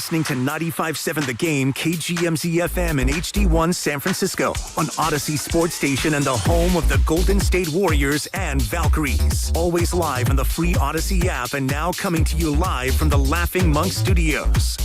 listening to 95.7 The Game, KGMZ-FM and HD1 San Francisco on Odyssey Sports Station and the home of the Golden State Warriors and Valkyries. Always live on the free Odyssey app and now coming to you live from the Laughing Monk Studios.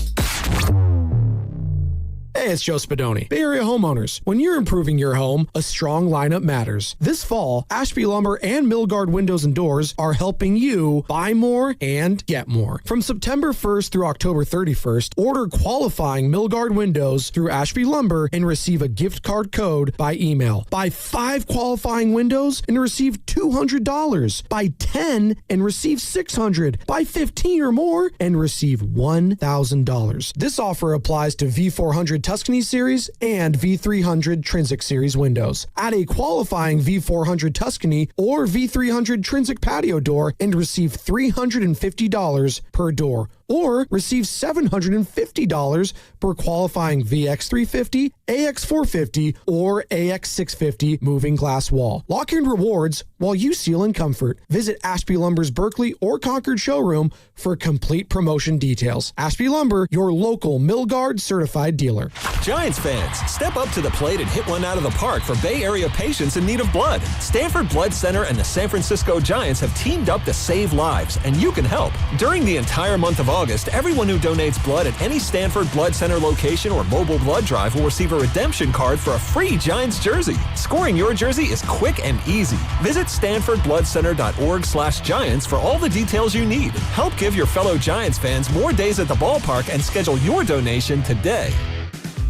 Hey, it's Joe Spadoni. Bay Area homeowners, when you're improving your home, a strong lineup matters. This fall, Ashby Lumber and Milgard Windows and Doors are helping you buy more and get more. From September 1st through October 31st, order qualifying Milgard windows through Ashby Lumber and receive a gift card code by email. Buy 5 qualifying windows and receive $200. Buy 10 and receive $600. Buy 15 or more and receive $1,000. This offer applies to V400 Tuscany Series and V300 Trinsic Series windows. Add a qualifying V400 Tuscany or V300 Trinsic patio door and receive $350 per door. Or receive $750 per qualifying VX350, AX450, or AX650 moving glass wall. Lock in rewards while you seal in comfort. Visit Ashby Lumber's Berkeley or Concord showroom for complete promotion details. Ashby Lumber, your local Milgard certified dealer. Giants fans, step up to the plate and hit one out of the park for Bay Area patients in need of blood. Stanford Blood Center and the San Francisco Giants have teamed up to save lives, and you can help. During the entire month of August, everyone who donates blood at any Stanford Blood Center location or mobile blood drive will receive a redemption card for a free Giants jersey. Scoring your jersey is quick and easy. Visit StanfordBloodCenter.org/Giants for all the details you need. Help give your fellow Giants fans more days at the ballpark and schedule your donation today.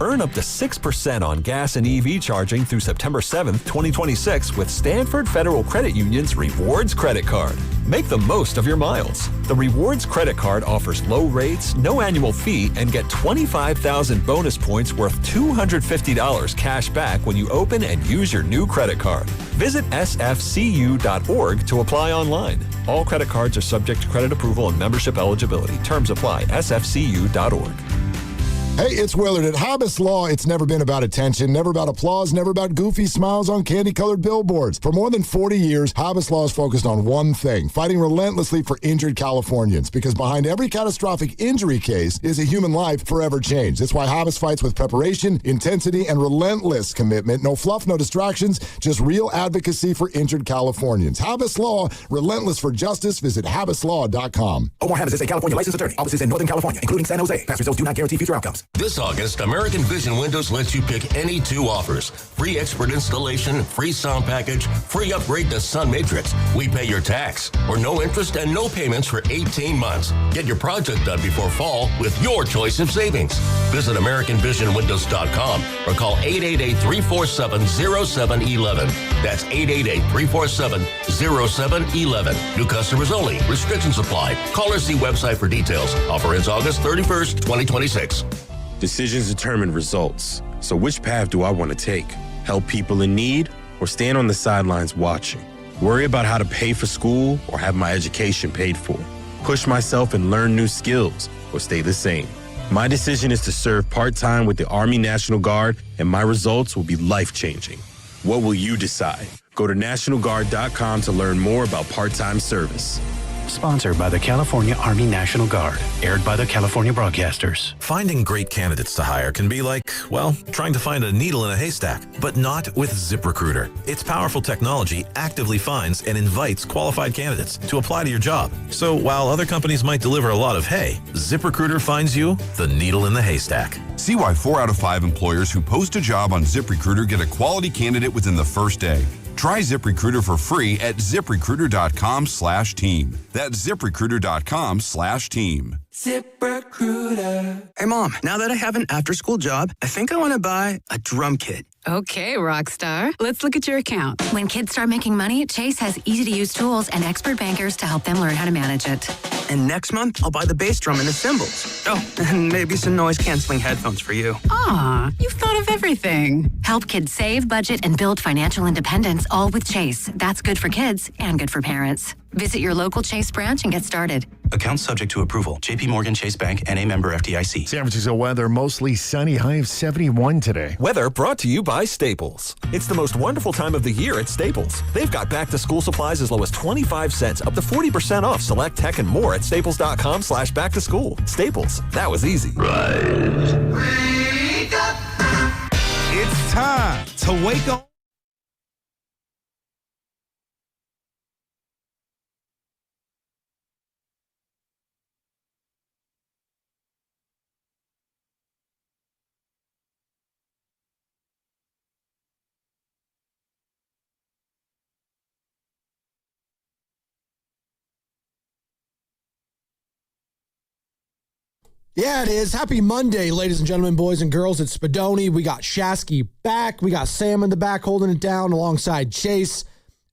Earn up to 6% on gas and EV charging through September 7th, 2026 with Stanford Federal Credit Union's Rewards Credit Card. Make the most of your miles. The Rewards Credit Card offers low rates, no annual fee, and get 25,000 bonus points worth $250 cash back when you open and use your new credit card. Visit sfcu.org to apply online. All credit cards are subject to credit approval and membership eligibility. Terms apply. sfcu.org. Hey, it's Willard. At Habas Law, it's never been about attention, never about applause, never about goofy smiles on candy-colored billboards. For more than 40 years, Habas Law is focused on one thing, fighting relentlessly for injured Californians, because behind every catastrophic injury case is a human life forever changed. That's why Habas fights with preparation, intensity, and relentless commitment. No fluff, no distractions, just real advocacy for injured Californians. Habas Law, relentless for justice. Visit habaslaw.com. Omar Habas is a California licensed attorney. Offices in Northern California, including San Jose. Past results do not guarantee future outcomes. This August, American Vision Windows lets you pick any 2 offers. Free expert installation, free sound package, free upgrade to Sun Matrix. We pay your tax, or no interest and no payments for 18 months. Get your project done before fall with your choice of savings. Visit AmericanVisionWindows.com or call 888-347-0711. That's 888-347-0711. New customers only. Restrictions apply. Call or see website for details. Offer ends August 31st, 2026. Decisions determine results. So which path do I want to take? Help people in need or stand on the sidelines watching? Worry about how to pay for school or have my education paid for? Push myself and learn new skills or stay the same? My decision is to serve part-time with the Army National Guard, and my results will be life-changing. What will you decide? Go to NationalGuard.com to learn more about part-time service. Sponsored by the California Army National Guard. Aired by the California Broadcasters. Finding great candidates to hire can be like, well, trying to find a needle in a haystack, but not with ZipRecruiter. Its powerful technology actively finds and invites qualified candidates to apply to your job. So while other companies might deliver a lot of hay, ZipRecruiter finds you the needle in the haystack. See why 4 out of 5 employers who post a job on ZipRecruiter get a quality candidate within the first day. Try ZipRecruiter for free at ZipRecruiter.com/team. That's ZipRecruiter.com/team. ZipRecruiter. Hey, Mom, now that I have an after-school job, I think I want to buy a drum kit. Okay, Rockstar. Let's look at your account. When kids start making money, Chase has easy-to-use tools and expert bankers to help them learn how to manage it. And next month, I'll buy the bass drum and the cymbals. Oh, and maybe some noise-canceling headphones for you. Aw, you've thought of everything. Help kids save, budget, and build financial independence, all with Chase. That's good for kids and good for parents. Visit your local Chase branch and get started. Account subject to approval. JP Morgan Chase Bank, N.A. member FDIC. San Francisco weather, mostly sunny, high of 71 today. Weather brought to you by Staples. It's the most wonderful time of the year at Staples. They've got back-to-school supplies as low as 25 cents, up to 40% off select tech and more at staples.com/back-to-school. Staples, that was easy. Rise. Wake up. It's time to wake up. Yeah, it is. Happy Monday, ladies and gentlemen, boys and girls. It's Spadoni. We got Shasky back. We got Sam in the back holding it down alongside Chase.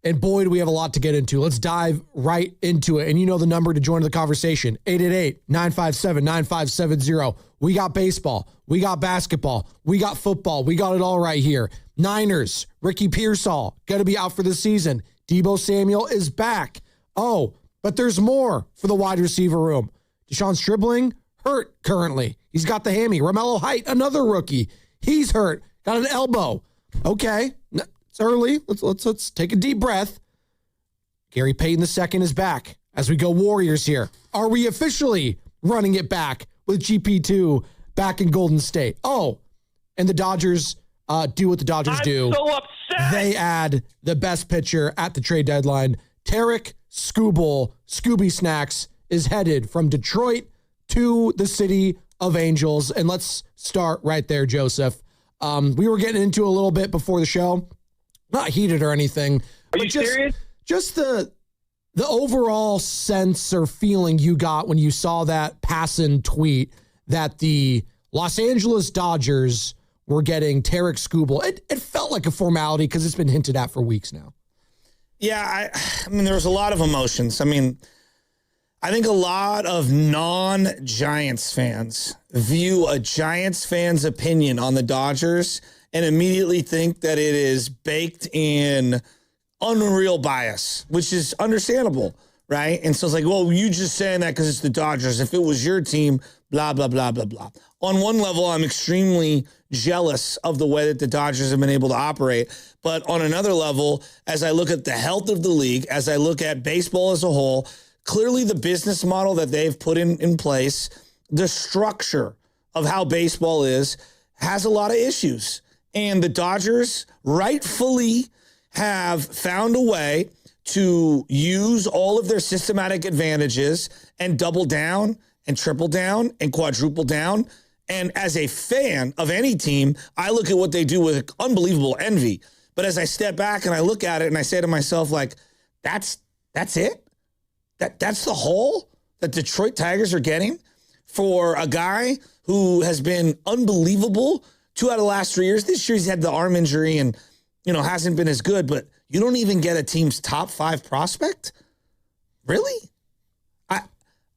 And boy, do we have a lot to get into. Let's dive right into it. And you know the number to join the conversation, 888-957-9570. We got baseball. We got basketball. We got football. We got it all right here. Niners, Ricky Pearsall, going to be out for the season. Deebo Samuel is back. Oh, but there's more for the wide receiver room. Deshaun Stribling, hurt currently. He's got the hammy. Romello Height, another rookie. He's hurt. Got an elbow. Okay. It's early. Let's take a deep breath. Gary Payton II is back as we go Warriors here. Are we officially running it back with GP2 back in Golden State? Oh, and the Dodgers do what the Dodgers do. I'm so upset. They add the best pitcher at the trade deadline. Tarek Scooby Snacks, is headed from Detroit to the City of Angels. And let's start right there, Joseph. We were getting into a little bit before the show. Not heated or anything. Are you serious? Just the overall sense or feeling you got when you saw that passing tweet that the Los Angeles Dodgers were getting Tarek Skubal. It felt like a formality because it's been hinted at for weeks now. Yeah, I mean, there was a lot of emotions. I mean, I think a lot of non-Giants fans view a Giants fan's opinion on the Dodgers and immediately think that it is baked in unreal bias, which is understandable, right? And so it's like, well, you just saying that because it's the Dodgers. If it was your team, blah, blah, blah, blah, blah. On one level, I'm extremely jealous of the way that the Dodgers have been able to operate. But on another level, as I look at the health of the league, as I look at baseball as a whole, clearly the business model that they've put in place, the structure of how baseball is, has a lot of issues. And the Dodgers rightfully have found a way to use all of their systematic advantages and double down and triple down and quadruple down. And as a fan of any team, I look at what they do with unbelievable envy. But as I step back and I look at it and I say to myself, like, that's it? That's the haul that Detroit Tigers are getting for a guy who has been unbelievable 2 out of the last 3 years. This year he's had the arm injury and, hasn't been as good, but you don't even get a team's top 5 prospect? Really?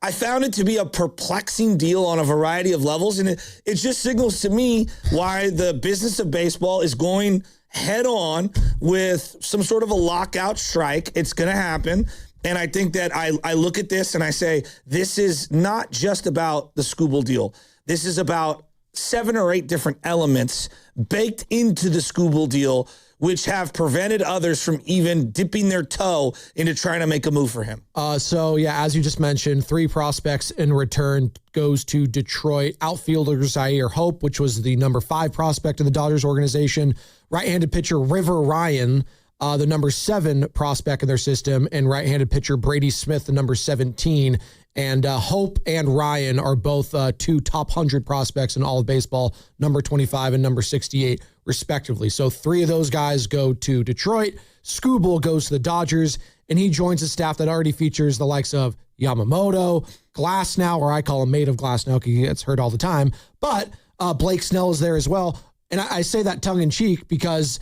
I found it to be a perplexing deal on a variety of levels, and it just signals to me why the business of baseball is going head on with some sort of a lockout strike. It's going to happen. And I think that I look at this and I say, this is not just about the Skubal deal. This is about 7 or 8 different elements baked into the Skubal deal, which have prevented others from even dipping their toe into trying to make a move for him. So, as you just mentioned, 3 prospects in return goes to Detroit. Outfielder Zaire Hope, which was the number 5 prospect in the Dodgers organization. Right-handed pitcher River Ryan, the number 7 prospect in their system, and right-handed pitcher Brady Smith, the number 17. And Hope and Ryan are both 2 top 100 prospects in all of baseball, number 25 and number 68, respectively. So 3 of those guys go to Detroit. Skubal goes to the Dodgers, and he joins a staff that already features the likes of Yamamoto, Glasnow, or I call him Made of Glasnow because he gets hurt all the time. But Blake Snell is there as well. And I say that tongue-in-cheek because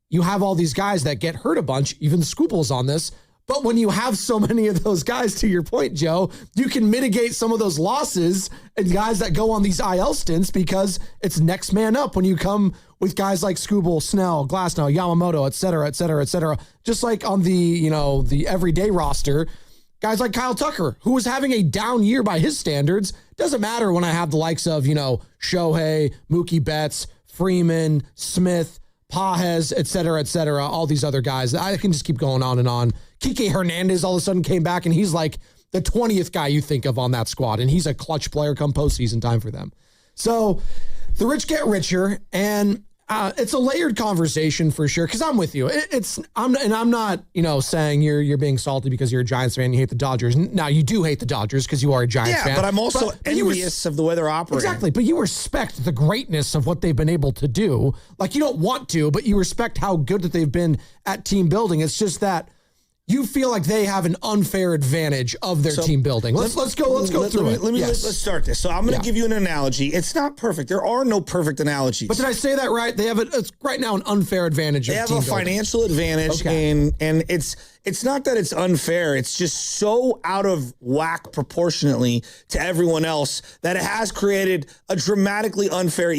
you have all these guys that get hurt a bunch, even Skubal's on this, But when you have so many of those guys, to your point, Joe, you can mitigate some of those losses and guys that go on these IL stints because it's next man up when you come with guys like Skubal, Snell, Glasnow, Yamamoto, et cetera, et cetera, et cetera. Just like on the everyday roster, guys like Kyle Tucker, who was having a down year by his standards. Doesn't matter when I have the likes of, Shohei, Mookie Betts, Freeman, Smith, Pages, et cetera, all these other guys. I can just keep going on and on. Kike Hernandez all of a sudden came back, and he's like the 20th guy you think of on that squad, and he's a clutch player come postseason time for them. So the rich get richer, and it's a layered conversation for sure, because I'm with you. I'm not, saying you're being salty because you're a Giants fan and you hate the Dodgers. Now, you do hate the Dodgers because you are a Giants fan. Yeah, but I'm also envious of the way they're operating. Exactly, but you respect the greatness of what they've been able to do. Like, you don't want to, but you respect how good that they've been at team building. It's just that you feel like they have an unfair advantage of their team building. Let's go through it. Let's start this. So I'm going to give you an analogy. It's not perfect. There are no perfect analogies. But did I say that right? They have it's right now an unfair advantage. They have a financial advantage, and it's not that it's unfair. It's just so out of whack proportionately to everyone else that it has created a dramatically unfair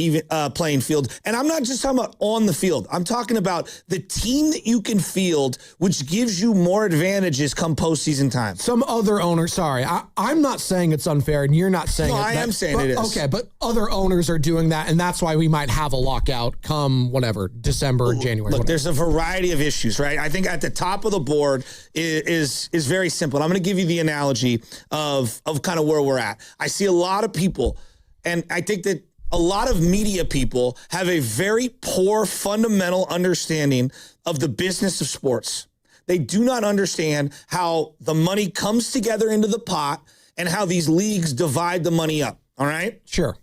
playing field. And I'm not just talking about on the field. I'm talking about the team that you can field, which gives you more advantages come postseason time. Some other owners, sorry, I'm not saying it's unfair, and you're not saying I am saying it is. Okay, but other owners are doing that, and that's why we might have a lockout come whatever, December, January. Look, there's a variety of issues, right? I think at the top of the board is very simple. And I'm going to give you the analogy of kind of where we're at. I see a lot of people, and I think that a lot of media people have a very poor fundamental understanding of the business of sports. They do not understand how the money comes together into the pot and how these leagues divide the money up. All right? Sure.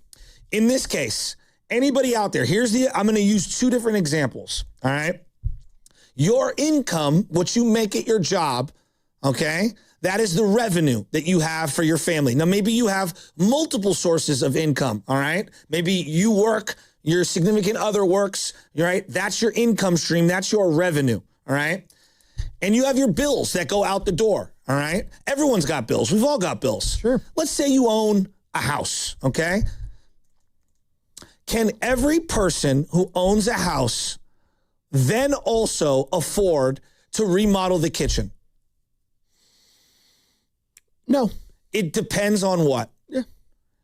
In this case, anybody out there, I'm going to use two different examples. All right? Your income, what you make at your job, okay, that is the revenue that you have for your family. Now, maybe you have multiple sources of income, all right? Maybe you work, your significant other works, right? That's your income stream. That's your revenue, all right? And you have your bills that go out the door, all right? Everyone's got bills. We've all got bills. Sure. Let's say you own a house, okay? Can every person who owns a house then also afford to remodel the kitchen? No. It depends on what? Yeah.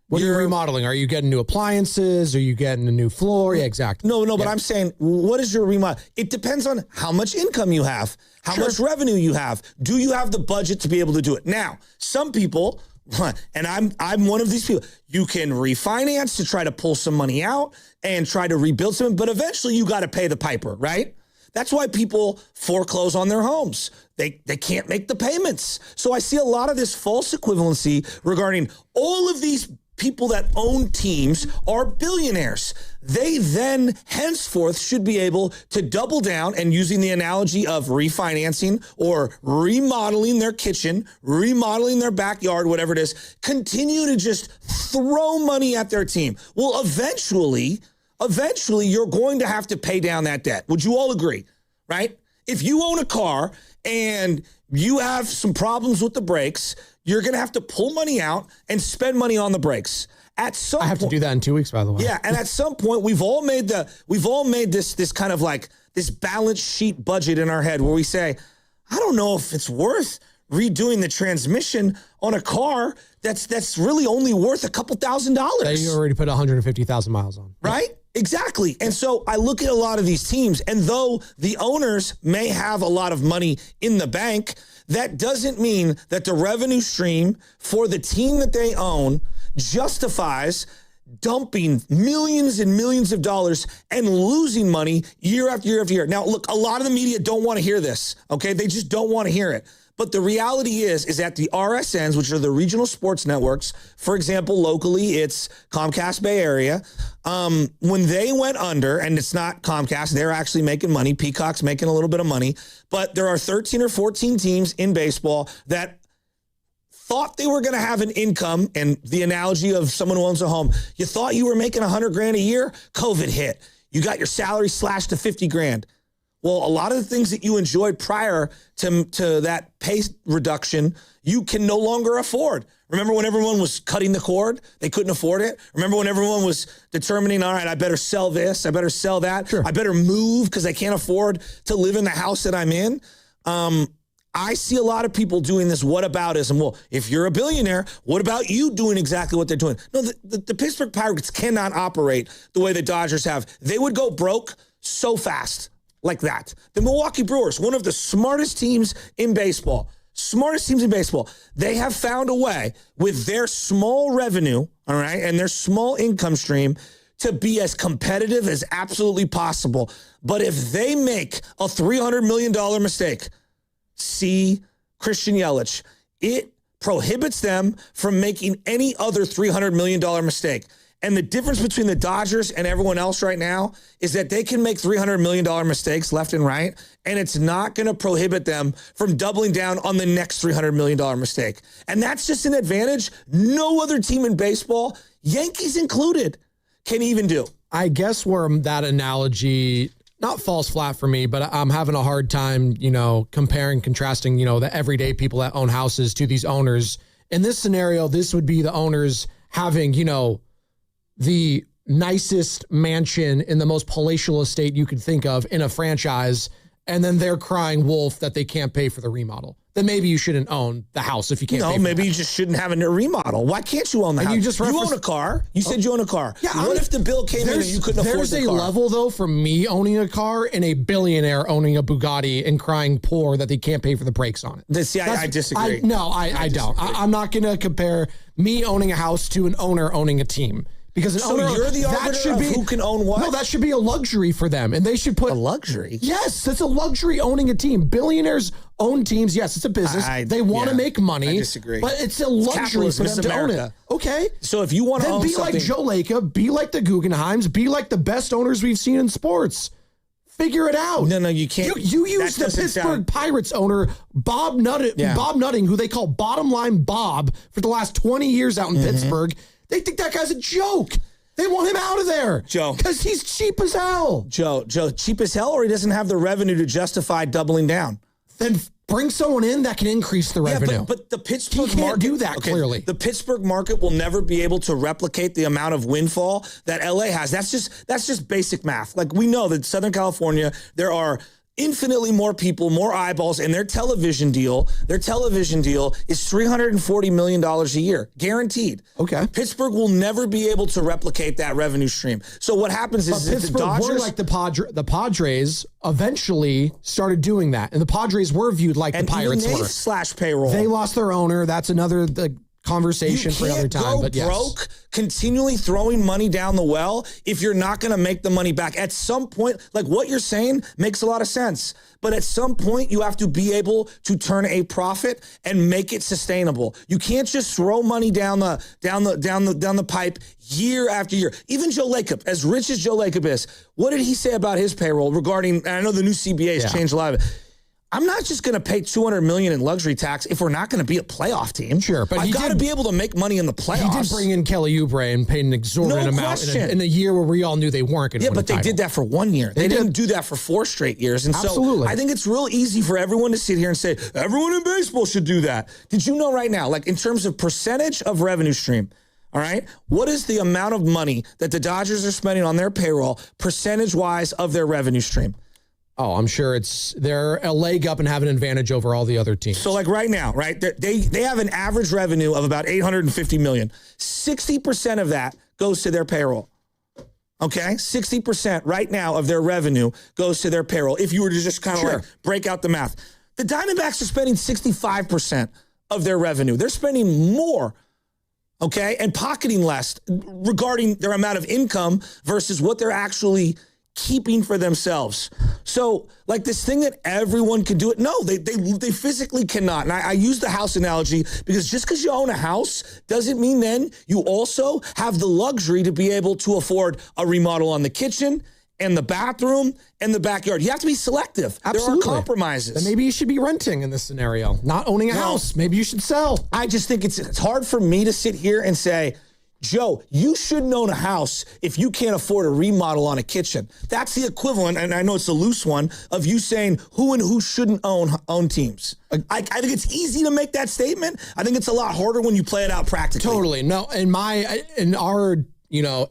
What are you remodeling? Are you getting new appliances? Are you getting a new floor? Yeah, exactly. No, but I'm saying, what is your remodel? It depends on how much income you have, how much revenue you have. Do you have the budget to be able to do it? Now, some people, and I'm one of these people, you can refinance to try to pull some money out and try to rebuild something, but eventually you got to pay the piper, right? That's why people foreclose on their homes. They can't make the payments. So I see a lot of this false equivalency regarding all of these people that own teams are billionaires. They then henceforth should be able to double down and, using the analogy of refinancing or remodeling their kitchen, remodeling their backyard, whatever it is, continue to just throw money at their team. Well, eventually you're going to have to pay down that debt. Would you all agree, right? If you own a car and you have some problems with the brakes, you're going to have to pull money out and spend money on the brakes. At some I have to do that in 2 weeks, by the way. Yeah, and at some point we've all made this kind of like this balance sheet budget in our head where we say, I don't know if it's worth redoing the transmission on a car that's really only worth a couple $1,000. That you already put 150,000 miles on. Right? Exactly. And so I look at a lot of these teams, and though the owners may have a lot of money in the bank, that doesn't mean that the revenue stream for the team that they own justifies dumping millions and millions of dollars and losing money year after year after year. Now, look, a lot of the media don't want to hear this, okay? They just don't want to hear it. But the reality is that the RSNs, which are the regional sports networks, for example, locally, it's Comcast Bay Area. When they went under, and it's not Comcast, they're actually making money. Peacock's making a little bit of money. But there are 13 or 14 teams in baseball that thought they were going to have an income, and the analogy of someone who owns a home, you thought you were making $100,000 a year, COVID hit. You got your salary slashed to $50,000. Well, a lot of the things that you enjoyed prior to that pay reduction, you can no longer afford. Remember when everyone was cutting the cord? They couldn't afford it. Remember when everyone was determining, all right, I better sell this, I better sell that, I better move because I can't afford to live in the house that I'm in. I see a lot of people doing this whataboutism. Well, if you're a billionaire, what about you doing exactly what they're doing? No, the Pittsburgh Pirates cannot operate the way the Dodgers have. They would go broke so fast like that. The Milwaukee Brewers, one of the smartest teams in baseball, they have found a way with their small revenue, all right, and their small income stream to be as competitive as absolutely possible. But if they make a $300 million mistake, see Christian Yelich, it prohibits them from making any other $300 million mistake. And the difference between the Dodgers and everyone else right now is that they can make $300 million mistakes left and right, and it's not going to prohibit them from doubling down on the next $300 million mistake. And that's just an advantage no other team in baseball, Yankees included, can even do. I guess where that analogy not falls flat for me, but I'm having a hard time, comparing, contrasting, the everyday people that own houses to these owners. In this scenario, this would be the owners having, the nicest mansion in the most palatial estate you could think of in a franchise, and then they're crying wolf that they can't pay for the remodel. Then maybe you shouldn't own the house if you can't pay for maybe that. you just shouldn't have a remodel. Why can't you own the house? You own a car. You said you own a car. Yeah, what if the bill came in and you couldn't afford the car? There's a level, though, from me owning a car and a billionaire owning a Bugatti and crying poor that they can't pay for the brakes on it. See, I disagree. I don't. I'm not going to compare me owning a house to an owner owning a team. Because you're the arbiter of who can own what? No, that should be a luxury for them. And they should put... A luxury? Yes, it's a luxury owning a team. Billionaires own teams. Yes, it's a business. They want to make money. I disagree. But it's a luxury for them to own it. Okay. So if you want to own then be something... like Joe Lacob, be like the Guggenheims, be like the best owners we've seen in sports. Figure it out. No, you can't. You use the Pittsburgh Pirates owner, Bob Nutting, who they call Bottom Line Bob for the last 20 years out in Pittsburgh. They think that guy's a joke. They want him out of there. Joe. Because he's cheap as hell. Joe, cheap as hell, or he doesn't have the revenue to justify doubling down? Then bring someone in that can increase the revenue. Yeah, but the Pittsburgh market... do that, clearly. The Pittsburgh market will never be able to replicate the amount of windfall that LA has. That's just basic math. Like, we know that Southern California, there are infinitely more people, more eyeballs, and their television deal is $340 million a year, guaranteed. Pittsburgh will never be able to replicate that revenue stream. So what happens is that the Dodgers, were like the Padres eventually started doing that, and the Padres were viewed like the Pirates were. Slash payroll. They lost their owner. That's another conversation for another time. But yes, broke continually throwing money down the well if you're not going to make the money back. At some point, like what you're saying makes a lot of sense. But at some point, you have to be able to turn a profit and make it sustainable. You can't just throw money down the pipe year after year. Even Joe Lacob, as rich as Joe Lacob is, what did he say about his payroll regarding? And I know the new CBA has changed a lot of it. I'm not just going to pay $200 million in luxury tax if we're not going to be a playoff team. Sure, but I've got to be able to make money in the playoffs. He did bring in Kelly Oubre and paid an exorbitant amount in a year where we all knew they weren't going to win but they did that for 1 year. They didn't do that for 4 straight years. And Absolutely. So I think it's real easy for everyone to sit here and say, everyone in baseball should do that. Did you know right now, like in terms of percentage of revenue stream, all right, what is the amount of money that the Dodgers are spending on their payroll percentage-wise of their revenue stream? Oh, I'm sure they're a leg up and have an advantage over all the other teams. So like right now, right, they have an average revenue of about $850 million. 60% of that goes to their payroll. Okay, 60% right now of their revenue goes to their payroll. If you were to just kind of like break out the math, the Diamondbacks are spending 65% of their revenue. They're spending more. Okay, and pocketing less regarding their amount of income versus what they're actually keeping for themselves. So like this thing that everyone can do it. No, they physically cannot. And I use the house analogy because just because you own a house doesn't mean then you also have the luxury to be able to afford a remodel on the kitchen and the bathroom and the backyard. You have to be selective. Absolutely. There are compromises. Then maybe you should be renting in this scenario, not owning a house. Maybe you should sell. I just think it's hard for me to sit here and say, Joe, you shouldn't own a house if you can't afford a remodel on a kitchen. That's the equivalent, and I know it's a loose one, of you saying who and who shouldn't own teams. I think it's easy to make that statement. I think it's a lot harder when you play it out practically. Totally. No, in our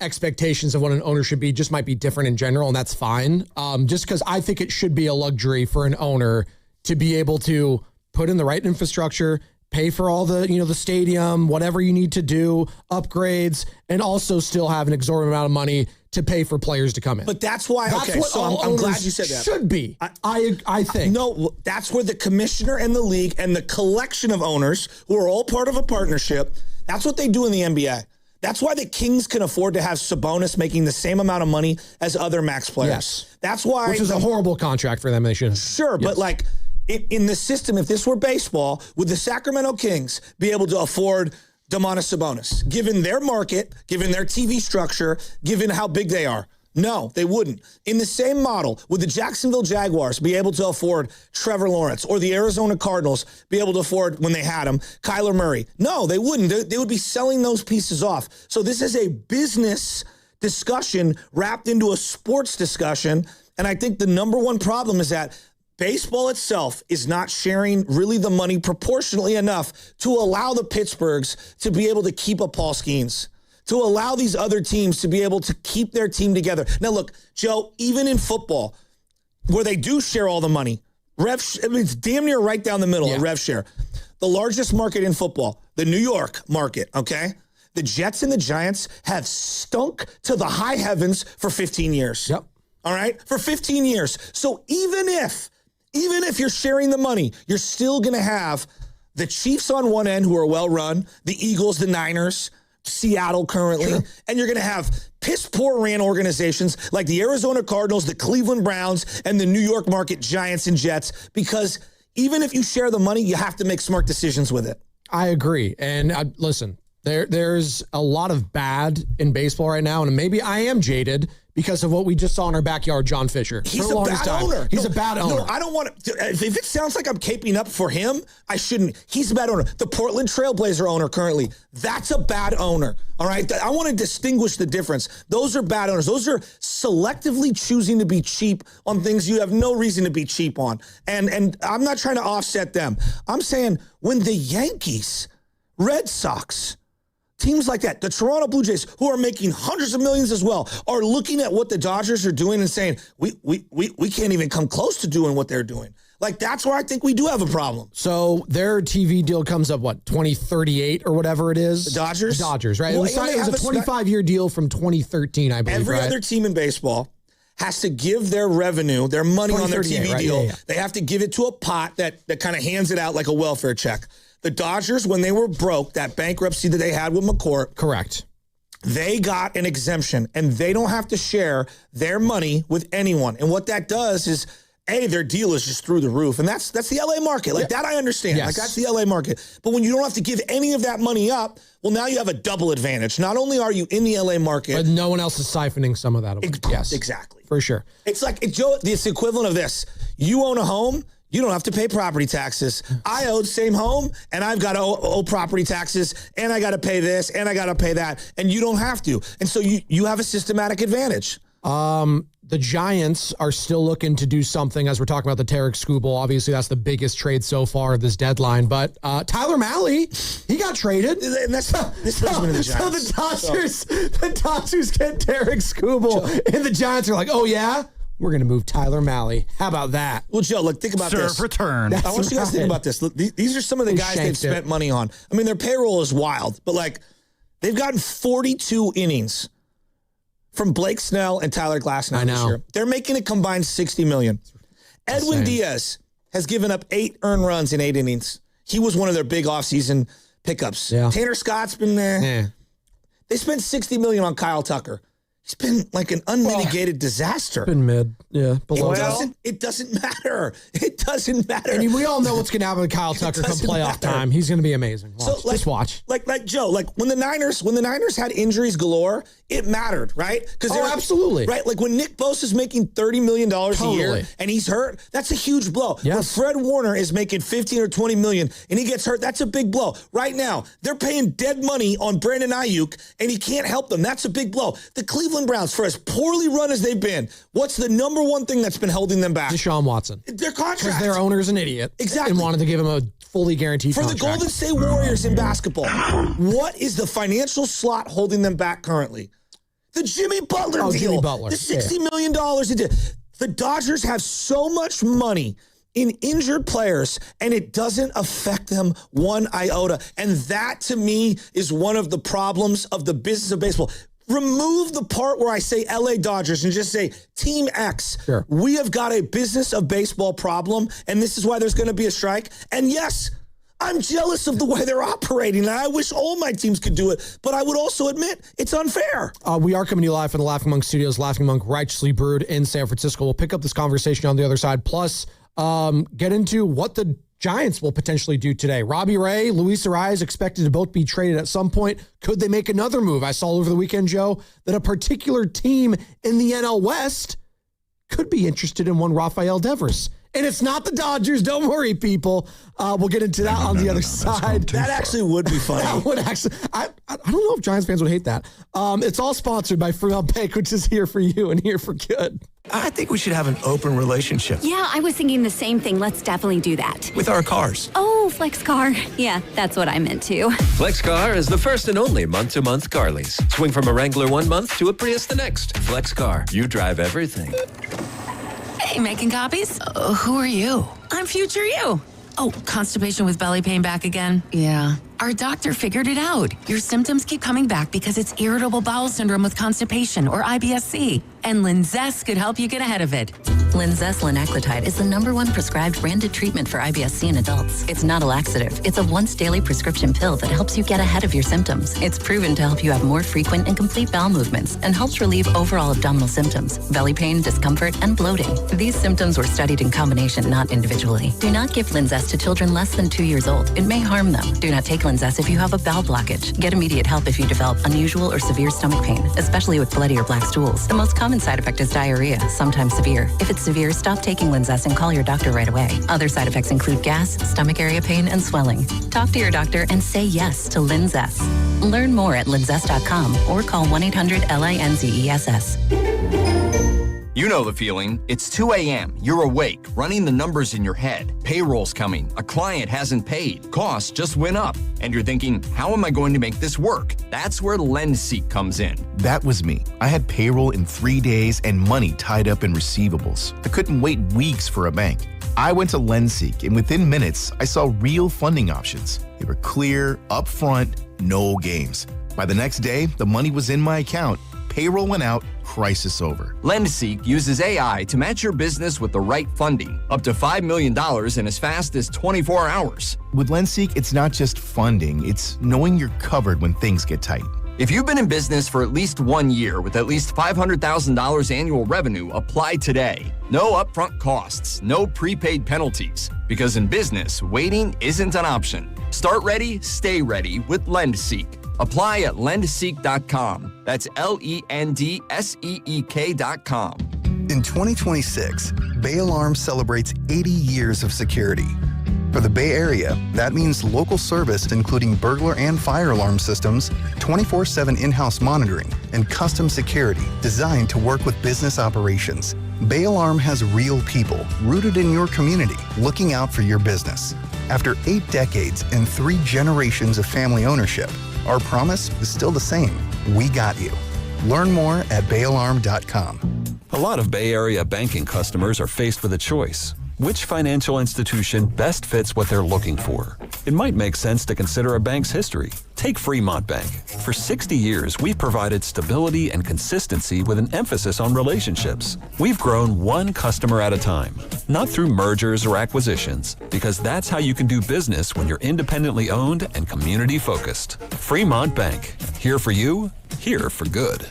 expectations of what an owner should be just might be different in general, and that's fine. Just because I think it should be a luxury for an owner to be able to put in the right infrastructure, pay for all the, the stadium, whatever you need to do, upgrades, and also still have an exorbitant amount of money to pay for players to come in. But that's why, I'm glad you said that. Should be, I think. No, that's where the commissioner and the league and the collection of owners who are all part of a partnership, that's what they do in the NBA. That's why the Kings can afford to have Sabonis making the same amount of money as other max players. Yes. That's why. Which is a horrible contract for them. They shouldn't. Sure, yes. But in the system, if this were baseball, would the Sacramento Kings be able to afford Domantas Sabonis, given their market, given their TV structure, given how big they are? No, they wouldn't. In the same model, would the Jacksonville Jaguars be able to afford Trevor Lawrence, or the Arizona Cardinals be able to afford, when they had him, Kyler Murray? No, they wouldn't. They would be selling those pieces off. So this is a business discussion wrapped into a sports discussion, and I think the number one problem is that baseball itself is not sharing really the money proportionally enough to allow the Pittsburghs to be able to keep up Paul Skeens, to allow these other teams to be able to keep their team together. Now, look, Joe, even in football, where they do share all the money, it's damn near right down the middle, a rev share. The largest market in football, the New York market, okay? The Jets and the Giants have stunk to the high heavens for 15 years. Yep. All right? For 15 years. So even if you're sharing the money, you're still going to have the Chiefs on one end who are well run, the Eagles, the Niners, Seattle currently, and you're going to have piss poor ran organizations like the Arizona Cardinals, the Cleveland Browns, and the New York market Giants and Jets, because even if you share the money, you have to make smart decisions with it. I agree. And listen, there's a lot of bad in baseball right now, and maybe I am jaded because of what we just saw in our backyard, John Fisher. He's a bad owner. He's a bad owner. No, I don't want to. If it sounds like I'm caping up for him, I shouldn't. He's a bad owner. The Portland Trailblazer owner currently, that's a bad owner. All right? I want to distinguish the difference. Those are bad owners. Those are selectively choosing to be cheap on things you have no reason to be cheap on. And I'm not trying to offset them. I'm saying when the Yankees, Red Sox, teams like that, the Toronto Blue Jays, who are making hundreds of millions as well, are looking at what the Dodgers are doing and saying, we can't even come close to doing what they're doing. Like, that's where I think we do have a problem. So their TV deal comes up, 2038 or whatever it is? The Dodgers? Dodgers, right? Well, it was a 25-year deal from 2013, I believe, Every other team in baseball has to give their revenue, their money on their TV deal. Yeah. They have to give it to a pot that kind of hands it out like a welfare check. The Dodgers, when they were broke, that bankruptcy that they had with McCourt. Correct. They got an exemption, and they don't have to share their money with anyone. And what that does is, their deal is just through the roof. And that's the LA market. Like, that I understand. Yes. Like, that's the LA market. But when you don't have to give any of that money up, well, now you have a double advantage. Not only are you in the LA market, but no one else is siphoning some of that away. Yes. Exactly. For sure. It's like, Joe, it's the equivalent of this. You own a home, you don't have to pay property taxes. I owe the same home, and I've got to owe property taxes, and I got to pay this, and I got to pay that, and you don't have to. And so you have a systematic advantage. The Giants are still looking to do something, as we're talking about the Tarek Skubal. Obviously, that's the biggest trade so far of this deadline. But Tyler Mahle, he got traded. And this doesn't mean the Giants. So the Dodgers get Tarek Skubal, and the Giants are like, oh, yeah? We're going to move Tyler Mahle. How about that? Well, Joe, look, think about this. Return. I want you guys to think about this. Look, these are some of the guys they've spent money on. I mean, their payroll is wild, but they've gotten 42 innings from Blake Snell and Tyler Glasnow this year. They're making a combined $60 million. Edwin Diaz has given up 8 earned runs in 8 innings. He was one of their big offseason pickups. Yeah. Tanner Scott's been there. Yeah. They spent $60 million on Kyle Tucker. He's been like an unmitigated disaster. Been mid, yeah. Below. It doesn't matter. It doesn't matter. And we all know what's going to happen with Kyle Tucker come playoff time. He's going to be amazing. Watch. Just watch. Like Joe, like when the Niners had injuries galore, it mattered, right? Absolutely. Right? Like when Nick Bosa's making $30 million a year and he's hurt, that's a huge blow. Yes. When Fred Warner is making 15 or 20 million and he gets hurt, that's a big blow. Right now, they're paying dead money on Brandon Ayuk and he can't help them. That's a big blow. The Cleveland Browns, for as poorly run as they've been, what's the number one thing that's been holding them back? Deshaun Watson. Their contract. Because their owner is an idiot. Exactly. And wanted to give him a fully guaranteed contract. For the Golden State Warriors in basketball, what is the financial slot holding them back currently? The Jimmy Butler deal. Jimmy Butler. The $60 million. The Dodgers have so much money in injured players, and it doesn't affect them one iota. And that, to me, is one of the problems of the business of baseball. Remove the part where I say LA Dodgers and just say Team X. Sure. We have got a business of baseball problem, and this is why there's going to be a strike. And yes, I'm jealous of the way they're operating, and I wish all my teams could do it, but I would also admit it's unfair. We are coming to you live from the Laughing Monk Studios, Laughing Monk Righteously Brewed in San Francisco. We'll pick up this conversation on the other side, plus get into what the Giants will potentially do today. Robbie Ray, Luis Arraez expected to both be traded at some point. Could they make another move? I saw over the weekend, Joe, that a particular team in the NL West could be interested in one Rafael Devers. And it's not the Dodgers. Don't worry, people. We'll get into that on the other side. That actually would be funny. That would actually. I don't know if Giants fans would hate that. It's all sponsored by Fremont Bank, which is here for you and here for good. I think we should have an open relationship. Yeah, I was thinking the same thing. Let's definitely do that. With our cars. Oh, Flex Car. Yeah, that's what I meant to. Flex Car is the first and only month-to-month car lease. Swing from a Wrangler 1 month to a Prius the next. Flex Car. You drive everything. Hey, making copies? Who are you? I'm future you. Oh, constipation with belly pain back again? Yeah. Our doctor figured it out. Your symptoms keep coming back because it's irritable bowel syndrome with constipation, or IBS-C. And Linzess could help you get ahead of it. Linzess linaclotide is the #1 prescribed branded treatment for IBS-C in adults. It's not a laxative. It's a once-daily prescription pill that helps you get ahead of your symptoms. It's proven to help you have more frequent and complete bowel movements and helps relieve overall abdominal symptoms, belly pain, discomfort, and bloating. These symptoms were studied in combination, not individually. Do not give Linzess to children less than 2 years old. It may harm them. Do not take Linzess if you have a bowel blockage. Get immediate help if you develop unusual or severe stomach pain, especially with bloody or black stools. The most common side effect is diarrhea, sometimes severe. If it's severe, stop taking Linzess and call your doctor right away. Other side effects include gas, stomach area pain, and swelling. Talk to your doctor and say yes to Linzess. Learn more at linzess.com or call 1-800-LINZESS. You know the feeling. It's 2 a.m. You're awake, running the numbers in your head. Payroll's coming. A client hasn't paid. Costs just went up. And you're thinking, how am I going to make this work? That's where LendSeek comes in. That was me. I had payroll in 3 days and money tied up in receivables. I couldn't wait weeks for a bank. I went to LendSeek, and within minutes, I saw real funding options. They were clear, upfront, no games. By the next day, the money was in my account. Payroll went out, crisis over. LendSeek uses AI to match your business with the right funding, up to $5 million in as fast as 24 hours. With LendSeek, it's not just funding, it's knowing you're covered when things get tight. If you've been in business for at least 1 year with at least $500,000 annual revenue, apply today. No upfront costs, no prepaid penalties. Because in business, waiting isn't an option. Start ready, stay ready with LendSeek. Apply at lendseek.com. That's LENDSEEK.com. In 2026, Bay Alarm celebrates 80 years of security. For the Bay Area, that means local service including burglar and fire alarm systems, 24/7 in-house monitoring, and custom security designed to work with business operations. Bay Alarm has real people rooted in your community looking out for your business. After 8 decades and 3 generations of family ownership, our promise is still the same. We got you. Learn more at bayalarm.com. A lot of Bay Area banking customers are faced with a choice. Which financial institution best fits what they're looking for? It might make sense to consider a bank's history. Take Fremont Bank. For 60 years, we've provided stability and consistency with an emphasis on relationships. We've grown one customer at a time, not through mergers or acquisitions, because that's how you can do business when you're independently owned and community focused. Fremont Bank. Here for you, here for good.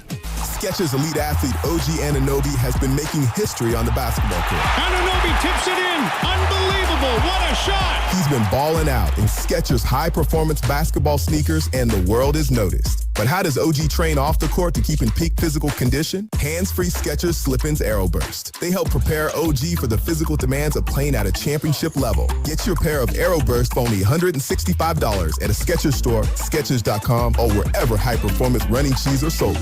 Skechers Elite Athlete OG Anunoby has been making history on the basketball court. Anunoby tips it in. Unbelievable. What a shot. He's been balling out in Skechers high-performance basketball sneakers, and the world is noticed. But how does OG train off the court to keep in peak physical condition? Hands-free Skechers Slip-ins AeroBurst. They help prepare OG for the physical demands of playing at a championship level. Get your pair of AeroBurst for only $165 at a Skechers store, Skechers.com, or wherever high-performance running shoes are sold.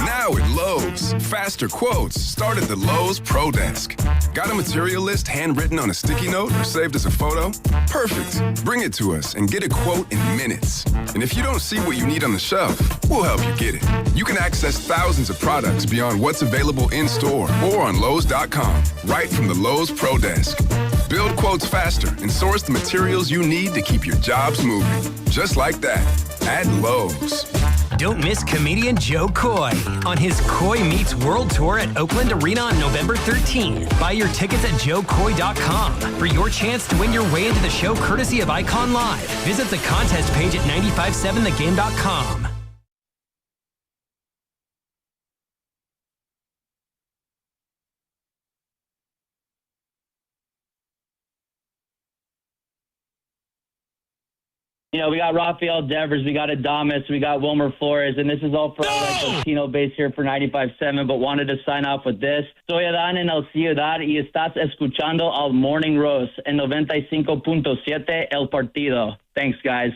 Now at Lowe's, faster quotes start at the Lowe's Pro Desk. Got a material list handwritten on a sticky note or saved as a photo? Perfect. Bring it to us and get a quote in minutes. And if you don't see what you need on the shelf, we'll help you get it. You can access thousands of products beyond what's available in-store or on Lowe's.com, right from the Lowe's Pro Desk. Build quotes faster and source the materials you need to keep your jobs moving. Just like that, at Lowe's. Don't miss comedian Joe Coy on his Coy Meets World Tour at Oakland Arena on November 13th. Buy your tickets at joecoy.com for your chance to win your way into the show courtesy of Icon Live. Visit the contest page at 957thegame.com. You know, we got Rafael Devers, we got Adames, we got Wilmer Flores, and this is all for our Latino base here for 95.7, but wanted to sign off with this. Soy Adán en el Ciudad y estás escuchando al Morning Rose en 95.7 El Partido. Thanks, guys.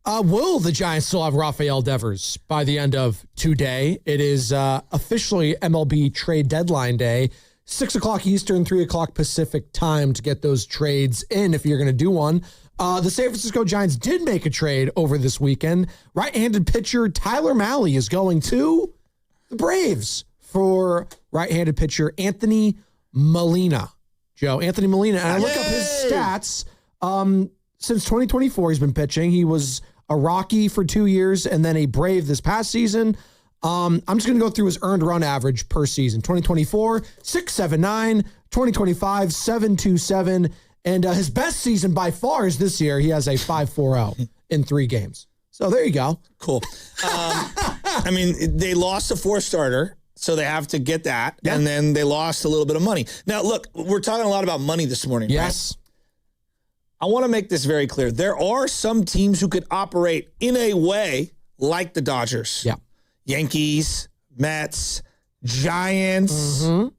Will the Giants still have Rafael Devers by the end of today? It is officially MLB trade deadline day. 6 o'clock Eastern, 3 o'clock Pacific time to get those trades in if you're going to do one. The San Francisco Giants did make a trade over this weekend. Right-handed pitcher Tyler Mahle is going to the Braves for right-handed pitcher Anthony Molina. Anthony Molina. And I look up his stats. Since 2024, he's been pitching. He was a Rocky for 2 years and then a Brave this past season. I'm just going to go through his earned run average per season. 2024, 679. 2025, 727. And his best season by far is this year. He has a 5.40 in 3 games. So there you go. Cool. I mean, they lost a 4-starter, so they have to get that. Yeah. And then they lost a little bit of money. Now, look, we're talking a lot about money this morning. Yes. Right? I want to make this very clear. There are some teams who could operate in a way like the Dodgers. Yeah. Yankees, Mets, Giants. Mm-hmm.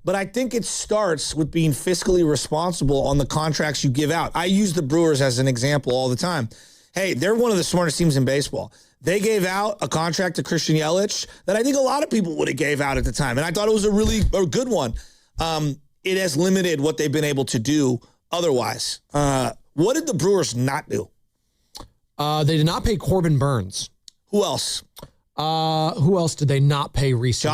But I think it starts with being fiscally responsible on the contracts you give out. I use the Brewers as an example all the time. Hey, they're one of the smartest teams in baseball. They gave out a contract to Christian Yelich that I think a lot of people would have gave out at the time. And I thought it was a good one. It has limited what they've been able to do otherwise. What did the Brewers not do? They did not pay Corbin Burns. Who else? Who else did they not pay recently?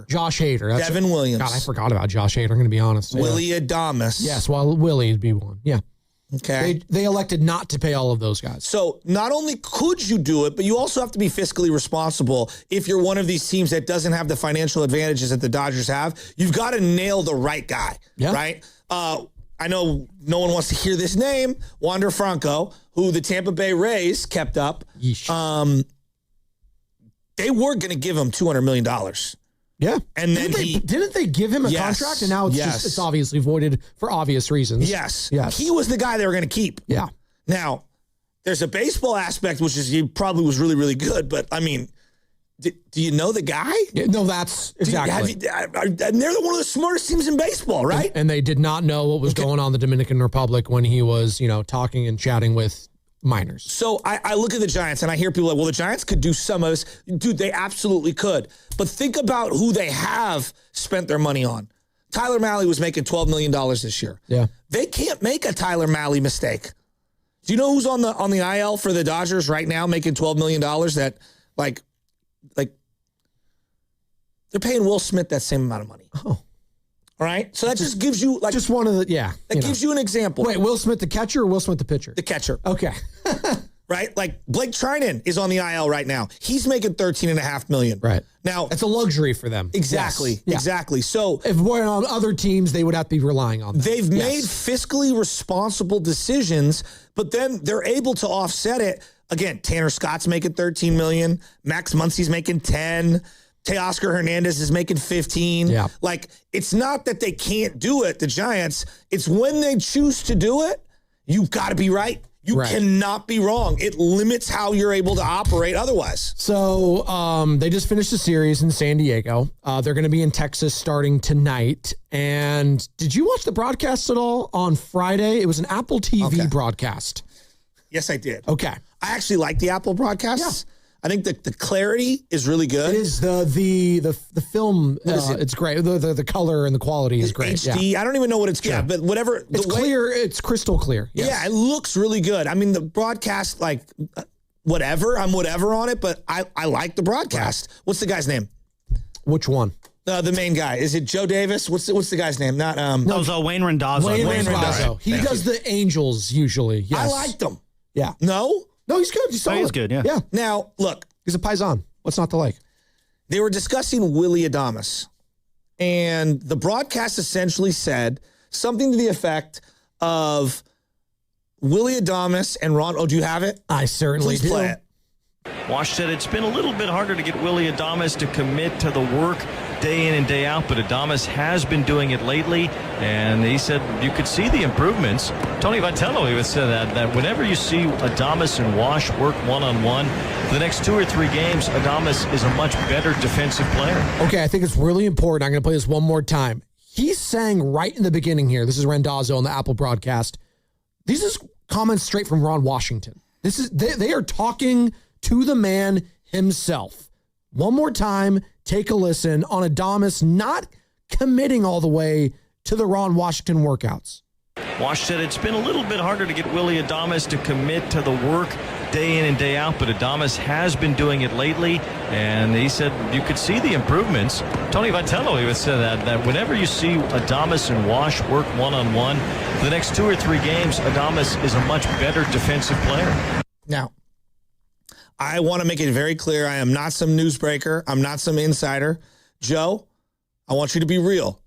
Josh Hader. Devin Williams. God, I forgot about Josh Hader. I'm going to be honest. Willie Adames. Yes, well, Willie would be one. Yeah. Okay. They elected not to pay all of those guys. So not only could you do it, but you also have to be fiscally responsible if you're one of these teams that doesn't have the financial advantages that the Dodgers have. You've got to nail the right guy, right? I know no one wants to hear this name, Wander Franco, who the Tampa Bay Rays kept up. Yeesh. They were going to give him $200 million. Yeah. And then didn't they give him a contract? And now it's obviously voided for obvious reasons. Yes. He was the guy they were going to keep. Yeah. Now, there's a baseball aspect, which is he probably was really, really good. But, I mean, do you know the guy? Yeah, no, that's exactly. And they're one of the smartest teams in baseball, right? And they did not know what was going on in the Dominican Republic when he was, talking and chatting with minors. So I look at the Giants and I hear people like, well, the Giants could do some of this. Dude, they absolutely could. But think about who they have spent their money on. Tyler Mahle was making $12 million this year. Yeah. They can't make a Tyler Mahle mistake. Do you know who's on the IL for the Dodgers right now making $12 million that like they're paying Will Smith that same amount of money? Oh. All right. So that just gives you just one of the That gives you an example. Wait, Will Smith the catcher or Will Smith the pitcher? The catcher. Okay. Right? Like Blake Trinan is on the IL right now. He's making $13.5 million. Right. Now it's a luxury for them. Exactly. Yes. Yeah. Exactly. So if we're on other teams, they would have to be relying on them. They've made fiscally responsible decisions, but then they're able to offset it Again, Tanner Scott's making $13 million. Max Muncy's making 10. Teoscar Hernandez is making 15. Yeah. Like, it's not that they can't do it, the Giants. It's when they choose to do it, you've got to be right. You cannot be wrong. It limits how you're able to operate otherwise. So they just finished the series in San Diego. They're going to be in Texas starting tonight. And did you watch the broadcast at all on Friday? It was an Apple TV broadcast. Yes, I did. Okay. I actually like the Apple broadcasts. Yeah. I think the clarity is really good. It is the film. It's great. The color and the quality is great. HD. Yeah. I don't even know what it's called, but whatever. It's clear. It's crystal clear. Yes. Yeah, it looks really good. I mean, the broadcast, like, whatever. I'm whatever on it, but I like the broadcast. Right. What's the guy's name? Which one? The main guy. Is it Joe Davis? What's the guy's name? Not No, it's Wayne Randazzo. Wayne Randazzo. He does the Angels usually. Yes. I liked him. Yeah. No, he's good. He's solid. He's good. Yeah. Yeah. Now look, he's a Paisan. What's not to like? They were discussing Willy Adames, and the broadcast essentially said something to the effect of Willy Adames and Ron. Oh, do you have it? I certainly Please do. Play it. Wash said it's been a little bit harder to get Willy Adames to commit to the work day in and day out, but Adames has been doing it lately, and he said you could see the improvements. Tony Vitello even said that whenever you see Adames and Wash work one-on-one, for the next 2 or 3 games, Adames is a much better defensive player. Okay, I think it's really important. I'm going to play this one more time. He's saying right in the beginning here, this is Randazzo on the Apple broadcast, these is comments straight from Ron Washington. This is they are talking to the man himself. One more time, take a listen on Adames not committing all the way to the Ron Washington workouts. Wash said it's been a little bit harder to get Willy Adames to commit to the work day in and day out, but Adames has been doing it lately, and he said you could see the improvements. Tony Vitello even said that whenever you see Adames and Wash work one-on-one, for the next 2 or 3 games, Adames is a much better defensive player. Now, I want to make it very clear. I am not some newsbreaker. I'm not some insider. Joe, I want you to be real.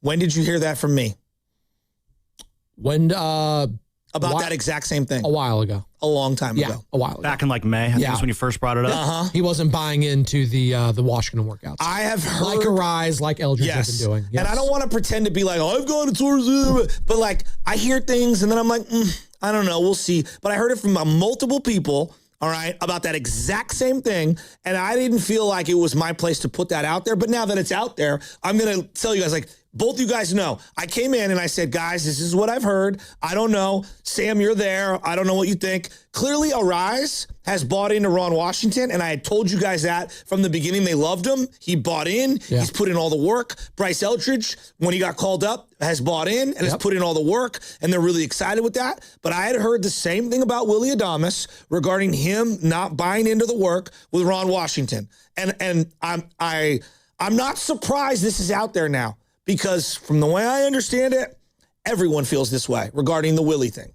When did you hear that from me? When about that exact same thing? A while ago. A long time ago. A while ago. Back in like May. I think that's when you first brought it up. He wasn't buying into the Washington workouts. I have heard like Arraez, like Eldridge have been doing. Yes. And I don't want to pretend to be like, I've got a source, but like I hear things and then I'm like, I don't know, we'll see. But I heard it from multiple people. All right, about that exact same thing. And I didn't feel like it was my place to put that out there. But now that it's out there, I'm going to tell you guys, like, both you guys know. I came in and I said, guys, this is what I've heard. I don't know. Sam, you're there. I don't know what you think. Clearly, Arraez has bought into Ron Washington, and I had told you guys that from the beginning. They loved him. He bought in. Yeah. He's put in all the work. Bryce Eldridge, when he got called up, has bought in and has put in all the work, and they're really excited with that. But I had heard the same thing about Willy Adames regarding him not buying into the work with Ron Washington. And I'm not surprised this is out there now. Because from the way I understand it, everyone feels this way regarding the Willy thing.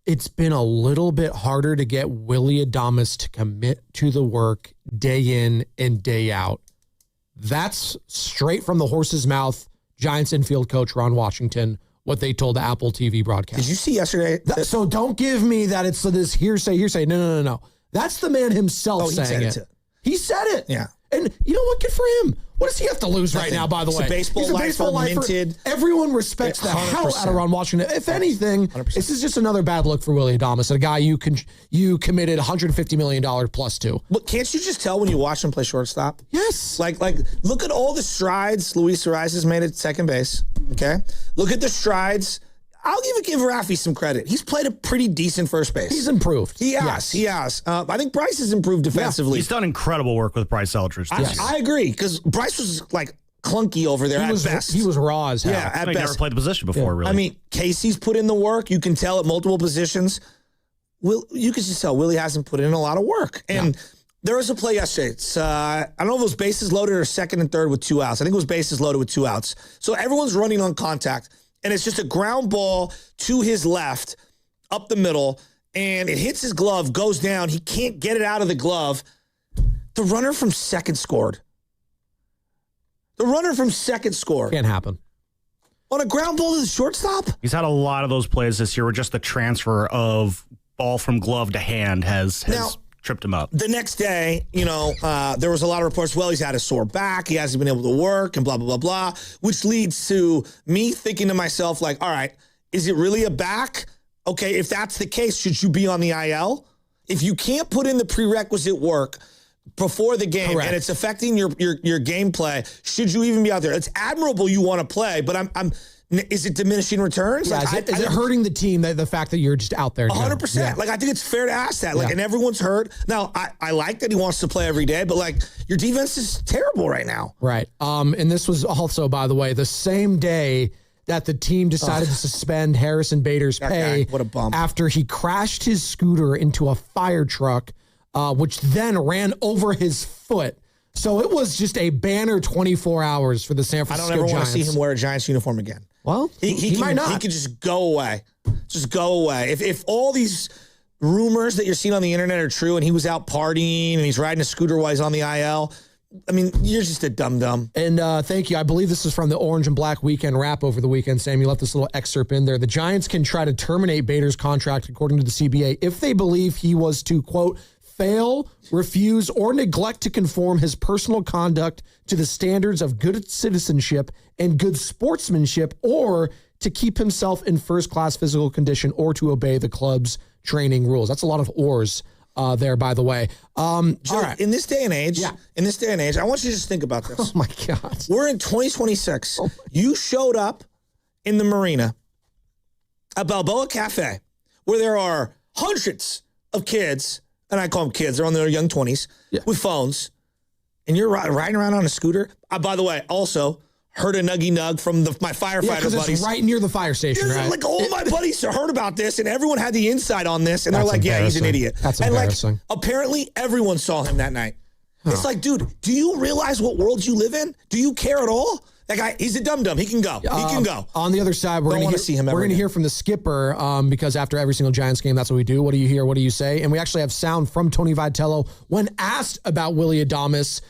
It's been a little bit harder to get Willy Adames to commit to the work day in and day out. That's straight from the horse's mouth, Giants infield coach Ron Washington, what they told the Apple TV broadcast. Did you see yesterday? So don't give me that it's this hearsay. No. That's the man himself saying it. He said it. Yeah. And you know what? Good for him. What does he have to lose right now, by the way? He's a baseball lifer. Minted. Everyone respects the hell out of Ron Washington. If anything, 100%. This is just another bad look for Willy Adames, a guy you committed $150 million plus to. But can't you just tell when you watch him play shortstop? Yes. Like look at all the strides Luis Arraez has made at second base. Okay? Look at the strides. I'll even give Rafi some credit. He's played a pretty decent first base. He's improved. He has. I think Bryce has improved defensively. He's done incredible work with Bryce Eldridge. I agree, because Bryce was like clunky over there at best. He was raw as hell. Yeah, at best. He never played the position before, really. I mean, Casey's put in the work. You can tell at multiple positions. You can just tell Willie hasn't put in a lot of work. And there was a play yesterday. It's, I don't know if it was bases loaded or second and third with 2 outs. I think it was bases loaded with 2 outs. So everyone's running on contact. And it's just a ground ball to his left, up the middle, and it hits his glove, goes down. He can't get it out of the glove. The runner from second scored. Can't happen. On a ground ball to the shortstop? He's had a lot of those plays this year where just the transfer of ball from glove to hand has Now, tripped him up. The next day, there was a lot of reports, well, he's had a sore back, he hasn't been able to work, and blah, blah, blah, blah, which leads to me thinking to myself, like, all right, is it really a back? Okay, if that's the case, should you be on the IL? If you can't put in the prerequisite work before the game, and it's affecting your gameplay, should you even be out there? It's admirable you want to play, but is it diminishing returns? Yeah, Like, is it hurting the team, the fact that you're just out there? 100%. Yeah. Like, I think it's fair to ask that. Like, and everyone's hurt. Now, I like that he wants to play every day, but, like, your defense is terrible right now. Right. And this was also, by the way, the same day that the team decided to suspend Harrison Bader's pay. What a bump. After he crashed his scooter into a fire truck, which then ran over his foot. So it was just a banner 24 hours for the San Francisco Giants. I don't ever want to see him wear a Giants uniform again. Well, he might not. He could just go away. Just go away. If all these rumors that you're seeing on the internet are true and he was out partying and he's riding a scooter while he's on the IL, I mean, you're just a dum-dum. And thank you. I believe this is from the Orange and Black Weekend wrap over the weekend, Sam. You left this little excerpt in there. The Giants can try to terminate Bader's contract, according to the CBA, if they believe he was to, quote, fail, refuse, or neglect to conform his personal conduct to the standards of good citizenship and good sportsmanship, or to keep himself in first-class physical condition, or to obey the club's training rules. That's a lot of ors there, by the way. Joe, all right. in this day and age, I want you to just think about this. Oh, my God. We're in 2026. You showed up in the marina at Balboa Cafe, where there are hundreds of kids, and I call them kids, they're on their young 20s, with phones, and you're riding around on a scooter. By the way, also heard a nuggy nug from my firefighter buddies. It's right near the fire station, right? Like, all my buddies heard about this, and everyone had the insight on this, and they're like, yeah, he's an idiot. That's and embarrassing. Like, apparently everyone saw him that night. It's like, dude, do you realize what world you live in? Do you care at all? That guy, he's a dum-dum. He can go. He can go. On the other side, we're going to hear from the skipper because after every single Giants game, that's what we do. What do you hear? What do you say? And we actually have sound from Tony Vitello when asked about Willie Adames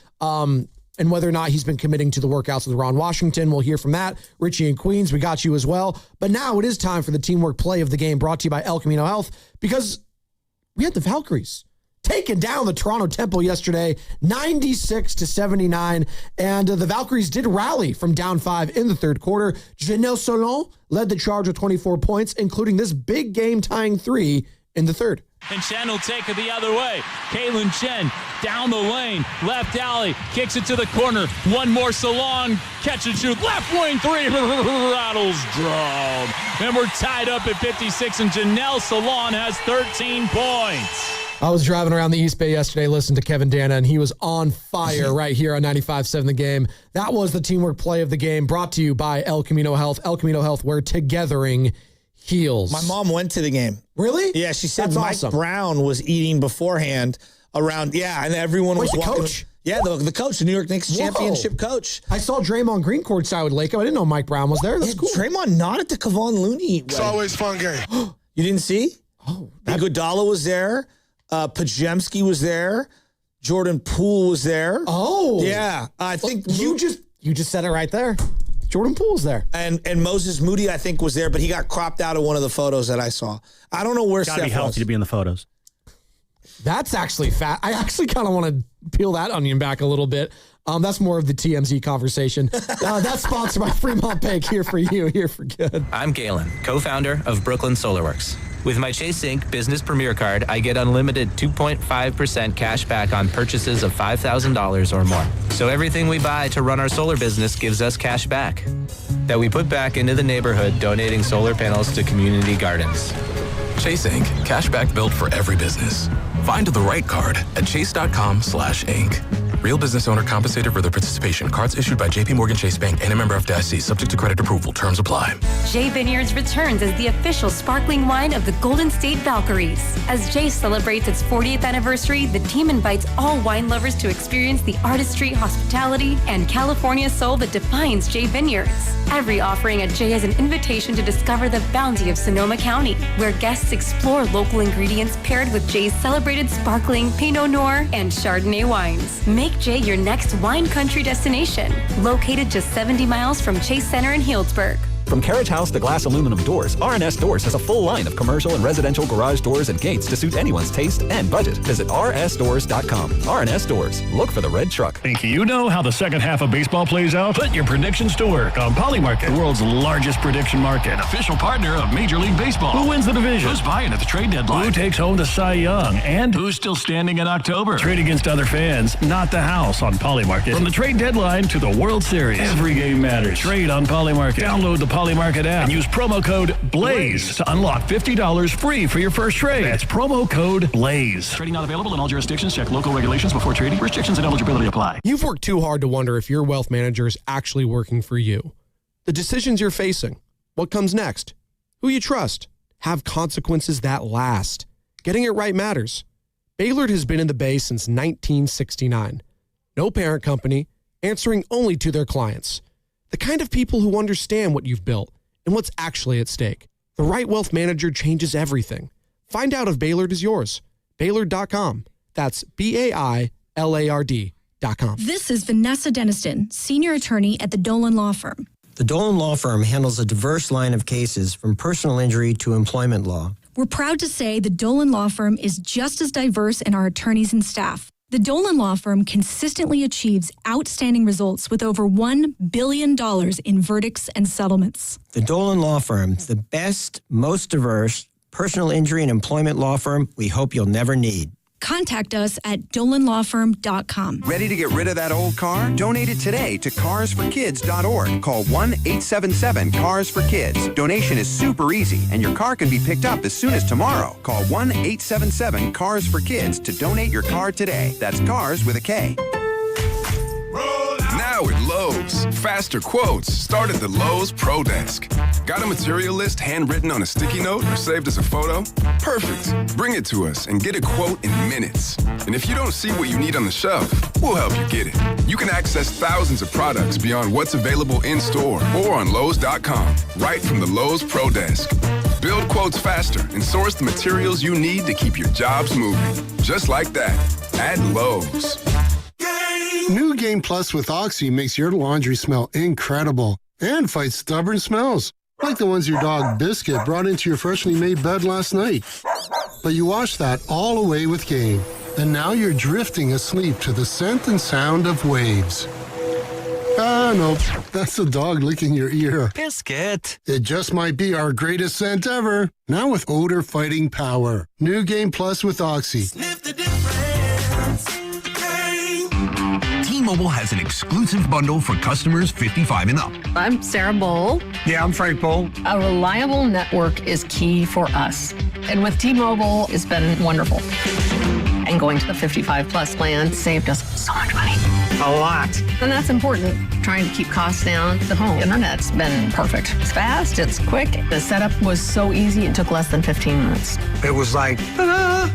and whether or not he's been committing to the workouts with Ron Washington. We'll hear from that. Richie in Queens, we got you as well. But now it is time for the teamwork play of the game, brought to you by El Camino Health, because we had the Valkyries taking down the Toronto Temple yesterday, 96-79. And the Valkyries did rally from down 5 in the third quarter. Janelle Solon led the charge with 24 points, including this big game-tying 3 in the third. And Chen will take it the other way. Kaylin Chen down the lane, left alley, kicks it to the corner. One more Salon, catch and shoot, left wing 3, rattles drone. And we're tied up at 56, and Janelle Salon has 13 points. I was driving around the East Bay yesterday, listening to Kevin Dana, and he was on fire right here on 95.7 The Game. That was the teamwork play of the game, brought to you by El Camino Health. El Camino Health, where togethering heals. My mom went to the game. Really? Yeah, she said That's Mike awesome. Brown was eating beforehand around, and everyone was walking. Coach? Yeah, the coach, the New York Knicks championship coach. I saw Draymond Green courtside with Laco. I didn't know Mike Brown was there. That's cool. Draymond not at the Kevon Looney. It's always fun game. You didn't see? Oh. Iguodala was there. Pajemski was there. Jordan Poole was there. Oh. Yeah. I think you just said it right there. Jordan Poole's there. And Moses Moody, I think, was there, but he got cropped out of one of the photos that I saw. I don't know where Steph was. Gotta be healthy to be in the photos. That's actually fat. I actually kind of want to peel that onion back a little bit. That's more of the TMZ conversation. That's sponsored by Fremont Bank. Here for you, here for good. I'm Galen, co-founder of Brooklyn SolarWorks. With my Chase Inc. Business Premier Card, I get unlimited 2.5% cash back on purchases of $5,000 or more. So everything we buy to run our solar business gives us cash back that we put back into the neighborhood, donating solar panels to community gardens. Chase Inc. Cashback built for every business. Find the right card at chase.com/inc. Real business owner compensated for their participation. Cards issued by JP Morgan Chase Bank and a member of FDIC, subject to credit approval. Terms apply. Jay Vineyards returns as the official sparkling wine of the Golden State Valkyries. As Jay celebrates its 40th anniversary, the team invites all wine lovers to experience the artistry, hospitality, and California soul that defines Jay Vineyards. Every offering at Jay is an invitation to discover the bounty of Sonoma County, where guests explore local ingredients paired with Jay's celebrated sparkling Pinot Noir and Chardonnay wines. Make Jay your next wine country destination, located just 70 miles from Chase Center in Healdsburg. From carriage house to glass aluminum doors, RNS Doors has a full line of commercial and residential garage doors and gates to suit anyone's taste and budget. Visit rsdoors.com. RNS Doors. Look for the red truck. Think you know how the second half of baseball plays out? Put your predictions to work on Polymarket, the world's largest prediction market. Official partner of Major League Baseball. Who wins the division? Who's buying at the trade deadline? Who takes home the Cy Young? And who's still standing in October? Trade against other fans, not the house on Polymarket. From the trade deadline to the World Series, every game matters. Trade on Polymarket. Download the Polymarket app and use promo code BLAZE to unlock $50 free for your first trade. That's promo code BLAZE. Trading not available in all jurisdictions. Check local regulations before trading. Restrictions and eligibility apply. You've worked too hard to wonder if your wealth manager is actually working for you. The decisions you're facing, what comes next, who you trust, have consequences that last. Getting it right matters. Baylord has been in the Bay since 1969. No parent company, answering only to their clients. The kind of people who understand what you've built and what's actually at stake. The right wealth manager changes everything. Find out if Baylord is yours. Baylord.com. That's BAILARD.com. This is Vanessa Deniston, senior attorney at the Dolan Law Firm. The Dolan Law Firm handles a diverse line of cases from personal injury to employment law. We're proud to say the Dolan Law Firm is just as diverse in our attorneys and staff. The Dolan Law Firm consistently achieves outstanding results with over $1 billion in verdicts and settlements. The Dolan Law Firm, the best, most diverse personal injury and employment law firm we hope you'll never need. Contact us at dolanlawfirm.com. Ready to get rid of that old car? Donate it today to carsforkids.org. Call 1-877-CARS-FOR-KIDS. Donation is super easy, and your car can be picked up as soon as tomorrow. Call 1-877-CARS-FOR-KIDS to donate your car today. That's cars with a K. Now at Lowe's, faster quotes start at the Lowe's Pro Desk. Got a material list handwritten on a sticky note or saved as a photo? Perfect. Bring it to us and get a quote in minutes. And if you don't see what you need on the shelf, we'll help you get it. You can access thousands of products beyond what's available in store or on Lowe's.com, right from the Lowe's Pro Desk. Build quotes faster and source the materials you need to keep your jobs moving. Just like that, at Lowe's. New Game Plus with Oxy makes your laundry smell incredible and fights stubborn smells, like the ones your dog Biscuit brought into your freshly made bed last night. But you wash that all away with Game, and now you're drifting asleep to the scent and sound of waves. Ah, no, that's the dog licking your ear. Biscuit. It just might be our greatest scent ever, now with odor-fighting power. New Game Plus with Oxy. Sniff the difference. T-Mobile has an exclusive bundle for customers 55 and up. I'm Sarah Bowl. Yeah, I'm Frank Bowl. A reliable network is key for us. And with T-Mobile, it's been wonderful. And going to the 55 plus plan saved us so much money. A lot. And that's important. Trying to keep costs down. The home internet's been perfect. It's fast, it's quick. The setup was so easy, it took less than 15 minutes. It was like, ta-da!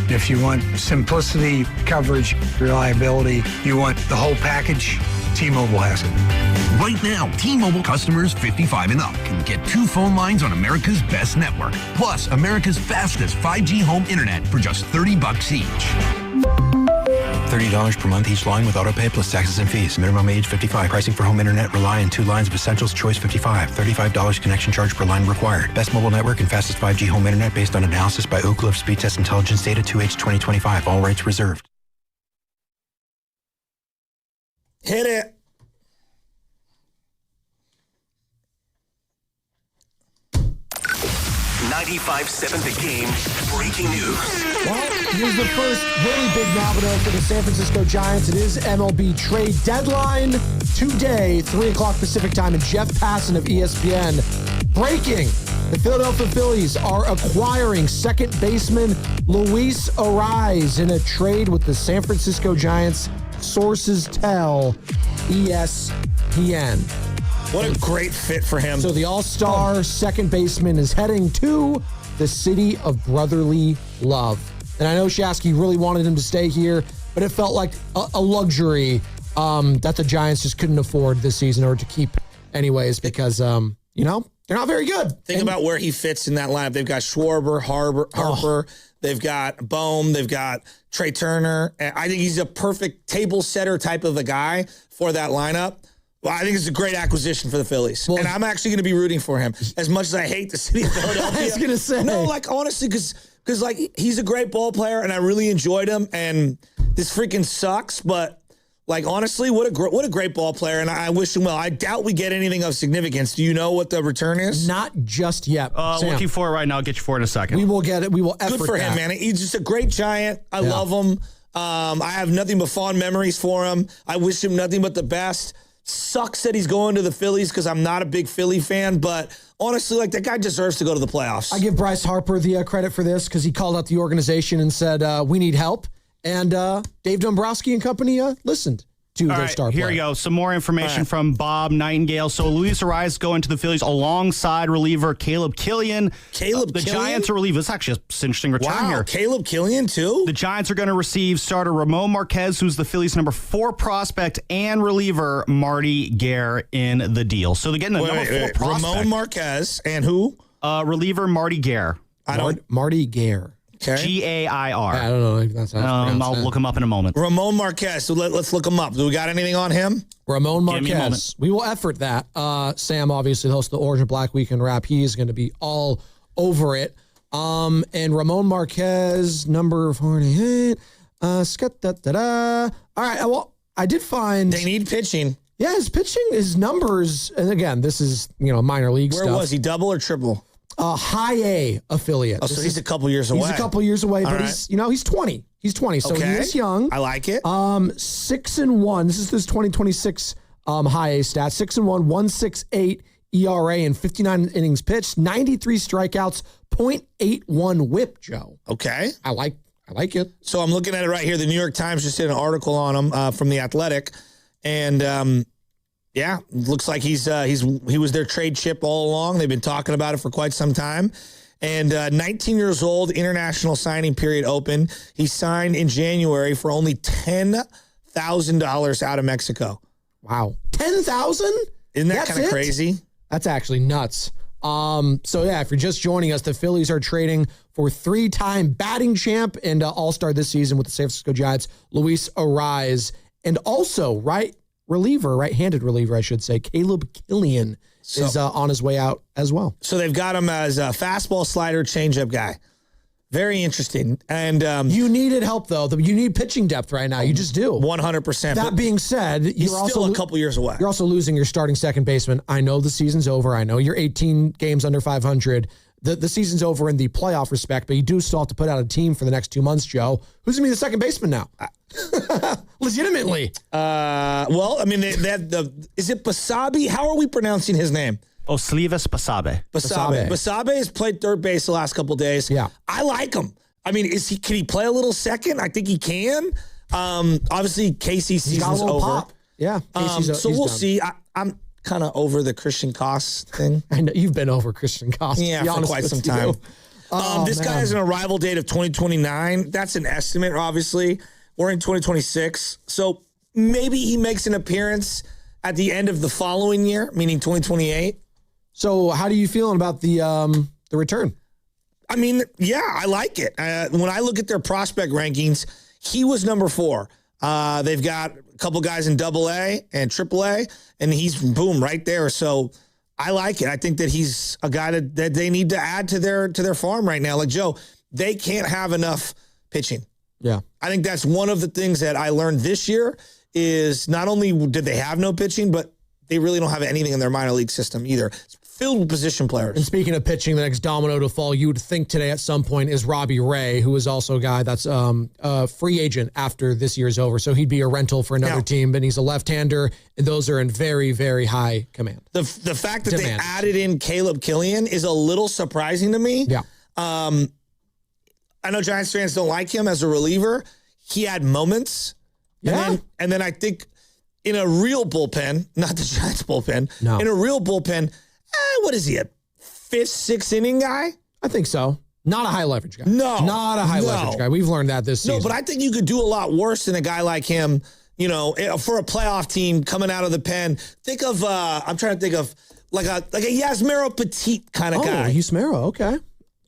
If you want simplicity, coverage, reliability, you want the whole package, T-Mobile has it. Right now, T-Mobile customers 55 and up can get 2 phone lines on America's best network, plus America's fastest 5G home internet for just $30 each. $30 per month each line with autopay plus taxes and fees. Minimum age 55. Pricing for home internet rely on 2 lines of Essentials Choice 55. $35 connection charge per line required. Best mobile network and fastest 5G home internet based on analysis by Oak Cliff Speed Test Intelligence Data 2H 2025. All rights reserved. Hit it. .95.7 The Game breaking news. Well, here's the first really big domino for the San Francisco Giants. It is MLB trade deadline today, 3 o'clock Pacific time, and Jeff Passan of ESPN breaking. The Philadelphia Phillies are acquiring second baseman Luis Arraez in a trade with the San Francisco Giants. Sources tell ESPN. What a great fit for him. So the all-star second baseman is heading to the city of brotherly love. And I know Shasky really wanted him to stay here, but it felt like a luxury that the Giants just couldn't afford this season or to keep anyways because, they're not very good. Think about where he fits in that lineup. They've got Schwarber, Harper. They've got Bohm. They've got Trey Turner. I think he's a perfect table setter type of a guy for that lineup. Well, I think it's a great acquisition for the Phillies. And I'm actually going to be rooting for him as much as I hate the city of Philadelphia. I was going to say. No, like, honestly, because like, he's a great ball player, and I really enjoyed him, and this freaking sucks, but like, honestly, what a great ball player, and I wish him well. I doubt we get anything of significance. Do you know what the return is? Not just yet. Sam, looking for it right now. I'll get you for it in a second. we will get it. We will effort Good for him, that. man. He's just a great Giant. I love him. I have nothing but fond memories for him. I wish him nothing but the best. Sucks that he's going to the Phillies because I'm not a big Philly fan, but honestly, like, that guy deserves to go to the playoffs. I give Bryce Harper the credit for this because he called out the organization and said, we need help. And Dave Dombrowski and company listened to their star player. Here we go. Some more information from Bob Nightingale. So Luis Arraez going to the Phillies alongside reliever Caleb Killian. The Giants are relieved. This is actually an interesting return here. Caleb Killian too? The Giants are going to receive starter Ramon Marquez, who's the Phillies' number 4 prospect, and reliever Marty Gare in the deal. So they're getting the number 4 prospect. Ramon Marquez and who? Reliever Marty Gare. Marty Gare. Okay. G-A-I-R. I don't know if that's how it's pronounced. I'll look him up in a moment. Ramon Marquez. So let's look him up. Do we got anything on him? Ramon Give me a moment. Marquez. We will effort that. Sam, obviously, the host of the Orange and Black Weekend Wrap. He is going to be all over it. And Ramon Marquez, number 48. All right. Well, I did find... They need pitching. Yeah, his pitching, his numbers, and again, this is, minor league stuff. Where was he, double or triple? High A affiliate. Oh, so he's a couple years away. He's a couple years away, All but right. he's 20. He's 20, so he is young. I like it. 6-1. This is his 2026 high A stat. 6-1, 1.68 ERA and 59 innings pitched, 93 strikeouts, 0.81 WHIP. Joe. Okay, I like it. So I'm looking at it right here. The New York Times just did an article on him from The Athletic, and yeah, looks like he was their trade chip all along. They've been talking about it for quite some time. And 19 years old, international signing period open. He signed in January for only $10,000 out of Mexico. Wow, 10,000? Isn't that kind of crazy? That's actually nuts. So yeah, if you're just joining us, the Phillies are trading for 3-time batting champ and all-star this season with the San Francisco Giants, Luis Arraez, and also right-handed reliever, I should say, Caleb Killian is on his way out as well. So they've got him as a fastball, slider, changeup guy. Very interesting. And you needed help, though. You need pitching depth right now. You just do. 100%. That being said, he's still a couple years away. You're also losing your starting second baseman. I know the season's over. I know you're 18 games under 500. The season's over in the playoff respect, but you do still have to put out a team for the next 2 months, Joe. Who's going to be the second baseman now? Legitimately. Well, I mean, is it Basabe? How are we pronouncing his name? Oslivis Basabe. Basabe has played third base the last couple of days. Yeah. I like him. I mean, can he play a little second? I think he can. Obviously, Casey's season's over. Pop. Yeah. So we'll see. I'm kind of over the Christian Koss thing. I know you've been over Christian Koss. Yeah, for quite some time. This guy has an arrival date of 2029. That's an estimate, obviously. We're in 2026. So maybe he makes an appearance at the end of the following year, meaning 2028. So how do you feeling about the return? I mean, yeah, I like it. When I look at their prospect rankings, he was number 4. They've got a couple guys in AA and AAA, and he's, boom, right there. So I like it. I think that he's a guy that they need to add to their farm right now. Like, Joe, they can't have enough pitching. Yeah. I think that's one of the things that I learned this year is not only did they have no pitching, but they really don't have anything in their minor league system either. It's filled with position players. And speaking of pitching, the next domino to fall, you would think today at some point is Robbie Ray, who is also a guy that's a free agent after this year's over. So he'd be a rental for another team, but he's a left-hander, and those are in very, very high command. The fact that they added in Caleb Killian is a little surprising to me. Yeah. I know Giants fans don't like him as a reliever. He had moments. Yeah. And then I think in a real bullpen, not the Giants bullpen, no. In a real bullpen, what is he, a 5th, 6th inning guy? I think so. Not a high leverage guy. No. Not a high leverage guy. We've learned that this season. No, but I think you could do a lot worse than a guy like him, for a playoff team coming out of the pen. Think of, I'm trying to think of like a Yasmero Petit kind of guy. Oh, Yasmero, okay.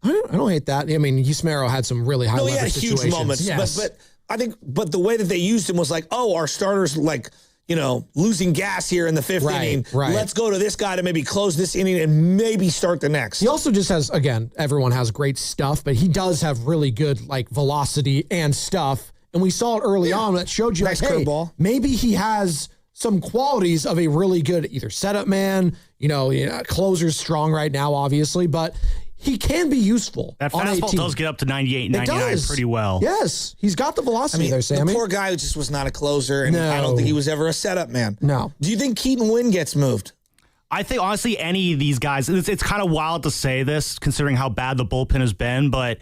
I don't hate that. I mean, Yasmero had some really high leverage situations. Huge moments. Yes. But I think the way that they used him was like, our starters, like, losing gas here in the fifth inning. Right. Let's go to this guy to maybe close this inning and maybe start the next. He also just has, again, everyone has great stuff, but he does have really good like velocity and stuff. And we saw it early on that showed you, nice like, hey, curveball. maybe he has some qualities of a really good either setup man, closer's strong right now, obviously, but he can be useful. That on fastball 18. does get up to 98, 99 pretty well. Yes, he's got the velocity there, Sammy. The poor guy just was not a closer, and I don't think he was ever a setup man. No. Do you think Keaton Wynn gets moved? I think, honestly, any of these guys, it's kind of wild to say this considering how bad the bullpen has been, but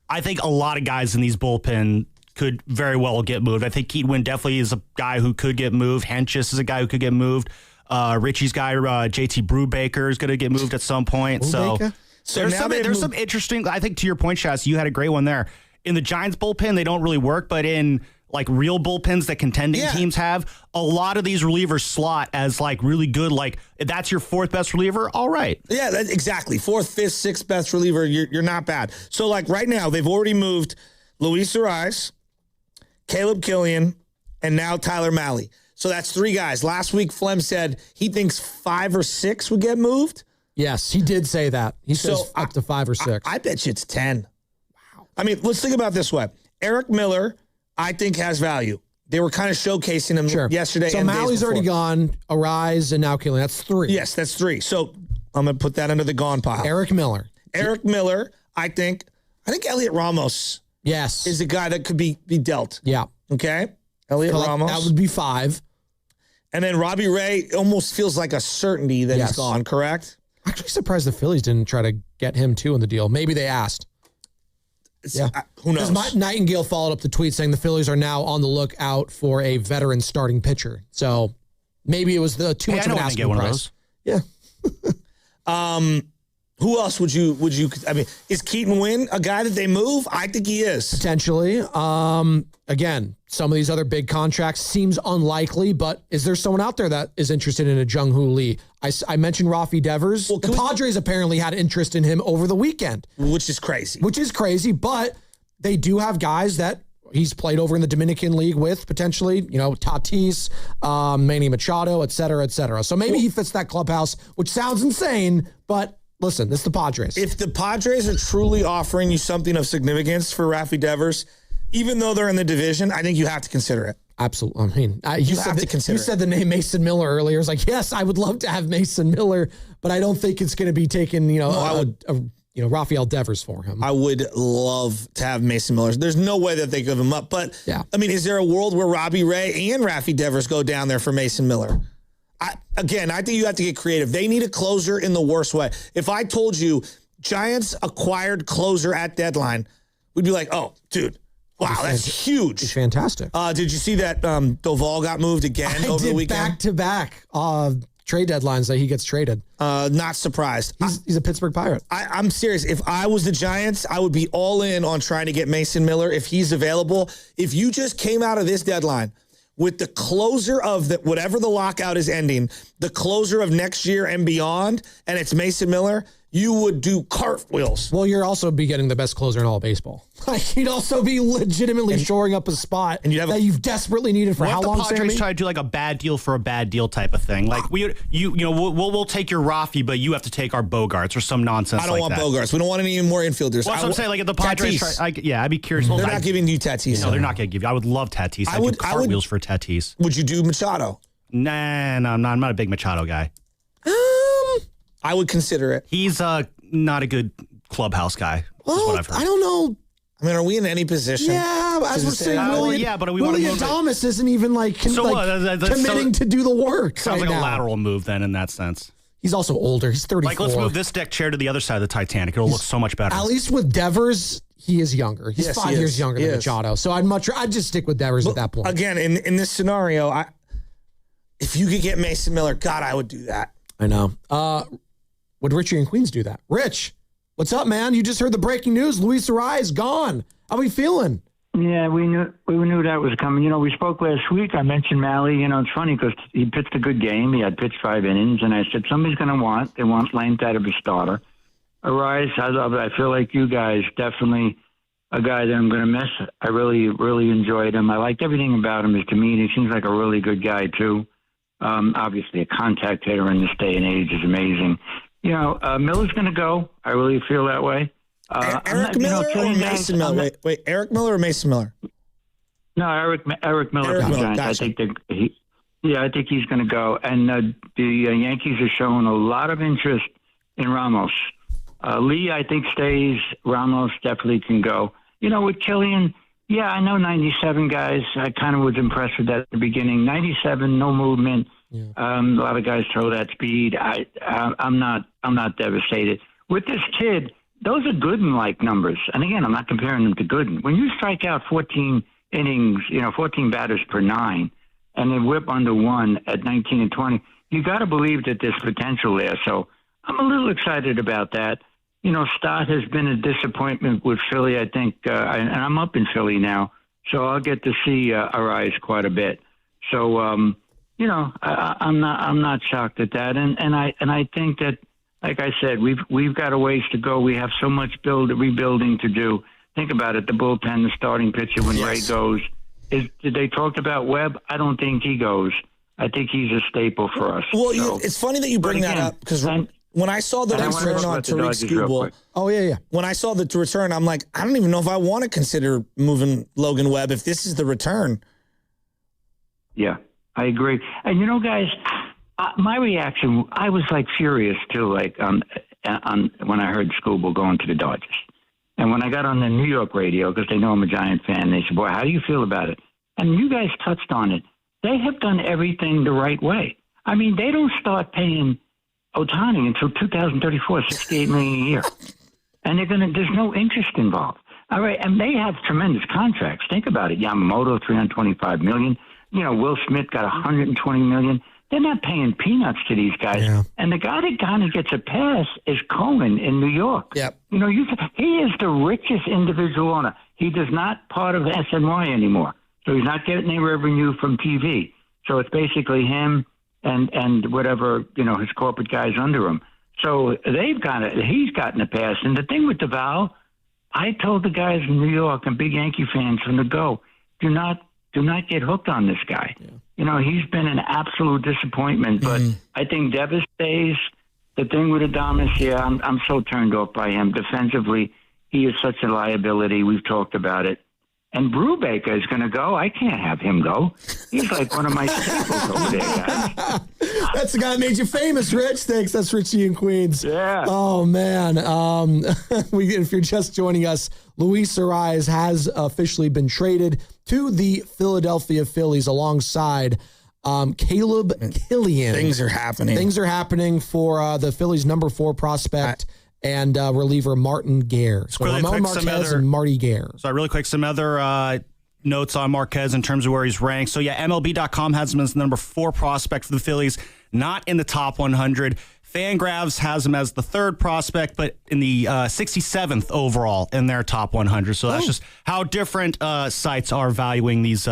I think a lot of guys in these bullpen could very well get moved. I think Keaton Wynn definitely is a guy who could get moved. Hentges is a guy who could get moved. Richie's guy, JT Brubaker, is going to get moved at some point. Brubaker? So there's some interesting, I think to your point, Shaz, you had a great one there. In the Giants bullpen, they don't really work, but in like real bullpens that contending teams have, a lot of these relievers slot as like really good, like if that's your fourth best reliever, all right. Yeah, exactly. Fourth, fifth, sixth best reliever, you're not bad. So like right now, they've already moved Luis Arraez, Caleb Killian, and now Tyler Mahle. So that's 3 guys. Last week, Flem said he thinks 5 or 6 would get moved. Yes, he did say that. He says up to 5 or 6. I bet you it's 10. Wow. I mean, let's think about it this way. Eric Miller, I think, has value. They were kind of showcasing him yesterday. So and days Mally's already before. gone, Arraez, and now Killian. That's 3. Yes, that's 3. So I'm going to put that under the gone pile. Eric Miller, I think Elliot Ramos is a guy that could be dealt. Yeah. Okay? Elliot Ramos. That would be 5. And then Robbie Ray almost feels like a certainty that he's gone, correct? Actually surprised the Phillies didn't try to get him too in the deal. Maybe they asked. Who knows? Nightingale followed up the tweet saying the Phillies are now on the lookout for a veteran starting pitcher. So maybe it was too much of an asking price. Yeah. Who else would you? I mean, is Keaton Wynn a guy that they move? I think he is potentially. Again, some of these other big contracts seems unlikely, but is there someone out there that is interested in a Jung-Hoo Lee? I mentioned Rafi Devers. Well, the Padres apparently had interest in him over the weekend, which is crazy. But they do have guys that he's played over in the Dominican League with potentially, Tatis, Manny Machado, et cetera, et cetera. So maybe he fits that clubhouse, which sounds insane, but listen, this is the Padres. If the Padres are truly offering you something of significance for Rafi Devers, even though they're in the division, I think you have to consider it. Absolutely. I mean, you said the name Mason Miller earlier. It's like, yes, I would love to have Mason Miller, but I don't think it's going to be taken, Rafael Devers for him. I would love to have Mason Miller. There's no way that they give him up. But, I mean, is there a world where Robbie Ray and Rafi Devers go down there for Mason Miller? I think you have to get creative. They need a closer in the worst way. If I told you Giants acquired closer at deadline, we'd be like, oh, dude. Wow, that's huge. It's fantastic. Did you see that Doval got moved again over the weekend? Back-to-back trade deadlines that he gets traded. Not surprised. He's a Pittsburgh Pirate. I'm serious. If I was the Giants, I would be all in on trying to get Mason Miller if he's available. If you just came out of this deadline with the closer of whatever the lockout is ending, the closer of next year and beyond, and it's Mason Miller, you would do cartwheels. Well, you're also be getting the best closer in all of baseball. You'd also be legitimately shoring up a spot that you've desperately needed for how long, Sammy? The Padres try to do like a bad deal for a bad deal type of thing. Like we'll take your Rafi, but you have to take our Bogarts or some nonsense like that. I don't want Bogarts. We don't want any more infielders. Well, that's what I'm saying. Like if the Padres I'd be curious. They're not giving you Tatis. No, they're not going to give you. I would love Tatis. I would do cartwheels for Tatis. Would you do Machado? Nah, I'm not a big Machado guy. I would consider it. He's not a good clubhouse guy. Well, is what I've heard. I don't know. I mean, are we in any position? Yeah, as we're saying, but we want to move. Adames isn't even committing to do the work. Sounds like a lateral move then in that sense. He's also older. He's 34. Like, let's move this deck chair to the other side of the Titanic. It'll look so much better. At least with Devers, he is younger. He's 5 years younger than Machado. So I'd just stick with Devers at that point. Again, in this scenario, if you could get Mason Miller, God, I would do that. I know. Would Richie and Queens do that? Rich, what's up, man? You just heard the breaking news. Luis Arraez gone. How are we feeling? Yeah, we knew that was coming. We spoke last week. I mentioned Mahle. It's funny because he pitched a good game. He had pitched 5 innings, and I said somebody's going to they want length out of a starter. Arraez, I feel like you guys, definitely a guy that I'm going to miss. I really, really enjoyed him. I liked everything about him. His demeanor. He seems like a really good guy too. Obviously, a contact hitter in this day and age is amazing. Miller's going to go. I really feel that way. Eric Miller or Mason Miller? Wait, Eric Miller or Mason Miller? No, Eric Miller. Gotcha. I think I think he's going to go. And the Yankees are showing a lot of interest in Ramos. Lee, I think, stays. Ramos definitely can go. With Killian, yeah, I know 97 guys. I kind of was impressed with that at the beginning. 97, no movement. Yeah. A lot of guys throw that speed. I'm not devastated. With this kid, those are Gooden-like numbers. And again, I'm not comparing them to Gooden. When you strike out 14 innings, 14 batters per 9, and then whip under 1 at 19 and 20, you got to believe that there's potential there. So I'm a little excited about that. Stott has been a disappointment with Philly, I think, and I'm up in Philly now, so I'll get to see Arraez quite a bit. So, I'm not shocked at that, and I think that, like I said, we've got a ways to go. We have so much rebuilding to do. Think about it: the bullpen, the starting pitcher when Ray goes. Did they talk about Webb? I don't think he goes. I think he's a staple for us. Well, it's funny that you bring that up because when I saw the return on Tariq Skubal, when I saw the return, I'm like, I don't even know if I want to consider moving Logan Webb if this is the return. Yeah, I agree. And guys, my reaction, I was like furious too, like on when I heard Skubal going to the Dodgers. And when I got on the New York radio, because they know I'm a Giant fan, they said, boy, how do you feel about it? And you guys touched on it. They have done everything the right way. I mean, they don't start paying Ohtani until 2034, $68 million a year. And there's no interest involved. All right. And they have tremendous contracts. Think about it. Yamamoto, $325 million. Will Smith got $120 million. They're not paying peanuts to these guys. Yeah. And the guy that kind of gets a pass is Cohen in New York. Yep. He is the richest individual owner. He does not part of SNY anymore. So he's not getting any revenue from TV. So it's basically him and whatever, his corporate guys under him. So he's gotten a pass. And the thing with Duvall, I told the guys in New York and big Yankee fans from the go, do not get hooked on this guy. Yeah. He's been an absolute disappointment, but I think Devers stays. The thing with Adames, I'm so turned off by him. Defensively, he is such a liability. We've talked about it. And Brubaker is going to go. I can't have him go. He's like one of my staples over there, guys. That's the guy that made you famous, Rich. Thanks. That's Richie in Queens. Yeah. Oh, man. If you're just joining us, Luis Arraez has officially been traded to the Philadelphia Phillies alongside Caleb Killian. Things are happening. Things are happening for the Phillies' number 4 prospect and reliever Martin Guerre. So Ramon Marquez and Marty Guerre. So really quick, some other notes on Marquez in terms of where he's ranked. So MLB.com has him as the number 4 prospect for the Phillies, not in the top 100. Fangraphs has him as the 3rd prospect, but in the 67th overall in their top 100. So that's just how different sites are valuing these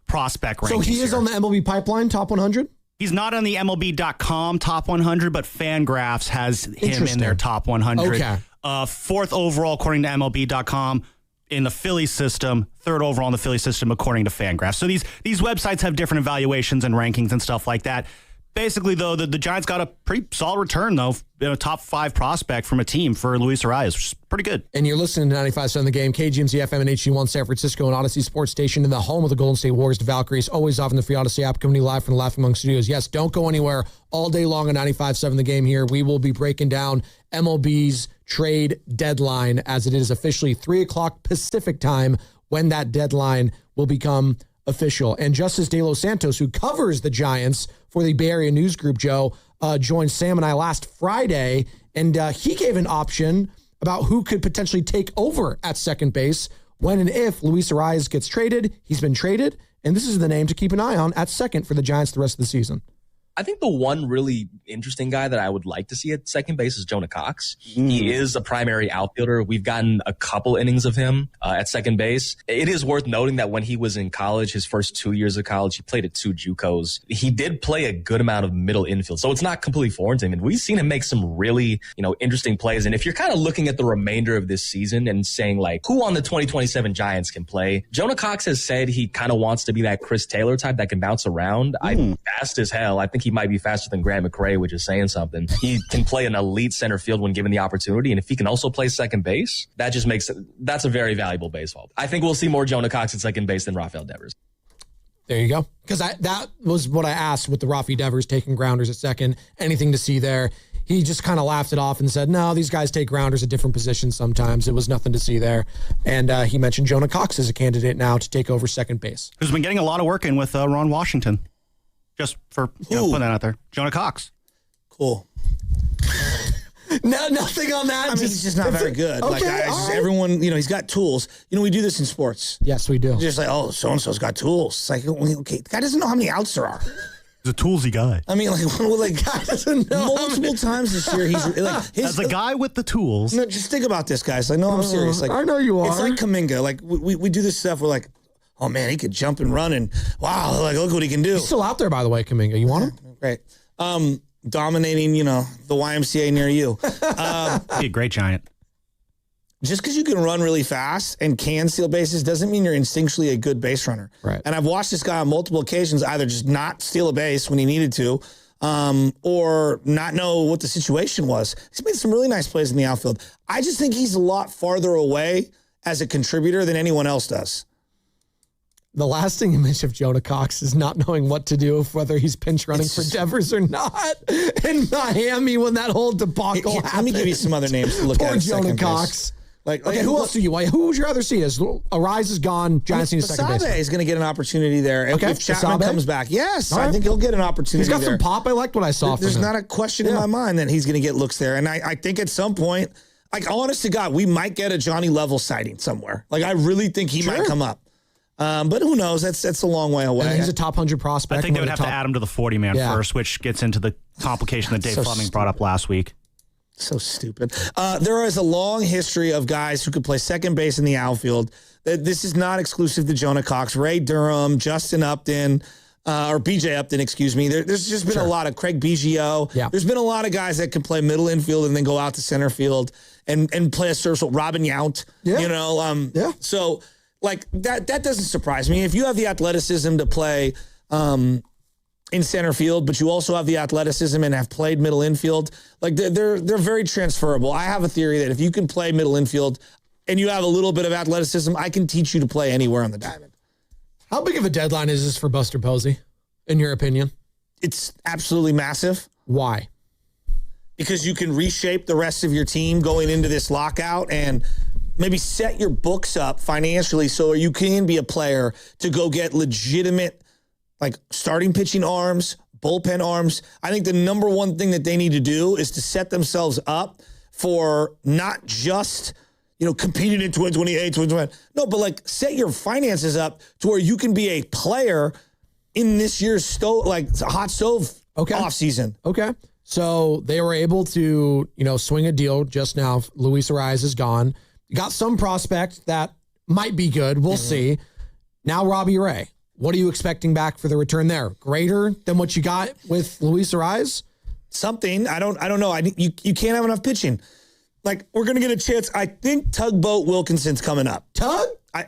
prospect rankings. So he is on the MLB pipeline, top 100? He's not on the MLB.com top 100, but Fangraphs has him in their top 100. Okay. 4th overall according to MLB.com in the Philly system, 3rd overall in the Philly system according to Fangraphs. So these websites have different evaluations and rankings and stuff like that. Basically, though, the Giants got a pretty solid return, though, top 5 prospect from a team for Luis Arraez, which is pretty good. And you're listening to 95.7 The Game, KGMZ FM and HD1 San Francisco and Odyssey Sports Station in the home of the Golden State Warriors, the Valkyries, always off in the free Odyssey app, coming to you live from the Laughing Monk Studios. Yes, don't go anywhere all day long on 95.7 The Game here. We will be breaking down MLB's trade deadline as it is officially 3 o'clock Pacific time when that deadline will become official. And Justice De Los Santos, who covers the Giants for the Bay Area News Group, Joe, joined Sam and I last Friday, and he gave an option about who could potentially take over at second base when and if Luis Arraez gets traded. He's been traded, and this is the name to keep an eye on at second for the Giants the rest of the season. I think the one really interesting guy that I would like to see at second base is Jonah Cox. He is a primary outfielder. We've gotten a couple innings of him at second base. It is worth noting that when he was in college, his first 2 years of college, he played at 2 JUCOs. He did play a good amount of middle infield, so it's not completely foreign to him. And we've seen him make some really, interesting plays. And if you're kind of looking at the remainder of this season and saying, like, who on the 2027 Giants can play, Jonah Cox has said he kind of wants to be that Chris Taylor type that can bounce around. I'm fast as hell. I think he might be faster than Grant McRae, which is saying something. He can play an elite center field when given the opportunity. And if he can also play second base, that just makes that's a very valuable baseball. I think we'll see more Jonah Cox at second base than Rafael Devers. There you go. Because that was what I asked with the Rafi Devers taking grounders at second. Anything to see there? He just kind of laughed it off and said, no, these guys take grounders at different positions sometimes. It was nothing to see there. And he mentioned Jonah Cox as a candidate now to take over second base. Who's been getting a lot of work in with Ron Washington. Just for putting that out there. Jonah Cox. Cool. No, nothing on that. I mean, he's just not very good. Okay, everyone, he's got tools. We do this in sports. Yes, we do. Just like, oh, so-and-so's got tools. It's like, okay, the guy doesn't know how many outs there are. He's a toolsy guy. I mean, guy doesn't know. Multiple times this year, he's as a guy with the tools. No, just think about this, guys. Like, no, I'm serious. Like, I know you are. It's like Kuminga. Like, we do this stuff. We're like, oh man, he could jump and run, and wow, like look what he can do. He's still out there, by the way, Kuminga. You want him? Great. Dominating, the YMCA near you. Be a great Giant. Just because you can run really fast and can steal bases doesn't mean you're instinctually a good base runner. Right. And I've watched this guy on multiple occasions either just not steal a base when he needed to, or not know what the situation was. He's made some really nice plays in the outfield. I just think he's a lot farther away as a contributor than anyone else does. The lasting image of Jonah Cox is not knowing what to do, whether he's pinch running for Devers or not. In Miami, when that whole debacle happened. Let me give you some other names to look at. Poor Jonah Cox. Okay, who else do you want? Who would you rather see? Arraez is gone. Giants need a second base. Basabe is going to get an opportunity there if Chapman comes back. Yes, right. I think he'll get an opportunity. He's got some pop. I liked what I saw from him. There's not a question in my mind that he's going to get looks there. And I think at some point, like honest to God, we might get a Johnny Level sighting somewhere. Like I really think he might come up. But who knows? That's a long way away. And he's a top 100 prospect. I think they would have to add him to the 40-man first, which gets into the complication that Dave Fleming brought up last week. So stupid. There is a long history of guys who could play second base in the outfield. This is not exclusive to Jonah Cox. Ray Durham, Justin Upton, or BJ Upton, excuse me. There's just been a lot of Craig Biggio. Yeah. There's been a lot of guys that can play middle infield and then go out to center field and play a serviceable. Robin Yount, So like that doesn't surprise me. If you have the athleticism to play in center field, but you also have the athleticism and have played middle infield, like they're very transferable. I have a theory that if you can play middle infield and you have a little bit of athleticism, I can teach you to play anywhere on the diamond. How big of a deadline is this for Buster Posey, in your opinion? It's absolutely massive. Why? Because you can reshape the rest of your team going into this lockout and maybe set your books up financially so you can be a player to go get legitimate like starting pitching arms, bullpen arms. I think the number one thing that they need to do is to set themselves up for not just, competing in 2028, 2021. No, but like set your finances up to where you can be a player in this year's hot stove off season. Okay. So they were able to, swing a deal just now. Luis Arraez is gone. You got some prospect that might be good. We'll see. Now Robbie Ray. What are you expecting back for the return there? Greater than what you got with Luis Arraez? Something. I don't know. You can't have enough pitching. Like, we're going to get a chance. I think Tugboat Wilkinson's coming up. Tug? Right?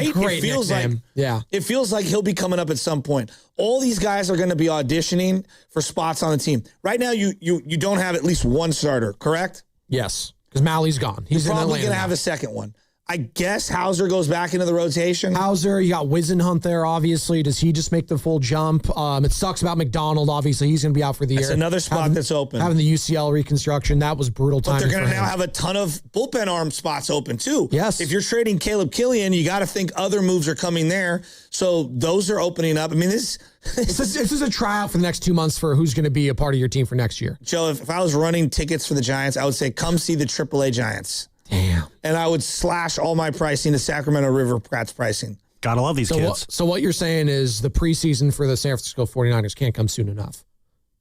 It feels nickname. It feels like he'll be coming up at some point. All these guys are going to be auditioning for spots on the team. Right now, you don't have at least one starter, correct? Yes, because Mally's gone. He's probably going to have a second one. I guess Hauser goes back into the rotation. Hauser, you got Wisenhunt there, obviously. Does he just make the full jump? It sucks about McDonald, obviously. He's going to be out for the year. That's another spot that's open. Having the UCL reconstruction, that was brutal time. But they're going to now have a ton of bullpen arm spots open, too. Yes. If you're trading Caleb Killian, you got to think other moves are coming there. So those are opening up. I mean, this is a tryout for the next 2 months for who's going to be a part of your team for next year. Joe, if I was running tickets for the Giants, I would say come see the AAA Giants. Damn. And I would slash all my pricing to Sacramento River Cats pricing. Gotta love these kids. So what you're saying is the preseason for the San Francisco 49ers can't come soon enough.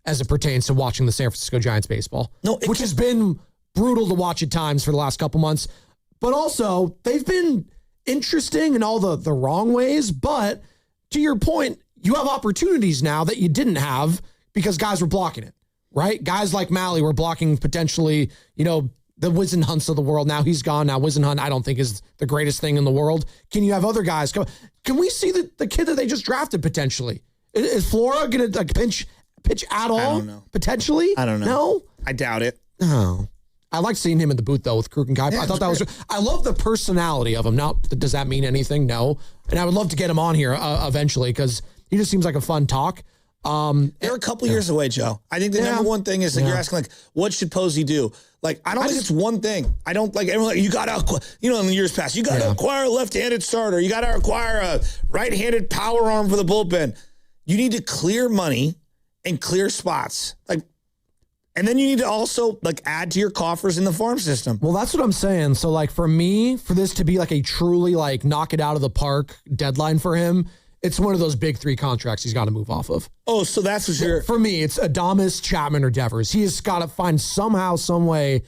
as it pertains to watching the San Francisco Giants baseball. No, which has been brutal to watch at times for the last couple months. But also, they've been interesting in all the wrong ways. But to your point, you have opportunities now that you didn't have because guys were blocking it, right? Guys like Malley were blocking potentially, the Wisenhunts of the world. Now he's gone. Now Wisenhunt, I don't think, is the greatest thing in the world. Can you have other guys go? Can we see the kid that they just drafted potentially? Is Flora going to pitch at all? I don't know. Potentially? I don't know. No? I doubt it. No. I like seeing him in the booth, though, with Krug and Kuiper. Yeah, I thought that was... I love the personality of him. Now, does that mean anything? No. And I would love to get him on here eventually because he just seems like a fun talk. They're a couple years away, Joe. I think the number one thing is you're asking, what should Posey do? I don't think it's one thing. I don't everyone. You got to, in the years past, you got to acquire a left-handed starter. You got to acquire a right-handed power arm for the bullpen. You need to clear money and clear spots. And then you need to also add to your coffers in the farm system. Well, that's what I'm saying. So for me, for this to be a truly knock it out of the park deadline for him, it's one of those big 3 contracts he's got to move off of. Oh, so that's what you're... For me, it's Adames, Chapman, or Devers. He has got to find somehow, some way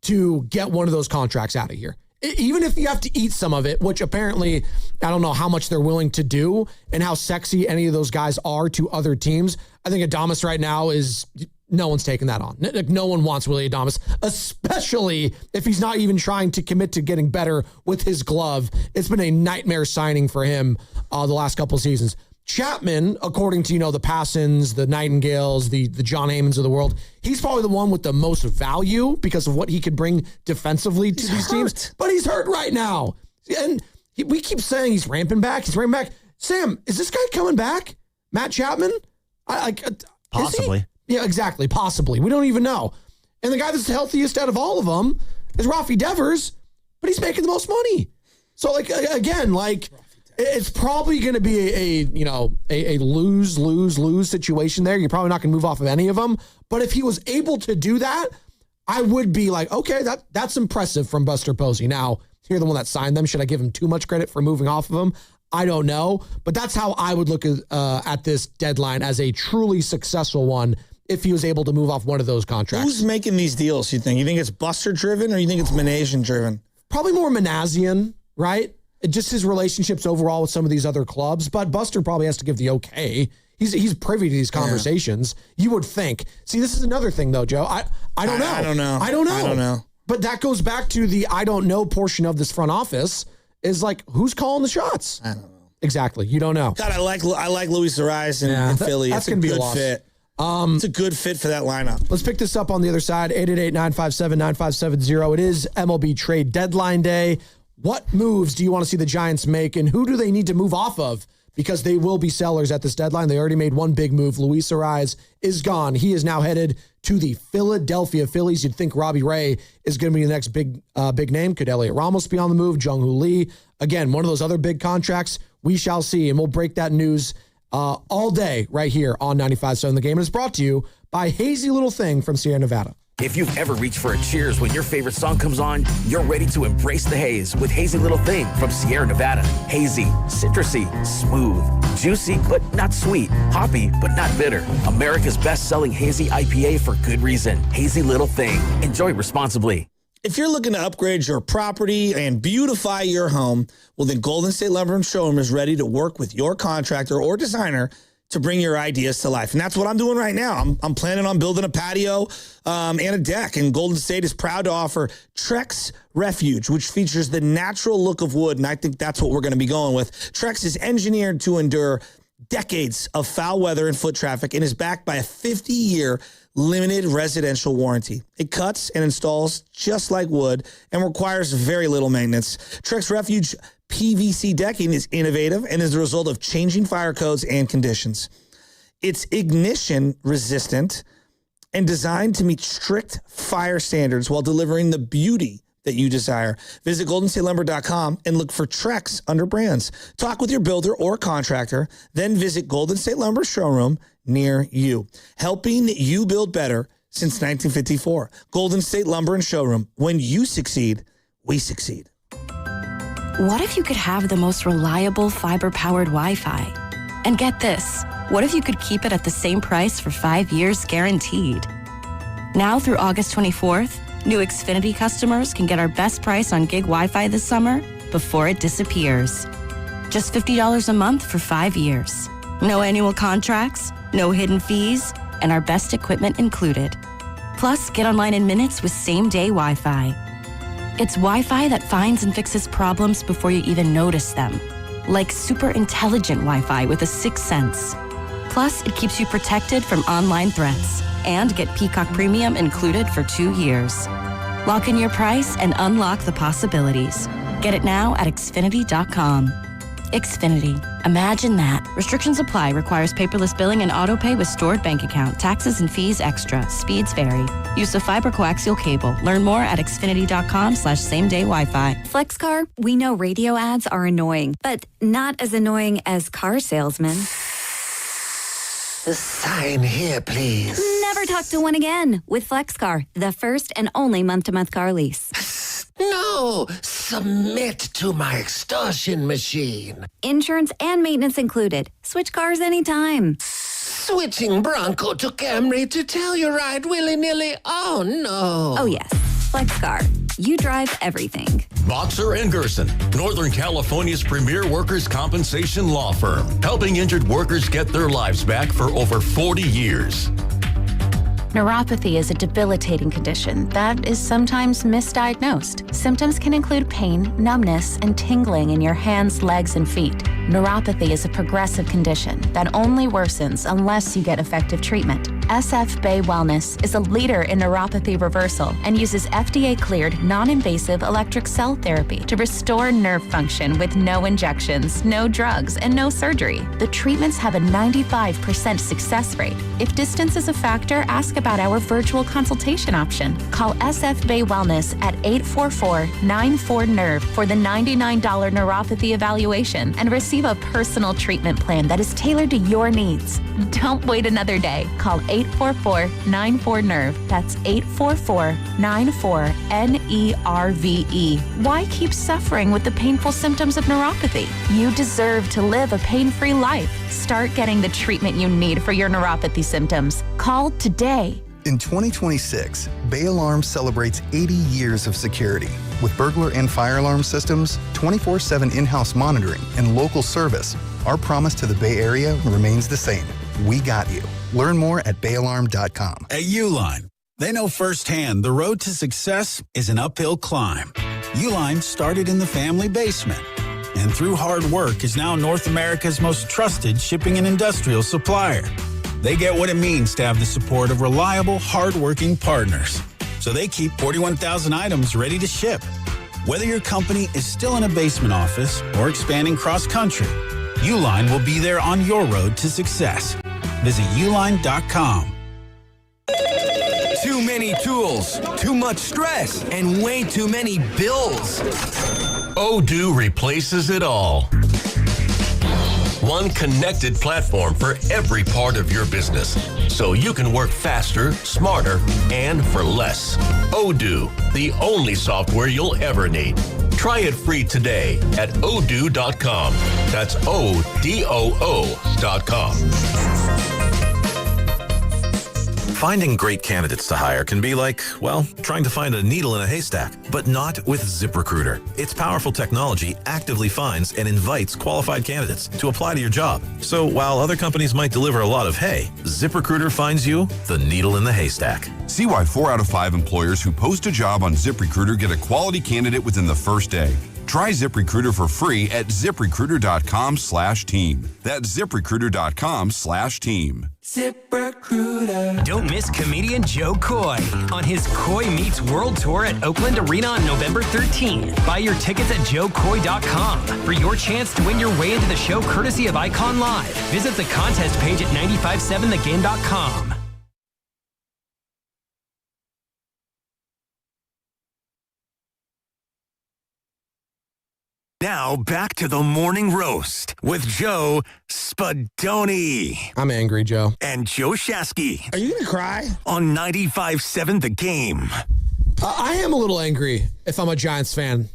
to get one of those contracts out of here. Even if you have to eat some of it, which apparently, I don't know how much they're willing to do and how sexy any of those guys are to other teams. I think Adames right now is... No one's taking that on. No one wants Willy Adames, especially if he's not even trying to commit to getting better with his glove. It's been a nightmare signing for him the last couple of seasons. Chapman, according to, the Passons, the Nightingales, the John Haymans of the world, he's probably the one with the most value because of what he could bring defensively to these teams. But he's hurt right now. And we keep saying he's ramping back. Sam, is this guy coming back? Matt Chapman? Possibly. Yeah, exactly. Possibly. We don't even know. And the guy that's the healthiest out of all of them is Rafi Devers, but he's making the most money. So, again, it's probably going to be a lose situation there. You're probably not going to move off of any of them. But if he was able to do that, I would be okay, that's impressive from Buster Posey. Now, you're the one that signed them. Should I give him too much credit for moving off of them? I don't know. But that's how I would look at this deadline as a truly successful one if he was able to move off one of those contracts. Who's making these deals, you think? You think it's Buster-driven or you think it's Manassian-driven? Probably more Manassian, right? Just his relationships overall with some of these other clubs. But Buster probably has to give the okay. He's privy to these conversations. Yeah. You would think. See, this is another thing, though, Joe. I don't know. I don't know. But that goes back to the I don't know portion of this front office is who's calling the shots? I don't know. Exactly. You don't know. God, I like Luis Arraez in Philly. That's going to be a loss. Fit. It's a good fit for that lineup. Let's pick this up on the other side. 888-957-9570. It is MLB trade deadline day. What moves do you want to see the Giants make, and who do they need to move off of? Because they will be sellers at this deadline. They already made one big move. Luis Arraez is gone. He is now headed to the Philadelphia Phillies. You'd think Robbie Ray is going to be the next big name. Could Elliot Ramos be on the move? Jung-Hoo Lee. Again, one of those other big contracts. We shall see, and we'll break that news all day right here on 95.7 The Game. And it's brought to you by Hazy Little Thing from Sierra Nevada. If you've ever reached for a cheers when your favorite song comes on, you're ready to embrace the haze with Hazy Little Thing from Sierra Nevada. Hazy, citrusy, smooth, juicy but not sweet, hoppy but not bitter. America's best-selling hazy IPA for good reason. Hazy Little Thing. Enjoy responsibly. If you're looking to upgrade your property and beautify your home, well, then Golden State Lumber and Showroom is ready to work with your contractor or designer to bring your ideas to life. And that's what I'm doing right now. I'm planning on building a patio and a deck. And Golden State is proud to offer Trex Refuge, which features the natural look of wood. And I think that's what we're going to be going with. Trex is engineered to endure decades of foul weather and foot traffic and is backed by a 50-year limited residential warranty. It cuts and installs just like wood and requires very little maintenance. Trex Refuge PVC decking is innovative and is the result of changing fire codes and conditions. It's ignition resistant and designed to meet strict fire standards while delivering the beauty that you desire. Visit GoldenStateLumber.com and look for Trex under brands. Talk with your builder or contractor, then visit Golden State Lumber Showroom near you. Helping you build better since 1954. Golden State Lumber and Showroom. When you succeed, we succeed. What if you could have the most reliable fiber-powered Wi-Fi? And get this, what if you could keep it at the same price for 5 years guaranteed? Now through August 24th, new Xfinity customers can get our best price on gig Wi-Fi this summer before it disappears. Just $50 a month for 5 years. No annual contracts, no hidden fees, and our best equipment included. Plus, get online in minutes with same-day Wi-Fi. It's Wi-Fi that finds and fixes problems before you even notice them. Like super intelligent Wi-Fi with a sixth sense. Plus, it keeps you protected from online threats. And get Peacock Premium included for 2 years. Lock in your price and unlock the possibilities. Get it now at Xfinity.com. Xfinity. Imagine that. Restrictions apply. Requires paperless billing and autopay with stored bank account. Taxes and fees extra. Speeds vary. Use of fiber coaxial cable. Learn more at Xfinity.com/same-day Wi-Fi. FlexCar, we know radio ads are annoying, but not as annoying as car salesmen. Sign here, please. Never talk to one again with FlexCar, the first and only month-to-month car lease. No! Submit to my extortion machine. Insurance and maintenance included. Switch cars anytime. Switching Bronco to Camry to tell you ride willy-nilly? Oh, no. Oh, yes. FlexCar. You drive everything. Boxer & Gerson, Northern California's premier workers' compensation law firm, helping injured workers get their lives back for over 40 years. Neuropathy is a debilitating condition that is sometimes misdiagnosed. Symptoms can include pain, numbness, and tingling in your hands, legs, and feet. Neuropathy is a progressive condition that only worsens unless you get effective treatment. SF Bay Wellness is a leader in neuropathy reversal and uses FDA-cleared, non-invasive electric cell therapy to restore nerve function with no injections, no drugs, and no surgery. The treatments have a 95% success rate. If distance is a factor, ask about our virtual consultation option. Call SF Bay Wellness at 844-94-NERVE for the $99 neuropathy evaluation and receive a personal treatment plan that is tailored to your needs. Don't wait another day. Call 844-94-NERVE. That's 844-94-NERVE. Why keep suffering with the painful symptoms of neuropathy? You deserve to live a pain-free life. Start getting the treatment you need for your neuropathy symptoms. Call today. In 2026, Bay Alarm celebrates 80 years of security. With burglar and fire alarm systems, 24/7 in-house monitoring, and local service, our promise to the Bay Area remains the same. We got you. Learn more at bayalarm.com. At Uline, they know firsthand the road to success is an uphill climb. Uline started in the family basement, and through hard work is now North America's most trusted shipping and industrial supplier. They get what it means to have the support of reliable, hard-working partners. So they keep 41,000 items ready to ship. Whether your company is still in a basement office or expanding cross-country, Uline will be there on your road to success. Visit uline.com. Too many tools, too much stress, and way too many bills. Odoo replaces it all. One connected platform for every part of your business, so you can work faster, smarter, and for less. Odoo, the only software you'll ever need. Try it free today at odoo.com. That's ODOO.com. Finding great candidates to hire can be like, well, trying to find a needle in a haystack, but not with ZipRecruiter. Its powerful technology actively finds and invites qualified candidates to apply to your job. So while other companies might deliver a lot of hay, ZipRecruiter finds you the needle in the haystack. See why 4 out of 5 employers who post a job on ZipRecruiter get a quality candidate within the first day. Try ZipRecruiter for free at ZipRecruiter.com/team. That's ZipRecruiter.com/team. ZipRecruiter. Don't miss comedian Joe Coy on his Coy Meets World Tour at Oakland Arena on November 13th. Buy your tickets at joecoy.com for your chance to win your way into the show courtesy of Icon Live. Visit the contest page at 957thegame.com. Now back to the morning roast with Joe Spadoni. I'm angry, Joe. And Joe Shasky. Are you going to cry? On 95.7 The Game. I am a little angry if I'm a Giants fan.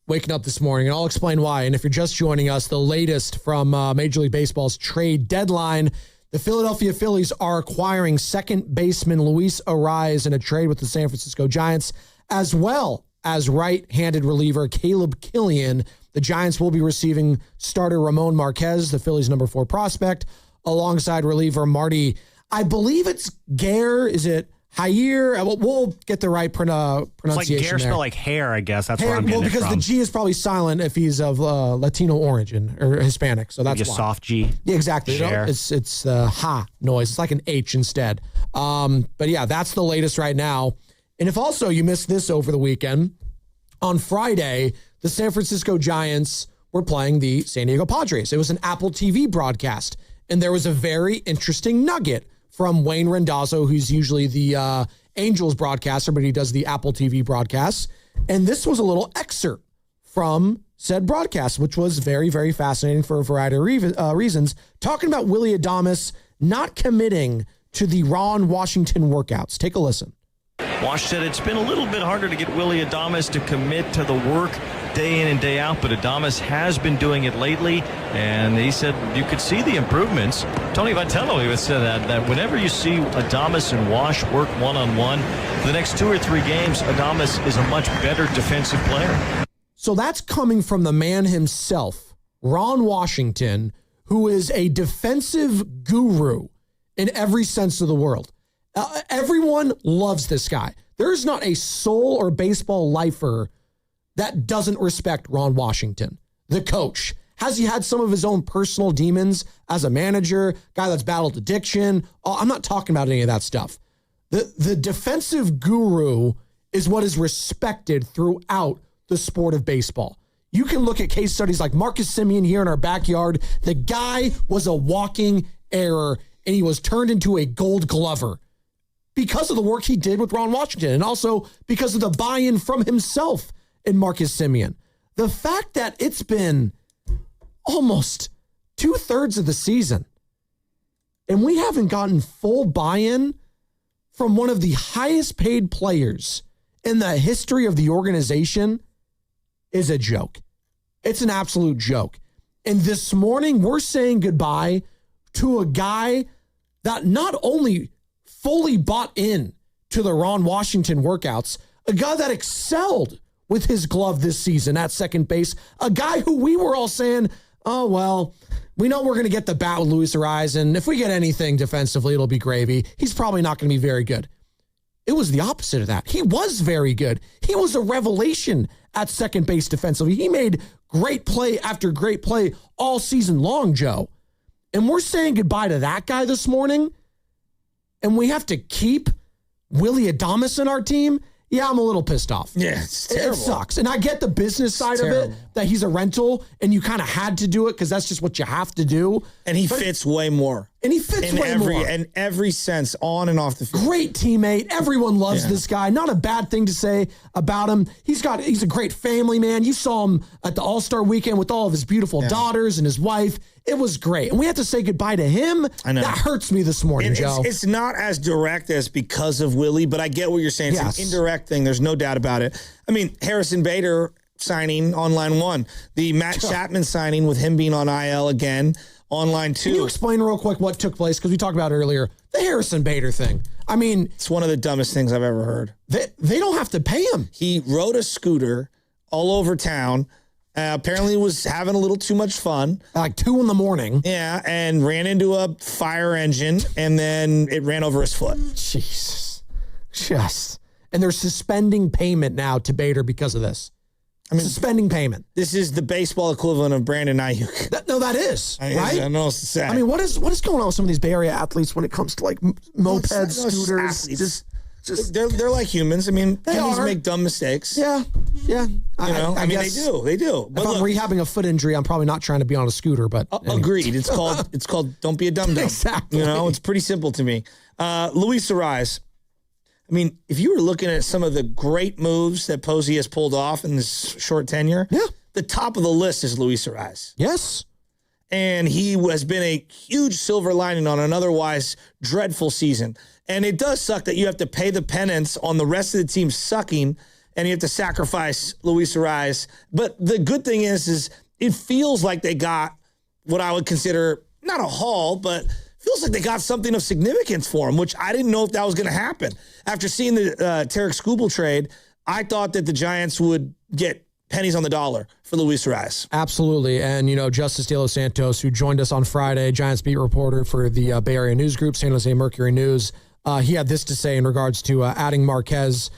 waking up this morning, and I'll explain why. And if you're just joining us, the latest from Major League Baseball's trade deadline, the Philadelphia Phillies are acquiring second baseman Luis Arraez in a trade with the San Francisco Giants, as well as right-handed reliever Caleb Killian. The Giants will be receiving starter Ramon Marquez, the Phillies' number 4 prospect, alongside reliever Marty, I believe it's Gare. Is it Jair? We'll get the right pronunciation. It's like Gare there. spelled like hair, I guess. That's hair, where I'm getting because it from. the G is probably silent if he's of Latino origin or Hispanic. So that's maybe a why. soft G. Yeah, exactly. It's the ha noise. It's like an H instead. But yeah, that's the latest right now. And if also you missed this over the weekend, on Friday, the San Francisco Giants were playing the San Diego Padres. It was an Apple TV broadcast. And there was a very interesting nugget from Wayne Randazzo, who's usually the Angels broadcaster, but he does the Apple TV broadcasts. And this was a little excerpt from said broadcast, which was very, very fascinating for a variety of reasons, talking about Willy Adames not committing to the Ron Washington workouts. Take a listen. Wash said it's been a little bit harder to get Willy Adames to commit to the work day in and day out, but Adames has been doing it lately, and he said you could see the improvements. Tony Vitello even said that whenever you see Adames and Wash work one-on-one, for the next 2 or 3 games, Adames is a much better defensive player. So that's coming from the man himself, Ron Washington, who is a defensive guru in every sense of the world. Everyone loves this guy. There's not a soul or baseball lifer that doesn't respect Ron Washington, the coach. Has he had some of his own personal demons as a manager, guy that's battled addiction? Oh, I'm not talking about any of that stuff. The defensive guru is what is respected throughout the sport of baseball. You can look at case studies like Marcus Semien here in our backyard. The guy was a walking error, and he was turned into a gold glover because of the work he did with Ron Washington, and also because of the buy-in from himself in Marcus Semien. The fact that it's been almost 2/3 of the season and we haven't gotten full buy-in from one of the highest paid players in the history of the organization is a joke. It's an absolute joke. And this morning, we're saying goodbye to a guy that not only fully bought in to the Ron Washington workouts, a guy that excelled with his glove this season at second base, a guy who we were all saying, oh, well, we know we're going to get the bat with Luis Arraez, and if we get anything defensively, it'll be gravy. He's probably not going to be very good. It was the opposite of that. He was very good. He was a revelation at second base defensively. He made great play after great play all season long, Joe. And we're saying goodbye to that guy this morning, and we have to keep Willy Adames in our team. Yeah, I'm a little pissed off. Yeah, it's terrible. It sucks. And I get the business side of it, that he's a rental and you kind of had to do it because that's just what you have to do. And he fits way more. And he fits way more. In every sense, on and off the field. Great teammate. Everyone loves this guy. Not a bad thing to say about him. He's a great family man. You saw him at the All-Star weekend with all of his beautiful daughters and his wife. It was great. And we have to say goodbye to him. I know. That hurts me this morning, Joe. It's not as direct as because of Willie, but I get what you're saying. It's an indirect thing. There's no doubt about it. I mean, Harrison Bader signing on line 1. The Matt Chapman signing with him being on IL again on line 2. Can you explain real quick what took place? Because we talked about it earlier. The Harrison Bader thing. I mean, it's one of the dumbest things I've ever heard. They don't have to pay him. He rode a scooter all over town. Apparently was having a little too much fun. Like 2 a.m. Yeah, and ran into a fire engine, and then it ran over his foot. Jesus. And they're suspending payment now to Bader because of this. I mean, suspending payment. This is the baseball equivalent of Brandon Ayuk. That is, right? I don't know what to say. I mean, what is going on with some of these Bay Area athletes when it comes to like mopeds, scooters? They're like humans. I mean, humans make dumb mistakes. Yeah. I mean, they do. But if I'm rehabbing a foot injury, I'm probably not trying to be on a scooter. But anyway. Agreed. It's called don't be a dum-dum. Exactly. It's pretty simple to me. Luis Arraez. I mean, if you were looking at some of the great moves that Posey has pulled off in this short tenure, the top of the list is Luis Arraez. Yes. And he has been a huge silver lining on an otherwise dreadful season. And it does suck that you have to pay the penance on the rest of the team sucking and you have to sacrifice Luis Arraez. But the good thing is it feels like they got what I would consider not a haul, but feels like they got something of significance for him, which I didn't know if that was going to happen. After seeing the Tarek Skubal trade, I thought that the Giants would get pennies on the dollar for Luis Arraez. Absolutely. And, Justice De Los Santos, who joined us on Friday, Giants beat reporter for the Bay Area News Group, San Jose Mercury News, he had this to say in regards to adding Marquez.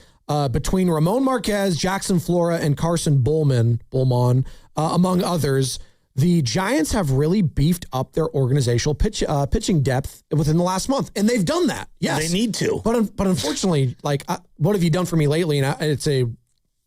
Between Ramon Marquez, Jackson Flora, and Carson Bullman, among others, the Giants have really beefed up their organizational pitching depth within the last month, and they've done that. Yes, they need to. But unfortunately, what have you done for me lately? And it's a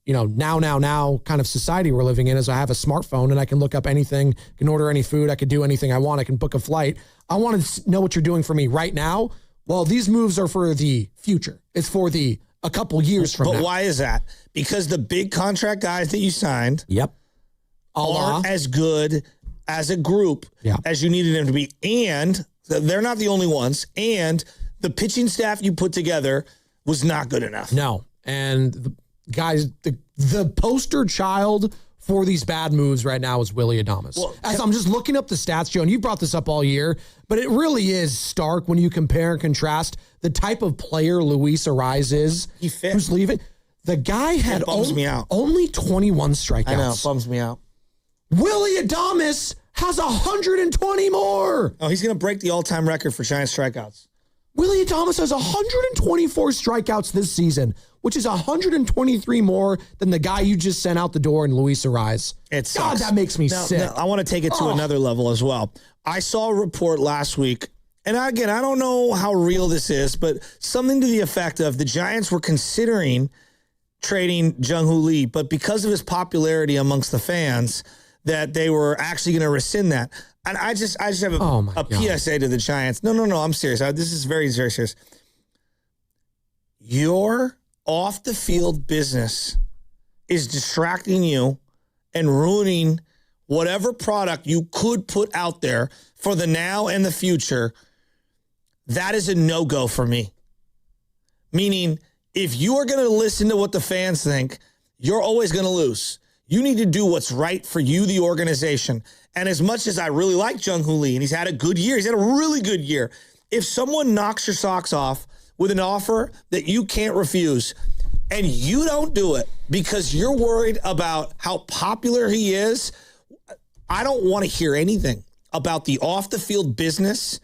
now kind of society we're living in. Is I have a smartphone and I can look up anything, can order any food, I can do anything I want, I can book a flight. I want to know what you're doing for me right now. Well, these moves are for the future. It's for a couple years from now. But why is that? Because the big contract guys that you signed. Yep. Aren't as good as a group as you needed them to be. And they're not the only ones. And the pitching staff you put together was not good enough. No. And the guys, the poster child for these bad moves right now is Willy Adames. Well, as I'm just looking up the stats, Joe, and you brought this up all year, but it really is stark when you compare and contrast the type of player Luis Arraez is. He fit. Who's leaving. The guy had only 21 strikeouts. I know, it bums me out. Willy Adames has 120 more. Oh, he's going to break the all-time record for Giant strikeouts. Willy Adames has 124 strikeouts this season, which is 123 more than the guy you just sent out the door in Luis Arraez. God, that makes me sick. Now, I want to take it to another level as well. I saw a report last week, and again, I don't know how real this is, but something to the effect of the Giants were considering trading Jung-Hoo Lee, but because of his popularity amongst the fans, that they were actually going to rescind that. And I just have a PSA to the Giants. No, I'm serious. This is very, very serious. Your off-the-field business is distracting you and ruining whatever product you could put out there for the now and the future. That is a no-go for me. Meaning, if you are going to listen to what the fans think, you're always going to lose. You need to do what's right for you, the organization. And as much as I really like Jung-Hoo Lee, and he's had a good year, he's had a really good year. If someone knocks your socks off with an offer that you can't refuse, and you don't do it because you're worried about how popular he is, I don't want to hear anything about the off-the-field business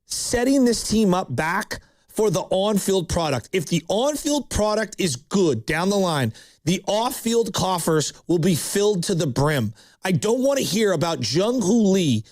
setting this team up back for the on-field product. If the on-field product is good down the line, the off-field coffers will be filled to the brim. I don't want to hear about Jung-Hoo Lee.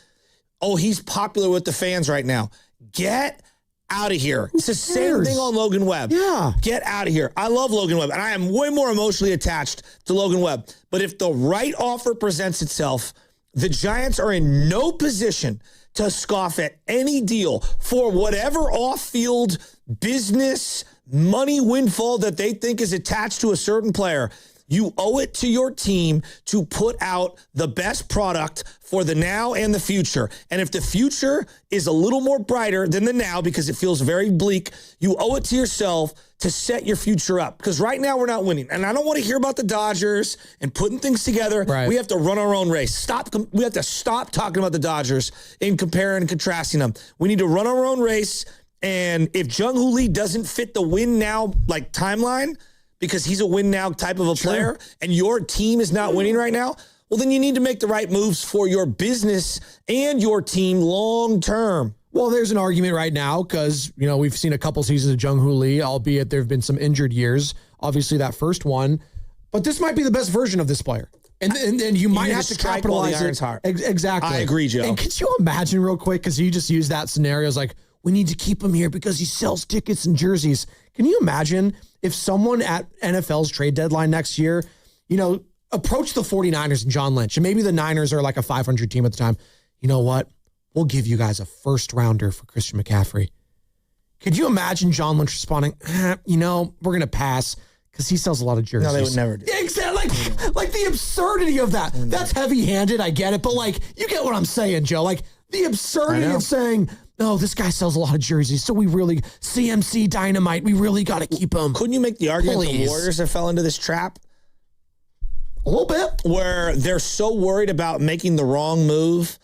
Oh, he's popular with the fans right now. Get out of here. It's the same thing on Logan Webb. Yeah. Get out of here. I love Logan Webb, and I am way more emotionally attached to Logan Webb. But if the right offer presents itself, the Giants are in no position to scoff at any deal for whatever off-field business money windfall that they think is attached to a certain player. You owe it to your team to put out the best product for the now and the future. And if the future is a little more brighter than the now because it feels very bleak, you owe it to yourself to set your future up. Because right now we're not winning. And I don't want to hear about the Dodgers and putting things together. Right. We have to run our own race. We have to stop talking about the Dodgers and comparing and contrasting them. We need to run our own race. And if Jung-Hoo Lee doesn't fit the win now timeline, because he's a win now type of a player, and your team is not winning right now, well, then you need to make the right moves for your business and your team long term. Well, there's an argument right now because, we've seen a couple seasons of Jung-Hoo Lee, albeit there have been some injured years. Obviously, that first one. But this might be the best version of this player. And you might have to capitalize it. Exactly. I agree, Joe. And could you imagine real quick, because you just used that scenario, it's like, we need to keep him here because he sells tickets and jerseys. Can you imagine if someone at NFL's trade deadline next year, approached the 49ers and John Lynch, and maybe the Niners are like a 500 team at the time. You know what? We'll give you guys a first rounder for Christian McCaffrey. Could you imagine John Lynch responding, we're going to pass because he sells a lot of jerseys? No, they would never do. Exactly. Like the absurdity of that. That's heavy-handed. I get it. But you get what I'm saying, Joe. The absurdity of saying, no, this guy sells a lot of jerseys, so CMC Dynamite, we really got to keep him. Couldn't you make the argument the Warriors have fell into this trap? A little bit. Where they're so worried about making the wrong move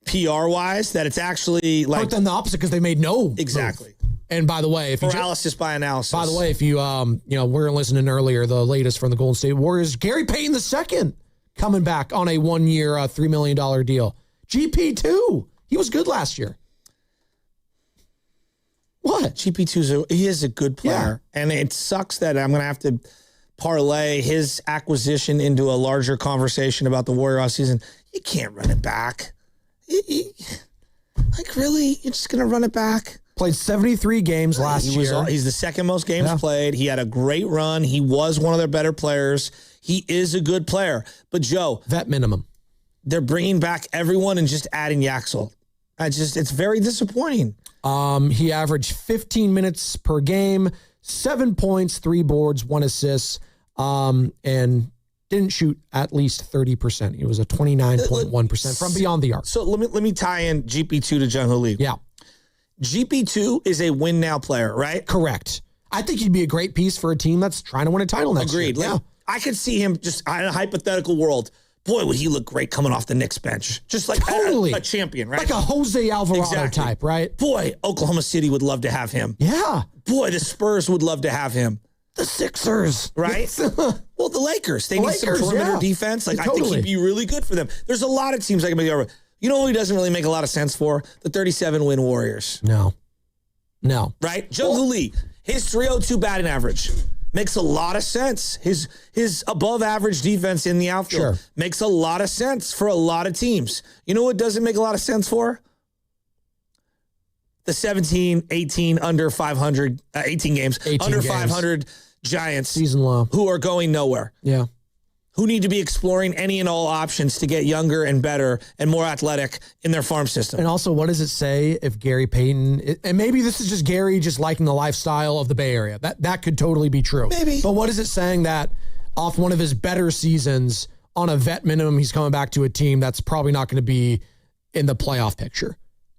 PR-wise that it's actually like... But then the opposite because they made no Exactly. move. And by the way, paralysis by analysis. By the way, if you we're listening earlier, the latest from the Golden State Warriors, Gary Payton II coming back on a 1-year, $3 million deal. GP2, he was good last year. What? GP2 he is a good player, and it sucks that I'm going to have to parlay his acquisition into a larger conversation about the Warrior offseason. You can't run it back. Really? You're just going to run it back? Played 73 games last year. He's the second most games played. He had a great run. He was one of their better players. He is a good player. But, Joe. Vet minimum. They're bringing back everyone and just adding Yaxel. It's very disappointing. He averaged 15 minutes per game, 7 points, 3 boards, 1 assist, and didn't shoot at least 30%. He was a 29.1% from beyond the arc. So let me tie in GP2 to Jung-Hoo Lee. Yeah. GP2 is a win now player, right? Correct. I think he'd be a great piece for a team that's trying to win a title next year. Agreed. Yeah. I could see him just in a hypothetical world. Boy, would he look great coming off the Knicks bench. Just like a champion, right? Like a Jose Alvarado type, right? Boy, Oklahoma City would love to have him. Yeah. Boy, the Spurs would love to have him. The Sixers. Right? Well, the Lakers. They need some perimeter defense. I think he'd be really good for them. There's a lot of teams I can make over. You know who he doesn't really make a lot of sense for? The 37-win Warriors. No. Right? Jung-Hoo Lee, his 302 batting average makes a lot of sense. His above average defense in the outfield makes a lot of sense for a lot of teams. You know what doesn't make a lot of sense for? The 17, 18 under 500, 18 games, under 500 Giants. Season low. Who are going nowhere. Yeah. Who need to be exploring any and all options to get younger and better and more athletic in their farm system. And also, what does it say if Gary Payton, and maybe this is just Gary just liking the lifestyle of the Bay Area. That could totally be true. Maybe. But what is it saying that off one of his better seasons on a vet minimum, he's coming back to a team that's probably not going to be in the playoff picture?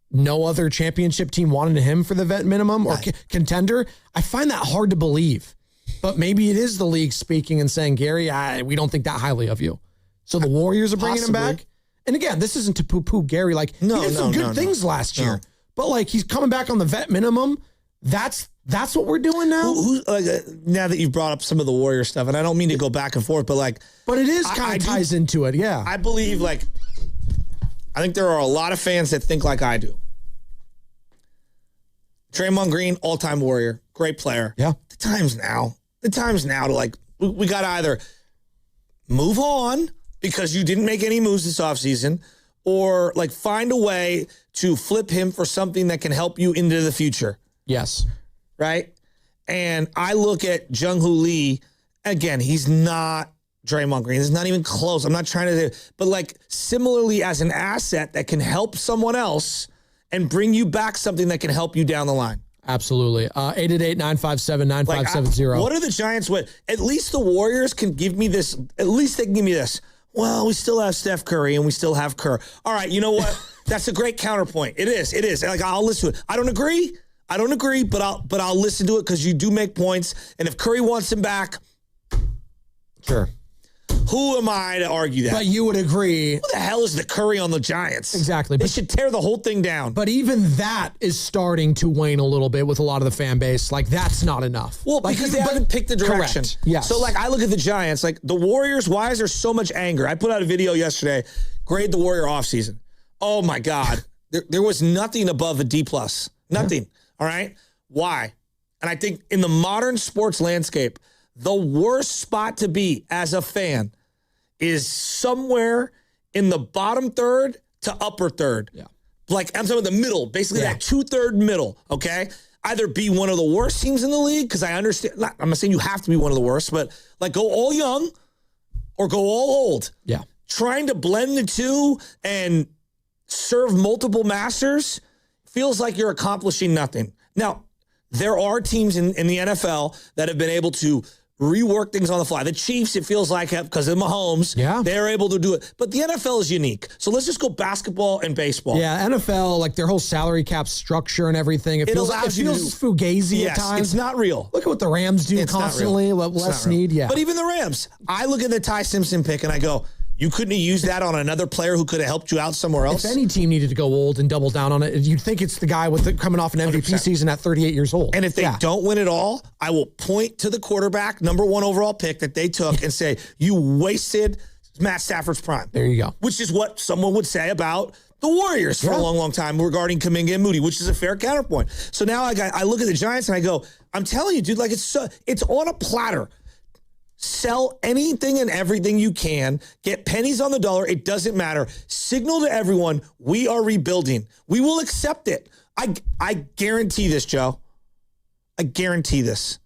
No other championship team wanted him for the vet minimum or contender? I find that hard to believe. But maybe it is the league speaking and saying, Gary, we don't think that highly of you. So the Warriors are bringing him back. And again, this isn't to poo-poo Gary. He did some good things last year. But he's coming back on the vet minimum. That's what we're doing now. Now that you've brought up some of the Warrior stuff, and I don't mean to go back and forth, but but it is kind of ties into it. Yeah, I believe I think there are a lot of fans that think like I do. Draymond Green, all-time Warrior, great player. Yeah, the time's now to we got to either move on because you didn't make any moves this offseason, or find a way to flip him for something that can help you into the future. Yes. Right? And I look at Jung-Hoo Lee, again, he's not Draymond Green. It's not even close. I'm not trying to, but similarly as an asset that can help someone else and bring you back something that can help you down the line. Absolutely. 888-957-9570. What are the Giants with? At least the Warriors can give me this. At least they can give me this. Well, we still have Steph Curry and we still have Kerr. All right, you know what? That's a great counterpoint. It is. I'll listen to it. I don't agree, but I'll listen to it because you do make points. And if Curry wants him back, sure. Who am I to argue that? But you would agree. Who the hell is the Curry on the Giants? Exactly. They should tear the whole thing down. But even that is starting to wane a little bit with a lot of the fan base. That's not enough. Well, because they haven't picked the direction. Correct. Yes. So, I look at the Giants, the Warriors, why is there so much anger? I put out a video yesterday, grade the Warrior offseason. Oh, my God. There was nothing above a D+. Nothing. All right? Why? And I think in the modern sports landscape, the worst spot to be as a fan is somewhere in the bottom third to upper third. Yeah. I'm talking about the middle, basically that 2/3 middle, okay? Either be one of the worst teams in the league, because I understand, I'm not saying you have to be one of the worst, but go all young or go all old. Yeah. Trying to blend the two and serve multiple masters feels like you're accomplishing nothing. Now, there are teams in the NFL that have been able to rework things on the fly. The Chiefs, it feels like, because of Mahomes, they're able to do it. But the NFL is unique. So let's just go basketball and baseball. Yeah, NFL, like their whole salary cap structure and everything, it feels fugazi at times. It's not real. Look at what the Rams do constantly. Les Snead, But even the Rams, I look at the Ty Simpson pick and I go, you couldn't have used that on another player who could have helped you out somewhere else? If any team needed to go old and double down on it, you'd think it's the guy coming off an MVP 100%. season at 38 years old. And if they don't win it all, I will point to the quarterback, number 1 overall pick that they took and say, you wasted Matt Stafford's prime. There you go. Which is what someone would say about the Warriors for a long, long time regarding Kuminga and Moody, which is a fair counterpoint. So now I look at the Giants and I go, I'm telling you, dude, like it's on a platter. Sell anything and everything you can. Get pennies on the dollar. It doesn't matter. Signal to everyone, we are rebuilding. We will accept it. I guarantee this, Joe. I guarantee this.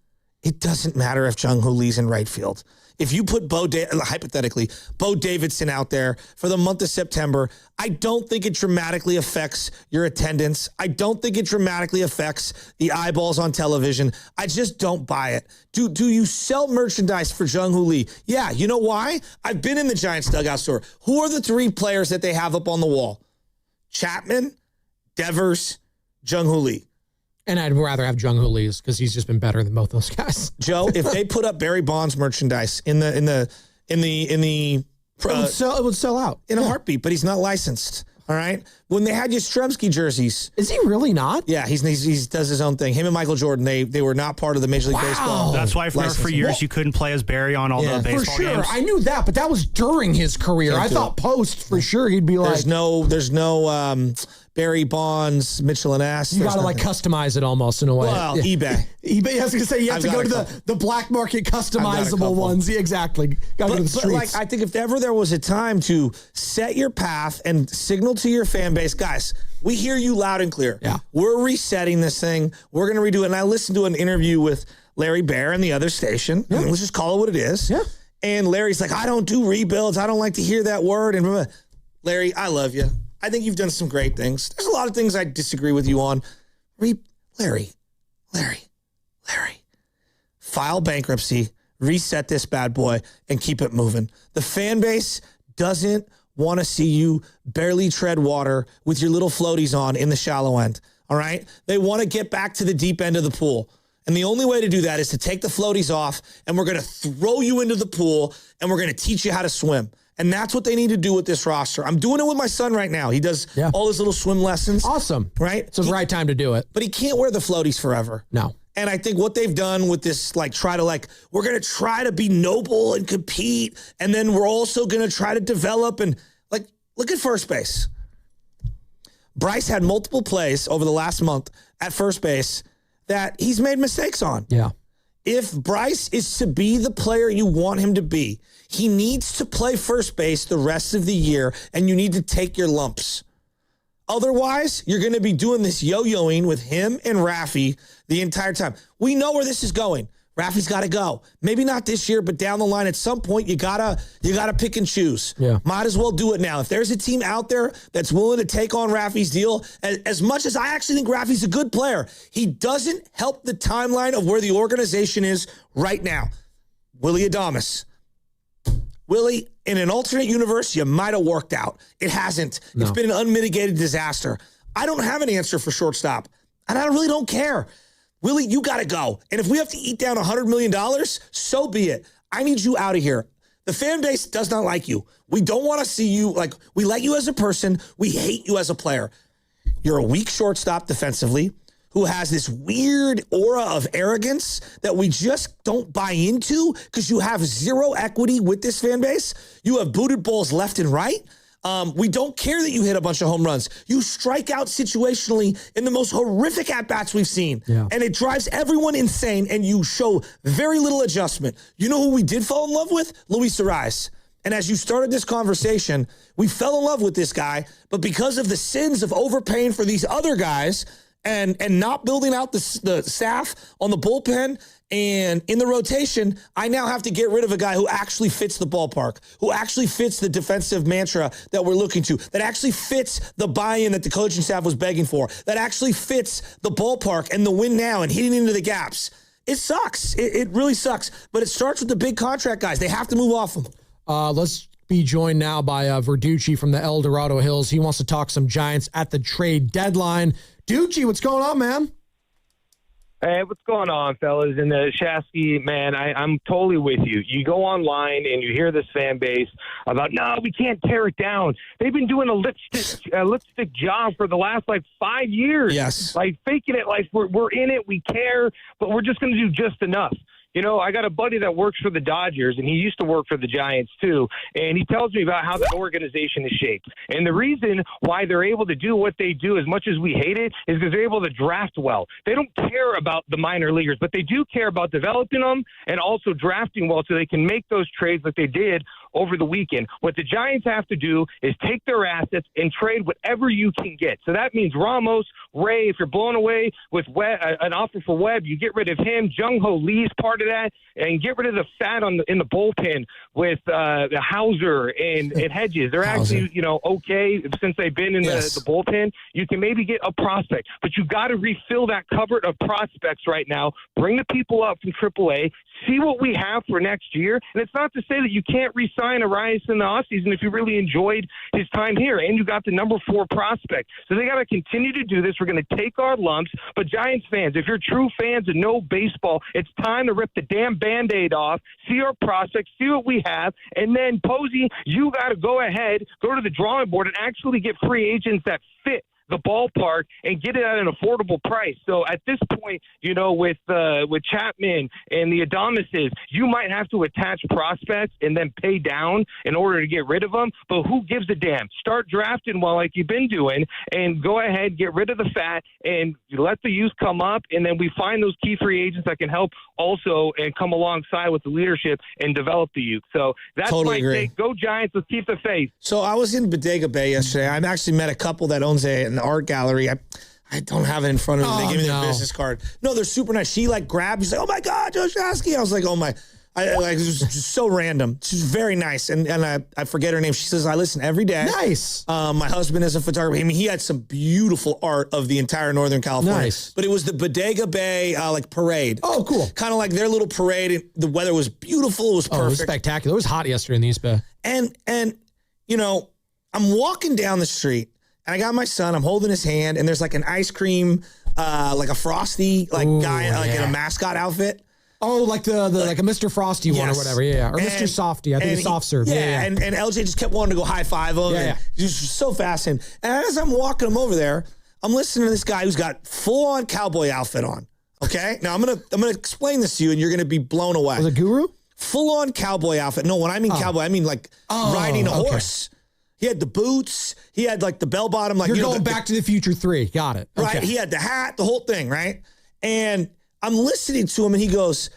It doesn't matter if Jung-Hoo Lee's in right field. If you put hypothetically, Bo Davidson out there for the month of September, I don't think it dramatically affects your attendance. I don't think it dramatically affects the eyeballs on television. I just don't buy it. Do you sell merchandise for Jung-Hoo Lee? Yeah, you know why? I've been in the Giants dugout store. Who are the 3 players that they have up on the wall? Chapman, Devers, Jung-Hoo Lee. And I'd rather have Jung-Hoo Lee's because he's just been better than both those guys. Joe, if they put up Barry Bonds merchandise it would sell out in a heartbeat. But he's not licensed. All right. When they had Yastrzemski jerseys, is he really not? Yeah, he does his own thing. Him and Michael Jordan, they were not part of the Major League Baseball. That's why for years you couldn't play as Barry on all the baseball for sure. games. I knew that, but that was during his career. I thought post for sure he'd be like. There's no Barry Bonds, Mitchell and Ass. You got to customize it almost in a way. Well, eBay. I was going to say you have to go to the black market customizable ones. Yeah, exactly. Got to go to the streets. I think if ever there was a time to set your path and signal to your fan base, guys, we hear you loud and clear. Yeah. We're resetting this thing. We're going to redo it. And I listened to an interview with Larry Baer and the other station. Yeah. Let's just call it what it is. Yeah. And Larry's like, I don't do rebuilds. I don't like to hear that word. And Larry, I love you. I think you've done some great things. There's a lot of things I disagree with you on. Larry. File bankruptcy, reset this bad boy, and keep it moving. The fan base doesn't want to see you barely tread water with your little floaties on in the shallow end, all right? They want to get back to the deep end of the pool. And the only way to do that is to take the floaties off, and we're going to throw you into the pool, and we're going to teach you how to swim. And that's what they need to do with this roster. I'm doing it with my son right now. He does all his little swim lessons. Awesome. Right? It's the right time to do it. But he can't wear the floaties forever. No. And I think what they've done with this, we're going to try to be noble and compete. And then we're also going to try to develop and, look at first base. Bryce had multiple plays over the last month at first base that he's made mistakes on. Yeah. If Bryce is to be the player you want him to be, he needs to play first base the rest of the year, and you need to take your lumps. Otherwise, you're going to be doing this yo-yoing with him and Rafi the entire time. We know where this is going. Rafi's got to go. Maybe not this year, but down the line at some point, you gotta pick and choose. Yeah. Might as well do it now. If there's a team out there that's willing to take on Rafi's deal, as much as I actually think Rafi's a good player, he doesn't help the timeline of where the organization is right now. Willie Adames. Willie, in an alternate universe, you might have worked out. It hasn't. No. It's been an unmitigated disaster. I don't have an answer for shortstop, and I really don't care. Willie, you got to go. And if we have to eat down $100 million, so be it. I need you out of here. The fan base does not like you. We don't want to see you. We like you as a person. We hate you as a player. You're a weak shortstop defensively who has this weird aura of arrogance that we just don't buy into because you have zero equity with this fan base. You have booted balls left and right. We don't care that you hit a bunch of home runs. You strike out situationally in the most horrific at-bats we've seen. Yeah. And it drives everyone insane, and you show very little adjustment. You know who we did fall in love with? Luis Arraez. And as you started this conversation, we fell in love with this guy, but because of the sins of overpaying for these other guys and not building out the staff on the bullpen and in the rotation, I now have to get rid of a guy who actually fits the ballpark, who actually fits the defensive mantra that we're looking to, that actually fits the buy-in that the coaching staff was begging for, that actually fits the ballpark and the win now and hitting into the gaps. It sucks. It really sucks. But it starts with the big contract guys. They have to move off them. Let's be joined now by Verducci from the El Dorado Hills. He wants to talk some Giants at the trade deadline. Ducci, what's going on, man? Hey, what's going on, fellas? And Shasky, man, I'm totally with you. You go online and you hear this fan base about, no, we can't tear it down. They've been doing a lipstick job for the last, 5 years. Yes. Faking it like we're in it, we care, but we're just going to do just enough. I got a buddy that works for the Dodgers, and he used to work for the Giants too, and he tells me about how the organization is shaped. And the reason why they're able to do what they do, as much as we hate it, is because they're able to draft well. They don't care about the minor leaguers, but they do care about developing them and also drafting well so they can make those trades that they did over the weekend. What the Giants have to do is take their assets and trade whatever you can get. So that means Ramos, Ray, if you're blown away with an offer for Webb, you get rid of him. Jung-Ho Lee's part of that, and get rid of the fat in the bullpen with Hauser and Hedges. They're actually, okay since they've been in the bullpen. You can maybe get a prospect, but you got to refill that cupboard of prospects right now. Bring the people up from AAA. See what we have for next year. And it's not to say that you can't re-sign Arraez in the offseason if you really enjoyed his time here and you got the number 4 prospect. So they got to continue to do this. We're going to take our lumps. But Giants fans, if you're true fans and know baseball, it's time to rip the damn Band-Aid off, see our prospects, see what we have, and then, Posey, you got to go ahead, go to the drawing board and actually get free agents that fit the ballpark and get it at an affordable price. So at this point, with Chapman and the Adamises, you might have to attach prospects and then pay down in order to get rid of them. But who gives a damn? Start drafting well like you've been doing and go ahead, get rid of the fat and let the youth come up. And then we find those key free agents that can help also and come alongside with the leadership and develop the youth. So that's totally my take. Go Giants. Let's keep the faith. So I was in Bodega Bay yesterday. I've actually met a couple that owns an art gallery. I don't have it in front of me. They gave me their business card. No, they're super nice. She grabbed. She's like, "Oh my God, Joe Shasky." I was like, "Oh my!" It was just so random. She's very nice, and I forget her name. She says, "I listen every day." Nice. My husband is a photographer. I mean, he had some beautiful art of the entire Northern California. Nice. But it was the Bodega Bay parade. Oh, cool. Kind of like their little parade. And the weather was beautiful. It was perfect. It was spectacular. It was hot yesterday in the East Bay. And I'm walking down the street. And I got my son, I'm holding his hand, and there's an ice cream, a Frosty guy in a mascot outfit. Oh, like a Mr. Frosty one or whatever. Yeah. Or Mr. Softy. I think it's soft serve. Yeah. And LJ just kept wanting to go high five him. Yeah. He was so fascinating. And as I'm walking him over there, I'm listening to this guy who's got full on cowboy outfit on. Okay. Now I'm gonna explain this to you, and you're gonna be blown away. Was it Guru? Full on cowboy outfit. No, when I mean cowboy, I mean riding a horse. He had the boots. He had the bell bottom. You're going Back to the Future 3. Got it. Right. Okay. He had the hat, the whole thing. Right. And I'm listening to him and he goes,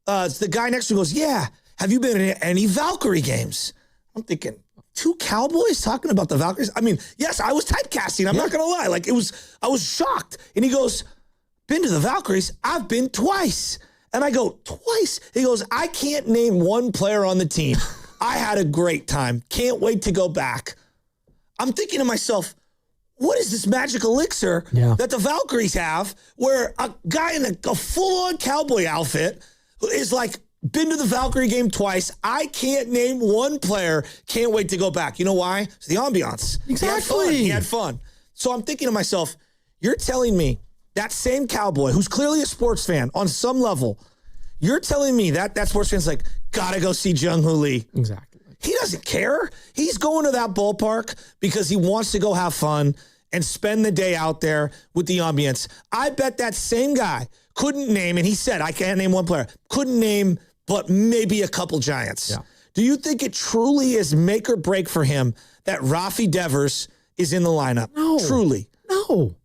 the guy next to me goes, "Yeah. Have you been in any Valkyrie games?" I'm thinking, 2 cowboys talking about the Valkyries? I mean, yes, I was typecasting. I'm not going to lie. I was shocked. And he goes, "Been to the Valkyries? I've been twice." And I go, "Twice?" He goes, "I can't name one player on the team. I had a great time. Can't wait to go back." I'm thinking to myself, what is this magic elixir that the Valkyries have where a guy in a full-on cowboy outfit is been to the Valkyrie game twice. I can't name one player. Can't wait to go back. You know why? It's the ambiance. Exactly. He had fun. So I'm thinking to myself, you're telling me that same cowboy who's clearly a sports fan on some level, you're telling me that sports fan's gotta go see Jung-Hoo Lee. Exactly. He doesn't care. He's going to that ballpark because he wants to go have fun and spend the day out there with the ambience. I bet that same guy couldn't name, and he said, "I can't name one player," couldn't name but maybe a couple Giants. Yeah. Do you think it truly is make or break for him that Rafi Devers is in the lineup? No. Truly. No.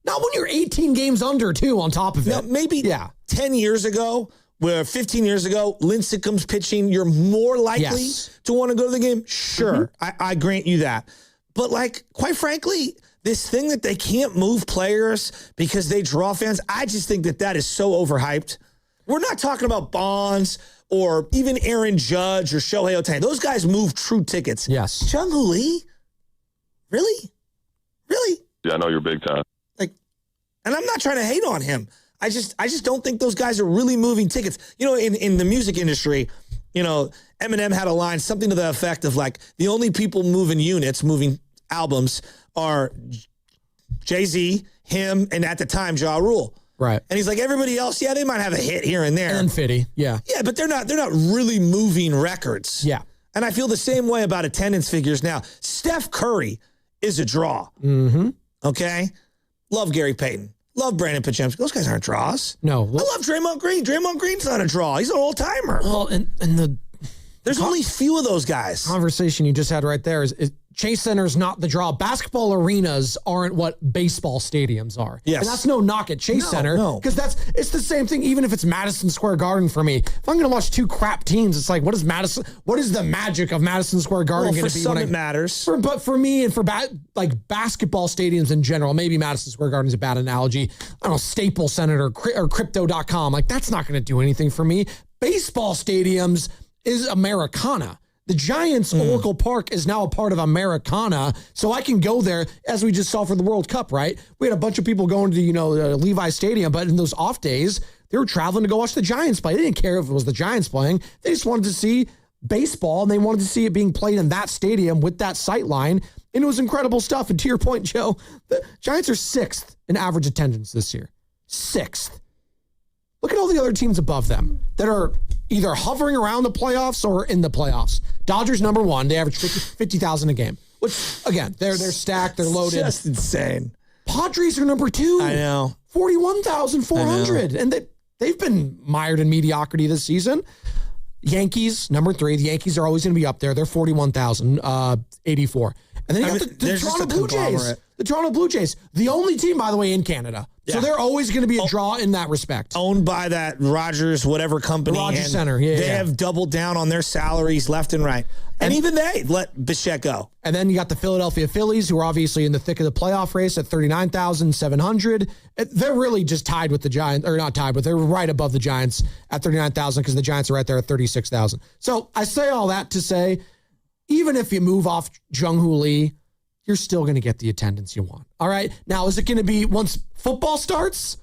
Not when you're 18 games under, too, on top of it. Now, maybe 10 years ago, where 15 years ago, Lincecum's pitching, you're more likely to want to go to the game? Sure, I grant you that. But, quite frankly, this thing that they can't move players because they draw fans, I just think that is so overhyped. We're not talking about Bonds or even Aaron Judge or Shohei Ohtani. Those guys move true tickets. Yes. Jung-Hoo Lee? Really? Really? Yeah, I know you're big time. And I'm not trying to hate on him. I just don't think those guys are really moving tickets. You know, in the music industry, you know, Eminem had a line, something to the effect of like, the only people moving units, moving albums are Jay-Z, him, and at the time, Ja Rule. Right. And he's like, everybody else, yeah, they might have a hit here and there. And Fitty, yeah. Yeah, but they're not really moving records. Yeah. And I feel the same way about attendance figures now. Steph Curry is a draw. Mm-hmm. Okay? Love Gary Payton. Love Brandon Podziemski. Those guys aren't draws. No. I love Draymond Green. Draymond Green's not a draw. He's an old-timer. Well, and there's only few of those guys. Conversation you just had right there is Chase Center's not the draw. Basketball arenas aren't what baseball stadiums are. Yes. And that's no knock at Chase Center. Because it's the same thing, even if it's Madison Square Garden for me. If I'm going to watch two crap teams, it's like, what is the magic of Madison Square Garden going to be? For some, it matters. But for me and for basketball stadiums in general, maybe Madison Square Garden is a bad analogy. I don't know, Staples Center or Crypto.com. Like, that's not going to do anything for me. Baseball stadiums is Americana. The Giants' Oracle Park is now a part of Americana, so I can go there, as we just saw for the World Cup, right? We had a bunch of people going to, Levi Stadium, but in those off days, they were traveling to go watch the Giants play. They didn't care if it was the Giants playing. They just wanted to see baseball, and they wanted to see it being played in that stadium with that sight line, and it was incredible stuff. And to your point, Joe, the Giants are 6th in average attendance this year. 6th. Look at all the other teams above them that are either hovering around the playoffs or in the playoffs. Dodgers number 1. They average 50,000 a game. Which, again, they're stacked. They're loaded. It's just insane. Padres are number 2. I know. 41,400. And they've been mired in mediocrity this season. Yankees, number 3. The Yankees are always going to be up there. They're 41,084. And then you got the Toronto Blue Jays. The Toronto Blue Jays, the only team, by the way, in Canada. So they're always going to be a draw in that respect. Owned by that Rogers, whatever company. The Rogers Center, yeah. They have doubled down on their salaries left and right. And even they let Bichette go. And then you got the Philadelphia Phillies, who are obviously in the thick of the playoff race at 39,700. They're really just tied with the Giants, or not tied, but they're right above the Giants at 39,000 because the Giants are right there at 36,000. So I say all that to say, even if you move off Jung-Hoo Lee, you're still going to get the attendance you want. All right. Now, is it going to be once football starts?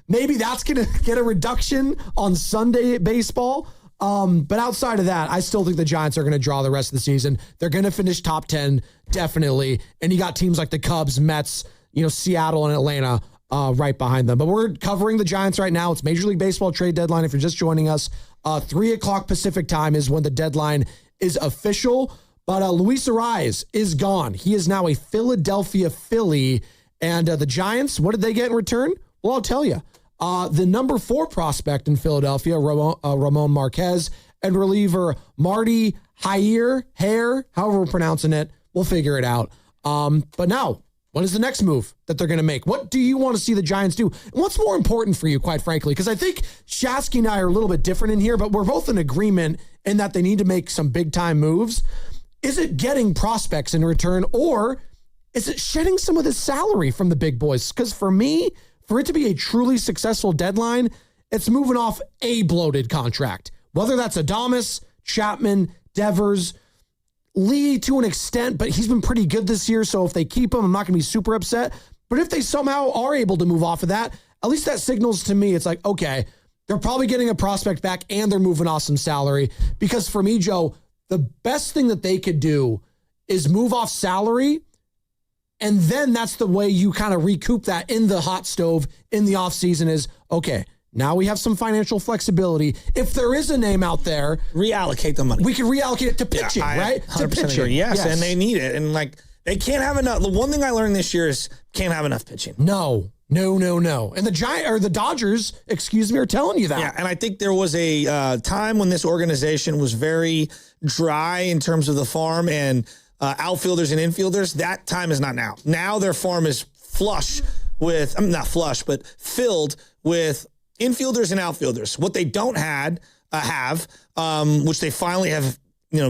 Maybe that's going to get a reduction on Sunday baseball. But outside of that, I still think the Giants are going to draw the rest of the season. They're going to finish top 10, definitely. And you got teams like the Cubs, Mets, Seattle and Atlanta right behind them. But we're covering the Giants right now. It's Major League Baseball trade deadline. If you're just joining us, 3 o'clock Pacific time is when the deadline is official. But Luis Arraez is gone. He is now a Philadelphia Philly. And the Giants, what did they get in return? Well, I'll tell you. The number 4 prospect in Philadelphia, Ramon Marquez, and reliever Marty Hare, however we're pronouncing it. We'll figure it out. But now, what is the next move that they're going to make? What do you want to see the Giants do? And what's more important for you, quite frankly? Because I think Shasky and I are a little bit different in here, but we're both in agreement in that they need to make some big-time moves. Is it getting prospects in return, or is it shedding some of the salary from the big boys? Because for me, for it to be a truly successful deadline, it's moving off a bloated contract. Whether that's Adames, Chapman, Devers, Lee to an extent, but he's been pretty good this year, so if they keep him, I'm not going to be super upset. But if they somehow are able to move off of that, at least that signals to me, it's like, okay, they're probably getting a prospect back and they're moving off some salary. Because for me, Joe, the best thing that they could do is move off salary, and then that's the way you kind of recoup that in the hot stove in the offseason is, okay, now we have some financial flexibility. If there is a name out there, reallocate the money. We can reallocate it to pitching, right? 100% To pitching. sure. Yes, and they need it. And they can't have enough. The one thing I learned this year is can't have enough pitching. No. And the Dodgers, are telling you that. Yeah, and I think there was a time when this organization was very dry in terms of the farm and outfielders and infielders. That time is not now. Now their farm is flush with, not flush, but filled with infielders and outfielders. What they don't have, which they finally have,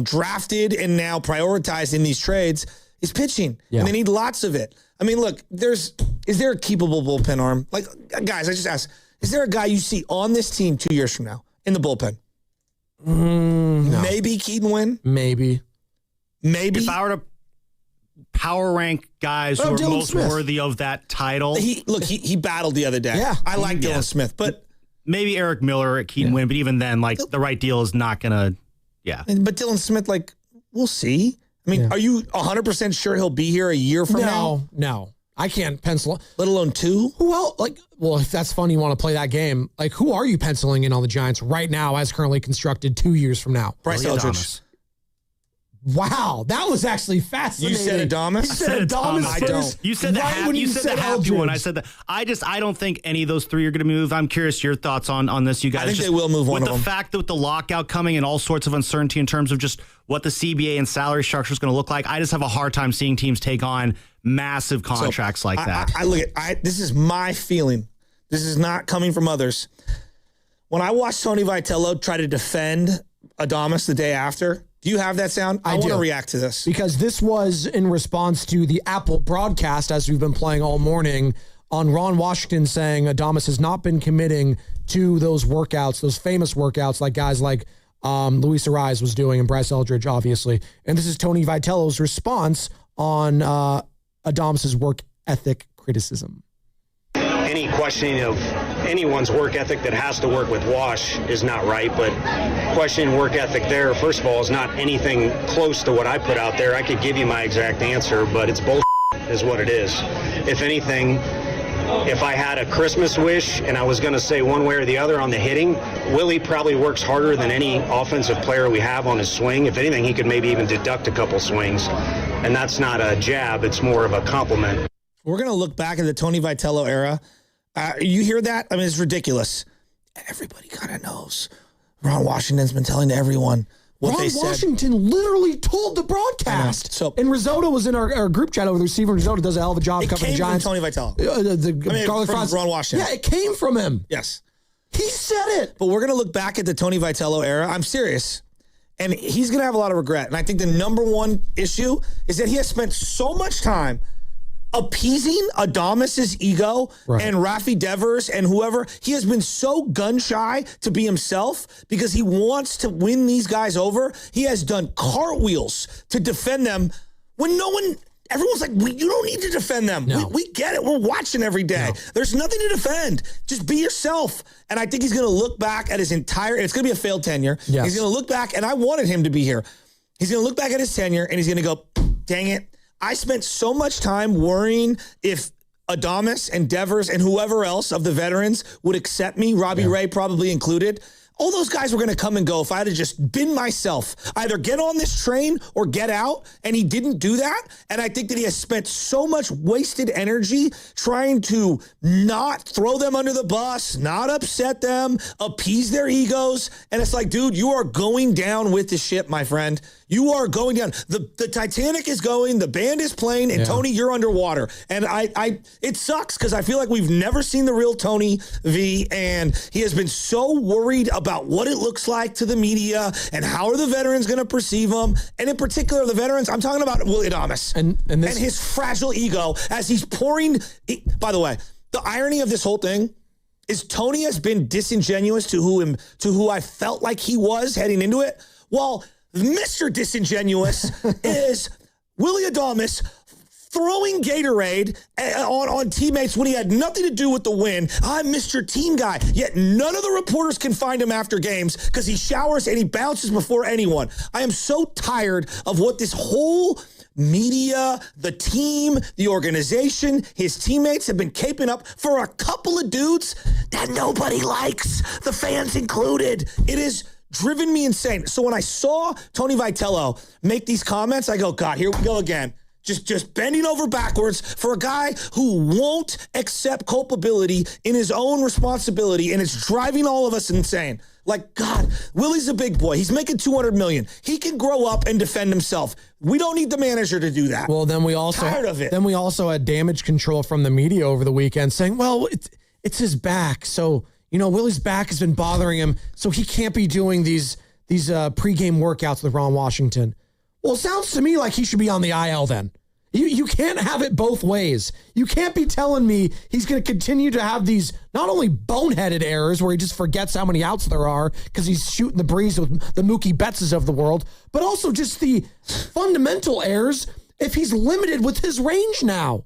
drafted and now prioritized in these trades, is pitching. Yeah. And they need lots of it. I mean, look, is there a keepable bullpen arm? Like, guys, I just ask, is there a guy you see on this team 2 years from now in the bullpen? No. Maybe Keaton Wynn? Maybe. If I were to power rank guys who are Dylan most Smith. worthy of that title. He battled the other day. Yeah. I like Dylan Smith, but maybe Eric Miller at Keaton Wynn, but even then, like the right deal is not going to. Yeah. But Dylan Smith, like, we'll see. I mean, are you 100% sure he'll be here a year from now? No. I can't pencil. Let alone 2? Well, if that's fun, you want to play that game. Like, who are you penciling in on the Giants right now as currently constructed 2 years from now? Bryce Eldridge. Wow, that was actually fascinating. You said Adamas? You said Adamas I first. don't. You said the happy. You said the happy one. I said that. I don't think any of those three are going to move. I'm curious your thoughts on this, you guys. I think they will move one of them. With the fact that with the lockout coming and all sorts of uncertainty in terms of just what the CBA and salary structure is going to look like, I just have a hard time seeing teams take on massive contracts like that. I look at. This is my feeling. This is not coming from others. When I watched Tony Vitello try to defend Adamas the day after. Do you have that sound? I want to react to this. Because this was in response to the Apple broadcast, as we've been playing all morning, on Ron Washington saying Adamas has not been committing to those workouts, those famous workouts like guys like Luis Arraez was doing and Bryce Eldridge, obviously. And this is Tony Vitello's response on Adamas's work ethic criticism. Any questioning of anyone's work ethic that has to work with Wash is not right, but questioning work ethic there, first of all, is not anything close to what I put out there. I could give you my exact answer, but it's bullshit is what it is. If anything, if I had a Christmas wish and I was going to say one way or the other on the hitting, Willie probably works harder than any offensive player we have on his swing. If anything, he could maybe even deduct a couple swings, and that's not a jab, it's more of a compliment. We're going to look back at the Tony Vitello era. You hear that? I mean, it's ridiculous. Everybody kind of knows. Ron Washington's been telling everyone what they said. Ron Washington literally told the broadcast. So, and Risotto was in our group chat over there. Steven Risotto does a hell of a job covering the Giants. It came from Tony Vitello. Garlic from fries. Ron Washington. Yeah, it came from him. Yes. He said it. But we're going to look back at the Tony Vitello era. I'm serious. And he's going to have a lot of regret. And I think the number one issue is that he has spent so much time appeasing Adamas's ego and Rafi Devers and whoever. He has been so gun shy to be himself because he wants to win these guys over. He has done cartwheels to defend them when everyone's like, you don't need to defend them. No. We get it. We're watching every day. No. There's nothing to defend. Just be yourself. And I think he's going to look back at his entire, it's going to be a failed tenure. Yes. He's going to look back, and I wanted him to be here. He's going to look back at his tenure and he's going to go, dang it. I spent so much time worrying if Adamas and Devers and whoever else of the veterans would accept me, Robbie Ray probably included. All those guys were going to come and go if I had just been myself. Either get on this train or get out, and he didn't do that. And I think that he has spent so much wasted energy trying to not throw them under the bus, not upset them, appease their egos. And it's like, dude, you are going down with the ship, my friend. You are going down. The Titanic is going, the band is playing, and Tony, you're underwater. And it sucks because I feel like we've never seen the real Tony V, and he has been so worried about what it looks like to the media and how are the veterans going to perceive him. And in particular, the veterans, I'm talking about Willie Adamas and his fragile ego as he's pouring. By the way, the irony of this whole thing is Tony has been disingenuous to who I felt like he was heading into it. Well, Mr. Disingenuous is Willie Adamas throwing Gatorade on teammates when he had nothing to do with the win. I'm Mr. Team Guy. Yet none of the reporters can find him after games because he showers and he bounces before anyone. I am so tired of what this whole media, the team, the organization, his teammates have been caping up for a couple of dudes that nobody likes, the fans included. It is driven me insane. So when I saw Tony Vitello make these comments, I go, God, here we go again. Just bending over backwards for a guy who won't accept culpability in his own responsibility, and it's driving all of us insane. Like, God, Willie's a big boy. He's making $200 million. He can grow up and defend himself. We don't need the manager to do that. Well, then we also tired of it. Then we also had damage control from the media over the weekend saying, well, it's his back. So, Willie's back has been bothering him, so he can't be doing these pregame workouts with Ron Washington. Well, it sounds to me like he should be on the IL then. You can't have it both ways. You can't be telling me he's going to continue to have these not only boneheaded errors where he just forgets how many outs there are because he's shooting the breeze with the Mookie Bettses of the world, but also just the fundamental errors if he's limited with his range now.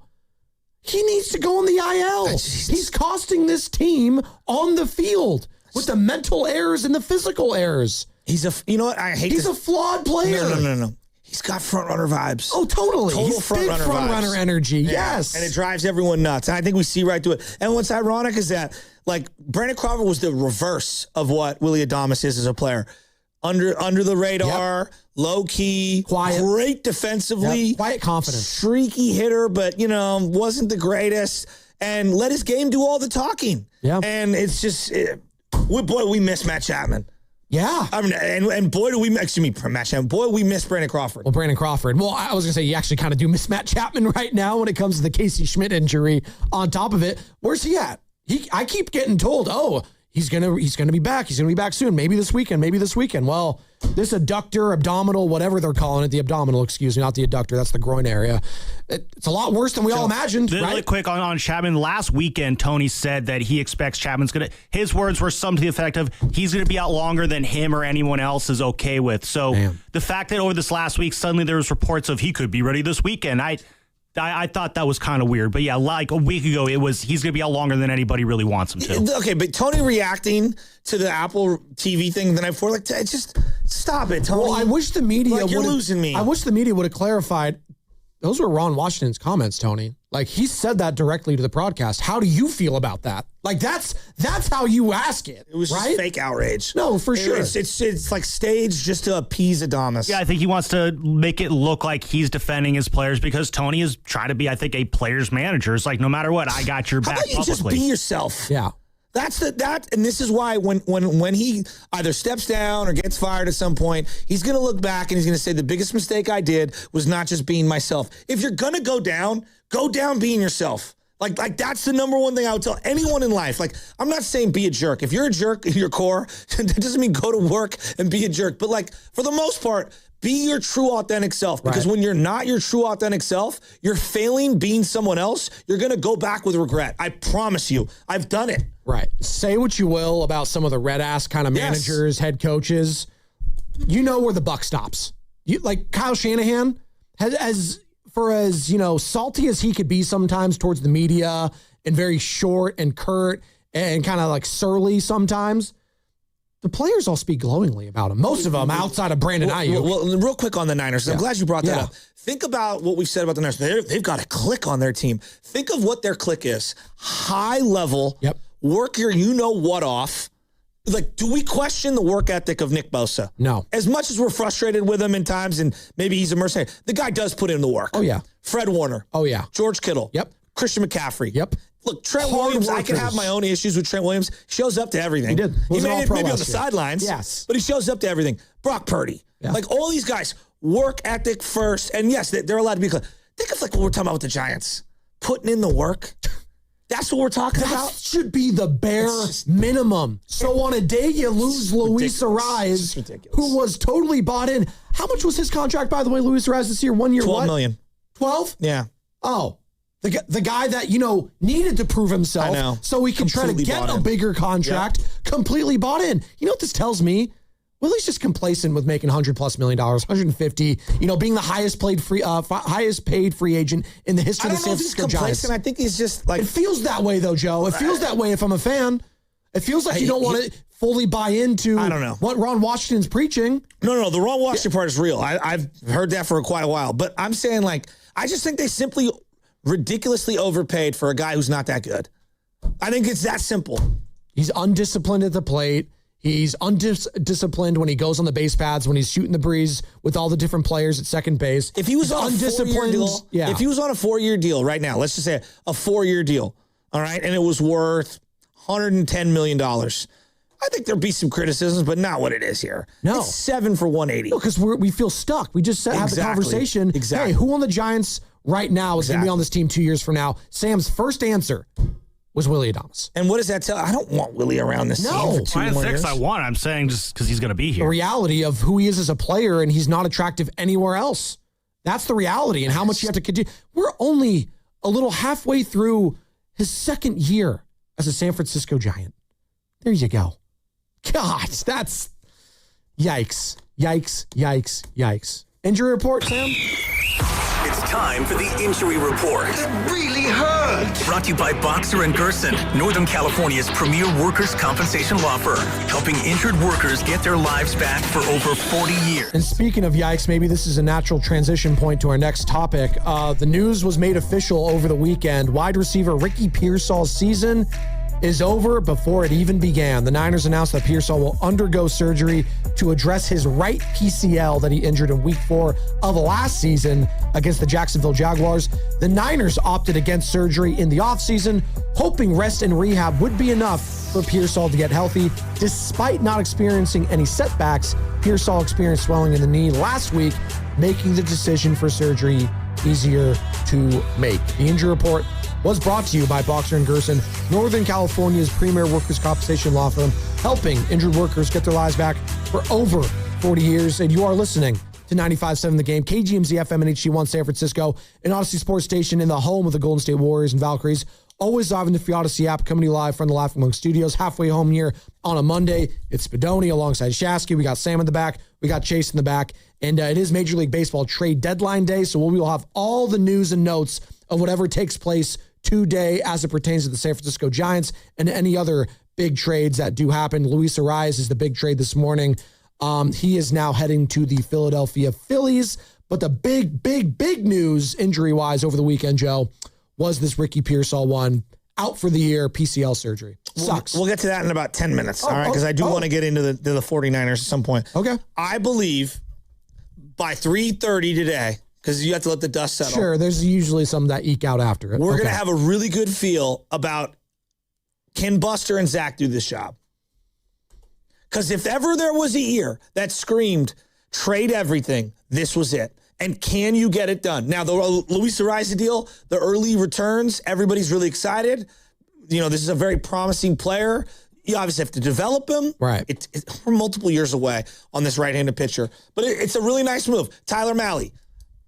He needs to go on the IL. He's costing this team on the field with the mental errors and the physical errors. You know what? I hate He's a flawed player. No. He's got front runner vibes. Oh, totally. Total He's front runner front vibes. runner energy. Yeah. Yes. And it drives everyone nuts. And I think we see right through it. And what's ironic is that, like, Brandon Crawford was the reverse of what Willy Adames is as a player. Under the radar, low key, quiet, great defensively, quiet confidence, streaky hitter, but wasn't the greatest, and let his game do all the talking. Yeah, and it's just, we miss Matt Chapman. Yeah, I mean, and boy do we, Matt Chapman. Boy, we miss Brandon Crawford. Well, Brandon Crawford. Well, I was gonna say you actually kind of do miss Matt Chapman right now when it comes to the Casey Schmidt injury. On top of it, where's he at? I keep getting told, He's gonna be back. He's gonna be back soon. Maybe this weekend. Well, this adductor, abdominal, whatever they're calling it, the abdominal, excuse me, not the adductor. That's the groin area. It's a lot worse than we all imagined. Really quick on Chapman. Last weekend, Tony said that he expects Chapman's gonna. His words were something to the effect of he's gonna be out longer than him or anyone else is okay with. So the fact that over this last week suddenly there was reports of he could be ready this weekend, I thought that was kind of weird. But yeah, like a week ago, he's going to be out longer than anybody really wants him to. Okay, but Tony reacting to the Apple TV thing the night before, like, just stop it, Tony. Well, I wish the media you're losing me. I wish the media would have clarified. Those were Ron Washington's comments, Tony. Like, he said that directly to the broadcast. How do you feel about that? Like, that's how you ask it. It was right? just fake outrage. No, for sure. It's like staged just to appease Adames. Yeah, I think he wants to make it look like he's defending his players because Tony is trying to be, I think, a player's manager. It's like, no matter what, I got your back How about you publicly. just be yourself? Yeah. And this is why when he either steps down or gets fired at some point, he's going to look back and he's going to say the biggest mistake I did was not just being myself. If you're going to go down being yourself. Like that's the number one thing I would tell anyone in life. Like, I'm not saying be a jerk. If you're a jerk in your core, that doesn't mean go to work and be a jerk. But like, for the most part, be your true authentic self, because when you're not your true authentic self, you're failing being someone else. You're going to go back with regret. I promise you. I've done it. Right. Say what you will about some of the red ass kind of managers, head coaches. You know where the buck stops. Like Kyle Shanahan as salty as he could be sometimes towards the media and very short and curt and kind of like surly sometimes. The players all speak glowingly about him. Most of them outside of Brandon Ayuk. Well, real quick on the Niners. I'm glad you brought that up. Think about what we've said about the Niners. They've got a click on their team. Think of what their click is. High level, work your you-know-what off. Like, do we question the work ethic of Nick Bosa? No. As much as we're frustrated with him in times and maybe he's a mercenary, the guy does put in the work. Oh, yeah. Fred Warner. Oh, yeah. George Kittle. Yep. Christian McCaffrey. Yep. Look, Trent Williams, I can have my own issues with Trent Williams. Shows up to everything. He did. He made it maybe on the sidelines. Yes. But he shows up to everything. Brock Purdy. Yeah. Like, all these guys, work ethic first. And yes, they're allowed to be clear. Think of like what we're talking about with the Giants. Putting in the work. That's what we're talking about. That should be the bare minimum. So on a day you lose Luis Arraez, who was totally bought in. How much was his contract, by the way, Luis Arraez this year? 1 year, $12 million. 12? Yeah. Oh. The guy that, needed to prove himself so he could try to get a bigger contract, completely bought in. You know what this tells me? Willie's just complacent with making $100+ million, 150. Being the highest paid free agent in the history of the San Francisco Giants. I think he's just like. It feels that way though, Joe. It feels that way if I'm a fan. It feels like you don't want to fully buy into. I don't know what Ron Washington's preaching. No. The Ron Washington part is real. I've heard that for quite a while. But I'm saying, like, I just think they simply ridiculously overpaid for a guy who's not that good. I think it's that simple. He's undisciplined at the plate. He's undisciplined when he goes on the base paths, when he's shooting the breeze with all the different players at second base. If he was on a 4-year deal, if he was on a 4-year deal right now, let's just say a 4-year deal, all right, and it was worth $110 million, I think there'd be some criticisms, but not what it is here. No. It's 7 for 180. No, because we feel stuck. We just have the conversation. Exactly. Hey, who on the Giants right now is going to be on this team 2 years from now? Sam's first answer was Willy Adames. And what does that tell? I don't want Willie around this team for 2 more years. I want. I'm saying just because he's going to be here. The reality of who he is as a player, and he's not attractive anywhere else. That's the reality, and how much you have to continue. We're only a little halfway through his second year as a San Francisco Giant. There you go. God, that's yikes. Injury report, Sam? It's time for the Injury Report. It really hurts. Brought to you by Boxer & Gerson, Northern California's premier workers' compensation law firm, helping injured workers get their lives back for over 40 years. And speaking of yikes, maybe this is a natural transition point to our next topic. The news was made official over the weekend. Wide receiver Ricky Pearsall's season is over before it even began. The Niners announced that Pearsall will undergo surgery to address his right PCL that he injured in week 4 of last season against the Jacksonville Jaguars. The Niners opted against surgery in the offseason, hoping rest and rehab would be enough for Pearsall to get healthy. Despite not experiencing any setbacks, Pearsall experienced swelling in the knee last week, making the decision for surgery easier to make. The injury report was brought to you by Boxer & Gerson, Northern California's premier workers' compensation law firm, helping injured workers get their lives back for over 40 years. And you are listening to 95.7 The Game, KGMZ FM and HD1 San Francisco, an Odyssey Sports Station in the home of the Golden State Warriors and Valkyries. Always live in the free Odyssey app, coming to you live from the Laughing Monk Studios, halfway home here on a Monday. It's Spadoni alongside Shasky. We got Sam in the back. We got Chase in the back. And it is Major League Baseball trade deadline day, so we will have all the news and notes of whatever takes place today as it pertains to the San Francisco Giants and any other big trades that do happen. Luis Arraez is the big trade this morning. He is now heading to the Philadelphia Phillies. But the big news injury-wise over the weekend, Joe, was this Ricky Pearsall one. Out for the year, PCL surgery. Sucks. We'll get to that in about 10 minutes, all right? Because I do want to get into the 49ers at some point. Okay. I believe by 3:30 today, because you have to let the dust settle. Sure, there's usually some that eke out after it. We're going to have a really good feel about, can Buster and Zach do this job? Because if ever there was a year that screamed, trade everything, this was it. And can you get it done? Now, the Luis Arraez deal, the early returns, everybody's really excited. You know, this is a very promising player. You obviously have to develop him. Right. We're multiple years away on this right-handed pitcher. But it's a really nice move. Tyler Mahle.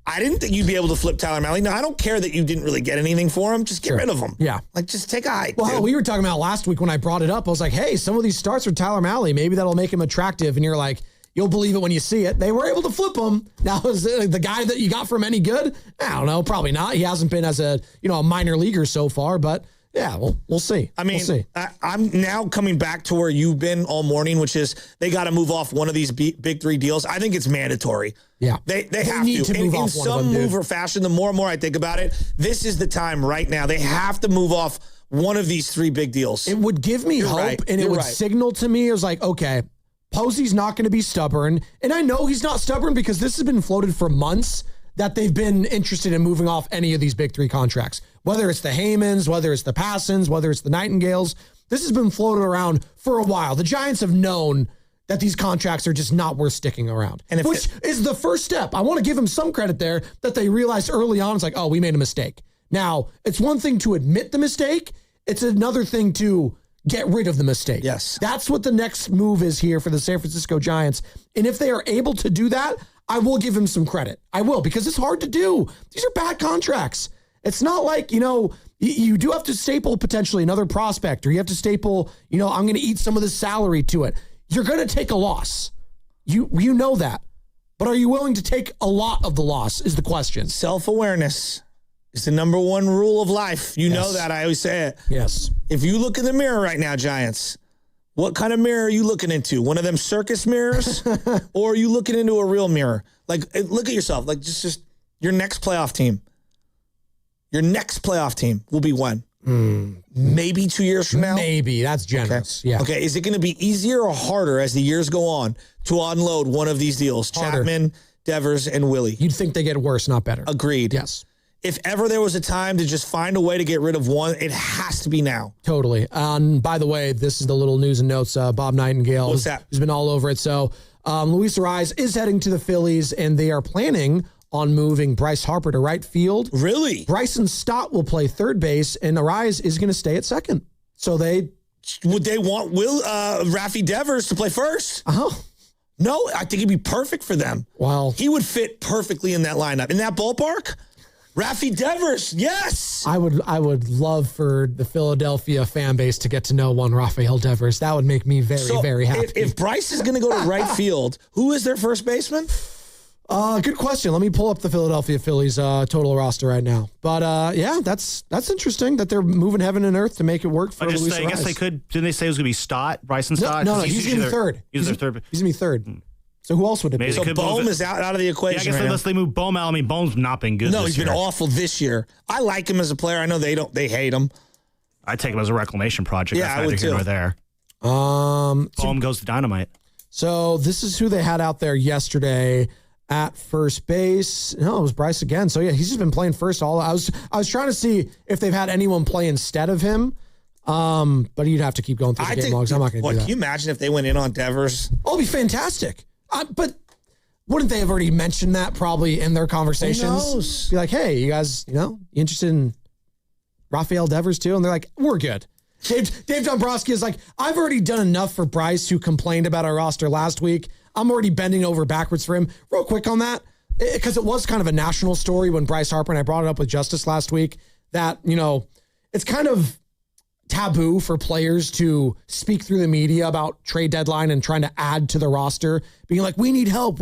I didn't think you'd be able to flip Tyler Mahle. Now, I don't care that you didn't really get anything for him. Just get rid of him. Yeah. Like, just take a hike. Well, dude. we were talking about last week when I brought it up. I was like, hey, some of these starts for Tyler Mahle, maybe that'll make him attractive. And you're like, you'll believe it when you see it. They were able to flip him. Now, is the guy that you got from any good? I don't know. Probably not. He hasn't been as a minor leaguer so far, but yeah, we'll see. I mean, we'll see. I'm now coming back to where you've been all morning, which is they got to move off one of these big three deals. I think it's mandatory. Yeah. They have need to move in off one of some them, move or fashion. The more and more I think about it, this is the time right now. They have to move off one of these three big deals. It would give me hope, and it would signal to me, it was like, okay, Posey's not going to be stubborn. And I know he's not stubborn because this has been floated for months that they've been interested in moving off any of these big three contracts. Whether it's the Heymans, whether it's the Passons, whether it's the Nightingales. This has been floated around for a while. The Giants have known that these contracts are just not worth sticking around, which is the first step. I want to give them some credit there that they realized early on, it's like, oh, we made a mistake. Now, it's one thing to admit the mistake. It's another thing to get rid of the mistake. Yes. That's what the next move is here for the San Francisco Giants. And if they are able to do that, I will give him some credit. I will, because it's hard to do. These are bad contracts. It's not like, you do have to staple potentially another prospect, or you have to staple, I'm going to eat some of the salary to it. You're going to take a loss. You know that. But are you willing to take a lot of the loss is the question. Self-awareness is the number one rule of life. You know that. I always say it. Yes. If you look in the mirror right now, Giants, what kind of mirror are you looking into? One of them circus mirrors? Or are you looking into a real mirror? Like, look at yourself. Like, just your next playoff team. Your next playoff team will be when? Maybe 2 years from now? Maybe. That's generous. Okay. Yeah. Okay. Is it going to be easier or harder as the years go on to unload one of these deals? Harder. Chapman, Devers, and Willie. You'd think they get worse, not better. Agreed. Yes. If ever there was a time to just find a way to get rid of one, it has to be now. Totally. By the way, this is the little news and notes. Bob Nightingale What's that? has been all over it. So Luis Arraez is heading to the Phillies, and they are planning on moving Bryce Harper to right field. Really? Bryson Stott will play third base, and Arraez is going to stay at second. So would they want Rafi Devers to play first? Oh. No, I think he'd be perfect for them. Well, he would fit perfectly in that lineup. In that ballpark? Rafi Devers, yes. I would love for the Philadelphia fan base to get to know one Rafael Devers. That would make me very, very happy. If Bryce is going to go to right field, who is their first baseman? Good question. Let me pull up the Philadelphia Phillies total roster right now. But yeah, that's interesting that they're moving heaven and earth to make it work for Luis Arraez. I guess they could. Didn't they say it was going to be Stott, Bryson Stott? No, he's going to be third. He's their third. He's going to be third. So who else would it be? So Bohm is out of the equation. Yeah, I guess unless they move Bohm out, I mean, Bohm's not been good. No, this he's been year. awful this year. I like him as a player. I know they hate him. I take him as a reclamation project. Yeah, That's I would neither here too. nor there. Bohm goes to Dynamite. So this is who they had out there yesterday at first base. No, it was Bryce again. So yeah, he's just been playing first all. I was trying to see if they've had anyone play instead of him. But you'd have to keep going through the game logs. I'm not going to do that. Can you imagine if they went in on Devers? Oh, it'd be fantastic. But wouldn't they have already mentioned that probably in their conversations? Who knows? Be like, hey, you guys, you interested in Rafael Devers too? And they're like, we're good. Dave Dombrowski is like, I've already done enough for Bryce, who complained about our roster last week. I'm already bending over backwards for him. Real quick on that, because it was kind of a national story when Bryce Harper, and I brought it up with Justice last week, that, it's kind of taboo for players to speak through the media about trade deadline and trying to add to the roster, being like, we need help.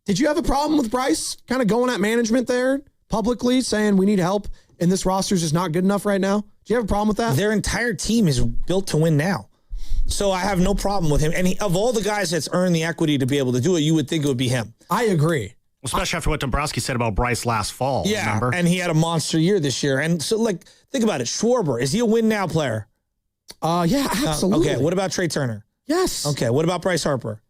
Did you have a problem with Bryce kind of going at management there publicly saying we need help and this roster is just not good enough right now? Do you have a problem with that? Their entire team is built to win now. So I have no problem with him. And of all the guys that's earned the equity to be able to do it, you would think it would be him. I agree. Especially after what Dombrowski said about Bryce last fall. Yeah, remember? and he had a monster year this year. And so, think about it. Schwarber, is he a win-now player? Yeah, absolutely. Okay, what about Trey Turner? Yes. Okay, what about Bryce Harper?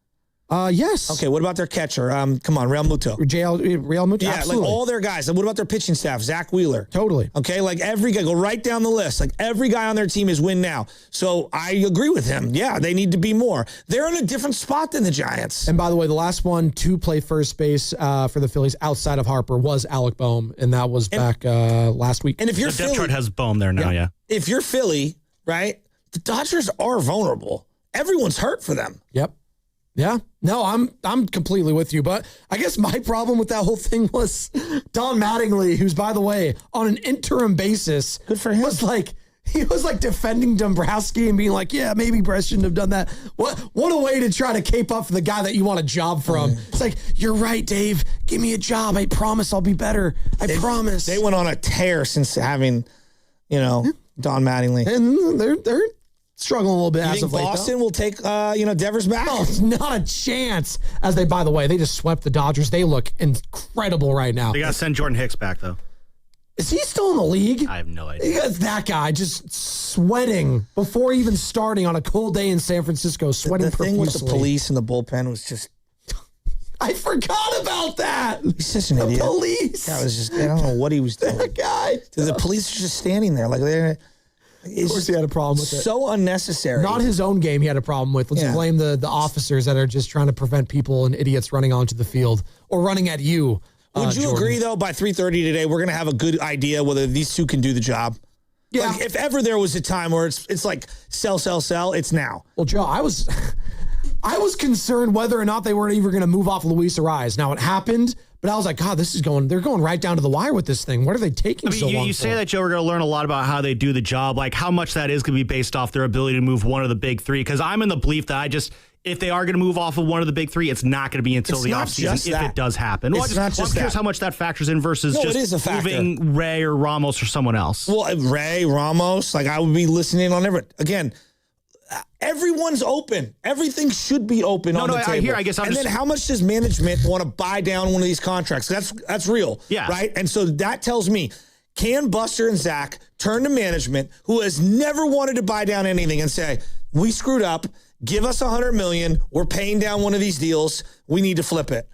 Yes. Okay, what about their catcher? Come on, Real Muto. Real Muto, yeah, absolutely. all their guys. What about their pitching staff? Zach Wheeler. Totally. Okay, every guy, go right down the list. Every guy on their team is win now. So I agree with him. Yeah, they need to be more. They're in a different spot than the Giants. And by the way, the last one to play first base for the Phillies outside of Harper was Alec Bohm, and that was back last week. And if you're the depth chart has Bohm there now, yeah. If you're Philly, right, the Dodgers are vulnerable. Everyone's hurt for them. Yep. Yeah, no, I'm completely with you. But I guess my problem with that whole thing was Don Mattingly, who's, by the way, on an interim basis, good for him, he was defending Dombrowski and being like, yeah, maybe Bryce shouldn't have done that. What a way to try to cape up for the guy that you want a job from. It's like, you're right, Dave. Give me a job. I promise I'll be better. I promise. They went on a tear since having, Don Mattingly. And they're struggling a little bit. You as think of late, Boston will take, Devers back? No, it's not a chance. By the way, they just swept the Dodgers. They look incredible right now. They got to send Jordan Hicks back, though. Is he still in the league? I have no idea. You got that guy just sweating before even starting on a cold day in San Francisco, sweating profusely. The thing with the police and the bullpen was just... I forgot about that. He's just an idiot. Police. That was just... I don't know what he was doing. That guy. The police are just standing there they're... Of course he had a problem with it. So unnecessary. Not his own game he had a problem with. Let's blame the officers that are just trying to prevent people and idiots running onto the field or running at you. Would you agree, though, by 3:30 today, we're going to have a good idea whether these two can do the job? Yeah. If ever there was a time where it's like sell, it's now. Well, Joe, I was concerned whether or not they were even going to move off Luis Arraez. Now, it happened, but I was like, God, they're going right down to the wire with this thing. What are they taking so long You for? say that, Joe, we're going to learn a lot about how they do the job, how much that is going to be based off their ability to move one of the big three. Because I'm in the belief that if they are going to move off of one of the big three, it's not going to be until the offseason if it does happen. I'm curious how much that factors in versus moving Ray or Ramos or someone else. Well, Ray, Ramos, I would be listening on everything. Again, everyone's open. Everything should be open on the table. I hear. I guess then how much does management want to buy down one of these contracts? That's real. Yeah. Right? And so that tells me, can Buster and Zach turn to management who has never wanted to buy down anything and say, we screwed up, give us $100 million, we're paying down one of these deals, we need to flip it.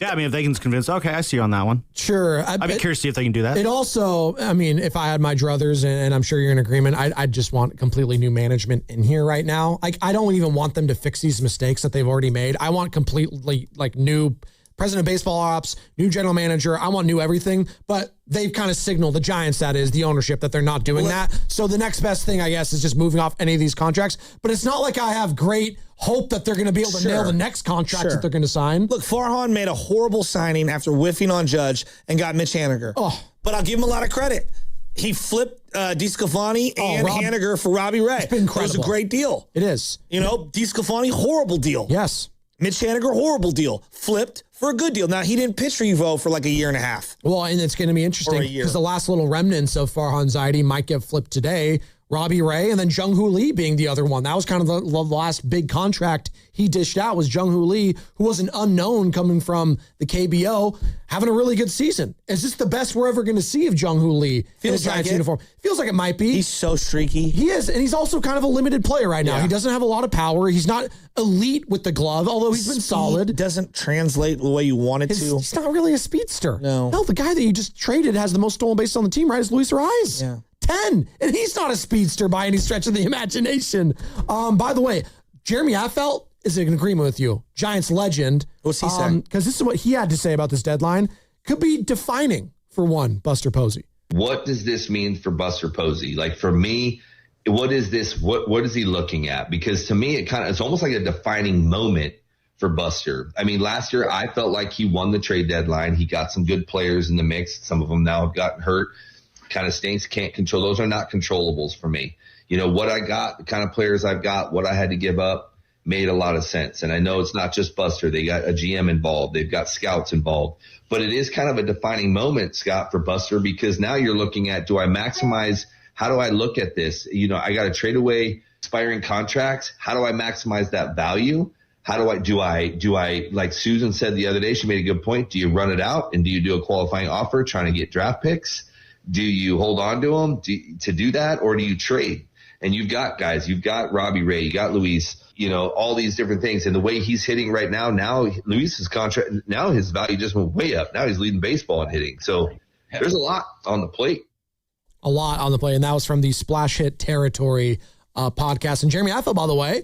Yeah, if they can convince, okay, I see you on that one. Sure. I'd be curious to see if they can do that. It also, if I had my druthers, and I'm sure you're in agreement, I'd just want completely new management in here right now. I don't even want them to fix these mistakes that they've already made. I want completely new president of baseball ops, new general manager. I want new everything, but they've kind of signaled, the Giants, that is, the ownership, that they're not doing that. So the next best thing, I guess, is just moving off any of these contracts. But it's not like I have great hope that they're going to be able to nail the next contract that they're going to sign. Look, Farhan made a horrible signing after whiffing on Judge and got Mitch Haniger. But I'll give him a lot of credit. He flipped DeSclafani and Haniger for Robbie Ray. It's been incredible. It was a great deal. It is. DeSclafani, horrible deal. Yes. Mitch Haniger, horrible deal. Flipped for a good deal. Now, he didn't pitch for Uvo for like a year and a half. Well, and it's going to be interesting because the last little remnants of Farhan Zaidi might get flipped today. Robbie Ray and then Jung-Hoo Lee being the other one. That was kind of the last big contract he dished out was Jung-Hoo Lee, who was an unknown coming from the KBO, having a really good season. Is this the best we're ever going to see of Jung-Hoo Lee in a Giants uniform? Feels like it might be. He's so streaky. He is, and he's also kind of a limited player right now. Yeah. He doesn't have a lot of power. He's not elite with the glove, although he's been solid. Doesn't translate the way you want it to. He's not really a speedster. No. Hell, the guy that you just traded has the most stolen bases on the team, right? Is Luis Arraez. Yeah. 10, and he's not a speedster by any stretch of the imagination. By the way, Jeremy Affeldt is in agreement with you. Giants legend. What's he saying? Because this is what he had to say about this deadline. Could be defining for one, Buster Posey. What does this mean for Buster Posey? Like for me, what is this? What is he looking at? Because to me, it's almost like a defining moment for Buster. I mean, last year I felt like he won the trade deadline. He got some good players in the mix. Some of them now have gotten hurt. Kind of stinks, can't control. Those are not controllables for me. You know, what I got, the kind of players I've got, what I had to give up made a lot of sense. And I know it's not just Buster. They got a GM involved. They've got scouts involved. But it is kind of a defining moment, Scott, for Buster, because now you're looking at, do I maximize, how do I look at this? You know, I got to trade away expiring contracts. How do I maximize that value? How do I, like Susan said the other day, she made a good point. Do you run it out and do you do a qualifying offer trying to get draft picks? Do you hold on to them to do that, or do you trade? And you've got guys, you've got Robbie Ray, you got Luis, you know, all these different things. And the way he's hitting right now Luis's contract, now his value just went way up. Now he's leading baseball in hitting. So there's a lot on the plate. A lot on the plate. And that was from the Splash Hit Territory podcast. And Jeremy Affeldt, by the way,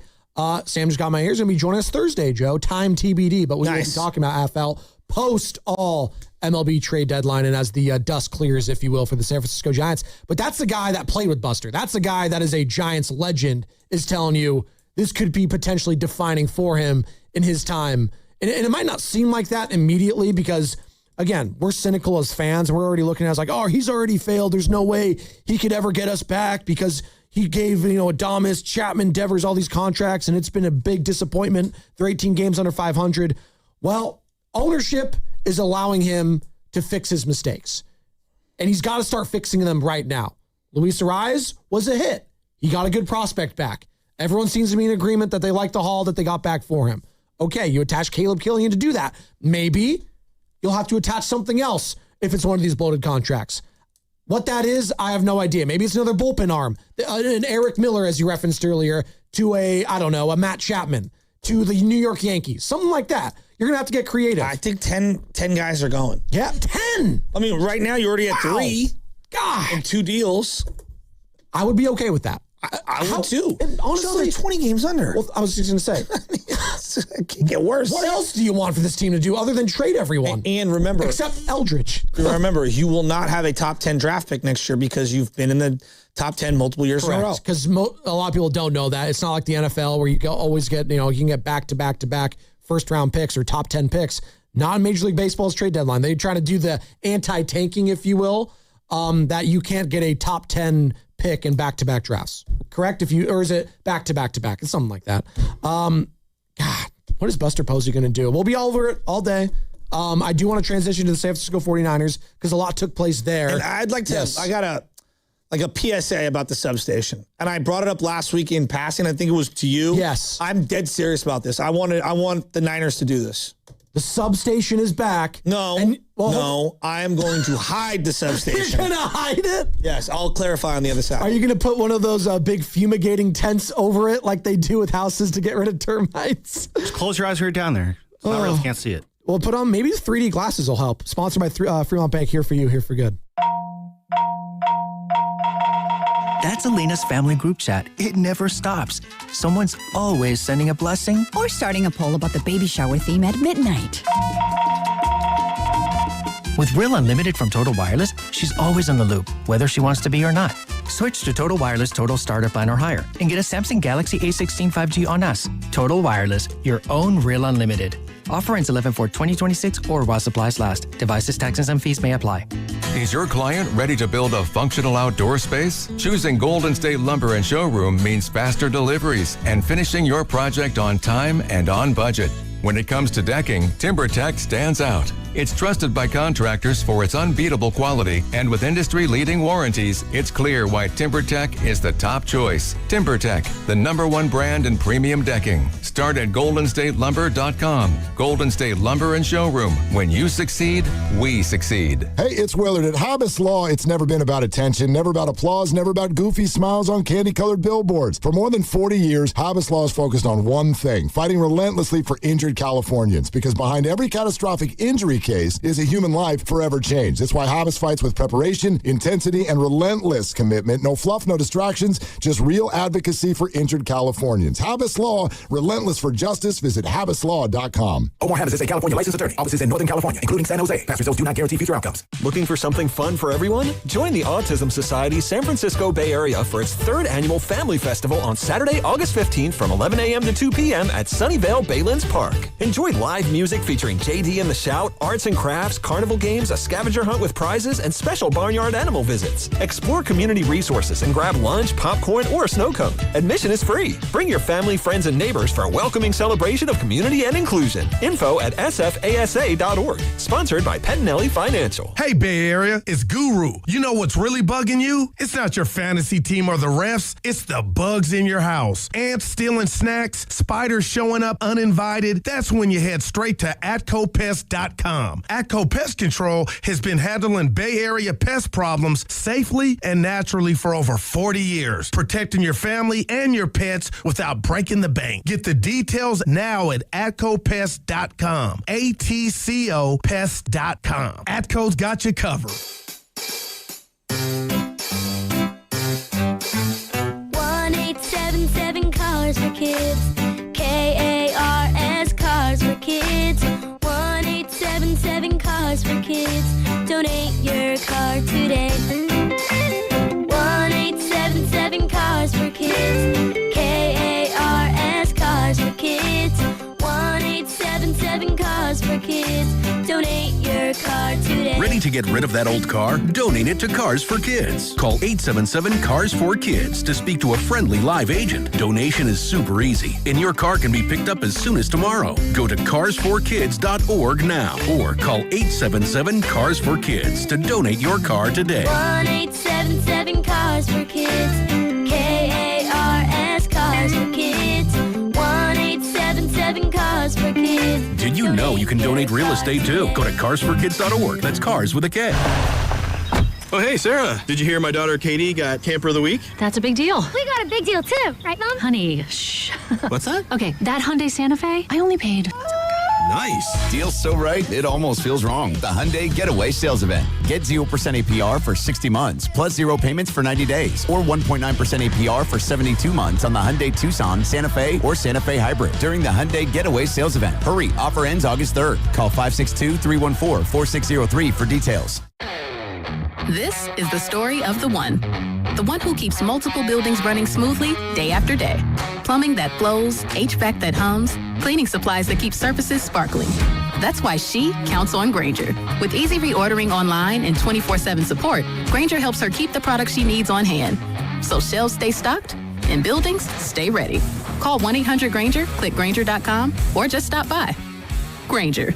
Sam just got my ears, going to be joining us Thursday, Joe. Time TBD. But we will be talking about Affeldt post all MLB trade deadline and as the dust clears, if you will, for the San Francisco Giants. But that's the guy that played with Buster. That's the guy that is a Giants legend, is telling you this could be potentially defining for him in his time. And it might not seem like that immediately because, again, we're cynical as fans. We're already looking at it as like, oh, he's already failed. There's no way he could ever get us back because he gave, Adames, Chapman, Devers, all these contracts, and it's been a big disappointment. They're 18 games under 500. Well, ownership is allowing him to fix his mistakes. And he's got to start fixing them right now. Luis Arraez was a hit. He got a good prospect back. Everyone seems to be in agreement that they like the haul that they got back for him. Okay, you attach Caleb Killian to do that. Maybe you'll have to attach something else if it's one of these bloated contracts. What that is, I have no idea. Maybe it's another bullpen arm. An Eric Miller, as you referenced earlier, to a Matt Chapman, to the New York Yankees. Something like that. You're going to have to get creative. I think 10 guys are going. Yeah, 10. I mean, right now you're already at 3. God. And 2 deals. I would be okay with that. I would too. Honestly, they're 20 games under. Well, I was just going to say. It can't get worse. What else do you want for this team to do other than trade everyone? And remember. Except Eldridge. Remember, you will not have a top 10 draft pick next year because you've been in the top 10 multiple years in a row. Because a lot of people don't know that. It's not like the NFL where you always get, you can get back-to-back first-round picks or top 10 picks. Not in Major League Baseball's trade deadline. They try to do the anti-tanking, if you will, that you can't get a top 10 pick in back-to-back drafts. Correct? Or is it back-to-back-to-back? It's something like that. God, what is Buster Posey going to do? We'll be all over it all day. I do want to transition to the San Francisco 49ers because a lot took place there. And I'd like to, yes. I got a PSA about the substation. And I brought it up last week in passing. I think it was to you. Yes. I'm dead serious about this. I want the Niners to do this. The substation is back. No, I am going to hide the substation. You're going to hide it? Yes, I'll clarify on the other side. Are you going to put one of those big fumigating tents over it like they do with houses to get rid of termites? Just close your eyes right down there. It's not real. You can't see it. Well, put on maybe 3D glasses will help. Sponsored by Fremont Bank. Here for you, here for good. That's Elena's family group chat. It never stops. Someone's always sending a blessing or starting a poll about the baby shower theme at midnight. With Real Unlimited from Total Wireless, she's always in the loop, whether she wants to be or not. Switch to Total Wireless Total Starter Plan or higher and get a Samsung Galaxy A16 5G on us. Total Wireless, your own Real Unlimited. Offer ends 11/4/2026 or while supplies last. Devices, taxes, and fees may apply. Is your client ready to build a functional outdoor space? Choosing Golden State Lumber and Showroom means faster deliveries and finishing your project on time and on budget. When it comes to decking, TimberTech stands out. It's trusted by contractors for its unbeatable quality, and with industry-leading warranties, it's clear why TimberTech is the top choice. TimberTech, the #1 brand in premium decking. Start at GoldenStateLumber.com. Golden State Lumber and Showroom. When you succeed, we succeed. Hey, it's Willard. At Hobbs Law, it's never been about attention, never about applause, never about goofy smiles on candy-colored billboards. For more than 40 years, Hobbs Law is focused on one thing, fighting relentlessly for injured Californians, because behind every catastrophic injury case is a human life forever changed. That's why Hobbs fights with preparation, intensity, and relentless commitment. No fluff, no distractions, just real advocacy for injured Californians. Hobbs Law, relentless for justice. Visit HobbsLaw.com. Omar Hobbs is a California licensed attorney. Offices in Northern California, including San Jose. Past results do not guarantee future outcomes. Looking for something fun for everyone? Join the Autism Society San Francisco Bay Area for its 3rd annual Family Festival on Saturday, August 15th from 11 a.m. to 2 p.m. at Sunnyvale Baylands Park. Enjoy live music featuring JD and the Shout, arts and crafts, carnival games, a scavenger hunt with prizes, and special barnyard animal visits. Explore community resources and grab lunch, popcorn, or a snow cone. Admission is free. Bring your family, friends, and neighbors for a welcoming celebration of community and inclusion. Info at sfasa.org. Sponsored by Pettinelli Financial. Hey, Bay Area, it's Guru. You know what's really bugging you? It's not your fantasy team or the refs. It's the bugs in your house. Ants stealing snacks, spiders showing up uninvited. That's when you head straight to AtcoPest.com. Atco Pest Control has been handling Bay Area pest problems safely and naturally for over 40 years, protecting your family and your pets without breaking the bank. Get the details now at AtcoPest.com. ATCO Pest.com. Atco's got you covered. 1-877 Cars for Kids. KARS Cars for Kids. 1-877 Cars for Kids. Donate your car today. 1-877 Cars for Kids. KARS Cars for Kids. 1-877 Cars for Kids. Donate your car today. Ready to get rid of that old car? Donate it to Cars for Kids. Call 877 Cars for Kids to speak to a friendly live agent. Donation is super easy, and your car can be picked up as soon as tomorrow. Go to carsforkids.org now or call 877 Cars for Kids to donate your car today. 1-877 Cars for Kids. KARS Cars for Kids. 1-877 Cars for Kids. Did you know you can donate real estate too? Go to carsforkids.org. That's cars with a K. Oh, hey, Sarah. Did you hear my daughter Katie got Camper of the Week? That's a big deal. We got a big deal too, right, Mom? Honey, shh. What's that? Okay, that Hyundai Santa Fe, I only paid... Nice. Deal's so right, it almost feels wrong. The Hyundai Getaway Sales Event. Get 0% APR for 60 months, plus 0 payments for 90 days, or 1.9% APR for 72 months on the Hyundai Tucson, Santa Fe, or Santa Fe Hybrid during the Hyundai Getaway Sales Event. Hurry, offer ends August 3rd. Call 562-314-4603 for details. This is the story of the one who keeps multiple buildings running smoothly day after day. Plumbing that flows, HVAC that hums, cleaning supplies that keep surfaces sparkling. That's why she counts on Grainger. With easy reordering online and 24/7 support, Grainger helps her keep the products she needs on hand. So shelves stay stocked and buildings stay ready. Call 1-800-GRAINGER, click Grainger.com, or just stop by. Grainger,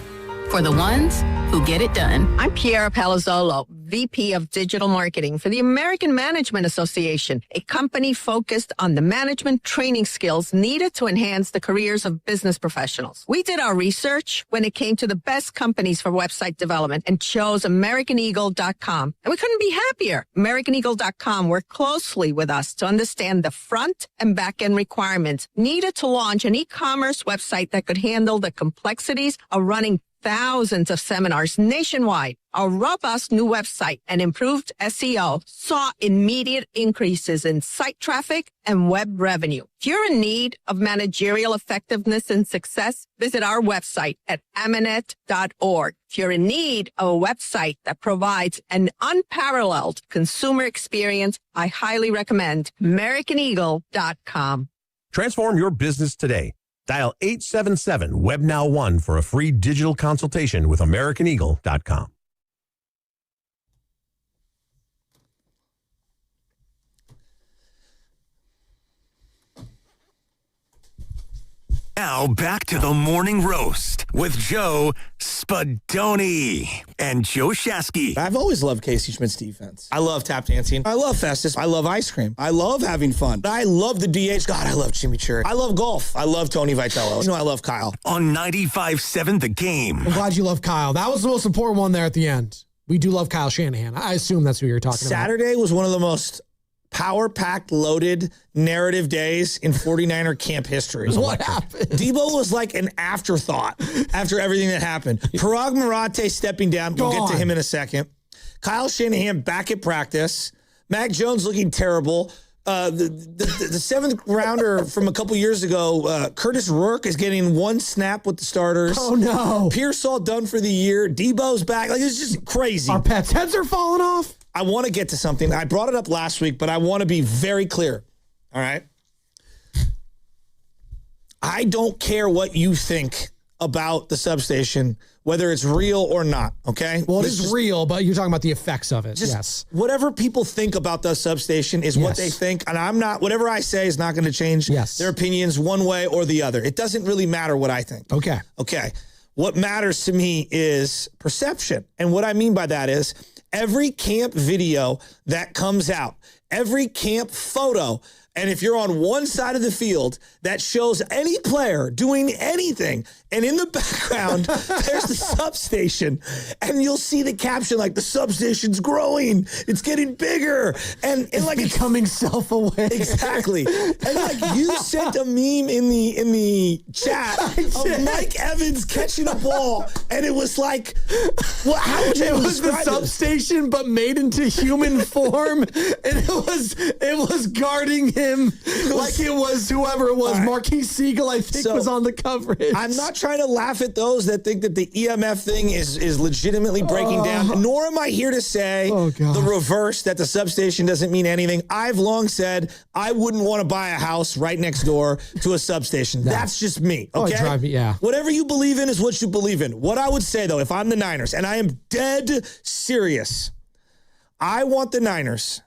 for the ones who get it done. I'm Piera Palazzolo, VP of Digital Marketing for the American Management Association, a company focused on the management training skills needed to enhance the careers of business professionals. We did our research when it came to the best companies for website development and chose AmericanEagle.com. And we couldn't be happier. AmericanEagle.com worked closely with us to understand the front and back end requirements needed to launch an e-commerce website that could handle the complexities of running thousands of seminars nationwide. Our robust new website and improved SEO saw immediate increases in site traffic and web revenue. If you're in need of managerial effectiveness and success, visit our website at amanet.org. If you're in need of a website that provides an unparalleled consumer experience, I highly recommend AmericanEagle.com. Transform your business today. Dial 877-WebNow1 for a free digital consultation with AmericanEagle.com. Now back to the morning roast with Joe Spadoni and Joe Shasky. I've always loved Casey Schmidt's defense. I love tap dancing. I love Festus. I love ice cream. I love having fun. I love the DH. God, I love Jimmy Cherry. I love golf. I love Tony Vitello. You know I love Kyle. On 95.7 The Game. I'm glad you love Kyle. That was the most important one there at the end. We do love Kyle Shanahan. I assume that's who you're talking about. Saturday was one of the most power-packed, loaded narrative days in 49er camp history. What happened? Debo was like an afterthought after everything that happened. Parag Marate stepping down. We'll get to him in a second. Kyle Shanahan back at practice. Mac Jones looking terrible. The seventh rounder from a couple years ago, Curtis Rourke, is getting one snap with the starters. Oh, no. Pearsall done for the year. Debo's back. Like, it's just crazy. Our pets' heads are falling off. I want to get to something. I brought it up last week, but I want to be very clear. All right? I don't care what you think about the substation, whether it's real or not, okay? Well, it is real, but you're talking about the effects of it, yes. Whatever people think about the substation is what they think, and I'm not, whatever I say is not going to change their opinions one way or the other. It doesn't really matter what I think. Okay. Okay. What matters to me is perception, and what I mean by that is every camp video that comes out, every camp photo, and if you're on one side of the field that shows any player doing anything, and in the background, there's the substation, and you'll see the caption like, the substation's growing, it's getting bigger, and it's like becoming self-aware. Exactly. And like you sent a meme in the chat of Mike Evans catching a ball, and it was like, well, how would you It was the describe substation, but made into human form, and it was guarding him like it was whoever it was. Right. Marquise Siegel, I think, was on the coverage. I'm not trying to laugh at those that think that the EMF thing is legitimately breaking down, nor am I here to say the reverse, that the substation doesn't mean anything. I've long said I wouldn't want to buy a house right next door to a substation. No. That's just me, okay? Whatever you believe in is what you believe in. What I would say, though, if I'm the Niners, and I am dead serious, I want the Niners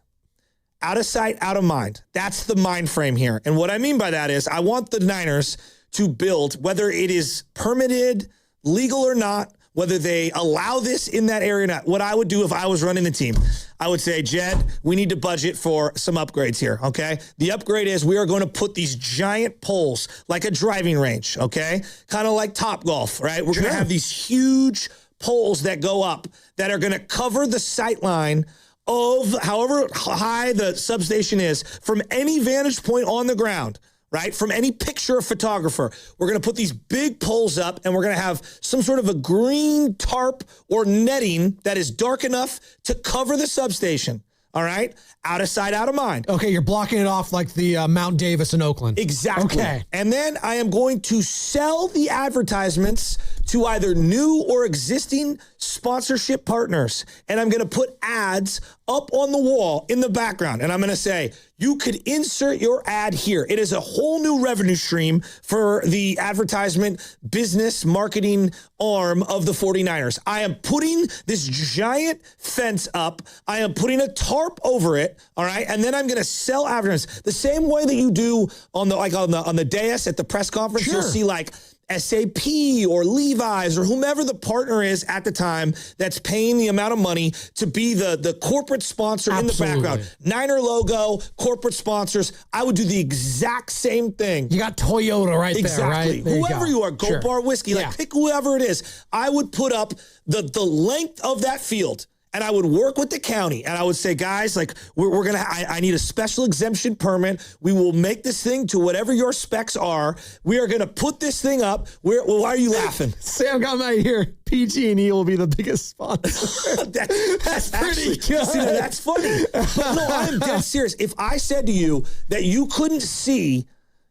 out of sight, out of mind. That's the mind frame here. And what I mean by that is I want the Niners to build, whether it is permitted, legal or not, whether they allow this in that area or not. What I would do if I was running the team, I would say, Jed, we need to budget for some upgrades here, okay? The upgrade is we are going to put these giant poles like a driving range, okay? Kind of like Topgolf, right? We're going to have these huge poles that go up that are going to cover the sight line of however high the substation is from any vantage point on the ground, right? From any picture of photographer. We're going to put these big poles up, and we're going to have some sort of a green tarp or netting that is dark enough to cover the substation. All right? Out of sight, out of mind. Okay, you're blocking it off like the Mount Davis in Oakland. Exactly. Okay. And then I am going to sell the advertisements to either new or existing sponsorship partners. And I'm going to put ads up on the wall in the background. And I'm going to say, you could insert your ad here. It is a whole new revenue stream for the advertisement business marketing arm of the 49ers. I am putting this giant fence up. I am putting a tarp over it. All right. And then I'm going to sell advertisements the same way that you do on the dais at the press conference. You'll see like SAP or Levi's or whomever the partner is at the time that's paying the amount of money to be the corporate sponsor in the background. Niner logo, corporate sponsors. I would do the exact same thing. You got Toyota right there, right? There Whoever you are, Gold Bar Whiskey, like pick whoever it is. I would put up the length of that field. And I would work with the county, and I would say, guys, like, we're going to, I need a special exemption permit. We will make this thing to whatever your specs are. We are going to put this thing up. Why are you laughing? Sam got my here. PG&E will be the biggest sponsor. that's pretty actually, good. See, that's funny. But no, I am dead serious. If I said to you that you couldn't see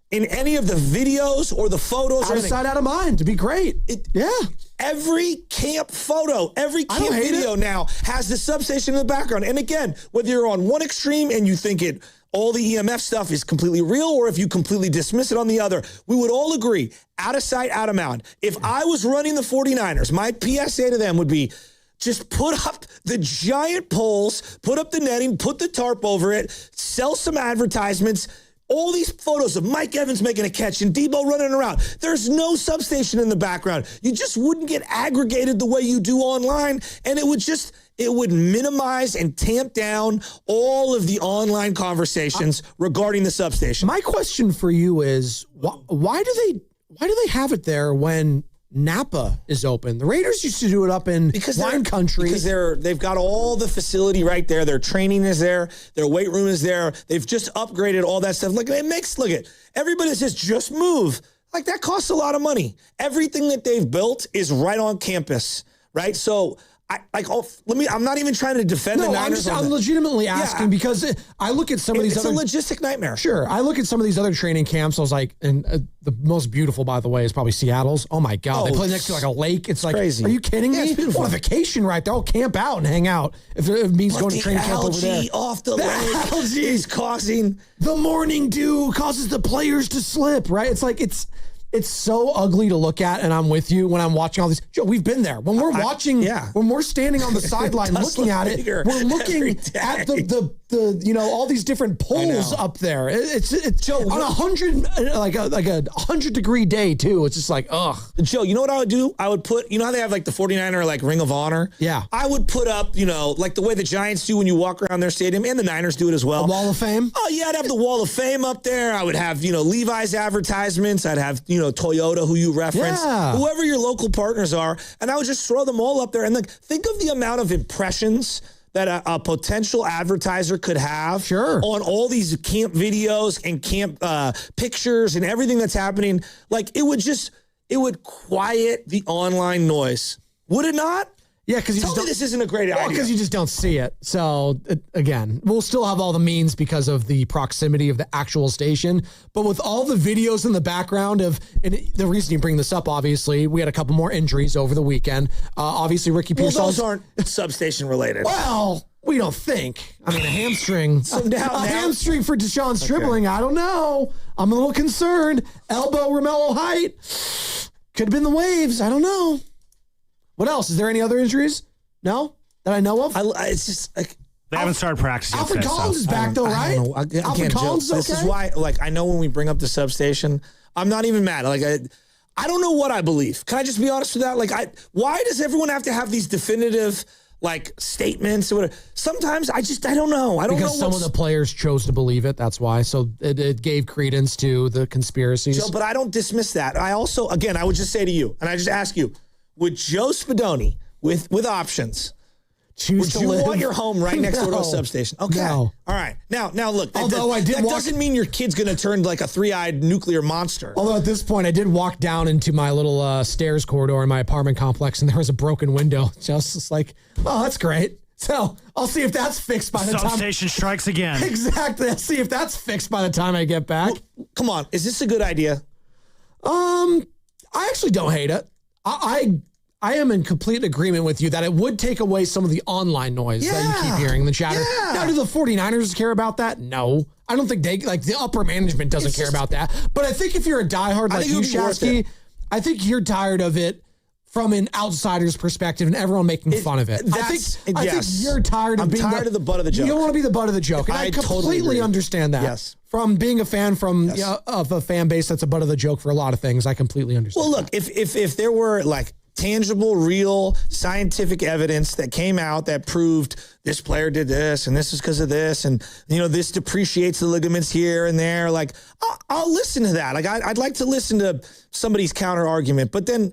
in any of the videos or the photos, out of sight, out of mind, to be great. Every camp photo, every camp video now has the substation in the background. And again, whether you're on one extreme and you think all the EMF stuff is completely real, or if you completely dismiss it on the other, we would all agree, out of sight, out of mind. If I was running the 49ers, my PSA to them would be, just put up the giant poles, put up the netting, put the tarp over it, sell some advertisements, all these photos of Mike Evans making a catch and Debo running around. There's no substation in the background. You just wouldn't get aggregated the way you do online, and it would minimize and tamp down all of the online conversations regarding the substation. My question for you is, why do they have it there when Napa is open? The Raiders used to do it up in wine country. Because they've got all the facility right there. Their training is there. Their weight room is there. They've just upgraded all that stuff. Look, everybody says just move. Like, that costs a lot of money. Everything that they've built is right on campus, right? So I'm not even trying to defend the Niners. I'm legitimately asking because I look at some of these It's a logistic nightmare. Sure. I look at some of these other training camps. I was like, and the most beautiful, by the way, is probably Seattle's. Oh my God. They play next to like a lake. It's like, crazy. Are you kidding me? It's beautiful. On a vacation right there. I'll camp out and hang out if it means going to training camp over there. Off the lake algae is causing. The morning dew causes the players to slip, right? It's like, it's so ugly to look at, and I'm with you when I'm watching all these. Joe, we've been there. When we're watching, when we're standing on the sideline looking at it, we're looking at the all these different poles up there. It's Joe, on 100-degree day too. It's just like, ugh. Joe, you know what I would do? I would put, how they have like the 49er like Ring of Honor? Yeah. I would put up, like the way the Giants do when you walk around their stadium, and the Niners do it as well. A Wall of Fame? Oh yeah, I'd have the Wall of Fame up there. I would have, Levi's advertisements. I'd have, Toyota, who you reference, whoever your local partners are, and I would just throw them all up there. And think of the amount of impressions that a potential advertiser could have on all these camp videos and camp pictures and everything that's happening. Like, it would quiet the online noise. Would it not? Yeah, because Tell me this isn't a great idea. Because you just don't see it. So, again, we'll still have all the means because of the proximity of the actual station. But with all the videos in the background and the reason you bring this up, obviously, we had a couple more injuries over the weekend. Obviously, Ricky Pearsall. Those aren't substation related. Well, we don't think. I mean, a hamstring. Hamstring for Deshaun Stribling. I don't know. I'm a little concerned. Elbow, Romello Height. Could have been the waves. I don't know. What else? Is there any other injuries? No? That I know of? It's just like... They haven't started practicing. Alfred Collins is back, though, right? Alfred Collins is okay? This is why, I know when we bring up the substation, I'm not even mad. I don't know what I believe. Can I just be honest with that? Why does everyone have to have these definitive, statements or whatever? Sometimes I don't know. I don't know. Because some of the players chose to believe it. That's why. So it gave credence to the conspiracies. Joe, but I don't dismiss that. I also, again, I would just say to you, and I just ask you, would Joe Spadoni, with options, would you want your home right next door to a substation? Okay. No. All right. Now look, that doesn't mean your kid's going to turn like a three-eyed nuclear monster. Although at this point, I did walk down into my little stairs corridor in my apartment complex, and there was a broken window. Just like, oh, that's great. So I'll see if that's fixed by the time. Substation strikes again. Exactly. I'll see if that's fixed by the time I get back. Well, come on. Is this a good idea? I actually don't hate it. I am in complete agreement with you that it would take away some of the online noise that you keep hearing, the chatter. Yeah. Now, do the 49ers care about that? No. I don't think the upper management doesn't care about that. But I think if you're a diehard like you, Shasky, I think you're tired of it from an outsider's perspective and everyone making fun of it. I think you're tired of being of the butt of the joke. You don't want to be the butt of the joke. And I completely totally understand that. Yes. From being a fan of a fan base that's a butt of the joke for a lot of things, I completely understand. Well, look, if there were tangible, real, scientific evidence that came out that proved this player did this and this is because of this and this depreciates the ligaments here and there, I'll listen to that. I'd like to listen to somebody's counter argument, but then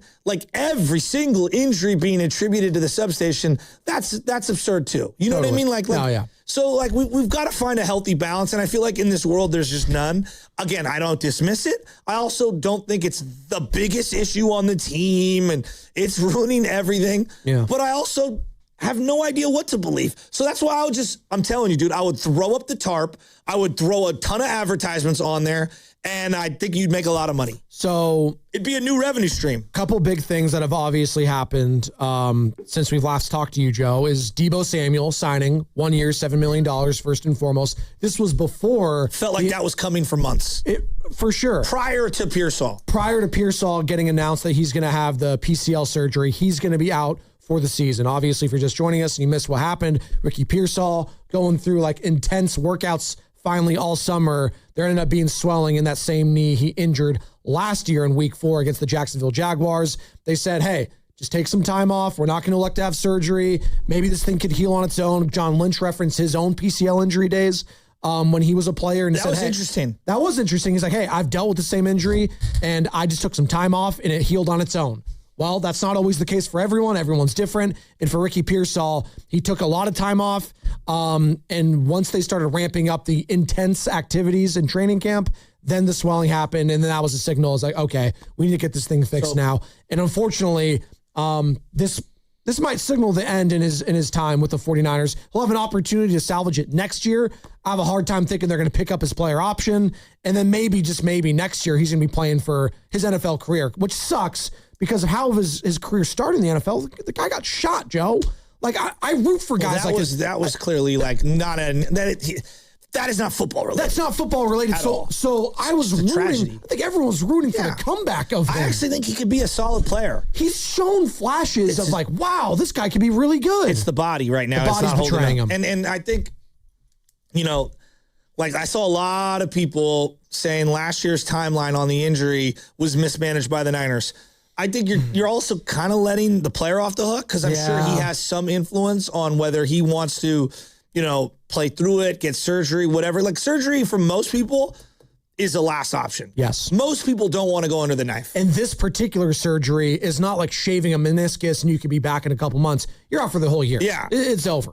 every single injury being attributed to the substation, that's absurd too. You know what I mean? So we've got to find a healthy balance, and I feel like in this world there's just none. Again, I don't dismiss it. I also don't think it's the biggest issue on the team and it's ruining everything. Yeah. But I also have no idea what to believe. So that's why I'm telling you, dude, I would throw up the tarp. I would throw a ton of advertisements on there, and I think you'd make a lot of money. So it'd be a new revenue stream. Couple big things that have obviously happened since we've last talked to you, Joe, is Deebo Samuel signing 1 year, $7 million, first and foremost. This was before. Felt like that was coming for months. For sure. Prior to Pearsall getting announced that he's going to have the PCL surgery. He's going to be out for the season. Obviously, if you're just joining us and you missed what happened, Ricky Pearsall going through intense workouts finally all summer, there ended up being swelling in that same knee he injured last year in week 4 against the Jacksonville Jaguars. They said, hey, just take some time off. We're not going to elect to have surgery. Maybe this thing could heal on its own. John Lynch referenced his own PCL injury days when he was a player. And that was interesting. That was interesting. He's like, hey, I've dealt with the same injury, and I just took some time off, and it healed on its own. Well, that's not always the case for everyone. Everyone's different. And for Ricky Pearsall, he took a lot of time off. And once they started ramping up the intense activities in training camp, then the swelling happened. And then that was a signal. It's like, okay, we need to get this thing fixed now. And unfortunately, this might signal the end in his time with the 49ers. He'll have an opportunity to salvage it next year. I have a hard time thinking they're going to pick up his player option. And then maybe, just maybe, next year he's going to be playing for his NFL career, which sucks because of how his career started in the NFL. The guy got shot, Joe. Like, I root for guys that like was, this. That was clearly like not that is not football related. That's not football related. So I was rooting. Tragedy. I think everyone was rooting for the comeback of him. I actually think he could be a solid player. He's shown flashes of like, wow, this guy could be really good. It's the body right now. The body's it's not betraying him. And I think, like I saw a lot of people saying last year's timeline on the injury was mismanaged by the Niners. I think you're also kind of letting the player off the hook because I'm sure he has some influence on whether he wants to, play through it, get surgery, whatever. Like surgery for most people is a last option. Yes. Most people don't want to go under the knife. And this particular surgery is not like shaving a meniscus and you could be back in a couple months. You're out for the whole year. Yeah. It's over.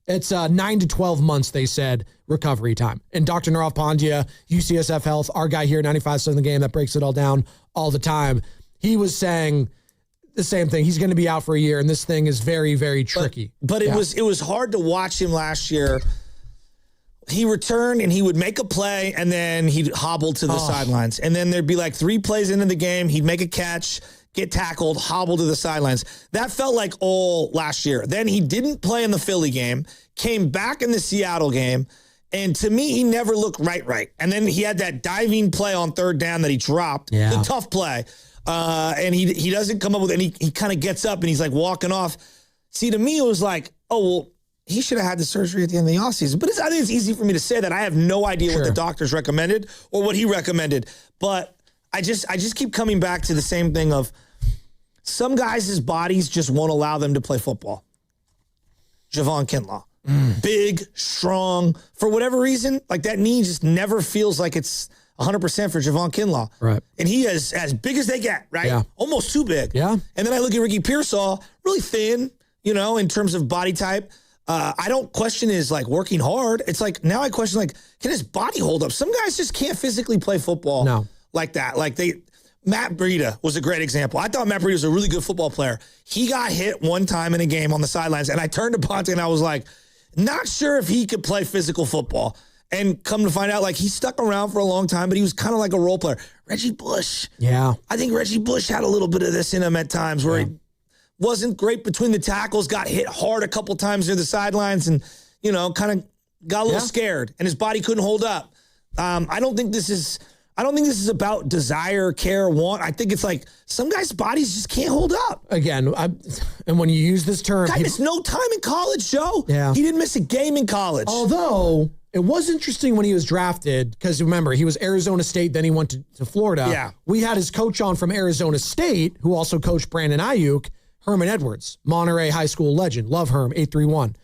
It's 9 to 12 months, they said, recovery time. And Dr. Narav Pandya, UCSF Health, our guy here at 95.7 The Game that breaks it all down all the time, he was saying the same thing. He's going to be out for a year, and this thing is very, very tricky. But it was hard to watch him last year. He returned, and he would make a play, and then he'd hobble to the sidelines. And then there'd be like 3 plays into the game. He'd make a catch, get tackled, hobble to the sidelines. That felt like all last year. Then he didn't play in the Philly game, came back in the Seattle game, and to me, he never looked right. And then he had that diving play on 3rd down that he dropped, the tough play. And he doesn't come up with it, and he kind of gets up, and he's like walking off. See, to me, it was like, oh, well, he should have had the surgery at the end of the offseason. But I think it's easy for me to say that. I have no idea what the doctors recommended or what he recommended. But I just keep coming back to the same thing of some guys' bodies just won't allow them to play football. Javon Kinlaw. Big, strong, for whatever reason, like that knee just never feels like it's 100% for Javon Kinlaw. Right. And he is as big as they get, right? Yeah. Almost too big. Yeah. And then I look at Ricky Pearsall, really thin, in terms of body type. I don't question his like working hard. It's like now I question like, can his body hold up? Some guys just can't physically play football like that. Like Matt Breida was a great example. I thought Matt Breida was a really good football player. He got hit one time in a game on the sidelines, and I turned to Ponte and I was like, not sure if he could play physical football. And come to find out, like, he stuck around for a long time, but he was kind of like a role player. Reggie Bush. Yeah. I think Reggie Bush had a little bit of this in him at times where he wasn't great between the tackles, got hit hard a couple times near the sidelines and, kind of got a little scared and his body couldn't hold up. I don't think this is about desire, care, want. I think it's like some guys' bodies just can't hold up. Again, and when you use this term... Guy missed no time in college, Joe. Yeah. He didn't miss a game in college. Although... it was interesting when he was drafted because remember, he was Arizona State, then he went to Florida. Yeah. We had his coach on from Arizona State, who also coached Brandon Ayuk, Herman Edwards, Monterey High School legend. Love Herm, 831.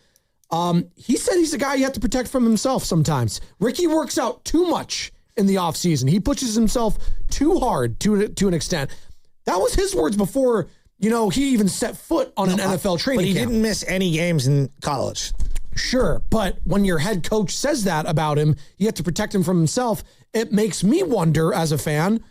He said he's a guy you have to protect from himself sometimes. Ricky works out too much in the offseason. He pushes himself too hard to an extent. That was his words before, he even set foot on an NFL training camp. But he didn't miss any games in college. Sure, but when your head coach says that about him, you have to protect him from himself. It makes me wonder as a fan,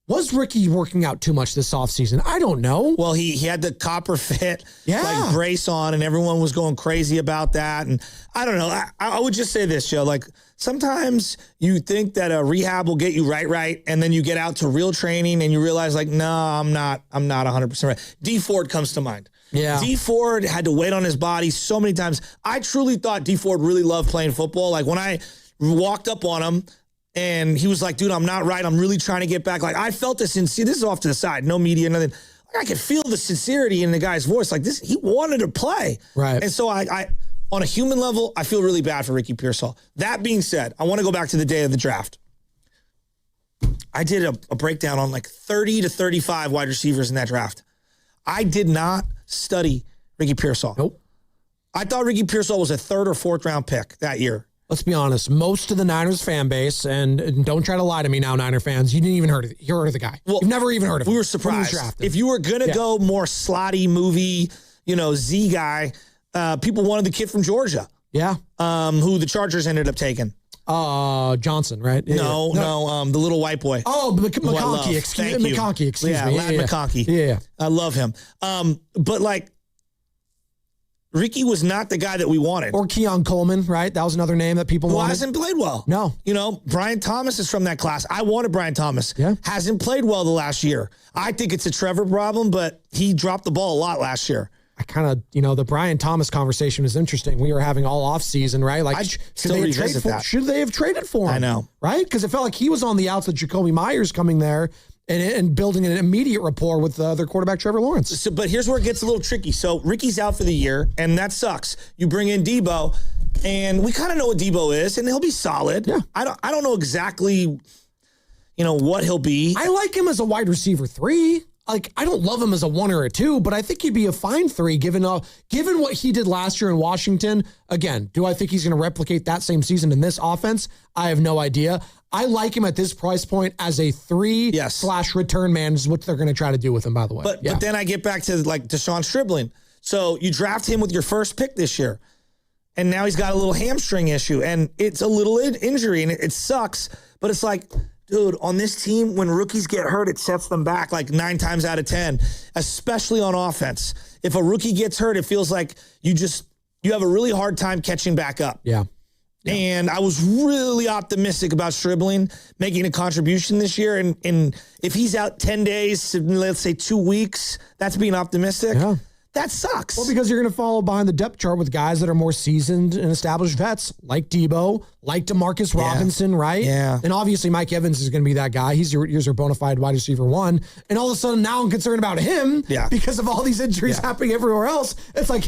was Ricky working out too much this offseason? I don't know. Well, he had the copper fit like brace on, and everyone was going crazy about that. And I don't know. I would just say this, Joe. Like sometimes you think that a rehab will get you right, and then you get out to real training and you realize like, no, I'm not 100% right. D Ford comes to mind. Yeah. D Ford had to wait on his body so many times. I truly thought D Ford really loved playing football. Like when I walked up on him and he was like, dude, I'm not right. I'm really trying to get back. Like I felt this this is off to the side, no media, nothing. Like I could feel the sincerity in the guy's voice. Like this, he wanted to play. Right. And so I on a human level, I feel really bad for Ricky Pearsall. That being said, I want to go back to the day of the draft. I did a breakdown on like 30 to 35 wide receivers in that draft. I did not study Ricky Pearsall. Nope. I thought Ricky Pearsall was a 3rd or 4th round pick that year. Let's be honest. Most of the Niners fan base, and don't try to lie to me now, Niner fans, you didn't even heard of the guy. Well, you've never even heard of him. We were surprised. If you were going to go more slotty movie, Z guy, people wanted the kid from Georgia. Yeah. Who the Chargers ended up taking. Johnson, right? No, the little white boy. Oh, McConkey, excuse me. Lad McConkey. Yeah. I love him. But like, Ricky was not the guy that we wanted. Or Keon Coleman, right? That was another name that people wanted. Hasn't played well. No. Brian Thomas is from that class. I wanted Brian Thomas. Yeah. Hasn't played well the last year. I think it's a Trevor problem, but he dropped the ball a lot last year. I kind of, the Brian Thomas conversation is interesting. We were having all off season, right? Like, should they have traded for him? I know. Right? Because it felt like he was on the outs with Jacoby Myers coming there and building an immediate rapport with their quarterback, Trevor Lawrence. But here's where it gets a little tricky. So Ricky's out for the year, and that sucks. You bring in Debo, and we kind of know what Debo is, and he'll be solid. Yeah. I don't know exactly, what he'll be. I like him as a wide receiver 3. Like, I don't love him as a 1 or a 2, but I think he'd be a fine 3 given what he did last year in Washington. Again, do I think he's going to replicate that same season in this offense? I have no idea. I like him at this price point as a 3/return man is what they're going to try to do with him, by the way. But then I get back to like Deshaun Stribling. So you draft him with your first pick this year, and now he's got a little hamstring issue, and it's a little injury, and it sucks, but it's like, dude, on this team, when rookies get hurt, it sets them back like 9 times out of 10, especially on offense. If a rookie gets hurt, it feels like you have a really hard time catching back up. Yeah. And I was really optimistic about Stribling making a contribution this year. And if he's out 10 days to, let's say, 2 weeks, that's being optimistic. Yeah. That sucks. Well, because you're going to follow behind the depth chart with guys that are more seasoned and established vets, like Debo, like DeMarcus Robinson, right? Yeah. And obviously Mike Evans is going to be that guy. He's your bona fide wide receiver 1. And all of a sudden now I'm concerned about him because of all these injuries happening everywhere else. It's like,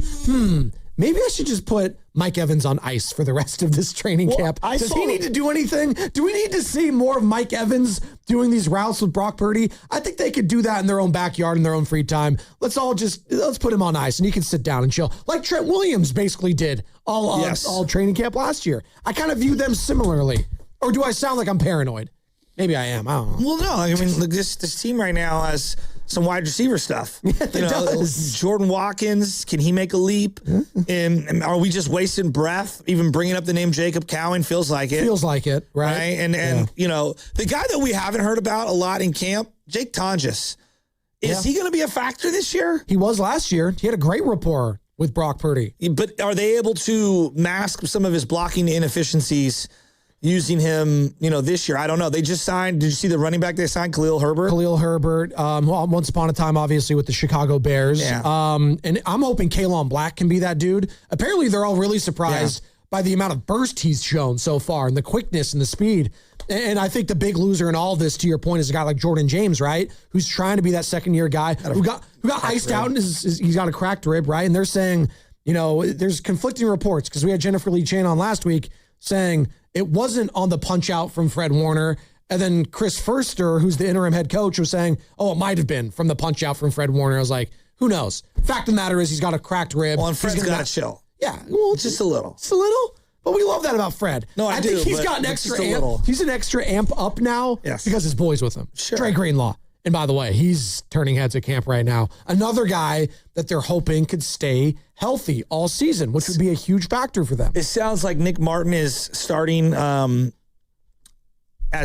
maybe I should just put Mike Evans on ice for the rest of this training camp. Does he need to do anything? Do we need to see more of Mike Evans doing these routes with Brock Purdy? I think they could do that in their own backyard in their own free time. Let's put him on ice and he can sit down and chill, like Trent Williams basically did all training camp last year. I kind of view them similarly. Or do I sound like I'm paranoid? Maybe I am. I don't know. Well, no. I mean, look, this team right now has some wide receiver stuff. Yeah, it does. Jordan Watkins, can he make a leap? And are we just wasting breath? Even bringing up the name Jacob Cowan feels like it. Feels like it, right? And the guy that we haven't heard about a lot in camp, Jake Tonjes. Is he going to be a factor this year? He was last year. He had a great rapport with Brock Purdy. But are they able to mask some of his blocking inefficiencies using him, this year? I don't know. They just signed, did you see the running back they signed, Khalil Herbert? Once upon a time, obviously, with the Chicago Bears. Yeah. And I'm hoping K'Lon Black can be that dude. Apparently, they're all really surprised by the amount of burst he's shown so far and the quickness and the speed. And I think the big loser in all of this, to your point, is a guy like Jordan James, right? Who's trying to be that second-year guy who got iced out and he's got a cracked rib, right? And they're saying, there's conflicting reports because we had Jennifer Lee Chan on last week saying it wasn't on the punch out from Fred Warner. And then Chris Furster, who's the interim head coach, was saying, it might have been from the punch out from Fred Warner. I was like, who knows? Fact of the matter is he's got a cracked rib. Well, and Fred's got to chill. Yeah. Well, just a little. Just a little. But we love that about Fred. No, I do. think he's got an extra amp. He's an extra amp up now because his boy's with him. Sure. Dre Greenlaw. And by the way, he's turning heads at camp right now. Another guy that they're hoping could stay healthy all season, which would be a huge factor for them. It sounds like Nick Martin is starting as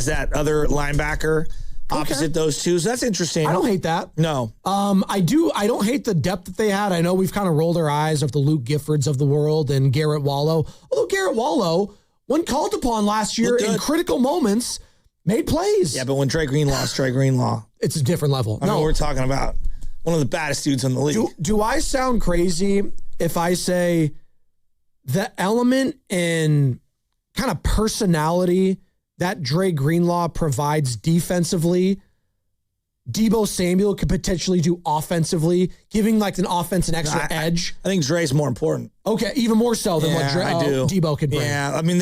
that other linebacker opposite those two. So that's interesting. I don't hate that. No. I don't hate the depth that they had. I know we've kind of rolled our eyes of the Luke Giffords of the world and Garrett Wallow. Although Garrett Wallow, when called upon last year in critical moments, made plays. Yeah, but when Dre Greenlaw's Dre Greenlaw, it's a different level. I mean, we're talking about one of the baddest dudes in the league. Do I sound crazy if I say the element in kind of personality that Dre Greenlaw provides defensively Deebo Samuel could potentially do offensively, giving like an offense an extra edge? I think Dre's more important. Okay, even more so than what Deebo could bring. Yeah, I mean,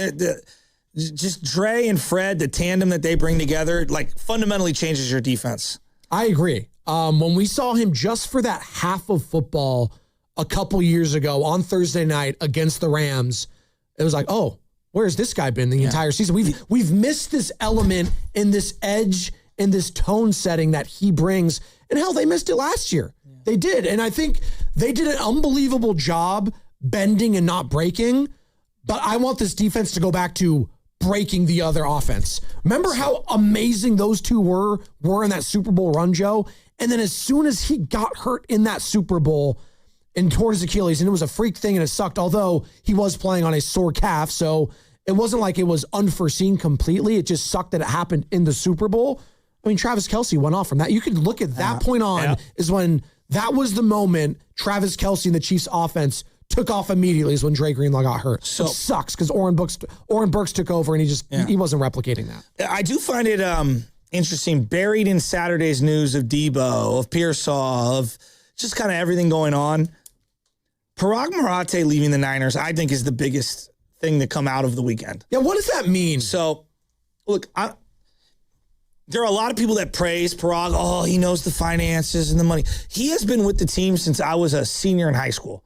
just Dre and Fred, the tandem that they bring together, like fundamentally changes your defense. I agree. When we saw him just for that half of football a couple years ago on Thursday night against the Rams, it was like, oh, where's this guy been the entire season? We've missed this element in this edge in this tone setting that he brings. And hell, they missed it last year. Yeah. They did. And I think they did an unbelievable job bending and not breaking. But I want this defense to go back to breaking the other offense. Remember how amazing those two were in that Super Bowl run, Joe? And then as soon as he got hurt in that Super Bowl and tore his Achilles, and it was a freak thing and it sucked, although he was playing on a sore calf, so it wasn't like it was unforeseen completely. It just sucked that it happened in the Super Bowl. I mean, Travis Kelce went off from that. You could look at that point on is when that was the moment Travis Kelce and the Chiefs offense took off immediately is when Dre Greenlaw got hurt. So it sucks because Oren Burks took over and he wasn't replicating that. I do find it interesting, buried in Saturday's news of Deebo, of Pearsall, of just kind of everything going on. Parag Marathe leaving the Niners, I think, is the biggest thing to come out of the weekend. Yeah, what does that mean? So, look, there are a lot of people that praise Parag. Oh, he knows the finances and the money. He has been with the team since I was a senior in high school.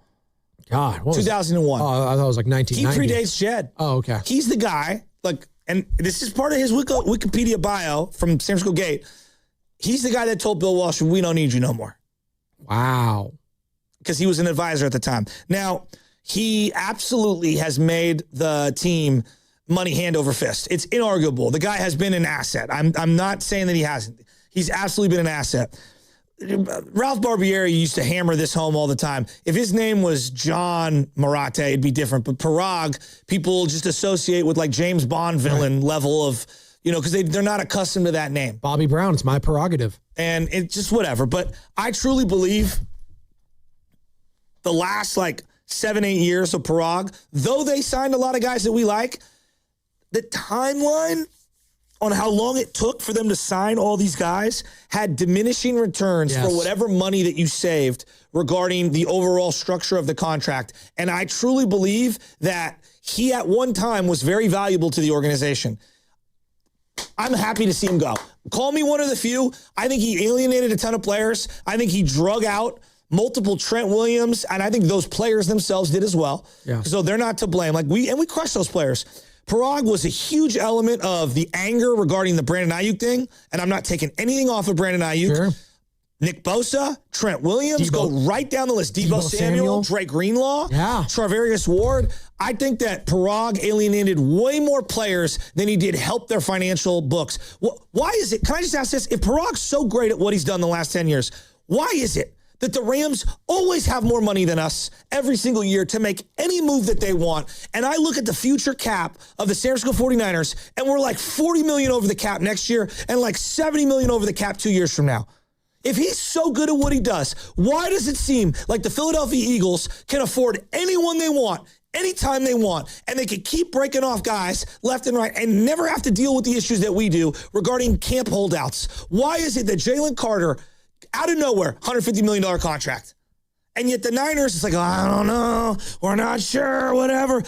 God, what 2001. Oh, I thought it was like 1990. He predates Jed. Oh, okay. He's the guy, and this is part of his Wikipedia bio from San Francisco Gate. He's the guy that told Bill Walsh, we don't need you no more. Wow. Because he was an advisor at the time. Now, he absolutely has made the team money hand over fist. It's inarguable. The guy has been an asset. I'm not saying that he hasn't. He's absolutely been an asset. Ralph Barbieri used to hammer this home all the time. If his name was John Marathe, it'd be different. But Parag, people just associate with like James Bond villain level of, because they're not accustomed to that name. Bobby Brown, it's my prerogative. And it's just whatever. But I truly believe the last 7-8 years of Parag, though they signed a lot of guys that we like, the timeline on how long it took for them to sign all these guys had diminishing returns for whatever money that you saved regarding the overall structure of the contract. And I truly believe that he at one time was very valuable to the organization. I'm happy to see him go. Call me one of the few. I think he alienated a ton of players. I think he drug out multiple Trent Williams, and I think those players themselves did as well. Yeah. So they're not to blame. We crushed those players. Parag was a huge element of the anger regarding the Brandon Ayuk thing, and I'm not taking anything off of Brandon Ayuk. Sure. Nick Bosa, Trent Williams, go right down the list. Deebo Samuel, Dre Greenlaw, Charvarius Ward. I think that Parag alienated way more players than he did help their financial books. Why is it? Can I just ask this? If Parag's so great at what he's done the last 10 years, why is it that the Rams always have more money than us every single year to make any move that they want? And I look at the future cap of the San Francisco 49ers, and we're like $40 million over the cap next year and like $70 million over the cap 2 years from now. If he's so good at what he does, why does it seem like the Philadelphia Eagles can afford anyone they want, anytime they want, and they can keep breaking off guys left and right and never have to deal with the issues that we do regarding camp holdouts? Why is it that Jalen Carter, out of nowhere, $150 million contract, and yet the Niners, it's like, I don't know, we're not sure, whatever.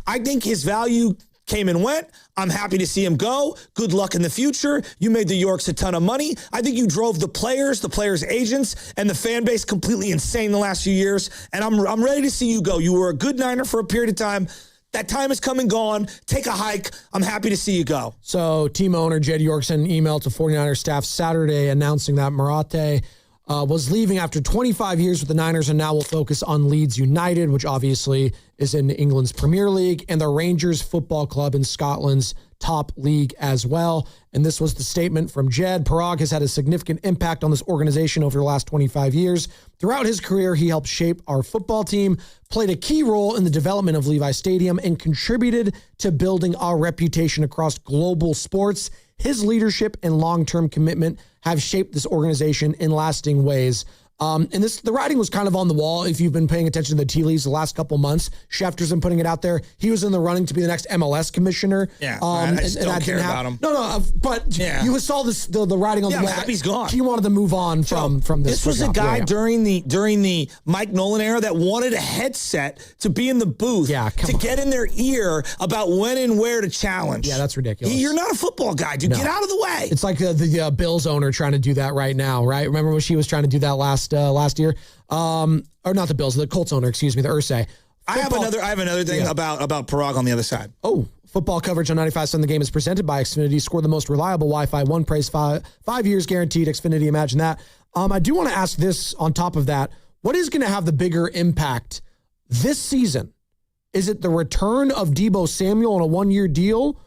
I think his value came and went. I'm happy to see him go. Good luck in the future. You made the Yorks a ton of money. I think you drove the players' agents, and the fan base completely insane the last few years, and I'm ready to see you go. You were a good Niner for a period of time. That time is come and gone. Take a hike. I'm happy to see you go. So team owner Jed York sent an email to 49ers staff Saturday announcing that Marathe was leaving after 25 years with the Niners and now will focus on Leeds United, which obviously is in England's Premier League, and the Rangers Football Club in Scotland's top league as well. And this was the statement from Jed. Parag has had a significant impact on this organization over the last 25 years. Throughout his career, he helped shape our football team, played a key role in the development of Levi Stadium, and contributed to building our reputation across global sports. His leadership and long-term commitment have shaped this organization in lasting ways. And the writing was kind of on the wall if you've been paying attention to the tea leaves the last couple months. Schefter's been putting it out there. He was in the running to be the next MLS commissioner. Yeah, I just don't care about him. No, but you saw the writing on the wall. I'm happy he's gone. He wanted to move on from this. This was a guy during the Mike Nolan era that wanted a headset to be in the booth to get in their ear about when and where to challenge. Yeah, that's ridiculous. You're not a football guy, dude. No. Get out of the way. It's like the Bills owner trying to do that right now, right? Remember when she was trying to do that last year? Or not the Bills, the Colts owner, excuse me, the Ursay. I have another thing about Parag on the other side. Oh, football coverage on 95.7 The Game is presented by Xfinity. Score the most reliable Wi-Fi. One price, 5 years guaranteed. Xfinity, imagine that. I do want to ask this on top of that. What is going to have the bigger impact this season? Is it the return of Deebo Samuel on a 1-year deal,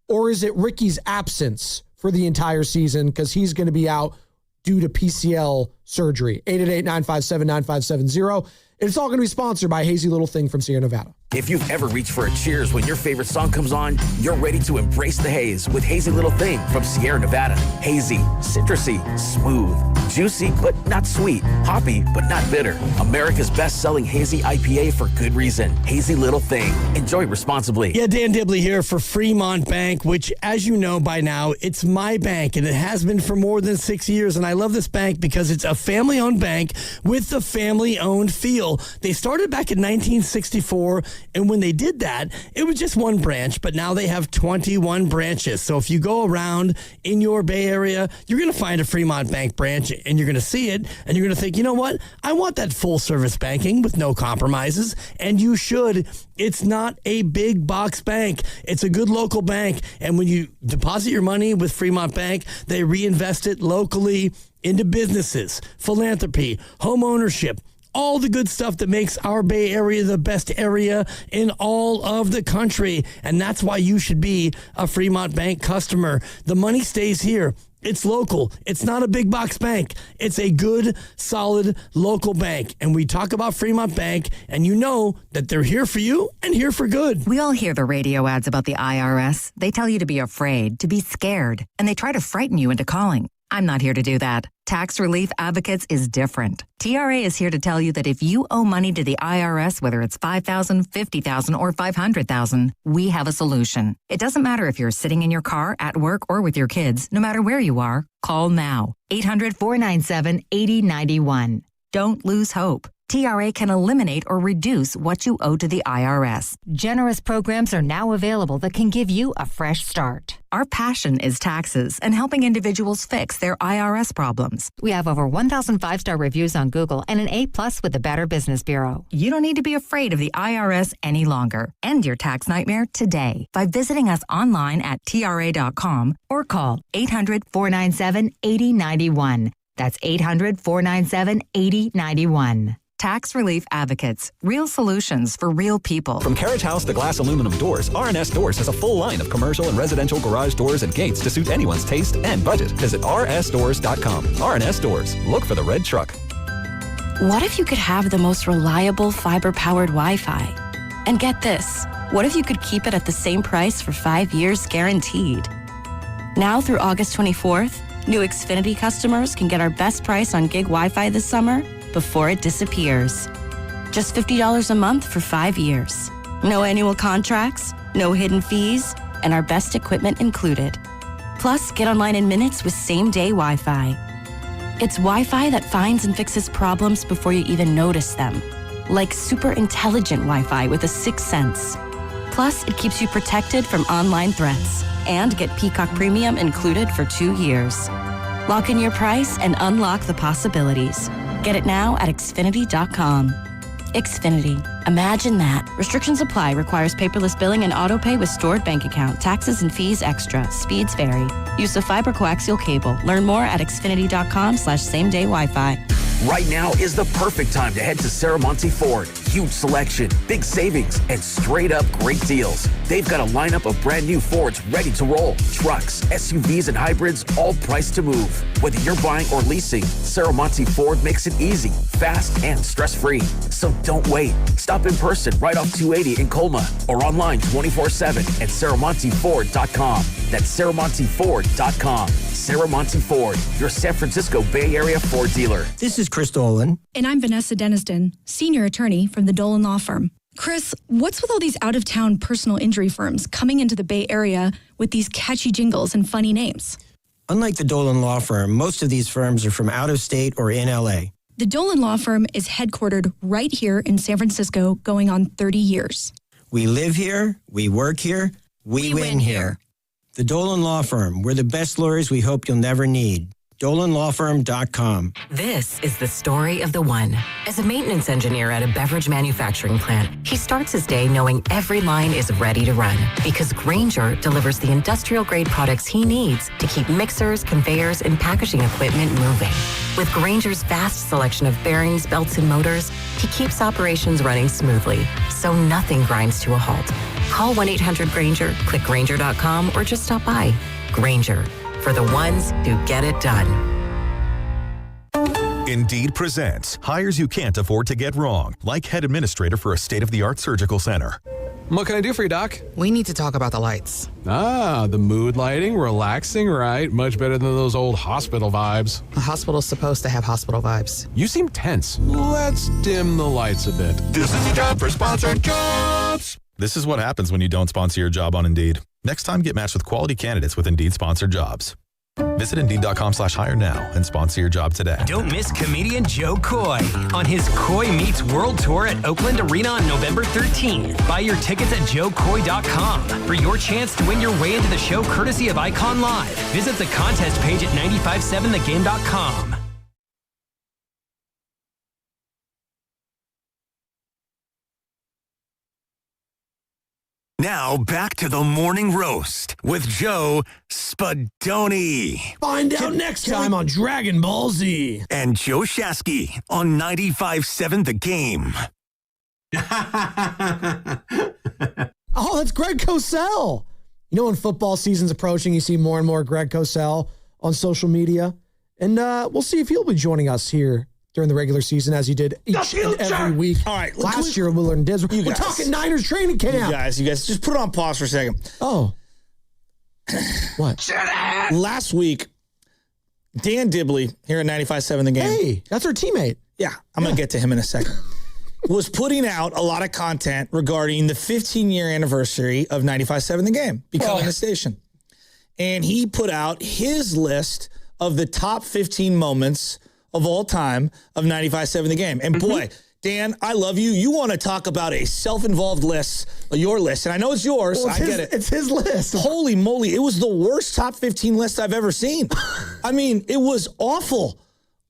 or is it Ricky's absence for the entire season because he's going to be out due to PCL surgery? 888-957-9570. It's all going to be sponsored by Hazy Little Thing from Sierra Nevada. If you've ever reached for a Cheers when your favorite song comes on, you're ready to embrace the haze with Hazy Little Thing from Sierra Nevada. Hazy, citrusy, smooth, juicy but not sweet, hoppy but not bitter. America's best-selling hazy IPA for good reason. Hazy Little Thing. Enjoy responsibly. Yeah, Dan Dibley here for Fremont Bank, which, as you know by now, it's my bank, and it has been for more than 6 years. And I love this bank because it's a family-owned bank with the family-owned feel. They started back in 1964. And when they did that, it was just one branch, but now they have 21 branches. So if you go around in your Bay Area, you're going to find a Fremont Bank branch and you're going to see it and you're going to think, you know what? I want that full service banking with no compromises. And you should. It's not a big box bank. It's a good local bank. And when you deposit your money with Fremont Bank, they reinvest it locally into businesses, philanthropy, home ownership, all the good stuff that makes our Bay Area the best area in all of the country. And that's why you should be a Fremont Bank customer. The money stays here. It's local. It's not a big box bank. It's a good, solid local bank. And we talk about Fremont Bank, and you know that they're here for you and here for good. We all hear the radio ads about the IRS. They tell you to be afraid, to be scared, and they try to frighten you into calling. I'm not here to do that. Tax Relief Advocates is different. TRA is here to tell you that if you owe money to the IRS, whether it's $5,000, $50,000, or $500,000, we have a solution. It doesn't matter if you're sitting in your car, at work, or with your kids. No matter where you are, call now. 800-497-8091. Don't lose hope. TRA can eliminate or reduce what you owe to the IRS. Generous programs are now available that can give you a fresh start. Our passion is taxes and helping individuals fix their IRS problems. We have over 1,000 5-star reviews on Google and an A+ with the Better Business Bureau. You don't need to be afraid of the IRS any longer. End your tax nightmare today by visiting us online at TRA.com or call 800-497-8091. That's 800-497-8091. Tax Relief Advocates. Real solutions for real people. From carriage house to glass aluminum doors, RNS Doors has a full line of commercial and residential garage doors and gates to suit anyone's taste and budget. Visit rsdoors.com. RNS Doors. Look for the red truck. What if you could have the most reliable fiber-powered Wi-Fi? And get this, what if you could keep it at the same price for 5 years guaranteed? Now through August 24th, new Xfinity customers can get our best price on gig Wi-Fi this summer before it disappears. Just $50 a month for 5 years. No annual contracts, no hidden fees, and our best equipment included. Plus, get online in minutes with same-day Wi-Fi. It's Wi-Fi that finds and fixes problems before you even notice them. Like super intelligent Wi-Fi with a 6th sense. Plus, it keeps you protected from online threats. And get Peacock Premium included for 2 years. Lock in your price and unlock the possibilities. Get it now at Xfinity.com. Xfinity. Imagine that. Restrictions apply. Requires paperless billing and auto-pay with stored bank account. Taxes and fees extra. Speeds vary. Use of fiber coaxial cable. Learn more at Xfinity.com/same-day Wi-Fi. Right now is the perfect time to head to Saramonte Ford. Huge selection, big savings, and straight up great deals. They've got a lineup of brand new Fords ready to roll. Trucks, SUVs, and hybrids, all priced to move. Whether you're buying or leasing, Saramonte Ford makes it easy, fast, and stress-free. So don't wait. Stop in person right off 280 in Colma or online 24/7 at SaramonteFord.com. That's SaramonteFord.com. Saramonte Ford, your San Francisco Bay Area Ford dealer. This is Chris Dolan. And I'm Vanessa Deniston, senior attorney from the Dolan Law Firm. Chris, what's with all these out-of-town personal injury firms coming into the Bay Area with these catchy jingles and funny names? Unlike the Dolan Law Firm, most of these firms are from out of state or in LA. The Dolan Law Firm is headquartered right here in San Francisco, going on 30 years. We live here, we work here, we win here. The Dolan Law Firm, we're the best lawyers we hope you'll never need. DolanLawFirm.com. This is the story of the one. As a maintenance engineer at a beverage manufacturing plant, he starts his day knowing every line is ready to run because Grainger delivers the industrial-grade products he needs to keep mixers, conveyors, and packaging equipment moving. With Grainger's vast selection of bearings, belts, and motors, he keeps operations running smoothly, so nothing grinds to a halt. Call 1-800-GRAINGER, click Grainger.com, or just stop by. Grainger, for the ones who get it done. Indeed presents hires you can't afford to get wrong, like head administrator for a state-of-the-art surgical center. What can I do for you, Doc? We need to talk about the lights. Ah, the mood lighting, relaxing, right? Much better than those old hospital vibes. A hospital's supposed to have hospital vibes. You seem tense. Let's dim the lights a bit. This is a job for sponsored jobs. This is what happens when you don't sponsor your job on Indeed. Next time, get matched with quality candidates with Indeed sponsored jobs. Visit Indeed.com/hire now and sponsor your job today. Don't miss comedian Joe Coy on his Coy Meets World Tour at Oakland Arena on November 13th. Buy your tickets at joecoy.com for your chance to win your way into the show courtesy of Icon Live. Visit the contest page at 957thegame.com. Now back to the morning roast with Joe Spadoni. Find out next time on Dragon Ball Z. And Joe Shasky on 95.7 The Game. Oh, that's Greg Cosell. You know, when football season's approaching, you see more and more Greg Cosell on social media. And we'll see if he'll be joining us here during the regular season as he did each and every week. All right. Last year, Willard and Diz. We're talking Niners training camp. You guys, just put it on pause for a second. Oh. What? Last week, Dan Dibley here at 95.7 The Game. Hey, that's our teammate. Yeah, I'm going to get to him in a second. Was putting out a lot of content regarding the 15-year anniversary of 95.7 The Game becoming the station. And he put out his list of the top 15 moments of all time of 95.7 The Game. And boy, Dan, I love you. You want to talk about a self-involved list, your list, and I know it's yours. Well, get it. It's his list. Holy moly. It was the worst top 15 list I've ever seen. I mean, it was awful.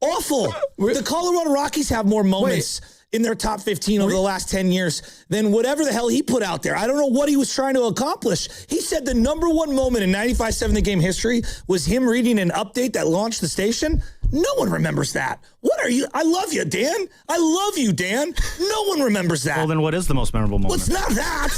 Awful. The Colorado Rockies have more moments in their top 15 over the last 10 years than whatever the hell he put out there. I don't know what he was trying to accomplish. He said the number one moment in 95.7 The Game history was him reading an update that launched the station. No one remembers that. What are you? I love you, Dan. I love you, Dan. No one remembers that. Well, then what is the most memorable moment? Well, it's not that.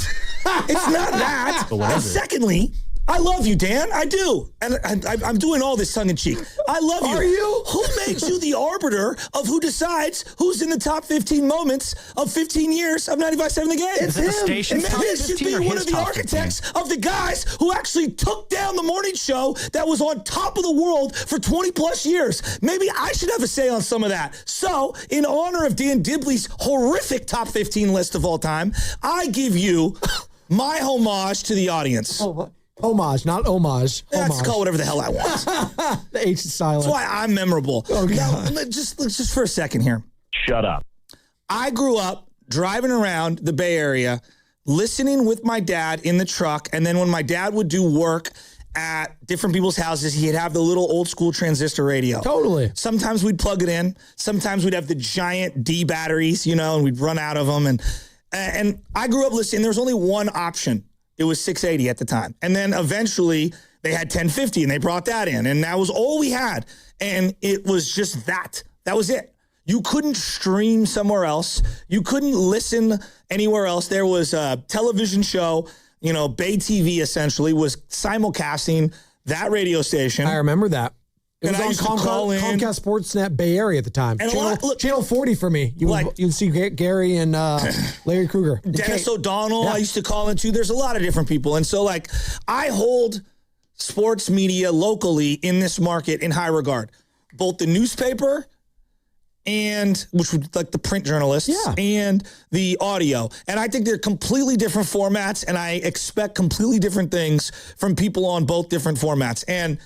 It's not that. But what And is it? secondly, I love you, Dan. I do. And I'm doing all this tongue-in-cheek. I love you. Are you? Who makes you the arbiter of who decides who's in the top 15 moments of 15 years of 95.7 The Game? It's him. The station's And top maybe it should 15 be or one his of the top architects of the guys who actually took down the morning show that was on top of the world for 20 plus years. Maybe I should have a say on some of that. So, in honor of Dan Dibley's horrific top 15 list of all time, I give you my homage to the audience. Homage, not homage. Let's call whatever the hell I want. The H is silent. That's why I'm memorable. Oh, God. Now, just for a second here. Shut up. I grew up driving around the Bay Area, listening with my dad in the truck, and then when my dad would do work at different people's houses, he'd have the little old school transistor radio. Totally. Sometimes we'd plug it in. Sometimes we'd have the giant D batteries, and we'd run out of them. And I grew up listening. There was only one option. It was 680 at the time. And then eventually they had 1050 and they brought that in. And that was all we had. And it was just that. That was it. You couldn't stream somewhere else. You couldn't listen anywhere else. There was a television show, Bay TV essentially was simulcasting that radio station. I remember that. It And I was used to on call in. Comcast Sportsnet Bay Area at the time. And Channel 40 for me. You'd see Gary and Larry Krueger. Dennis O'Donnell, I used to call into. There's a lot of different people. And so, I hold sports media locally in this market in high regard. Both the newspaper and which would like the print journalists and the audio. And I think they're completely different formats, and I expect completely different things from people on both different formats. And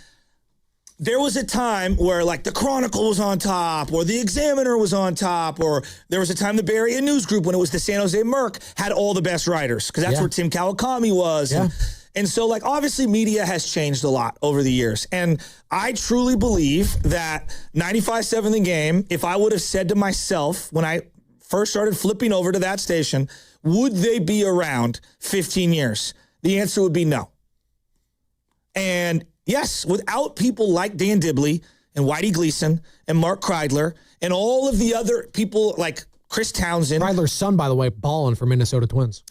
there was a time where like the Chronicle was on top or the Examiner was on top, or there was a time the Bay Area News Group when it was the San Jose Merc had all the best writers because that's where Tim Kawakami was. Yeah. And so, like, obviously media has changed a lot over the years. And I truly believe that 95.7 The Game, if I would have said to myself when I first started flipping over to that station, would they be around 15 years? The answer would be no. And yes, without people like Dan Dibley and Whitey Gleason and Mark Kreidler and all of the other people like Chris Townsend. Kreidler's son, by the way, balling for Minnesota Twins.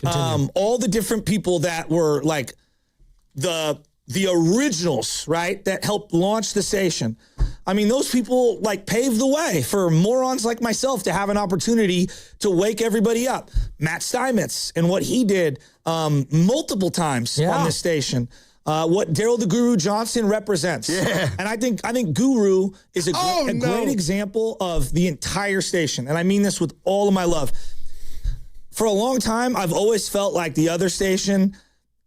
All the different people that were like the originals, right, that helped launch the station. I mean, those people like paved the way for morons like myself to have an opportunity to wake everybody up. Matt Steinmetz and what he did multiple times on this station. What Daryl the Guru Johnson represents. Yeah. And I think Guru is a great example of the entire station. And I mean this with all of my love. For a long time, I've always felt like the other station,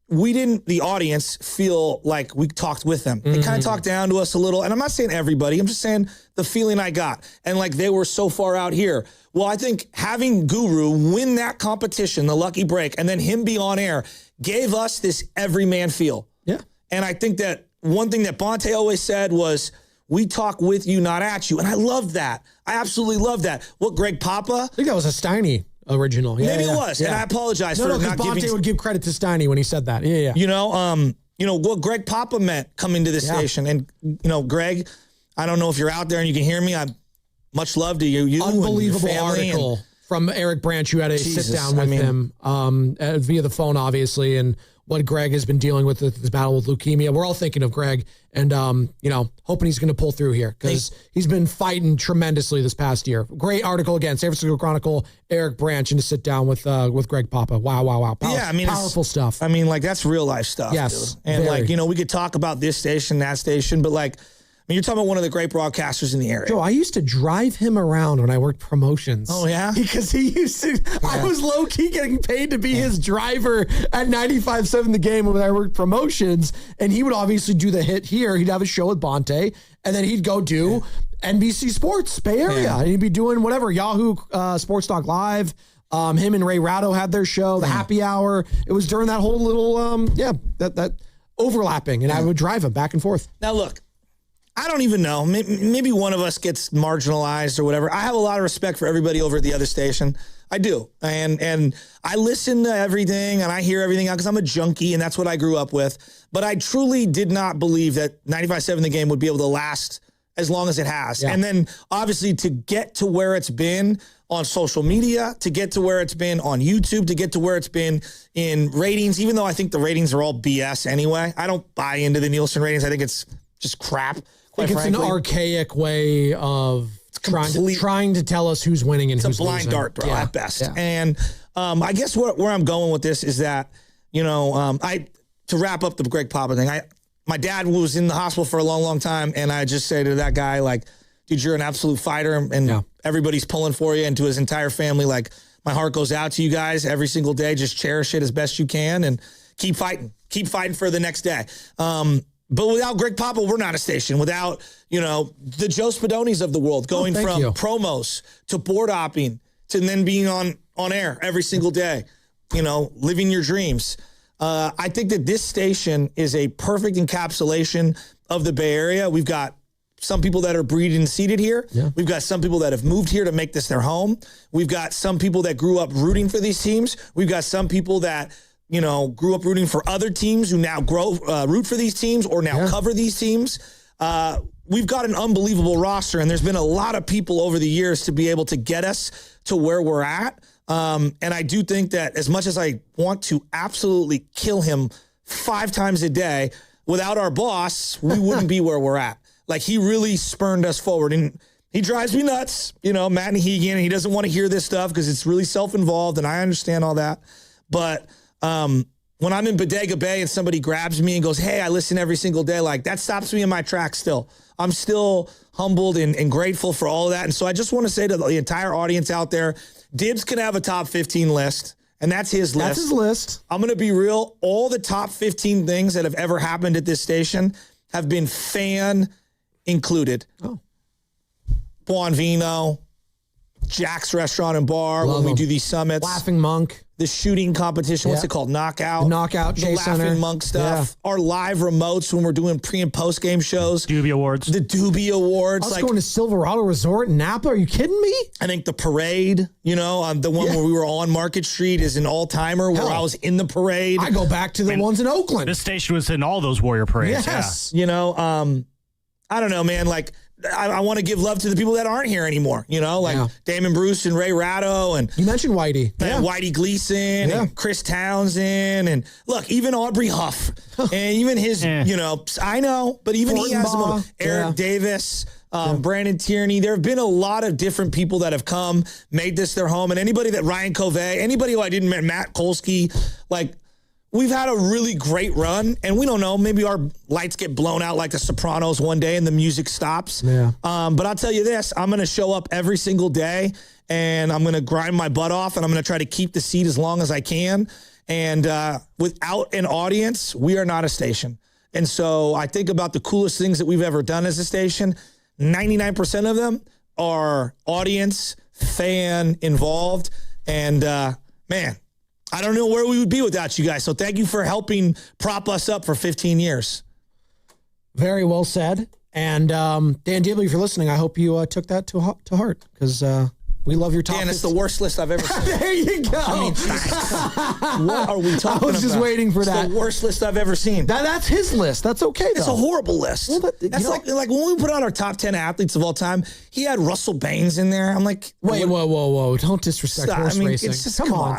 the audience feel like we talked with them. They kind of talked down to us a little. And I'm not saying everybody, I'm just saying the feeling I got. And like they were so far out here. Well, I think having Guru win that competition, the lucky break, and then him be on air gave us this everyman feel. Yeah. And I think that one thing that Bonte always said was, we talk with you, not at you. And I love that. I absolutely love that. What Greg Papa? I think that was a Steiny original. Maybe it was. And I apologize for not giving. Bonte would give credit to Steiny when he said that. Yeah. You know what Greg Papa meant coming to the station. And, Greg, I don't know if you're out there and you can hear me. I'm much love to you. Unbelievable and your family article from Eric Branch. You had a sit down with him via the phone, obviously, and what Greg has been dealing with this battle with leukemia. We're all thinking of Greg and, hoping he's going to pull through here because he's been fighting tremendously this past year. Great article again, San Francisco Chronicle, Eric Branch, and to sit down with Greg Papa. Wow. Powerful stuff. I mean, like, that's real life stuff. Yes. Dude. And very. We could talk about this station, that station, but like, you're talking about one of the great broadcasters in the area. Joe, I used to drive him around when I worked promotions. Oh, yeah? Because he used to, I was low-key getting paid to be his driver at 95.7 The Game when I worked promotions, and he would obviously do the hit here. He'd have a show with Bonte, and then he'd go do NBC Sports, Bay Area, and he'd be doing whatever, Yahoo Sports Talk Live. Him and Ray Ratto had their show, the Happy Hour. It was during that whole little, that overlapping, and I would drive him back and forth. Now, look. I don't even know. Maybe one of us gets marginalized or whatever. I have a lot of respect for everybody over at the other station. I do. And I listen to everything and I hear everything out because I'm a junkie and that's what I grew up with. But I truly did not believe that 95.7 The Game would be able to last as long as it has. Yeah. And then obviously to get to where it's been on social media, to get to where it's been on YouTube, to get to where it's been in ratings, even though I think the ratings are all BS anyway. I don't buy into the Nielsen ratings. I think it's just crap. I think it's an archaic way of trying to tell us who's winning and who's losing. It's a blind dart throw at best. Yeah. And I guess where I'm going with this is that, to wrap up the Greg Papa thing, my dad was in the hospital for a long, long time, and I just say to that guy, like, dude, you're an absolute fighter, and everybody's pulling for you, and to his entire family, like, my heart goes out to you guys every single day. Just cherish it as best you can, and keep fighting. Keep fighting for the next day. But without Greg Papa, we're not a station. Without, the Joe Spadonis of the world going from promos to board hopping to then being on air every single day, living your dreams. I think that this station is a perfect encapsulation of the Bay Area. We've got some people that are breeding and seated here. Yeah. We've got some people that have moved here to make this their home. We've got some people that grew up rooting for these teams. We've got some people that grew up rooting for other teams who now root for these teams or now cover these teams. We've got an unbelievable roster, and there's been a lot of people over the years to be able to get us to where we're at. And I do think that as much as I want to absolutely kill him 5 times a day, without our boss, we wouldn't be where we're at. Like, he really spurned us forward, and he drives me nuts, Matt Nahigian, and he doesn't want to hear this stuff because it's really self-involved, and I understand all that. But when I'm in Bodega Bay and somebody grabs me and goes, hey, I listen every single day, like that stops me in my tracks still. I'm still humbled and grateful for all of that. And so I just want to say to the entire audience out there, Dibs can have a top 15 list, and that's his list. That's his list. I'm going to be real. All the top 15 things that have ever happened at this station have been fan included. Oh. Buon Vino, Jack's Restaurant and Bar, when we do these summits. Laughing Monk. The shooting competition, what's it called? Knockout. The Knockout, The Jay Laughing Center. Monk stuff. Our live remotes when we're doing pre- and post-game shows. Doobie Awards. The Doobie Awards. I was going to Silverado Resort in Napa. Are you kidding me? I think the parade, the one where we were on Market Street is an all-timer where I was in the parade. I go back to the ones in Oakland. This station was in all those Warrior parades. Yes. I don't know, man. Like, I want to give love to the people that aren't here anymore, Damon Bruce and Ray Ratto. And you mentioned Whitey. And Whitey Gleason and Chris Townsend. And look, even Aubrey Huff and even his, I know, but even he has some Eric Davis, Brandon Tierney. There have been a lot of different people that have come, made this their home. And anybody that Ryan Covey, anybody who I didn't met, Matt Kolsky, we've had a really great run, and we don't know. Maybe our lights get blown out like The Sopranos one day and the music stops. Yeah. But I'll tell you this, I'm going to show up every single day, and I'm going to grind my butt off, and I'm going to try to keep the seat as long as I can. And without an audience, we are not a station. And so I think about the coolest things that we've ever done as a station. 99% of them are audience, fan involved. And, man, I don't know where we would be without you guys. So thank you for helping prop us up for 15 years. Very well said. And Dan Dibley, if you're listening, I hope you took that to heart because we love your top. Dan, it's the worst list I've ever seen. There you go. I mean, what are we talking about? I was just waiting for that. It's the worst list I've ever seen. That's his list. That's okay, though. It's a horrible list. Well, that's like when we put out our top 10 athletes of all time, he had Russell Baines in there. I'm like, whoa. Don't disrespect horse racing. It's just, come on.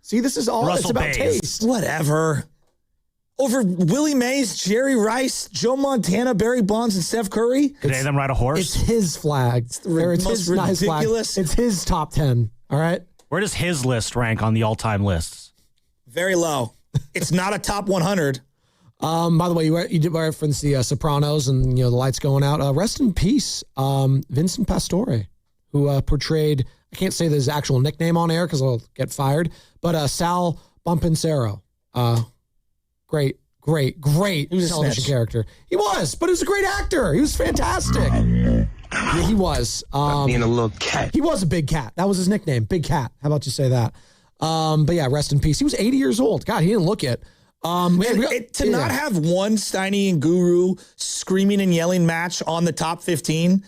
See, this is all Russell it's about Baines. taste. Whatever. Over Willie Mays, Jerry Rice, Joe Montana, Barry Bonds, and Steph Curry. Could any of them ride a horse? It's his flag. It's most ridiculous. It's his top 10. All right. Where does his list rank on the all-time lists? Very low. It's not a top 100. By the way, you did reference the Sopranos and the lights going out. Rest in peace, Vincent Pastore, who portrayed. I can't say his actual nickname on air because I'll get fired. But Sal Bompensero, great television character. He was, but he was a great actor. He was fantastic. Yeah, he was. Being a little cat. He was a big cat. That was his nickname, Big Cat. How about you say that? But yeah, rest in peace. He was 80 years old. God, he didn't look it. Not have one Steiny and Guru screaming and yelling match on the top 15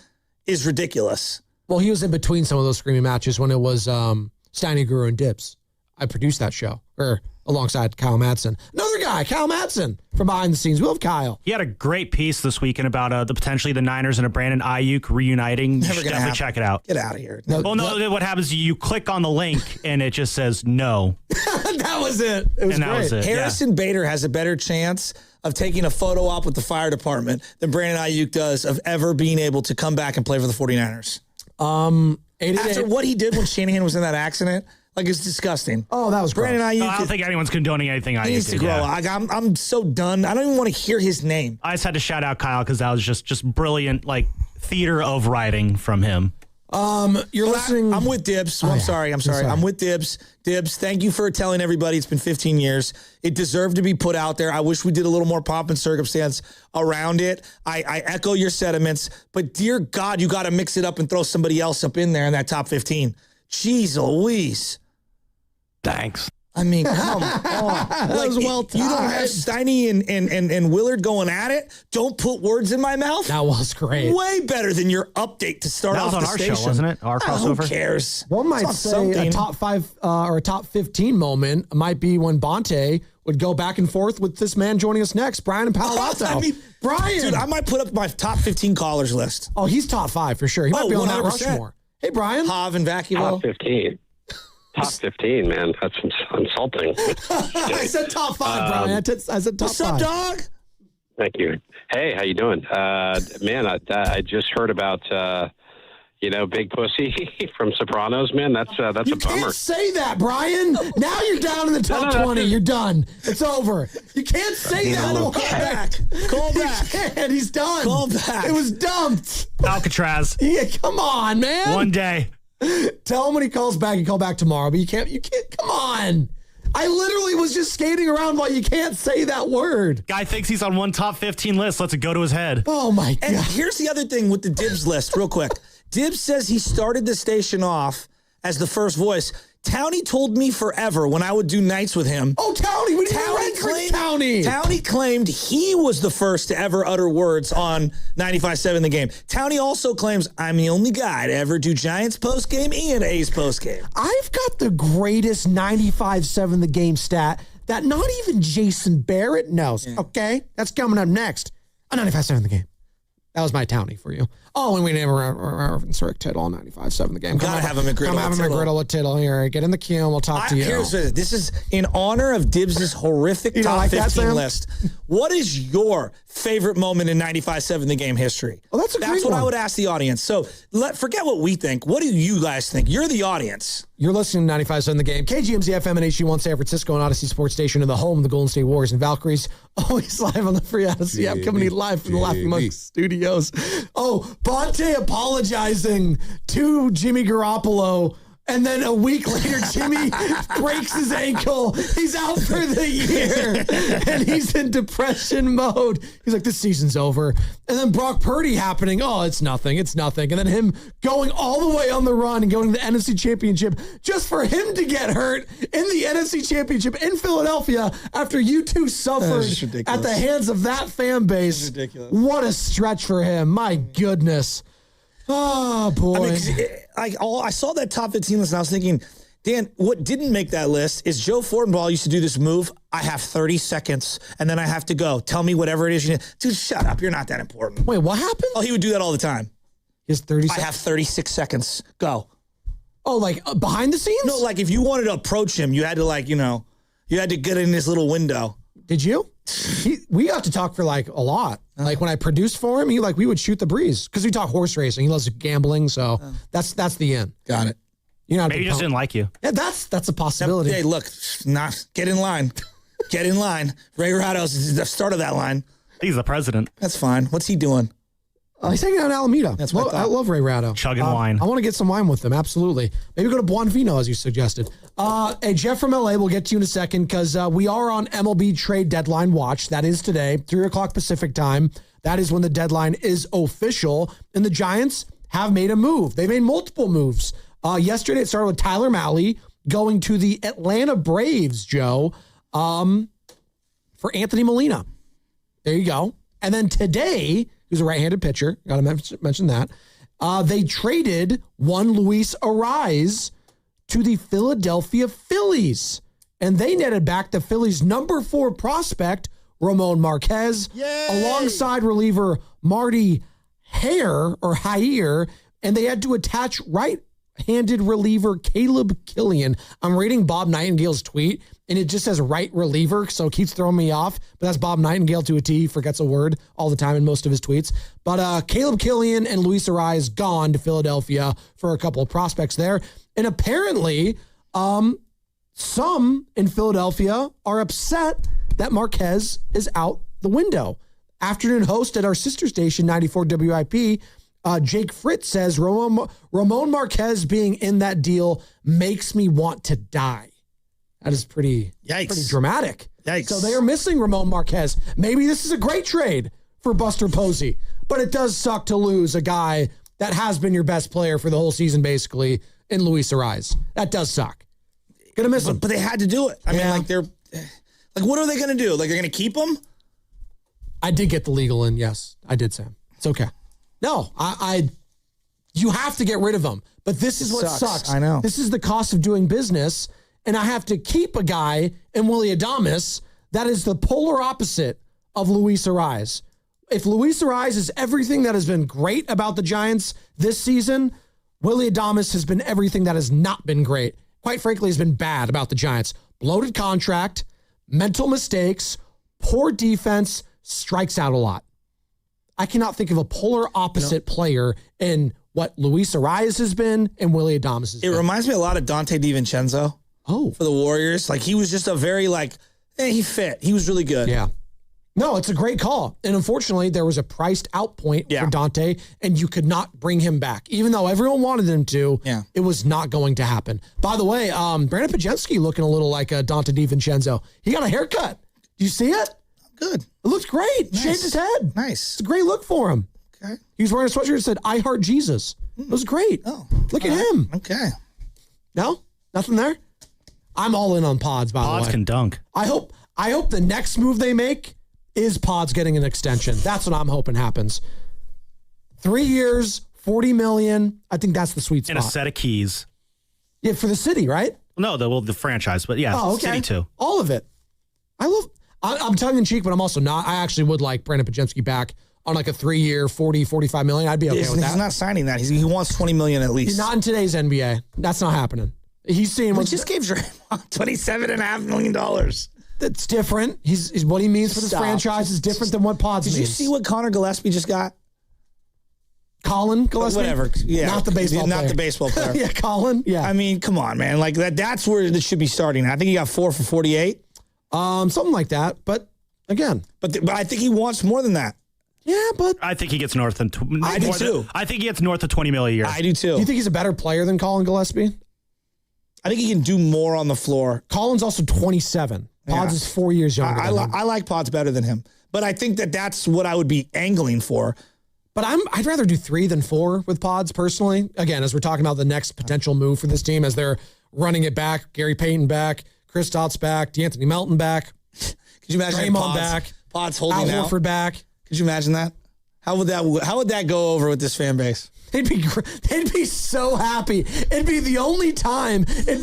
is ridiculous. Well, he was in between some of those screaming matches when it was Steiny, Guru, and Dibs. I produced that show, alongside Kyle Madsen. Another guy, Kyle Madsen, from behind the scenes. We love Kyle. He had a great piece this weekend about potentially the Niners and a Brandon Ayuk reuniting. You should definitely check it out. Get out of here. What happens is you click on the link and it just says no. That was it. It was great. Harrison Bader has a better chance of taking a photo op with the fire department than Brandon Ayuk does of ever being able to come back and play for the 49ers. After what he did when Shanahan was in that accident, it's disgusting. Oh, that was Brandon Ayuk. I don't think anyone's condoning anything Ayuk He needs to grow up. I'm so done. I don't even want to hear his name. I just had to shout out Kyle because that was just brilliant, theater of writing from him. You're listening. I'm with Dibs. I'm sorry. I'm with Dibs. Dibs, thank you for telling everybody it's been 15 years. It deserved to be put out there. I wish we did a little more pomp and circumstance around it. I echo your sentiments, but dear God, you got to mix it up and throw somebody else up in there in that top 15. Jeez Louise. Thanks. I mean, come on. That was well timed. You don't have Steiny and Willard going at it? Don't put words in my mouth? That was great. Way better than your update to start off the station. That was on our show, wasn't it? Our crossover? Who cares? One might say a top 5 or a top 15 moment might be when Bonte would go back and forth with this man joining us next, Brian and Palo Alto. Brian! Dude, I might put up my top 15 callers list. Oh, he's top 5 for sure. He might be on Mount Rushmore. Hey, Brian. Hav and Vacuolo. Top 15. Top 15, man. That's insulting. I said top 5, Brian. I said top 5. What's up, dog? Thank you. Hey, how you doing? Man, I just heard about Big Pussy from Sopranos, man. That's a bummer. You can't say that, Brian. Now you're down in the top 20. You're done. It's over. You can't say that. Call back. Call back. And he's done. Call back. It was dumped. Alcatraz. Yeah, come on, man. One day. Tell him when he calls back, you call back tomorrow. But you can't. Come on. I literally was just skating around while you can't say that word. Guy thinks he's on one top 15 list. Lets it go to his head. Oh, my God. And here's the other thing with the Dibs list, real quick. Dibs says he started the station off as the first voice. Townie told me forever when I would do nights with him. Oh, Townie! We didn't reference Townie. Townie claimed he was the first to ever utter words on 95.7 The Game. Townie also claims, I'm the only guy to ever do Giants postgame and A's postgame. I've got the greatest 95.7 The Game stat that not even Jason Barrett knows. Yeah. Okay? That's coming up next on 95.7 The Game. That was my Townie for you. Oh, and we never reference Rick Tittle on 95.7 The Game. Gotta have him at Griddle. Come have him at Griddle with Tittle here. Get in the queue and we'll talk to you. This is in honor of Dibs' horrific top 15 list. What is your favorite moment in 95.7 The Game history? Well, that's what one. I would ask the audience. So forget what we think. What do you guys think? You're the audience. You're listening to 95.7 The Game. KGMZ FM and HD1 San Francisco and Odyssey Sports Station in the home of the Golden State Warriors and Valkyries. Always live on the free Odyssey app. Coming to you live from the Laughing Monkey Studios. Oh, Bonte apologizing to Jimmy Garoppolo. And then a week later, Jimmy breaks his ankle. He's out for the year. And he's in depression mode. He's like, this season's over. And then Brock Purdy happening. Oh, it's nothing. It's nothing. And then him going all the way on the run and going to the NFC Championship just for him to get hurt in the NFC Championship in Philadelphia after you two suffered at the hands of that fan base. That's ridiculous. What a stretch for him. My goodness. Oh, boy. I saw that top 15 list and I was thinking, Dan, what didn't make that list is Joe Fortenbaugh used to do this move. I have 30 seconds and then I have to go. Tell me whatever it is you need. Dude, shut up. You're not that important. Wait, what happened? Oh, he would do that all the time. He has 30 seconds? I have 36 seconds. Go. Oh, like behind the scenes? No, like if you wanted to approach him, you had to you had to get in this little window. Did you? We got to talk for like a lot. Like when I produced for him, we would shoot the breeze because we talk horse racing. He loves gambling, so that's the end. Got it. Maybe he just didn't like you. Yeah, that's a possibility. Hey, look, get in line. Get in line. Ray Rados is the start of that line. He's the president. That's fine. What's he doing? He's hanging out in Alameda. That's what I love Ray Ratto. Chugging wine. I want to get some wine with him. Absolutely. Maybe go to Buonfino, as you suggested. Hey, Jeff from LA, we'll get to you in a second because we are on MLB trade deadline watch. That is today, 3 o'clock Pacific time. That is when the deadline is official. And the Giants have made a move. They made multiple moves. Yesterday, it started with Tyler Mahle going to the Atlanta Braves, Joe, for Anthony Molina. There you go. And then today, who's a right-handed pitcher, got to mention that, they traded one Luis Arraez to the Philadelphia Phillies. And they netted back the Phillies' number 4 prospect, Ramon Marquez, alongside reliever Marty Hayer, and they had to attach right-handed reliever Caleb Killian. I'm reading Bob Nightingale's tweet, and it just says right reliever, so it keeps throwing me off. But that's Bob Nightingale to a T. He forgets a word all the time in most of his tweets. But Caleb Killian and Luis Arraez gone to Philadelphia for a couple of prospects there. And apparently, some in Philadelphia are upset that Marquez is out the window. Afternoon host at our sister station, 94 WIP, Jake Fritz says, Ramon Marquez being in that deal makes me want to die. That is pretty dramatic. Yikes. So they are missing Ramon Marquez. Maybe this is a great trade for Buster Posey, but it does suck to lose a guy that has been your best player for the whole season, basically, in Luis Arraez. That does suck. Gonna miss him. But they had to do it. I mean, what are they going to do? Like, they're going to keep him? I did get the legal in. Yes, I did, Sam. It's okay. No, you have to get rid of him. But this is what sucks. I know. This is the cost of doing business. And I have to keep a guy in Willie Adames that is the polar opposite of Luis Arraez. If Luis Arraez is everything that has been great about the Giants this season, Willie Adames has been everything that has not been great. Quite frankly, has been bad about the Giants. Bloated contract, mental mistakes, poor defense, strikes out a lot. I cannot think of a polar opposite player in what Luis Arraez has been and Willie Adames has been. It reminds me a lot of Dante DiVincenzo. For the Warriors. Like, he was just a very, he fit. He was really good. Yeah. No, it's a great call. And unfortunately, there was a priced out point for Dante, and you could not bring him back. Even though everyone wanted him to, it was not going to happen. By the way, Brandon Pajemski looking a little like Dante DiVincenzo. He got a haircut. Do you see it? Good. It looks great. Nice. Shaved his head. Nice. It's a great look for him. Okay. He was wearing a sweatshirt that said, I heart Jesus. It was great. Oh. Look at him. Okay. No? Nothing there? I'm all in on Pods, by the way. Pods can dunk. I hope the next move they make is Pods getting an extension. That's what I'm hoping happens. 3 years, $40 million. I think that's the sweet spot. And a set of keys. Yeah, for the city, right? No, the franchise, but yeah, Oh, okay. city too. All of it. I'm tongue in cheek, but I'm also not. I actually would like Brandon Pajemski back on like a 3 year, $40-45 million. I'd be okay with that. He's not signing that. He wants $20 million at least. He's not in today's NBA. That's not happening. He's seeing what just gave Draymond $27.5 million. That's different. He's what he means for this franchise is different than what Pods means. Did you see what Connor Gillespie just got? Colin Gillespie? Whatever. Yeah. Not the baseball player. Not the baseball player. Yeah, Colin. Yeah. I mean, come on, man. Like that's where it should be starting. I think he got 4 for 48. Something like that. But again. But I think he wants more than that. Yeah, but I think he gets north of I do too. I think he gets north of $20 million a year. I do too. Do you think he's a better player than Colin Gillespie? I think he can do more on the floor. Colin's also 27. Pods is 4 years younger than him. I like Pods better than him. But I think that's what I would be angling for. But I'd rather do 3 than 4 with Pods personally. Again, as we're talking about the next potential move for this team as they're running it back, Gary Payton back, Kristaps back, DeAnthony Melton back. Could you imagine Draymond back? Pods holding Al out? Horford back. Could you imagine that? How would that go over with this fan base? They'd be so happy. It'd be the only time. It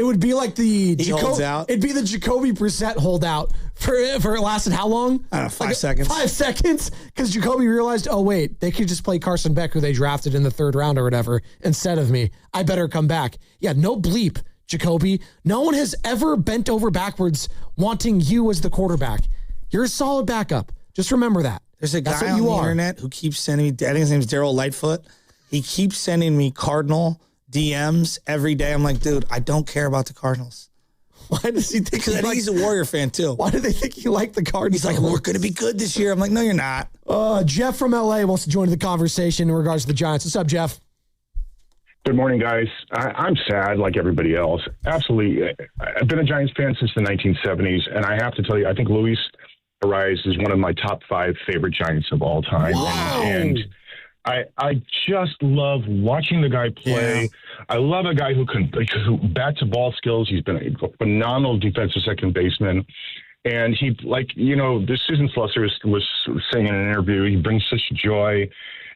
would be like the holds out. It'd be the Jacoby Brissett holdout for it lasted how long? I don't know, 5 seconds. 5 seconds, because Jacoby realized, oh wait, they could just play Carson Beck, who they drafted in the 3rd round or whatever, instead of me. I better come back. Yeah, no bleep, Jacoby. No one has ever bent over backwards wanting you as the quarterback. You're a solid backup. Just remember that. There's a guy on the internet who keeps sending me, I think his name's Daryl Lightfoot. He keeps sending me Cardinal DMs every day. I'm like, dude, I don't care about the Cardinals. Why does he think he's a Warrior fan too? Why do they think you like the Cardinals? He's like, we're going to be good this year. I'm like, no, you're not. Jeff from LA wants to join the conversation in regards to the Giants. What's up, Jeff? Good morning, guys. I'm sad like everybody else. Absolutely. I've been a Giants fan since the 1970s, and I have to tell you, I think Luis Arraez is one of my top 5 favorite Giants of all time. Wow. And I just love watching the guy play. Yeah. I love a guy who bats to ball skills. He's been a phenomenal defensive second baseman. And he, this Susan Slusser was saying in an interview, he brings such joy.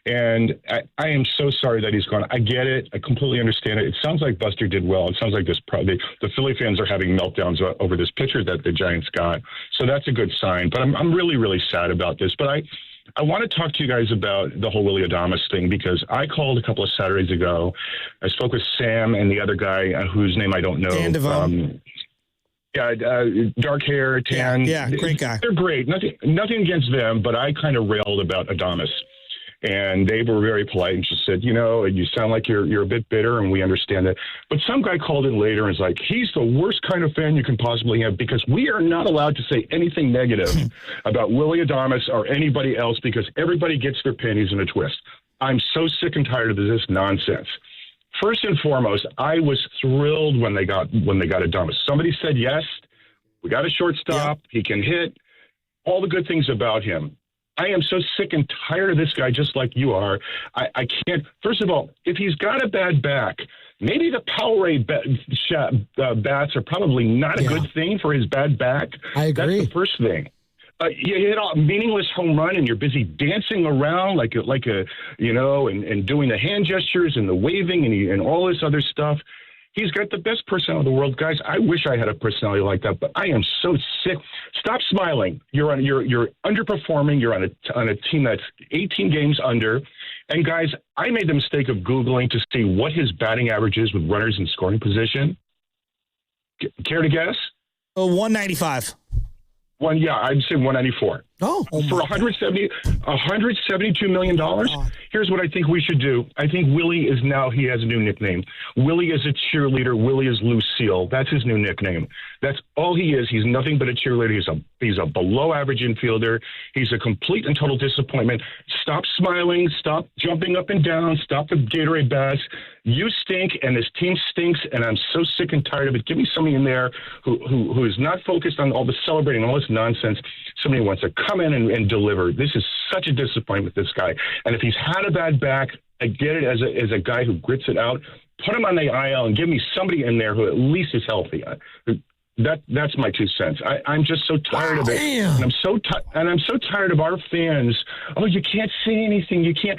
And I am so sorry that he's gone. I get it. I completely understand it. It sounds like Buster did well. It sounds like the Philly fans are having meltdowns over this pitcher that the Giants got. So that's a good sign. But I'm really, really sad about this. But I want to talk to you guys about the whole Willie Adames thing, because I called a couple of Saturdays ago. I spoke with Sam and the other guy whose name I don't know. Dan Devone. Dark hair, tan. Yeah, great guy. They're great. Nothing against them, but I kind of railed about Adames. And they were very polite and just said, you sound like you're a bit bitter, and we understand that. But some guy called in later and was like, he's the worst kind of fan you can possibly have, because we are not allowed to say anything negative about Willie Adames or anybody else, because everybody gets their panties in a twist. I'm so sick and tired of this nonsense. First and foremost, I was thrilled when they got Adames. Somebody said, yes, we got a shortstop. Yep. He can hit. All the good things about him. I am so sick and tired of this guy, just like you are. I can't. First of all, if he's got a bad back, maybe the Powerade bats are probably not a good thing for his bad back. I agree. That's the first thing. You hit a meaningless home run and you're busy dancing around like a and doing the hand gestures and the waving and all this other stuff. He's got the best personality in the world, guys. I wish I had a personality like that, but I am so sick. Stop smiling. You're underperforming. You're on a team that's 18 games under. And guys, I made the mistake of Googling to see what his batting average is with runners in scoring position. Care to guess? 195. I'd say 194. Oh, for $172 million. Here's what I think we should do. I think Willie he has a new nickname. Willie is a cheerleader. Willie is Lucille. That's his new nickname. That's all he is. He's nothing but a cheerleader. He's a below average infielder. He's a complete and total disappointment. Stop smiling. Stop jumping up and down. Stop the Gatorade baths. You stink, and this team stinks, and I'm so sick and tired of it. Give me somebody in there who is not focused on all the celebrating, all this nonsense. Somebody wants to come in and deliver. This is such a disappointment, this guy. And if he's had a bad back, I get it as a guy who grits it out. Put him on the IL and give me somebody in there who at least is healthy. That's my 2 cents. I'm just so tired of it, and I'm so tired of our fans. Oh, you can't say anything. You can't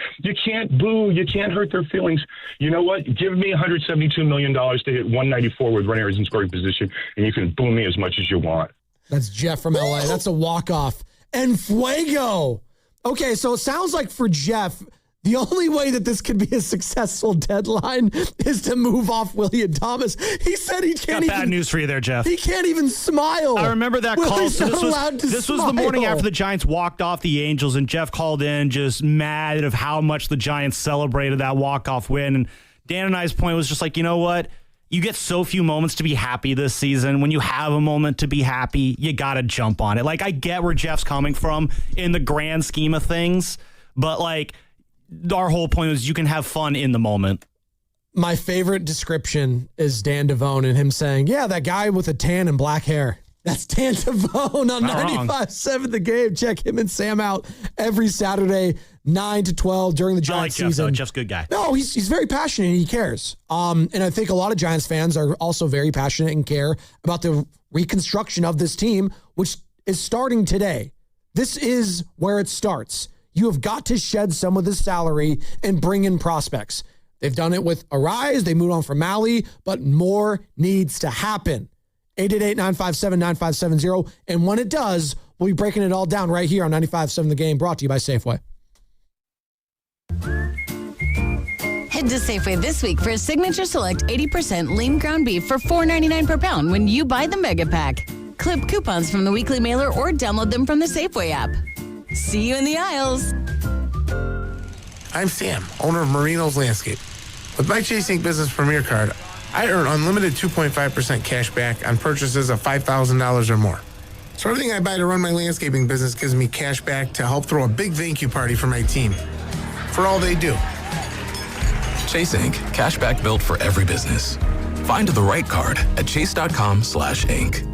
boo. You can't hurt their feelings. You know what? Give me $172 million to hit 194 with runners in scoring position, and you can boo me as much as you want. That's Jeff from LA. That's a walk-off. And Fuego. Okay, so it sounds like for Jeff, the only way that this could be a successful deadline is to move off Willie Adames. He said he can't Got bad news for you there, Jeff. He can't even smile. I remember that call. Willie's So not allowed to this was smile. the morning after the Giants walked off the Angels, and Jeff called in just mad of how much the Giants celebrated that walk-off win. And Dan and I's point was just like, you know what? You get so few moments to be happy this season. When you have a moment to be happy, you got to jump on it. Like, I get where Jeff's coming from in the grand scheme of things, but like, our whole point was you can have fun in the moment. My favorite description is Dan Devone and him saying, yeah, that guy with a tan and black hair. That's Dan Devone on 95.7 The Game. Check him and Sam out every Saturday, 9 to 12 during the Giants season. Jeff, Jeff's a good guy. No, he's very passionate and he cares. And I think a lot of Giants fans are also very passionate and care about the reconstruction of this team, which is starting today. This is where it starts. You have got to shed some of the salary and bring in prospects. They've done it with Arraez. They moved on from Malley, but more needs to happen. 888-957-9570. And when it does, we'll be breaking it all down right here on 95.7 The Game, brought to you by Safeway. Head to Safeway this week for a Signature Select 80% lean ground beef for $4.99 per pound when you buy the Mega Pack. Clip coupons from the weekly mailer or download them from the Safeway app. See you in the aisles. I'm Sam, owner of Marino's Landscape. With my Chase Inc. Business Premier Card, I earn unlimited 2.5% cash back on purchases of $5,000 or more. So everything I buy to run my landscaping business gives me cash back to help throw a big thank you party for my team. For all they do. Chase Inc. Cashback built for every business. Find the right card at chase.com/Inc.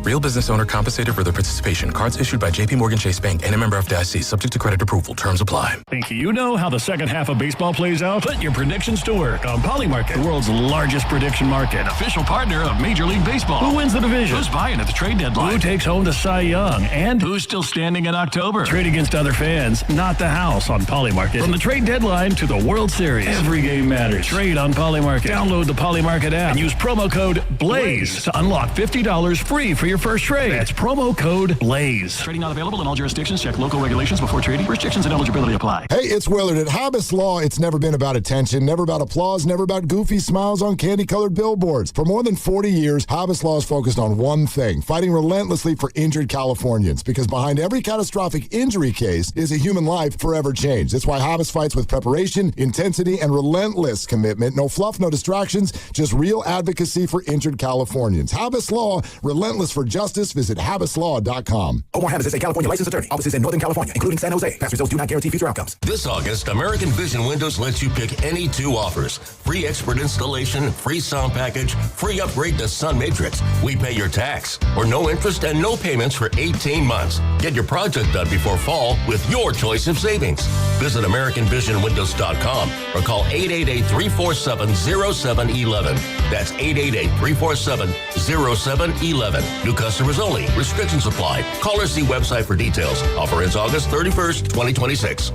Real business owner compensated for their participation. Cards issued by JPMorgan Chase Bank and a member FDIC. Subject to credit approval. Terms apply. Think you know how the second half of baseball plays out? Put your predictions to work on Polymarket, the world's largest prediction market. Official partner of Major League Baseball. Who wins the division? Who's buying at the trade deadline? Who takes home the Cy Young? And who's still standing in October? Trade against other fans, not the house on Polymarket. From the trade deadline to the World Series, every game matters. Trade on Polymarket. Download the Polymarket app and use promo code BLAZE to unlock $50 free for your first trade. That's promo code BLAZE. Trading not available in all jurisdictions. Check local regulations before trading. Restrictions and eligibility apply. Hey, it's Willard. At Habas Law, it's never been about attention, never about applause, never about goofy smiles on candy-colored billboards. For more than 40 years, Habas Law is focused on one thing, fighting relentlessly for injured Californians, because behind every catastrophic injury case is a human life forever changed. That's why Habas fights with preparation, intensity, and relentless commitment. No fluff, no distractions, just real advocacy for injured Californians. Habas Law, relentless for justice. Visit HabasLaw.com. Omar Habas is a California licensed attorney. Offices in Northern California, including San Jose. Past results do not guarantee future outcomes. This August, American Vision Windows lets you pick any two offers. Free expert installation, free sound package, free upgrade to Sun Matrix. We pay your tax, or no interest and no payments for 18 months. Get your project done before fall with your choice of savings. Visit AmericanVisionWindows.com or call 888-347-0711. That's 888-347-0711. New customers only. Restrictions apply. Call or see website for details. Offer ends August 31st, 2026.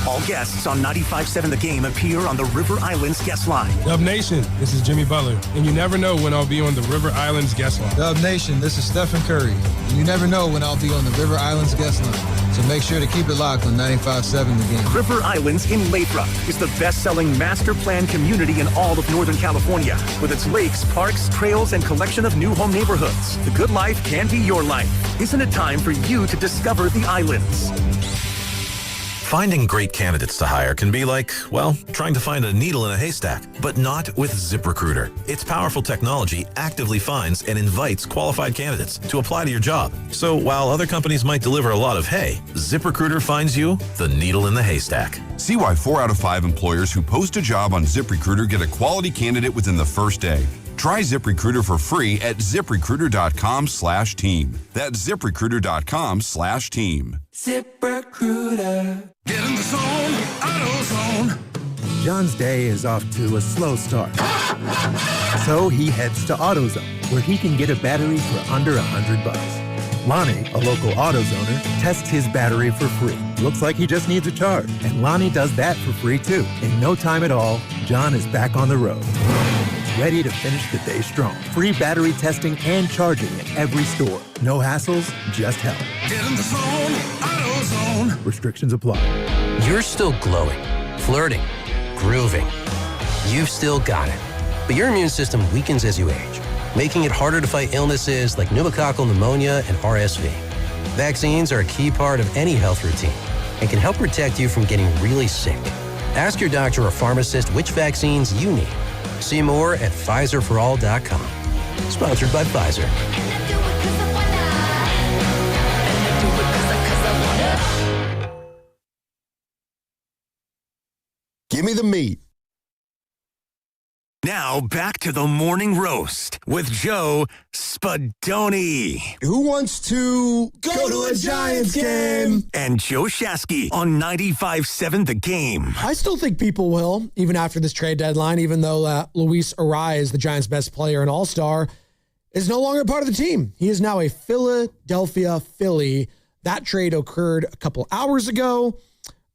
All guests on 95.7 The Game appear on the River Islands guest line. Dub Nation, this is Jimmy Butler, and you never know when I'll be on the River Islands guest line. Dub Nation, this is Stephen Curry, and you never know when I'll be on the River Islands guest line. So make sure to keep it locked on 95.7 The Game. River Islands in Lathrop is the best-selling master plan community in all of Northern California. With its lakes, parks, trails, and collection of new home neighborhoods, the good life can be your life. Isn't it time for you to discover the islands? Finding great candidates to hire can be like, well, trying to find a needle in a haystack, but not with ZipRecruiter. Its powerful technology actively finds and invites qualified candidates to apply to your job. So while other companies might deliver a lot of hay, ZipRecruiter finds you the needle in the haystack. See why 4 out of 5 employers who post a job on ZipRecruiter get a quality candidate within the first day. Try ZipRecruiter for free at ZipRecruiter.com/team. That's ZipRecruiter.com/team. ZipRecruiter. Get in the zone, AutoZone. John's day is off to a slow start. So he heads to AutoZone, where he can get a battery for under $100. Lonnie, a local AutoZoner, tests his battery for free. Looks like he just needs a charge. And Lonnie does that for free too. In no time at all, John is back on the road. Ready to finish the day strong. Free battery testing and charging at every store. No hassles, just help. Get in the zone, AutoZone. Restrictions apply. You're still glowing, flirting, grooving. You've still got it. But your immune system weakens as you age, making it harder to fight illnesses like pneumococcal pneumonia and RSV. Vaccines are a key part of any health routine and can help protect you from getting really sick. Ask your doctor or pharmacist which vaccines you need. See more at PfizerForAll.com. Sponsored by Pfizer. Give me the meat. Now back to the morning roast with Joe Spadoni. Who wants to go to a Giants game? And Joe Shasky on 95.7 The Game. I still think people will, even after this trade deadline, even though Luis Arraez, the Giants' best player and all-star, is no longer part of the team. He is now a Philadelphia Philly. That trade occurred a couple hours ago,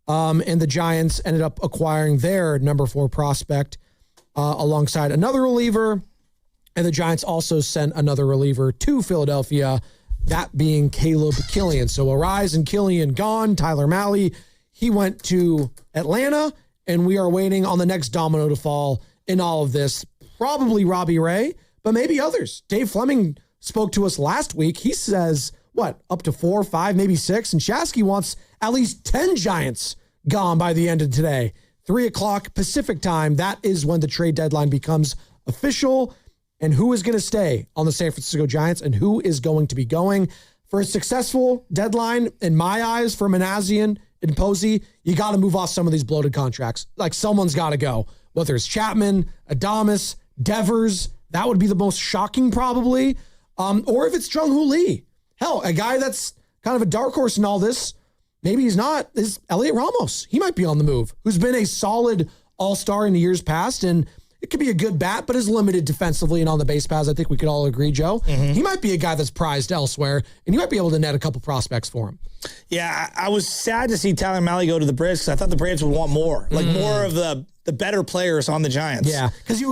and the Giants ended up acquiring their number 4 prospect alongside another reliever, and the Giants also sent another reliever to Philadelphia, that being Caleb Killian. So Arraez and Killian gone. Tyler Mahle, he went to Atlanta, and we are waiting on the next domino to fall in all of this. Probably Robbie Ray, but maybe others. Dave Fleming spoke to us last week. He says, up to 4, 5, maybe 6, and Shasky wants at least 10 Giants gone by the end of today. 3 o'clock Pacific time, that is when the trade deadline becomes official. And who is going to stay on the San Francisco Giants and who is going to be going? For a successful deadline, in my eyes, for Manassian and Posey, you got to move off some of these bloated contracts. Like, someone's got to go. Whether it's Chapman, Adames, Devers, that would be the most shocking probably. Or if it's Jung-Hoo Lee. Hell, a guy that's kind of a dark horse in all this, maybe he's not, is Elliot Ramos. He might be on the move, who's been a solid all-star in the years past, and it could be a good bat, but is limited defensively and on the base paths. I think we could all agree, Joe. Mm-hmm. He might be a guy that's prized elsewhere, and you might be able to net a couple prospects for him. Yeah, I was sad to see Tyler Mahle go to the Braves because I thought the Braves would want more, more of the better players on the Giants. Yeah, because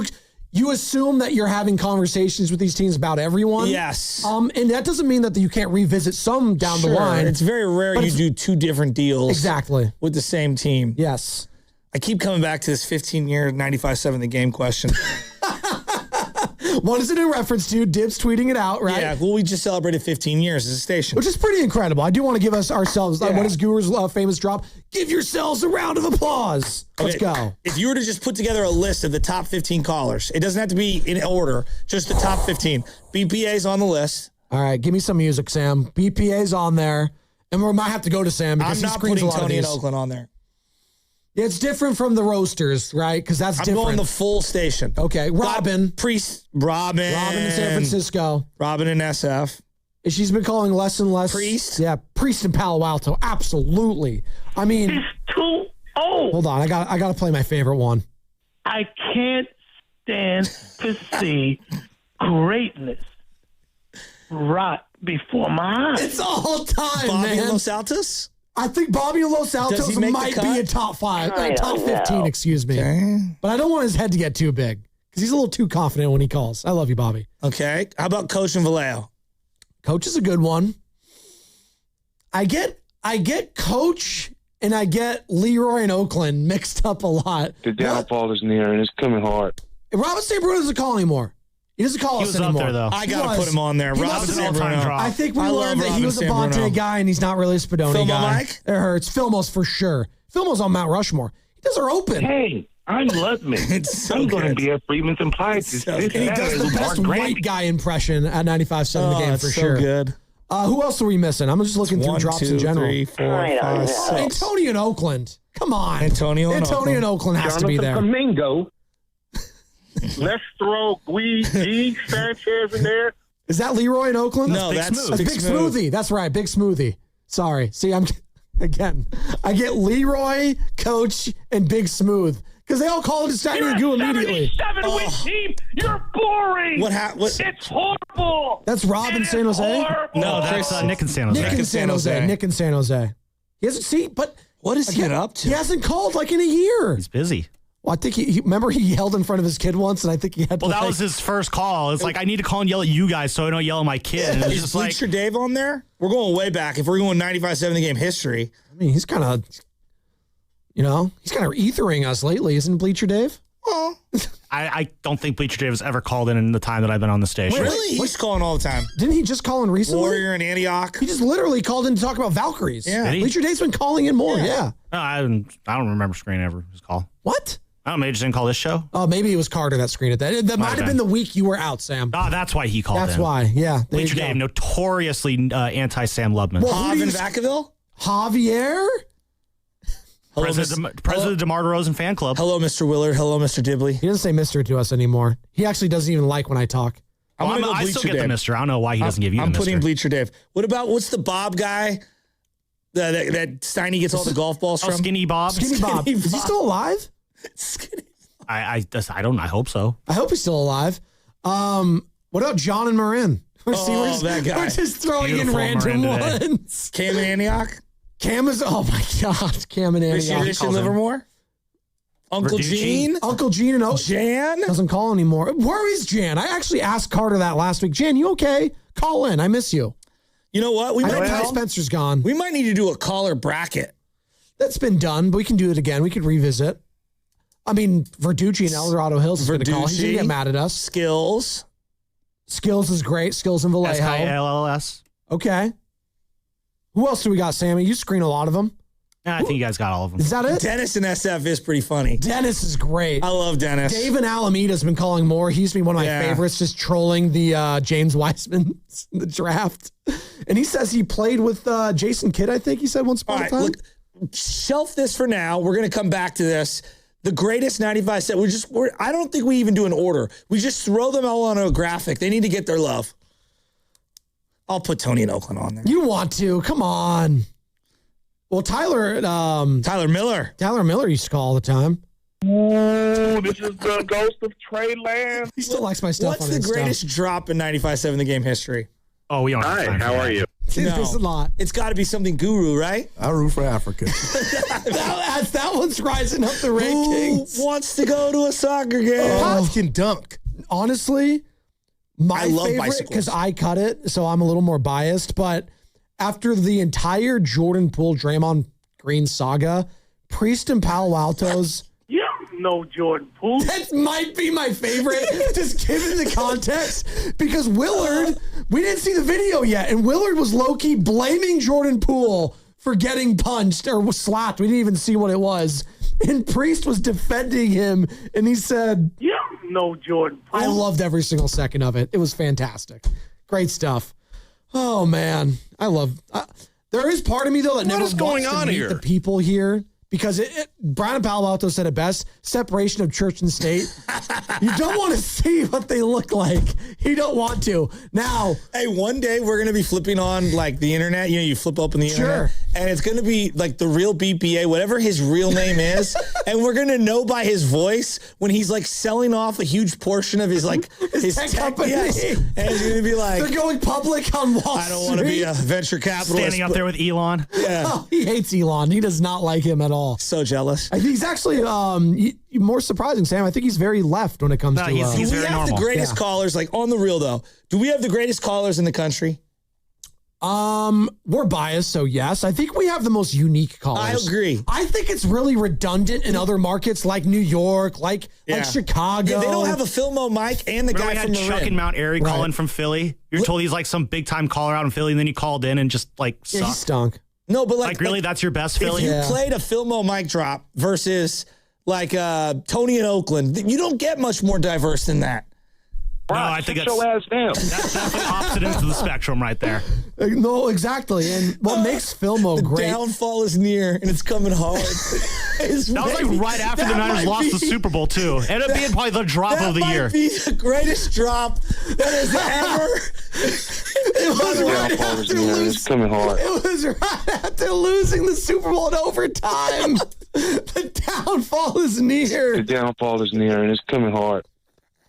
you assume that you're having conversations with these teams about everyone. Yes. And that doesn't mean that you can't revisit some down the line. It's very rare you do 2 different deals. Exactly. With the same team. Yes. I keep coming back to this 15-year, 95.7 The Game question. What is it in reference to? Dibs tweeting it out, right? Yeah, well, we just celebrated 15 years as a station. Which is pretty incredible. I do want to give ourselves, what is Guru's famous drop? Give yourselves a round of applause. Let's go. If you were to just put together a list of the top 15 callers, it doesn't have to be in order, just the top 15. BPA's on the list. All right, give me some music, Sam. BPA's on there. And we might have to go to Sam because I'm not putting Tony in Oakland on there. It's different from the roasters, right? Because that's different. I'm going the full station. Okay, Robin. Robin in San Francisco. Robin in SF. She's been calling less and less. Priest? Yeah, Priest in Palo Alto. Absolutely. I mean. He's too old. Hold on. I got to play my favorite one. I can't stand to see greatness rot before my eyes. It's all time, Bobby man. Los Altos? I think Bobby Los Altos might be a top 5, top 15, excuse me. Okay. But I don't want his head to get too big because he's a little too confident when he calls. I love you, Bobby. Okay. How about Coach and Vallejo? Coach is a good one. I get I get Coach and I get Leroy in Oakland mixed up a lot. The downfall is near, and it's coming hard. Robin St. Bruno doesn't call anymore. He doesn't call us anymore. Up there, though. I got to put him on there. Robin St. Bruno. I think we learned that he was a Bonte guy and he's not really a Spadoni guy. Mike? It hurts. Filmos for sure. Filmos on Mount Rushmore. He does our open. Hey, I'm Ludman. I'm going to be at Freeman's and Pike. And he does the best white guy impression at 95.7 the game for sure. Good. Who else are we missing? I'm just looking through 1, drops 2, in general. 3, 4, 5, 6. Antonio in Oakland. Come on. Antonio in Oakland has to be there. Domingo. Let's throw G Sanchez in there. Is that Leroy in Oakland? No, that's Big Smoothie. That's right, Big Smoothie. Sorry. See, I get Leroy, Coach, and Big Smooth because they all call it a Steiny and Goo immediately. 77-win team. You're boring. What? It's horrible. That's Rob in San Jose? Horrible. No, that's Nick in San Jose. Nick in San Jose. He hasn't but what is he up to? He hasn't called like in a year. He's busy. Well, I think he remember he yelled in front of his kid once, and I think he had. Well, that was his first call. It's like I need to call and yell at you guys so I don't yell at my kid. And Is Bleacher Dave on there? We're going way back. If we're going 95.7 the game history, I mean, he's kind of, he's kind of ethering us lately, isn't Bleacher Dave? Well, I don't think Bleacher Dave has ever called in the time that I've been on the station. Really? He's calling all the time. Didn't he just call in recently? Warrior in Antioch. He just literally called in to talk about Valkyries. Yeah. Bleacher Dave's been calling in more. Yeah. No, I don't remember screening ever his call. What? I don't know, maybe he just didn't call this show. Oh, maybe it was Carter that screened it. That might have been the week you were out, Sam. Oh, that's why he called in. That's why, yeah. Bleacher Dave, notoriously anti-Sam Lubman. Well, Hav in Vacaville? Javier? Hello, President of DeMar DeRozan fan club. Hello, Mr. Willard. Hello, Mr. Dibley. He doesn't say Mr. to us anymore. He actually doesn't even like when I talk. I still get the Mr. I don't know why he doesn't give you I'm the Mr. putting Bleacher Dave. What's the Bob guy that Steiny gets all the golf balls from? Skinny Bob. Skinny Bob. Is he still alive? Skinny. I hope so. I hope he's still alive. What about John and Marin? That guy. We're just throwing in random ones. Cam in Antioch? Cam is, oh my God. Cam in Antioch. Rich in Livermore? Uncle Gene? Uncle Gene and Jan? Doesn't call anymore. Where is Jan? I actually asked Carter that last week. Jan, you okay? Call in. I miss you. You know what? Ty Spencer's gone. We might need to do a caller bracket. That's been done, but we can do it again. We could revisit. I mean, Verducci and Eldorado Hills is going to call. He's going to get mad at us. Skills is great. Skills in Vallejo. SKLLS. Okay. Who else do we got, Sammy? You screen a lot of them. Yeah, I think you guys got all of them. Is that it? Dennis in SF is pretty funny. Dennis is great. I love Dennis. Dave in Alameda's been calling more. He's been one of my favorites, just trolling the James Wiseman in the draft. And he says he played with Jason Kidd, I think he said once upon a time. Look, shelf this for now. We're going to come back to this. The greatest 95 set. I don't think we even do an order. We just throw them all on a graphic. They need to get their love. I'll put Tony in Oakland on there. You want to? Come on. Well, Tyler Miller. Tyler Miller used to call all the time. Oh, this is the ghost of Trey Lance. He still likes my stuff. What's the greatest drop in 95.7 the game history? Oh, we don't have Hi, time how are you? There's a lot. It's got to be something Guru, right? I root for Africa. that one's rising up the rankings. Who wants to go to a soccer game? Pops can dunk. Honestly, I love favorite, bicycles because I cut it, so I'm a little more biased. But after the entire Jordan Poole, Draymond Green saga, Priest and Palo Alto's. You know Jordan Poole. That might be my favorite, just given the context, because Willard, we didn't see the video yet, and Willard was low-key blaming Jordan Poole for getting punched or slapped. We didn't even see what it was. And Priest was defending him, and he said, You know Jordan Poole. I loved every single second of it. It was fantastic. Great stuff. Oh, man. I love there is part of me, though, that never wants to meet the people here. Because Brian Palo Alto said it best, separation of church and state. You don't want to see what they look like. You don't want to. Now, hey, one day we're going to be flipping on like the internet. You know, you flip open the internet. And it's going to be like the real BPA, whatever his real name is. And we're going to know by his voice when he's like selling off a huge portion of his tech company. Yes. And he's going to be like, they're going public on Wall Street. I don't want to be a venture capitalist. Standing up there with Elon. Yeah. Oh, he hates Elon. He does not like him at all. So jealous. I think he's actually more surprising, Sam. I think he's very left when it comes to. He's do we very have normal. the greatest callers? Like on the real though, do we have the greatest callers in the country? We're biased, so yes. I think we have the most unique callers. I agree. I think it's really redundant in other markets like New York, like Chicago. Yeah, they don't have a Filmo Mike and the Remember guy we from had Marin. Chuck in Mount Airy calling from Philly. You're told he's like some big time caller out in Philly, and then he called in and just like sucked. Yeah, he stunk. No, but like really, that's your best Philly. If you played a Filmo Mike drop versus like Tony in Oakland, you don't get much more diverse than that. No, I think that's definitely opposite ends of the spectrum right there. No, exactly. And what makes Filmo great? Downfall is near, and it's coming hard. That was like right after the Niners lost the Super Bowl, too. Ended up being probably the drop of the year. That might be the greatest drop that has ever. It's coming hard. It was right after losing the Super Bowl in overtime. The downfall is near. The downfall is near, and it's coming hard.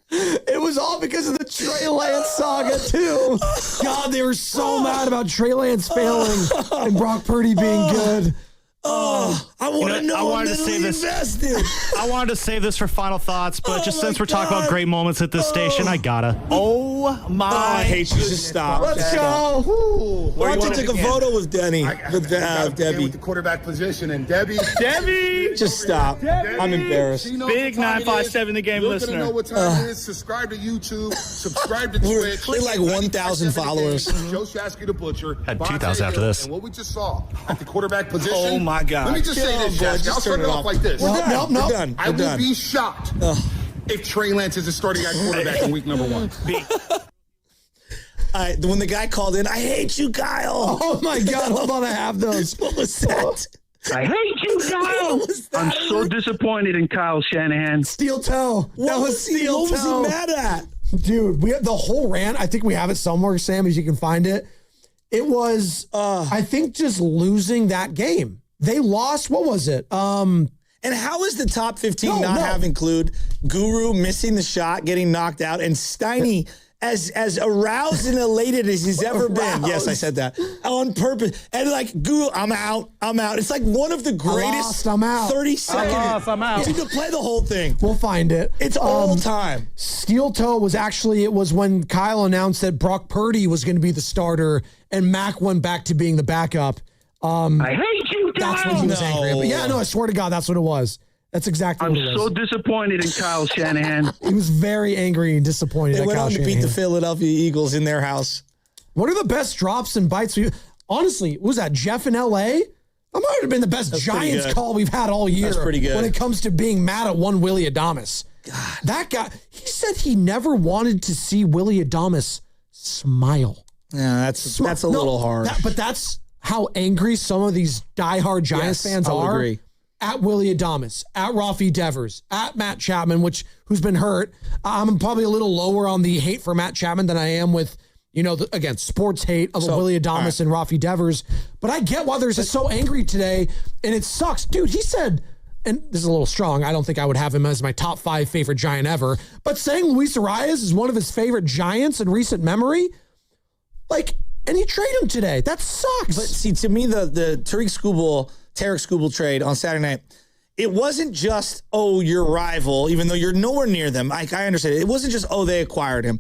It was all because of the Trey Lance saga, too. God, they were so mad about Trey Lance failing and Brock Purdy being good. I want to know. I wanted to save this. I wanted to save this for final thoughts, but just since we're talking about great moments at this station, I gotta. Oh my! I hate you. Just stop. Let's go. Why don't you take a photo with Denny? With Debbie. With the quarterback position and Debbie. Just stop. I'm embarrassed. Big 957 The Game listener. You're gonna know what time it is. Subscribe to YouTube. Subscribe to Twitch. We're like 1,000 followers. Joe Shasky the Butcher. Had 2,000 after this. And what we just saw at the quarterback position. Oh my God! Let me just say this, Shasky. I'll start it off like this. Nope. We're done. I will be shocked if Trey Lance is the starting at quarterback in week number 1. When the guy called in, I hate you, Kyle. Oh my God! Hold on, I have those. What was that? I hate you, Kyle. I'm so disappointed in Kyle Shanahan. Steel toe. That was steel toe. What was he mad at? Dude, we have the whole rant. I think we have it somewhere, Sam, if you can find it. It was, I think, just losing that game. They lost. What was it? And how is the top 15 have include Guru missing the shot, getting knocked out, and Steiny as aroused and elated as he's ever been? Yes, I said that on purpose. And like Guru, I'm out. It's like one of the greatest. I'm out. 30-second. I'm out. Dude, to play the whole thing. We'll find it. It's all time. Steel toe was actually, it was when Kyle announced that Brock Purdy was going to be the starter and Mac went back to being the backup. I hate you, Kyle. That's what he was angry about. Yeah, no, I swear to God, that's what it was. That's exactly what it was. I'm so disappointed in Kyle Shanahan. He was very angry and disappointed. They went on to beat the Philadelphia Eagles in their house. What are the best drops and bites? Honestly, what was that, Jeff in L.A.? That might have been the best Giants call we've had all year. That's pretty good. When it comes to being mad at one Willie Adames. God. That guy, he said he never wanted to see Willie Adames smile. Yeah, that's a little hard. But that's how angry some of these diehard Giants fans I'll are. Agree. At Willie Adames, at Rafi Devers, at Matt Chapman, who's been hurt. I'm probably a little lower on the hate for Matt Chapman than I am with, again, sports hate of Willie Adames and Rafi Devers. But I get why they're just so angry today, and it sucks. Dude, he said, and this is a little strong, I don't think I would have him as my top 5 favorite Giant ever, but saying Luis Arraez is one of his favorite Giants in recent memory, and you trade him today. That sucks. But see, to me, the Tarek Skubal trade on Saturday night, it wasn't just, your rival, even though you're nowhere near them. I understand it. It wasn't just, they acquired him.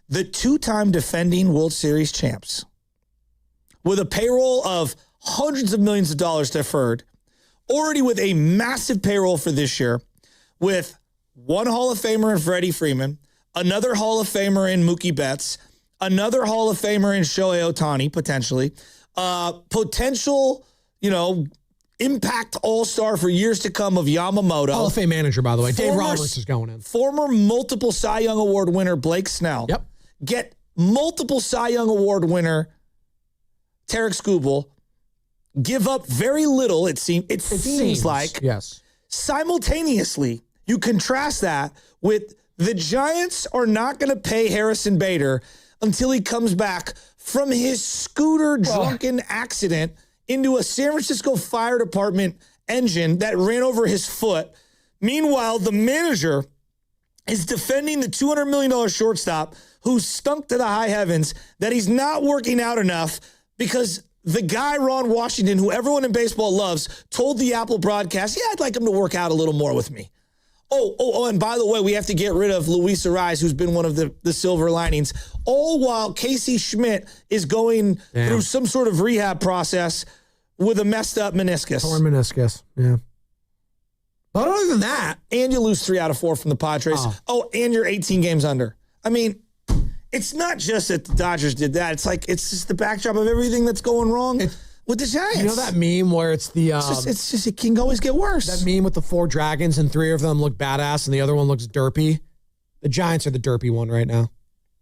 The 2-time defending World Series champs with a payroll of hundreds of millions of dollars deferred, already with a massive payroll for this year, with one Hall of Famer in Freddie Freeman, another Hall of Famer in Mookie Betts, another Hall of Famer in Shohei Ohtani, potentially, potential, impact all-star for years to come of Yamamoto. Hall of Fame manager, by the way. Dave Roberts is going in. Former multiple Cy Young Award winner Blake Snell. Yep. Get multiple Cy Young Award winner Tarek Skubal. Give up very little, it seems like. Yes. Simultaneously, you contrast that with the Giants are not going to pay Harrison Bader until he comes back from his scooter drunken accident into a San Francisco Fire Department engine that ran over his foot. Meanwhile, the manager is defending the $200 million shortstop who stunk to the high heavens that he's not working out enough because the guy, Ron Washington, who everyone in baseball loves, told the Apple broadcast, I'd like him to work out a little more with me. Oh, and by the way, we have to get rid of Luis Arraez, who's been one of the silver linings, all while Casey Schmidt is going through some sort of rehab process with a messed up meniscus. Torn meniscus, yeah. But other than that... And you lose 3 out of 4 from the Padres. Oh, and you're 18 games under. I mean, it's not just that the Dodgers did that. It's like, it's just the backdrop of everything that's going wrong with the Giants. You know that meme where it's the... It's just it can always get worse. That meme with the 4 dragons and 3 of them look badass and the other one looks derpy? The Giants are the derpy one right now.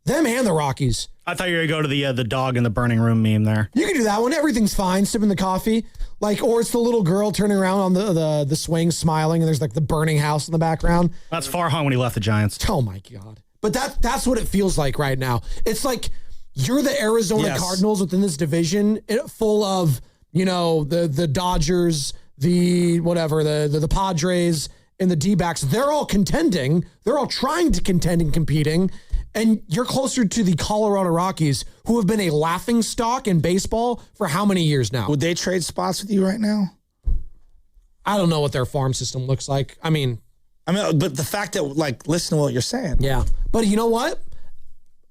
Them and the Rockies. I thought you were going to go to the dog in the burning room meme there. You can do that one. Everything's fine. Sipping the coffee. Or it's the little girl turning around on the swing smiling and there's like the burning house in the background. That's Farhan when he left the Giants. Oh my God. But that's what it feels like right now. It's like you're the Arizona Cardinals within this division full of, the Dodgers, the Padres, and the D-backs. They're all contending. They're all trying to contend and competing. And you're closer to the Colorado Rockies, who have been a laughingstock in baseball for how many years now? Would they trade spots with you right now? I don't know what their farm system looks like. I mean, but the fact that, listen to what you're saying. Yeah. But you know what?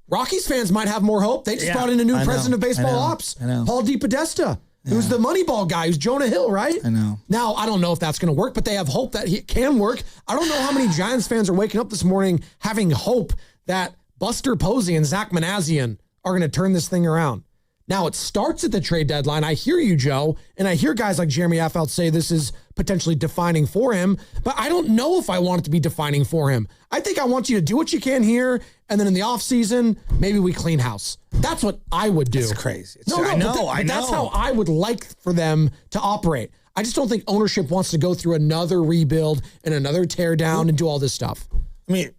Rockies fans might have more hope. They just brought in a new president of baseball ops, Paul DePodesta, who's the Moneyball guy, who's Jonah Hill, right? I know. Now, I don't know if that's going to work, but they have hope that it can work. I don't know how many Giants fans are waking up this morning having hope that Buster Posey and Zach Manassian are going to turn this thing around. Now, it starts at the trade deadline. I hear you, Joe, and I hear guys like Jeremy Affeldt say this is potentially defining for him, but I don't know if I want it to be defining for him. I think I want you to do what you can here, and then in the offseason, maybe we clean house. That's what I would do. That's crazy. I know. That's how I would like for them to operate. I just don't think ownership wants to go through another rebuild and another tear down and do all this stuff. I mean,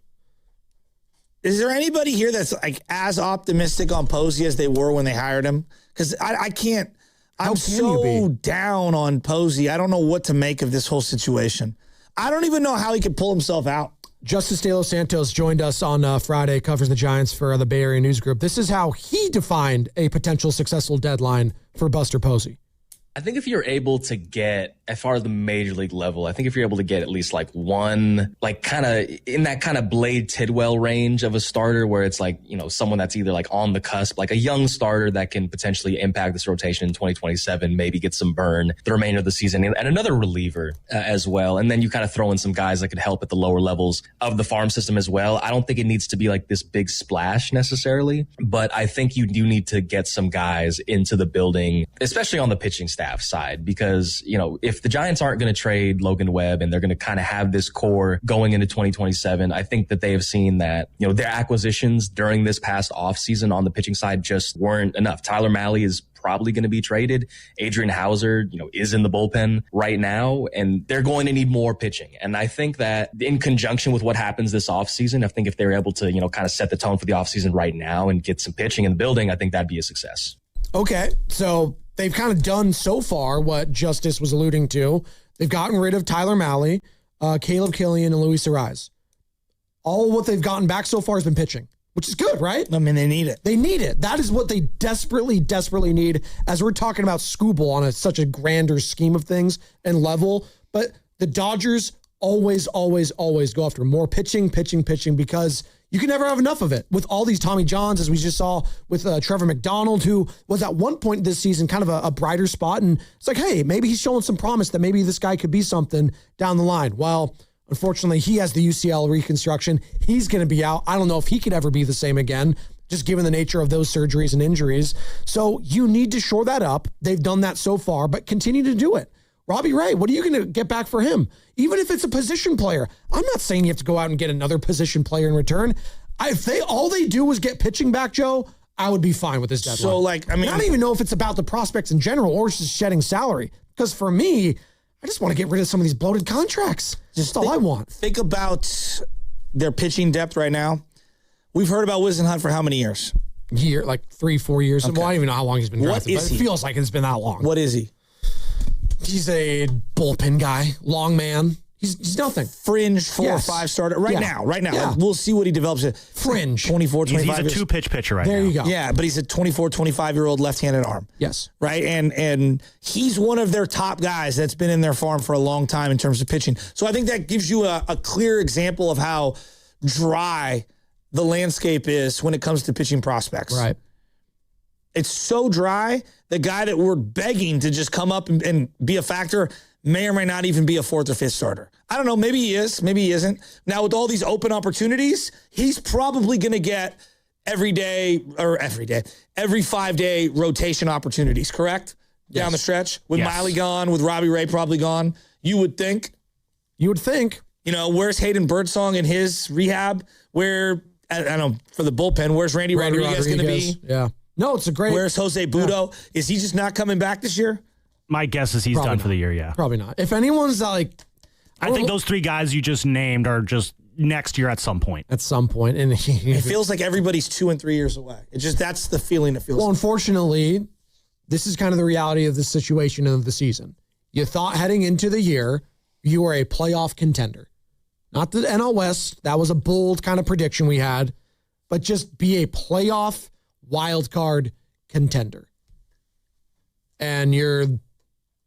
is there anybody here that's as optimistic on Posey as they were when they hired him? Because I can't. I'm so down on Posey. I don't know what to make of this whole situation. I don't even know how he could pull himself out. Justice De Los Santos joined us on Friday, covers the Giants for the Bay Area News Group. This is how he defined a potential successful deadline for Buster Posey. I think if you're able to get, as far as the major league level, I think if you're able to get at least one, kind of in that kind of Blade Tidwell range of a starter where it's someone that's either on the cusp, like a young starter that can potentially impact this rotation in 2027, maybe get some burn the remainder of the season, and another reliever as well. And then you kind of throw in some guys that could help at the lower levels of the farm system as well. I don't think it needs to be this big splash necessarily, but I think you do need to get some guys into the building, especially on the pitching staff side, because, if the Giants aren't going to trade Logan Webb and they're going to kind of have this core going into 2027, I think that they have seen that, their acquisitions during this past offseason on the pitching side just weren't enough. Tyler Mahle is probably going to be traded. Adrian Hauser, is in the bullpen right now, and they're going to need more pitching. And I think that in conjunction with what happens this offseason, I think if they're able to, kind of set the tone for the offseason right now and get some pitching in the building, I think that'd be a success. Okay, so they've kind of done so far what Justice was alluding to. They've gotten rid of Tyler Mahle, Caleb Killian, and Luis Arraez. All what they've gotten back so far has been pitching, which is good, right? I mean, they need it. They need it. That is what they desperately, desperately need as we're talking about Scooble on such a grander scheme of things and level. But the Dodgers always, always, always go after more pitching because you can never have enough of it with all these Tommy Johns, as we just saw with Trevor McDonald, who was at one point this season kind of a brighter spot. And it's like, hey, maybe he's showing some promise that maybe this guy could be something down the line. Well, unfortunately, he has the UCL reconstruction. He's going to be out. I don't know if he could ever be the same again, just given the nature of those surgeries and injuries. So you need to shore that up. They've done that so far, but continue to do it. Robbie Ray, what are you going to get back for him? Even if it's a position player. I'm not saying you have to go out and get another position player in return. If all they do is get pitching back, Joe, I would be fine with this deadline. So, I don't even know if it's about the prospects in general or just shedding salary. Because for me, I just want to get rid of some of these bloated contracts. Just all I want. Think about their pitching depth right now. We've heard about Whisenhunt for how many years? 3-4 years. Okay. Well, I don't even know how long he's been drafted, but it feels like it's been that long. What is he? He's a bullpen guy, long man. He's nothing. Fringe 4 or 5 starter right now. Yeah. Like, we'll see what he develops. Fringe. 24, 25 He's a 2-pitch pitcher right now. There you go. Yeah, but he's a 24, 25-year-old left-handed arm. Yes. Right? And he's one of their top guys that's been in their farm for a long time in terms of pitching. So I think that gives you a clear example of how dry the landscape is when it comes to pitching prospects. Right. It's so dry, the guy that we're begging to just come up and be a factor may or may not even be a 4th or 5th starter. I don't know. Maybe he is. Maybe he isn't. Now, with all these open opportunities, he's probably going to get every 5-day rotation opportunities, correct? Yes. Down the stretch. With Miley gone, with Robbie Ray probably gone. You would think. Where's Hayden Birdsong in his rehab? Where, I don't know, for the bullpen, where's Randy Rodriguez going to be? Yeah. No, it's a great. Where's Jose Budo? Yeah. Is he just not coming back this year? My guess is he's done for the year, yeah. Probably not. If anyone's like... I think those 3 guys you just named are just next year at some point. At some point. And it feels like everybody's 2 and 3 years away. It's just, that's the feeling it feels like. Unfortunately, this is kind of the reality of the situation of the season. You thought heading into the year, you were a playoff contender. Not the NL West. That was a bold kind of prediction we had. But just be a playoff wild card contender. And you're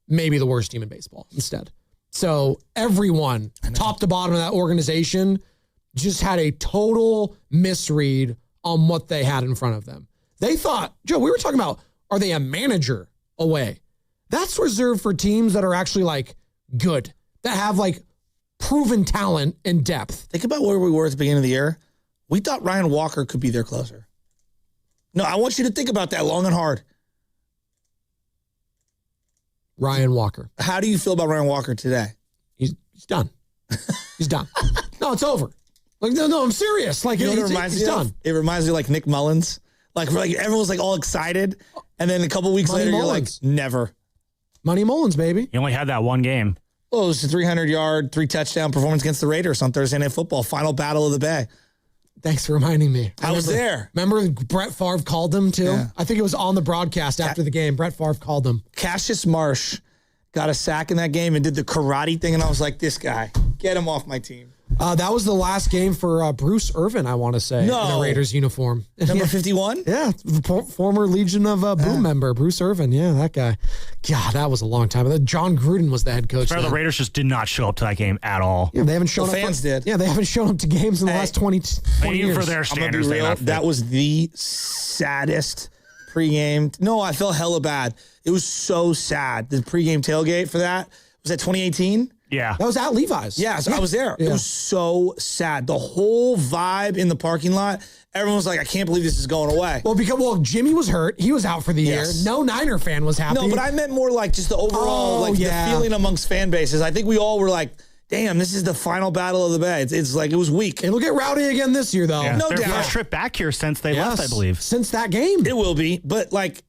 maybe the worst team in baseball instead. So everyone, top to bottom of that organization, just had a total misread on what they had in front of them. They thought, Joe, we were talking about, are they a manager away? That's reserved for teams that are actually like good, that have like proven talent and depth. Think about where we were at the beginning of the year. We thought Ryan Walker could be their closer. No, I want you to think about that long and hard. Ryan Walker. How do you feel about Ryan Walker today? He's done. He's done. No, it's over. Like, no, I'm serious. Like, you know what it reminds me of? It reminds me of like Nick Mullins. Like everyone's like all excited, and then a couple weeks later, Mullins. You're like, never. Money Mullins, baby. He only had that one game. Well, it was a 300-yard, 3-touchdown performance against the Raiders on Thursday Night Football, final battle of the Bay. Thanks for reminding me. I was there. Remember Brett Favre called him too? Yeah. I think it was on the broadcast after the game. Brett Favre called him. Cassius Marsh got a sack in that game and did the karate thing, and I was like, this guy, get him off my team. That was the last game for Bruce Irvin, I want to say, in a Raiders uniform. Number 51? Yeah, former Legion of Boom member, Bruce Irvin. Yeah, that guy. God, that was a long time. John Gruden was the head coach. The Raiders just did not show up to that game at all. Yeah, they haven't shown up. Fans did. Yeah, they haven't shown up to games in the last 20 years. For their standards, that was the saddest pregame. No, I felt hella bad. It was so sad. The pregame tailgate for that was that 2018. Yeah. That was at Levi's. Yeah, so I was there. Yeah. It was so sad. The whole vibe in the parking lot, everyone was like, I can't believe this is going away. Well, Jimmy was hurt. He was out for the year. No Niner fan was happy. No, but I meant more like just the overall, the feeling amongst fan bases. I think we all were like, damn, this is the final battle of the Bay. It's like, it was weak. It'll get rowdy again this year, though. Yeah. No Their doubt. first trip back here since they left, I believe. Since that game. It will be, but like,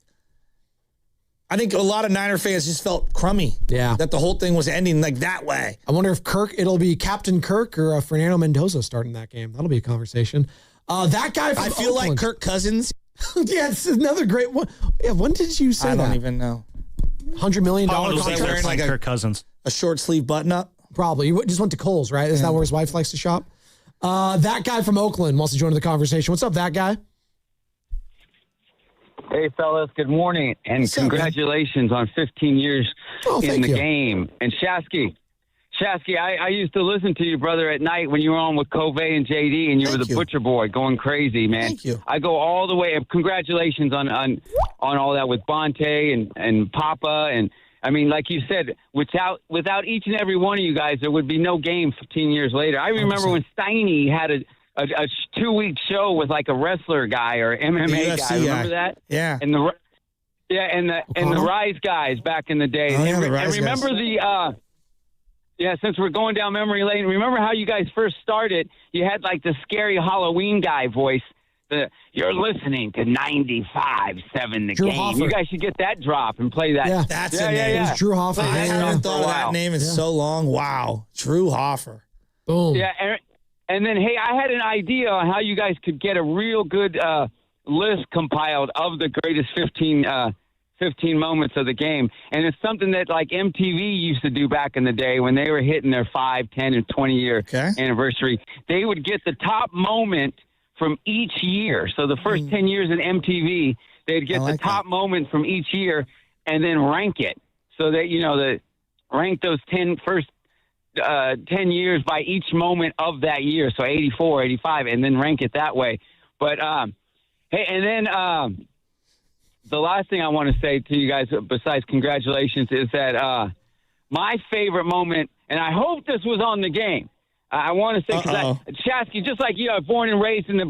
I think a lot of Niner fans just felt crummy. Yeah. That the whole thing was ending like that way. I wonder if it'll be Captain Kirk or Fernando Mendoza starting that game. That'll be a conversation. That guy from I feel Oakland. like Kirk Cousins. Yeah, it's another great one. Yeah, when did you say that? I don't even know. $100 million contract. Wearing like Kirk Cousins. A short sleeve button up? Probably. He just went to Kohl's, right? Isn't that where his wife likes to shop? That guy from Oakland wants to join the conversation. What's up, that guy? Hey, fellas, good morning, and congratulations on 15 years in the game. And Shasky, I used to listen to you, brother, at night when you were on with Covey and JD, and you were the butcher boy going crazy, man. Thank you. I go all the way. Congratulations on all that with Bonte and Papa. And, I mean, like you said, without each and every one of you guys, there would be no game 15 years later. I remember 100%. When Steiny had a 2-week show with like a wrestler guy or MMA guy. Remember that? Yeah. And the Rise guys back in the day. Oh, yeah, the Rise remember guys. Since we're going down memory lane, remember how you guys first started? You had like the scary Halloween guy voice. You're listening to 95.7 The Drew Game. Hoffer. You guys should get that drop and play that. Yeah, that's a name. It was Drew Hoffer. I haven't thought of that name in so long. Wow. Drew Hoffer. Boom. Yeah, and then, hey, I had an idea on how you guys could get a real good list compiled of the greatest 15 15 moments of the game. And it's something that like MTV used to do back in the day when they were hitting their 5, 10, and 20-year anniversary. They would get the top moment from each year. So the first 10 years in MTV, they'd get the top moment from each year and then rank it. So that, rank those 10 years by each moment of that year. So 84, 85, and then rank it that way. But, hey, and then the last thing I want to say to you guys, besides congratulations, is that my favorite moment, and I hope this was on the game. I want to say, because Shasky, just like you, I was born and raised in the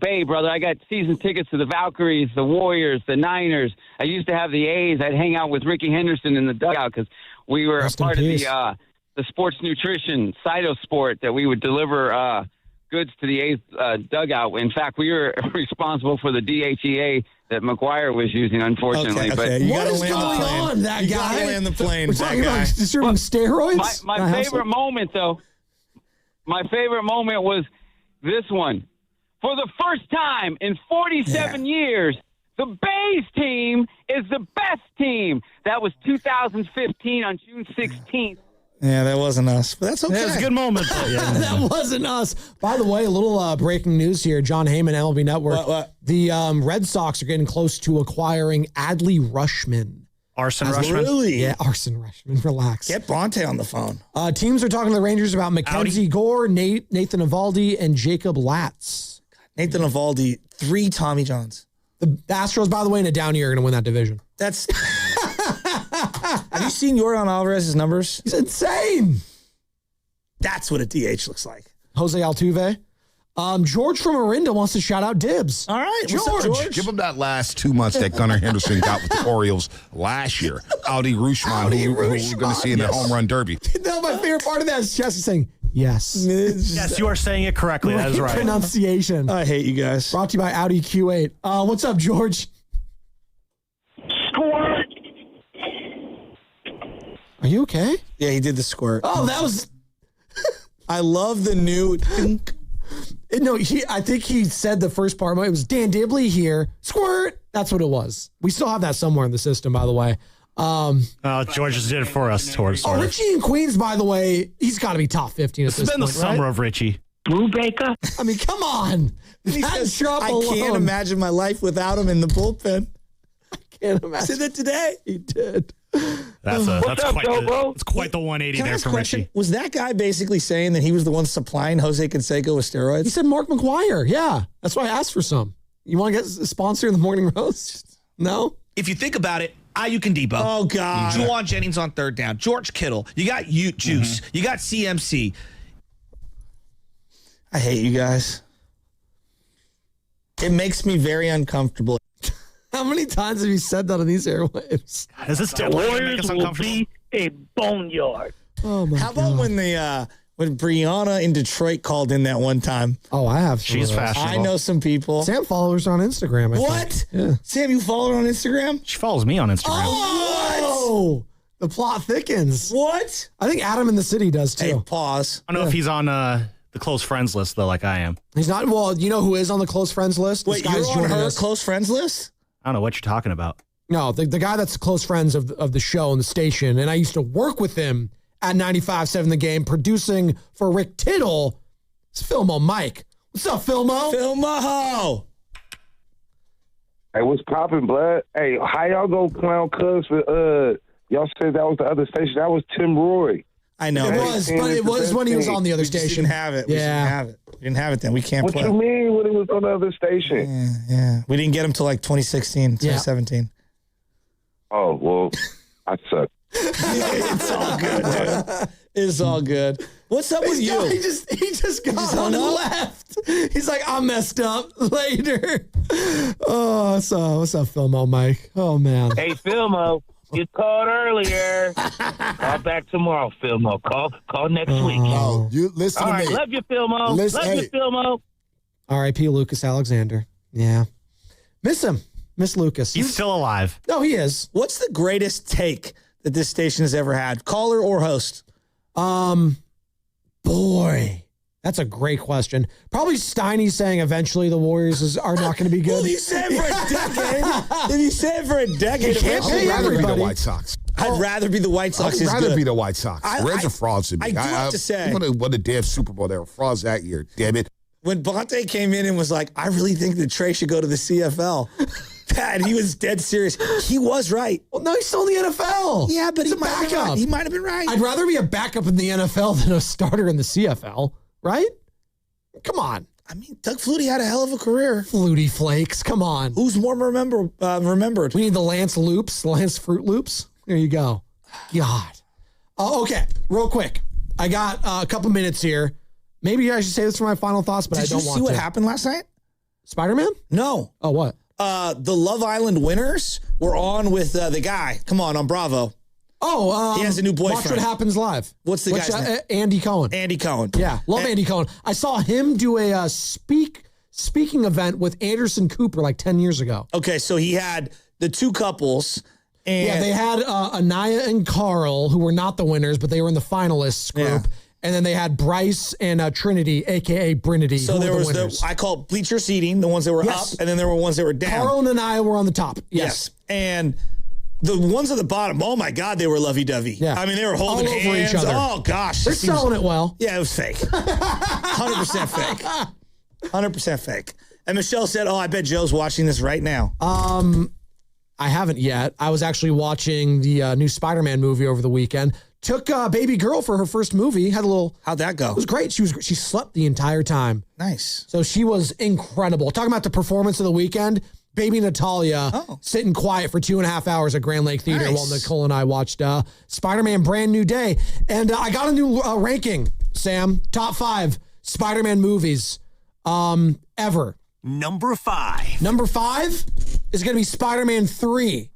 Bay, brother. I got season tickets to the Valkyries, the Warriors, the Niners. I used to have the A's. I'd hang out with Ricky Henderson in the dugout because we were a part of the sports nutrition cytosport that we would deliver goods to the A's dugout. In fact, we were responsible for the DHEA that McGuire was using, unfortunately. Okay. But What is going on, that guy? You gotta land the plane. We're talking about distributing steroids? My favorite moment, though, was this one. For the first time in 47 years, the Bays team is the best team. That was 2015 on June 16th. Yeah, that wasn't us, but that's okay. That was a good moment. That wasn't us. By the way, a little breaking news here. John Heyman, MLB Network. What? The Red Sox are getting close to acquiring Adley Rutschman. Arson Rutschman? Really? Yeah, Arson Rutschman. Relax. Get Bonte on the phone. Teams are talking to the Rangers about Mackenzie Gore, Nathan Eovaldi, and Jacob Latz. Nathan Eovaldi, 3 Tommy Johns. The Astros, by the way, in a down year, are going to win that division. That's... Have you seen Yordan Alvarez's numbers? He's insane. That's what a DH looks like. Jose Altuve. George from Orinda wants to shout out Dibs. All right, George. Give him that last 2 months that Gunnar Henderson got with the Orioles last year. Audi Rutschman, who we're going to see in the home run derby. No, my favorite part of that is Jesse saying, yes. Yes, you are saying it correctly. That is right. Pronunciation. I hate you guys. Brought to you by Audi Q8. What's up, George? Squirt. Are you okay? Yeah, he did the squirt. Oh, that was... I love the new... No, I think he said the first part. It was Dan Dibley here. Squirt. That's what it was. We still have that somewhere in the system, by the way. George just did it for us. Richie in Queens, by the way, he's got to be top 15 at this point. It's been the summer of Richie. Brubaker? I mean, come on. He says, I can't imagine my life without him in the bullpen. I can't imagine. Said that today. He did. That's quite the 180 Can I there ask a for question? Richie. Was that guy basically saying that he was the one supplying Jose Canseco with steroids? He said Mark McGuire. Yeah. That's why I asked for some. You want to get a sponsor in the morning roast? No? If you think about it, Ayuk and Debo. Oh, God. Juwan Jennings on third down. George Kittle. You got Ute Juice. You got CMC. I hate you guys. It makes me very uncomfortable. How many times have you said that on these airwaves? Is this still The make Warriors us will uncomfortable? be a boneyard. Oh, my How God. about when Brianna in Detroit called in that one time? Oh, I have. She's fashionable. I know some people. Sam follows her on Instagram. I What? think. Yeah. Sam, you follow her on Instagram? She follows me on Instagram. Oh, the plot thickens. What? I think Adam in the City does too. Hey, pause. I don't know if he's on the close friends list, though, like I am. He's not. Well, you know who is on the close friends list? Wait, This you're guy's on joining her us. close friends list? I don't know what you're talking about. No, the guy that's close friends of the show and the station, and I used to work with him at 95.7 The Game, producing for Rick Tittle. It's Filmo Mike. What's up, Filmo? Filmo! Hey, what's poppin', blood? Hey, how y'all go clown Cuz for, y'all said that was the other station. That was Tim Roy. I know. It was, but it was when he was on the other We just station. didn't have it. We just didn't have it. We didn't have it then. We can't What play. you mean when it was on the other station? Yeah. We didn't get him till like 2016, 2017. Oh, well, I suck. It's all good, dude. It's all good. What's up with you? He just got on and left. He's like, I'm messed up later. Oh, what's up, Filmo Mike? Oh, man. Hey, Filmo, you called earlier. Call back tomorrow, Filmo. Call next week. Oh, you listen All to right, me. love you, Filmo. Love you, Filmo. R.I.P. Lucas Alexander. Yeah. Miss him. Miss Lucas. He's still alive. No, he is. What's the greatest take that this station has ever had? Caller or host? Boy. That's a great question. Probably Steiny saying eventually the Warriors are not going to be good. Well, you said for a decade. If you said for a decade, I'd rather be the White Sox. I'd rather be the White Sox. I'd rather be the White Sox. Reds are frauds to me. I do have to say. What a damn Super Bowl. They were frauds that year. Damn it. When Bonte came in and was like, I really think that Trey should go to the CFL. Pat, he was dead serious. He was right. Well, no, he's still in the NFL. Yeah, but he's a backup. He might have been right. I'd rather be a backup in the NFL than a starter in the CFL, right? Come on. I mean, Doug Flutie had a hell of a career. Flutie Flakes, come on. Who's more remembered? We need the Lance Loops, the Lance Fruit Loops. There you go. God. Okay, real quick. I got a couple minutes here. Maybe I should say this for my final thoughts, but I don't want to. Did you see what happened last night? Spider-Man? No. Oh, what? The Love Island winners were on with the guy. Come on Bravo. Oh, he has a new boyfriend. Watch What Happens Live. What's the guy's name? Andy Cohen. Andy Cohen. Yeah, love Andy Cohen. I saw him do a speaking event with Anderson Cooper like 10 years ago. Okay, so he had the two couples. And yeah, they had Anaya and Carl, who were not the winners, but they were in the finalists group. Yeah. And then they had Bryce and Trinity, a.k.a. Brinity. So there was I call it bleacher seating, the ones that were up, and then there were ones that were down. Carl and Anaya were on the top. Yes. And the ones at the bottom, oh my God, they were lovey-dovey. Yeah. I mean, they were holding all over hands. each other. Oh gosh. They're selling it well. Yeah, it was fake. 100% fake. 100% fake. And Michelle said, I bet Joe's watching this right now. I haven't yet. I was actually watching the new Spider-Man movie over the weekend. Took baby girl for her first movie. Had a little. How'd that go? It was great. She slept the entire time. Nice. So she was incredible. Talking about the performance of the weekend, baby Natalia sitting quiet for 2.5 hours at Grand Lake Theater while Nicole and I watched Spider-Man Brand New Day. And I got a new ranking, Sam. Top 5 Spider-Man movies ever. Number 5. Number 5 is going to be Spider-Man 3.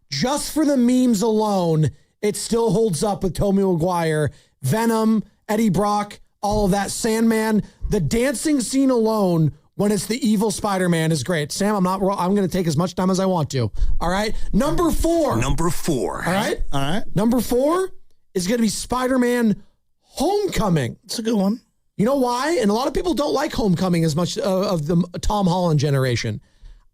Just for the memes alone, it still holds up with Tobey Maguire, Venom, Eddie Brock, all of that. Sandman. The dancing scene alone when it's the evil Spider-Man is great. Sam, I'm going to take as much time as I want to. All right. Number 4. Number 4. All right. Number 4 is going to be Spider-Man Homecoming. It's a good one. You know why? And a lot of people don't like Homecoming as much of the Tom Holland generation.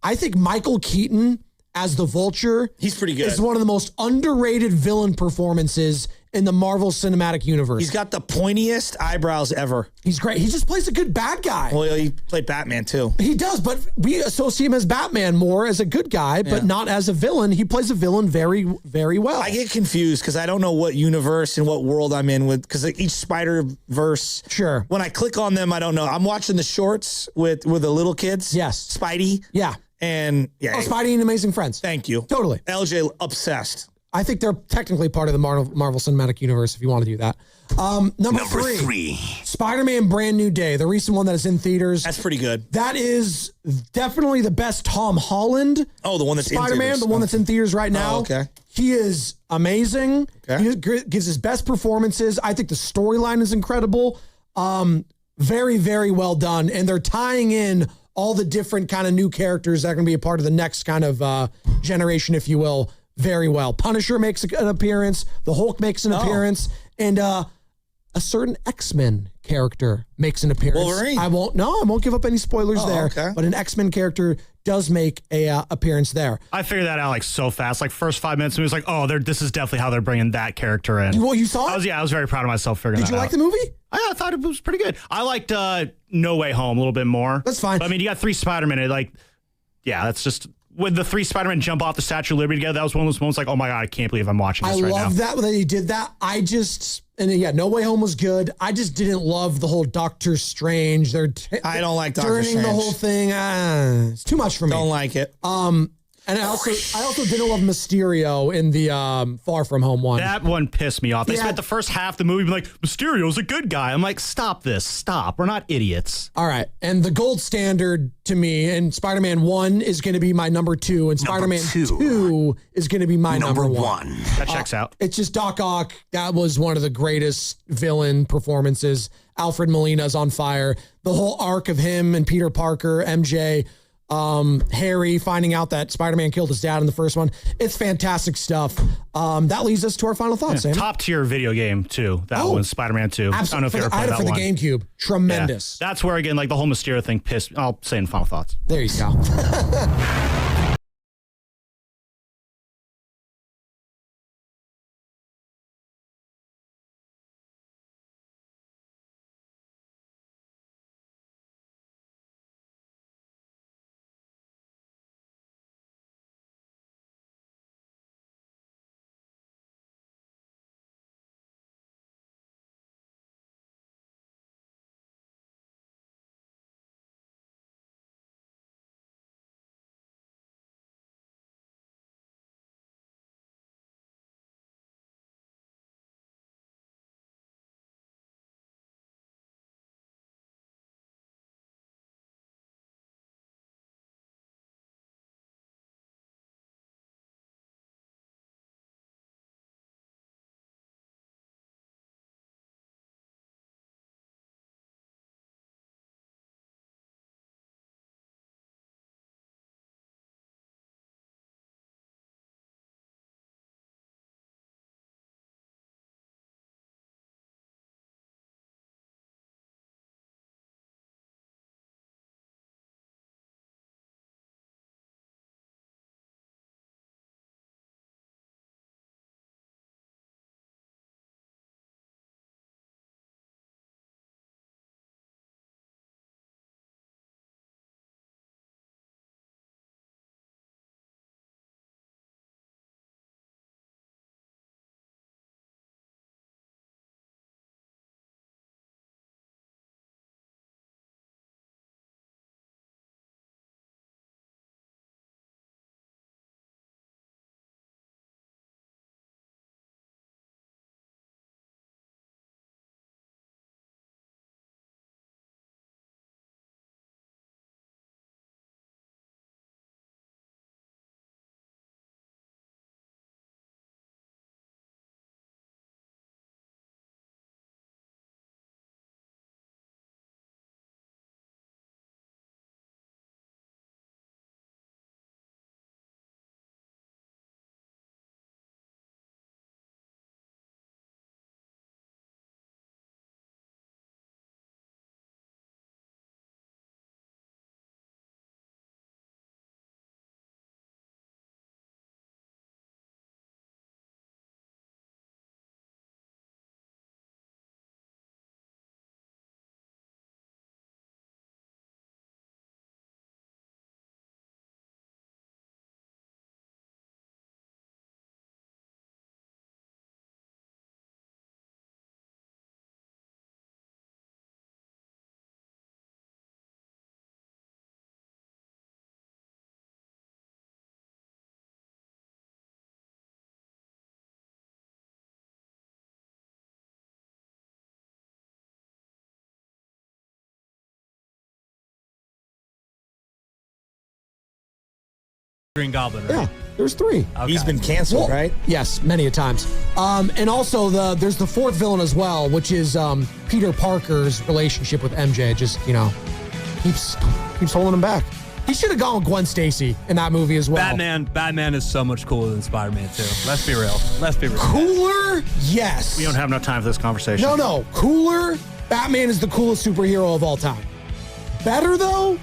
I think Michael Keaton as the Vulture, he's pretty good. Is one of the most underrated villain performances in the Marvel Cinematic Universe. He's got the pointiest eyebrows ever. He's great. He just plays a good bad guy. Well, he played Batman too. He does, but we associate him as Batman more as a good guy, but not as a villain. He plays a villain very, very well. I get confused because I don't know what universe and what world I'm in with, because each Spider-Verse. Sure. When I click on them, I don't know. I'm watching the shorts with the little kids. Yes. Spidey. Yeah. And Spidey and Amazing Friends. Thank you. Totally. LJ obsessed. I think they're technically part of the Marvel Cinematic Universe if you want to do that. Number 3. Spider-Man Brand New Day, the recent one that is in theaters. That's pretty good. That is definitely the best Tom Holland. Oh, the one that's Spider-Man, in theaters. the one that's in theaters right now. Oh, okay. He is amazing. Okay. He gives his best performances. I think the storyline is incredible. Very, very well done. And they're tying in all the different kind of new characters that are going to be a part of the next kind of generation, if you will, very well. Punisher makes an appearance. The Hulk makes an appearance. And a certain X-Men character makes an appearance. Wolverine. I won't give up any spoilers there. Okay. But an X-Men character does make a appearance there. I figured that out like so fast. Like first 5 minutes, it was like, this is definitely how they're bringing that character in. Well, you saw it? I was very proud of myself figuring that out. Did you like the movie? I thought it was pretty good. I liked No Way Home a little bit more. That's fine. But, I mean, you got 3 Spider-Man. That's just when the 3 Spider-Man jump off the Statue of Liberty together. That was one of those moments like, oh my God, I can't believe I'm watching this right now. I love that they did that. No Way Home was good. I just didn't love the whole Doctor Strange. I don't like Doctor Strange. The whole thing. It's too much for me. Don't like it. And I also didn't love Mysterio in the Far From Home one. That one pissed me off. They spent the first half of the movie being like, Mysterio's a good guy. I'm like, stop this. Stop. We're not idiots. All right. And the gold standard to me, and Spider-Man 1 is going to be my number 2, and Spider-Man 2 is going to be my number 1. That checks out. It's just Doc Ock. That was one of the greatest villain performances. Alfred Molina's on fire. The whole arc of him and Peter Parker, MJ, Harry finding out that Spider-Man killed his dad in the first one. It's fantastic stuff. That leads us to our final thoughts. Yeah, top tier video game too. That one's Spider-Man 2. Absolutely. I don't know if you ever played that for one. the GameCube. Tremendous. Yeah. That's where again, like the whole Mysterio thing pissed. I'll say in final thoughts. There you go. Green Goblin, right? Yeah, there's 3. Okay. He's been canceled, right? Yes, many a times. And also there's the 4th villain as well, which is Peter Parker's relationship with MJ. Just keeps holding him back. He should have gone with Gwen Stacy in that movie as well. Batman is so much cooler than Spider-Man 2. Let's be real. Cooler? Yes. We don't have enough time for this conversation. No. Cooler? Batman is the coolest superhero of all time. Better though?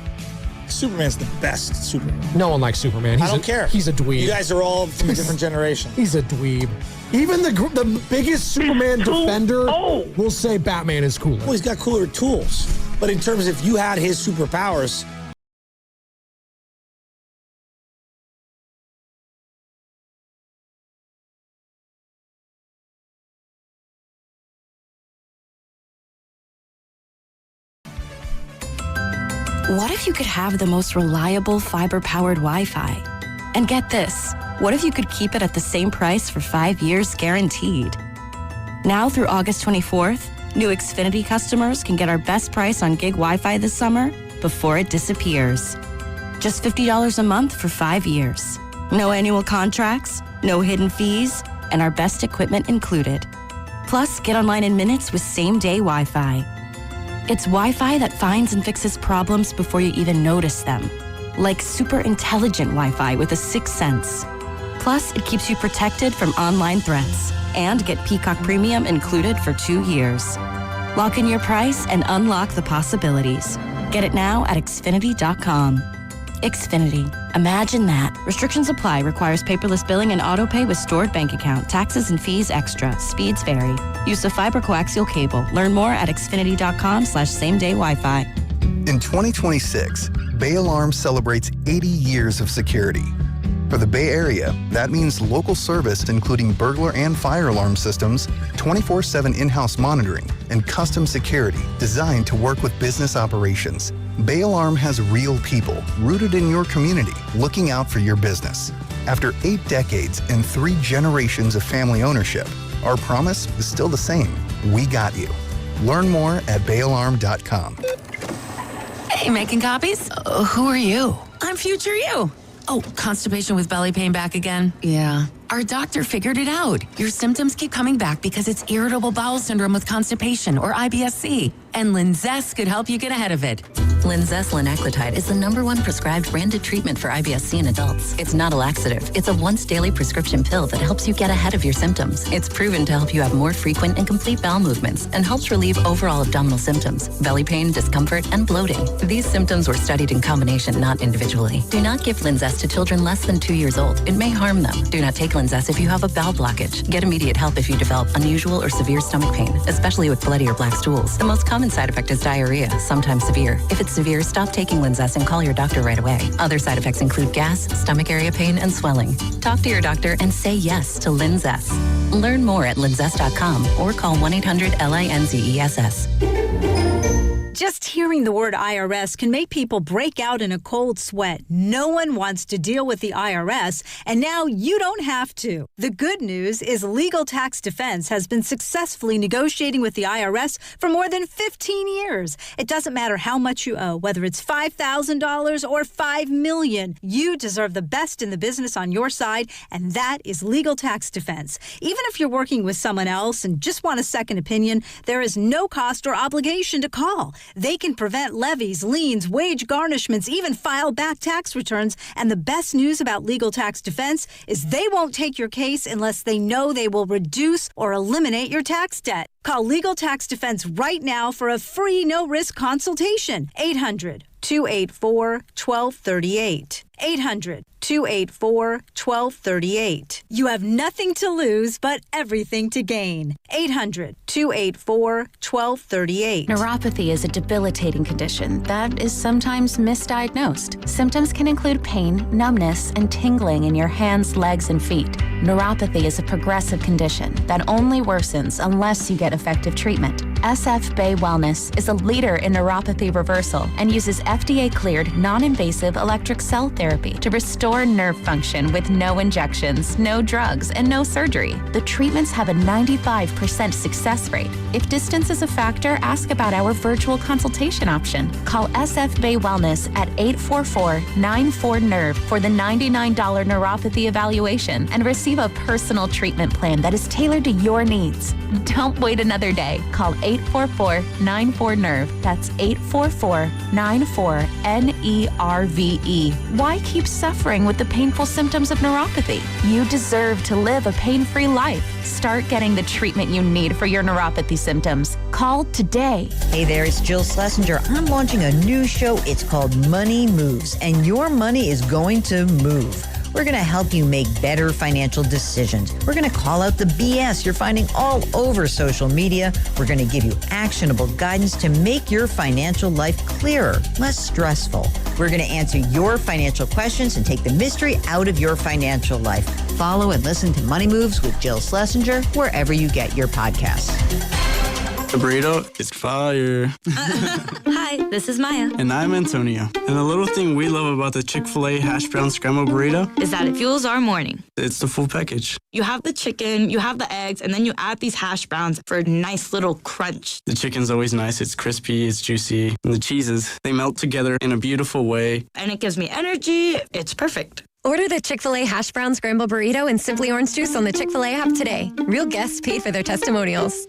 Superman's the best Superman. No one likes Superman. I don't care. He's a dweeb. You guys are all from a different generation. He's a dweeb. Even the biggest Superman defender will say Batman is cooler. Well, he's got cooler tools. But in terms of if you had his superpowers, what if you could have the most reliable fiber-powered Wi-Fi? And get this, what if you could keep it at the same price for 5 years guaranteed? Now through August 24th, new Xfinity customers can get our best price on gig Wi-Fi this summer before it disappears. Just $50 a month for 5 years. No annual contracts, no hidden fees, and our best equipment included. Plus, get online in minutes with same-day Wi-Fi. It's Wi-Fi that finds and fixes problems before you even notice them. like super intelligent Wi-Fi with a 6th sense. Plus, it keeps you protected from online threats. And get Peacock Premium included for 2 years. Lock in your price and unlock the possibilities. Get it now at Xfinity.com. Xfinity. Imagine that. Restrictions apply. Requires paperless billing and autopay with stored bank account. Taxes and fees extra. Speeds vary. Use of fiber coaxial cable. Learn more at Xfinity.com/same-day Wi-Fi. In 2026, Bay Alarm celebrates 80 years of security. For the Bay Area, that means local service including burglar and fire alarm systems, 24/7 in-house monitoring, and custom security designed to work with business operations. Bay Alarm has real people rooted in your community looking out for your business. After 8 decades and 3 generations of family ownership, our promise is still the same. We got you. Learn more at bayalarm.com. Hey, making copies? Who are you? I'm future you. Oh, constipation with belly pain back again? Yeah. Our doctor figured it out. Your symptoms keep coming back because it's irritable bowel syndrome with constipation, or IBS-C. And Linzess could help you get ahead of it. Linzess linaclotide is the #1 prescribed branded treatment for IBS-C in adults. It's not a laxative. It's a once-daily prescription pill that helps you get ahead of your symptoms. It's proven to help you have more frequent and complete bowel movements and helps relieve overall abdominal symptoms, belly pain, discomfort, and bloating. These symptoms were studied in combination, not individually. Do not give Linzess to children less than 2 years old. It may harm them. Do not take Linzess if you have a bowel blockage. Get immediate help if you develop unusual or severe stomach pain, especially with bloody or black stools. The most common side effect is diarrhea, sometimes severe. If it's severe, stop taking Linzess and call your doctor right away. Other side effects include gas, stomach area pain, and swelling. Talk to your doctor and say yes to Linzess. Learn more at linzess.com or call 1-800-LINZESS. Just hearing the word IRS can make people break out in a cold sweat. No one wants to deal with the IRS, and now you don't have to. The good news is Legal Tax Defense has been successfully negotiating with the IRS for more than 15 years. It doesn't matter how much you owe, whether it's $5,000 or $5 million. You deserve the best in the business on your side, and that is Legal Tax Defense. Even if you're working with someone else and just want a second opinion, there is no cost or obligation to call. They can prevent levies, liens, wage garnishments, even file back tax returns. And the best news about Legal Tax Defense is they won't take your case unless they know they will reduce or eliminate your tax debt. Call Legal Tax Defense right now for a free no-risk consultation. 800-284-1238. 800-284-1238. You have nothing to lose, but everything to gain. 800-284-1238. Neuropathy is a debilitating condition that is sometimes misdiagnosed. Symptoms can include pain, numbness, and tingling in your hands, legs, and feet. Neuropathy is a progressive condition that only worsens unless you get effective treatment. SF Bay Wellness is a leader in neuropathy reversal and uses FDA-cleared, non-invasive electric cell therapy to restore nerve function with no injections, no drugs, and no surgery. The treatments have a 95% success rate. If distance is a factor, ask about our virtual consultation option. Call SF Bay Wellness at 844-94-NERVE for the $99 neuropathy evaluation and receive a personal treatment plan that is tailored to your needs. Don't wait another day. Call 844-94-NERVE. That's 844-94-NERVE. Why keep suffering with the painful symptoms of neuropathy? You deserve to live a pain-free life. Start getting the treatment you need for your neuropathy symptoms. Call today. Hey there, it's Jill Schlesinger. I'm launching a new show. It's called Money Moves, and your money is going to move. We're going to help you make better financial decisions. We're going to call out the BS you're finding all over social media. We're going to give you actionable guidance to make your financial life clearer, less stressful. We're going to answer your financial questions and take the mystery out of your financial life. Follow and listen to Money Moves with Jill Schlesinger wherever you get your podcasts. The burrito is fire. Hi, this is Maya. And I'm Antonio. And the little thing we love about the Chick-fil-A hash brown scrambled burrito is that it fuels our morning. It's the full package. You have the chicken, you have the eggs, and then you add these hash browns for a nice little crunch. The chicken's always nice. It's crispy, it's juicy. And the cheeses, they melt together in a beautiful way. And it gives me energy. It's perfect. Order the Chick-fil-A hash brown scrambled burrito and Simply Orange Juice on the Chick-fil-A app today. Real guests paid for their testimonials.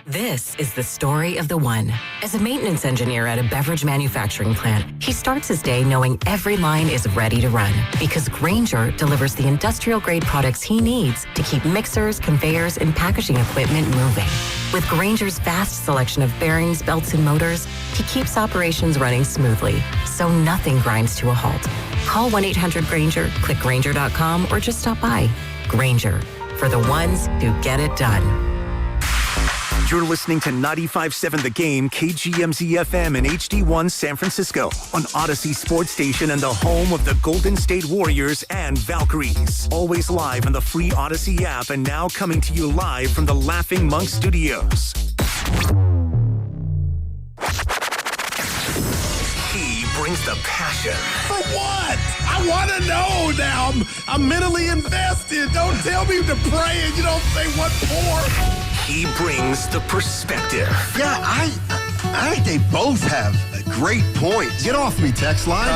This is the story of the one. As a maintenance engineer at a beverage manufacturing plant, he starts his day knowing every line is ready to run because Grainger delivers the industrial-grade products he needs to keep mixers, conveyors, and packaging equipment moving. With Grainger's vast selection of bearings, belts, and motors, he keeps operations running smoothly, so nothing grinds to a halt. Call 1-800-GRAINGER, click Grainger.com, or just stop by. Grainger, for the ones who get it done. You're listening to 95.7 The Game, KGMZ-FM and HD1 San Francisco on Odyssey Sports Station and the home of the Golden State Warriors and Valkyries. Always live on the free Odyssey app and now coming to you live from the Laughing Monk Studios. He brings the passion. For what? I want to know now. I'm mentally invested. Don't tell me to pray and you don't say what for. He brings the perspective. Yeah, I think they both have great points. Get off me, text line.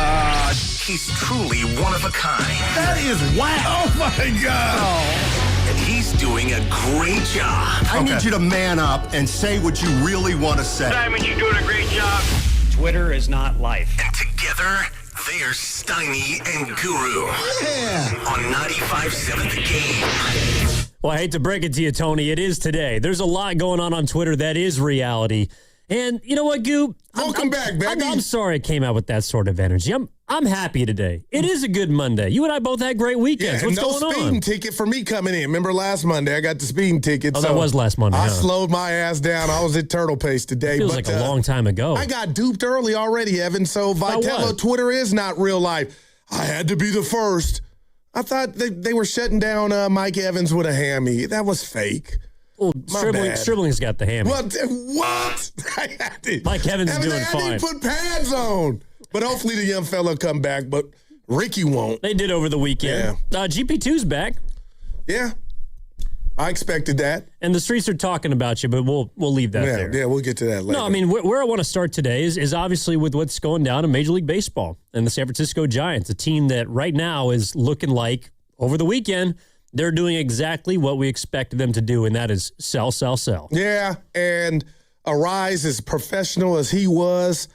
He's truly one of a kind. That is wow. Oh, my God. And he's doing a great job. I need you to man up and say what you really want to say. Simon, you're doing a great job. Twitter is not life. And together, they're Steiny and Guru. Yeah. On 95.7 The Game. Well, I hate to break it to you, Tony. It is today. There's a lot going on Twitter that is reality. And you know what, Goop? Welcome back, baby. I'm sorry I came out with that sort of energy. I'm happy today. It is a good Monday. You and I both had great weekends. What's going on? No speeding ticket for me coming in. Remember last Monday, I got the speeding ticket. Oh, that was last Monday. I huh? slowed my ass down. I was at Turtle Pace today. Feels like a long time ago. I got duped early already, Evan. So Vitello Twitter is not real life. I had to be the first. I thought they were shutting down Mike Evans with a hammy. That was fake. Well, Stribling's got the hammy. What? Mike Evans is doing fine. I didn't put pads on. But hopefully the young fella come back. But Ricky won't. They did over the weekend. Yeah. GP2's back. Yeah. I expected that. And the streets are talking about you, but we'll leave that there. Yeah, we'll get to that later. No, I mean, where I want to start today is obviously with what's going down in Major League Baseball and the San Francisco Giants, a team that right now is looking like, over the weekend, they're doing exactly what we expected them to do, and that is sell, sell, sell. Yeah, and Arraez, as professional as he was,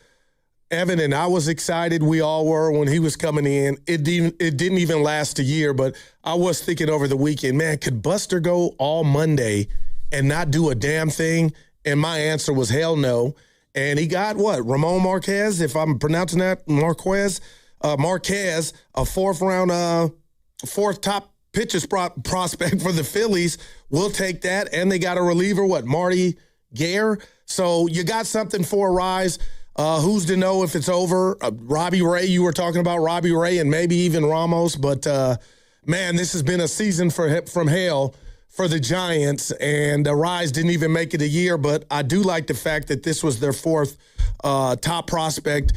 Evan and I was excited. We all were when he was coming in. It didn't even last a year, but I was thinking over the weekend, man, could Buster go all Monday and not do a damn thing? And my answer was hell no. And he got what? Ramon Marquez, if I'm pronouncing that, Marquez, a fourth top pitchers prospect for the Phillies. We'll take that. And they got a reliever, Marty Gare. So you got something for Arraez. Who's to know if it's over? Robbie Ray, you were talking about Robbie Ray and maybe even Ramos. But, man, this has been a season from hell for the Giants. And Arraez didn't even make it a year. But I do like the fact that this was their fourth top prospect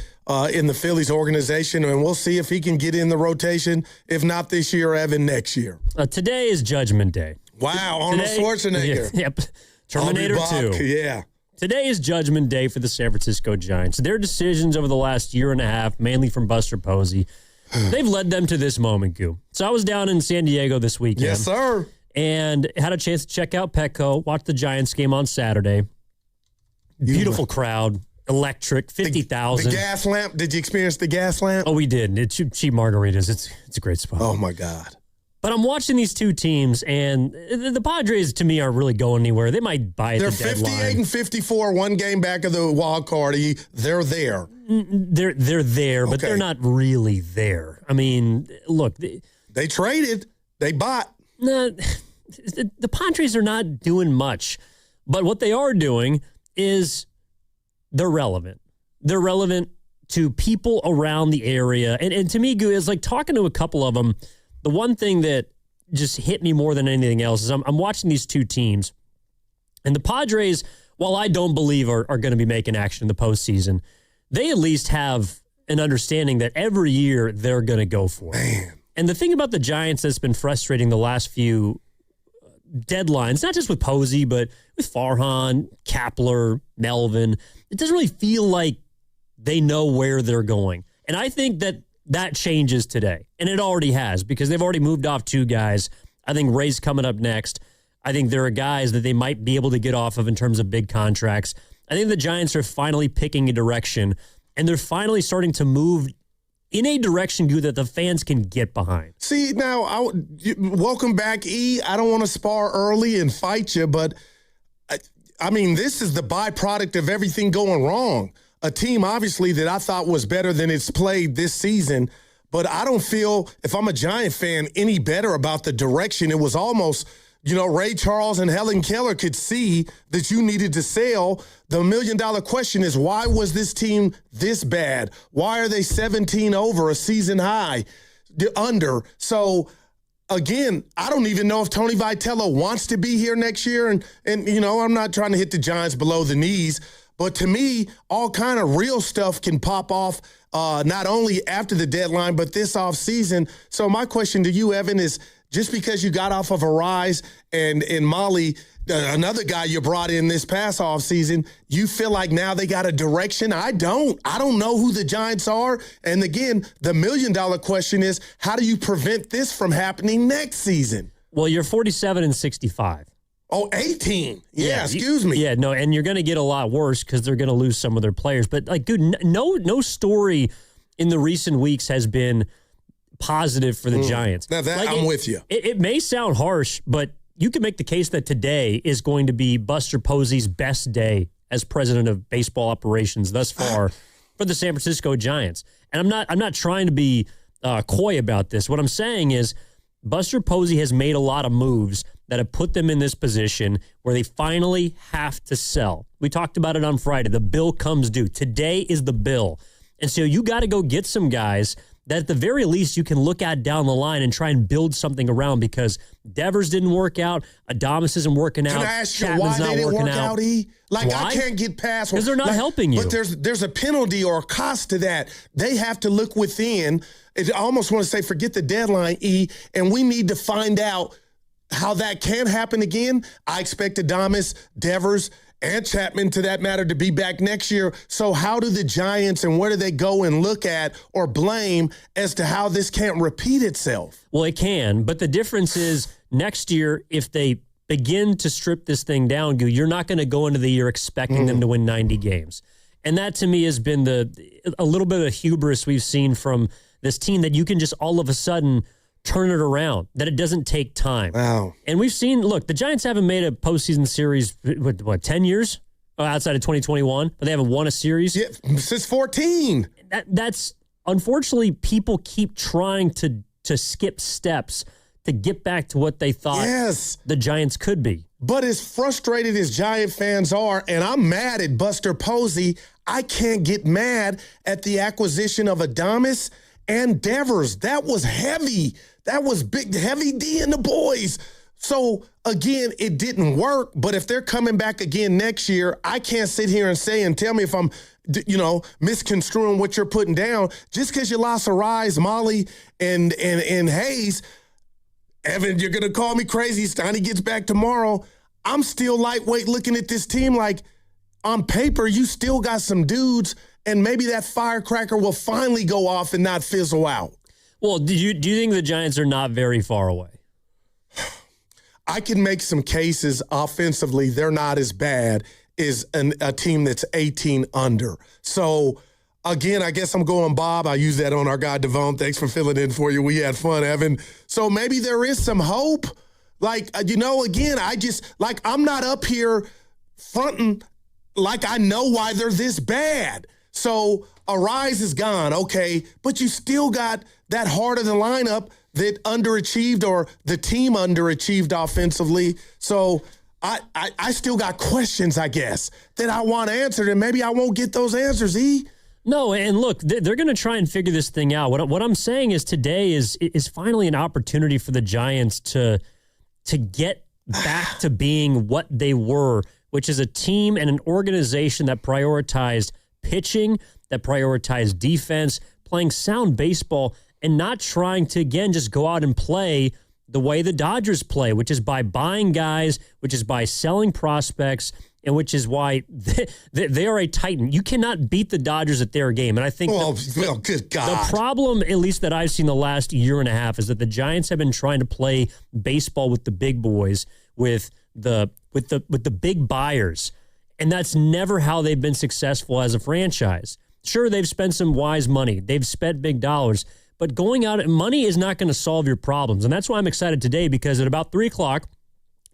in the Phillies organization. And we'll see if he can get in the rotation, if not this year, Evan, next year. Today is Judgment Day. Wow, Arnold Schwarzenegger. Yep. Terminator 2. Yeah. Today is Judgment Day for the San Francisco Giants. Their decisions over the last year and a half, mainly from Buster Posey, they've led them to this moment, Goo. So I was down in San Diego this weekend. Yes, sir. And had a chance to check out Petco, watch the Giants game on Saturday. Beautiful crowd, electric, 50,000. The gas lamp, did you experience the gas lamp? Oh, we did. It's cheap margaritas. It's a great spot. Oh, my God. But I'm watching these two teams, and the Padres, to me, aren't really going anywhere. They might buy at the deadline. They're 58 and 54, one game back of the wild card. They're there. They're there, but they're not really there. I mean, look. They traded. They bought. The Padres are not doing much. But what they are doing is they're relevant. They're relevant to people around the area. And to me, it's like talking to a couple of them. The one thing that just hit me more than anything else is I'm watching these two teams. And the Padres, while I don't believe are going to be making action in the postseason, they at least have an understanding that every year they're going to go for it. Man. And the thing about the Giants that's been frustrating the last few deadlines, not just with Posey, but with Farhan, Kapler, Melvin, it doesn't really feel like they know where they're going. And I think that changes today. And it already has, because they've already moved off two guys. I think Ray's coming up next. I think there are guys that they might be able to get off of in terms of big contracts. I think the Giants are finally picking a direction, and they're finally starting to move in a direction that the fans can get behind. See, now, welcome back, E. I don't want to spar early and fight you, but, I mean, this is the byproduct of everything going wrong. A team, obviously, that I thought was better than it's played this season, but I don't feel, if I'm a Giant fan, any better about the direction. It was almost, Ray Charles and Helen Keller could see that you needed to sell. The $1 million question is, why was this team this bad? Why are they 17 over a season high under? So, again, I don't even know if Tony Vitello wants to be here next year. And I'm not trying to hit the Giants below the knees. But to me, all kind of real stuff can pop off not only after the deadline, but this offseason. So my question to you, Evan, is just because you got off of Arraez and Molly, another guy you brought in this past offseason, you feel like now they got a direction? I don't know who the Giants are. And again, the $1 million question is, how do you prevent this from happening next season? Well, you're 47-65. Oh, 18. Yeah, excuse me. Yeah, no, and you're going to get a lot worse because they're going to lose some of their players. But, dude, no story in the recent weeks has been positive for the Giants. Now that I'm with you. It may sound harsh, but you can make the case that today is going to be Buster Posey's best day as president of baseball operations thus far for the San Francisco Giants. And I'm not trying to be coy about this. What I'm saying is Buster Posey has made a lot of moves that have put them in this position where they finally have to sell. We talked about it on Friday. The bill comes due. Today is the bill. And so you got to go get some guys that at the very least you can look at down the line and try and build something around, because Devers didn't work out. Adames isn't working out. Can I ask you Chapman's why they didn't work out, E? Like, why? I can't get past. Because they're not helping you. But there's a penalty or a cost to that. They have to look within. I almost want to say forget the deadline, E, and we need to find out how that can happen again. I expect Adames, Devers, and Chapman, to that matter, to be back next year. So how do the Giants and where do they go and look at or blame as to how this can't repeat itself? Well, it can, but the difference is next year, if they begin to strip this thing down, you're not going to go into the year expecting them to win 90 games. And that, to me, has been a little bit of hubris we've seen from this team, that you can just all of a sudden turn it around, that it doesn't take time. Wow. And we've seen, look, the Giants haven't made a postseason series, what 10 years? Outside of 2021, but they haven't won a series? Yeah, since 14. That's, unfortunately, people keep trying to skip steps to get back to what they thought the Giants could be. But as frustrated as Giant fans are, and I'm mad at Buster Posey, I can't get mad at the acquisition of Adames and Devers. That was heavy. That was big, heavy D in the boys. So, again, it didn't work. But if they're coming back again next year, I can't sit here and say and tell me if I'm, misconstruing what you're putting down. Just because you lost Arraez, Molly, and Hayes, Evan, you're going to call me crazy. Steiny gets back tomorrow. I'm still lightweight looking at this team like, on paper, you still got some dudes, and maybe that firecracker will finally go off and not fizzle out. Well, do you think the Giants are not very far away? I can make some cases offensively. They're not as bad as a team that's 18 under. So, again, I guess I'm going Bob. I use that on our guy, Devon. Thanks for filling in for you. We had fun, Evan. So maybe there is some hope. Like, again, I'm not up here fronting like I know why they're this bad. So Arraez is gone, okay, but you still got that heart of the lineup that underachieved, or the team underachieved offensively. So I still got questions, I guess, that I want answered, and maybe I won't get those answers, E. No, and look, they're going to try and figure this thing out. What I'm saying is today is finally an opportunity for the Giants to get back to being what they were, which is a team and an organization that prioritized pitching, that prioritized defense, playing sound baseball, and not trying to, again, just go out and play the way the Dodgers play, which is by buying guys, which is by selling prospects, and which is why they are a titan. You cannot beat the Dodgers at their game. And I think good God. The problem, at least that I've seen the last year and a half, is that the Giants have been trying to play baseball with the big boys, with the big buyers. And that's never how they've been successful as a franchise. Sure, they've spent some wise money. They've spent big dollars. But going out, money is not going to solve your problems. And that's why I'm excited today, because at about 3 o'clock,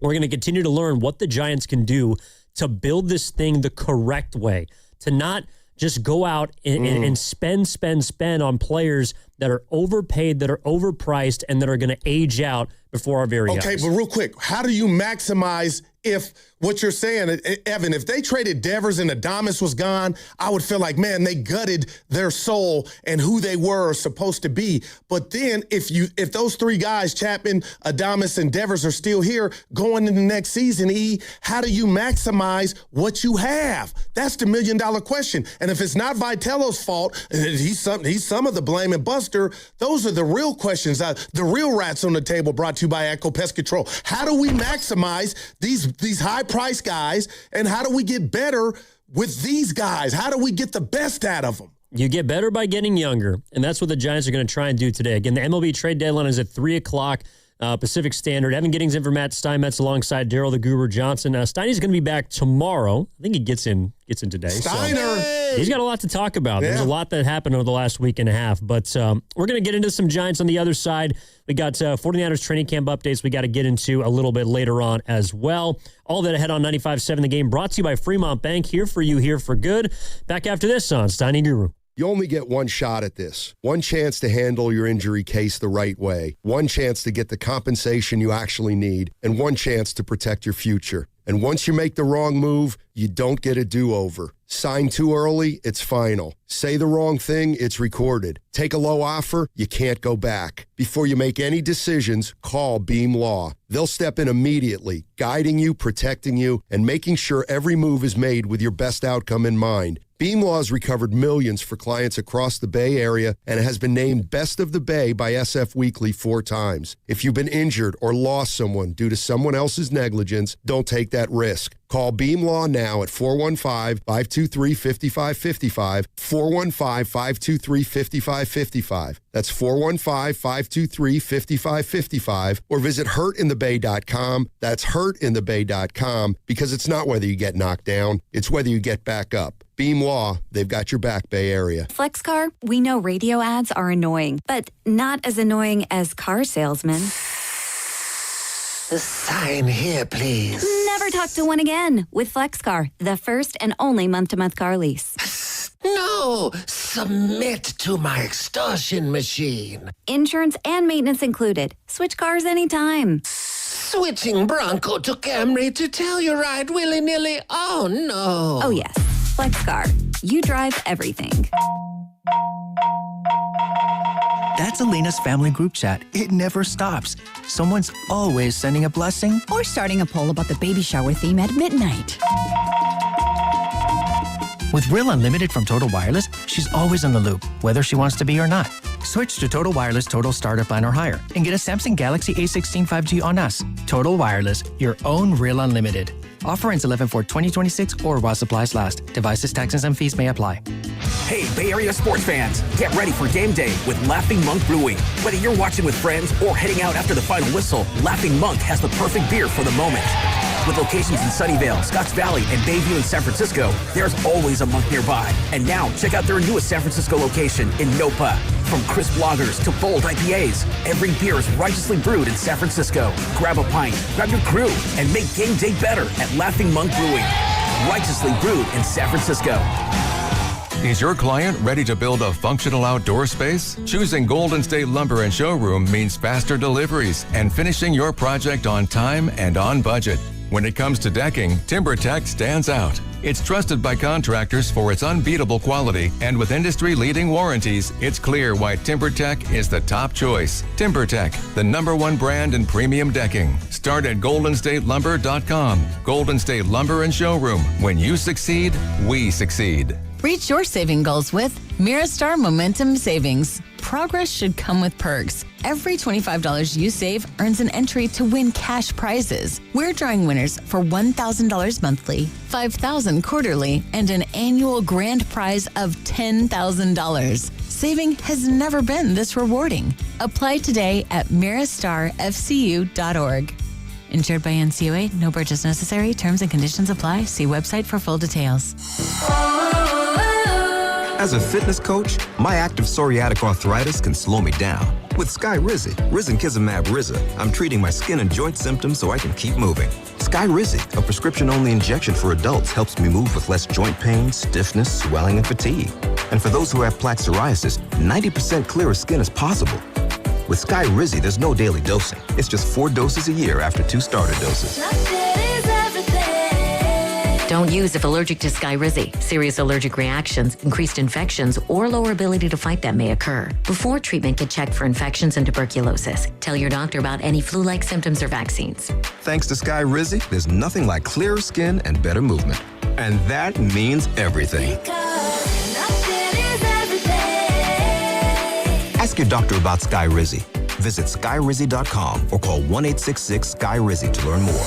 we're going to continue to learn what the Giants can do to build this thing the correct way, to not just go out and spend on players that are overpaid, that are overpriced, and that are going to age out before our very eyes. Okay, but real quick, how do you maximize if what you're saying, Evan, if they traded Devers and Adames was gone, I would feel like, man, they gutted their soul and who they were supposed to be. But then if those 3 guys, Chapman, Adames, and Devers, are still here going into next season, how do you maximize what you have? That's the $1 million question. And if it's not Vitello's fault, he's some of the blame, and Buster, those are the real questions, the real rats on the table, brought to you by Echo Pest Control. How do we maximize these high-priced guys, and how do we get better with these guys? How do we get the best out of them? You get better by getting younger, and that's what the Giants are going to try and do today. Again, the MLB trade deadline is at 3 o'clock Pacific Standard. Evan Giddings in for Matt Steinmetz alongside Daryl the Guru Johnson. Steiny's going to be back tomorrow. I think he gets in today. Steiner! So he's got a lot to talk about. Yeah. There's a lot that happened over the last week and a half. But we're going to get into some Giants on the other side. We got 49ers training camp updates we got to get into a little bit later on as well. All that ahead on 95.7 The Game, brought to you by Fremont Bank. Here for you, here for good. Back after this on Steiny Guru. You only get one shot at this. One chance to handle your injury case the right way. One chance to get the compensation you actually need. And one chance to protect your future. And once you make the wrong move, you don't get a do-over. Sign too early, it's final. Say the wrong thing, it's recorded. Take a low offer, you can't go back. Before you make any decisions, call Beam Law. They'll step in immediately, guiding you, protecting you, and making sure every move is made with your best outcome in mind. Beam Law has recovered millions for clients across the Bay Area and has been named Best of the Bay by SF Weekly 4 times. If you've been injured or lost someone due to someone else's negligence, don't take that risk. Call Beam Law now at 415-523-5555, 415-523-5555. That's 415-523-5555, or visit hurtinthebay.com. That's hurtinthebay.com, because it's not whether you get knocked down, it's whether you get back up. Beam Law, they've got your back, Bay Area. FlexCar, we know radio ads are annoying, but not as annoying as car salesmen. Sign here, please. Never talk to one again with FlexCar, the first and only month-to-month car lease. No, submit to my extortion machine. Insurance and maintenance included. Switch cars anytime. Switching Bronco to Camry to Telluride willy-nilly? Oh, no. Oh, yes. FlexCar. You drive everything. That's Elena's family group chat. It never stops. Someone's always sending a blessing or starting a poll about the baby shower theme at midnight. With Real Unlimited from Total Wireless, she's always in the loop, whether she wants to be or not. Switch to Total Wireless Total Starter Plan or higher and get a Samsung Galaxy A16 5G on us. Total Wireless, your own Real Unlimited. Offer ends 11/4/2026 or while supplies last. Devices, taxes, and fees may apply. Hey, Bay Area sports fans, get ready for game day with Laughing Monk Brewing. Whether you're watching with friends or heading out after the final whistle, Laughing Monk has the perfect beer for the moment. With locations in Sunnyvale, Scotts Valley, and Bayview in San Francisco, there's always a monk nearby. And now, check out their newest San Francisco location in Nopa. From crisp lagers to bold IPAs, every beer is righteously brewed in San Francisco. Grab a pint, grab your crew, and make game day better at Laughing Monk Brewing. Righteously brewed in San Francisco. Is your client ready to build a functional outdoor space? Choosing Golden State Lumber and Showroom means faster deliveries and finishing your project on time and on budget. When it comes to decking, TimberTech stands out. It's trusted by contractors for its unbeatable quality, and with industry-leading warranties, it's clear why TimberTech is the top choice. TimberTech, the #1 brand in premium decking. Start at GoldenStateLumber.com. Golden State Lumber and Showroom. When you succeed, we succeed. Reach your saving goals with Miristar Momentum Savings. Progress should come with perks. Every $25 you save earns an entry to win cash prizes. We're drawing winners for $1,000 monthly, $5,000 quarterly, and an annual grand prize of $10,000. Saving has never been this rewarding. Apply today at miristarfcu.org. Insured by NCUA, no purchase necessary. Terms and conditions apply. See website for full details. As a fitness coach, my active psoriatic arthritis can slow me down. With Skyrizi, Risankizumab Riza, I'm treating my skin and joint symptoms so I can keep moving. Skyrizi, a prescription-only injection for adults, helps me move with less joint pain, stiffness, swelling, and fatigue. And for those who have plaque psoriasis, 90% clearer skin is possible. With Skyrizi, there's no daily dosing. It's just 4 doses a year after 2 starter doses. Don't use if allergic to Skyrizi. Serious allergic reactions, increased infections, or lower ability to fight them may occur. Before treatment, get checked for infections and tuberculosis. Tell your doctor about any flu-like symptoms or vaccines. Thanks to Skyrizi, there's nothing like clearer skin and better movement. And that means everything. Ask your doctor about Skyrizi. Visit skyrizi.com or call 1-866-SKY-RIZZI to learn more.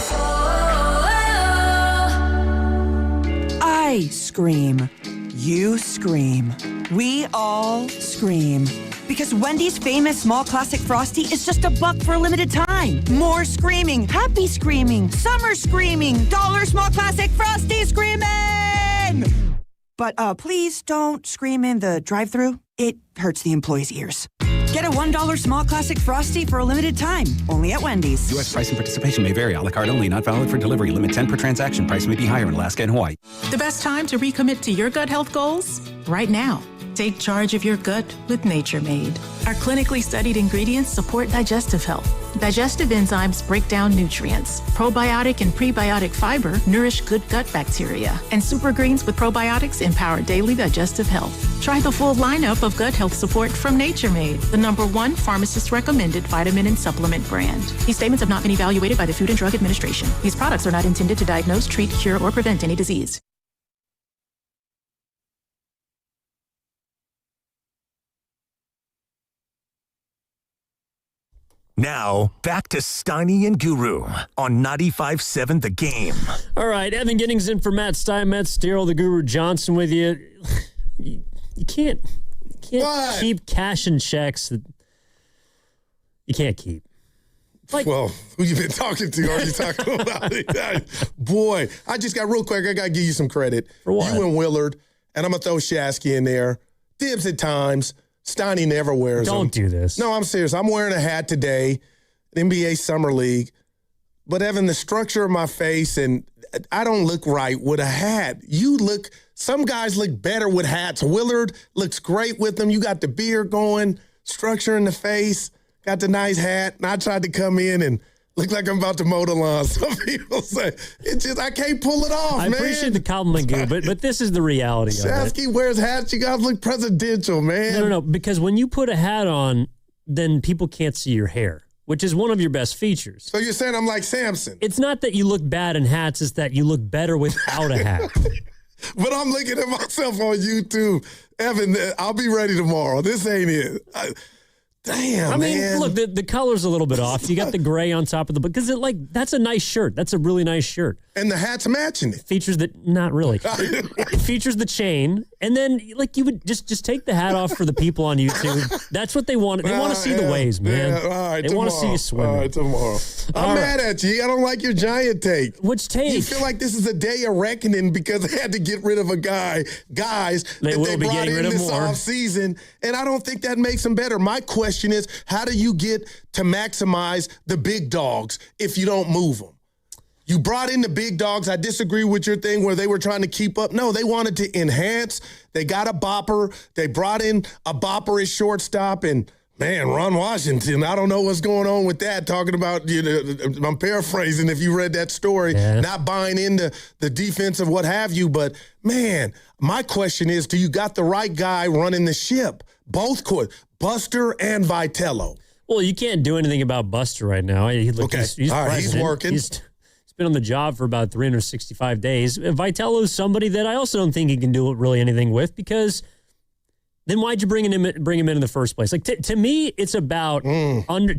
I scream. You scream. We all scream. Because Wendy's famous small classic Frosty is just $1 for a limited time. More screaming, happy screaming, summer screaming, dollar small classic Frosty screaming! But please don't scream in the drive-thru. It hurts the employees' ears. Get a $1 small classic Frosty for a limited time. Only at Wendy's. U.S. price and participation may vary. A la carte only. Not valid for delivery. Limit 10 per transaction. Price may be higher in Alaska and Hawaii. The best time to recommit to your gut health goals? Right now. Take charge of your gut with Nature Made. Our clinically studied ingredients support digestive health. Digestive enzymes break down nutrients. Probiotic and prebiotic fiber nourish good gut bacteria. And super greens with probiotics empower daily digestive health. Try the full lineup of gut health support from Nature Made, the #1 pharmacist-recommended vitamin and supplement brand. These statements have not been evaluated by the Food and Drug Administration. These products are not intended to diagnose, treat, cure, or prevent any disease. Now, back to Steiny and Guru on 95.7 The Game. All right, Evan Giddings in for Matt Stein, Matt Steele, the Guru Johnson with you. You can't keep cashing checks that you can't keep. Well, who you been talking to? Are you talking about it? Boy, I just got real quick. I got to give you some credit. For what? You and Willard, and I'm going to throw Shasky in there. Dibs at times. Steiny never wears them. Don't do this. No, I'm serious. I'm wearing a hat today, NBA Summer League. But, Evan, the structure of my face, and I don't look right with a hat. Some guys look better with hats. Willard looks great with them. You got the beard going, structure in the face, got the nice hat. And I tried to come in and look like I'm about to mow the lawn. Some people say, I can't pull it off, man. I appreciate the compliment, Goo, but this is the reality of it. Shasky wears hats. You guys look presidential, man. No, because when you put a hat on, then people can't see your hair, which is one of your best features. So you're saying I'm like Samson? It's not that you look bad in hats, it's that you look better without a hat. But I'm looking at myself on YouTube. Evan, I'll be ready tomorrow. This ain't it. Damn, I mean, man. look, the color's a little bit off. You got the gray on top of the, because that's a nice shirt. That's a really nice shirt. And the hat's matching it. Features not really. It features the chain, and then you would just take the hat off for the people on YouTube. That's what they want. They want to see the waves, man. Yeah, all right, they want to see you swimming. All right, tomorrow. I'm mad at you. I don't like your giant take. Which take? You feel like this is a day of reckoning because they had to get rid of guys they that will they be brought getting in rid of this more. offseason, and I don't think that makes them better. My question is, how do you get to maximize the big dogs if you don't move them? You brought in the big dogs. I disagree with your thing where they were trying to keep up. No, they wanted to enhance. They got a bopper. They brought in a bopper as shortstop. And, man, Ron Washington, I don't know what's going on with that. Talking about, I'm paraphrasing if you read that story, not buying into the defense of what have you. But, man, my question is, do you got the right guy running the ship? Both could. Buster and Vitello. Well, you can't do anything about Buster right now. He's all right, he's working. He's been on the job for about 365 days. Vitello is somebody that I also don't think he can do really anything with, because then why'd you bring him in the first place? Like to me, it's about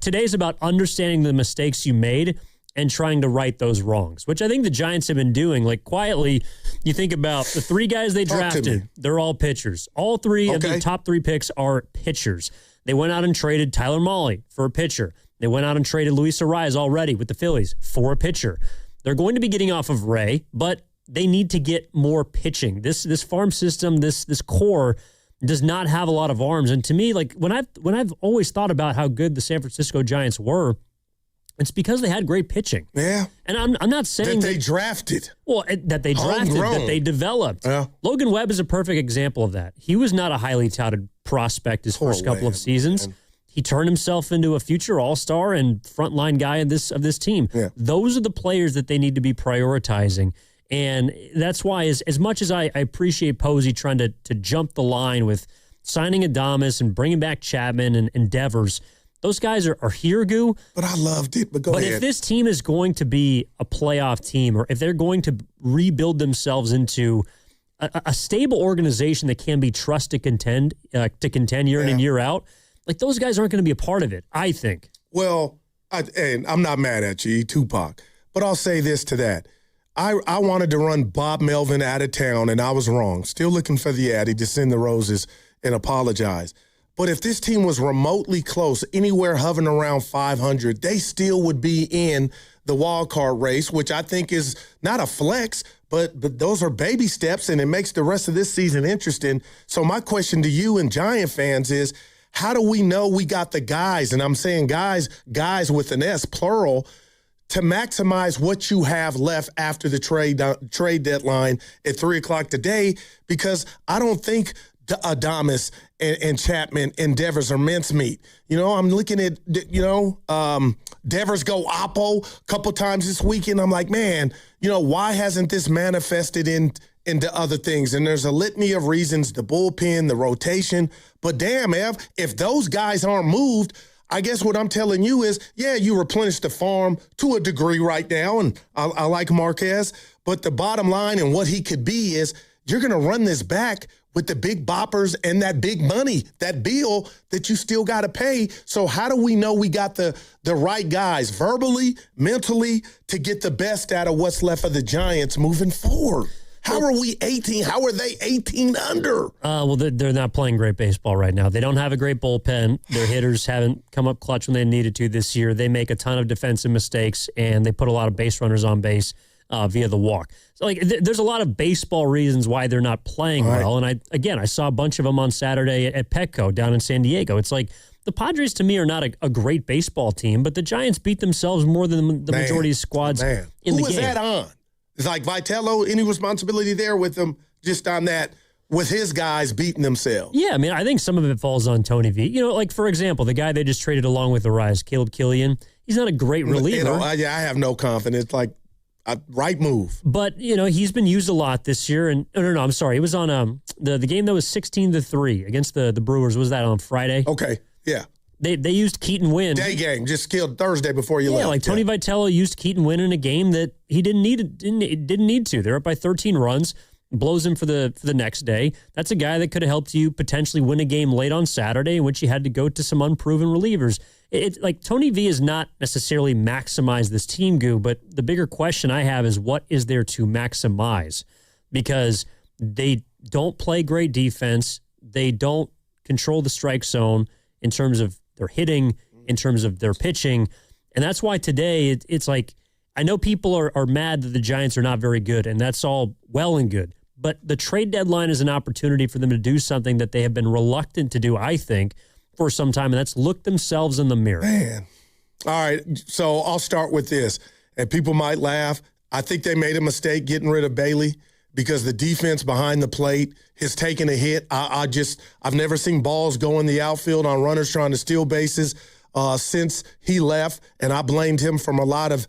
today's about understanding the mistakes you made and trying to right those wrongs, which I think the Giants have been doing. Like quietly, you think about the 3 guys they drafted, they're all pitchers. All 3 of the top 3 picks are pitchers. They went out and traded Tyler Mahle for a pitcher. They went out and traded Luis Arraez already with the Phillies for a pitcher. They're going to be getting off of Ray, but they need to get more pitching. This farm system, this core does not have a lot of arms. And to me, like when I've always thought about how good the San Francisco Giants were, it's because they had great pitching. Yeah. And I'm not saying that they drafted. Well, that they drafted, that they developed. Yeah. Logan Webb is a perfect example of that. He was not a highly touted prospect his first couple of seasons. Man. He turned himself into a future all-star and frontline guy of this team. Yeah. Those are the players that they need to be prioritizing. And that's why, as much as I appreciate Posey trying to jump the line with signing Adames and bringing back Chapman and Devers, those guys are here, Goo. But I loved it. But go ahead. But if this team is going to be a playoff team, or if they're going to rebuild themselves into a stable organization that can be trusted to contend year in and year out, like those guys aren't going to be a part of it, I think. Well, and I'm not mad at you, Tupac, but I'll say this to that. I wanted to run Bob Melvin out of town, and I was wrong. Still looking for the Addy to send the roses and apologize. But if this team was remotely close, anywhere hovering around 500, they still would be in the wild card race, which I think is not a flex, but those are baby steps, and it makes the rest of this season interesting. So my question to you and Giant fans is, how do we know we got the guys, and I'm saying guys with an S, plural, to maximize what you have left after the trade deadline at 3 o'clock today? Because I don't think Adames and Chapman and Devers are mincemeat. I'm looking at, Devers go Oppo a couple times this weekend. I'm like, man, why hasn't this manifested into other things? And there's a litany of reasons, the bullpen, the rotation. But damn, Ev, if those guys aren't moved, I guess what I'm telling you is, yeah, you replenish the farm to a degree right now, and I like Marquez, but the bottom line and what he could be is you're going to run this back with the big boppers and that big money, that bill that you still got to pay. So how do we know we got the right guys verbally, mentally, to get the best out of what's left of the Giants moving forward? How are we 18? How are they 18 under? Well, they're not playing great baseball right now. They don't have a great bullpen. Their hitters haven't come up clutch when they needed to this year. They make a ton of defensive mistakes, and they put a lot of base runners on base via the walk. So, there's a lot of baseball reasons why they're not playing well. And I saw a bunch of them on Saturday at Petco down in San Diego. It's like the Padres, to me, are not a great baseball team, but the Giants beat themselves more than the majority of squads in the game. Who was that on? It's like Vitello, any responsibility there with them just on that, with his guys beating themselves? Yeah, I mean, I think some of it falls on Tony V. Like, for example, the guy they just traded along with Arraez, Caleb Killian, he's not a great reliever. I have no confidence. Like, a right move. But, he's been used a lot this year. And no, I'm sorry. It was on the game that was 16-3 against the Brewers. Was that on Friday? Okay, yeah. They used Keaton Wynn. Day game, just killed Thursday before you left. Yeah, like Tony Vitello used Keaton Wynn in a game that he didn't need to. They're up by 13 runs, blows him for the next day. That's a guy that could have helped you potentially win a game late on Saturday in which you had to go to some unproven relievers. It's like Tony V has not necessarily maximized this team, Goo, but the bigger question I have is what is there to maximize? Because they don't play great defense. They don't control the strike zone in terms of their hitting, in terms of their pitching. And that's why today it's like, I know people are mad that the Giants are not very good, and that's all well and good. But the trade deadline is an opportunity for them to do something that they have been reluctant to do, I think, for some time, and that's look themselves in the mirror. Man. All right, so I'll start with this. And people might laugh. I think they made a mistake getting rid of Bailey because the defense behind the plate has taken a hit. I've never seen balls go in the outfield on runners trying to steal bases since he left, and I blamed him from a lot of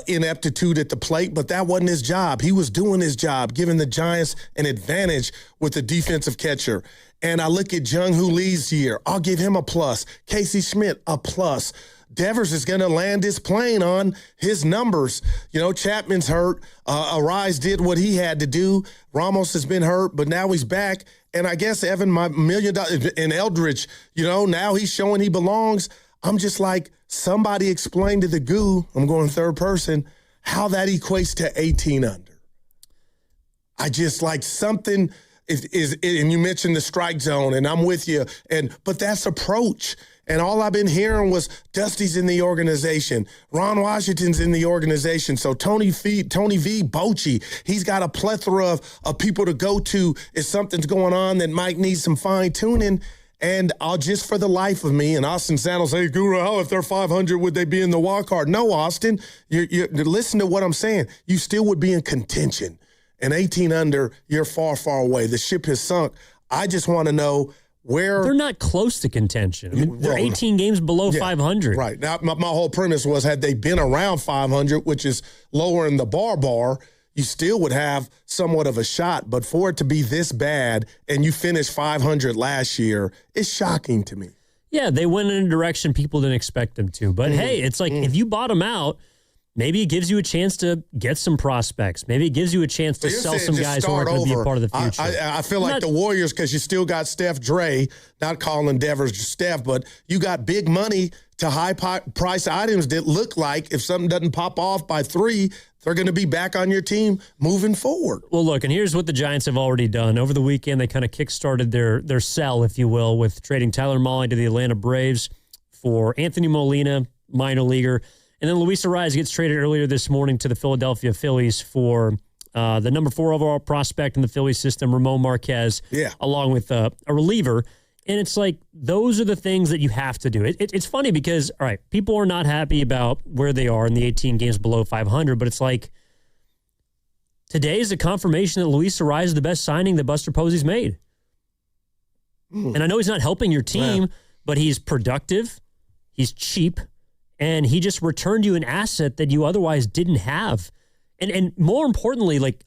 ineptitude at the plate, but that wasn't his job. He was doing his job, giving the Giants an advantage with the defensive catcher. And I look at Jung-Hoo Lee's year. I'll give him a plus. Casey Schmidt, a plus. Devers is going to land his plane on his numbers. Chapman's hurt. Arraez did what he had to do. Ramos has been hurt, but now he's back. And I guess Evan, my $1 million, and Eldridge, now he's showing he belongs. I'm just like, somebody explain to the Goo, I'm going third person, how that equates to 18 under. I just like something and you mentioned the strike zone, and I'm with you. But that's approach. And all I've been hearing was Dusty's in the organization. Ron Washington's in the organization. So Tony V. Bochy, he's got a plethora of people to go to if something's going on that might need some fine-tuning. And I'll just for the life of me, and Austin Sanders say, Guru, how if they're 500, would they be in the wild card? No, Austin, you listen to what I'm saying. You still would be in contention. And 18 under, you're far, far away. The ship has sunk. I just want to know where they're not close to contention. I mean, they're 18 games below 500. Right. Now, my whole premise was had they been around 500, which is lower in the bar, you still would have somewhat of a shot. But for it to be this bad and you finished 500 last year, it's shocking to me. Yeah, they went in a direction people didn't expect them to. But hey, it's like if you bottom out, maybe it gives you a chance to get some prospects. Maybe it gives you a chance to sell some guys who aren't going to be a part of the future. I feel like the Warriors, because you still got Steph Dre, not calling Devers Steph, but you got big money to high price items that look like if something doesn't pop off by 3, they're going to be back on your team moving forward. Well, look, and here's what the Giants have already done. Over the weekend, they kind of kickstarted their sell, if you will, with trading Tyler Mahle to the Atlanta Braves for Anthony Molina, minor leaguer. And then Luis Arraez gets traded earlier this morning to the Philadelphia Phillies for the number 4 overall prospect in the Phillies system, Ramon Marquez, along with a reliever. And it's like, those are the things that you have to do. It's funny because, all right, people are not happy about where they are in the 18 games below 500, but it's like, today is a confirmation that Luis Arraez is the best signing that Buster Posey's made. And I know he's not helping your team, but he's productive, he's cheap, and he just returned you an asset that you otherwise didn't have. And more importantly, like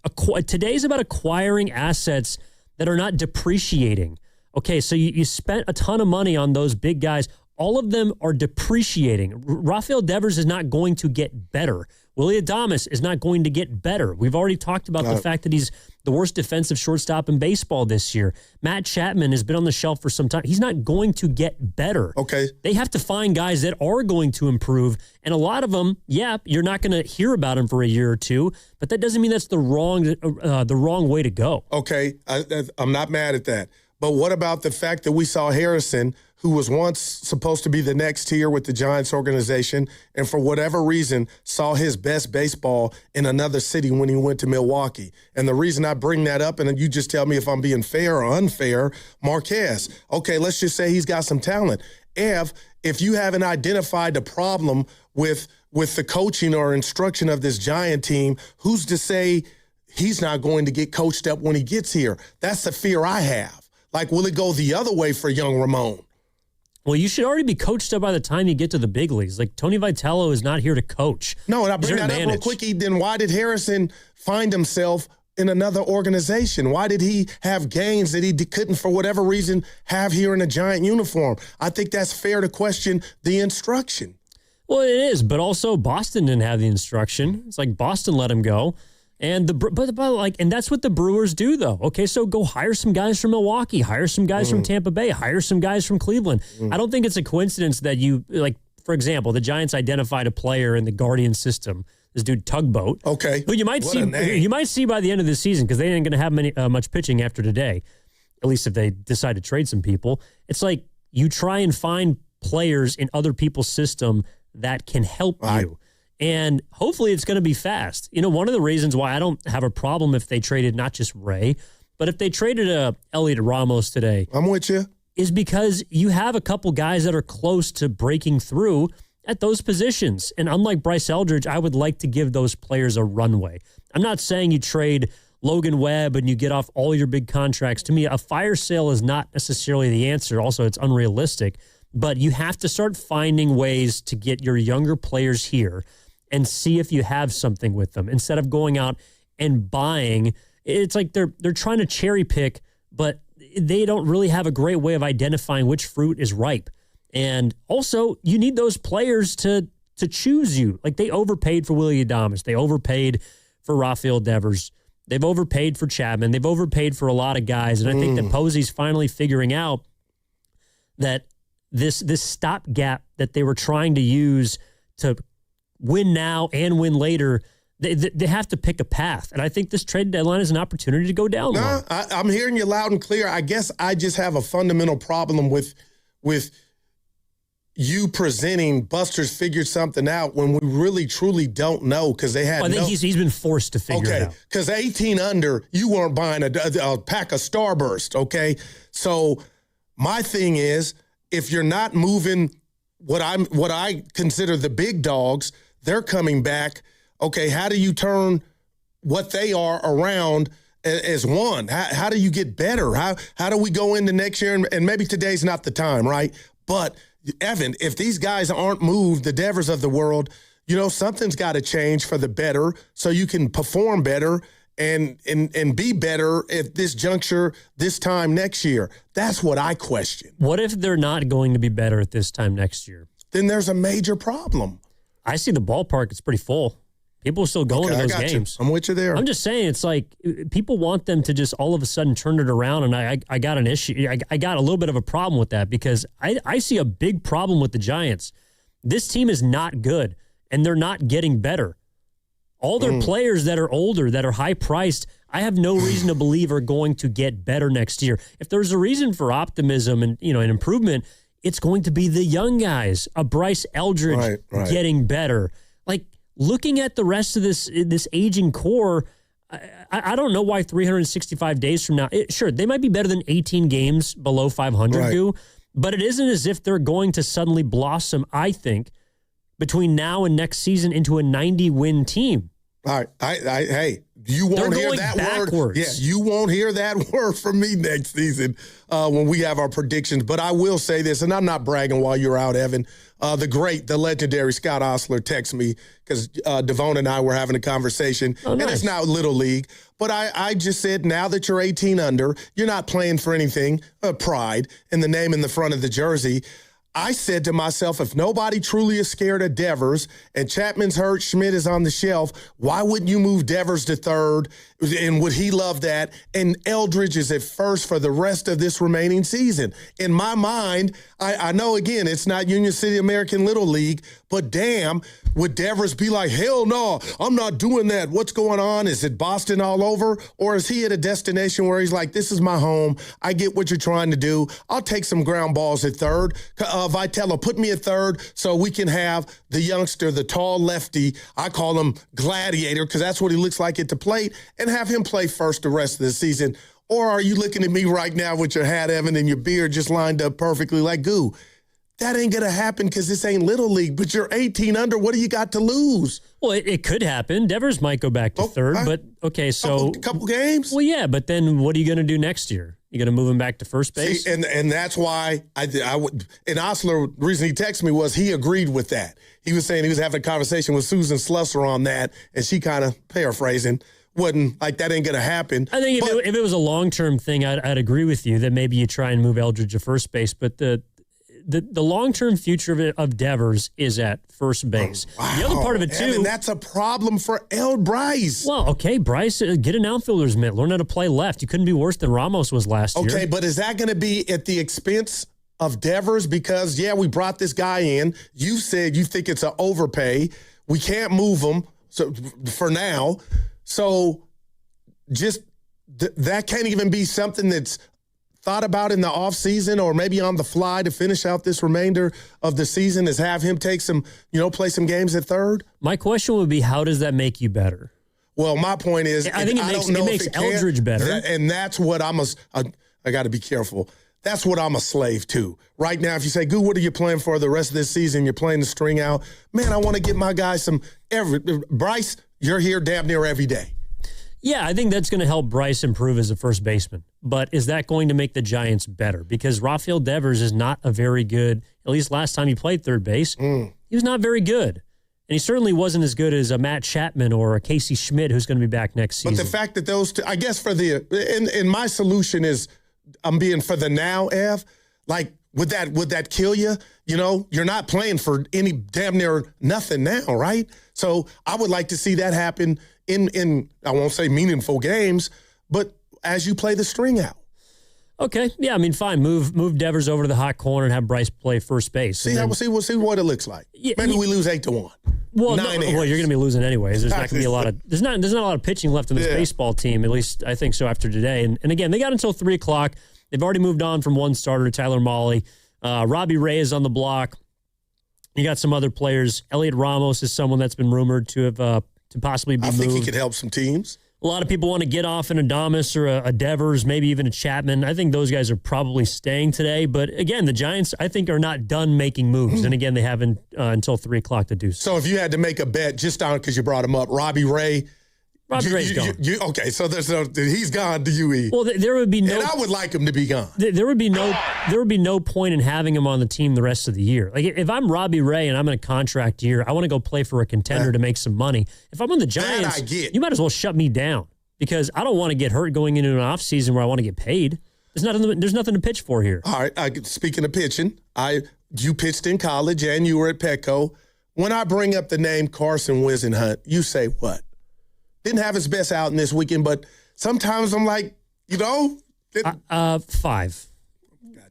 today's about acquiring assets that are not depreciating. Okay, so you spent a ton of money on those big guys. All of them are depreciating. Rafael Devers is not going to get better. Willie Adames is not going to get better. We've already talked about the fact that he's the worst defensive shortstop in baseball this year. Matt Chapman has been on the shelf for some time. He's not going to get better. Okay. They have to find guys that are going to improve. And a lot of them, you're not going to hear about them for a year or two, but that doesn't mean that's the wrong way to go. Okay, I'm not mad at that. But what about the fact that we saw Harrison, who was once supposed to be the next tier with the Giants organization, and for whatever reason saw his best baseball in another city when he went to Milwaukee? And the reason I bring that up, and you just tell me if I'm being fair or unfair, Marquez. Okay, let's just say he's got some talent. If you haven't identified the problem with the coaching or instruction of this Giant team, who's to say he's not going to get coached up when he gets here? That's the fear I have. Like, will it go the other way for young Ramon? Well, you should already be coached up by the time you get to the big leagues. Like, Tony Vitello is not here to coach. No, and I bring that up real quick. Then why did Harrison find himself in another organization? Why did he have gains that he couldn't, for whatever reason, have here in a Giant uniform? I think that's fair to question the instruction. Well, it is, but also Boston didn't have the instruction. It's like Boston let him go. And and that's what the Brewers do, though. Okay, so go hire some guys from Milwaukee, hire some guys from Tampa Bay, hire some guys from Cleveland. I don't think it's a coincidence that you, like, for example, the Giants identified a player in the Guardian system, this dude Tugboat. Okay, who you might see by the end of the season, because they ain't going to have much pitching after today, at least if they decide to trade some people. It's like you try and find players in other people's system that can help you. And hopefully it's going to be fast. You know, one of the reasons why I don't have a problem if they traded not just Ray, but if they traded Elliot Ramos today. I'm with you. Is because you have a couple guys that are close to breaking through at those positions. And unlike Bryce Eldridge, I would like to give those players a runway. I'm not saying you trade Logan Webb and you get off all your big contracts. To me, a fire sale is not necessarily the answer. Also, it's unrealistic. But you have to start finding ways to get your younger players here and see if you have something with them instead of going out and buying. It's like they're trying to cherry pick, but they don't really have a great way of identifying which fruit is ripe. And also, you need those players to choose you. Like, they overpaid for Willie Adames. They overpaid for Rafael Devers. They've overpaid for Chapman. They've overpaid for a lot of guys. And I think that Posey's finally figuring out that this stopgap that they were trying to use to win now and win later, they have to pick a path. And I think this trade deadline is an opportunity to go down. No, I'm hearing you loud and clear. I guess I just have a fundamental problem with you presenting Buster's figured something out when we really truly don't know because they had. I think he's been forced to figure it out. Okay, because 18 under, you weren't buying a pack of Starburst. Okay, so my thing is, if you're not moving what I consider the big dogs, they're coming back. Okay, how do you turn what they are around as one? How do you get better? How do we go into next year? And maybe today's not the time, right? But Evan, if these guys aren't moved, the Devers of the world, something's got to change for the better so you can perform better and be better at this juncture this time next year. That's what I question. What if they're not going to be better at this time next year? Then there's a major problem. I see the ballpark. It's pretty full. People are still going to those games. I'm with you there. I'm just saying, it's like people want them to just all of a sudden turn it around, and I got an issue. I got a little bit of a problem with that because I see a big problem with the Giants. This team is not good, and they're not getting better. All their players that are older, that are high-priced, I have no reason to believe are going to get better next year. If there's a reason for optimism and an improvement, it's going to be the young guys, a Bryce Eldridge getting better. Like, looking at the rest of this aging core, I don't know why 365 days from now, sure, they might be better than 18 games below 500, but it isn't as if they're going to suddenly blossom, I think, between now and next season into a 90-win team. All right. Hey, you won't hear that word. Yeah, you won't hear that word from me next season when we have our predictions. But I will say this, and I'm not bragging while you're out, Evan. The legendary Scott Osler texted me because Devon and I were having a conversation. Oh, nice. And it's now Little League. But I just said, now that you're 18 under, you're not playing for anything, pride, in the name in the front of the jersey. I said to myself, if nobody truly is scared of Devers and Chapman's hurt, Schmidt is on the shelf, why wouldn't you move Devers to third? And would he love that? And Eldridge is at first for the rest of this remaining season. In my mind, I know, again, it's not Union City American Little League, but damn, would Devers be like, hell no, I'm not doing that. What's going on? Is it Boston all over? Or is he at a destination where he's like, this is my home. I get what you're trying to do. I'll take some ground balls at third. Vitello, put me at third so we can have the youngster, the tall lefty, I call him Gladiator because that's what he looks like at the plate, and have him play first the rest of the season. Or are you looking at me right now with your hat, Evan, and your beard just lined up perfectly like goo? That ain't going to happen because this ain't Little League, but you're 18 under. What do you got to lose? Well, it could happen. Devers might go back to third, but okay, so... Couple games? Well, yeah, but then what are you going to do next year? You going to move him back to first base? See, and that's why I would. And Osler, the reason he texted me was he agreed with that. He was saying he was having a conversation with Susan Slusser on that, and she kind of, paraphrasing, wasn't like that ain't going to happen. I think if it was a long-term thing, I'd agree with you that maybe you try and move Eldridge to first base, but the long-term future of Devers is at first base. Oh, wow. The other part of it, too... Evan, that's a problem for Bryce. Well, okay, Bryce, get an outfielder's mitt. Learn how to play left. You couldn't be worse than Ramos was last year. Okay, but is that going to be at the expense of Devers? Because, yeah, we brought this guy in. You said you think it's an overpay. We can't move him for now. So just that can't even be something that's thought about in the offseason or maybe on the fly to finish out this remainder of the season, is have him take some, play some games at third? My question would be, how does that make you better? Well, my point is, I think it makes Eldridge better. And that's what I got to be careful. That's what I'm a slave to. Right now, if you say, Goo, what are you playing for the rest of this season? You're playing the string out. Man, I want to get my guys Bryce, you're here damn near every day. Yeah, I think that's going to help Bryce improve as a first baseman. But is that going to make the Giants better? Because Rafael Devers is not a very good, at least last time he played third base, he was not very good. And he certainly wasn't as good as a Matt Chapman or a Casey Schmidt, who's going to be back next season. But the fact that those two, I guess and my solution is, I'm being for the now, Ev, like, would that kill you? You're not playing for any damn near nothing now, right? So I would like to see that happen in I won't say meaningful games, but as you play the string out. Okay, yeah, I mean, fine. Move Devers over to the hot corner and have Bryce play first base. We'll see what it looks like. Yeah, maybe we lose 8-1. Well, you're going to be losing anyways. There's not going to be a lot of there's not a lot of pitching left in this baseball team. At least I think so after today. And again, they got until 3:00. They've already moved on from one starter, Tyler Mahle. Robbie Ray is on the block. You got some other players. Elliot Ramos is someone that's been rumored to have to possibly be moved. I think he could help some teams. A lot of people want to get off an Adames or a Devers, maybe even a Chapman. I think those guys are probably staying today. But again, the Giants, I think, are not done making moves. And again, they haven't until 3 o'clock to do so. So if you had to make a bet, just on because you brought him up, Robbie Ray. Robbie Ray's gone. Okay, so he's gone to UE. Well, there would be no. And I would like him to be gone. There would be no point in having him on the team the rest of the year. Like if I'm Robbie Ray and I'm in a contract year, I want to go play for a contender to make some money. If I'm on the Giants, you might as well shut me down because I don't want to get hurt going into an offseason where I want to get paid. There's nothing to pitch for here. All right. Speaking of pitching, you pitched in college and you were at Petco. When I bring up the name Carson Whisenhunt, you say what? Didn't have his best outing this weekend, but sometimes I'm like, 5.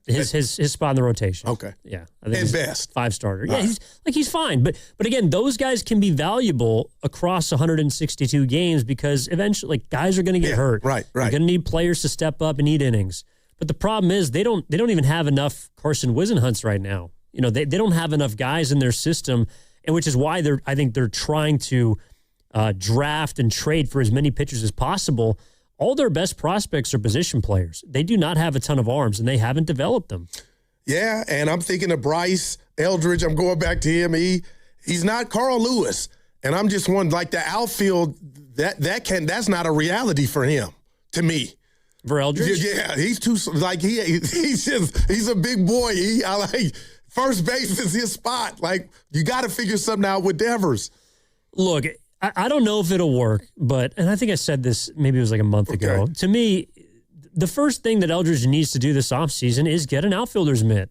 His spot in the rotation. Okay. Yeah. I think at best. 5 starter. Yeah, he's fine. But again, those guys can be valuable across 162 games because eventually guys are going to get hurt. Right. They're going to need players to step up and eat innings. But the problem is they don't even have enough Carson Whisenhunts right now. They don't have enough guys in their system, and which is why I think they're trying to draft and trade for as many pitchers as possible. All their best prospects are position players. They do not have a ton of arms, and they haven't developed them. Yeah, and I'm thinking of Bryce Eldridge. I'm going back to him. He's not Carl Lewis, and I'm just one like the outfield. That's not a reality for him to me. For Eldridge, yeah, he's too he's a big boy. I like first base is his spot. Like you got to figure something out with Devers. Look. I don't know if it'll work, and I think I said this maybe it was like a month ago. To me, the first thing that Eldridge needs to do this offseason is get an outfielder's mitt.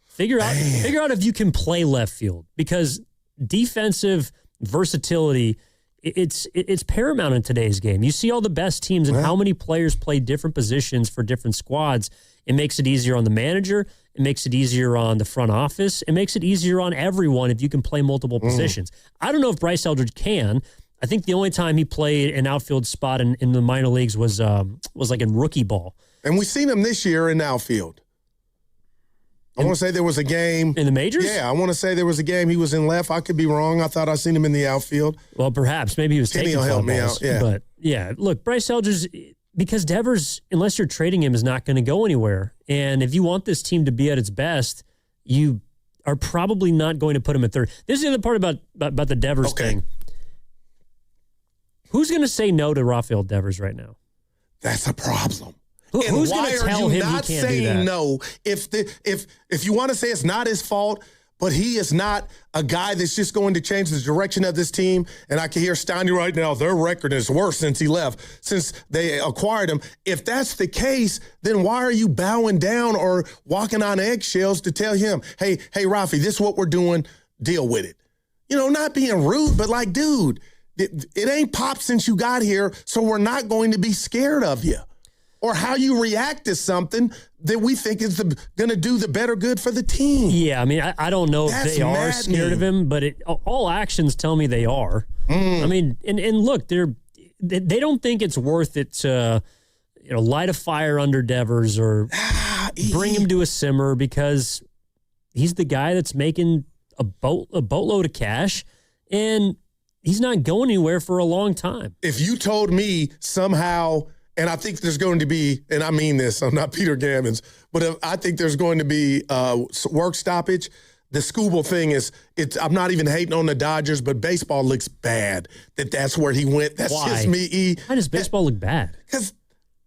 Figure out if you can play left field because defensive versatility, it's paramount in today's game. You see all the best teams and how many players play different positions for different squads. It makes it easier on the manager. It makes it easier on the front office. It makes it easier on everyone if you can play multiple positions. I don't know if Bryce Eldridge can. I think the only time he played an outfield spot in the minor leagues was like in rookie ball. And we've seen him this year in outfield. I want to say there was a game. In the majors? Yeah, I want to say there was a game he was in left. I could be wrong. I thought I seen him in the outfield. Well, perhaps. Maybe he was taking fly balls. Kenny will help me out, yeah. But, yeah, look, Bryce Eldridge, because Devers, unless you're trading him, is not going to go anywhere. And if you want this team to be at its best, you are probably not going to put him at third. This is the other part about the Devers thing. Who's going to say no to Rafael Devers right now? That's a problem. Who's going to tell him he can't do that? Why are you not saying no? If you want to say it's not his fault, but he is not a guy that's just going to change the direction of this team. And I can hear Steiny right now, their record is worse since he left, since they acquired him. If that's the case, then why are you bowing down or walking on eggshells to tell him, hey, Rafi, this is what we're doing, deal with it. Not being rude, but like, dude, it ain't popped since you got here, so we're not going to be scared of you. Or how you react to something that we think is going to do the better good for the team. Yeah, I mean, I don't know if they are scared of him, but all actions tell me they are. I mean, and look, they don't think it's worth it to light a fire under Devers or bring him to a simmer because he's the guy that's making a boatload of cash, and he's not going anywhere for a long time. If you told me somehow. And I think there's going to be, and I mean this, I'm not Peter Gammons, but I think there's going to be work stoppage. The Scooble thing I'm not even hating on the Dodgers, but baseball looks bad that's where he went. That's just me. Why does baseball look bad? Because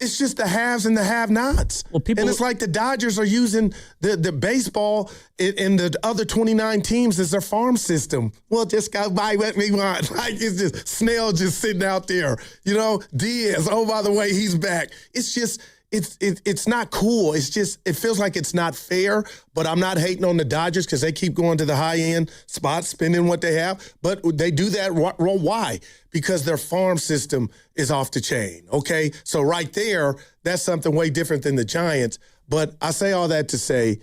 it's just the haves and the have-nots. Well, and it's like the Dodgers are using the baseball and the other 29 teams as their farm system. Well, just go buy what we want. Like it's just Snell just sitting out there. Diaz, oh, by the way, he's back. It's just, it's not cool. It's just, it feels like it's not fair, but I'm not hating on the Dodgers because they keep going to the high-end spots, spending what they have. But they do that. Why? Because their farm system is off the chain, okay? So right there, that's something way different than the Giants. But I say all that to say,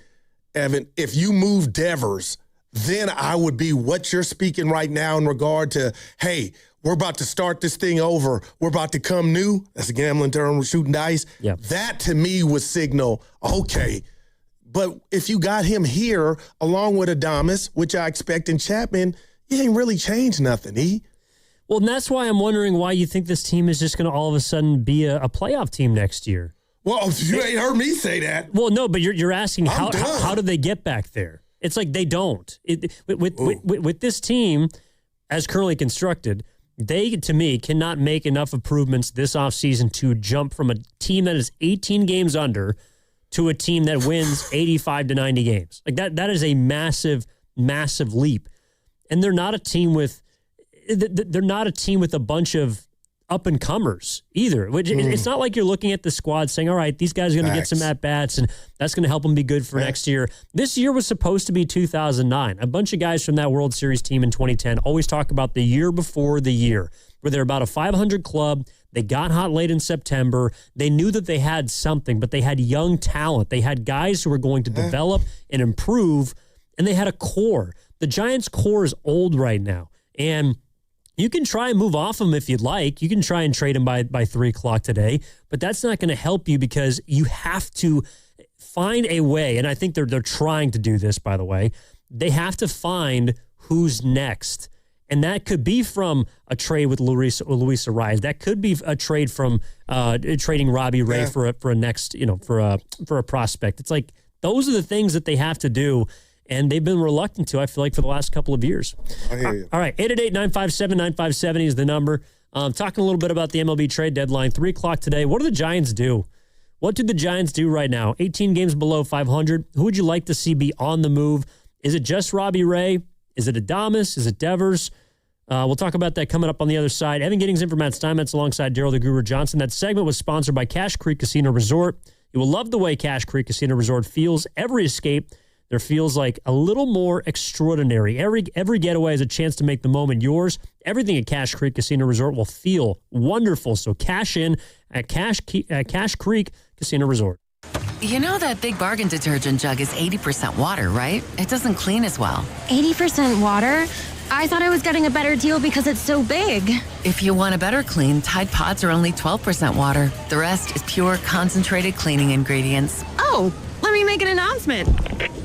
Evan, if you move Devers, then I would be what you're speaking right now in regard to, hey, we're about to start this thing over. We're about to come new. That's a gambling term. We're shooting dice. Yep. That to me would signal, okay, But if you got him here along with Adames, which I expect in Chapman, you ain't really changed nothing, Well, and that's why I'm wondering why you think this team is just going to all of a sudden be a playoff team next year. Well, you ain't heard me say that. Well, no, but you're asking how do they get back there? It's like they don't. With this team, as currently constructed, they, to me, cannot make enough improvements this offseason to jump from a team that is 18 games under to a team that wins 85 to 90 games. Like that is a massive, massive leap. And they're not a team with a bunch of up-and-comers either. It's not like you're looking at the squad saying, all right, these guys are going to get some at-bats, and that's going to help them be good for next year. This year was supposed to be 2009. A bunch of guys from that World Series team in 2010 always talk about the year before the year, where they're about a 500 club. They got hot late in September. They knew that they had something, but they had young talent. They had guys who were going to develop and improve, and they had a core. The Giants' core is old right now, and you can try and move off them if you'd like. You can try and trade them by 3 o'clock today, but that's not going to help you because you have to find a way, and I think they're trying to do this, by the way. They have to find who's next, and that could be from a trade with Luis Arraez. That could be a trade from trading Robbie Ray for a next, for a prospect. It's like those are the things that they have to do. And they've been reluctant to, I feel like, for the last couple of years. I hear you. All right, 888-957-9570 is the number. Talking a little bit about the MLB trade deadline, 3 o'clock today. What do the Giants do? What do the Giants do right now? 18 games below 500. Who would you like to see be on the move? Is it just Robbie Ray? Is it Adames? Is it Devers? We'll talk about that coming up on the other side. Evan Giddings in for Matt Steinmetz alongside Daryl the Guru Johnson. That segment was sponsored by Cache Creek Casino Resort. You will love the way Cache Creek Casino Resort feels. Every escape there feels like a little more extraordinary. Every getaway is a chance to make the moment yours. Everything at Cache Creek Casino Resort will feel wonderful. So cash in at Cache Creek Casino Resort. You know that Big Bargain detergent jug is 80% water, right? It doesn't clean as well. 80% water? I thought I was getting a better deal because it's so big. If you want a better clean, Tide Pods are only 12% water. The rest is pure, concentrated cleaning ingredients. Oh, let me make an announcement.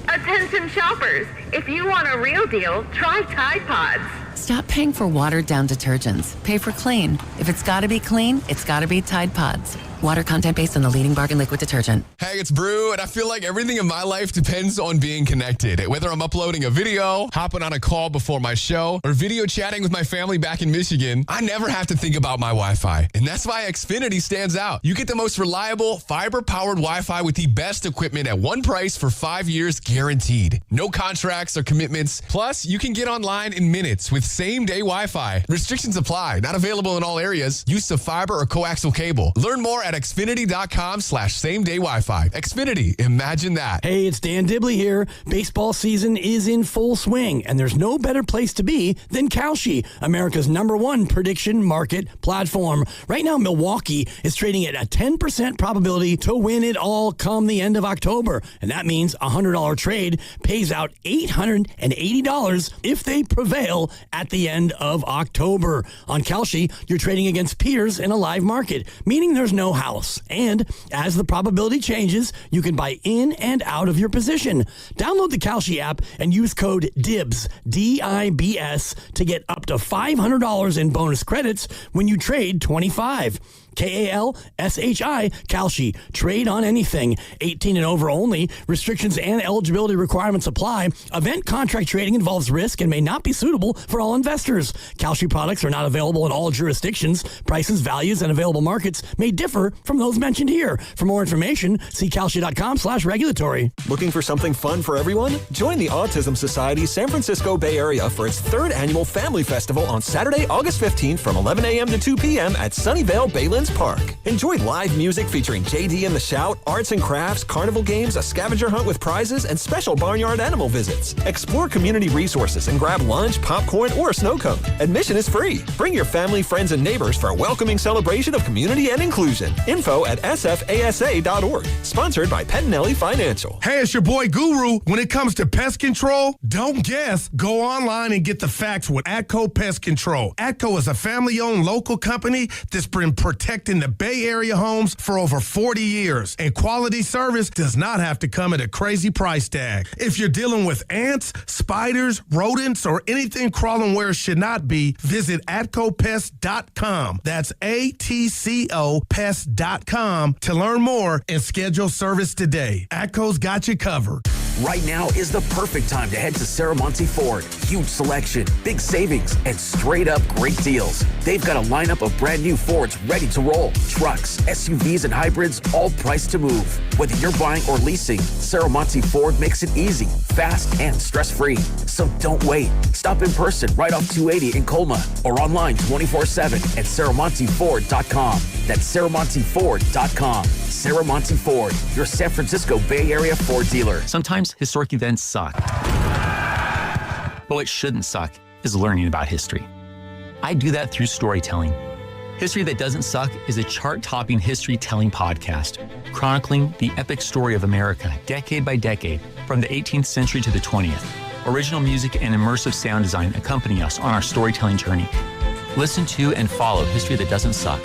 Attention shoppers, if you want a real deal, try Tide Pods. Stop paying for watered-down detergents. Pay for clean. If it's got to be clean, it's got to be Tide Pods. Water content based on the leading bargain liquid detergent. Hey, it's Brew, and I feel like everything in my life depends on being connected. Whether I'm uploading a video, hopping on a call before my show, or video chatting with my family back in Michigan, I never have to think about my Wi-Fi. And that's why Xfinity stands out. You get the most reliable, fiber-powered Wi-Fi with the best equipment at one price for 5 years guaranteed. No contracts or commitments. Plus, you can get online in minutes with same-day Wi-Fi. Restrictions apply. Not available in all areas. Use of fiber or coaxial cable. Learn more at Xfinity.com/same-day Wi-Fi. Xfinity, imagine that. Hey, it's Dan Dibley here. Baseball season is in full swing, and there's no better place to be than Kalshi, America's #1 prediction market platform. Right now, Milwaukee is trading at a 10% probability to win it all come the end of October, and that means a $100 trade pays out $880 if they prevail at the end of October. On Kalshi, you're trading against peers in a live market, meaning there's no house. And as the probability changes, you can buy in and out of your position. Download the Kalshi app and use code DIBS, D-I-B-S, to get up to $500 in bonus credits when you trade 25. Kalshi, Kalshi. Trade on anything. 18 and over only. Restrictions and eligibility requirements apply. Event contract trading involves risk and may not be suitable for all investors. Kalshi products are not available in all jurisdictions. Prices, values, and available markets may differ from those mentioned here. For more information, see Kalshi.com/regulatory. Looking for something fun for everyone? Join the Autism Society San Francisco Bay Area for its 3rd annual Family Festival on Saturday, August 15th from 11 a.m. to 2 p.m. at Sunnyvale Baylands Park. Enjoy live music featuring JD and the Shout, arts and crafts, carnival games, a scavenger hunt with prizes, and special barnyard animal visits. Explore community resources and grab lunch, popcorn, or a snow cone. Admission is free. Bring your family, friends, and neighbors for a welcoming celebration of community and inclusion. Info at sfasa.org. Sponsored by Pettinelli Financial. Hey, it's your boy Guru. When it comes to pest control, don't guess. Go online and get the facts with Atco Pest Control. Atco is a family-owned local company that's been protecting protecting the Bay Area homes for over 40 years. And quality service does not have to come at a crazy price tag. If you're dealing with ants, spiders, rodents, or anything crawling where it should not be, visit atcopest.com. That's ATCO pest.com to learn more and schedule service today. Atco's got you covered. Right now is the perfect time to head to Saramonte Ford. Huge selection, big savings, and straight up great deals. They've got a lineup of brand new Fords ready to roll. Trucks, SUVs, and hybrids, all priced to move. Whether you're buying or leasing, Saramonte Ford makes it easy, fast, and stress-free. So don't wait. Stop in person right off 280 in Colma or online 24/7 at SaramonteFord.com. That's SaramonteFord.com. Saramonte Ford, your San Francisco Bay Area Ford dealer. Sometimes historic events suck. But what shouldn't suck is learning about history. I do that through storytelling. History That Doesn't Suck is a chart-topping history-telling podcast, chronicling the epic story of America decade by decade, from the 18th century to the 20th. Original music and immersive sound design accompany us on our storytelling journey. Listen to and follow History That Doesn't Suck,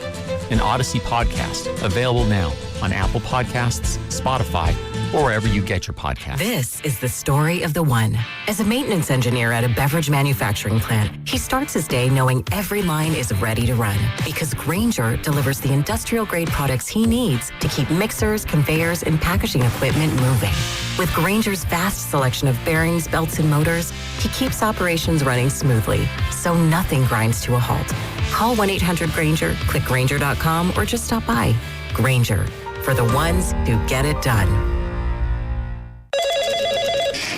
an Odyssey podcast, available now on Apple Podcasts, Spotify, or wherever you get your podcasts. This is the story of the one. As a maintenance engineer at a beverage manufacturing plant, he starts his day knowing every line is ready to run because Grainger delivers the industrial-grade products he needs to keep mixers, conveyors, and packaging equipment moving. With Grainger's vast selection of bearings, belts, and motors, he keeps operations running smoothly, so nothing grinds to a halt. Call 1-800-GRAINGER, click Grainger.com, or just stop by. Grainger, for the ones who get it done.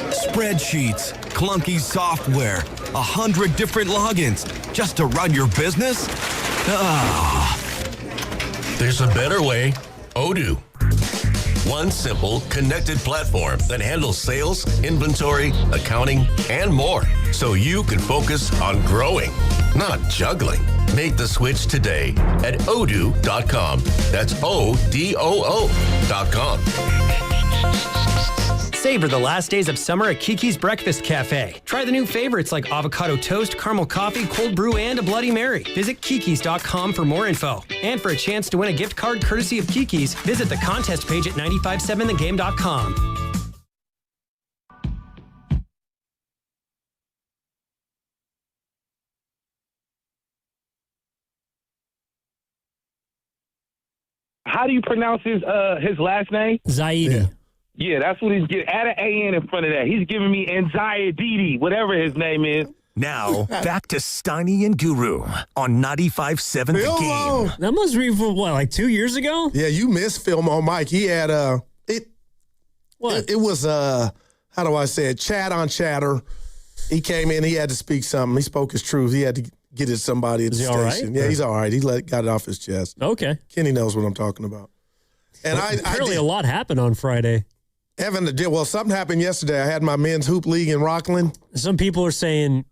Spreadsheets, clunky software, 100 different logins just to run your business? There's a better way. Odoo. One simple, connected platform that handles sales, inventory, accounting, and more, so you can focus on growing, not juggling. Make the switch today at odoo.com. That's ODOO.com. Savor the last days of summer at Kiki's Breakfast Cafe. Try the new favorites like avocado toast, caramel coffee, cold brew, and a Bloody Mary. Visit kikis.com for more info. And for a chance to win a gift card courtesy of Kiki's, visit the contest page at 957thegame.com. How do you pronounce his last name? Zaidi. Yeah, that's what he's getting. Add an A-N in front of that. He's giving me anxiety, whatever his name is. Now, back to Steiny and Guru on 95.7 The Game. That must be from, what, like 2 years ago? Yeah, you missed Film on Mike. He had What? It was how do I say it? Chat on chatter. He came in. He had to speak something. He spoke his truth. He had to get it to somebody at the station. All right? Yeah, he's all right. He got it off his chest. Okay. Kenny knows what I'm talking about. And Apparently a lot happened on Friday. Evan, well, something happened yesterday. I had my men's hoop league in Rockland. Some people are saying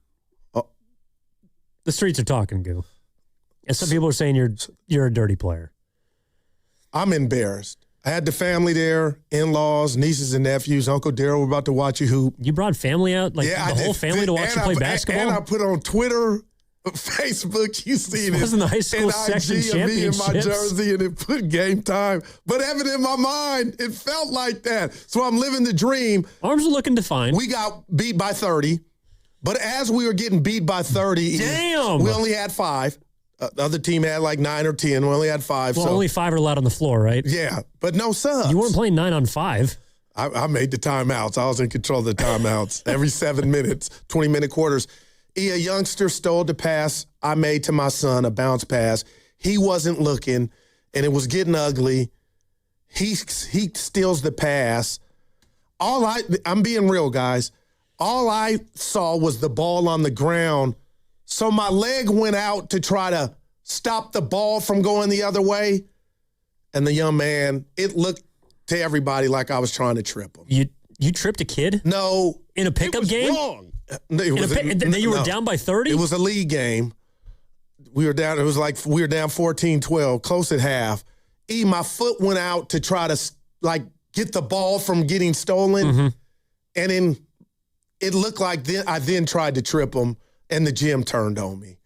the streets are talking, Goo. And some people are saying you're a dirty player. I'm embarrassed. I had the family there, in-laws, nieces and nephews. Uncle Daryl were about to watch you hoop. You brought family out? Like the whole family to watch you play basketball? And I put on Twitter, Facebook, you see this. Wasn't the high school section championships? Me in my jersey, and it put game time. But Evan, in my mind, it felt like that. So I'm living the dream. Arms are looking defined. We got beat by 30. But as we were getting beat by 30, we only had 5. The other team had like 9 or 10. We only had 5. Well, only 5 are allowed on the floor, right? Yeah, but no subs. You weren't playing 9 on 5. I made the timeouts. I was in control of the timeouts. Every 7 minutes, 20-minute quarters. A youngster stole the pass I made to my son, a bounce pass. He wasn't looking, and it was getting ugly. He steals the pass. I'm being real, guys. All I saw was the ball on the ground. So my leg went out to try to stop the ball from going the other way. And the young man, it looked to everybody like I was trying to trip him. You tripped a kid? No. In a pickup game? Wrong. You were down by 30? It was a league game. We were down 14-12, close at half. My foot went out to try to get the ball from getting stolen. Mm-hmm. And then it looked like I then tried to trip him, and the gym turned on me.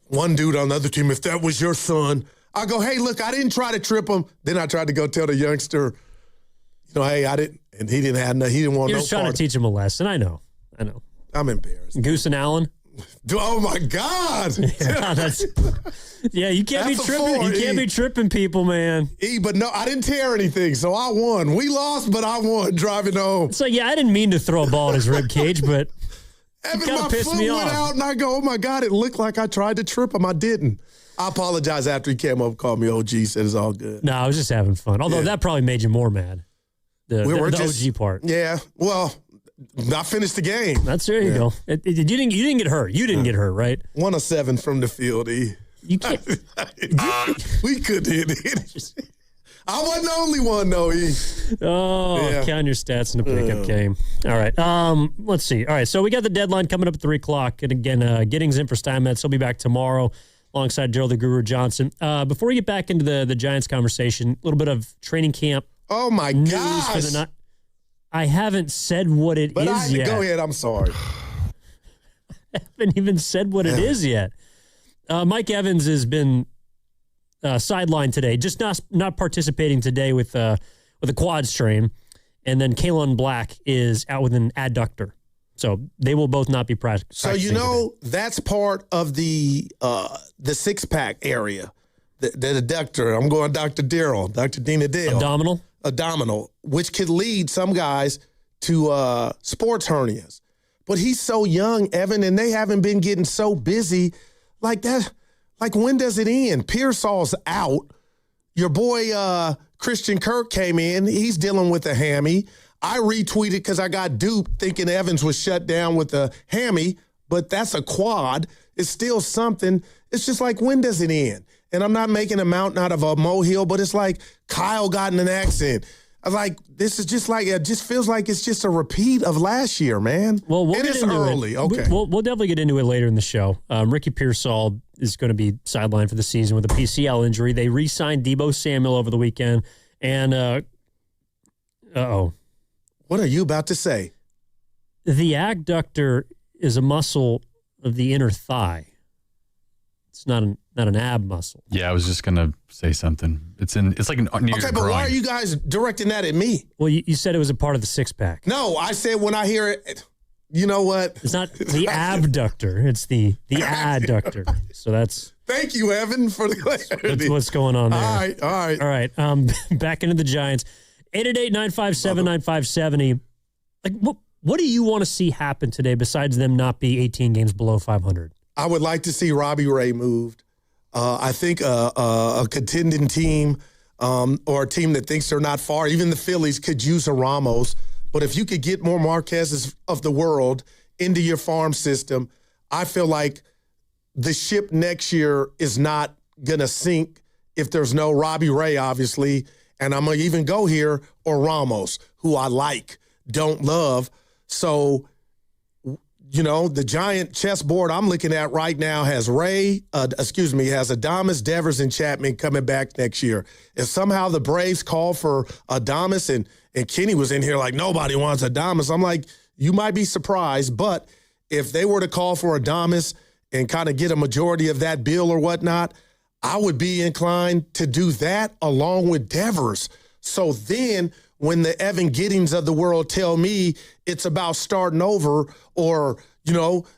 One dude on the other team, if that was your son, I go, hey, look, I didn't try to trip him. Then I tried to go tell the youngster, hey, I didn't, and he didn't want no part. You're just trying to teach him a lesson. I know. I'm embarrassed. Goose and Allen. Oh my God! You can't be tripping. You can't be tripping people, man. But no, I didn't tear anything, so I won. We lost, but I won driving home. So I didn't mean to throw a ball in his rib cage, but Evan, my foot went out, and I go, oh my God! It looked like I tried to trip him. I didn't. I apologize after he came up and called me OG. Said it's all good. No, I was just having fun. Although that probably made you more mad. The OG part. Yeah. Well. I finished the game. There you go. You didn't get hurt. You didn't get hurt, right? 1 of 7 from the field. You can't. We couldn't hit it. I wasn't the only one, though. Count your stats in the pickup game. All right. Let's see. All right. So we got the deadline coming up at 3:00. And again, Giddings in for Steinmetz. He'll be back tomorrow alongside Gerald the Guru Johnson. Before we get back into the Giants conversation, a little bit of training camp. Oh, my gosh. I haven't said what it is yet. Go ahead. I'm sorry. I haven't even said what it is yet. Mike Evans has been sidelined today, just not participating today with a quad strain. And then Kalen Black is out with an adductor. So they will both not be practicing. So, today. That's part of the six-pack area, the adductor. I'm going Dr. Darryl, Dr. Dina Dale. Abdominal, which could lead some guys to sports hernias. But he's so young, Evan, and they haven't been getting so busy like that. Like, when does it end? Pearsall's out. Your boy Christian Kirk came in. He's dealing with a hammy. I retweeted because I got duped thinking Evans was shut down with a hammy, but that's a quad. It's still something. It's just like, when does it end? And I'm not making a mountain out of a molehill, but it's like Kyle got in an accident. I was like, this is just like, it just feels like it's just a repeat of last year, man. Well, we'll and get it's into early. it. Okay. We'll definitely get into it later in the show. Ricky Pearsall is going to be sidelined for the season with a PCL injury. They re-signed Deebo Samuel over the weekend. And, what are you about to say? The adductor is a muscle of the inner thigh. It's not an ab muscle. Yeah, I was just gonna say something. It's like near okay, but why are you guys directing that at me? Well, you said it was a part of the six pack. No, I said when I hear it, you know what? It's not the abductor. It's the adductor. So that's. Thank you, Evan, for the clarity. That's what's going on there. All right. Back into the Giants. 888-957-9570. Like, what do you want to see happen today besides them not be 18 games below 500? I would like to see Robbie Ray moved. I think a contending team or a team that thinks they're not far, even the Phillies could use a Ramos. But if you could get more Marquez's of the world into your farm system, I feel like the ship next year is not going to sink if there's no Robbie Ray, obviously. And I'm going to even go here, or Ramos, who I like, don't love. So, the giant chessboard I'm looking at right now has has Adames, Devers, and Chapman coming back next year. If somehow the Braves call for Adames, and Kenny was in here like, nobody wants Adames, I'm like, you might be surprised. But if they were to call for Adames and kind of get a majority of that bill or whatnot, I would be inclined to do that along with Devers. So then when the Evan Giddings of the world tell me it's about starting over or,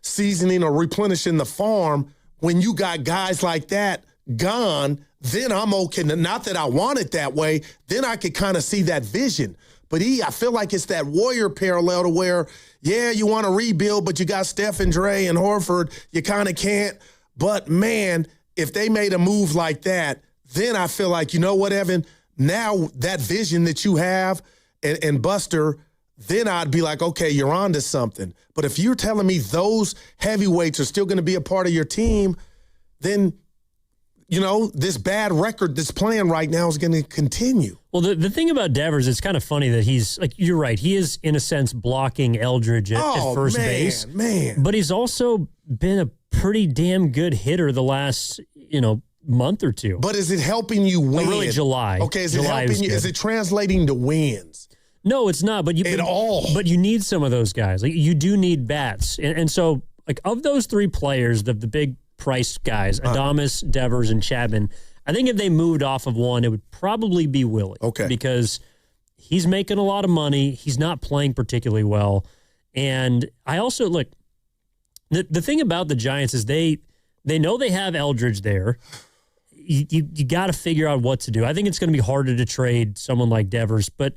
seasoning or replenishing the farm, when you got guys like that gone, then I'm okay. Not that I want it that way. Then I could kind of see that vision. But I feel like it's that Warrior parallel to where, you want to rebuild, but you got Steph and Dre and Horford. You kind of can't. But, man, if they made a move like that, then I feel like, you know what, Evan, now that vision that you have and Buster, then I'd be like, okay, you're on to something. But if you're telling me those heavyweights are still going to be a part of your team, then, this bad record that's playing right now is going to continue. Well, the thing about Devers, it's kind of funny that he's, like, you're right, he is, in a sense, blocking Eldridge at first base. But he's also been a pretty damn good hitter the last, month or two. But is it helping you win? Really, July. Okay, is it helping you? Is it translating to wins? No, it's not. But you need some of those guys. Like, you do need bats, and so, like, of those three players, the big price guys, Adames, Devers, and Chapman, I think if they moved off of one, it would probably be Willie. Okay. Because he's making a lot of money. He's not playing particularly well. And I also, look, the thing about the Giants is they know they have Eldridge there. You got to figure out what to do. I think it's going to be harder to trade someone like Devers, but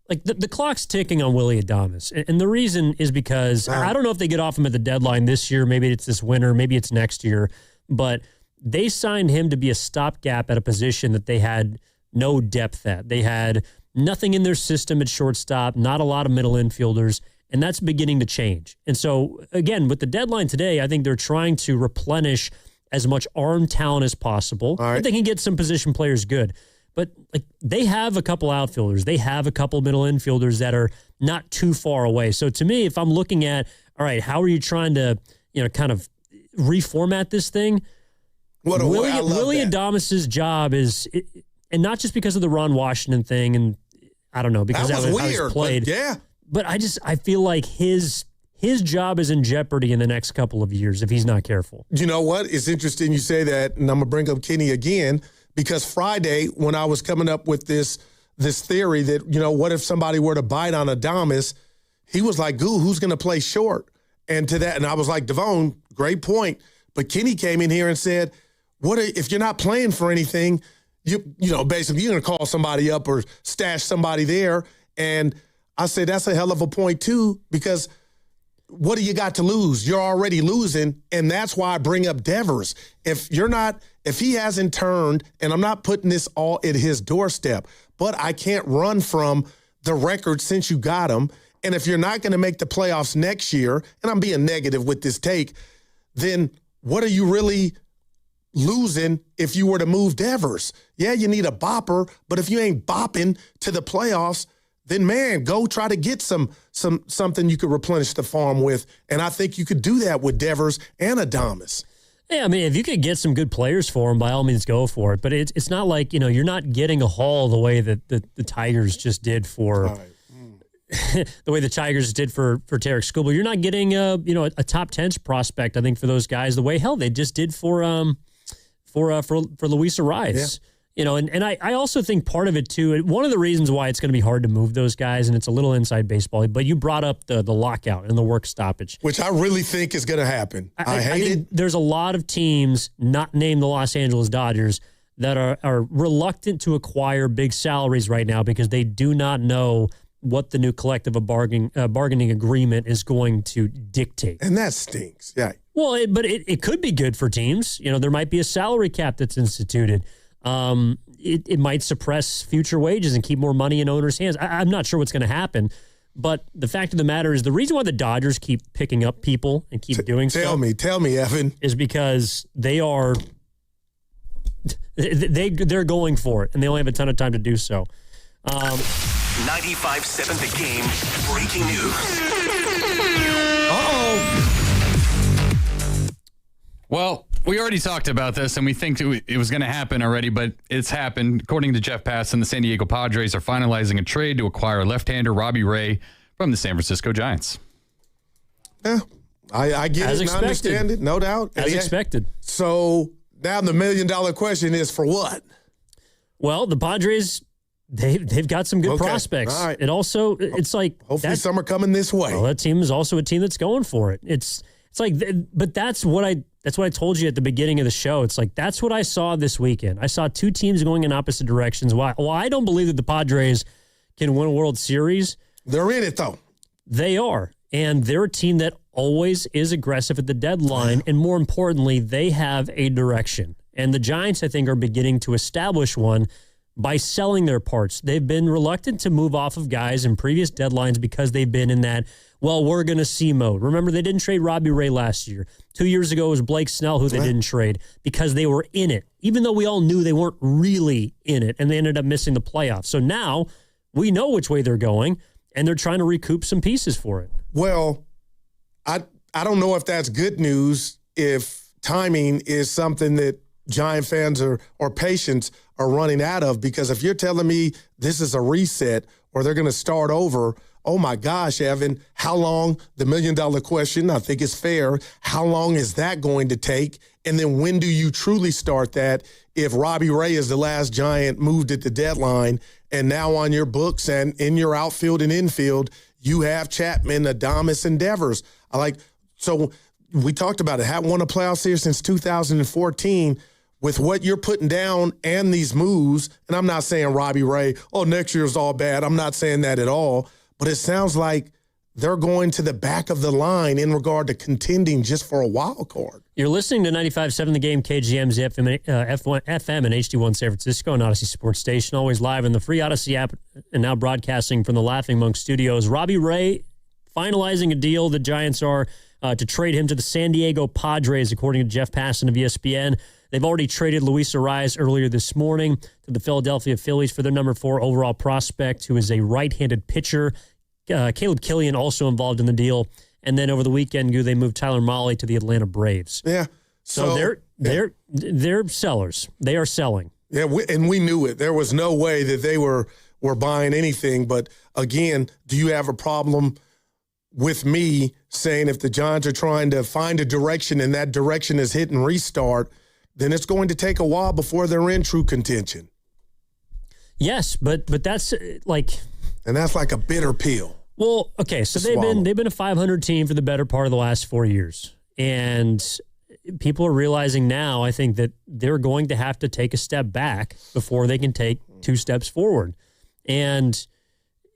like the clock's ticking on Willie Adames. And the reason is because I don't know if they get off him at the deadline this year. Maybe it's this winter. Maybe it's next year. But they signed him to be a stopgap at a position that they had no depth at. They had nothing in their system at shortstop, not a lot of middle infielders, and that's beginning to change. And so, again, with the deadline today, I think they're trying to replenish as much arm talent as possible. If they can get some position players good. But like they have a couple outfielders. They have a couple middle infielders that are not too far away. So to me, if I'm looking at, all right, how are you trying to, kind of reformat this thing? Willie Adames' job is, and not just because of the Ron Washington thing, and I don't know, because that was weird, how he's played. But yeah. But I feel like his job is in jeopardy in the next couple of years if he's not careful. You know what? It's interesting you say that, and I'm going to bring up Kenny again, because Friday, when I was coming up with this theory that, what if somebody were to bite on Adames, he was like, who's going to play short? And to that, and I was like, Devon, great point. But Kenny came in here and said, if you're not playing for anything, basically you're going to call somebody up or stash somebody there. And I said, that's a hell of a point too, because what do you got to lose? You're already losing, and that's why I bring up Devers. If he hasn't turned, and I'm not putting this all at his doorstep, but I can't run from the record since you got him. And if you're not going to make the playoffs next year, and I'm being negative with this take, then what are you really losing if you were to move Devers? Yeah, you need a bopper, but if you ain't bopping to the playoffs, then man, go try to get something you could replenish the farm with. And I think you could do that with Devers and Adames. Yeah, I mean, if you could get some good players for him, by all means, go for it. But it's not like, you're not getting a haul the way that the Tigers just did for the way the Tigers did for Tarek Skubal. You're not getting a top 10 prospect, I think, for those guys the way they just did for Luis Arraez. Yeah. And I also think part of it, too, one of the reasons why it's going to be hard to move those guys, and it's a little inside baseball, but you brought up the lockout and the work stoppage. Which I really think is going to happen. I hate it. There's a lot of teams, not named the Los Angeles Dodgers, that are reluctant to acquire big salaries right now because they do not know what the new collective bargaining agreement is going to dictate. And that stinks, yeah. Well, but it could be good for teams. There might be a salary cap that's instituted. It might suppress future wages and keep more money in owners' hands. I'm not sure what's going to happen, but the fact of the matter is the reason why the Dodgers keep picking up people and keep doing stuff. Tell me, Evan. Is because they're going for it, and they only have a ton of time to do so. 95.7 The Game, breaking news. Well, we already talked about this, and we think it was going to happen already, but it's happened. According to Jeff Passan, the San Diego Padres are finalizing a trade to acquire left-hander Robbie Ray from the San Francisco Giants. Yeah, I get it and I understand it, no doubt. As expected. So now the $1 million question is for what? Well, the Padres... They've got some good prospects. All right. It also, it's like... Hopefully some are coming this way. Well, that team is also a team that's going for it. It's like, but that's what I told you at the beginning of the show. It's like, that's what I saw this weekend. I saw two teams going in opposite directions. Well, I don't believe that the Padres can win a World Series. They're in it, though. They are. And they're a team that always is aggressive at the deadline. And more importantly, they have a direction. And the Giants, I think, are beginning to establish one by selling their parts. They've been reluctant to move off of guys in previous deadlines because they've been in that, we're going to see mode. Remember, they didn't trade Robbie Ray last year. 2 years ago, it was Blake Snell who they didn't trade because they were in it, even though we all knew they weren't really in it, and they ended up missing the playoffs. So now we know which way they're going, and they're trying to recoup some pieces for it. Well, I don't know if that's good news if timing is something that Giant fans or patience are running out of, because if you're telling me this is a reset or they're going to start over oh my gosh, Evan, how long, the $1 million question, I think it's fair, how long is that going to take? And then when do you truly start that if Robbie Ray is the last Giant moved at the deadline and now on your books and in your outfield and infield, you have Chapman, Adames, and Devers. So we talked about it, haven't won a playoff series since 2014. With what you're putting down and these moves, and I'm not saying Robbie Ray, next year's all bad. I'm not saying that at all. But it sounds like they're going to the back of the line in regard to contending just for a wild card. You're listening to 95.7 The Game, KGM's FM and HD1 San Francisco and Odyssey Sports Station, always live in the free Odyssey app and now broadcasting from the Laughing Monk Studios. Robbie Ray finalizing a deal. The Giants are to trade him to the San Diego Padres, according to Jeff Passan of ESPN. They've already traded Luis Arraez earlier this morning to the Philadelphia Phillies for their number 4 overall prospect, who is a right-handed pitcher. Caleb Killian also involved in the deal. And then over the weekend, they moved Tyler Mahle to the Atlanta Braves. Yeah. So they're sellers. They are selling. Yeah, we knew it. There was no way that they were buying anything. But again, do you have a problem with me saying if the Giants are trying to find a direction and that direction is hit and restart, then it's going to take a while before they're in true contention. Yes, but that's like... And that's like a bitter pill. Well, okay, so they've been a 500 team for the better part of the last 4 years. And people are realizing now, I think, that they're going to have to take a step back before they can take 2 steps forward. And,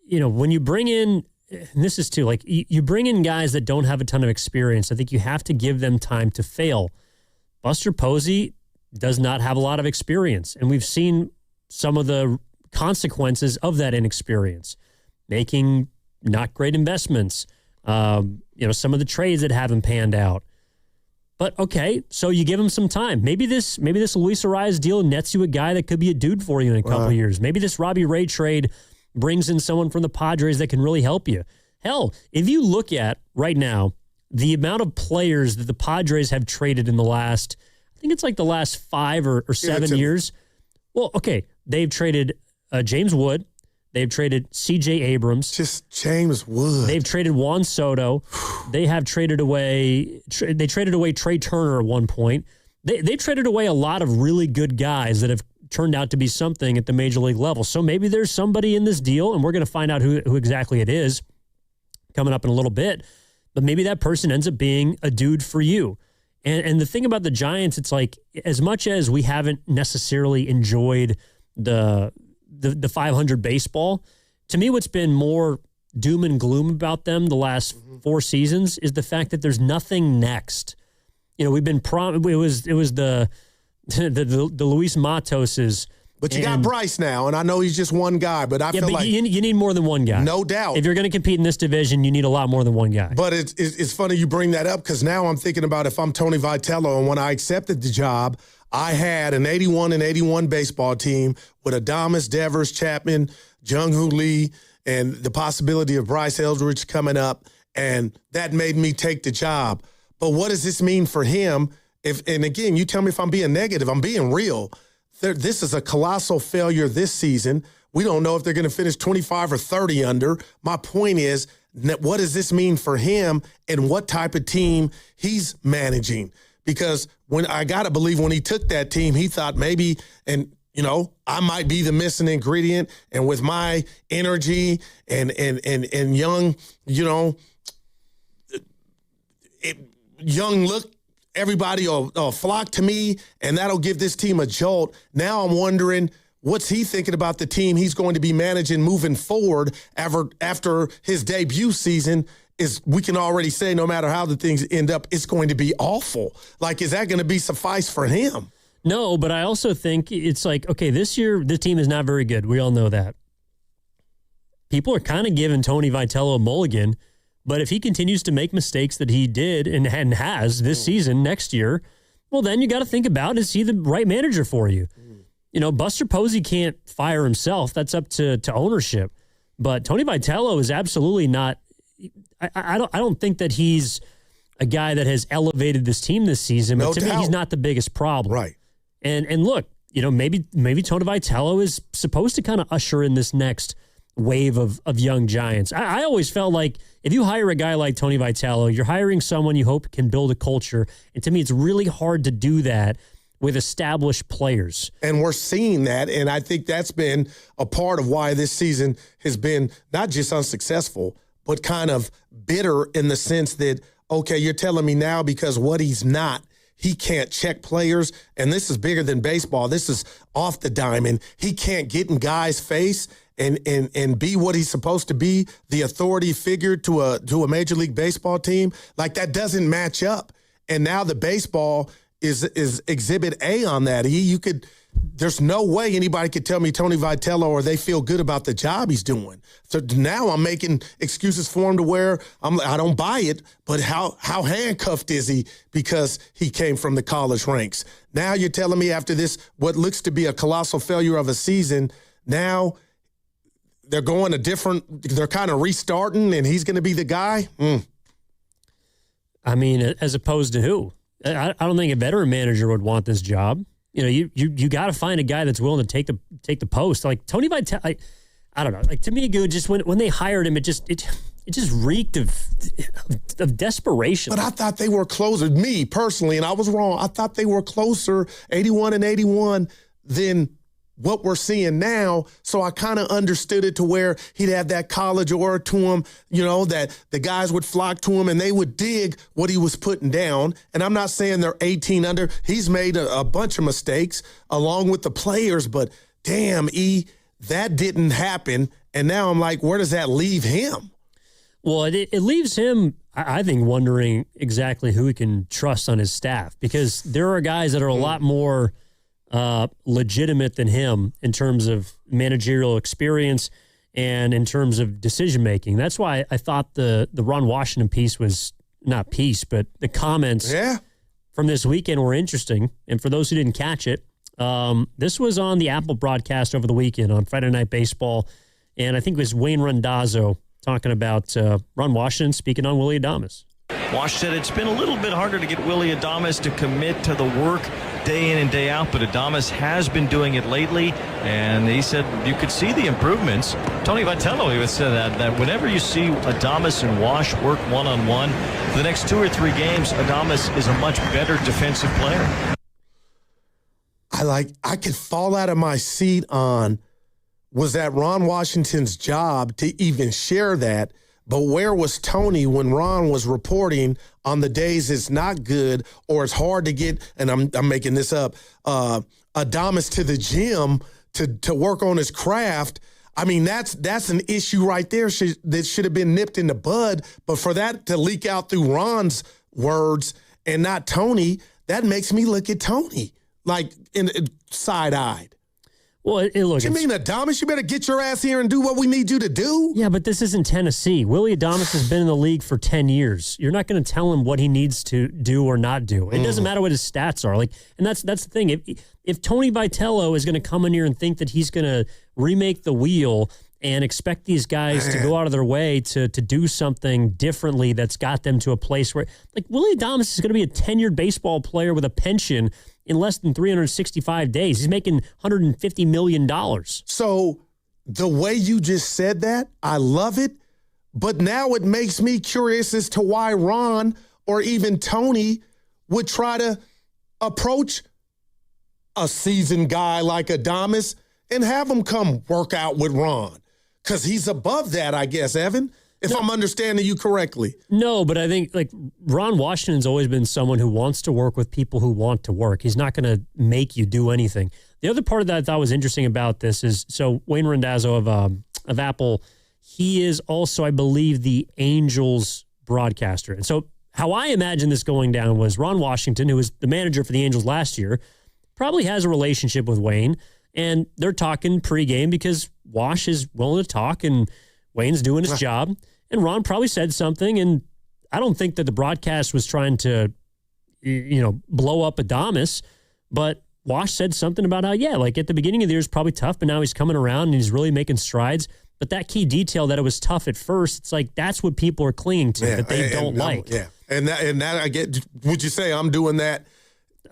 when you bring in... And this is too, like, you bring in guys that don't have a ton of experience. I think you have to give them time to fail. Buster Posey does not have a lot of experience, and we've seen some of the consequences of that inexperience, making not great investments, some of the trades that haven't panned out. But okay, so you give him some time. Maybe this Luis Arraez deal nets you a guy that could be a dude for you in a couple of years. Maybe this Robbie Ray trade brings in someone from the Padres that can really help you. Hell, if you look at right now, the amount of players that the Padres have traded in the last, I think it's like the last 5 or 7 years. Well, okay, they've traded James Wood. They've traded C.J. Abrams. Just James Wood. They've traded Juan Soto. They have traded away. They traded away Trey Turner at one point. They traded away a lot of really good guys that have turned out to be something at the major league level. So maybe there's somebody in this deal, and we're going to find out who exactly it is coming up in a little bit. But maybe that person ends up being a dude for you. And the thing about the Giants, it's like, as much as we haven't necessarily enjoyed the 500 baseball, to me what's been more doom and gloom about them the last 4 seasons is the fact that there's nothing next. We've been it was the Luis Matoses. But you got Bryce now, and I know he's just one guy, but I feel like you need more than one guy. No doubt. If you're going to compete in this division, you need a lot more than one guy. But it's funny you bring that up, because now I'm thinking about if I'm Tony Vitello, and when I accepted the job, I had an 81 baseball team with Adames, Devers, Chapman, Jung-Hoo Lee, and the possibility of Bryce Eldridge coming up, and that made me take the job. But what does this mean for him? And again, you tell me if I'm being negative. I'm being real. This is a colossal failure this season. We don't know if they're going to finish 25 or 30 under. My point is, what does this mean for him and what type of team he's managing? Because I got to believe when he took that team, he thought maybe, and I might be the missing ingredient. And with my energy and young, young look, everybody will flock to me, and that'll give this team a jolt. Now I'm wondering, what's he thinking about the team he's going to be managing moving forward after his debut season? We can already say, no matter how the things end up, it's going to be awful. Like, is that going to be suffice for him? No, but I also think it's like, okay, this year the team is not very good. We all know that. People are kind of giving Tony Vitello a mulligan. But if he continues to make mistakes that he did and has this season, next year, well, then you got to think about, is he the right manager for you? Buster Posey can't fire himself. That's up to ownership. But Tony Vitello is absolutely not. I don't think that he's a guy that has elevated this team this season. But to me, he's not the biggest problem. Right. And look, maybe Tony Vitello is supposed to kind of usher in this next wave of young giants. I always felt like if you hire a guy like Tony Vitello, you're hiring someone you hope can build a culture. And to me, it's really hard to do that with established players. And we're seeing that, and I think that's been a part of why this season has been not just unsuccessful, but kind of bitter in the sense that, okay, you're telling me now because what he's not, he can't check players, and this is bigger than baseball. This is off the diamond. He can't get in guys' face and be what he's supposed to be, the authority figure to a Major League Baseball team. Like, that doesn't match up. And now the baseball is exhibit A on that. There's no way anybody could tell me Tony Vitello or they feel good about the job he's doing. So now I'm making excuses for him to where I don't buy it, but how handcuffed is he because he came from the college ranks? Now you're telling me after this, what looks to be a colossal failure of a season, now they're going they're kind of restarting and he's going to be the guy? I mean, as opposed to who? I don't think a veteran manager would want this job. You know, you got to find a guy that's willing to take the post. Like Tony Vitello, I don't know. Like, to me, good. Just when they hired him, it just reeked of desperation. But I thought they were closer. Me personally, and I was wrong. I thought they were closer, 81 and 81, than what we're seeing now. So I kind of understood it to where he'd have that college aura to him, you know, that the guys would flock to him and they would dig what he was putting down. And I'm not saying they're 18 under. He's made a bunch of mistakes along with the players, but damn, that didn't happen. And now I'm like, where does that leave him? Well, it leaves him, I think, wondering exactly who he can trust on his staff, because there are guys that are a lot more legitimate than him in terms of managerial experience and in terms of decision making. That's why I thought the Ron Washington piece was not piece, but the comments from this weekend were interesting. And for those who didn't catch it, this was on the Apple broadcast over the weekend on Friday Night Baseball, and I think it was Wayne Randazzo talking about Ron Washington speaking on Willy Adames. Wash said it's been a little bit harder to get Willy Adames to commit to the work day in and day out, but Adames has been doing it lately, and he said you could see the improvements. Tony Vitello even said that whenever you see Adames and Wash work one-on-one, for the next 2 or 3 games, Adames is a much better defensive player. I could fall out of my seat on, was that Ron Washington's job to even share that? But where was Tony when Ron was reporting on the days it's not good or it's hard to get, and I'm making this up, Adames to the gym to work on his craft? I mean, that's an issue right there that should have been nipped in the bud. But for that to leak out through Ron's words and not Tony, that makes me look at Tony like side-eyed. Well, look. What you mean, Adames? You better get your ass here and do what we need you to do. Yeah, but this isn't Tennessee. Willy Adames has been in the league for 10 years. You're not going to tell him what he needs to do or not do. It doesn't matter what his stats are. Like, and that's the thing. If Tony Vitello is going to come in here and think that he's going to remake the wheel and expect these guys to go out of their way to do something differently that's got them to a place where, like, Willy Adames is going to be a tenured baseball player with a pension in less than 365 days. He's making $150 million. So the way you just said that, I love it. But now it makes me curious as to why Ron or even Tony would try to approach a seasoned guy like Adames and have him come work out with Ron. Because he's above that, I guess, Evan, if I'm understanding you correctly. No, but I think, like, Ron Washington's always been someone who wants to work with people who want to work. He's not going to make you do anything. The other part of that I thought was interesting about this is, so Wayne Randazzo of Apple, he is also, I believe, the Angels broadcaster. And so how I imagine this going down was Ron Washington, who was the manager for the Angels last year, probably has a relationship with Wayne, and they're talking pregame because Wash is willing to talk and Wayne's doing his job. And Ron probably said something, and I don't think that the broadcast was trying to, blow up Adames, but Wash said something about how, like at the beginning of the year is probably tough, but now he's coming around and he's really making strides. But that key detail that it was tough at first, it's like that's what people are clinging to that they don't like. Yeah, and that I get. Would you say I'm doing that?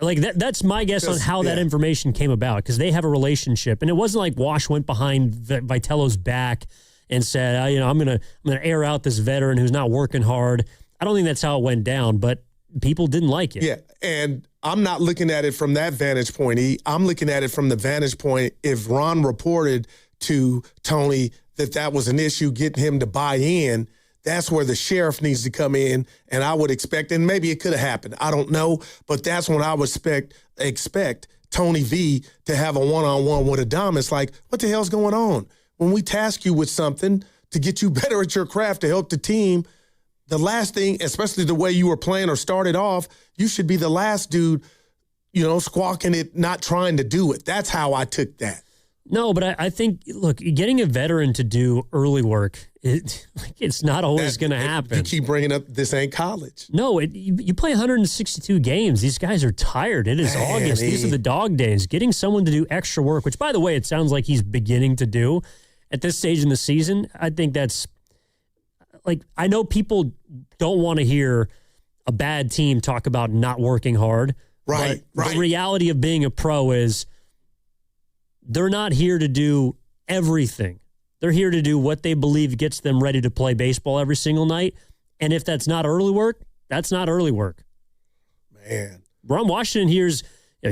Like that's my guess on how that information came about, because they have a relationship, and it wasn't like Wash went behind Vitello's back and said, I'm gonna air out this veteran who's not working hard. I don't think that's how it went down, but people didn't like it. Yeah, and I'm not looking at it from that vantage point, E. I'm looking at it from the vantage point if Ron reported to Tony that was an issue, getting him to buy in, that's where the sheriff needs to come in, and I would expect, and maybe it could have happened, I don't know, but that's when I would expect Tony V to have a one-on-one with Adames. Like, what the hell's going on? When we task you with something to get you better at your craft, to help the team, the last thing, especially the way you were playing or started off, you should be the last dude, squawking it, not trying to do it. That's how I took that. No, but I think, look, getting a veteran to do early work, it's not always going to happen. You keep bringing up this ain't college. No, you play 162 games. These guys are tired. It is August. These are the dog days. Getting someone to do extra work, which, by the way, it sounds like he's beginning to do at this stage in the season, I think that's, I know people don't want to hear a bad team talk about not working hard. Right. The reality of being a pro is they're not here to do everything. They're here to do what they believe gets them ready to play baseball every single night. And if that's not early work, that's not early work. Man. Ron Washington he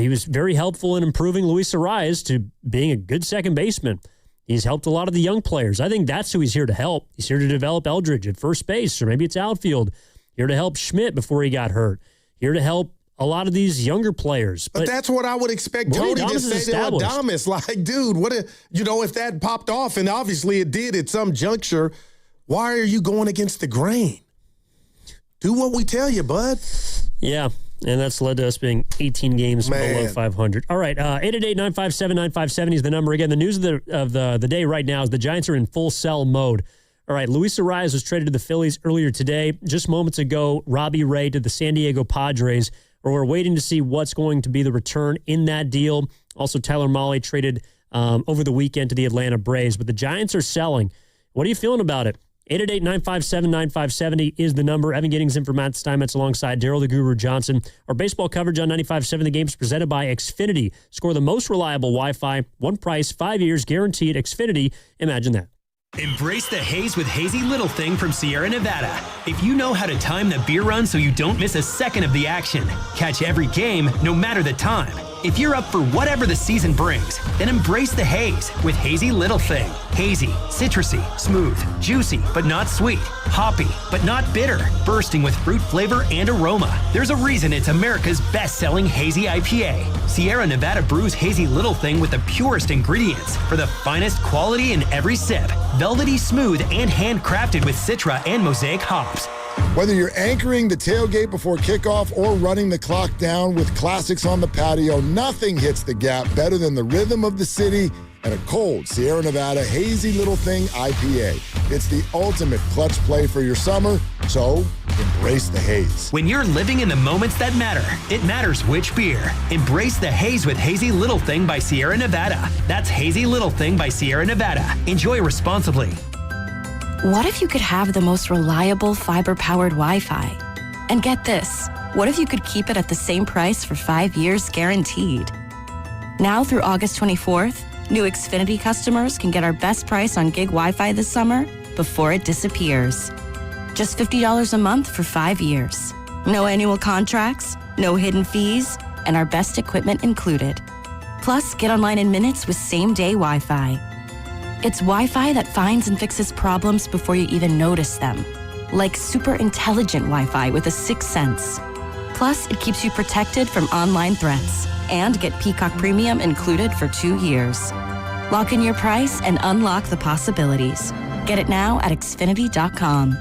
was very helpful in improving Luis Arraez to being a good second baseman. He's helped a lot of the young players. I think that's who he's here to help. He's here to develop Eldridge at first base, or maybe it's outfield. Here to help Schmidt before he got hurt. Here to help a lot of these younger players. But that's what I would expect Tony to say to Adames. Like, dude, if that popped off, and obviously it did at some juncture, why are you going against the grain? Do what we tell you, bud. Yeah, and that's led to us being 18 games below 500. All right, 888-957-9570 is the number. Again, the news of the day right now is the Giants are in full sell mode. All right, Luis Arraez was traded to the Phillies earlier today. Just moments ago, Robbie Ray to the San Diego Padres, where we're waiting to see what's going to be the return in that deal. Also, Tyler Mahle traded over the weekend to the Atlanta Braves. But the Giants are selling. What are you feeling about it? 888-957-9570 is the number. Evan Giddings in for Matt Steinmetz alongside Daryl the Guru Johnson. Our baseball coverage on 95.7 The Game is presented by Xfinity. Score the most reliable Wi-Fi. One price, 5 years, guaranteed. Xfinity. Imagine that. Embrace the haze with Hazy Little Thing from Sierra Nevada. If you know how to time the beer run so you don't miss a second of the action, catch every game, no matter the time. If you're up for whatever the season brings, then embrace the haze with Hazy Little Thing. Hazy, citrusy, smooth, juicy, but not sweet, hoppy, but not bitter, bursting with fruit flavor and aroma. There's a reason it's America's best-selling Hazy IPA. Sierra Nevada brews Hazy Little Thing with the purest ingredients for the finest quality in every sip. Velvety smooth and handcrafted with Citra and Mosaic hops. Whether you're anchoring the tailgate before kickoff or running the clock down with classics on the patio, nothing hits the gap better than the rhythm of the city and a cold Sierra Nevada Hazy Little Thing IPA. It's the ultimate clutch play for your summer, so embrace the haze. When you're living in the moments that matter, it matters which beer. Embrace the haze with Hazy Little Thing by Sierra Nevada. That's Hazy Little Thing by Sierra Nevada. Enjoy responsibly. What if you could have the most reliable fiber-powered Wi-Fi? And get this, what if you could keep it at the same price for 5 years guaranteed? Now through August 24th, new Xfinity customers can get our best price on gig Wi-Fi this summer before it disappears. Just $50 a month for 5 years. No annual contracts, no hidden fees, and our best equipment included. Plus, get online in minutes with same-day Wi-Fi. It's Wi-Fi that finds and fixes problems before you even notice them. Like super intelligent Wi-Fi with a sixth sense. Plus, it keeps you protected from online threats. And get Peacock Premium included for 2 years. Lock in your price and unlock the possibilities. Get it now at Xfinity.com.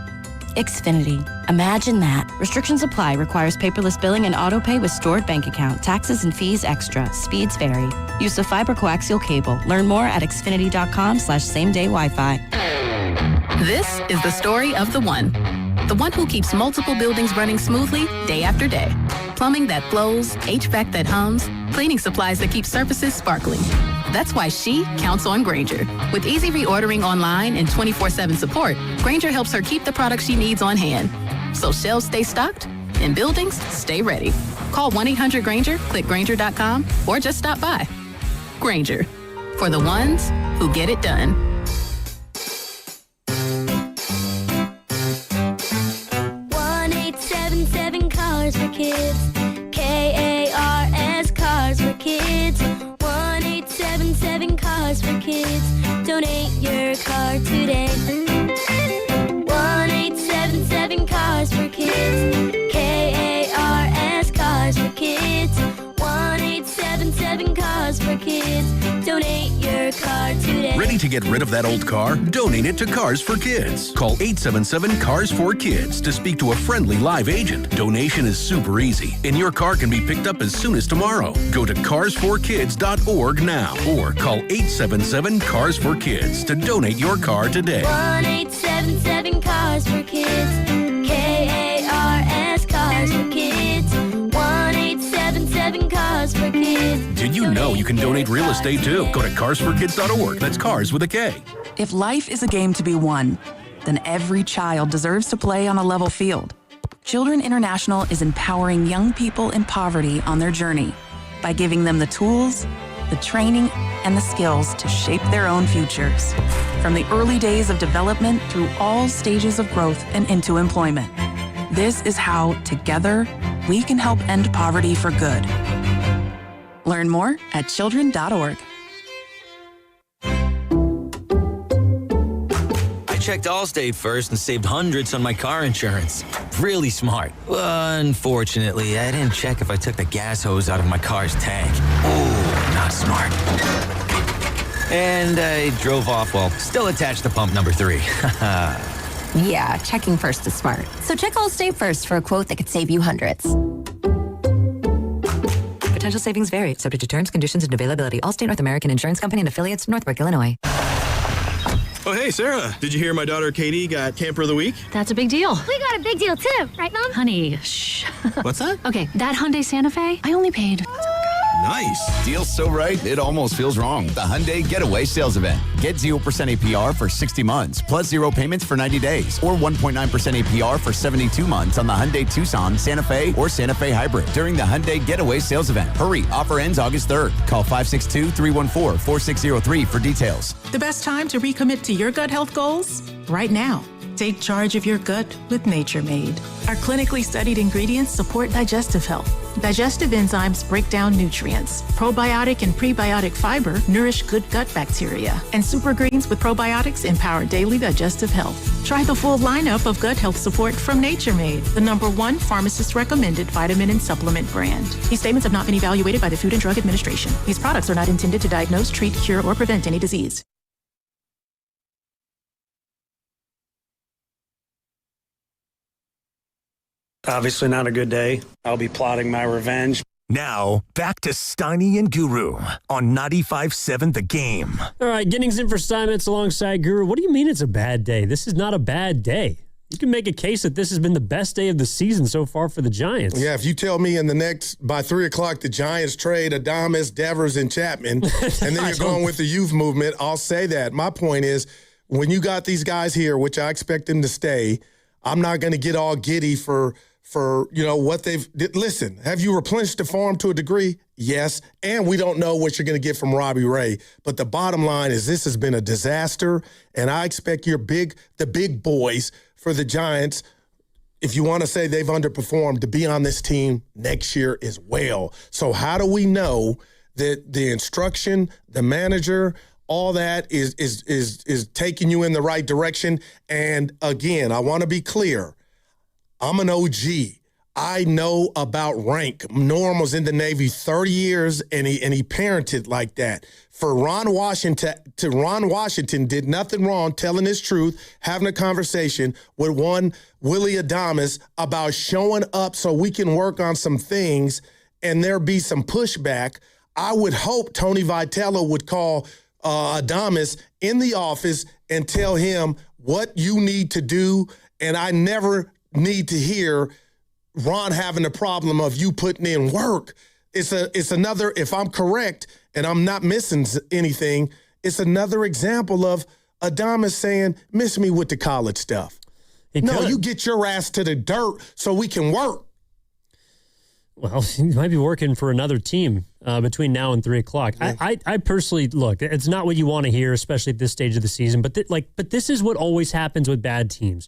Xfinity. Imagine that. Restrictions apply. Requires paperless billing and auto pay with stored bank account. Taxes and fees extra. Speeds vary. Use of fiber coaxial cable. Learn more at Xfinity.com/same-day Wi-Fi. This is the story of the one. The one who keeps multiple buildings running smoothly day after day. Plumbing that flows, HVAC that hums, cleaning supplies that keep surfaces sparkling. That's why she counts on Grainger. With easy reordering online and 24/7 support, Grainger helps her keep the products she needs on hand. So shelves stay stocked and buildings stay ready. Call 1-800-GRAINGER, click Grainger.com, or just stop by. Grainger, for the ones who get it done. Kids. Donate your car today. 1-877 Cars for Kids. KARS Cars for Kids. 1-877 Cars for Kids. Donate your car today. Ready to get rid of that old car? Donate it to Cars for Kids. Call 877 Cars for Kids to speak to a friendly live agent. Donation is super easy, and your car can be picked up as soon as tomorrow. Go to carsforkids.org now or call 877 Cars for Kids to donate your car today. 1-877 Cars for Kids. KARS Cars for Kids. 1-877 Cars for Kids. Did you know you can donate real estate too? Go to carsforkids.org. That's cars with a K. If life is a game to be won, then every child deserves to play on a level field. Children International is empowering young people in poverty on their journey by giving them the tools, the training, and the skills to shape their own futures. From the early days of development through all stages of growth and into employment. This is how, together, we can help end poverty for good. Learn more at children.org. I checked Allstate first and saved hundreds on my car insurance. Really smart. Unfortunately, I didn't check if I took the gas hose out of my car's tank. Ooh, not smart. And I drove off while still attached to pump number 3. Yeah, checking first is smart. So check Allstate first for a quote that could save you hundreds. Potential savings vary, subject to terms, conditions, and availability. Allstate North American Insurance Company and affiliates, Northbrook, Illinois. Oh, hey, Sarah. Did you hear my daughter Katie got Camper of the Week? That's a big deal. We got a big deal too, right, Mom? Honey, shh. What's that? Okay, that Hyundai Santa Fe, I only paid... Nice. Deal's so right, it almost feels wrong. The Hyundai Getaway Sales Event. Get 0% APR for 60 months, plus 0 payments for 90 days, or 1.9% APR for 72 months on the Hyundai Tucson, Santa Fe, or Santa Fe Hybrid during the Hyundai Getaway Sales Event. Hurry, offer ends August 3rd. Call 562-314-4603 for details. The best time to recommit to your gut health goals? Right now. Take charge of your gut with Nature Made. Our clinically studied ingredients support digestive health. Digestive enzymes break down nutrients. Probiotic and prebiotic fiber nourish good gut bacteria. And super greens with probiotics empower daily digestive health. Try the full lineup of gut health support from Nature Made, the #1 pharmacist-recommended vitamin and supplement brand. These statements have not been evaluated by the Food and Drug Administration. These products are not intended to diagnose, treat, cure, or prevent any disease. Obviously not a good day. I'll be plotting my revenge. Now, back to Steiny and Guru on 95.7 The Game. All right, Ginnings in for Steinmetz alongside Guru. What do you mean it's a bad day? This is not a bad day. You can make a case that this has been the best day of the season so far for the Giants. Yeah, if you tell me by 3 o'clock the Giants trade Adames, Devers, and Chapman, and then you're going with the youth movement, I'll say that. My point is, when you got these guys here, which I expect them to stay, I'm not going to get all giddy for what they've – listen, have you replenished the farm to a degree? Yes, and we don't know what you're going to get from Robbie Ray. But the bottom line is this has been a disaster, and I expect the big boys for the Giants, if you want to say they've underperformed, to be on this team next year as well. So how do we know that the instruction, the manager – all that is taking you in the right direction? And again, I want to be clear. I'm an OG. I know about rank. Norm was in the Navy 30 years, and he parented like that. For Ron Washington did nothing wrong telling his truth, having a conversation with one Willie Adames about showing up so we can work on some things and there be some pushback. I would hope Tony Vitello would call Adames in the office and tell him what you need to do. And I never need to hear Ron having a problem of you putting in work. It's another, if I'm correct and I'm not missing anything, it's another example of Adames saying, miss me with the college stuff. You get your ass to the dirt so we can work. Well, he might be working for another team between now and 3 o'clock. I personally, look, it's not what you want to hear, especially at this stage of the season. But this is what always happens with bad teams.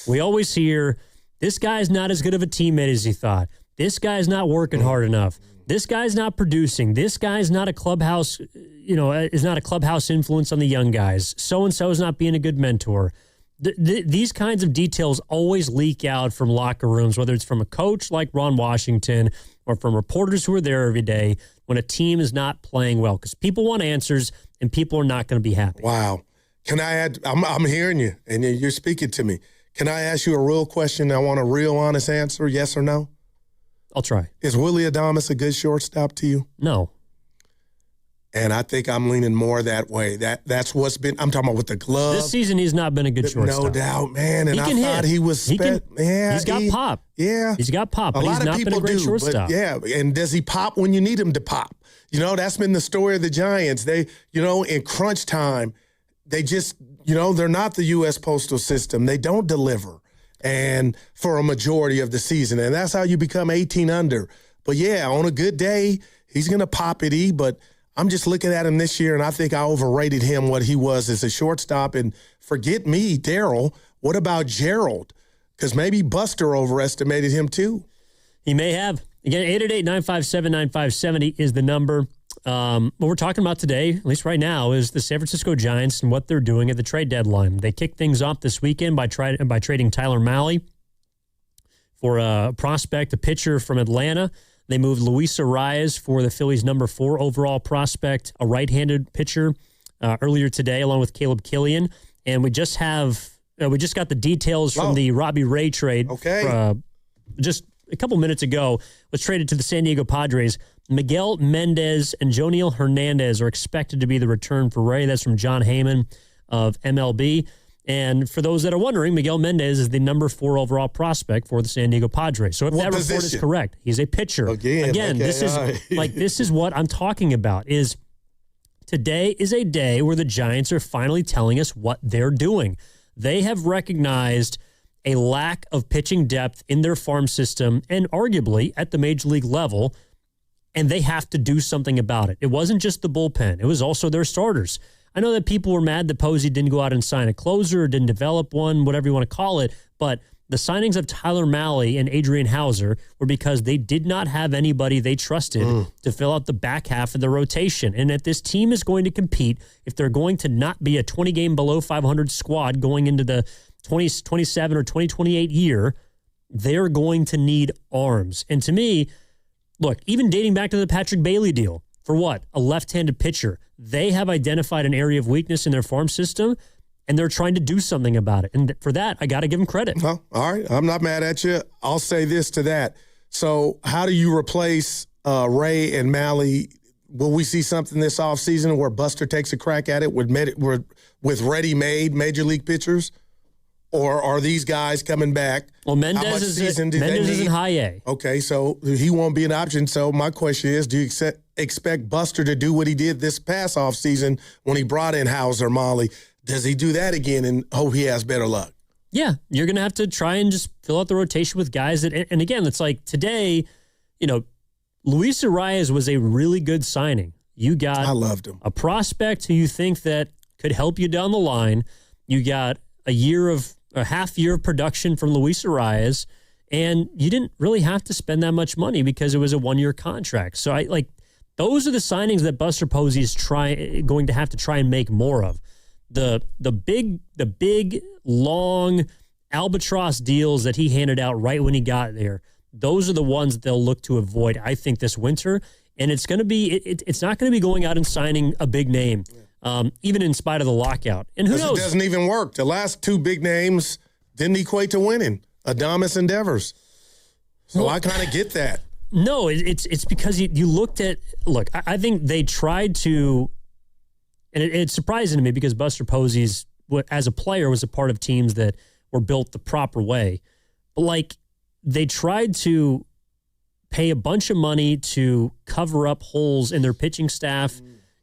We always hear, this guy's not as good of a teammate as he thought. This guy's not working hard enough. This guy's not producing. This guy's not a clubhouse, is not a clubhouse influence on the young guys. So-and-so is not being a good mentor. These kinds of details always leak out from locker rooms, whether it's from a coach like Ron Washington or from reporters who are there every day when a team is not playing well, because people want answers and people are not going to be happy. Wow. Can I add, I'm hearing you and you're speaking to me. Can I ask you a real question? I want a real honest answer, yes or no? I'll try. Is Willie Adames a good shortstop to you? No. And I think I'm leaning more that way. That's what's been, I'm talking about with the glove. This season, he's not been a good shortstop. No doubt, man. And he can I thought hit. he was, He's got pop. Yeah. He's got pop, but a lot he's not of people been a great do, shortstop. But yeah, and does he pop when you need him to pop? That's been the story of the Giants. They, in crunch time, they just, they're not the U.S. Postal System. They don't deliver, and for a majority of the season. And that's how you become 18 under. But yeah, on a good day, he's going to pop it, but I'm just looking at him this year, and I think I overrated him, what he was as a shortstop. And forget me, Daryl. What about Gerald? Because maybe Buster overestimated him too. He may have. Again, 888-957-9570 is the number. What we're talking about today, at least right now, is the San Francisco Giants and what they're doing at the trade deadline. They kicked things off this weekend by trading Tyler Mahle for a prospect, a pitcher from Atlanta. They moved Luis Arraez for the Phillies' number 4 overall prospect, a right-handed pitcher, earlier today, along with Caleb Killian. And we just got the details from the Robbie Ray trade. Okay. Just a couple minutes ago, was traded to the San Diego Padres. Miguel Mendez and Joniel Hernandez are expected to be the return for Ray. That's from John Heyman of MLB. And for those that are wondering, Miguel Mendez is the number 4 overall prospect for the San Diego Padres. So if that report is correct, he's a pitcher. Again, this is what I'm talking about. Is today is a day where the Giants are finally telling us what they're doing. They have recognized a lack of pitching depth in their farm system and arguably at the major league level, and they have to do something about it. It wasn't just the bullpen. It was also their starters. I know that people were mad that Posey didn't go out and sign a closer or didn't develop one, whatever you want to call it, but the signings of Tyler Mahle and Adrian Hauser were because they did not have anybody they trusted to fill out the back half of the rotation. And if this team is going to compete, if they're going to not be a 20-game below 500 squad going into the 2027 or 2028 year, they're going to need arms. And to me, look, even dating back to the Patrick Bailey deal, for what? A left-handed pitcher. They have identified an area of weakness in their farm system, and they're trying to do something about it. And for that, I got to give them credit. Well, all right. I'm not mad at you. I'll say this to that. So how do you replace Ray and Mahle? Will we see something this offseason where Buster takes a crack at it with ready-made major league pitchers? Or are these guys coming back? Well, Mendez is in high A. Okay, so he won't be an option. So my question is, do you expect Buster to do what he did this past offseason when he brought in Hauser, Mahle? Does he do that again and hope he has better luck? Yeah, you're going to have to try and just fill out the rotation with guys that, and again, it's like today, Luis Arraez was a really good signing. I loved him. A prospect who you think that could help you down the line. You got a half year of production from Luis Arraez, and you didn't really have to spend that much money because it was a 1-year contract. So those are the signings that Buster Posey is going to have to try and make more of. The big long albatross deals that he handed out right when he got there. Those are the ones that they'll look to avoid, I think, this winter. And it's going to be it's not going to be going out and signing a big name. Even in spite of the lockout. And who knows? It doesn't even work. The last 2 big names didn't equate to winning. Adames and Devers. So I kind of get that. No, it's because you looked at – look, I think they tried to – and it's surprising to me because Buster Posey's, as a player, was a part of teams that were built the proper way. But, they tried to pay a bunch of money to cover up holes in their pitching staff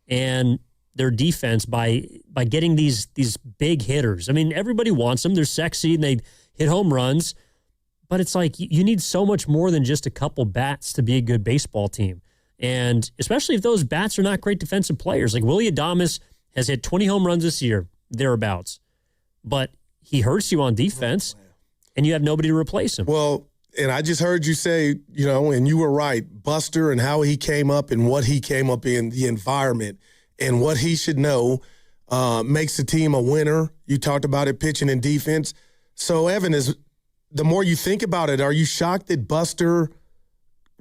and – their defense by getting these big hitters. I mean, everybody wants them. They're sexy and they hit home runs. But it's like you need so much more than just a couple bats to be a good baseball team. And especially if those bats are not great defensive players. Like Willie Adames has hit 20 home runs this year, thereabouts. But he hurts you on defense, and you have nobody to replace him. Well, And I just heard you say, and you were right, Buster and how he came up and what he came up in, the environment and what he should know makes the team a winner. You talked about it, pitching and defense. So, Evan, the more you think about it, are you shocked that Buster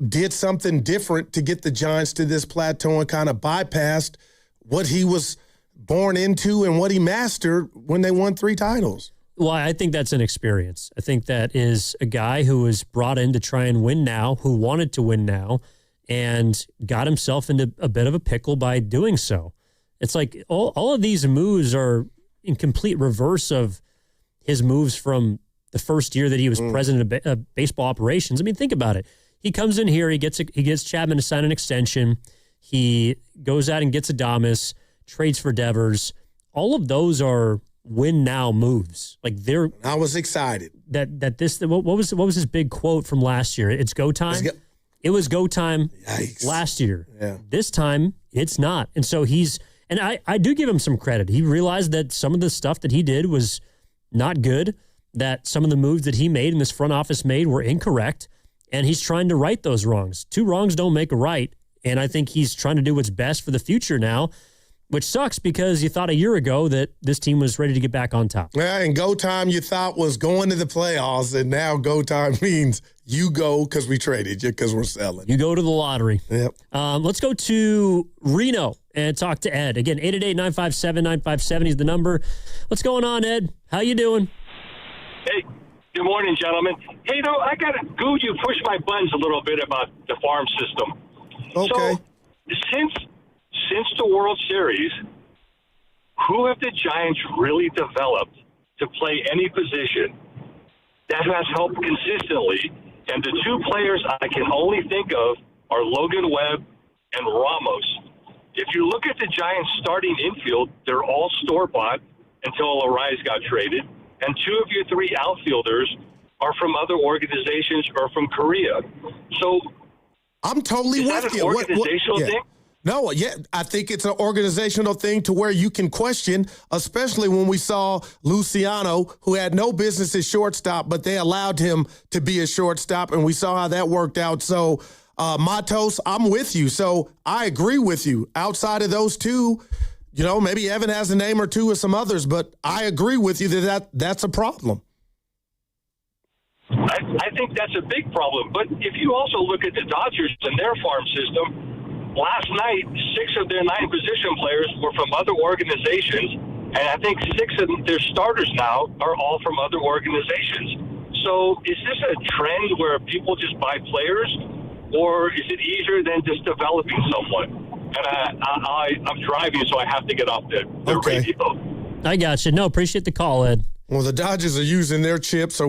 did something different to get the Giants to this plateau and kind of bypassed what he was born into and what he mastered when they won 3 titles? Well, I think that's an experience. I think that is a guy who was brought in to try and win now, who wanted to win now, and got himself into a bit of a pickle by doing so. It's like all of these moves are in complete reverse of his moves from the first year that he was president of baseball operations. I mean, think about it. He comes in here, he gets Chapman to sign an extension. He goes out and gets Adames, trades for Devers. All of those are win now moves. Like I was excited what was his big quote from last year? It's go time. It was go time. Yikes. Last year. Yeah. This time it's not. And so I do give him some credit. He realized that some of the stuff that he did was not good, that some of the moves that he made and this front office made were incorrect, and he's trying to right those wrongs. 2 wrongs don't make a right, and I think he's trying to do what's best for the future now, which sucks because you thought a year ago that this team was ready to get back on top. Yeah, and go time you thought was going to the playoffs, and now go time means you go because we traded you because we're selling. You go to the lottery. Yep. Let's go to Reno and talk to Ed. Again, 888-957-9570 is the number. What's going on, Ed? How you doing? Hey, good morning, gentlemen. Hey, I got to you push my buttons a little bit about the farm system. Okay. So, since the World Series, who have the Giants really developed to play any position that has helped consistently? And the 2 players I can only think of are Logan Webb and Ramos. If you look at the Giants' starting infield, they're all store-bought until Arraez got traded. And 2 of your 3 outfielders are from other organizations or from Korea. So I'm totally is with that an you. organizational yeah. thing? No, yeah, I think it's an organizational thing to where you can question, especially when we saw Luciano, who had no business at shortstop, but they allowed him to be a shortstop, and we saw how that worked out. So, Matos, I'm with you. So I agree with you. Outside of those 2, maybe Evan has a name or 2 of some others, but I agree with you that's a problem. I think that's a big problem. But if you also look at the Dodgers and their farm system, last night, 6 of their 9 position players were from other organizations, and I think 6 of their starters now are all from other organizations. So is this a trend where people just buy players, or is it easier than just developing someone? And I'm driving, so I have to get off the radio. I got you. No, appreciate the call, Ed. Well, the Dodgers are using their chips or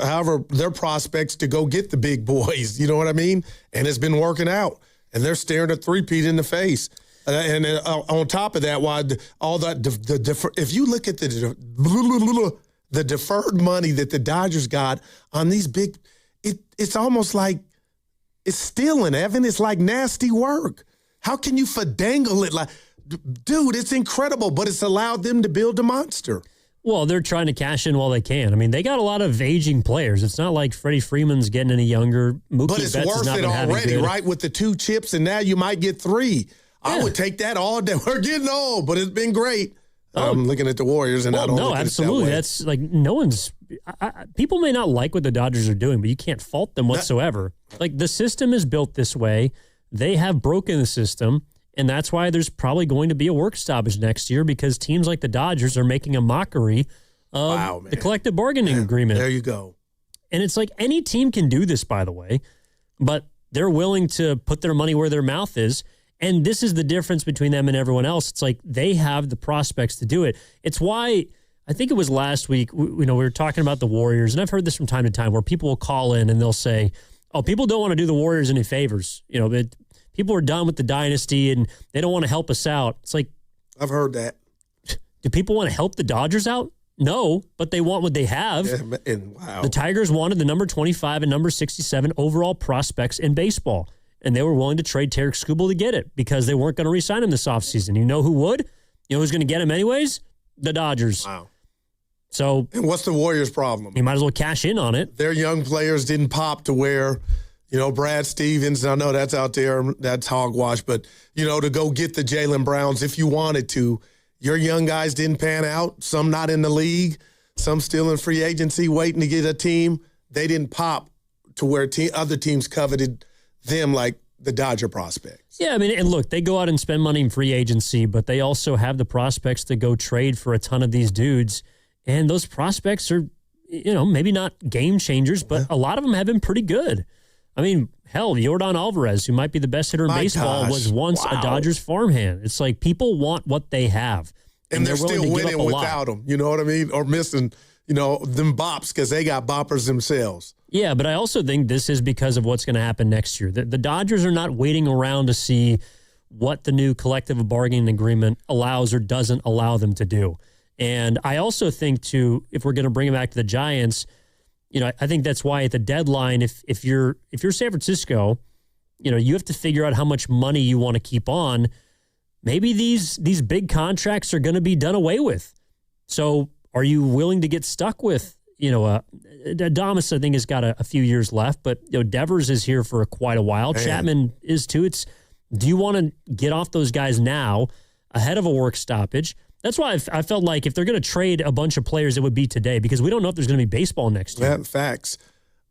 however, their prospects to go get the big boys. You know what I mean? And it's been working out. And they're staring a 3-peat in the face. And on top of that, all that, if you look at the deferred money that the Dodgers got on these big, it's almost like it's stealing, Evan. It's like nasty work. How can you finagle it? Like, dude, it's incredible, but it's allowed them to build a monster. Well, they're trying to cash in while they can. I mean, they got a lot of aging players. It's not like Freddie Freeman's getting any younger. Mookie but it's Betts worth it already, right? With the 2 chips, and now you might get 3. Yeah. I would take that all day. We're getting old, but it's been great. I'm looking at the Warriors, and I don't look at it that way. That's like no one's. People may not like what the Dodgers are doing, but you can't fault them whatsoever. Like the system is built this way. They have broken the system. And that's why there's probably going to be a work stoppage next year because teams like the Dodgers are making a mockery of the collective bargaining agreement. There you go. And it's like any team can do this, by the way, but they're willing to put their money where their mouth is. And this is the difference between them and everyone else. It's like they have the prospects to do it. It's why I think it was last week, we were talking about the Warriors, and I've heard this from time to time where people will call in and they'll say, oh, people don't want to do the Warriors any favors. People are done with the dynasty and they don't want to help us out. It's like, I've heard that. Do people want to help the Dodgers out? No, but they want what they have. Yeah, and wow. The Tigers wanted the number 25 and number 67 overall prospects in baseball, and they were willing to trade Tarek Skubal to get it because they weren't going to re-sign him this offseason. You know who would? You know who's going to get him anyways? The Dodgers. Wow. So, and what's the Warriors' problem? You might as well cash in on it. Their young players didn't pop to where, Brad Stevens, I know that's out there, that's hogwash, but, to go get the Jaylen Browns if you wanted to. Your young guys didn't pan out, some not in the league, some still in free agency waiting to get a team. They didn't pop to where other teams coveted them like the Dodger prospects. Yeah, I mean, and look, they go out and spend money in free agency, but they also have the prospects to go trade for a ton of these dudes. And those prospects are, maybe not game changers, but a lot of them have been pretty good. I mean, hell, Yordan Alvarez, who might be the best hitter in baseball, was once a Dodgers farmhand. It's like people want what they have. And they're still winning without them. You know what I mean? Or missing, them bops because they got boppers themselves. Yeah, but I also think this is because of what's going to happen next year. The Dodgers are not waiting around to see what the new collective bargaining agreement allows or doesn't allow them to do. And I also think, too, if we're going to bring it back to the Giants, I think that's why at the deadline, if you're San Francisco, you have to figure out how much money you want to keep on. Maybe these big contracts are going to be done away with. So are you willing to get stuck with, Adames, I think, has got a few years left, but Devers is here for quite a while. Man. Chapman is too. Do you want to get off those guys now ahead of a work stoppage? That's why I felt like if they're going to trade a bunch of players, it would be today because we don't know if there's going to be baseball next year. Yeah, facts.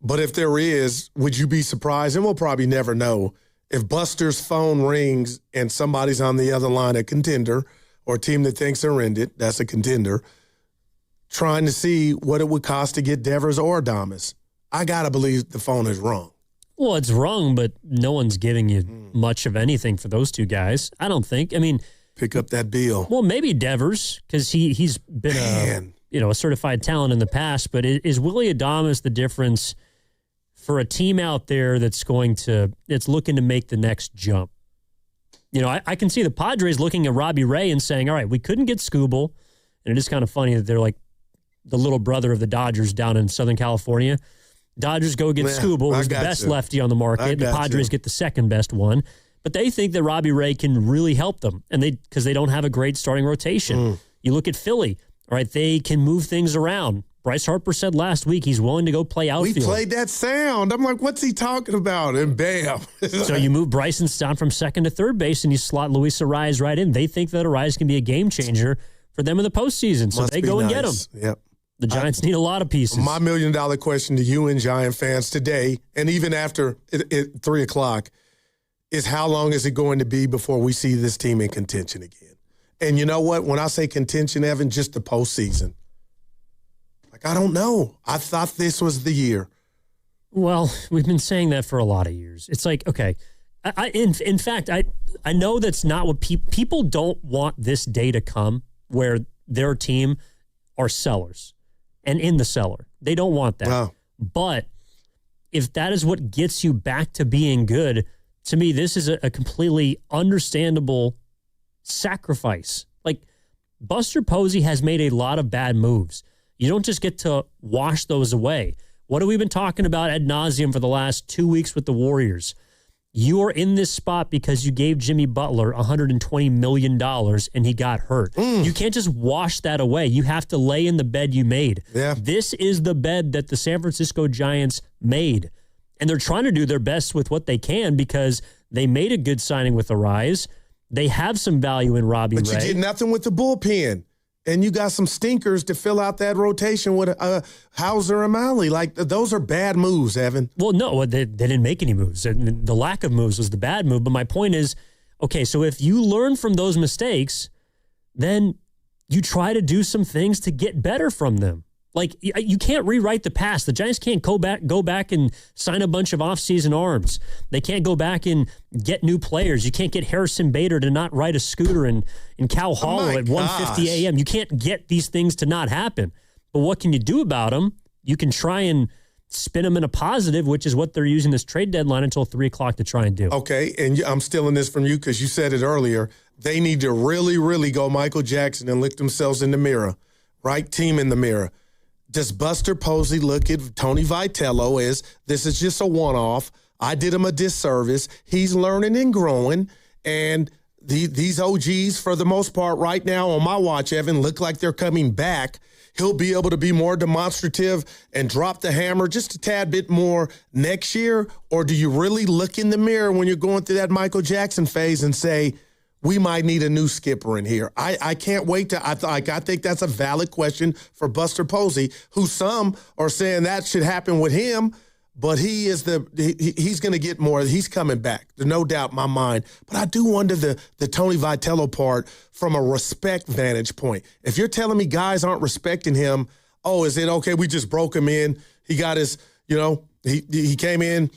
But if there is, would you be surprised? And we'll probably never know. If Buster's phone rings and somebody's on the other line, a contender or a team that thinks they're in it, that's a contender, trying to see what it would cost to get Devers or Adames, I got to believe the phone is rung. Well, it's rung, but no one's giving you much of anything for those two guys. I don't think. I mean, pick up that bill. Well, maybe Devers, because he's been a certified talent in the past. But is Willy Adames the difference for a team out there that's looking to make the next jump? I can see the Padres looking at Robbie Ray and saying, "All right, we couldn't get Skubal," and it is kind of funny that they're like the little brother of the Dodgers down in Southern California. Dodgers go get Skubal, who's the best lefty on the market. The Padres get the second best one. But they think that Robbie Ray can really help them, and because they don't have a great starting rotation. You look at Philly, all right, they can move things around. Bryce Harper said last week he's willing to go play outfield. We played that sound. I'm like, what's he talking about? And bam. So you move Bryson down from second to third base, and you slot Luis Arraez right in. They think that Arraez can be a game changer for them in the postseason, so they go and get him. Yep. The Giants need a lot of pieces. My $1 million question to you and Giant fans today, and even after 3 o'clock, is how long is it going to be before we see this team in contention again? And you know what? When I say contention, Evan, just the postseason. Like, I don't know. I thought this was the year. Well, we've been saying that for a lot of years. It's like, okay, in fact, I know that's not what people don't want this day to come where their team are sellers and in the cellar. They don't want that. Wow. But if that is what gets you back to being good, to me, this is a completely understandable sacrifice. Like, Buster Posey has made a lot of bad moves. You don't just get to wash those away. What have we been talking about ad nauseum for the last 2 weeks with the Warriors? You are in this spot because you gave Jimmy Butler $120 million and he got hurt. You can't just wash that away. You have to lay in the bed you made. Yeah. This is the bed that the San Francisco Giants made. And they're trying to do their best with what they can because they made a good signing with Arraez. They have some value in Robbie Ray. But you did nothing with the bullpen. And you got some stinkers to fill out that rotation with Hauser and Malley. Like, those are bad moves, Evan. Well, no, they didn't make any moves. The lack of moves was the bad move. But my point is, okay, so if you learn from those mistakes, then you try to do some things to get better from them. Like, you can't rewrite the past. The Giants can't go back and sign a bunch of offseason arms. They can't go back and get new players. You can't get Harrison Bader to not ride a scooter in Cow Hollow at 1:50 a.m. You can't get these things to not happen. But what can you do about them? You can try and spin them in a positive, which is what they're using this trade deadline until 3 o'clock to try and do. Okay, and I'm stealing this from you because you said it earlier. They need to really, really go Michael Jackson and look themselves in the mirror. Right team in the mirror. Does Buster Posey look at Tony Vitello as this is just a one-off? I did him a disservice. He's learning and growing. And these OGs, for the most part, right now on my watch, Evan, look like they're coming back. he'll be able to be more demonstrative and drop the hammer just a tad bit more next year? Or do you really look in the mirror when you're going through that Michael Jackson phase and say, we might need a new skipper in here? I can't wait to, I think that's a valid question for Buster Posey, who some are saying that should happen with him, but he's going to get more. He's coming back. There's no doubt in my mind. But I do wonder the Tony Vitello part from a respect vantage point. If you're telling me guys aren't respecting him, is it okay, we just broke him in, he got his, he came in,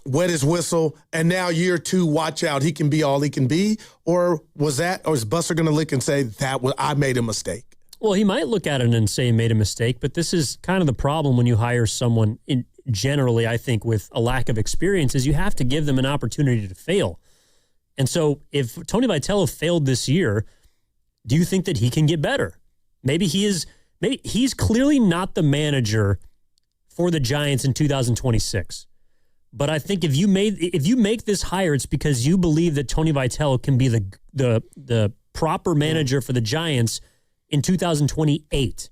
wet his whistle, and now year 2, watch out, he can be all he can be? Or is Buster going to look and say, I made a mistake? Well, he might look at it and say he made a mistake, but this is kind of the problem when you hire someone generally, I think, with a lack of experience, is you have to give them an opportunity to fail. And so if Tony Vitello failed this year, do you think that he can get better? Maybe he's clearly not the manager for the Giants in 2026. But I think if you make this hire, it's because you believe that Tony Vitello can be the proper manager for the Giants in 2028.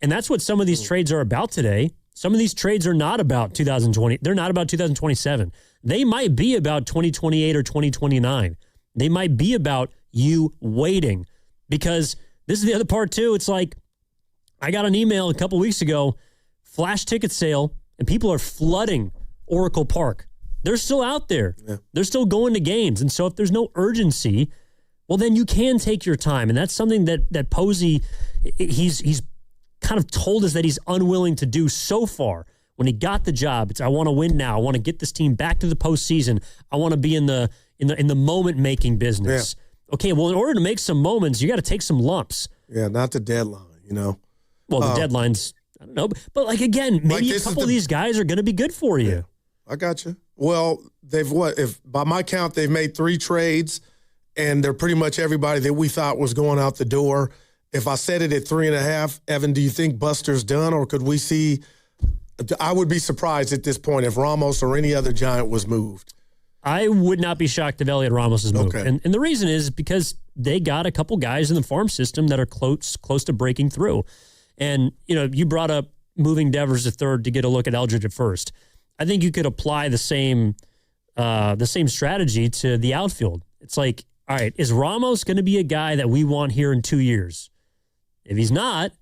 And that's what some of these trades are about today. Some of these trades are not about 2020. They're not about 2027. They might be about 2028 or 2029. They might be about you waiting, because this is the other part too. It's like, I got an email a couple weeks ago, flash ticket sale, and people are flooding Oracle Park. They're still out there. Yeah. They're still going to games. And so if there's no urgency, well, then you can take your time. And that's something that Posey, he's kind of told us that he's unwilling to do so far. When he got the job, it's, I want to win now. I want to get this team back to the postseason. I want to be in the moment making business. Yeah. Okay, well, in order to make some moments, you got to take some lumps. Yeah, not the deadline, Well, the deadline's, I don't know, but like, again, maybe a couple of these guys are going to be good for you. Yeah, I got you. Well, if by my count, they've made 3 trades, and they're pretty much everybody that we thought was going out the door. If I set it at 3.5, Evan, do you think Buster's done, or could we see? I would be surprised at this point if Ramos or any other Giant was moved. I would not be shocked if Elliot Ramos is moved. Okay. And the reason is because they got a couple guys in the farm system that are close to breaking through. And, you brought up moving Devers to third to get a look at Eldridge at first. I think you could apply the same strategy to the outfield. It's like, all right, is Ramos going to be a guy that we want here in 2 years? If he's not,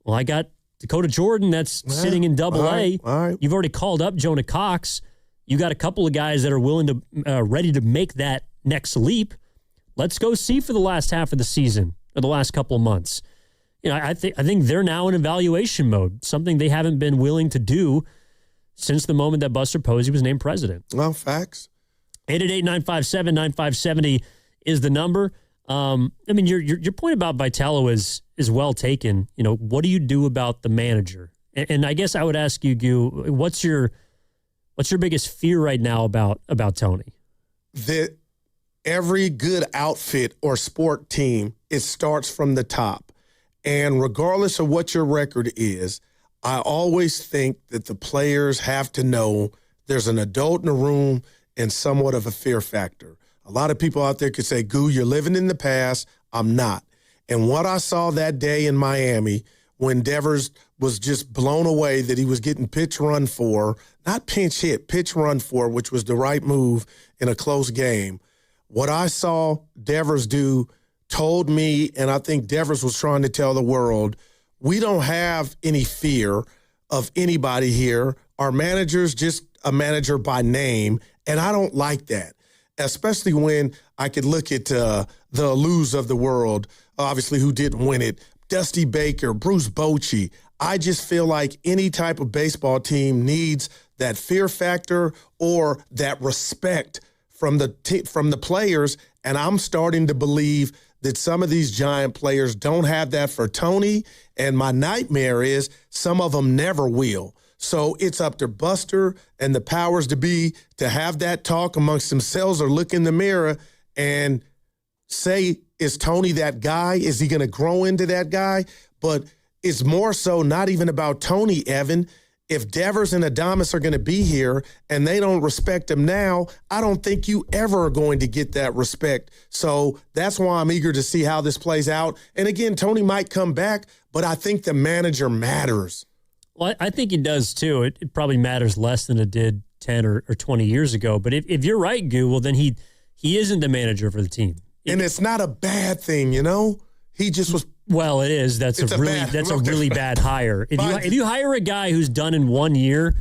well, I got Dakota Jordan that's sitting in Double-A. All right. You've already called up Jonah Cox. You got a couple of guys that are willing to, ready to make that next leap. Let's go see for the last half of the season or the last couple of months. I think they're now in evaluation mode, something they haven't been willing to do since the moment that Buster Posey was named president. Well, facts. 888-957-9570 is the number. Your point about Vitello is well taken. What do you do about the manager? And I guess I would ask you, Gu, what's your biggest fear right now about Tony? That every good outfit or sport team, it starts from the top. And regardless of what your record is, I always think that the players have to know there's an adult in the room and somewhat of a fear factor. A lot of people out there could say, Gu, you're living in the past. I'm not. And what I saw that day in Miami when Devers was just blown away that he was getting pitch run for, not pinch hit, pitch run for, which was the right move in a close game. What I saw Devers do told me, and I think Devers was trying to tell the world, we don't have any fear of anybody here. Our manager's just a manager by name, and I don't like that. Especially when I could look at the Luz of the world, obviously who didn't win it, Dusty Baker, Bruce Bochy. I just feel like any type of baseball team needs that fear factor or that respect from the players, and I'm starting to believe that some of these Giant players don't have that for Tony, and my nightmare is some of them never will. So it's up to Buster and the powers to be to have that talk amongst themselves or look in the mirror and say, is Tony that guy? Is he going to grow into that guy? But it's more so not even about Tony, Evan. if Devers and Adames are going to be here and they don't respect him now, I don't think you ever are going to get that respect. So that's why I'm eager to see how this plays out. And again, Tony might come back, but I think the manager matters. Well, I think it does too. It probably matters less than it did 10 or 20 years ago. But if you're right, Goo, well, then he isn't the manager for the team. And it's not a bad thing, He just was. Well, it is. That's a really bad hire. If you hire a guy who's done in 1 year,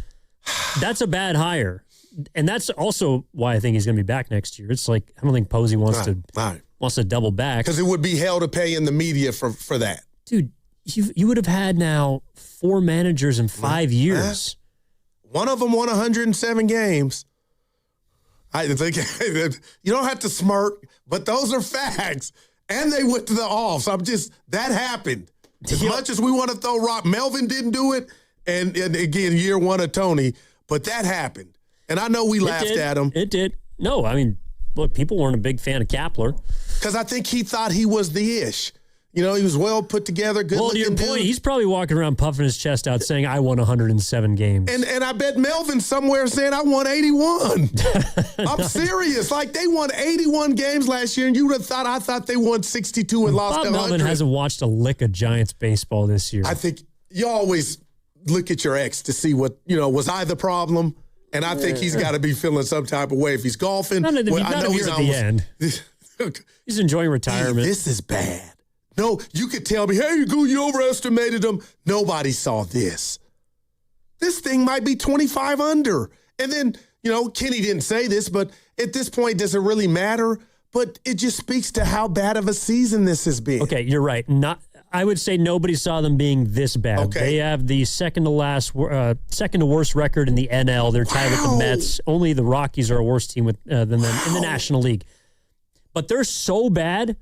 that's a bad hire. And that's also why I think he's going to be back next year. It's like, I don't think Posey wants to double back. Because it would be hell to pay in the media for that. Dude, you would have had now 4 managers in 5 years. One of them won 107 games. I think you don't have to smirk, but those are facts. And they went to the offs. That happened. As much as we want to throw rock, Melvin didn't do it. And again, year one of Tony, but that happened. And I know we laughed at him. It did. No, I mean, look, people weren't a big fan of Kapler. Because I think he thought he was the ish. He was well put together, good looking dude. To your point, he's probably walking around puffing his chest out saying, I won 107 games. And I bet Melvin's somewhere saying, I won 81. I'm serious. Like, they won 81 games last year, and you would have thought, I thought they won 62 and lost 100. Melvin hasn't watched a lick of Giants baseball this year. I think you always look at your ex to see what, was I the problem? And I think he's got to be feeling some type of way. If he's golfing, I know he's at the end. He's enjoying retirement. Hey, this is bad. No, you could tell me, hey, you overestimated them. Nobody saw this. This thing might be 25 under. And then, Kenny didn't say this, but at this point, does it really matter? But it just speaks to how bad of a season this has been. Okay, you're right. I would say nobody saw them being this bad. Okay. They have the second to worst record in the NL. They're tied with the Mets. Only the Rockies are a worse team than them in the National League. But they're so bad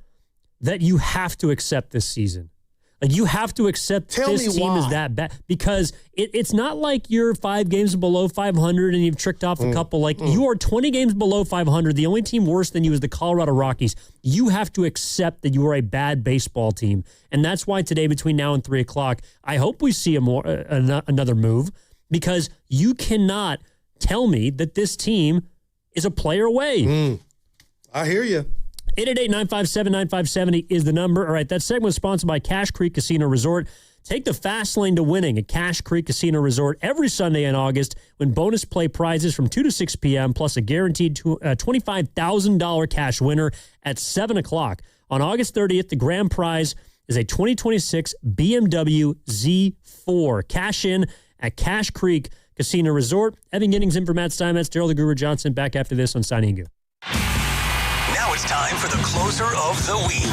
that you have to accept this season. Like, you have to accept this team is that bad. Because it's not like you're 5 games below 500 and you've tricked off a couple. Like, you are 20 games below 500. The only team worse than you is the Colorado Rockies. You have to accept that you are a bad baseball team. And that's why today, between now and 3 o'clock, I hope we see another move. Because you cannot tell me that this team is a player away. I hear you. 888-957-9570 is the number. All right, that segment was sponsored by Cache Creek Casino Resort. Take the fast lane to winning at Cache Creek Casino Resort every Sunday in August when bonus play prizes from 2 to 6 p.m. plus a guaranteed $25,000 cash winner at 7 o'clock. On August 30th, the grand prize is a 2026 BMW Z4. Cash in at Cache Creek Casino Resort. Evan Giddings in for Matt Steinmetz, Daryl the Guru Johnson back after this on Signing and Goo. Now it's time for the closer of the week.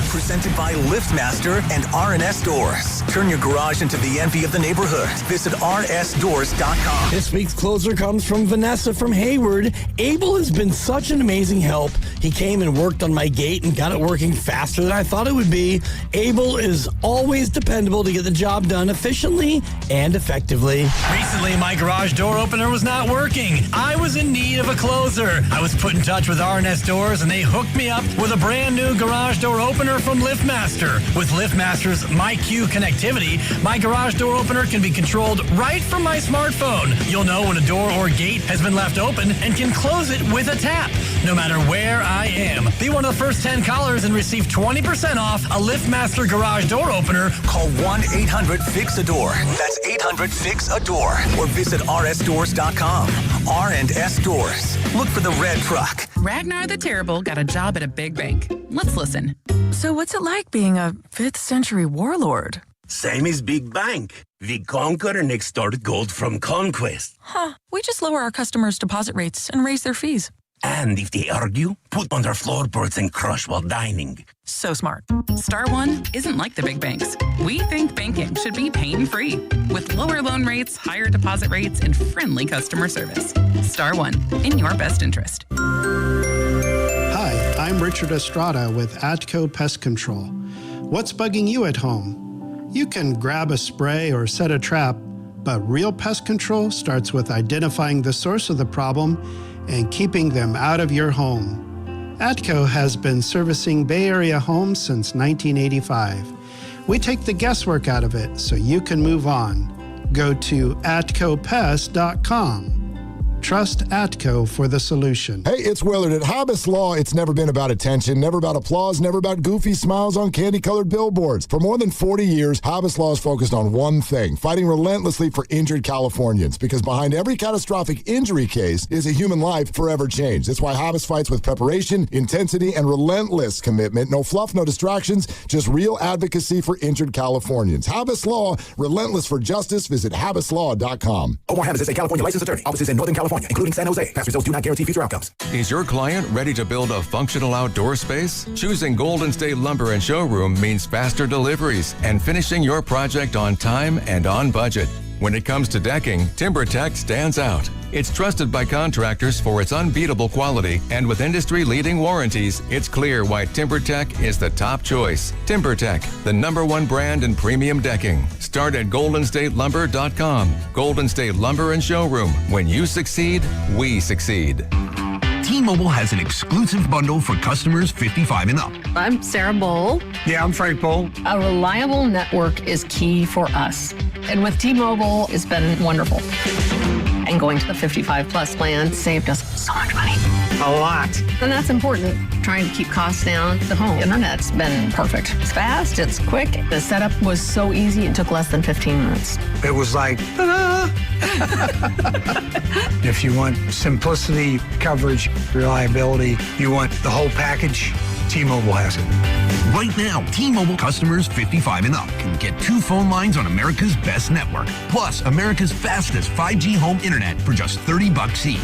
Presented by LiftMaster and RNS Doors. Turn your garage into the envy of the neighborhood. Visit rnsdoors.com. This week's closer comes from Vanessa from Hayward. Abel has been such an amazing help. He came and worked on my gate and got it working faster than I thought it would be. Abel is always dependable to get the job done efficiently and effectively. Recently, my garage door opener was not working. I was in need of a closer. I was put in touch with RNS Doors and they hooked me up with a brand new garage door opener from LiftMaster. With LiftMaster's MyQ connectivity, my garage door opener can be controlled right from my smartphone. You'll know when a door or gate has been left open and can close it with a tap, no matter where I am. Be one of the first 10 callers and receive 20% off a LiftMaster garage door opener. Call 1-800-FIX-A-DOOR. That's 800-FIX-A-DOOR. Or visit rsdoors.com. R&S Doors. Look for the red truck. Ragnar the Terrible got a job at a big bank. Let's listen. So what's it like being a 5th century warlord? Same as Big Bank. We conquer and extort gold from conquest. Huh. We just lower our customers' deposit rates and raise their fees. And if they argue, put on their floorboards and crush while dining. So smart. Star One isn't like the big banks. We think banking should be pain-free, with lower loan rates, higher deposit rates, and friendly customer service. Star One, in your best interest. Hi, I'm Richard Estrada with Atco Pest Control. What's bugging you at home? You can grab a spray or set a trap, but real pest control starts with identifying the source of the problem and keeping them out of your home. Atco has been servicing Bay Area homes since 1985. We take the guesswork out of it so you can move on. Go to atcopest.com. Trust Atco for the solution. Hey, it's Willard. At Habas Law, it's never been about attention, never about applause, never about goofy smiles on candy-colored billboards. For more than 40 years, Habas Law is focused on one thing, fighting relentlessly for injured Californians, because behind every catastrophic injury case is a human life forever changed. That's why Habas fights with preparation, intensity, and relentless commitment. No fluff, no distractions, just real advocacy for injured Californians. Habas Law, relentless for justice. Visit habaslaw.com. Omar Habas is a California licensed attorney. Offices in Northern California, including San Jose. Past results do not guarantee future outcomes. Is your client ready to build a functional outdoor space? Choosing Golden State Lumber and Showroom means faster deliveries and finishing your project on time and on budget. When it comes to decking, TimberTech stands out. It's trusted by contractors for its unbeatable quality, and with industry-leading warranties, it's clear why TimberTech is the top choice. TimberTech, the #1 brand in premium decking. Start at goldenstatelumber.com. Golden State Lumber and Showroom. When you succeed, we succeed. T-Mobile has an exclusive bundle for customers 55 and up. I'm Sarah Bowl. Yeah, I'm Frank Bowl. A reliable network is key for us. And with T-Mobile, it's been wonderful. And going to the 55 plus plan saved us so much money. A lot. And that's important. Trying to keep costs down. The home internet's been perfect. It's fast, it's quick. The setup was so easy, it took less than 15 minutes. It was like, ta-da! If you want simplicity, coverage, reliability, you want the whole package, T-Mobile has it. Right now, T-Mobile customers 55 and up can get 2 phone lines on America's best network, plus America's fastest 5G home internet for just $30 each.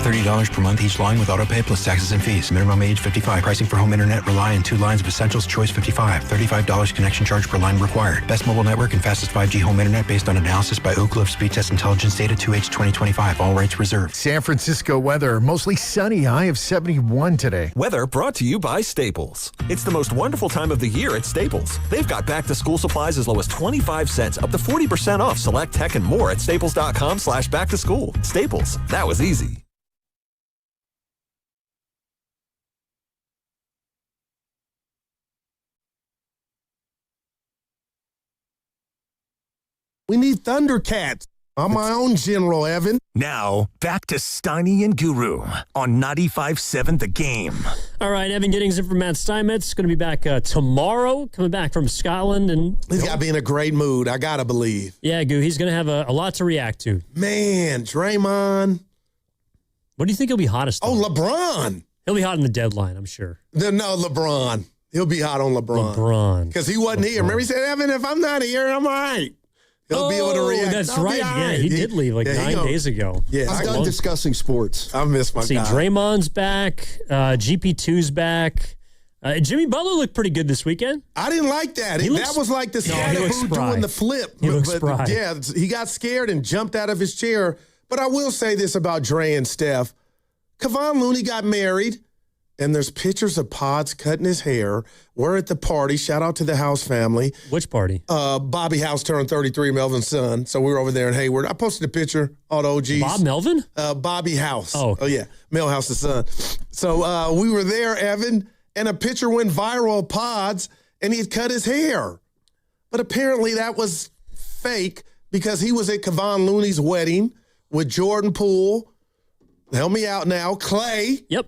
$30 per month each line with autopay plus taxes and fees. Minimum age 55. Pricing for home internet rely on 2 lines of Essentials Choice 55. $35 connection charge per line required. Best mobile network and fastest 5G home internet based on analysis by Oak Cliff Speed Test Intelligence data 2H 2025. All rights reserved. San Francisco weather. Mostly sunny. High of 71 today. Weather brought to you by Staples. It's the most wonderful time of the year at Staples. They've got back-to-school supplies as low as 25 cents, up to 40% off select tech and more at staples.com/back-to-school. Staples. That was easy. We need Thundercats. I'm my own General, Evan. Now, back to Steiny and Guru on 95.7 The Game. All right, Evan Giddings in for Matt Steinmetz. Going to be back tomorrow, coming back from Scotland. And he's got to be in a great mood, I got to believe. Yeah, Goo, he's going to have a lot to react to. Man, Draymond. What do you think he'll be hottest on? Oh, LeBron. He'll be hot in the deadline, I'm sure. No, LeBron. He'll be hot on LeBron. Because he wasn't here. Remember he said, Evan, if I'm not here, I'm all right. He'll be able to react. That's right. Yeah, he did leave 9 days ago. Yeah, I'm done discussing sports. I miss my guy. Draymond's back. GP2's back. Jimmy Butler looked pretty good this weekend. I didn't like that. That was like the Santa doing the flip. He looks spry. Yeah, he got scared and jumped out of his chair. But I will say this about Dre and Steph. Kevon Looney got married. And there's pictures of Pods cutting his hair. We're at the party. Shout out to the House family. Which party? Bobby House turned 33, Melvin's son. So we were over there in Hayward. I posted a picture, all the OGs. Bob Melvin? Bobby House. Oh, yeah. Mel House's son. So we were there, Evan, and a picture went viral of Pods, and he had cut his hair. But apparently that was fake because he was at Kevon Looney's wedding with Jordan Poole. Help me out now. Clay. Yep.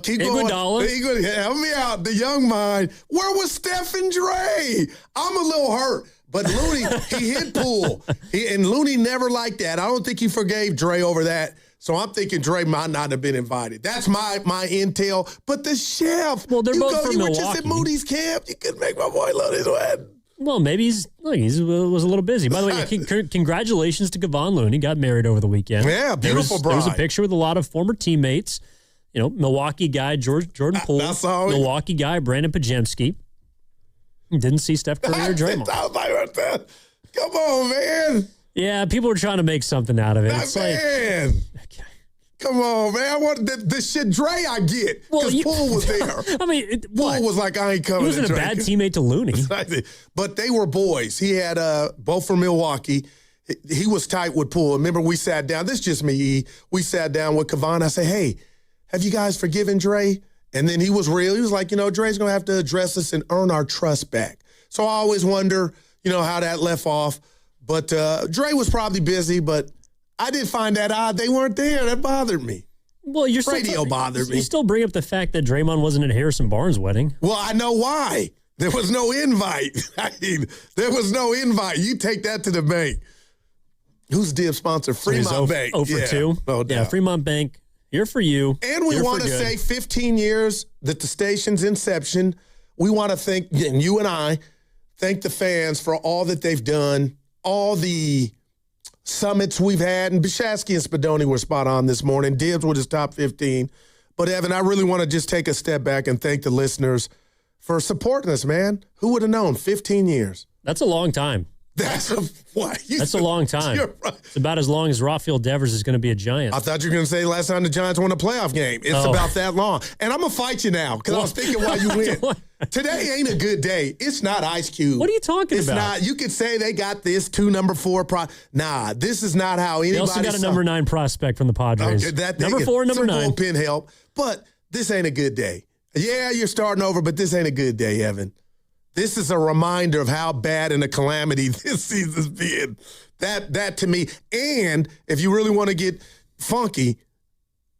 Keep going. Help me out. The young mind. Where was Steph and Dre? I'm a little hurt. But Looney, he hit Poole. And Looney never liked that. I don't think he forgave Dre over that. So I'm thinking Dre might not have been invited. That's my intel. But the chef. Well, they're both from you Milwaukee. were just at Moody's camp. You could make my boy love his wedding. Well, maybe he was a little busy. By the way, congratulations to Kevon Looney. Got married over the weekend. Yeah, beautiful bride. There was a picture with a lot of former teammates. You know, Milwaukee guy, Jordan Poole. Milwaukee guy, Brandon Pajemski. Didn't see Steph Curry or Draymond. Come on, man. Yeah, people were trying to make something out of it. Man. Come on, man. I want the shit Dre I get. Because Poole was there. I mean, Poole was like, I ain't coming. He wasn't a bad teammate to Looney. But they were boys. He had both from Milwaukee. He was tight with Poole. Remember, we sat down. This is just me. We sat down with Kevon. I said, hey, have you guys forgiven Dre? And then he was real. He was like, Dre's going to have to address us and earn our trust back. So I always wonder, how that left off. But Dre was probably busy, but I did find that odd. They weren't there. That bothered me. Well, radio bothered me. You still bring up the fact that Draymond wasn't at Harrison Barnes' wedding. Well, I know why. There was no invite. I mean, there was no invite. You take that to the bank. Who's dip sponsor? Fremont Bank. 0 for 2. No doubt. Yeah, Fremont Bank. Here for you. And we want to say 15 years that the station's inception. We want to thank, and you and I, thank the fans for all that they've done, all the summits we've had. And Bishasky and Spadoni were spot on this morning. Dibs with his top 15. But, Evan, I really want to just take a step back and thank the listeners for supporting us, man. Who would have known? 15 years. That's a long time. That's a long time. You're right. It's about as long as Rafael Devers is going to be a Giant. I thought you were going to say last time the Giants won a playoff game. It's about that long. And I'm going to fight you now because I was thinking while you win. Today ain't a good day. It's not Ice Cube. What are you talking about? It's not. You could say they got this 2 number 4 Nah, this is not how anybody. They also got a number 9 prospect from the Padres. Okay, number 4, number 9. Bullpen help. But this ain't a good day. Yeah, you're starting over, but this ain't a good day, Evan. This is a reminder of how bad and a calamity this season's been. That to me. And if you really want to get funky,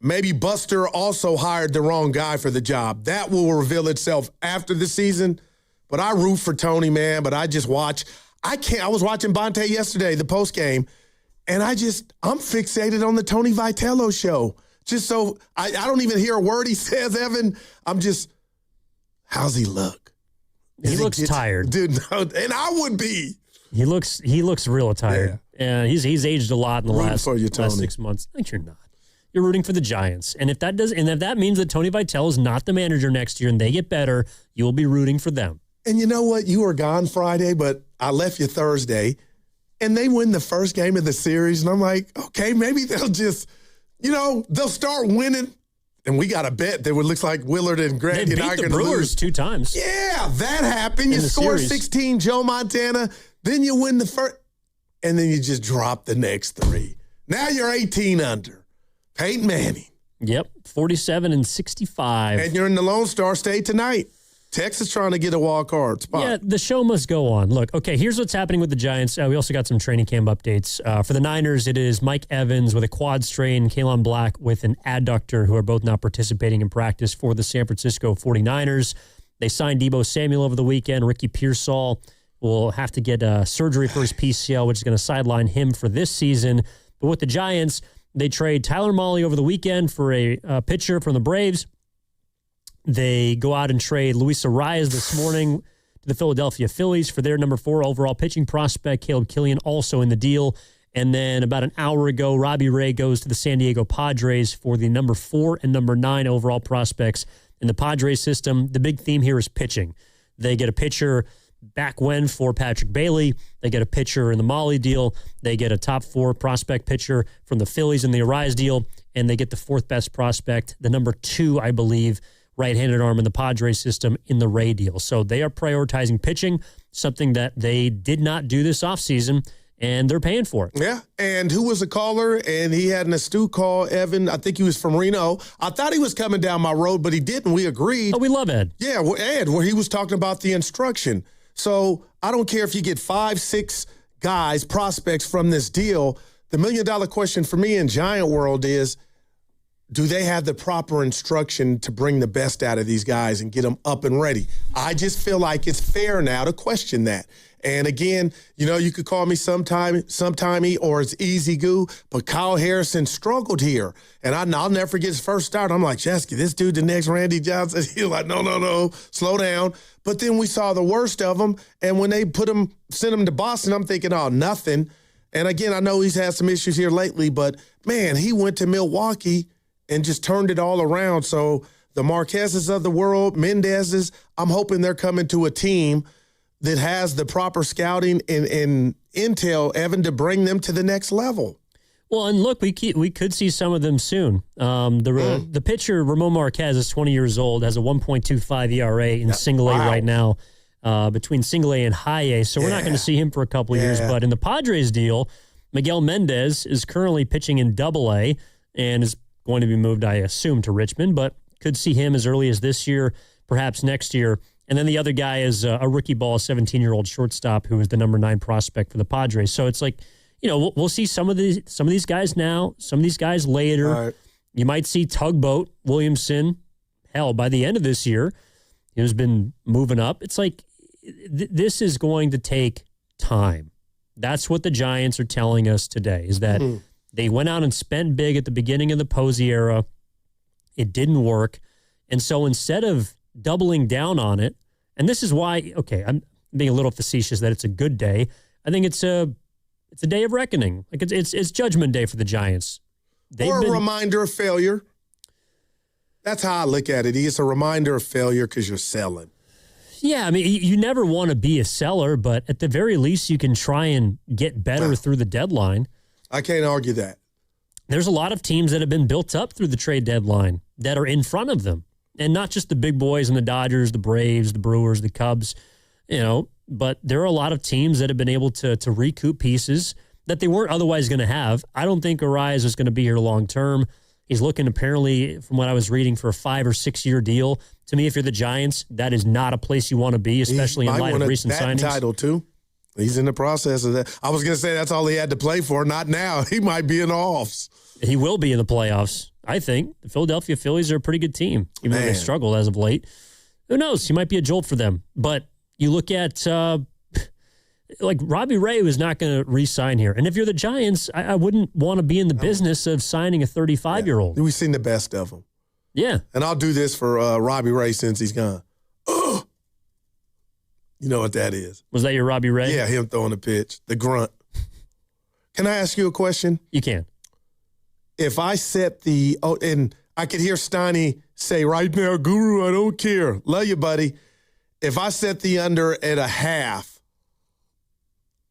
maybe Buster also hired the wrong guy for the job. That will reveal itself after the season. But I root for Tony, man. But I just watch. I was watching Bonte yesterday, the post game, and I'm fixated on the Tony Vitello show. Just so I don't even hear a word he says, Evan. I'm just, how's he look? He looks tired, dude. No, and I would be. He looks real tired, and he's aged a lot in the last 6 months. I think you're not. You're rooting for the Giants, and if that means that Tony Vitello is not the manager next year, and they get better, you will be rooting for them. And you know what? You were gone Friday, but I left you Thursday, and they win the first game of the series, and I'm like, okay, maybe they'll just, they'll start winning. And we got a bet that it looks like Willard and Greg they and I are beat going the to Brewers lose 2 times. Yeah, that happened. You score 16, Joe Montana, then you win the first, and then you just drop the next 3. Now you're 18 under. Peyton Manning. Yep, 47-65. And you're in the Lone Star State tonight. Texas trying to get a wild card spot. Yeah, the show must go on. Look, okay, here's what's happening with the Giants. We also got some training camp updates. For the Niners, it is Mike Evans with a quad strain, Kalen Black with an adductor, who are both not participating in practice for the San Francisco 49ers. They signed Deebo Samuel over the weekend. Ricky Pearsall will have to get surgery for his PCL, which is going to sideline him for this season. But with the Giants, they trade Tyler Mahle over the weekend for a pitcher from the Braves. They go out and trade Luis Arraez this morning to the Philadelphia Phillies for their number 4 overall pitching prospect, Caleb Killian, also in the deal. And then about an hour ago, Robbie Ray goes to the San Diego Padres for the number 4 and number 9 overall prospects in the Padres system. The big theme here is pitching. They get a pitcher back when for Patrick Bailey. They get a pitcher in the Mahle deal. They get a top 4 prospect pitcher from the Phillies in the Arraez deal. And they get the 4th best prospect, the number 2, I believe, right-handed arm in the Padres system in the Ray deal. So they are prioritizing pitching, something that they did not do this offseason, and they're paying for it. Yeah, and who was a caller, and he had an astute call, Evan. I think he was from Reno. I thought he was coming down my road, but he didn't. We agreed. Oh, we love Ed. Yeah, well, Ed, where he was talking about the instruction. So I don't care if you get 5, 6 guys, prospects from this deal. The $1 million question for me in Giant world is, do they have the proper instruction to bring the best out of these guys and get them up and ready? I just feel like it's fair now to question that. And again, you could call me sometimey or it's easy goo, but Kyle Harrison struggled here. And I'll never forget his first start. I'm like, Jesky, this dude, the next Randy Johnson. He's like, no, slow down. But then we saw the worst of him. And when they sent him to Boston, I'm thinking, oh, nothing. And again, I know he's had some issues here lately, but man, he went to Milwaukee and just turned it all around. So the Marquezes of the world, Mendez's, I'm hoping they're coming to a team that has the proper scouting and intel, Evan, to bring them to the next level. Well, and look, we could see some of them soon. The pitcher, Ramon Marquez, is 20 years old, has a 1.25 ERA in single A right now, between single A and high A. So we're not going to see him for a couple of years. But in the Padres deal, Miguel Mendez is currently pitching in Double A and is going to be moved, I assume, to Richmond, but could see him as early as this year, perhaps next year, And then the other guy is a rookie ball, 17-year-old shortstop who is the number 9 prospect for the Padres. So it's like, we'll see some of these guys now, some of these guys later. Right. You might see Tugboat Williamson. Hell, by the end of this year, he's been moving up. It's like this is going to take time. That's what the Giants are telling us today, is that they went out and spent big at the beginning of the Posey era. It didn't work. And so instead of doubling down on it, and this is why, okay, I'm being a little facetious that it's a good day. I think it's a day of reckoning. Like it's Judgment Day for the Giants. Or a reminder of failure. That's how I look at it. It's a reminder of failure because you're selling. Yeah, I mean, you never want to be a seller, but at the very least, you can try and get better through the deadline. I can't argue that. There's a lot of teams that have been built up through the trade deadline that are in front of them. And not just the big boys and the Dodgers, the Braves, the Brewers, the Cubs, but there are a lot of teams that have been able to recoup pieces that they weren't otherwise going to have. I don't think Arraez is going to be here long term. He's looking, apparently, from what I was reading, for a 5 or 6 year deal. To me, if you're the Giants, that is not a place you want to be, especially in light of recent signings. Title too. He's in the process of that. I was going to say that's all he had to play for. Not now. He might be in the offs. He will be in the playoffs, I think. The Philadelphia Phillies are a pretty good team, even though they struggled as of late. Who knows? He might be a jolt for them. But you look at, Robbie Ray was not going to re-sign here. And if you're the Giants, I wouldn't want to be in the business of signing a 35-year-old. We've seen the best of him. Yeah. And I'll do this for Robbie Ray since he's gone. You know what that is. Was that your Robbie Ray? Yeah, him throwing the pitch, the grunt. Can I ask you a question? You can. If I set and I could hear Steiny say right now, Guru, I don't care. Love you, buddy. If I set the under at a half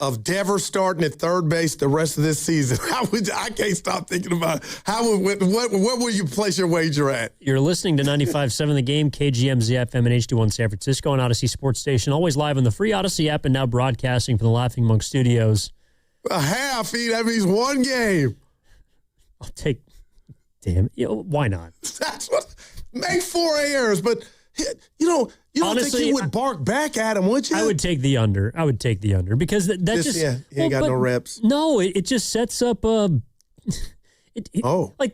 of Devers starting at third base the rest of this season, I can't stop thinking about what will you place your wager at? You're listening to 95.7 The Game, KGMZ FM and HD1 San Francisco on Odyssey Sports Station, always live on the free Odyssey app and now broadcasting from the Laughing Monk Studios. A half, that means one game. I'll take, damn it, why not? That's what, make 4 errors, but you don't honestly think he would bark back at him, would you? I would take the under. Because that just he ain't got no reps. No, it just sets up like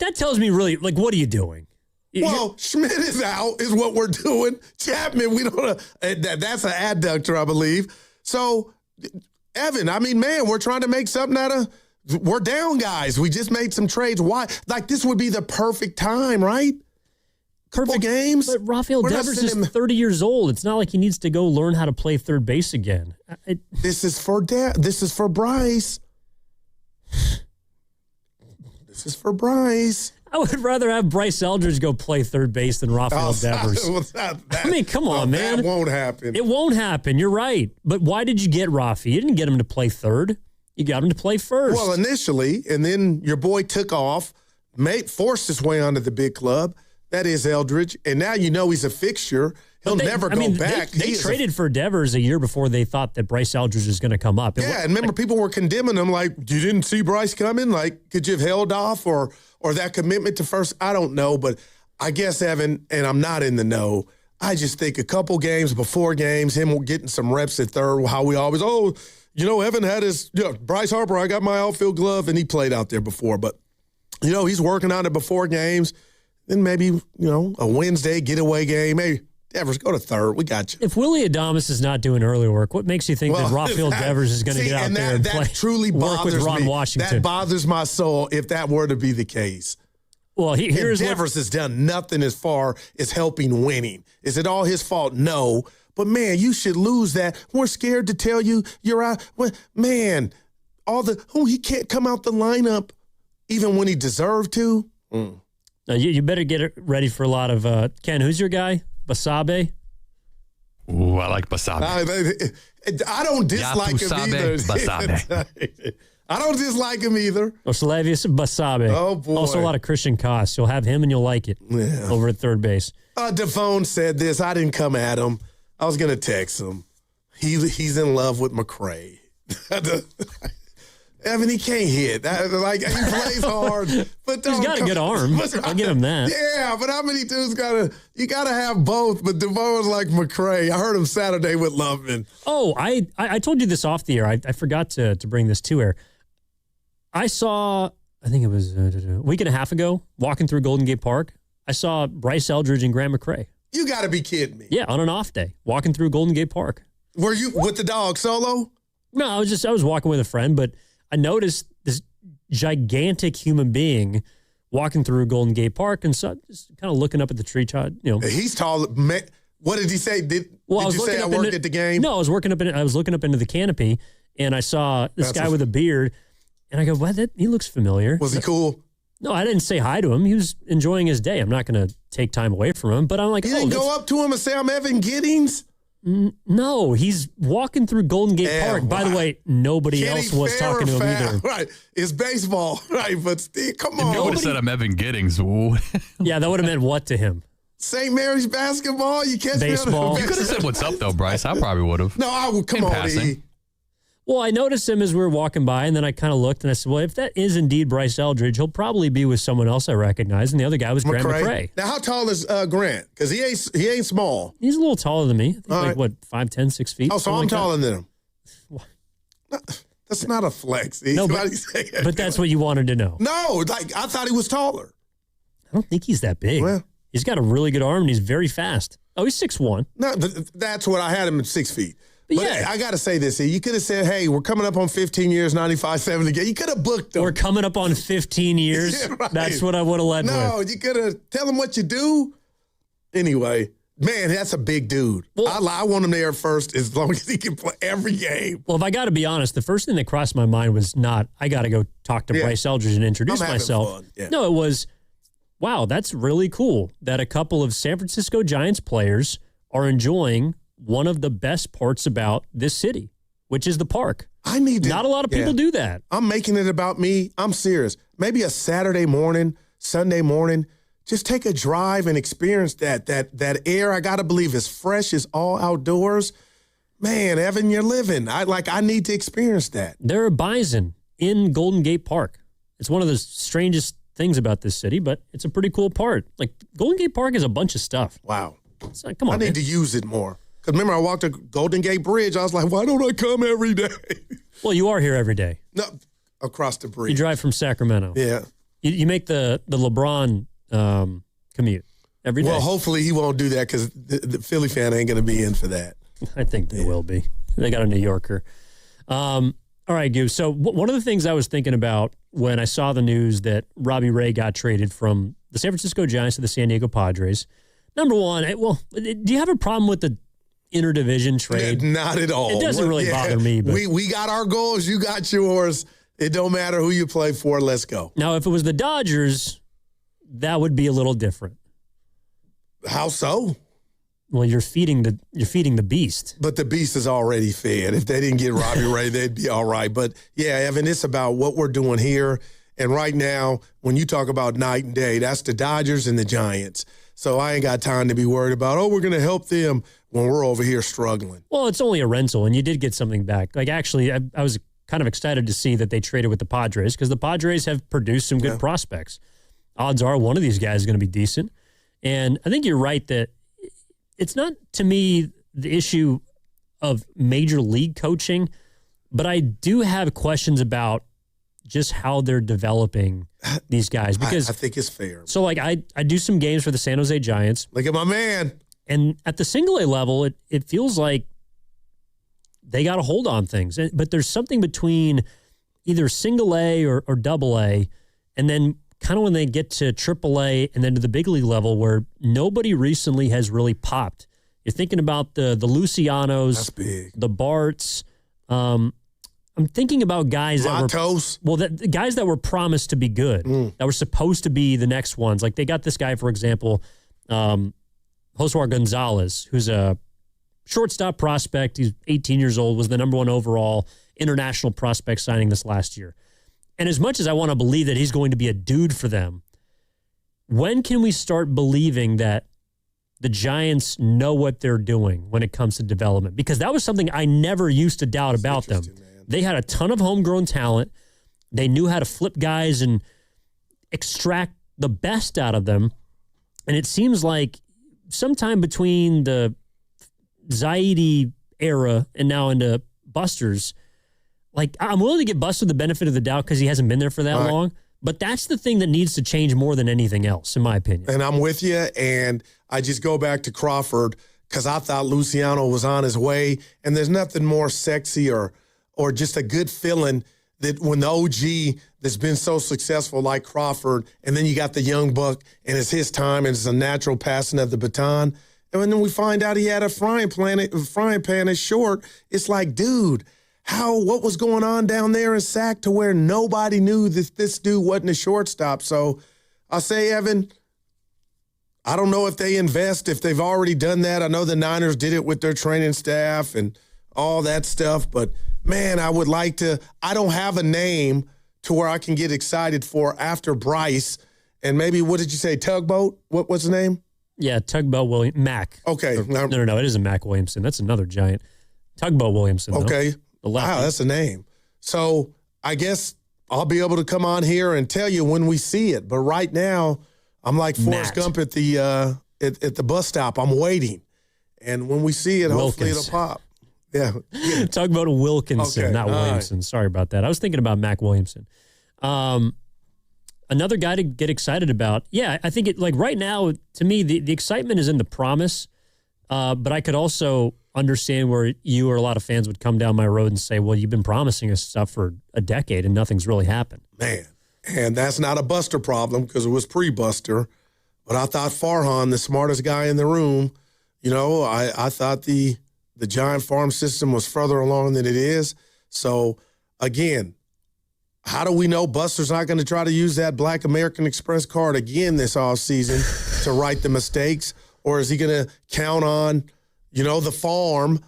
that tells me really, like, what are you doing? Well, Schmidt is out, is what we're doing. Chapman, we don't. That's an adductor, I believe. So, Evan, I mean, man, we're trying to make something out of. We're down, guys. We just made some trades. Why? Like, this would be the perfect time, right? Perfect games. But Rafael Devers is 30 years old. It's not like he needs to go learn how to play third base again. This is for Bryce. This is for Bryce. I would rather have Bryce Eldridge go play third base than Rafael Devers. I mean, come on, man. That won't happen. It won't happen. You're right. But why did you get Rafi? You didn't get him to play third. You got him to play first. Well, initially, and then your boy took off, forced his way onto the big club. That is Eldridge. And now you know he's a fixture. He'll never go back. They traded for Devers a year before they thought that Bryce Eldridge was going to come up. And remember, people were condemning him like, you didn't see Bryce coming? Like, could you have held off or that commitment to first? I don't know, but I guess, Evan, and I'm not in the know, I just think a couple games before games, him getting some reps at third, how we always, Evan had his, Bryce Harper, I got my outfield glove, and he played out there before. But, he's working on it before games. Then maybe, a Wednesday getaway game. Hey, Devers, go to third. We got you. If Willie Adames is not doing early work, what makes you think that Rafael Devers is going to get out there and play, truly work with Ron me. Washington? That bothers my soul if that were to be the case. Well, here's Devers has done nothing as far as helping winning. Is it all his fault? No. But, man, you should lose that. We're scared to tell you you're out. Well, man, he can't come out the lineup even when he deserved to. Now, you better get ready for a lot of Ken, who's your guy? Basabe? Ooh, I like Basabe. I don't dislike him either. Basabe. I don't dislike him either. Slavius Basabe. Oh, boy. Also a lot of Christian Koss. You'll have him and you'll like it over at third base. Devone said this. I didn't come at him. I was going to text him. He's in love with McRae. Evan, he can't hit. He plays hard, but he's got a good arm. I'll give him that. Yeah, but how many dudes you gotta have both? But DeVoe's like McCray. I heard him Saturday with Loveman. Oh, I told you this off the air. I forgot to bring this to air. I saw, I think it was a week and a half ago, walking through Golden Gate Park. I saw Bryce Eldridge and Grant McCray. You got to be kidding me. Yeah, on an off day, walking through Golden Gate Park. Were you with the dog solo? No, I was walking with a friend, but I noticed this gigantic human being walking through Golden Gate Park and so just kind of looking up at the tree top. He's tall. What did he say? Did you say I worked at the game? No, I was looking up into the canopy, and I saw this guy with a beard, and I go, "What? He looks familiar." Was he cool? No, I didn't say hi to him. He was enjoying his day. I'm not going to take time away from him, but I'm like, you didn't go up to him and say, "I'm Evan Giddings"? No, he's walking through Golden Gate Park. By the way, nobody else was talking to him either. Right. It's baseball, right? But Steve, come on. You would have said I'm Evan Giddings. Yeah, that would have meant what to him? St. Mary's basketball? You catch baseball. Me you could have said what's up, though, Bryce. I probably would have. No, I would. Come on, E. Well, I noticed him as we were walking by, and then I kind of looked, and I said, well, if that is indeed Bryce Eldridge, he'll probably be with someone else I recognize, and the other guy was Grant McCray. Now, how tall is Grant? Because he ain't small. He's a little taller than me. I think what, 5'10", 6 feet? Oh, so I'm taller than him. That's not a flex. No, but that's what you wanted to know. No, I thought he was taller. I don't think he's that big. Well, he's got a really good arm, and he's very fast. Oh, he's 6'1". No, that's what I had him at 6 feet. But yeah. I got to say this. You could have said, hey, we're coming up on 15 years, 95-7 again. You could have booked them. We're coming up on 15 years. Yeah, right. That's what I would have led with. No, you could have tell him what you do. Anyway, man, that's a big dude. Well, I want him there first as long as he can play every game. Well, if I got to be honest, the first thing that crossed my mind was not, I got to go talk to Bryce Eldridge and introduce myself. Yeah. No, it was, wow, that's really cool that a couple of San Francisco Giants players are enjoying one of the best parts about this city, which is the park. Not a lot of people do that. I'm making it about me. I'm serious. Maybe a Saturday morning, Sunday morning, just take a drive and experience that air. I got to believe is fresh, is all outdoors. Man, Evan, you're living. I need to experience that. There are bison in Golden Gate Park. It's one of the strangest things about this city, but it's a pretty cool part. Like, Golden Gate Park is a bunch of stuff. Wow. Come on, I need to use it more. Because remember, I walked the Golden Gate Bridge. I was like, why don't I come every day? Well, you are here every day. No, across the bridge. You drive from Sacramento. Yeah. You make the LeBron commute every day. Well, hopefully he won't do that because the Philly fan ain't going to be in for that. I think they will be. They got a New Yorker. All right, Goose. So one of the things I was thinking about when I saw the news that Robbie Ray got traded from the San Francisco Giants to the San Diego Padres, number one, do you have a problem with the interdivision trade? Not at all. It doesn't really bother me. But we got our goals. You got yours. It don't matter who you play for. Let's go. Now, if it was the Dodgers, that would be a little different. How so? Well, you're feeding the beast. But the beast is already fed. If they didn't get Robbie Ray, they'd be all right. But yeah, Evan, it's about what we're doing here. And right now, when you talk about night and day, that's the Dodgers and the Giants. So I ain't got time to be worried about, we're going to help them when we're over here struggling. Well, it's only a rental, and you did get something back. Like, actually, I was kind of excited to see that they traded with the Padres because the Padres have produced some good prospects. Odds are one of these guys is going to be decent. And I think you're right that it's not, to me, the issue of major league coaching, but I do have questions about just how they're developing these guys. Because I think it's fair. So, like, I do some games for the San Jose Giants. Look at my man. And at the single A level, it feels like they got a hold on things. But there's something between either single A or double A, and then kind of when they get to triple A and then to the big league level where nobody recently has really popped. You're thinking about the Lucianos, that's big. The Barts. I'm thinking about guys the guys that were promised to be good, that were supposed to be the next ones. Like, they got this guy, for example, Josue Gonzalez, who's a shortstop prospect. He's 18 years old, was the number 1 overall international prospect signing this last year. And as much as I want to believe that he's going to be a dude for them, when can we start believing that the Giants know what they're doing when it comes to development? Because that was something I never used to doubt about them. Man. They had a ton of homegrown talent. They knew how to flip guys and extract the best out of them. And it seems like sometime between the Zaidi era and now into Buster's, like, I'm willing to give Buster the benefit of the doubt because he hasn't been there for that long. But that's the thing that needs to change more than anything else, in my opinion. And I'm with you. And I just go back to Crawford because I thought Luciano was on his way. And there's nothing more sexy or just a good feeling that when the OG that's been so successful like Crawford, and then you got the young buck, and it's his time, and it's a natural passing of the baton. And then we find out he had a frying pan as short. It's like, dude, what was going on down there in Sac to where nobody knew that this dude wasn't a shortstop? So I say, Evan, I don't know if they invest, if they've already done that. I know the Niners did it with their training staff and all that stuff, but man, I would like to. I don't have a name to where I can get excited for after Bryce. And maybe, what did you say, Tugboat? What's the name? Yeah, Tugboat Mac. Okay. No. It isn't Mac Williamson. That's another giant. Tugboat Williamson. Okay. Wow, that's a name. So I guess I'll be able to come on here and tell you when we see it. But right now, I'm like Forrest Gump at the bus stop. I'm waiting. And when we see it, hopefully it'll pop. Yeah. Tugboat Wilkinson, not Williamson. Right. Sorry about that. I was thinking about Mac Williamson. Another guy to get excited about. Yeah, I think right now, to me, the excitement is in the promise. But I could also understand where you or a lot of fans would come down my road and say, well, you've been promising us stuff for a decade and nothing's really happened. Man, and that's not a Buster problem because it was pre-Buster. But I thought Farhan, the smartest guy in the room, I thought the Giant farm system was further along than it is. So, again, how do we know Buster's not going to try to use that Black American Express card again this offseason to right the mistakes? Or is he going to count on, the farm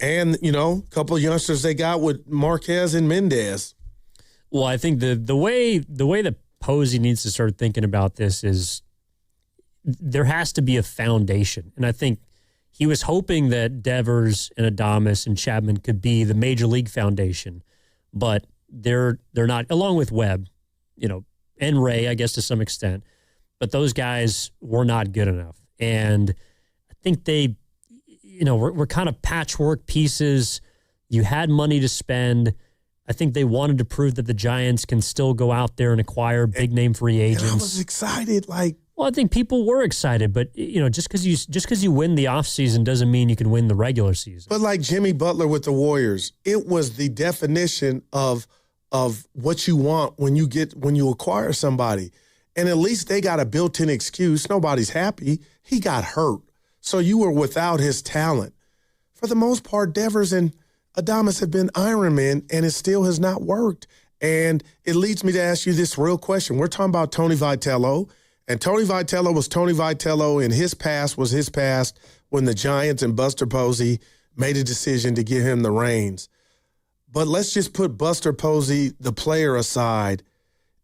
and, a couple of youngsters they got with Marquez and Mendez? Well, I think the way that Posey needs to start thinking about this is there has to be a foundation. And I think he was hoping that Devers and Adames and Chapman could be the major league foundation, but they're not, along with Webb, and Ray, I guess, to some extent. But those guys were not good enough. And I think they, were kind of patchwork pieces. You had money to spend. I think they wanted to prove that the Giants can still go out there and acquire big-name free agents. And I was excited, Well, I think people were excited, but just because you win the offseason doesn't mean you can win the regular season. But like Jimmy Butler with the Warriors, it was the definition of what you want when you acquire somebody. And at least they got a built-in excuse. Nobody's happy. He got hurt. So you were without his talent. For the most part, Devers and Adames have been Iron Men, and it still has not worked. And it leads me to ask you this real question. We're talking about Tony Vitello. And Tony Vitello was Tony Vitello, and his past was his past when the Giants and Buster Posey made a decision to give him the reins. But let's just put Buster Posey, the player, aside.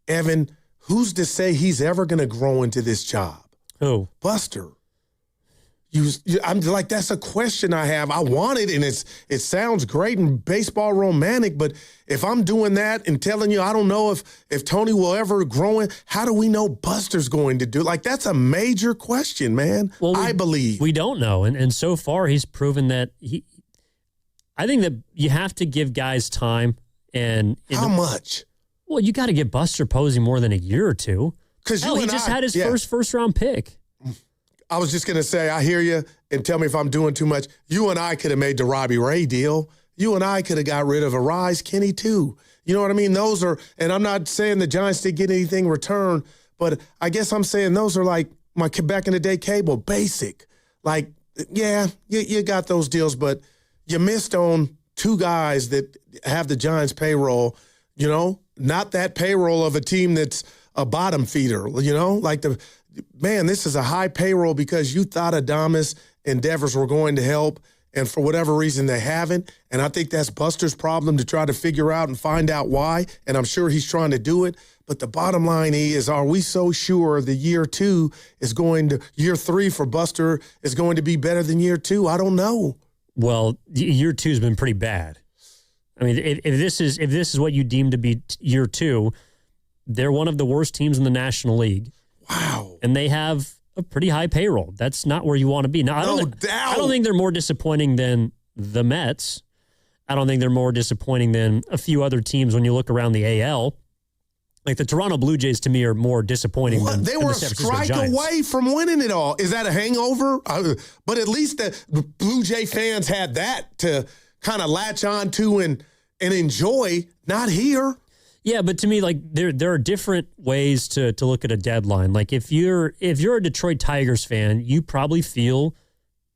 Evan, who's to say he's ever going to grow into this job? Who? Buster. I'm like, that's a question I have. I want it, and it sounds great and baseball romantic, but if I'm doing that and telling you I don't know if Tony will ever grow in, how do we know Buster's going to do? Like, that's a major question, man. Well, I believe. We don't know, and so far he's proven that I think that you have to give guys time. And how much? Well, you got to give Buster Posey more than a year or two. Because he just had his first round pick. I was just going to say, I hear you, and tell me if I'm doing too much. You and I could have made the Robbie Ray deal. You and I could have got rid of Arraez, Kenny, too. You know what I mean? Those are, and I'm not saying the Giants didn't get anything returned, but I guess I'm saying those are like my back in the day cable, basic. Like, yeah, you got those deals, but you missed on two guys that have the Giants payroll, not that payroll of a team that's a bottom feeder, like this is a high payroll because you thought Adames and Devers were going to help, and for whatever reason they haven't. And I think that's Buster's problem to try to figure out and find out why, and I'm sure he's trying to do it. But the bottom line is, are we so sure the year 3 for Buster is going to be better than year 2? I don't know. Well, year 2's been pretty bad. I mean, if this is what you deem to be year 2, they're one of the worst teams in the National League. Wow. And they have a pretty high payroll. That's not where you want to be. Now, I don't think they're more disappointing than the Mets. I don't think they're more disappointing than a few other teams when you look around the AL. Like the Toronto Blue Jays, to me, are more disappointing than they were the San Francisco strike Giants. away from winning it all. Is that a hangover? But at least the Blue Jay fans had that to kind of latch on to and enjoy. Not here. Yeah, but to me, like there are different ways to look at a deadline. Like if you're a Detroit Tigers fan, you probably feel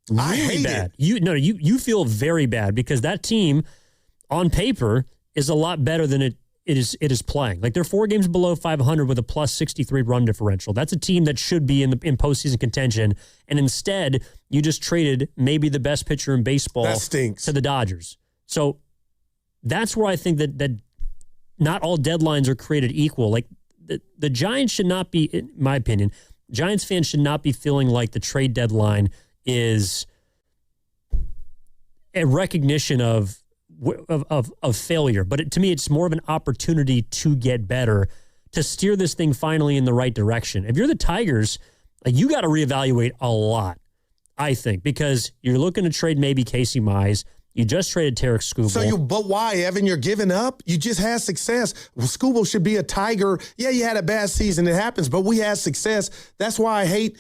really bad. You feel very bad because that team on paper is a lot better than it is playing. Like they're 4 games below 500 with a plus 63 run differential. That's a team that should be in postseason contention, and instead you just traded maybe the best pitcher in baseball to the Dodgers. So that's where I think that not all deadlines are created equal. Like the Giants should not be, in my opinion, Giants fans should not be feeling like the trade deadline is a recognition of failure. But to me, it's more of an opportunity to get better, to steer this thing finally in the right direction. If you're the Tigers, you got to reevaluate a lot, I think, because you're looking to trade maybe Casey Mize. You just traded Tarek Skubal. But why, Evan? You're giving up? You just had success. Well, Skubal should be a Tiger. Yeah, you had a bad season. It happens, but we had success. That's why I hate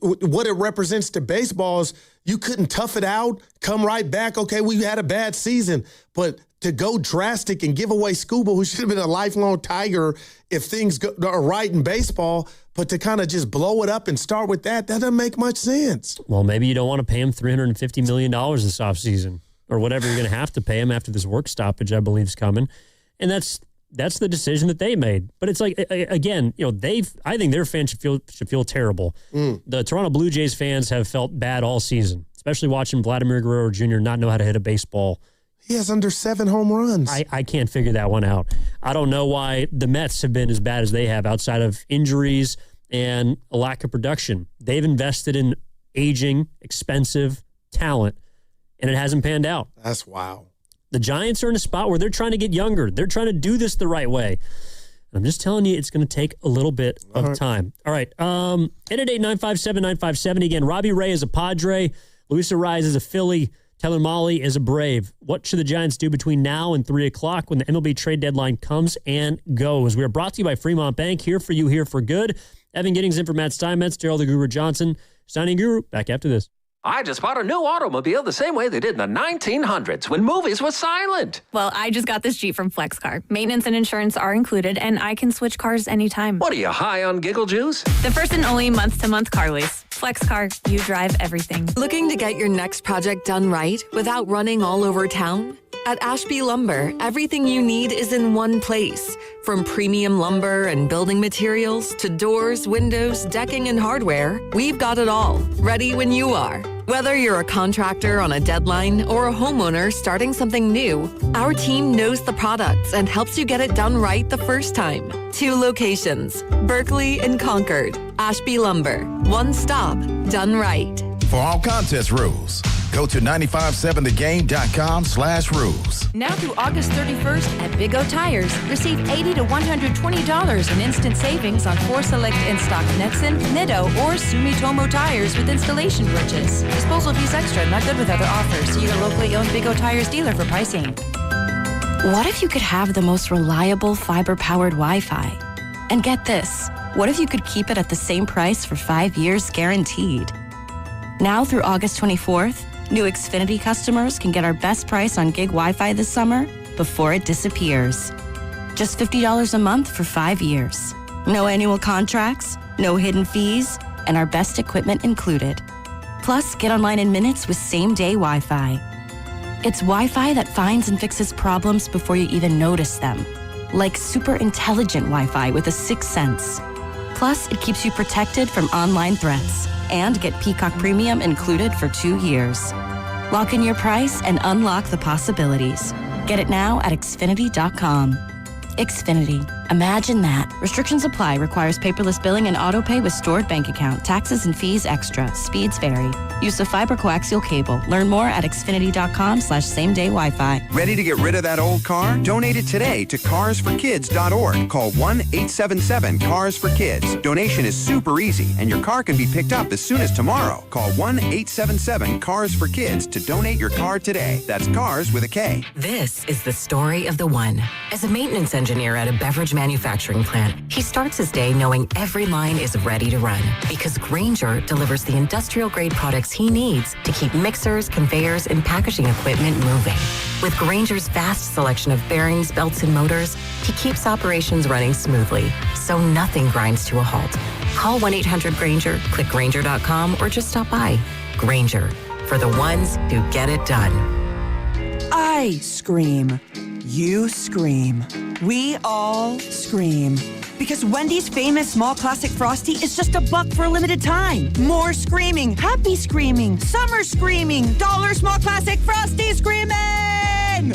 what it represents to baseball is you couldn't tough it out, come right back. Okay, we had a bad season. But to go drastic and give away Skubal, who should have been a lifelong Tiger if things are right in baseball, but to kind of just blow it up and start with that doesn't make much sense. Well, maybe you don't want to pay him $350 million this offseason or whatever you're going to have to pay him after this work stoppage, I believe, is coming. And that's the decision that they made. But it's like, again, I think their fans should feel terrible. The Toronto Blue Jays fans have felt bad all season, especially watching Vladimir Guerrero Jr. not know how to hit a baseball. He has under 7 home runs. I can't figure that one out. I don't know why the Mets have been as bad as they have outside of injuries and a lack of production. They've invested in aging, expensive talent, and it hasn't panned out. That's wow. The Giants are in a spot where they're trying to get younger. They're trying to do this the right way. I'm just telling you, it's going to take a little bit of time. All right. 888-957-957. Again, Robbie Ray is a Padre. Luis Arraez is a Philly. Taylor Molly is a Brave. What should the Giants do between now and 3 o'clock when the MLB trade deadline comes and goes? We are brought to you by Fremont Bank. Here for you, here for good. Evan Giddings in for Matt Steinmetz. Daryl the Guru Johnson. Signing Guru. Back after this. I just bought a new automobile the same way they did in the 1900s when movies were silent. Well, I just got this Jeep from FlexCar. Maintenance and insurance are included, and I can switch cars anytime. What are you, high on giggle juice? The first and only month-to-month car lease. FlexCar, you drive everything. Looking to get your next project done right without running all over town? At Ashby Lumber, everything you need is in one place. From premium lumber and building materials to doors, windows, decking, and hardware, we've got it all, ready when you are. Whether you're a contractor on a deadline or a homeowner starting something new, our team knows the products and helps you get it done right the first time. 2 locations, Berkeley and Concord. Ashby Lumber, one stop, done right. For all contest rules, go to 957thegame.com/rules. Now through August 31st at Big O Tires, receive $80 to $120 in instant savings on 4 select in-stock Netson, Nitto, or Sumitomo tires with installation bridges. Disposal fees extra, not good with other offers. See your locally owned Big O Tires dealer for pricing. What if you could have the most reliable fiber-powered Wi-Fi? And get this, what if you could keep it at the same price for 5 years guaranteed? Now through August 24th, new Xfinity customers can get our best price on gig Wi-Fi this summer before it disappears. Just $50 a month for 5 years. No annual contracts, no hidden fees, and our best equipment included. Plus, get online in minutes with same-day Wi-Fi. It's Wi-Fi that finds and fixes problems before you even notice them. Like super intelligent Wi-Fi with a 6th sense. Plus, it keeps you protected from online threats. And get Peacock Premium included for 2 years. Lock in your price and unlock the possibilities. Get it now at Xfinity.com. Xfinity. Imagine that. Restrictions apply. Requires paperless billing and auto pay with stored bank account. Taxes and fees extra. Speeds vary. Use of fiber coaxial cable. Learn more at xfinity.com/same-day Wi-Fi. Ready to get rid of that old car? Donate it today to carsforkids.org. Call 1-877-CARS-FOR-KIDS. Donation is super easy, and your car can be picked up as soon as tomorrow. Call 1-877-CARS-FOR-KIDS to donate your car today. That's CARS with a K. This is the story of the one. As a maintenance engineer at a beverage manufacturing plant, he starts his day knowing every line is ready to run because Grainger delivers the industrial-grade products he needs to keep mixers, conveyors, and packaging equipment moving. With Grainger's vast selection of bearings, belts, and motors, he keeps operations running smoothly, so nothing grinds to a halt. Call 1-800-GRAINGER, click Grainger.com, or just stop by. Grainger, for the ones who get it done. I scream. You scream. We all scream. Because Wendy's famous small classic Frosty is just $1 for a limited time. More screaming, happy screaming, summer screaming, dollar small classic Frosty screaming!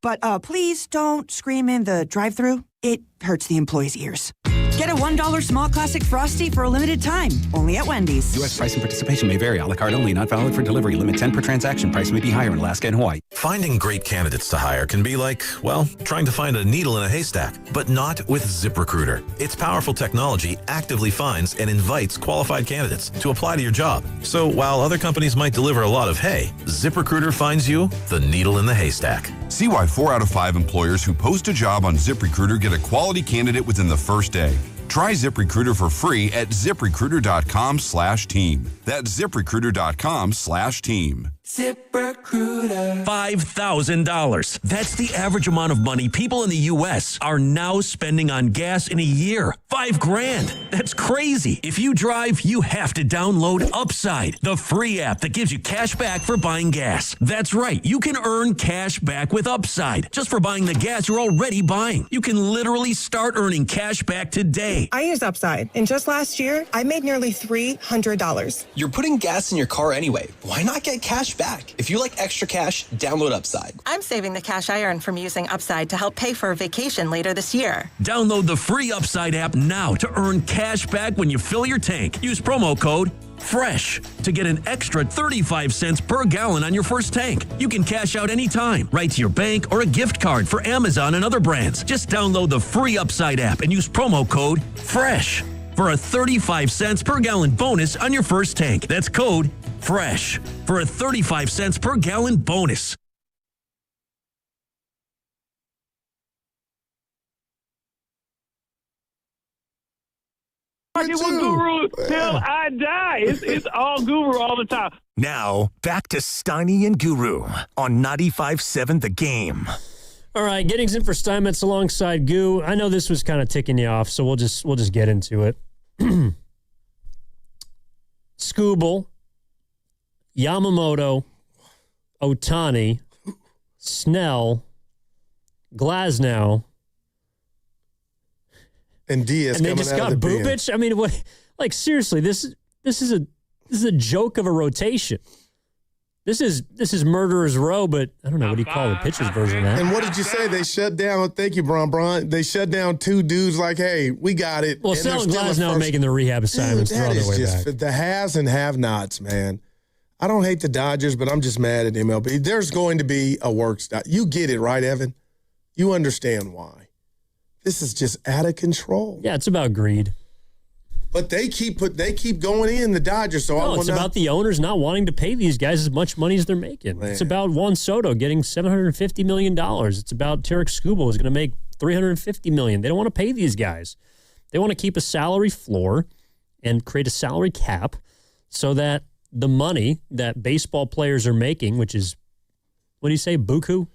But please don't scream in the drive-thru. It hurts the employees' ears. Get a $1 small classic Frosty for a limited time, only at Wendy's. U.S. price and participation may vary. A la carte only, not valid for delivery. Limit 10 per transaction. Price may be higher in Alaska and Hawaii. Finding great candidates to hire can be like, well, trying to find a needle in a haystack, but not with ZipRecruiter. Its powerful technology actively finds and invites qualified candidates to apply to your job. So while other companies might deliver a lot of hay, ZipRecruiter finds you the needle in the haystack. See why 4 out of 5 employers who post a job on ZipRecruiter get a quality candidate within the first day. Try ZipRecruiter for free at ZipRecruiter.com/team. That's ZipRecruiter.com/team. ZipRecruiter. $5,000. That's the average amount of money people in the U.S. are now spending on gas in a year. $5,000. That's crazy. If you drive, you have to download Upside, the free app that gives you cash back for buying gas. That's right. You can earn cash back with Upside just for buying the gas you're already buying. You can literally start earning cash back today. I used Upside, and just last year, I made nearly $300. You're putting gas in your car anyway. Why not get cash back? If you like extra cash, download Upside. I'm saving the cash I earn from using Upside to help pay for a vacation later this year. Download the free Upside app now to earn cash back when you fill your tank. Use promo code FRESH to get an extra 35 cents per gallon on your first tank. You can cash out anytime, right to your bank or a gift card for Amazon and other brands. Just download the free Upside app and use promo code FRESH for a 35 cents per gallon bonus on your first tank. That's code FRESH for a 35 cents per gallon bonus. It was Guru till I die. It's all Guru all the time. Now, back to Steiny and Guru on 95.7 The Game. All right, Giddings in for Steinmetz alongside Goo. I know this was kind of ticking you off, so we'll just get into it. Skubal, Yamamoto, Ohtani, Snell, Glasnow, and Diaz, and they just got Bubic. I mean, what? Like seriously, this is a joke of a rotation. This is Murderer's Row, but I don't know what do you call the pitcher's version of that. And what did you say? They shut down. Thank you, Bron. They shut down 2 dudes. Like, hey, we got it. Well, Snell and Glasnow are making the rehab assignments the other way back. The haves and have-nots, man. I don't hate the Dodgers, but I'm just mad at MLB. There's going to be a work stop. You get it, right, Evan? You understand why. This is just out of control. Yeah, it's about greed. But they keep going in, the Dodgers. So it's about the owners not wanting to pay these guys as much money as they're making. Man. It's about Juan Soto getting $750 million. It's about Tarek Skubal is going to make $350 million. They don't want to pay these guys. They want to keep a salary floor and create a salary cap so that the money that baseball players are making, which is, what do you say, buku?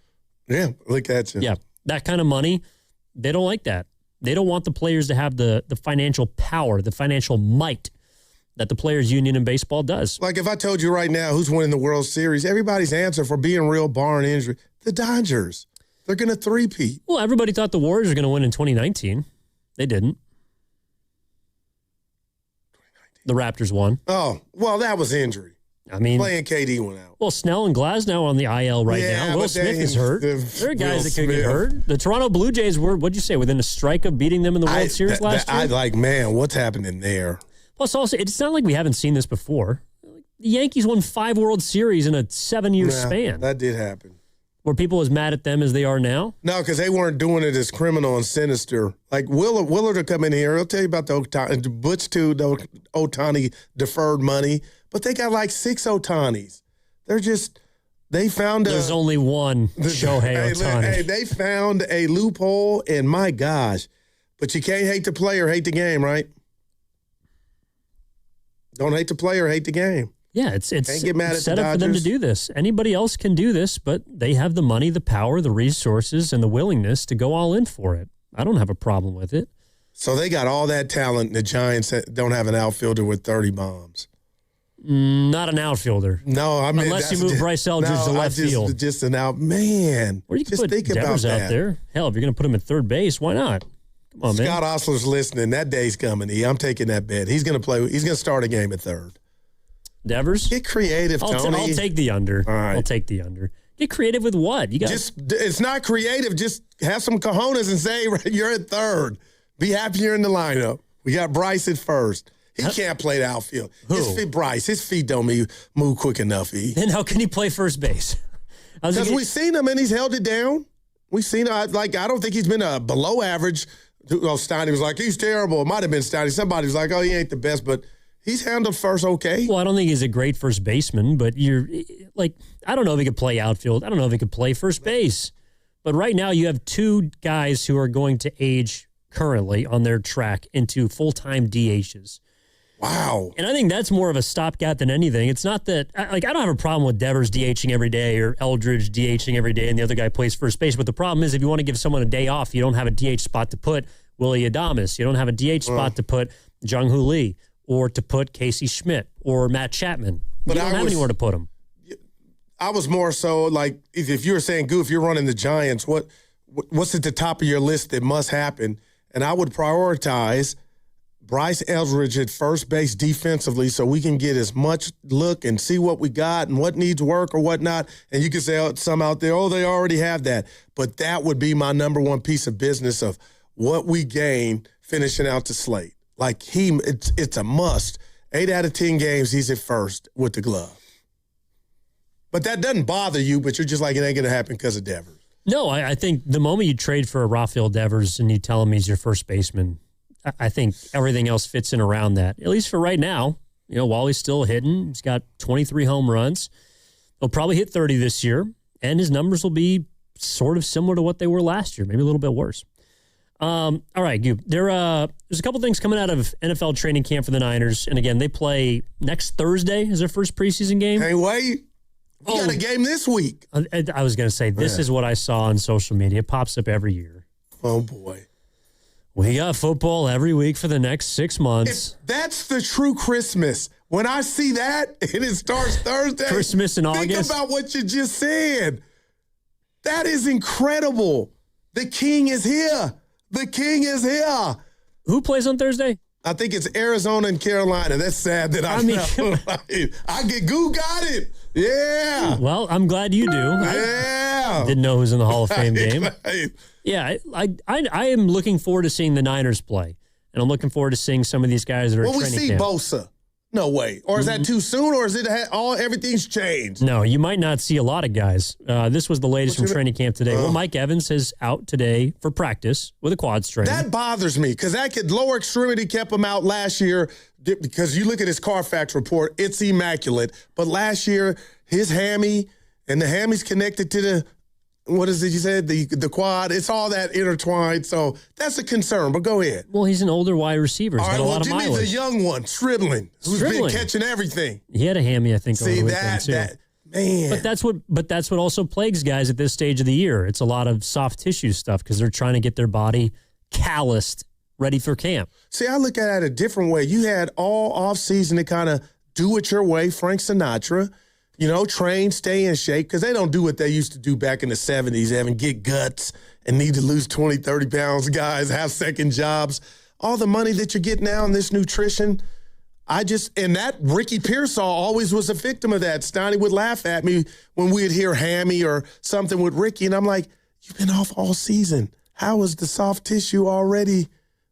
Yeah, look at you. Yeah, that kind of money, they don't like that. They don't want the players to have the financial power, the financial might that the players' union in baseball does. Like if I told you right now who's winning the World Series, everybody's answer for being real barring injury, the Dodgers. They're going to three-peat. Well, everybody thought the Warriors were going to win in 2019. They didn't. The Raptors won. Oh, well, that was injury. I mean, playing KD went out. Well, Snell and Glasnow on the IL right now. Will Smith is hurt. There are guys that could get hurt. The Toronto Blue Jays were, what'd you say, within a strike of beating them in the World Series last year? Man, what's happening there? Plus, also, it's not like we haven't seen this before. The Yankees won 5 World Series in a 7-year span. That did happen. Were people as mad at them as they are now? No, because they weren't doing it as criminal and sinister. Like Willard will come in here. He'll tell you about the Butch too, the Ohtani deferred money. But they got like 6 Ohtanis. They found There's only one Shohei Ohtani. They found a loophole, and my gosh. But you can't hate the player, hate the game, right? Don't hate the player, hate the game. Yeah, it's Can't get mad at set the up for them to Dodgers. do this. Anybody else can do this, but they have the money, the power, the resources, and the willingness to go all in for it. I don't have a problem with it. So they got all that talent, and the Giants don't have an outfielder with 30 bombs. Not an outfielder. No, I mean unless you move Bryce Eldridge to left field. Just an out man. Or you can just put think about Devers that. out there. Hell, if you're going to put him at third base, why not? Come on, man. Scott Osler's listening. That day's coming. I'm taking that bet. He's going to play. He's going to start a game at third. Devers? Get creative, Tony. I'll take the under. All right. I'll take the under. Get creative with what? You got it's not creative. Just have some cojones and say you're at third. Be happy you're in the lineup. We got Bryce at first. He can't play the outfield. Bryce, his feet don't move quick enough. Then how can he play first base? Because we've seen him and he's held it down. We've seen I don't think he's been a below average. Well, Steiny was like, he's terrible. It might have been Steiny. Somebody was like, oh, he ain't the best, but he's handled first okay. Well, I don't think he's a great first baseman, but you're like, I don't know if he could play outfield. I don't know if he could play first base. But right now you have 2 guys who are going to age currently on their track into full-time DHs. Wow. And I think that's more of a stopgap than anything. It's not that, I don't have a problem with Devers DHing every day or Eldridge DHing every day and the other guy plays first base. But the problem is if you want to give someone a day off, you don't have a DH spot to put Willie Adames. You don't have a DH spot to put Jung-Hoo Lee or to put Casey Schmidt or Matt Chapman. But you don't have anywhere to put them. I was more so like, if you were saying, Goof, you're running the Giants, what's at the top of your list that must happen? And I would prioritize Bryce Eldridge at first base defensively so we can get as much look and see what we got and what needs work or whatnot. And you can say, some out there, they already have that. But that would be my number one piece of business of what we gain finishing out the slate. Like it's a must. 8 out of 10 games, he's at first with the glove. But that doesn't bother you, but you're just like, it ain't going to happen because of Devers. No, I think the moment you trade for a Rafael Devers and you tell him he's your first baseman, I think everything else fits in around that, at least for right now. While he's still hitting, he's got 23 home runs. He'll probably hit 30 this year, and his numbers will be sort of similar to what they were last year, maybe a little bit worse. All right, Goop. There's a couple things coming out of NFL training camp for the Niners, and again, they play next Thursday as their first preseason game. Hey, wait. We got a game this week. I was going to say, this is what I saw on social media. It pops up every year. Oh, boy. We got football every week for the next 6 months. That's the true Christmas. When I see that and it starts Thursday. Christmas in August. Think about what you just said. That is incredible. The king is here. The king is here. Who plays on Thursday? I think it's Arizona and Carolina. That's sad that I know. Goo got it. Yeah. Well, I'm glad you do. Yeah. I didn't know who was in the Hall of Fame game. Yeah, I am looking forward to seeing the Niners play. And I'm looking forward to seeing some of these guys that are at training camp. Will we see Bosa? No way. Or is that too soon, or is it everything's changed? No, you might not see a lot of guys. This was the latest from training camp today. Well, Mike Evans is out today for practice with a quad strain. That bothers me because that lower extremity kept him out last year because you look at his Carfax report, it's immaculate. But last year, his hammy and the hammy's connected to the, what is it you said, the quad, it's all that intertwined. So that's a concern, but go ahead. Well, he's an older wide receiver. He's got a lot of mileage. Jimmy's a young one, Stribling, who's been catching everything. He had a hammy, I think, over the weekend, too. Man. But that's what also plagues guys at this stage of the year. It's a lot of soft tissue stuff because they're trying to get their body calloused, ready for camp. See, I look at it a different way. You had all offseason to kind of do it your way, Frank Sinatra. Train, stay in shape, because they don't do what they used to do back in the 70s, Evan, get guts and need to lose 20, 30 pounds, guys, have second jobs. All the money that you get now in this nutrition, And that Ricky Pearsall always was a victim of that. Stoney would laugh at me when we'd hear hammy or something with Ricky, and I'm like, you've been off all season. How is the soft tissue already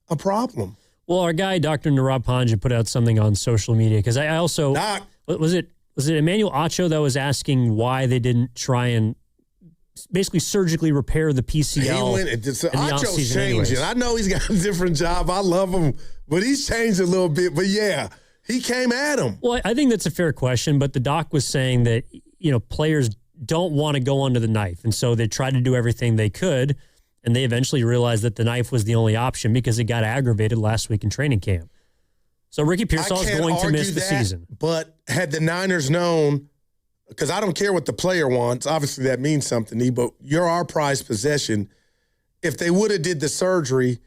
a problem? Well, our guy, Dr. Narab Panja, put out something on social media because I also was it Emmanuel Acho that was asking why they didn't try and basically surgically repair the PCL. Acho's changing. I know he's got a different job. I love him, but he's changed a little bit. But yeah, he came at him. Well, I think that's a fair question, but the doc was saying that, players don't want to go under the knife. And so they tried to do everything they could, and they eventually realized that the knife was the only option because it got aggravated last week in training camp. So Ricky Pearsall is going to miss the season. But had the Niners known, because I don't care what the player wants, obviously that means something to me, but you're our prized possession. If they would have did the surgery,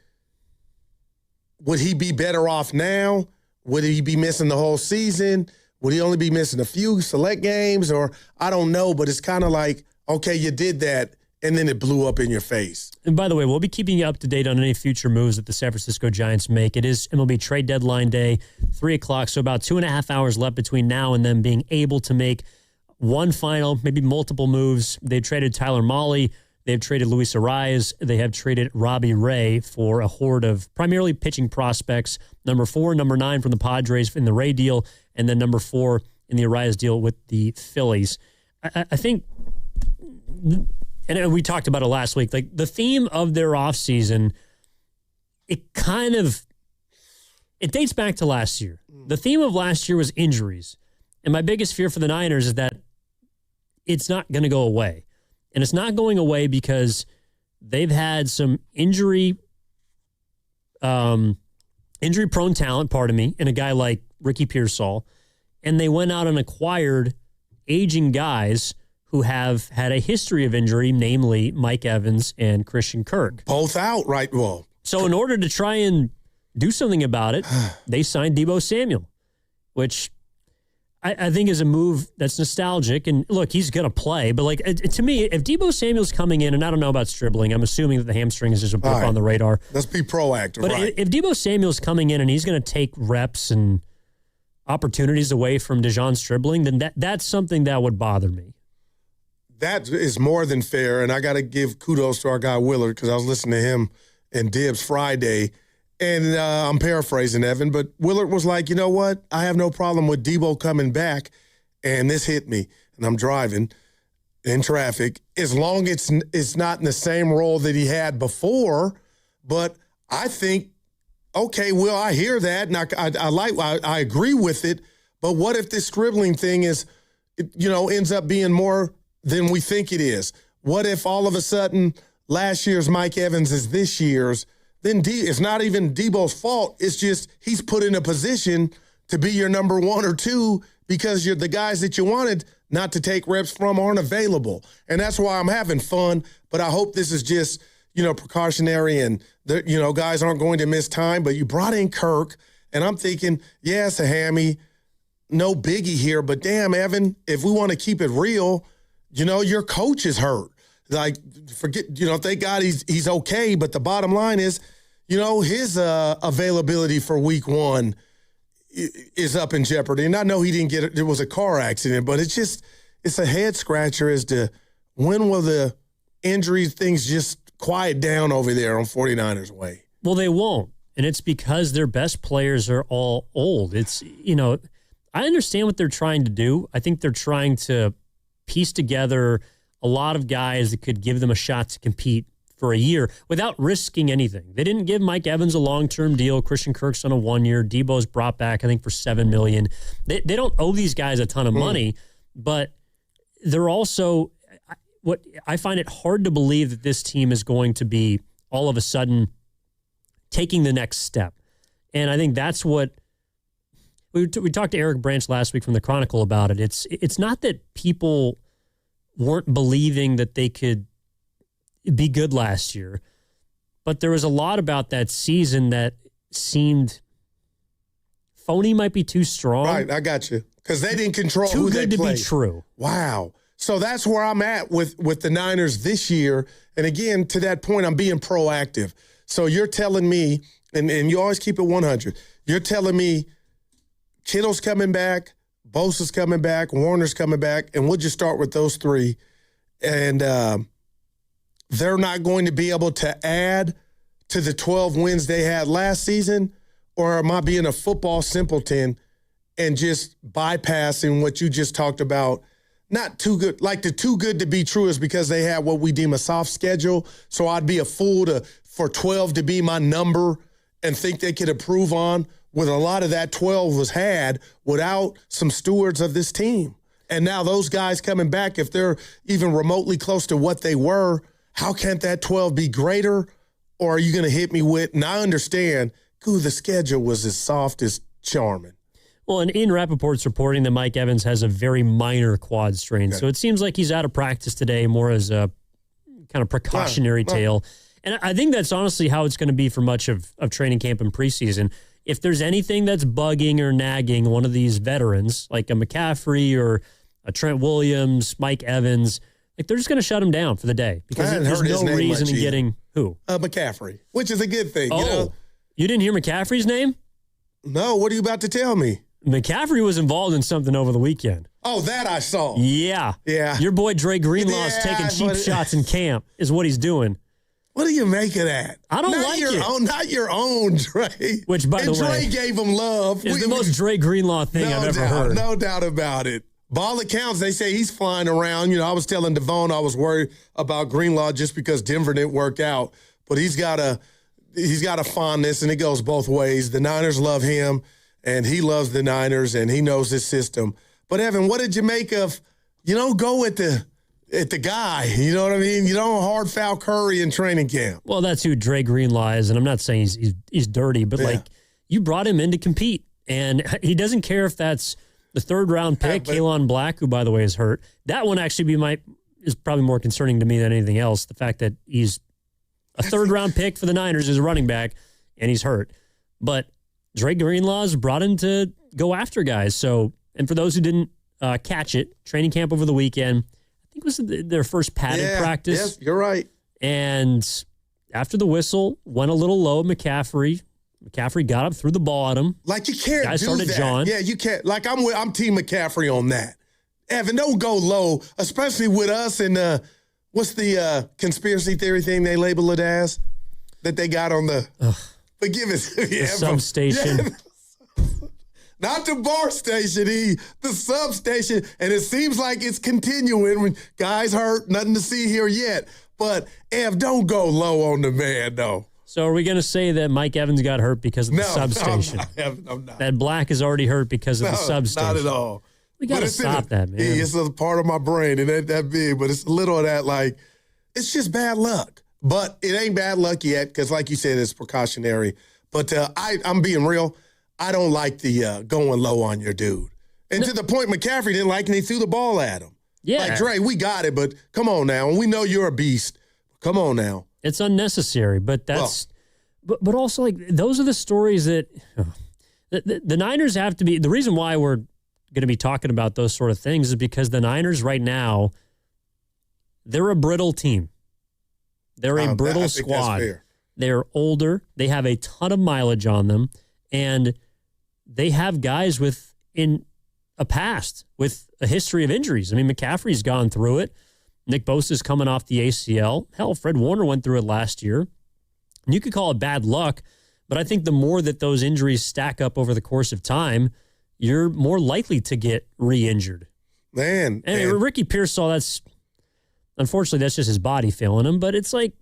would he be better off now? Would he be missing the whole season? Would he only be missing a few select games? Or I don't know, but it's kind of like, okay, you did that, and then it blew up in your face. And by the way, we'll be keeping you up to date on any future moves that the San Francisco Giants make. It is MLB trade deadline day, 3 o'clock, so about 2.5 hours left between now and them being able to make one final, maybe multiple moves. They've traded Tyler Mahle. They've traded Luis Arraez. They have traded Robbie Ray for a horde of primarily pitching prospects. Number 4, number 9 from the Padres in the Ray deal, and then number 4 in the Arraez deal with the Phillies. I think, and we talked about it last week, like the theme of their offseason, it dates back to last year. The theme of last year was injuries. And my biggest fear for the Niners is that it's not going to go away. And it's not going away because they've had some injury-prone talent, in a guy like Ricky Pearsall, and they went out and acquired aging guys who have had a history of injury, namely Mike Evans and Christian Kirk. Both out, right? Well, so in order to try and do something about it, they signed Deebo Samuel, which I think is a move that's nostalgic. And look, he's going to play. But to me, if Deebo Samuel's coming in, and I don't know about Stribling, I'm assuming that the hamstring is just a blip on the radar. Let's be proactive, but if Deebo Samuel's coming in and he's going to take reps and opportunities away from DeJon Stribling, then that's something that would bother me. That is more than fair, and I got to give kudos to our guy Willard because I was listening to him and Dibs Friday, and I'm paraphrasing, Evan, but Willard was like, you know what? I have no problem with Deebo coming back, and this hit me, and I'm driving in traffic, as long as it's not in the same role that he had before. But I think, okay, Will, I hear that, and I agree with it, but what if this Stribling thing ends up being more than we think it is? What if all of a sudden last year's Mike Evans is this year's? Then it's not even Deebo's fault. It's just he's put in a position to be your number 1 or 2 because the guys that you wanted not to take reps from aren't available. And that's why I'm having fun. But I hope this is just, precautionary and, guys aren't going to miss time. But you brought in Kirk, and I'm thinking, yeah, it's a hammy. No biggie here. But damn, Evan, if we want to keep it real, your coach is hurt. Like, forget, thank God he's okay. But the bottom line is, his availability for week 1 is up in jeopardy. And I know he didn't get it. It was a car accident, but it's a head scratcher as to when will the injury things just quiet down over there on 49ers way. Well, they won't. And it's because their best players are all old. It's, I understand what they're trying to do. I think they're trying to piece together a lot of guys that could give them a shot to compete for a year without risking anything. They didn't give Mike Evans a long-term deal. Christian Kirk's on a 1-year. Deebo's brought back, I think, for $7 million. They don't owe these guys a ton of money, but they're also what I find it hard to believe that this team is going to be all of a sudden taking the next step. And I think that's what we talked to Eric Branch last week from the Chronicle about it. It's not that people weren't believing that they could be good last year, but there was a lot about that season that seemed phony, might be too strong. Right, I got you. Because they didn't control who they played. Too good to be true. Wow. So that's where I'm at with the Niners this year. And again, to that point, I'm being proactive. So you're telling me, and you always keep it 100, you're telling me Kittle's coming back, Bosa's coming back, Warner's coming back, and we'll just start with those three. And they're not going to be able to add to the 12 wins they had last season, or am I being a football simpleton and just bypassing what you just talked about? Not too good. Like the too good to be true is because they had what we deem a soft schedule. So I'd be a fool for 12 to be my number and think they could improve on. With a lot of that 12 was had without some stewards of this team. And now those guys coming back, if they're even remotely close to what they were, how can't that 12 be greater? Or are you going to hit me with, and I understand, the schedule was as soft as charming. Well, and Ian Rappaport's reporting that Mike Evans has a very minor quad strain. Okay. So it seems like he's out of practice today more as a kind of precautionary tale. And I think that's honestly how it's going to be for much of training camp and preseason. If there's anything that's bugging or nagging one of these veterans, like a McCaffrey or a Trent Williams, Mike Evans, like they're just going to shut him down for the day because there's no reason in getting who? McCaffrey, which is a good thing. Oh, you didn't hear McCaffrey's name? No, what are you about to tell me? McCaffrey was involved in something over the weekend. Oh, that I saw. Yeah. Your boy Dre Greenlaw's taking cheap shots in camp is what he's doing. What do you make of that? I don't like it. Not your own, Dre. Which, by the way, Dre gave him love. It's the most Dre Greenlaw thing I've ever heard. No doubt about it. By all accounts, they say he's flying around. You know, I was telling Devon I was worried about Greenlaw just because Denver didn't work out. But he's got a fondness, and it goes both ways. The Niners love him, and he loves the Niners, and he knows his system. But, Evan, what did you make of, go at the guy? You know what I mean? You don't hard foul Curry in training camp. Well, that's who Dre Greenlaw is, and I'm not saying he's dirty, but, you brought him in to compete, and he doesn't care if that's the third-round pick, Kalen Black, who, by the way, is hurt. That one actually is probably more concerning to me than anything else, the fact that he's a third-round pick for the Niners as a running back, and he's hurt. But Dre Greenlaw's brought him to go after guys. So, and for those who didn't catch it, training camp over the weekend, I think it was their first padded practice. Yes, you're right. And after the whistle, went a little low. McCaffrey got up, threw the ball at him. Like, you can't Guys do started that. jawing. Yeah, you can't. Like, I'm Team McCaffrey on that. Evan, don't go low, especially with us and what's the conspiracy theory thing they label it as that they got on the forgive us, the substation. Yeah, not the bar station, the substation. And it seems like it's continuing when guys hurt, nothing to see here yet. But, Ev, don't go low on the man, though. So are we going to say that Mike Evans got hurt because of the substation? No, I'm not. That Black is already hurt because of the substation? Not at all. We got to stop that, man. It's a part of my brain. It ain't that big, but it's a little of that, like, it's just bad luck. But it ain't bad luck yet because, like you said, it's precautionary. But I'm being real. I don't like the going low on your dude. And to the point McCaffrey didn't like, and he threw the ball at him. Yeah. Like, Dre, we got it, but come on now. And we know you're a beast. Come on now. It's unnecessary, but that's but also, like, those are the stories that the Niners have to be. The reason why we're going to be talking about those sort of things is because the Niners right now, they're a brittle team. They're a brittle squad. They're older. They have a ton of mileage on them, and they have guys in a past with a history of injuries. I mean, McCaffrey's gone through it. Nick Bosa's coming off the ACL. Hell, Fred Warner went through it last year. And you could call it bad luck, but I think the more that those injuries stack up over the course of time, you're more likely to get re-injured. Man. And Ricky Pearsall, unfortunately, that's just his body failing him, but it's like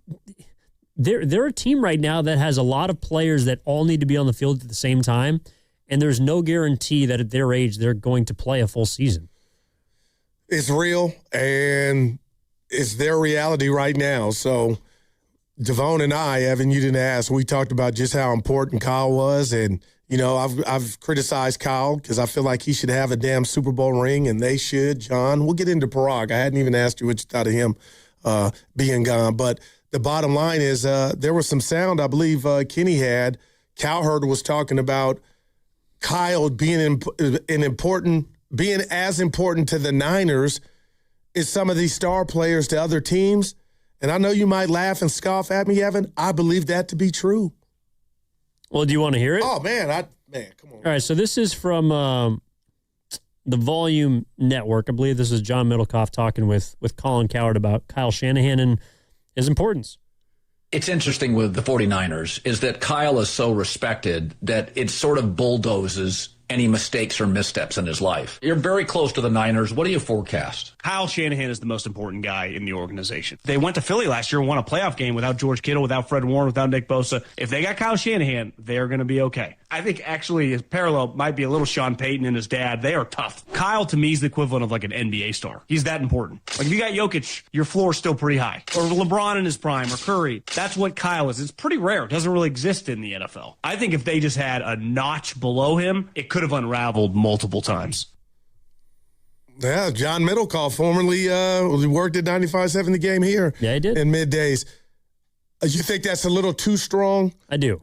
they're a team right now that has a lot of players that all need to be on the field at the same time, and there's no guarantee that at their age they're going to play a full season. It's real, and it's their reality right now. So Devon and I, Evan, you didn't ask, we talked about just how important Kyle was, and I've criticized Kyle because I feel like he should have a damn Super Bowl ring, and they should. John, we'll get into Parag. I hadn't even asked you what you thought of him being gone. But the bottom line is there was some sound I believe Kenny had. Cowherd was talking about Kyle being being as important to the Niners as some of these star players to other teams. And I know you might laugh and scoff at me, Evan. I believe that to be true. Well, do you want to hear it? Oh, man, Man, come on. All right, so this is from the Volume Network. I believe this is John Middlecoff talking with Colin Cowherd about Kyle Shanahan and his importance. It's interesting with the 49ers is that Kyle is so respected that it sort of bulldozes any mistakes or missteps in his life. You're very close to the Niners. What do you forecast? Kyle Shanahan is the most important guy in the organization. They went to Philly last year and won a playoff game without George Kittle, without Fred Warner, without Nick Bosa. If they got Kyle Shanahan, they're going to be okay. I think actually his parallel might be a little Sean Payton and his dad. They are tough. Kyle, to me, is the equivalent of like an NBA star. He's that important. Like if you got Jokic, your floor is still pretty high. Or LeBron in his prime, or Curry. That's what Kyle is. It's pretty rare. It doesn't really exist in the NFL. I think if they just had a notch below him, it could have unraveled multiple times. Yeah, John Middlecoff, formerly worked at 95.7 The Game here. Yeah, he did. In middays. You think that's a little too strong? I do.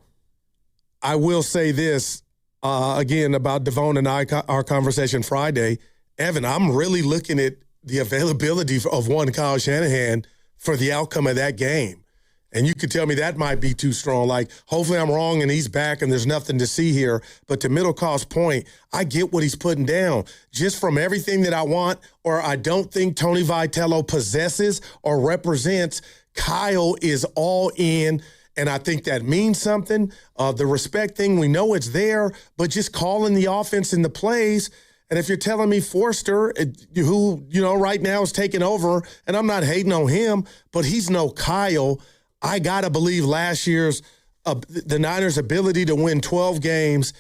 I will say this, again, about Devon and our conversation Friday. Evan, I'm really looking at the availability of one Kyle Shanahan for the outcome of that game. And you could tell me that might be too strong. Like, hopefully I'm wrong and he's back and there's nothing to see here. But to Middlecoff's point, I get what he's putting down. Just from everything that I want or I don't think Tony Vitello possesses or represents, Kyle is all in. And I think that means something. The respect thing, we know it's there, but just calling the offense and the plays. And if you're telling me Forster, who, right now is taking over, and I'm not hating on him, but he's no Kyle. I got to believe last year's the Niners' ability to win 12 games,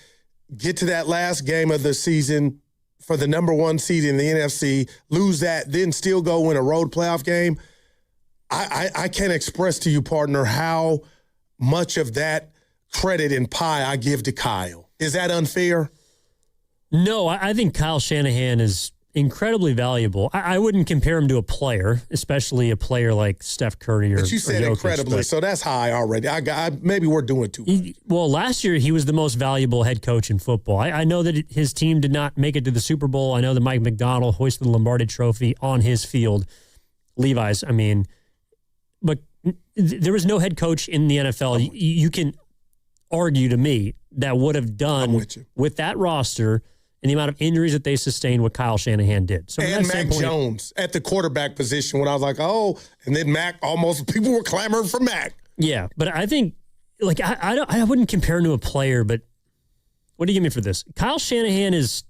get to that last game of the season for the number one seed in the NFC, lose that, then still go win a road playoff game. I can't express to you, partner, how much of that credit and pie I give to Kyle. Is that unfair? No, I think Kyle Shanahan is incredibly valuable. I wouldn't compare him to a player, especially a player like Steph Curry or But you said Jokic, incredibly, so that's high already. Maybe we're doing too much. Well, last year he was the most valuable head coach in football. I know that his team did not make it to the Super Bowl. I know that Mike McDonald hoisted the Lombardi Trophy on his field. Levi's, but there was no head coach in the NFL. You can argue to me that would have done with that roster and the amount of injuries that they sustained what Kyle Shanahan did. So and Mac Jones at the quarterback position when I was like, oh, and then Mac people were clamoring for Mac. Yeah, but I think, I wouldn't compare him to a player, but what do you give me for this? Kyle Shanahan he's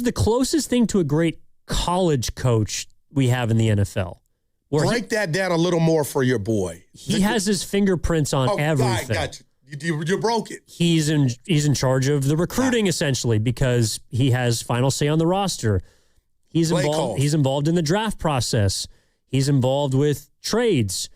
the closest thing to a great college coach we have in the NFL. Break that down a little more for your boy. He has his fingerprints on everything. I got you. You broke it. He's in charge of the recruiting essentially because he has final say on the roster. He's involved in the draft process. He's involved with trades.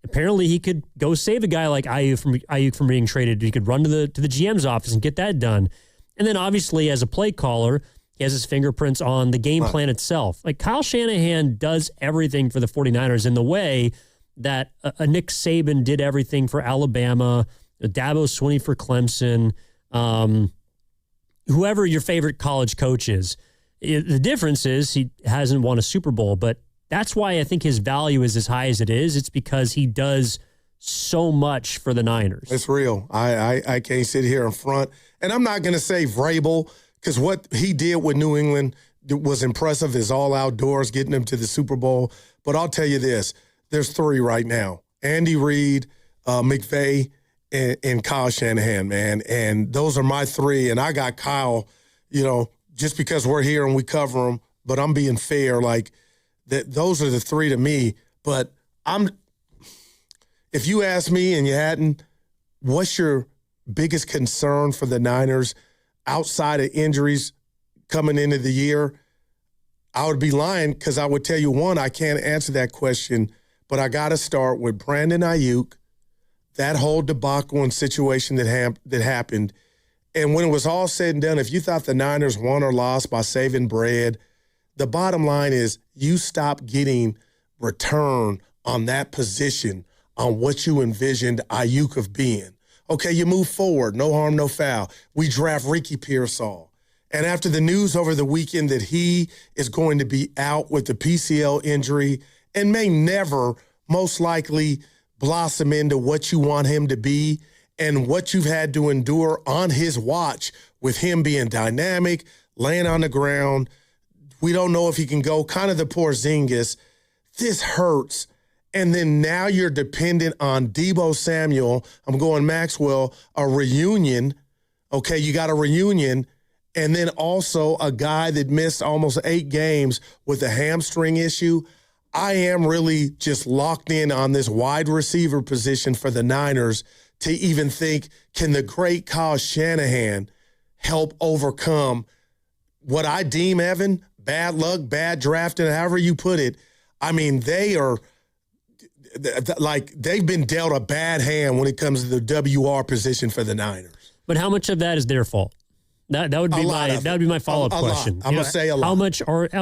Apparently, he could go save a guy like Ayuk from being traded. He could run to the GM's office and get that done. And then obviously, as a play caller, he has his fingerprints on the game plan itself. Like Kyle Shanahan does everything for the 49ers in the way that a Nick Saban did everything for Alabama, Dabo Swinney for Clemson, whoever your favorite college coach is. The difference is he hasn't won a Super Bowl, but that's why I think his value is as high as it is. It's because he does so much for the Niners. It's real. I can't sit here in front. And I'm not going to say Vrabel, because what he did with New England was impressive. Is all outdoors, getting them to the Super Bowl. But I'll tell you this, there's three right now. Andy Reid, McVay, and Kyle Shanahan, man. And those are my three. And I got Kyle, just because we're here and we cover them, but I'm being fair. Like, those are the three to me. But if you ask me and you hadn't, what's your biggest concern for the Niners outside of injuries coming into the year? I would be lying because I would tell you, one, I can't answer that question, but I got to start with Brandon Ayuk, that whole debacle and situation that happened. And when it was all said and done, if you thought the Niners won or lost by saving bread, the bottom line is you stop getting return on that position on what you envisioned Ayuk of being. Okay, you move forward, no harm, no foul. We draft Ricky Pearsall. And after the news over the weekend that he is going to be out with the PCL injury and may never, most likely, blossom into what you want him to be, and what you've had to endure on his watch with him being dynamic, laying on the ground. We don't know if he can go, kind of the Porzingis. This hurts. And then now you're dependent on Deebo Samuel. I'm going Maxwell, a reunion. Okay, you got a reunion. And then also a guy that missed almost 8 games with a hamstring issue. I am really just locked in on this wide receiver position for the Niners to even think, can the great Kyle Shanahan help overcome what I deem, Evan, bad luck, bad drafting, however you put it. I mean, they are like they've been dealt a bad hand when it comes to the WR position for the Niners. But how much of that is their fault? That would be my follow-up question. I'm gonna say a lot. How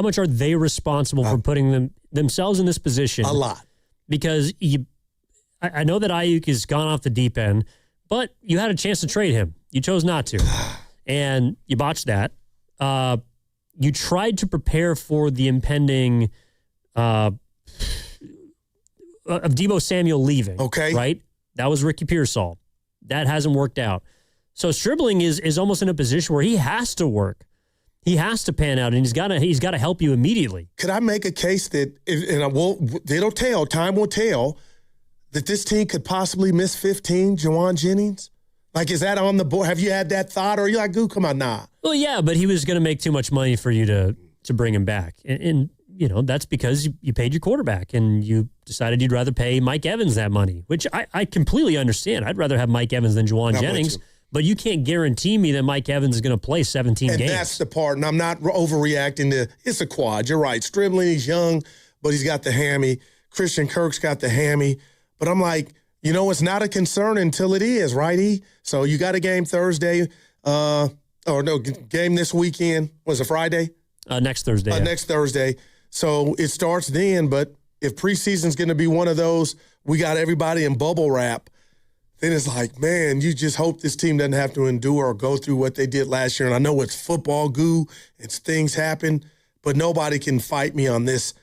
much are they responsible for putting themselves in this position? A lot. Because I know that Ayuk has gone off the deep end, but you had a chance to trade him. You chose not to, and you botched that. You tried to prepare for the impending of Deebo Samuel leaving. Okay, right? That was Ricky Pearsall. That hasn't worked out. So Stribling is almost in a position where he has to work. He has to pan out, and he's got to help you immediately. Could I make a case that, time will tell, that this team could possibly miss 15, Juwan Jennings? Like, is that on the board? Have you had that thought, or are you like, "Goo, come on, nah"? Well, yeah, but he was going to make too much money for you to bring him back, and you know that's because you paid your quarterback, and you decided you'd rather pay Mike Evans that money, which I completely understand. I'd rather have Mike Evans than Juwan Jennings. But you can't guarantee me that Mike Evans is going to play 17 games. And that's the part, and I'm not overreacting to it's a quad. You're right. Stribling, he's young, but he's got the hammy. Christian Kirk's got the hammy. But I'm like, it's not a concern until it is, right, E? So you got a game Thursday, game this weekend. Was it Friday? Next Thursday. Yeah. Next Thursday. So it starts then, but if preseason's going to be one of those, we got everybody in bubble wrap, then it's like, man, you just hope this team doesn't have to endure or go through what they did last year. And I know it's football goo, things happen, but nobody can fight me on this.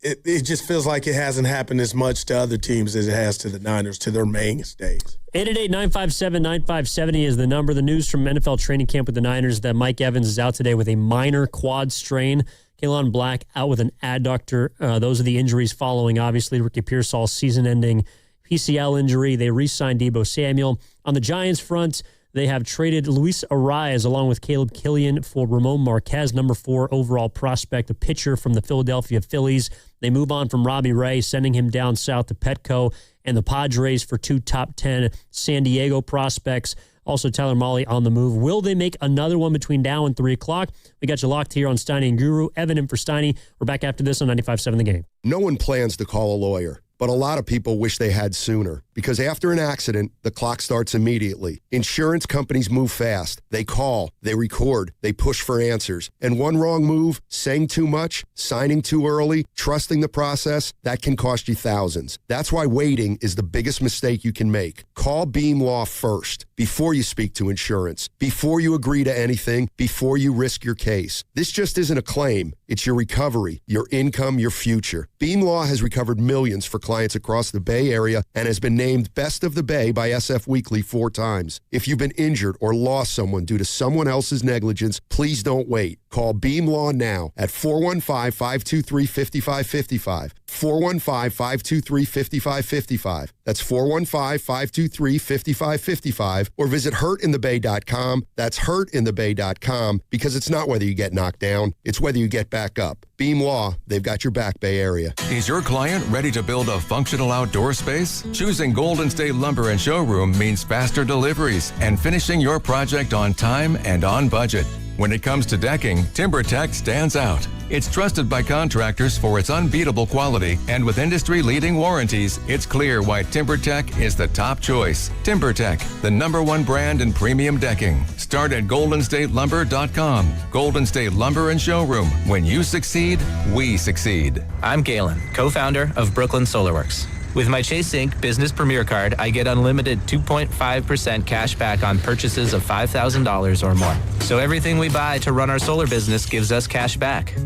It just feels like it hasn't happened as much to other teams as it has to the Niners, to their mainstays. 888-957-9570 is the number. The news from NFL training camp with the Niners that Mike Evans is out today with a minor quad strain. Kalen Black out with an adductor. Those are the injuries following, obviously, Ricky Pearsall's season-ending PCL injury. They re-signed Deebo Samuel. On the Giants front, they have traded Luis Arraez along with Caleb Killian for Ramon Marquez, number 4 overall prospect, a pitcher from the Philadelphia Phillies. They move on from Robbie Ray, sending him down south to Petco, and the Padres for 2 top 10 San Diego prospects. Also, Tyler Mahle on the move. Will they make another one between now and 3 o'clock? We got you locked here on Steiny and Guru. Evan in for Steiny. We're back after this on 95.7 The Game. No one plans to call a lawyer, but a lot of people wish they had sooner. Because after an accident, the clock starts immediately. Insurance companies move fast. They call, they record, they push for answers. And one wrong move, saying too much, signing too early, trusting the process, that can cost you thousands. That's why waiting is the biggest mistake you can make. Call Beam Law first, before you speak to insurance, before you agree to anything, before you risk your case. This just isn't a claim. It's your recovery, your income, your future. Beam Law has recovered millions for clients across the Bay Area and has been named Best of the Bay by SF Weekly 4 times. If you've been injured or lost someone due to someone else's negligence, please don't wait. Call Beam Law now at 415-523-5555. 415-523-5555. That's 415-523-5555. Or visit hurtinthebay.com. That's hurtinthebay.com, because it's not whether you get knocked down, it's whether you get back up. Beam Law, they've got your back, Bay Area. Is your client ready to build a functional outdoor space? Choosing Golden State Lumber and Showroom means faster deliveries and finishing your project on time and on budget. When it comes to decking, TimberTech stands out. It's trusted by contractors for its unbeatable quality, and with industry-leading warranties, it's clear why TimberTech is the top choice. TimberTech, the #1 brand in premium decking. Start at goldenstatelumber.com. Golden State Lumber and Showroom. When you succeed, we succeed. I'm Galen, co-founder of Brooklyn SolarWorks. With my Chase Inc. Business Premier Card, I get unlimited 2.5% cash back on purchases of $5,000 or more. So everything we buy to run our solar business gives us cash back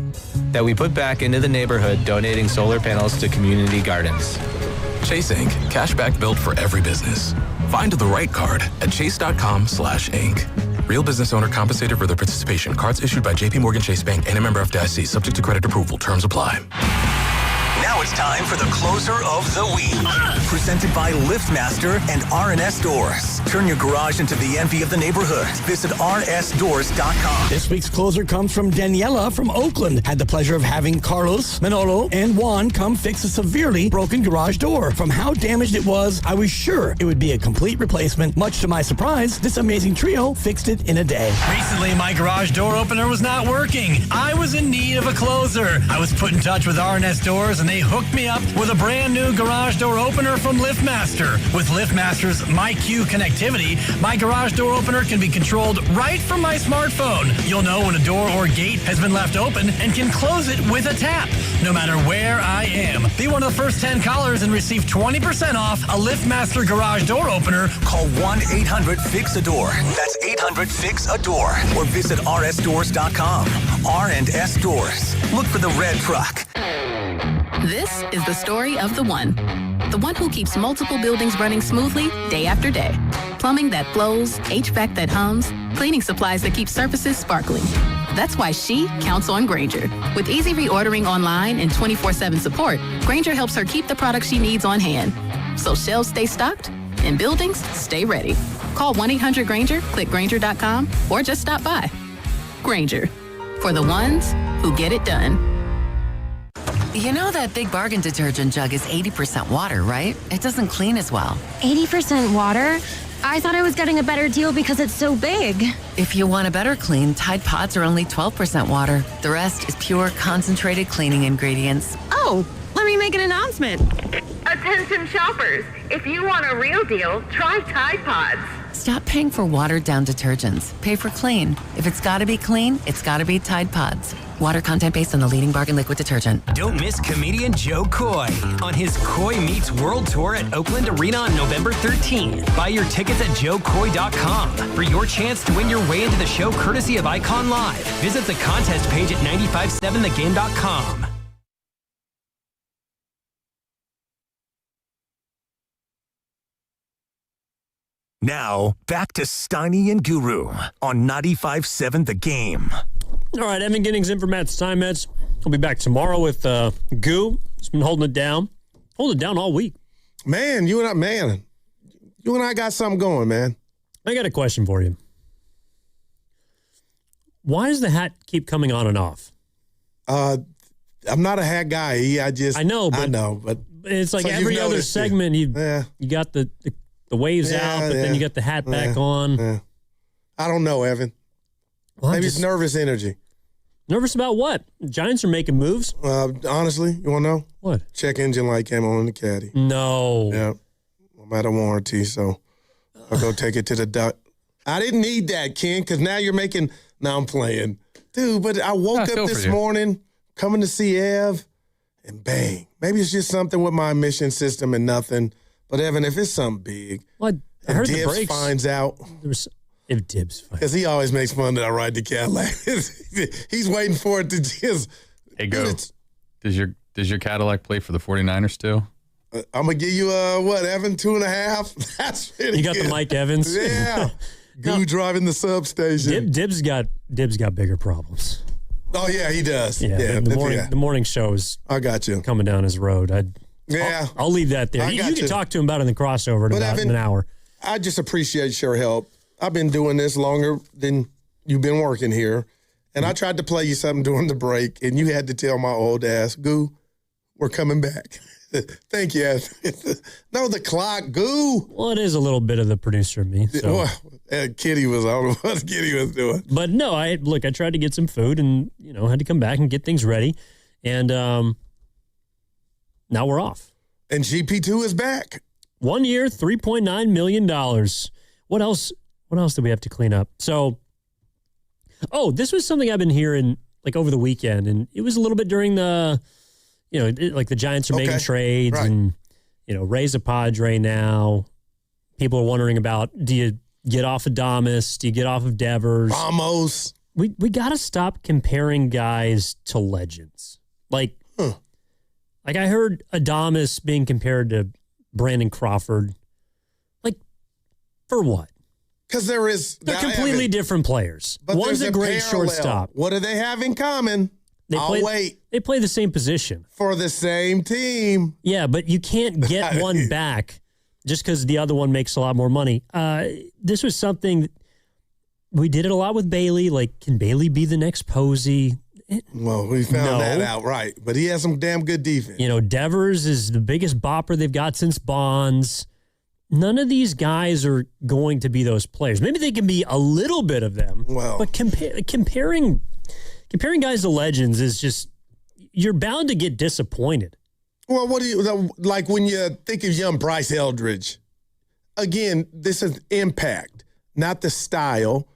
that we put back into the neighborhood, donating solar panels to community gardens. Chase Inc. Cashback built for every business. Find the right card at chase.com/Inc. Real business owner compensated for their participation. Cards issued by JPMorgan Chase Bank and a member FDIC. Subject to credit approval. Terms apply. Now it's time for the closer of the week. Presented by LiftMaster and RNS Doors. Turn your garage into the envy of the neighborhood. Visit rsdoors.com. This week's closer comes from Daniela from Oakland. Had the pleasure of having Carlos, Manolo, and Juan come fix a severely broken garage door. From how damaged it was, I was sure it would be a complete replacement. Much to my surprise, this amazing trio fixed it in a day. Recently, my garage door opener was not working. I was in need of a closer. I was put in touch with RNS Doors, and they hooked me up with a brand new garage door opener from LiftMaster. With LiftMaster's MyQ connectivity, my garage door opener can be controlled right from my smartphone. You'll know when a door or gate has been left open and can close it with a tap, no matter where I am. Be one of the first 10 callers and receive 20% off a LiftMaster garage door opener. Call 1-800-FIX-A-DOOR. That's 800-FIX-A-DOOR. Or visit rsdoors.com. R&S Doors. Look for the red truck. This is the story of the one who keeps multiple buildings running smoothly day after day. Plumbing that flows, HVAC that hums, cleaning supplies that keep surfaces sparkling. That's why she counts on Grainger. With easy reordering online and 24/7 support, Grainger helps her keep the products she needs on hand. So shelves stay stocked and buildings stay ready. Call 1-800-GRAINGER, click Grainger.com, or just stop by. Grainger, for the ones who get it done. You know that Big Bargain detergent jug is 80% water, right? It doesn't clean as well. 80% water? I thought I was getting a better deal because it's so big. If you want a better clean, Tide Pods are only 12% water. The rest is pure concentrated cleaning ingredients. Oh, let me make an announcement. Attention shoppers, if you want a real deal, try Tide Pods. Stop paying for watered-down detergents. Pay for clean. If it's got to be clean, it's got to be Tide Pods. Water content based on the leading bargain liquid detergent. Don't miss comedian Joe Coy on his Coy Meets World Tour at Oakland Arena on November 13th. Buy your tickets at joecoy.com for your chance to win your way into the show courtesy of Icon Live. Visit the contest page at 957thegame.com. Now, back to Steiny and Guru on 95.7 The Game. All right, Evan Giddings in for Matt Steinmetz. We'll be back tomorrow with Goo. He's been holding it down. Holding it down all week. Man, you and I got something going, man. I got a question for you. Why does the hat keep coming on and off? I'm not a hat guy. I know, but it's like so every other segment, you got the waves out, but then you got the hat back on. Yeah. I don't know, Evan. Well, maybe it's nervous energy. Nervous about what? Giants are making moves. Honestly, you want to know? What? Check engine light came on in the caddy. No. Yeah. I'm out of warranty, so I'll go take it to the doc. I didn't need that, Ken, because now you're making. Now I'm playing, dude. But I woke up this morning coming to see Ev, and bang. Maybe it's just something with my emission system and nothing. But Evan, if it's something big, I heard Dibs the brakes finds out. If Dibs finds because he always makes fun that I ride the Cadillac. He's waiting for it to just. Hey, go. Does your Cadillac play for the 49ers still? I'm gonna give you Evan, 2.5. That's really you got good. The Mike Evans. Yeah, Goo driving the substation. Dibs got bigger problems. Oh yeah, he does. Yeah, the morning show is. I got you coming down his road. I'll leave that there. You can talk to him about it in the crossover in about an hour. I just appreciate your help. I've been doing this longer than you've been working here. And I tried to play you something during the break, and you had to tell my old ass, Goo, we're coming back. Thank you. No, the clock, Goo. Well, it is a little bit of the producer of me. So. Well, Kitty was, I don't know what Kitty was doing. But no, I tried to get some food and, had to come back and get things ready. And now we're off. And GP2 is back. 1 year, $3.9 million. What else do we have to clean up? So, this was something I've been hearing over the weekend, and it was a little bit during the, the Giants are making trades, right. And Ray's a Padre now. People are wondering about, do you get off of Adames? Do you get off of Devers? Ramos. We got to stop comparing guys to legends. Like I heard Adames being compared to Brandon Crawford. For what? Because they're completely different players. But one's a great parallel. shortstop. What do they have in common? I'll wait. They play the same position. For the same team. Yeah, but you can't get one back just because the other one makes a lot more money. This was something we did it a lot with Bailey. Like, can Bailey be the next Posey? Well, we found that out, right. But he has some damn good defense. Devers is the biggest bopper they've got since Bonds. None of these guys are going to be those players. Maybe they can be a little bit of them. Well, but comparing guys to legends is just, you're bound to get disappointed. Well, what do you like when you think of young Bryce Eldridge? Again, this is impact, not the style.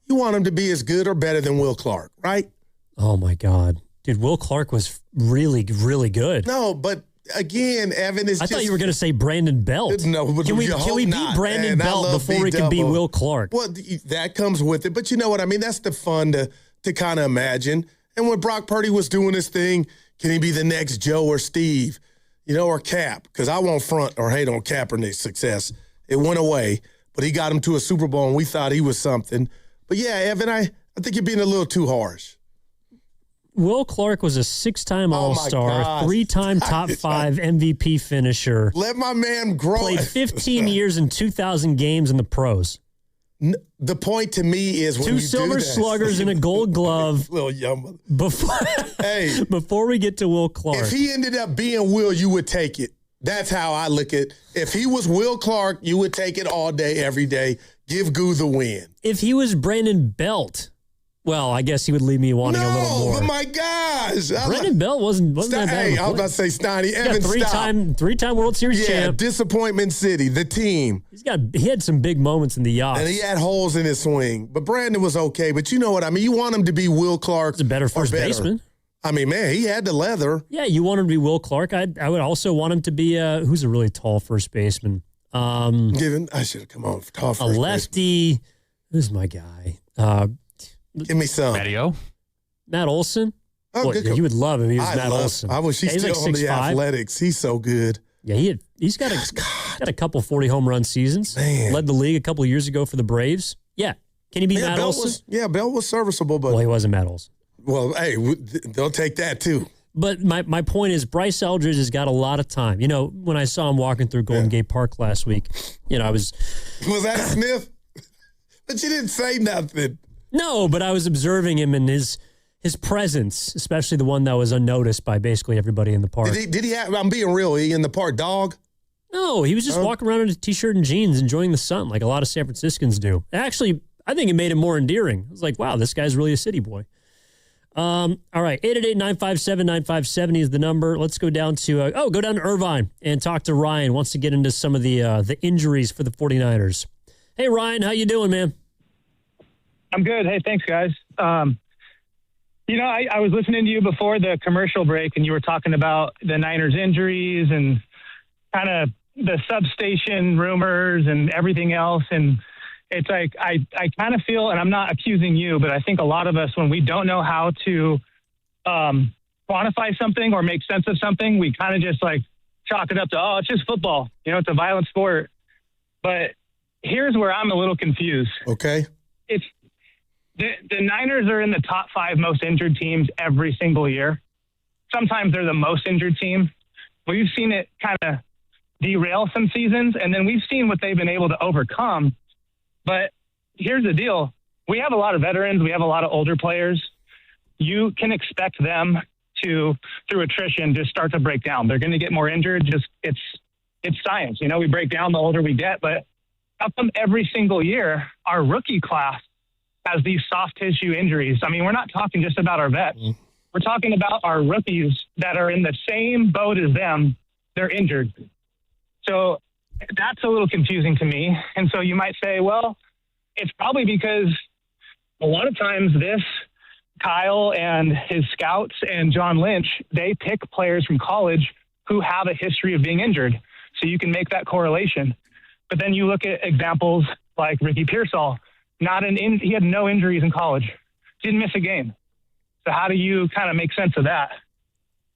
You want him to be as good or better than Will Clark, right? Oh my God, dude! Will Clark was really, really good. No, but again, Evan is. I thought you were going to say Brandon Belt. No, but can we beat Brandon Belt before we can beat Will Clark? Well, that comes with it, but you know what I mean. That's the fun to kind of imagine. And when Brock Purdy was doing his thing, can he be the next Joe or Steve, or Cap? Because I won't front or hate on Kaepernick's success. It went away, but he got him to a Super Bowl, and we thought he was something. But yeah, Evan, I think you're being a little too harsh. Will Clark was a 6-time All-Star, 3-time top 5 MVP finisher. Let my man grow. Played 15 years and 2,000 games in the pros. The point to me is when 2 silver sluggers and a gold glove. Little young before we get to Will Clark. If he ended up being Will, you would take it. That's how I look at it. If he was Will Clark, you would take it all day, every day. Give Goo the win. If he was Brandon Belt, well, I guess he would leave me wanting a little more. Oh my gosh. Brandon Belt wasn't that bad. Hey, I was about to say Steiny. Evan, three-time World Series champ. Disappointment City, the team. He had some big moments in the yachts. And he had holes in his swing. But Brandon was okay. But you know what I mean? You want him to be Will Clark. He's a better first baseman. I mean, man, he had the leather. Yeah, you want him to be Will Clark. I would also want him to be who's a really tall first baseman. I should have come on for tall first baseman. A lefty. Who's my guy? Give me some. Matt Olson. Oh, good. You would love him. He was Matt Olson. I wish he's still on the Athletics. He's so good. Yeah, he's got a couple 40 home run seasons. Man. Led the league a couple of years ago for the Braves. Yeah. Can he be Matt Olson? Bell was serviceable, but he wasn't Matt Olson. Well, hey, they'll take that too. But my point is, Bryce Eldridge has got a lot of time. When I saw him walking through Golden Gate Park last week, I was. Was that a sniff? But you didn't say nothing. No, but I was observing him and his presence, especially the one that was unnoticed by basically everybody in the park. Did he have, I'm being real, he in the park dog? No, he was just walking around in a T-shirt and jeans, enjoying the sun like a lot of San Franciscans do. Actually, I think it made him more endearing. I was like, wow, this guy's really a city boy. All right, 888-957-9570 is the number. Let's go down to Irvine and talk to Ryan. Wants to get into some of the injuries for the 49ers. Hey, Ryan, how you doing, man? I'm good. Hey, thanks, guys. I was listening to you before the commercial break, and you were talking about the Niners injuries and kind of the substation rumors and everything else. And it's like I kind of feel, and I'm not accusing you, but I think a lot of us, when we don't know how to quantify something or make sense of something, we kind of just like chalk it up to, it's just football. It's a violent sport. But here's where I'm a little confused. Okay. It's the Niners are in the top 5 most injured teams every single year. Sometimes they're the most injured team. We've seen it kind of derail some seasons, and then we've seen what they've been able to overcome. But here's the deal. We have a lot of veterans. We have a lot of older players. You can expect them to, through attrition, just start to break down. They're going to get more injured. It's science. We break down the older we get, but how come every single year our rookie class has these soft tissue injuries? I mean, we're not talking just about our vets. We're talking about our rookies that are in the same boat as them. They're injured. So that's a little confusing to me. And so you might say, well, it's probably because a lot of times Kyle and his scouts and John Lynch, they pick players from college who have a history of being injured. So you can make that correlation. But then you look at examples like Ricky Pearsall. He had no injuries in college. Didn't miss a game. So how do you kind of make sense of that?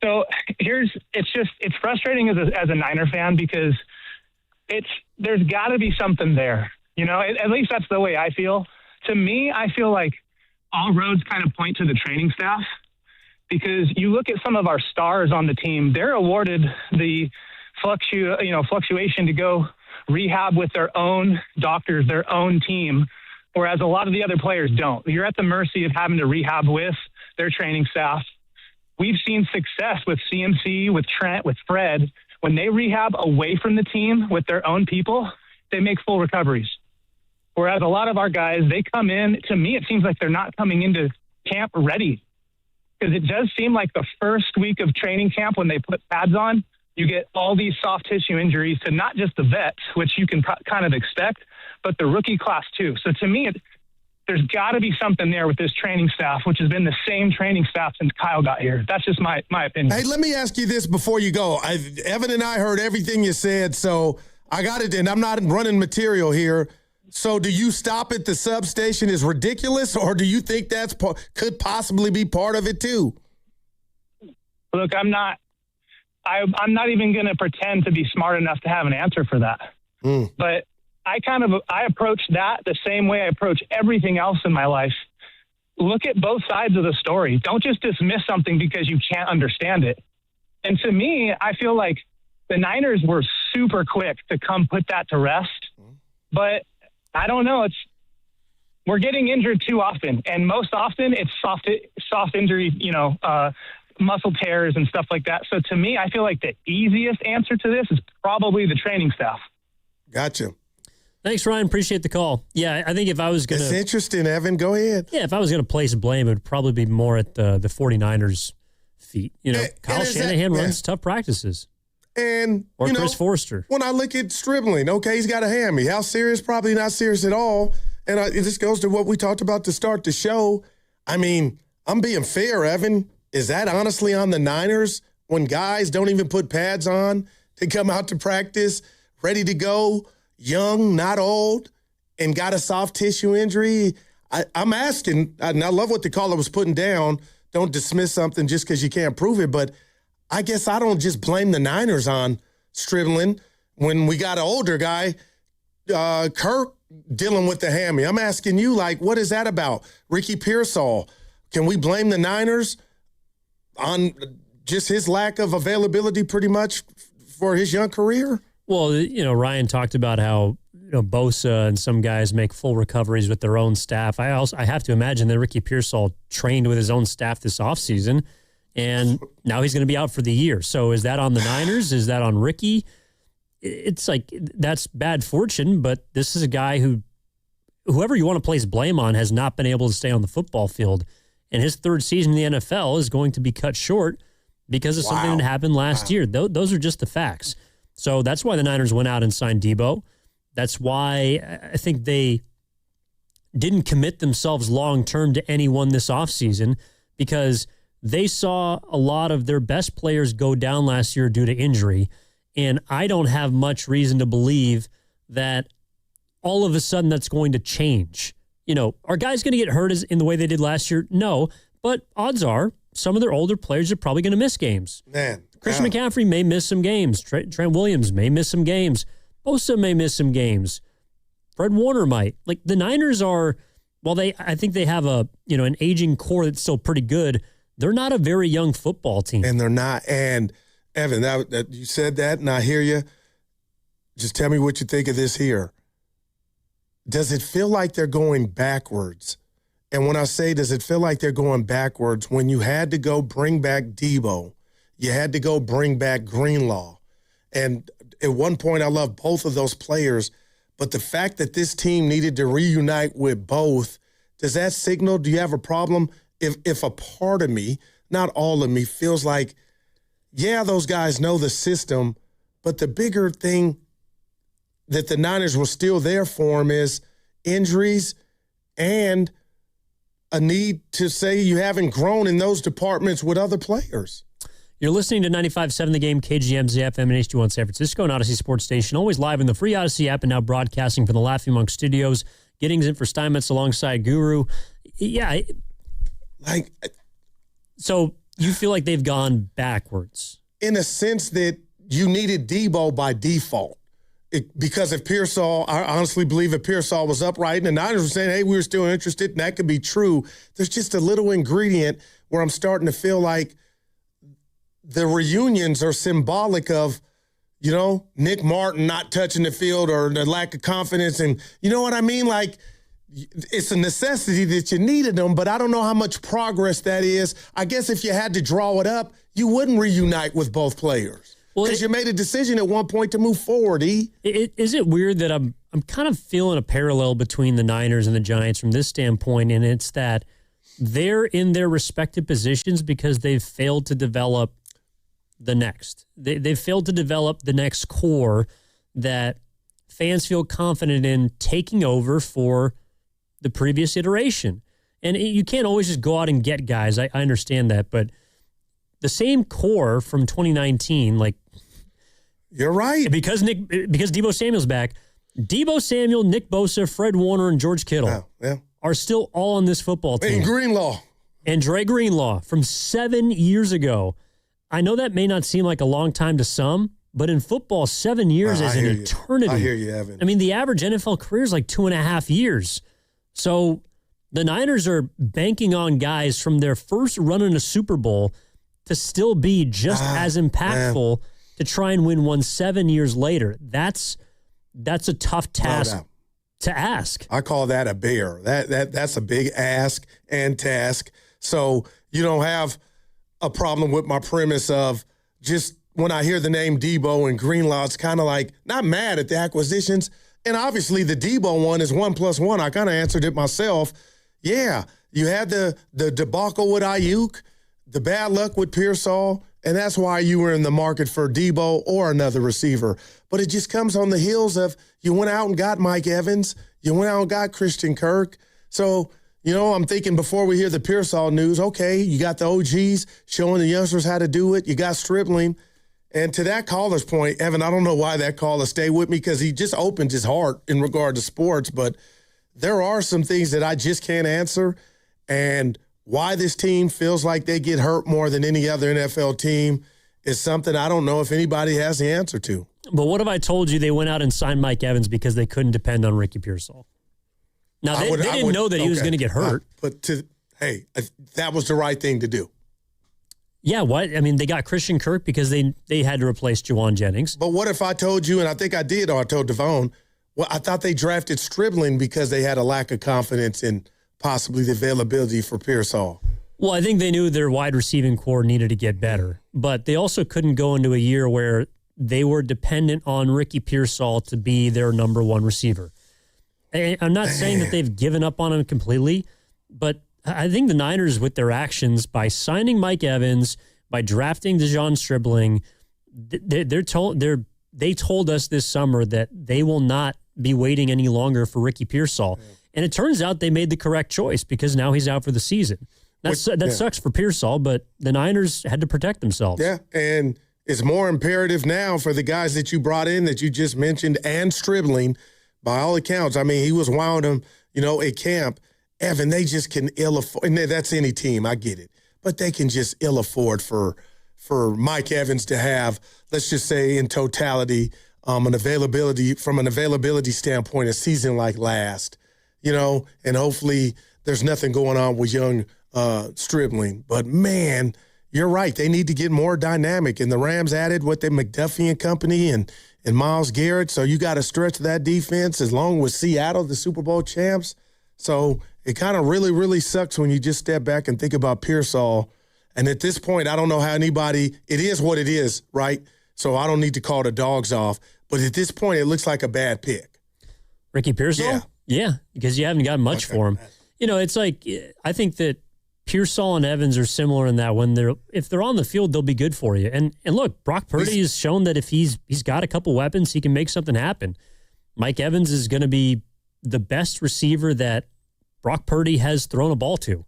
So it's frustrating as a Niner fan because there's got to be something there. At least that's the way I feel. To me, I feel like all roads kind of point to the training staff, because you look at some of our stars on the team, they're awarded the fluctuation to go rehab with their own doctors, their own team, whereas a lot of the other players don't. You're at the mercy of having to rehab with their training staff. We've seen success with CMC, with Trent, with Fred. When they rehab away from the team with their own people, they make full recoveries. Whereas a lot of our guys, they come in, to me, it seems like they're not coming into camp ready. Because it does seem like the first week of training camp, when they put pads on, you get all these soft tissue injuries to not just the vets, which you can kind of expect, but the rookie class too. So to me, there's got to be something there with this training staff, which has been the same training staff since Kyle got here. That's just my opinion. Hey, let me ask you this before you go. Evan and I heard everything you said, so I got it, and I'm not running material here. So do you stop at the substation is ridiculous, or do you think that's could possibly be part of it too? Look, I'm not even going to pretend to be smart enough to have an answer for that. But I approach that the same way I approach everything else in my life. Look at both sides of the story. Don't just dismiss something because you can't understand it. And to me, I feel like the Niners were super quick to come put that to rest. But I don't know. We're getting injured too often. And most often it's soft injury, muscle tears and stuff like that. So to me, I feel like the easiest answer to this is probably the training staff. Gotcha. Thanks, Ryan. Appreciate the call. Yeah, I think if I was going to... It's interesting, Evan. Go ahead. Yeah, if I was going to place blame, it would probably be more at the 49ers' feet. Kyle Shanahan runs tough practices. Or Chris Forster. When I look at Stribling, okay, he's got a hammy. How serious? Probably not serious at all. And it just goes to what we talked about to start the show. I mean, I'm being fair, Evan. Is that honestly on the Niners when guys don't even put pads on? They come out to practice ready to go, young, not old, and got a soft tissue injury? I'm asking, and I love what the caller was putting down. Don't dismiss something just because you can't prove it. But I guess I don't just blame the Niners on Stribling when we got an older guy, Kirk, dealing with the hammy. I'm asking you, what is that about? Ricky Pearsall, can we blame the Niners on just his lack of availability pretty much for his young career? Well, Ryan talked about how Bosa and some guys make full recoveries with their own staff. I have to imagine that Ricky Pearsall trained with his own staff this offseason, and now he's going to be out for the year. So is that on the Niners? Is that on Ricky? It's like that's bad fortune, but this is a guy whoever you want to place blame on has not been able to stay on the football field. And his third season in the NFL is going to be cut short because of something that happened last year. Those are just the facts. So that's why the Niners went out and signed Debo. That's why I think they didn't commit themselves long-term to anyone this offseason, because they saw a lot of their best players go down last year due to injury. And I don't have much reason to believe that all of a sudden that's going to change. Are guys going to get hurt in the way they did last year? No, but odds are some of their older players are probably going to miss games. Christian McCaffrey may miss some games. Trent Williams may miss some games. Bosa may miss some games. Fred Warner might. The Niners are, I think they have an aging core that's still pretty good. They're not a very young football team. And they're not. And Evan, that you said that, and I hear you. Just tell me what you think of this here. Does it feel like they're going backwards? And when I say, does it feel like they're going backwards, when you had to go bring back Debo, you had to go bring back Greenlaw. And at one point, I love both of those players. But the fact that this team needed to reunite with both, does that signal, do you have a problem? If a part of me, not all of me, feels like, yeah, those guys know the system, but the bigger thing that the Niners were still there for them is injuries and a need to say you haven't grown in those departments with other players. You're listening to 95.7 The Game, KGMZ FM and HD1 San Francisco and Odyssey Sports Station, always live in the free Odyssey app and now broadcasting from the Laughing Monk Studios. Giddings in for Steinmetz alongside Guru. Yeah. So you feel like they've gone backwards? In a sense that you needed Debo by default. because if Pearsall, I honestly believe if Pearsall was upright and the Niners were saying, hey, we were still interested, and that could be true, there's just a little ingredient where I'm starting to feel like the reunions are symbolic of, Nick Martin not touching the field or the lack of confidence. And you know what I mean? Like, it's a necessity that you needed them, but I don't know how much progress that is. I guess if you had to draw it up, you wouldn't reunite with both players. Because you made a decision at one point to move forward, E. Is it weird that I'm kind of feeling a parallel between the Niners and the Giants from this standpoint, and it's that they're in their respective positions because they've failed to develop the next. They've failed to develop the next core that fans feel confident in taking over for the previous iteration. And you can't always just go out and get guys. I understand that, but the same core from 2019, like, you're right. Because Deebo Samuel's back, Deebo Samuel, Nick Bosa, Fred Warner, and George Kittle are still all on this football team. And Greenlaw. And Dre Greenlaw from 7 years ago. I know that may not seem like a long time to some, but in football, 7 years is an eternity. I hear you, Evan. I mean, the average NFL career is like 2.5 years. So the Niners are banking on guys from their first run in a Super Bowl to still be just as impactful to try and win one 7 years later. That's a tough task to ask. I call that a bear. That's a big ask and task. So you don't have a problem with my premise of just when I hear the name Deebo and Greenlaw, it's kind of like not mad at the acquisitions. And obviously the Deebo one is 1 + 1. I kind of answered it myself. Yeah, you had the debacle with Ayuk, the bad luck with Pearsall, and that's why you were in the market for Deebo or another receiver. But it just comes on the heels of you went out and got Mike Evans. You went out and got Christian Kirk. So, I'm thinking before we hear the Pearsall news, okay, you got the OGs showing the youngsters how to do it. You got Stribling. And to that caller's point, Evan, I don't know why that caller stayed with me because he just opened his heart in regard to sports. But there are some things that I just can't answer. And why this team feels like they get hurt more than any other NFL team is something I don't know if anybody has the answer to. But what if I told you they went out and signed Mike Evans because they couldn't depend on Ricky Pearsall? Now, they didn't know that he was going to get hurt. But that was the right thing to do. Yeah, what? I mean, they got Christian Kirk because they had to replace Jawan Jennings. But what if I told you, and I think I did, or I told Devon, well, I thought they drafted Stribling because they had a lack of confidence in possibly the availability for Pearsall. Well, I think they knew their wide receiving core needed to get better, but they also couldn't go into a year where they were dependent on Ricky Pearsall to be their number one receiver. And I'm not saying that they've given up on him completely, but I think the Niners, with their actions, by signing Mike Evans, by drafting DeJon Stribling, they told us this summer that they will not be waiting any longer for Ricky Pearsall. Yeah. And it turns out they made the correct choice because now he's out for the season. That sucks for Pearsall, but the Niners had to protect themselves. Yeah, and it's more imperative now for the guys that you brought in that you just mentioned and Stribling. By all accounts, I mean, he was wowing them, at camp. Evan, they just can ill afford, and that's any team, I get it. But they can just ill afford for Mike Evans to have, let's just say in totality, from an availability standpoint, a season like last. And hopefully there's nothing going on with young Stribling. But, man, you're right. They need to get more dynamic. And the Rams added what they McDuffie and company and Myles Garrett. So you got to stretch that defense as long with Seattle, the Super Bowl champs. So it kind of really, really sucks when you just step back and think about Pearsall. And at this point, I don't know how it is what it is, right? So I don't need to call the dogs off. But at this point, it looks like a bad pick. Ricky Pearsall? Yeah, because you haven't got much for him. It's like, I think that Pearsall and Evans are similar in that if they're on the field, they'll be good for you. And look, Brock Purdy has shown that if he's got a couple weapons, he can make something happen. Mike Evans is going to be the best receiver that Brock Purdy has thrown a ball to,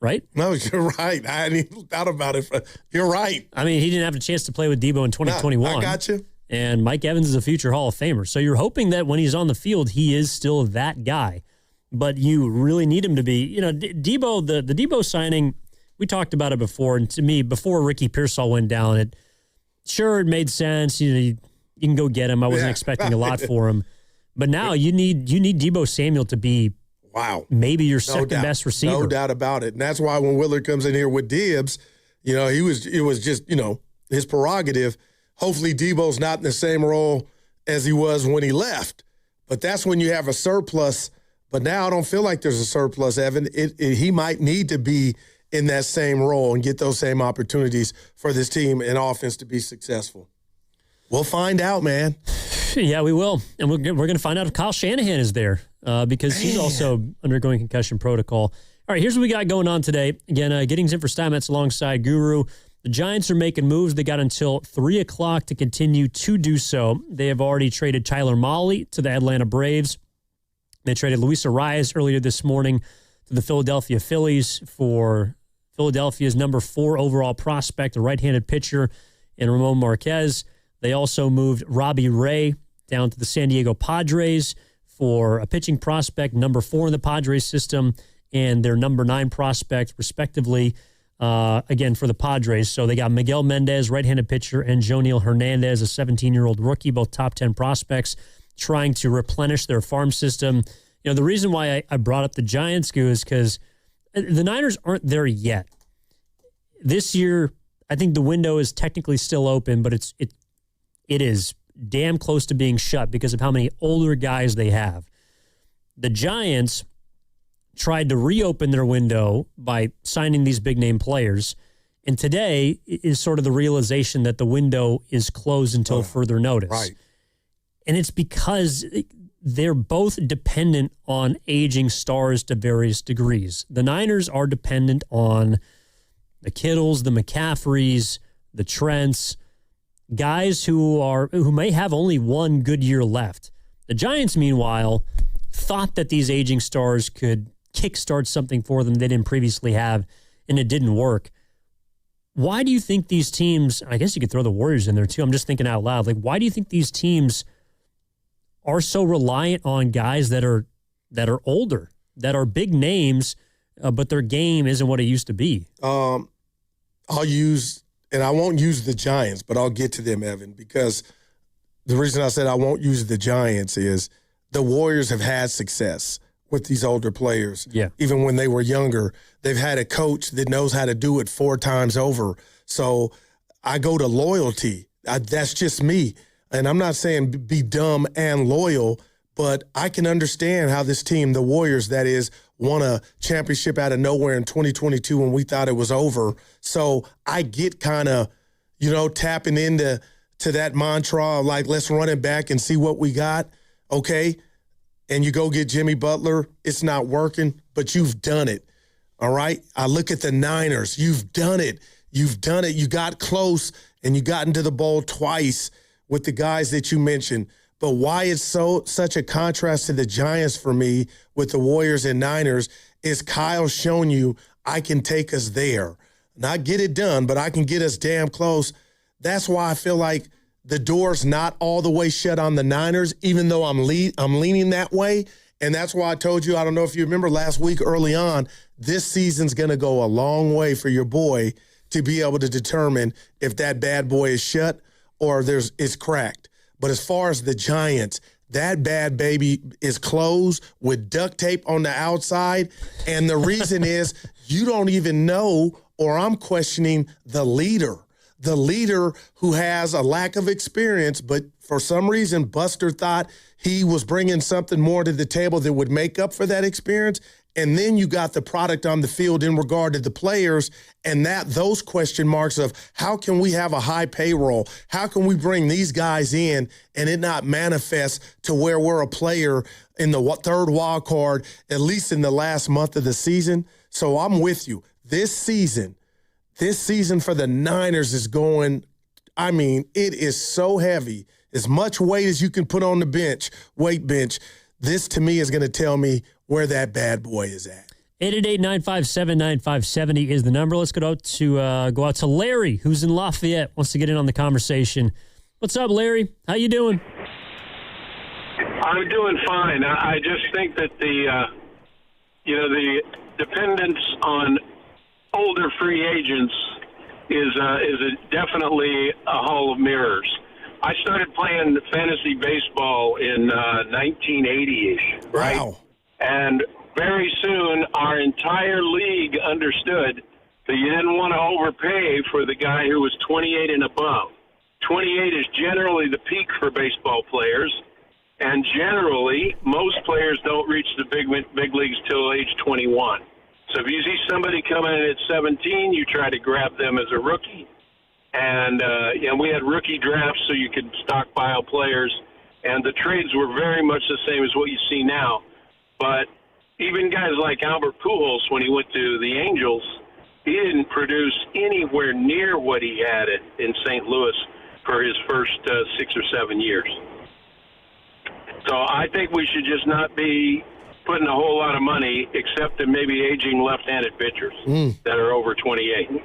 right? No, you're right. I hadn't even thought about it. You're right. I mean, he didn't have a chance to play with Deebo in 2021. I got you. And Mike Evans is a future Hall of Famer. So you're hoping that when he's on the field, he is still that guy. But you really need him to be. Deebo, the Deebo signing, we talked about it before. And to me, before Ricky Pearsall went down, it made sense. You can go get him. I wasn't expecting a lot for him. But now you need Deebo Samuel to be maybe your second best receiver. No doubt about it. And that's why when Willard comes in here with Dibbs, it was just, his prerogative. Hopefully Deebo's not in the same role as he was when he left. But that's when you have a surplus. But now I don't feel like there's a surplus, Evan. He might need to be in that same role and get those same opportunities for this team and offense to be successful. We'll find out, man. Yeah, we will. And we're going to find out if Kyle Shanahan is there because he's also undergoing concussion protocol. All right, here's what we got going on today. Again, Giddings in for Steinmetz alongside Guru. The Giants are making moves. They got until 3 o'clock to continue to do so. They have already traded Tyler Mahle to the Atlanta Braves. They traded Luis Arraez earlier this morning to the Philadelphia Phillies for Philadelphia's number 4 overall prospect, a right-handed pitcher, and Ramon Marquez. They also moved Robbie Ray down to the San Diego Padres for a pitching prospect, number 4 in the Padres system, and their number 9 prospect, respectively, again, for the Padres. So they got Miguel Mendez, right-handed pitcher, and Joniel Hernandez, a 17-year-old rookie, both top 10 prospects, trying to replenish their farm system. The reason why I brought up the Giants, Goo, is because the Niners aren't there yet. This year, I think the window is technically still open, but it is damn close to being shut because of how many older guys they have. The Giants tried to reopen their window by signing these big-name players, and today is sort of the realization that the window is closed until further notice. Right. And it's because they're both dependent on aging stars to various degrees. The Niners are dependent on the Kittles, the McCaffreys, the Trents, guys who may have only one good year left. The Giants, meanwhile, thought that these aging stars could kickstart something for them they didn't previously have, and it didn't work. Why do you think these teams, I guess you could throw the Warriors in there too, I'm just thinking out loud, why do you think these teams are so reliant on guys that are older, that are big names, but their game isn't what it used to be? I'll use, and I won't use the Giants, but I'll get to them, Evan, because the reason I said I won't use the Giants is the Warriors have had success with these older players. Yeah. Even when they were younger, they've had a coach that knows how to do it 4 times over. So I go to loyalty. That's just me. And I'm not saying be dumb and loyal, but I can understand how this team, the Warriors, that is, won a championship out of nowhere in 2022 when we thought it was over. So I get kind of, tapping into that mantra of let's run it back and see what we got. Okay. And you go get Jimmy Butler, it's not working, but you've done it. All right? I look at the Niners. You've done it. You've done it. You got close, and you got into the bowl twice with the guys that you mentioned. But why it's such a contrast to the Giants for me with the Warriors and Niners is Kyle showing you I can take us there. Not get it done, but I can get us damn close. That's why I feel like the door's not all the way shut on the Niners, even though I'm leaning that way. And that's why I told you, I don't know if you remember last week early on, this season's going to go a long way for your boy to be able to determine if that bad boy is shut or it's cracked. But as far as the Giants, that bad baby is closed with duct tape on the outside. And the reason is you don't even know, or I'm questioning the leader who has a lack of experience, but for some reason, Buster thought he was bringing something more to the table that would make up for that experience. And then you got the product on the field in regard to the players and those question marks of how can we have a high payroll? How can we bring these guys in and it not manifest to where we're a player in the third wild card, at least in the last month of the season? So I'm with you. This season for the Niners is going, it is so heavy. As much weight as you can put on the weight bench, this to me is going to tell me where that bad boy is at. 888-957-9570 is the number. Let's go out to Larry, who's in Lafayette, wants to get in on the conversation. What's up, Larry? How you doing? I'm doing fine. I just think that the dependence on older free agents is definitely a hall of mirrors. I started playing fantasy baseball in 1980-ish, right? Wow. And very soon, our entire league understood that you didn't want to overpay for the guy who was 28 and above. 28 is generally the peak for baseball players, and generally, most players don't reach the big leagues till age 21. So if you see somebody coming in at 17, you try to grab them as a rookie. And we had rookie drafts so you could stockpile players, and the trades were very much the same as what you see now. But even guys like Albert Pujols, when he went to the Angels, he didn't produce anywhere near what he had in St. Louis for his first 6 or 7 years. So I think we should just not be putting a whole lot of money, except in maybe aging left-handed pitchers that are over 28.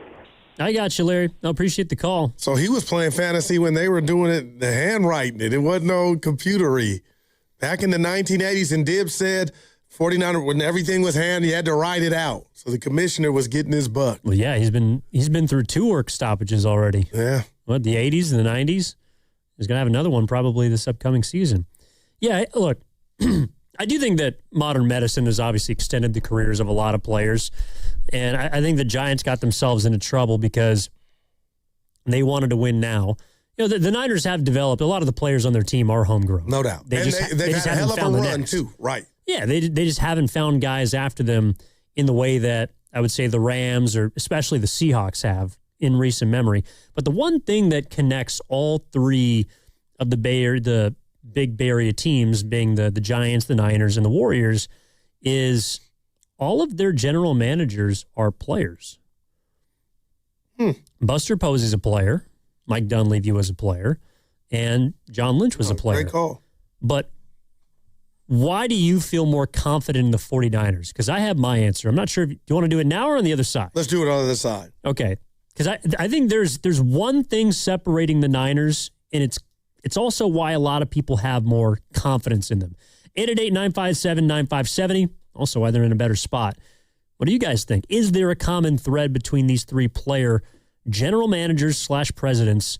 I got you, Larry. I appreciate the call. So he was playing fantasy when they were doing it, the handwriting it. It wasn't no computery. Back in the 1980s, and Dibbs said 49er, when everything was hand, you had to write it out. So the commissioner was getting his buck. Well, yeah, he's been through 2 work stoppages already. Yeah. What, the 80s and the 90s? He's going to have another one probably this upcoming season. Yeah, look, I do think that modern medicine has obviously extended the careers of a lot of players. And I think the Giants got themselves into trouble because they wanted to win now. You know, the Niners have developed, a lot of the players on their team are homegrown. No doubt. They've had a hell of a run, too. Right. Yeah, they just haven't found guys after them in the way that I would say the Rams or especially the Seahawks have in recent memory. But the one thing that connects all 3 of the big Bay Area teams, being the Giants, the Niners, and the Warriors, is all of their general managers are players. Buster Posey's a player. Mike Dunleavy was a player. And John Lynch was a player. Great call. But why do you feel more confident in the 49ers? Because I have my answer. I'm not sure. Do you want to do it now or on the other side? Let's do it on the other side. Okay. Because I think there's one thing separating the Niners, and it's also why a lot of people have more confidence in them. 888-957-9570. Also why they're in a better spot. What do you guys think? Is there a common thread between these 3 player general managers / presidents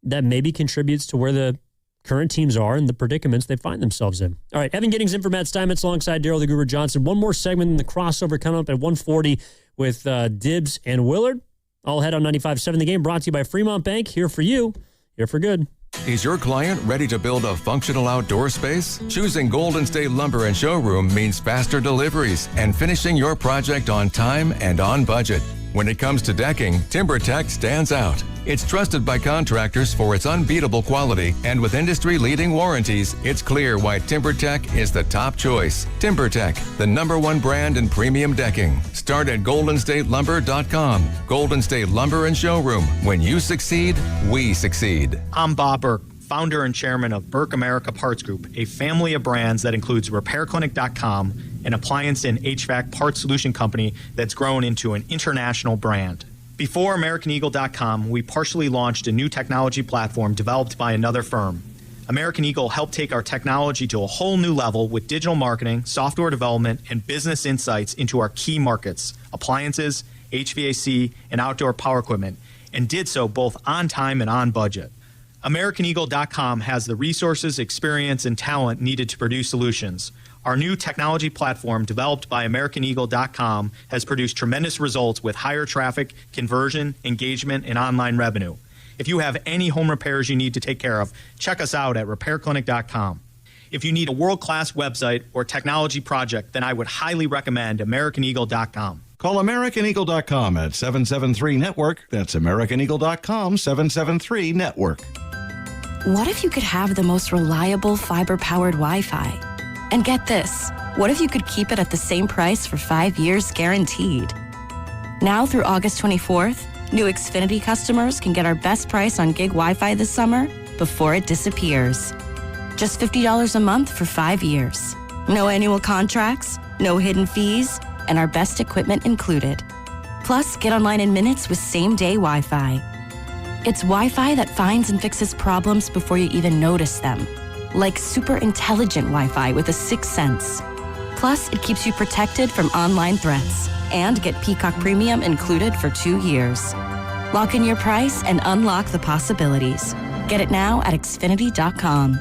that maybe contributes to where the current teams are and the predicaments they find themselves in? All right, Evan Giddings in for Matt Steinmetz alongside Daryl the Guru Johnson. One more segment in the crossover coming up at 1:40 with Dibbs and Willard. All head on 95.7 The Game, brought to you by Fremont Bank. Here for you, here for good. Is your client ready to build a functional outdoor space? Choosing Golden State Lumber and Showroom means faster deliveries and finishing your project on time and on budget. When it comes to decking, TimberTech stands out. It's trusted by contractors for its unbeatable quality, and with industry-leading warranties, it's clear why TimberTech is the top choice. TimberTech, the #1 brand in premium decking. Start at GoldenStateLumber.com. Golden State Lumber and Showroom. When you succeed, we succeed. I'm Bob Burke, founder and chairman of Burke America Parts Group, a family of brands that includes RepairClinic.com, an appliance and HVAC parts solution company that's grown into an international brand. Before AmericanEagle.com, we partially launched a new technology platform developed by another firm. American Eagle helped take our technology to a whole new level with digital marketing, software development, and business insights into our key markets, appliances, HVAC, and outdoor power equipment, and did so both on time and on budget. AmericanEagle.com has the resources, experience, and talent needed to produce solutions. Our new technology platform, developed by AmericanEagle.com, has produced tremendous results with higher traffic, conversion, engagement, and online revenue. If you have any home repairs you need to take care of, check us out at RepairClinic.com. If you need a world-class website or technology project, then I would highly recommend AmericanEagle.com. Call AmericanEagle.com at 773-NETWORK. That's AmericanEagle.com, 773-NETWORK. What if you could have the most reliable fiber-powered Wi-Fi? And get this, what if you could keep it at the same price for 5 years guaranteed? Now through August 24th, new Xfinity customers can get our best price on gig Wi-Fi this summer before it disappears. Just $50 a month for 5 years. No annual contracts, no hidden fees, and our best equipment included. Plus, get online in minutes with same-day Wi-Fi. It's Wi-Fi that finds and fixes problems before you even notice them. Like super intelligent Wi-Fi with a 6th sense. Plus, it keeps you protected from online threats. And get Peacock Premium included for 2 years. Lock in your price and unlock the possibilities. Get it now at Xfinity.com.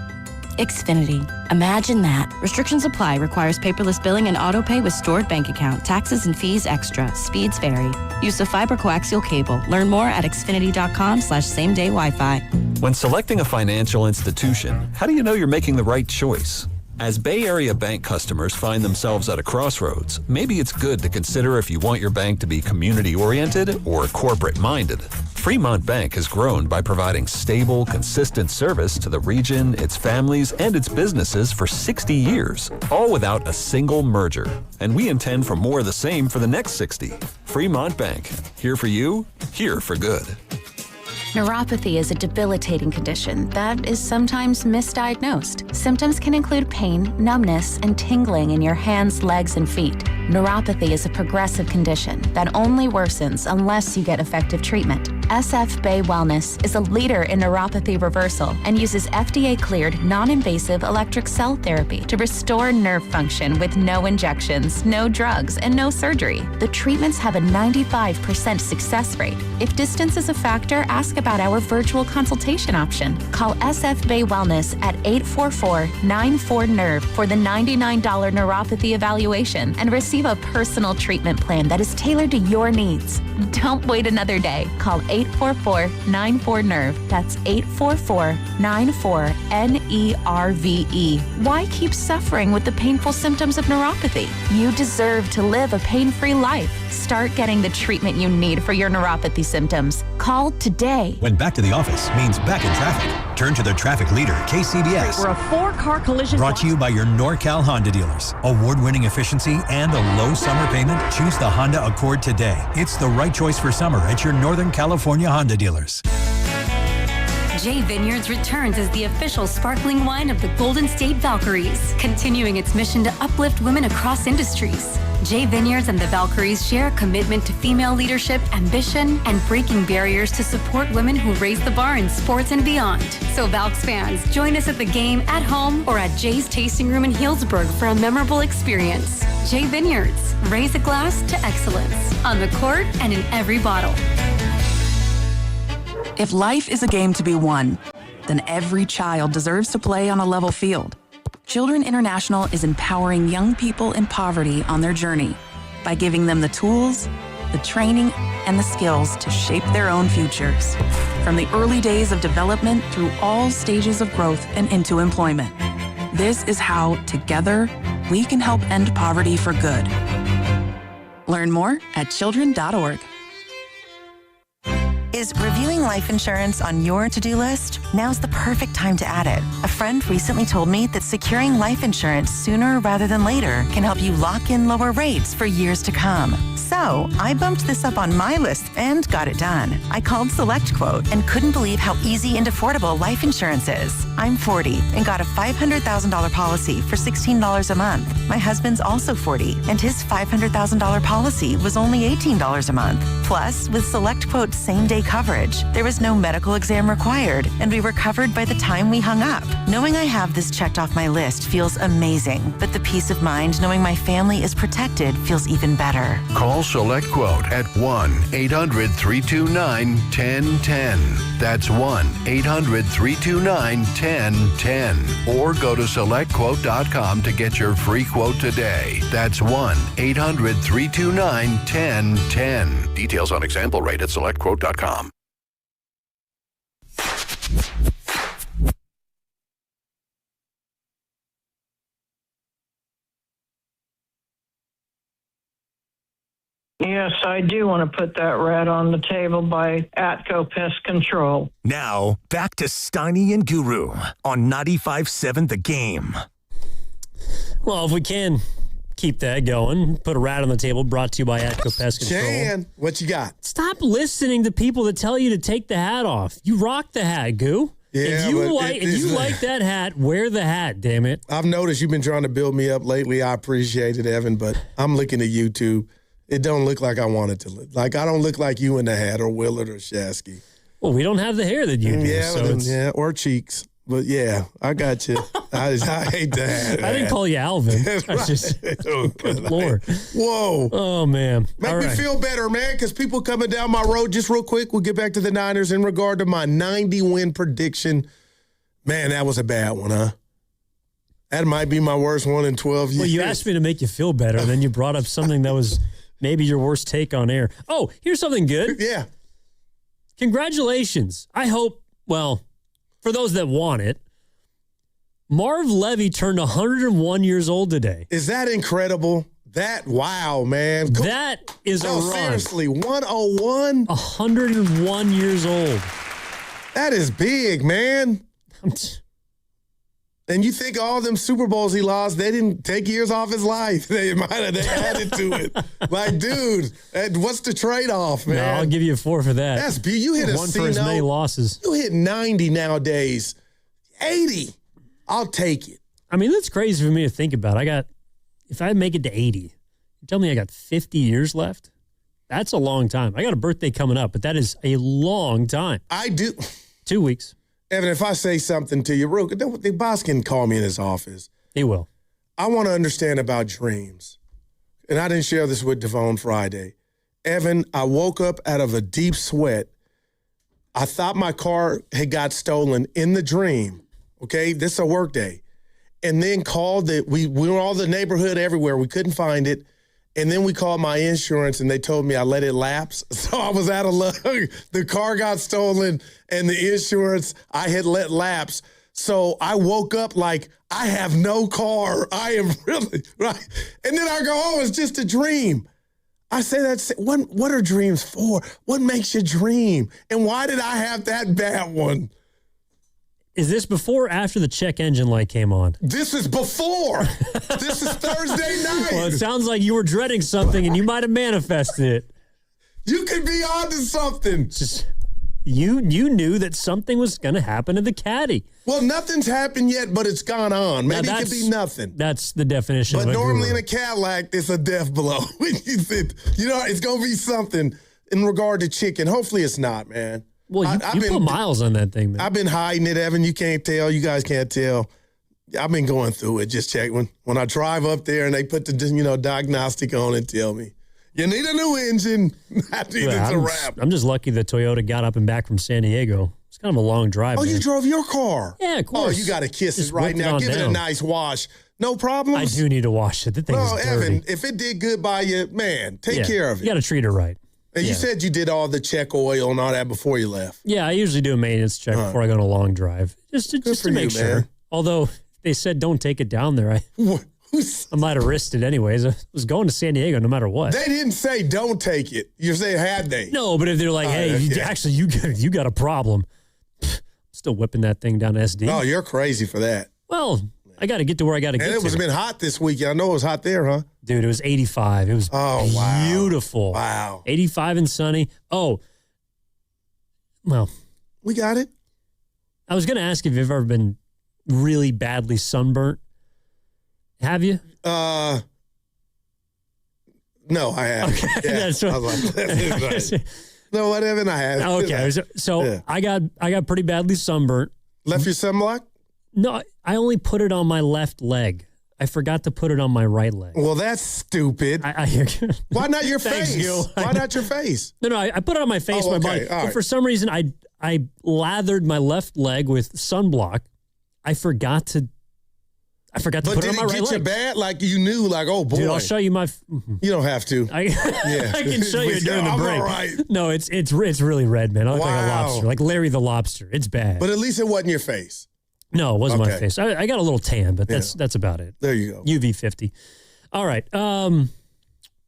Xfinity. Imagine that. Restrictions apply. Requires paperless billing and auto pay with stored bank account. Taxes and fees extra. Speeds vary. Use of fiber coaxial cable. Learn more at Xfinity.com/same-day Wi-Fi. When selecting a financial institution, how do you know you're making the right choice? As Bay Area Bank customers find themselves at a crossroads, maybe it's good to consider if you want your bank to be community-oriented or corporate-minded. Fremont Bank has grown by providing stable, consistent service to the region, its families, and its businesses for 60 years, all without a single merger. And we intend for more of the same for the next 60. Fremont Bank. Here for you, here for good. Neuropathy is a debilitating condition that is sometimes misdiagnosed. Symptoms can include pain, numbness, and tingling in your hands, legs, and feet. Neuropathy is a progressive condition that only worsens unless you get effective treatment. SF Bay Wellness is a leader in neuropathy reversal and uses FDA-cleared, non-invasive electric cell therapy to restore nerve function with no injections, no drugs, and no surgery. The treatments have a 95% success rate. If distance is a factor, ask about our virtual consultation option. Call SF Bay Wellness at 844-94-NERVE for the $99 neuropathy evaluation and receive a personal treatment plan that is tailored to your needs. Don't wait another day. Call 844-94-NERVE. That's 844-94-NERVE. Why keep suffering with the painful symptoms of neuropathy? You deserve to live a pain-free life. Start getting the treatment you need for your neuropathy symptoms. Call today. When back to the office means back in traffic, turn to the traffic leader, KCBS. Where a 4-car collision Brought to you by your NorCal Honda dealers. Award-winning efficiency and a low summer payment? Choose the Honda Accord today. It's the right choice for summer at your Northern California Honda dealers. J Vineyards returns as the official sparkling wine of the Golden State Valkyries, continuing its mission to uplift women across industries. J Vineyards and the Valkyries share a commitment to female leadership, ambition, and breaking barriers to support women who raise the bar in sports and beyond. So Valks fans, join us at the game, at home, or at Jay's Tasting Room in Healdsburg for a memorable experience. J Vineyards, raise a glass to excellence, on the court and in every bottle. If life is a game to be won, then every child deserves to play on a level field. Children International is empowering young people in poverty on their journey by giving them the tools, the training, and the skills to shape their own futures. From the early days of development through all stages of growth and into employment. This is how, together, we can help end poverty for good. Learn more at children.org. Is reviewing life insurance on your to-do list? Now's the perfect time to add it. A friend recently told me that securing life insurance sooner rather than later can help you lock in lower rates for years to come. So I bumped this up on my list and got it done. I called Select Quote and couldn't believe how easy and affordable life insurance is. I'm 40 and got a $500,000 policy for $16 a month. My husband's also 40 and his $500,000 policy was only $18 a month. Plus, with Select Quote's same-day coverage, there was no medical exam required and we were covered by the time we hung up. Knowing I have this checked off my list feels amazing, but the peace of mind knowing my family is protected feels even better. Call Select Quote at 1-800-329-1010. That's 1-800-329-1010. Or go to SelectQuote.com to get your free quote today. That's 1-800-329-1010. Details on example rate at SelectQuote.com. Yes, I do want to put that rat on the table by Atco Pest Control. Now, back to Steiny and Guru on 95.7 The Game. Well, if we can keep that going, put a rat on the table, brought to you by Atco Pest Control. Jan, what you got? Stop listening to people that tell you to take the hat off. You rock the hat, Goo. Yeah, if you like that hat, wear the hat, damn it. I've noticed you've been trying to build me up lately. I appreciate it, Evan, but I'm looking at YouTube. It don't look like I want it to look. Like, I don't look like you in the hat or Willard or Shasky. Well, we don't have the hair that you do. Yeah, or cheeks. But yeah, I got you. I hate that. I didn't call you Alvin. I just, good Lord. Whoa. Oh, man. Make me feel better, man, because people coming down my road, just real quick, we'll get back to the Niners in regard to my 90-win prediction. Man, that was a bad one, huh? That might be my worst one in 12 years. Well, you asked me to make you feel better, and then you brought up something that was maybe your worst take on air. Oh, here's something good. Yeah. Congratulations. I hope, well, for those that want it, Marv Levy turned 101 years old today. Is that incredible? Wow, man. That is a run. Seriously, 101? 101 years old. That is big, man. And you think all them Super Bowls he lost, they didn't take years off his life. They added to it. Like, dude, what's the trade-off, man? No, I'll give you a 4 for that. That's beautiful. You hit a one for as many losses. You hit 90 nowadays. 80. I'll take it. I mean, that's crazy for me to think about. If I make it to 80, you tell me I got 50 years left? That's a long time. I got a birthday coming up, but that is a long time. I do. 2 weeks. Evan, if I say something to you, the boss can call me in his office. He will. I want to understand about dreams. And I didn't share this with Devon Friday. Evan, I woke up out of a deep sweat. I thought my car had got stolen in the dream. Okay, this is a work day. And then we were all the neighborhood everywhere. We couldn't find it. And then we called my insurance, and they told me I let it lapse. So I was out of luck. The car got stolen, and the insurance I had let lapse. So I woke up like, I have no car. I am really, right? And then I go, oh, it's just a dream. I say that, what are dreams for? What makes you dream? And why did I have that bad one? Is this before or after the check engine light came on? This is before. This is Thursday night. Well, it sounds like you were dreading something and you might have manifested it. You could be onto something. You knew that something was going to happen to the caddy. Well, nothing's happened yet, but it's gone on. Maybe it could be nothing. That's the definition of a normally guru. in a Cadillac, it's a death blow. It's going to be something in regard to chicken. Hopefully it's not, man. Well, you put miles on that thing, man. I've been hiding it, Evan. You can't tell. You guys can't tell. I've been going through it. Just check when I drive up there and they put the diagnostic on and tell me, you need a new engine. It's a wrap. I'm just lucky that Toyota got up and back from San Diego. It's kind of a long drive. Oh, man. You drove your car? Yeah, of course. Oh, you got to kiss Just it right now. Give it a nice wash. No problems? I do need to wash it. The thing is dirty. Evan, if it did good by you, man, take care of it. You got to treat it right. And you said you did all the check oil and all that before you left. Yeah, I usually do a maintenance check before I go on a long drive. Just to make sure. Man. Although they said don't take it down there. I might have risked it anyways. I was going to San Diego no matter what. They didn't say don't take it. You say had they? No, but if they're like, hey, actually you got a problem. Still whipping that thing down to SD. Oh, you're crazy for that. Well, I got to get to where I got to get to. And it was been hot this weekend. I know it was hot there, huh? Dude, it was 85. It was beautiful. Wow. 85 and sunny. Oh, well. We got it. I was going to ask if you've ever been really badly sunburnt. Have you? No, I haven't. Okay. Yeah. That's what, I was like, no, whatever. I haven't. Okay. So I got pretty badly sunburnt. Left your sunblock? No, I only put it on my left leg. I forgot to put it on my right leg. Well, that's stupid. Why not your face? Why not your face? No, I put it on my face, my body. But for some reason, I lathered my left leg with sunblock. I forgot to put it on my right leg. But did it get you bad? Like you knew, like, oh, boy. Dude, I'll show you my... You don't have to. I can show you during the break. All right. No, it's really red, man. I look like a lobster, like Larry the Lobster. It's bad. But at least it wasn't your face. No, it wasn't my face. I got a little tan, but that's about it. There you go. UV 50. All right. Well,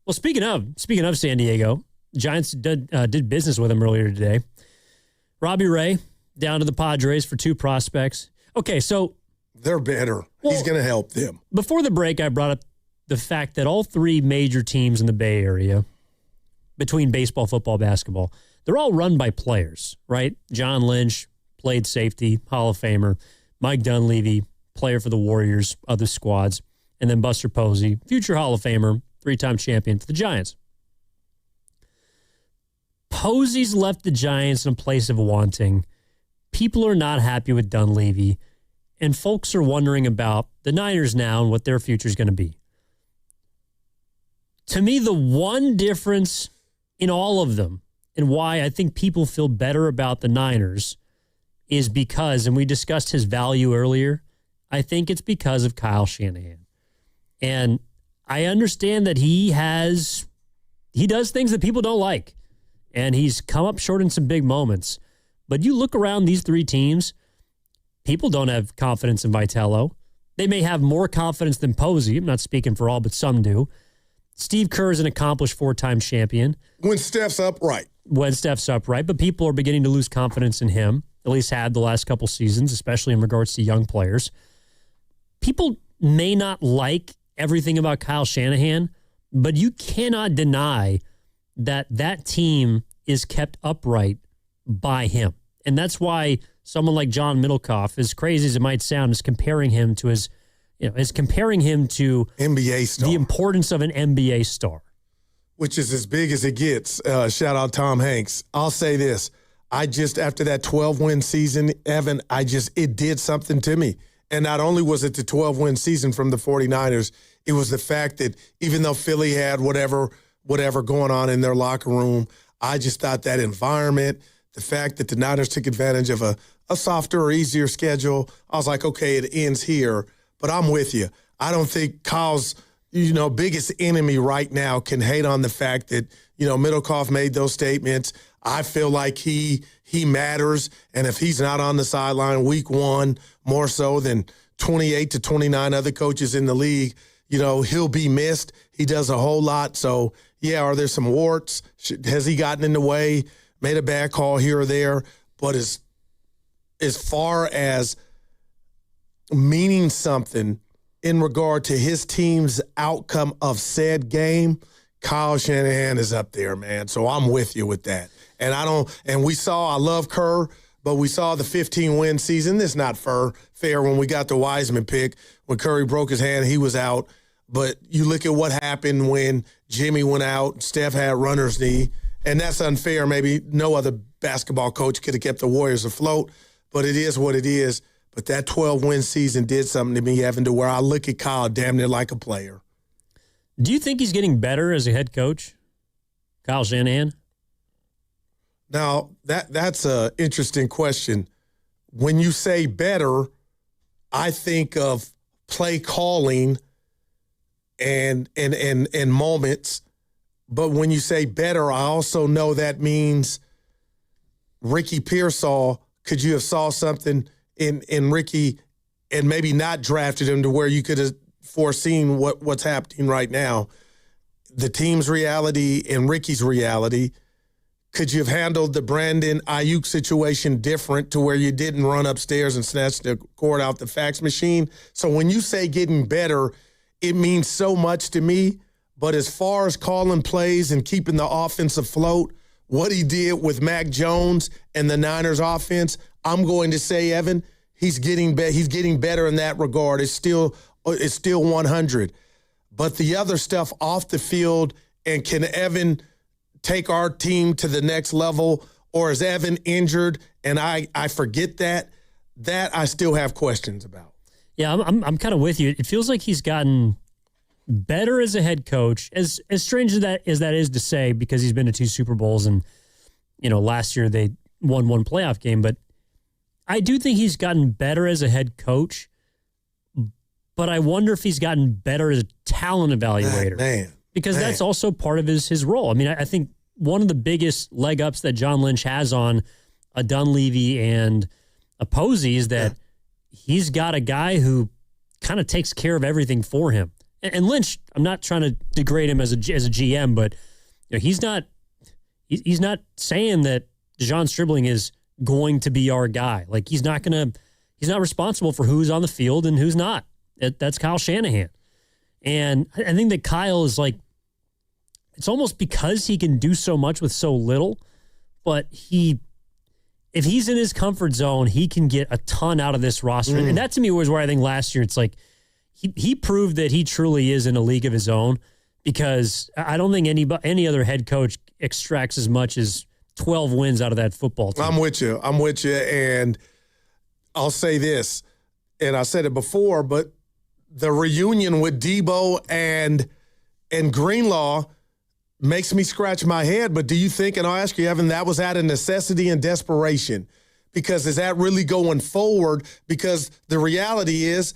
speaking of San Diego, Giants did business with him earlier today. Robbie Ray down to the Padres for 2 prospects. Okay, so they're better. He's going to help them. Before the break, I brought up the fact that all 3 major teams in the Bay Area, between baseball, football, basketball, they're all run by players, right? John Lynch played safety, Hall of Famer. Mike Dunleavy, player for the Warriors, other squads, and then Buster Posey, future Hall of Famer, 3-time champion for the Giants. Posey's left the Giants in a place of wanting. People are not happy with Dunleavy. and folks are wondering about the Niners now and what their future is going to be. To me, the one difference in all of them and why I think people feel better about the Niners is because, and we discussed his value earlier, I think it's because of Kyle Shanahan. And I understand that he does things that people don't like. And he's come up short in some big moments. But you look around these three teams, people don't have confidence in Vitello. They may have more confidence than Posey. I'm not speaking for all, but some do. Steve Kerr is an accomplished 4-time champion. When Steph's upright. But people are beginning to lose confidence in him, at least had the last couple seasons, especially in regards to young players. People may not like everything about Kyle Shanahan, but you cannot deny that team is kept upright by him. And that's why someone like John Middlecoff, as crazy as it might sound, is comparing him to NBA star. The importance of an NBA star. Which is as big as it gets. Shout out Tom Hanks. I'll say this. After that 12-win season, Evan, it did something to me. And not only was it the 12-win season from the 49ers, it was the fact that even though Philly had whatever going on in their locker room, I just thought that environment, the fact that the Niners took advantage of a softer or easier schedule, I was like, okay, it ends here. But I'm with you. I don't think Kyle's, biggest enemy right now can hate on the fact that, Middlecoff made those statements. I feel like he matters. And if he's not on the sideline week one, more so than 28 to 29 other coaches in the league, he'll be missed. He does a whole lot. So, yeah, are there some warts? Has he gotten in the way, made a bad call here or there? But as far as meaning something in regard to his team's outcome of said game, Kyle Shanahan is up there, man. So I'm with you with that. And I love Kerr, but we saw the 15-win season. It's not fair when we got the Wiseman pick. When Curry broke his hand, he was out. But you look at what happened when Jimmy went out, Steph had runner's knee, and that's unfair. Maybe no other basketball coach could have kept the Warriors afloat, but it is what it is. But that 12-win season did something to me, Evan, to where I look at Kyle damn near like a player. Do you think he's getting better as a head coach, Kyle Shanahan? Now, that's an interesting question. When you say better, I think of play calling and moments. But when you say better, I also know that means Ricky Pearsall, could you have saw something in Ricky and maybe not drafted him to where you could have foreseen what's happening right now? The team's reality and Ricky's reality. Could you have handled the Brandon Ayuk situation different to where you didn't run upstairs and snatch the cord out the fax machine? So when you say getting better, it means so much to me. But as far as calling plays and keeping the offense afloat, what he did with Mac Jones and the Niners offense, I'm going to say, Evan, he's getting better in that regard. It's still 100. But the other stuff off the field, and can Evan take our team to the next level, or is Evan injured and I forget that I still have questions about. Yeah, I'm kind of with you. It feels like he's gotten better as a head coach, as strange as that is to say, because he's been to 2 Super Bowls and, last year they won 1 playoff game. But I do think he's gotten better as a head coach, but I wonder if he's gotten better as a talent evaluator. Man. Because that's also part of his role. I mean, I think one of the biggest leg ups that John Lynch has on a Dunleavy and a Posey is that he's got a guy who kind of takes care of everything for him. And Lynch, I'm not trying to degrade him as a GM, but he's not saying that DeJon Stribling is going to be our guy. Like he's not responsible for who's on the field and who's not. That's Kyle Shanahan. And I think that Kyle is like, it's almost because he can do so much with so little, but if he's in his comfort zone, he can get a ton out of this roster. And that to me was where I think last year it's like he proved that he truly is in a league of his own, because I don't think any other head coach extracts as much as 12 wins out of that football team. I'm with you. And I'll say this. and I said it before, but the reunion with Debo and Greenlaw makes me scratch my head. But do you think, and I'll ask you, Evan, that was out of necessity and desperation? Because is that really going forward? Because the reality is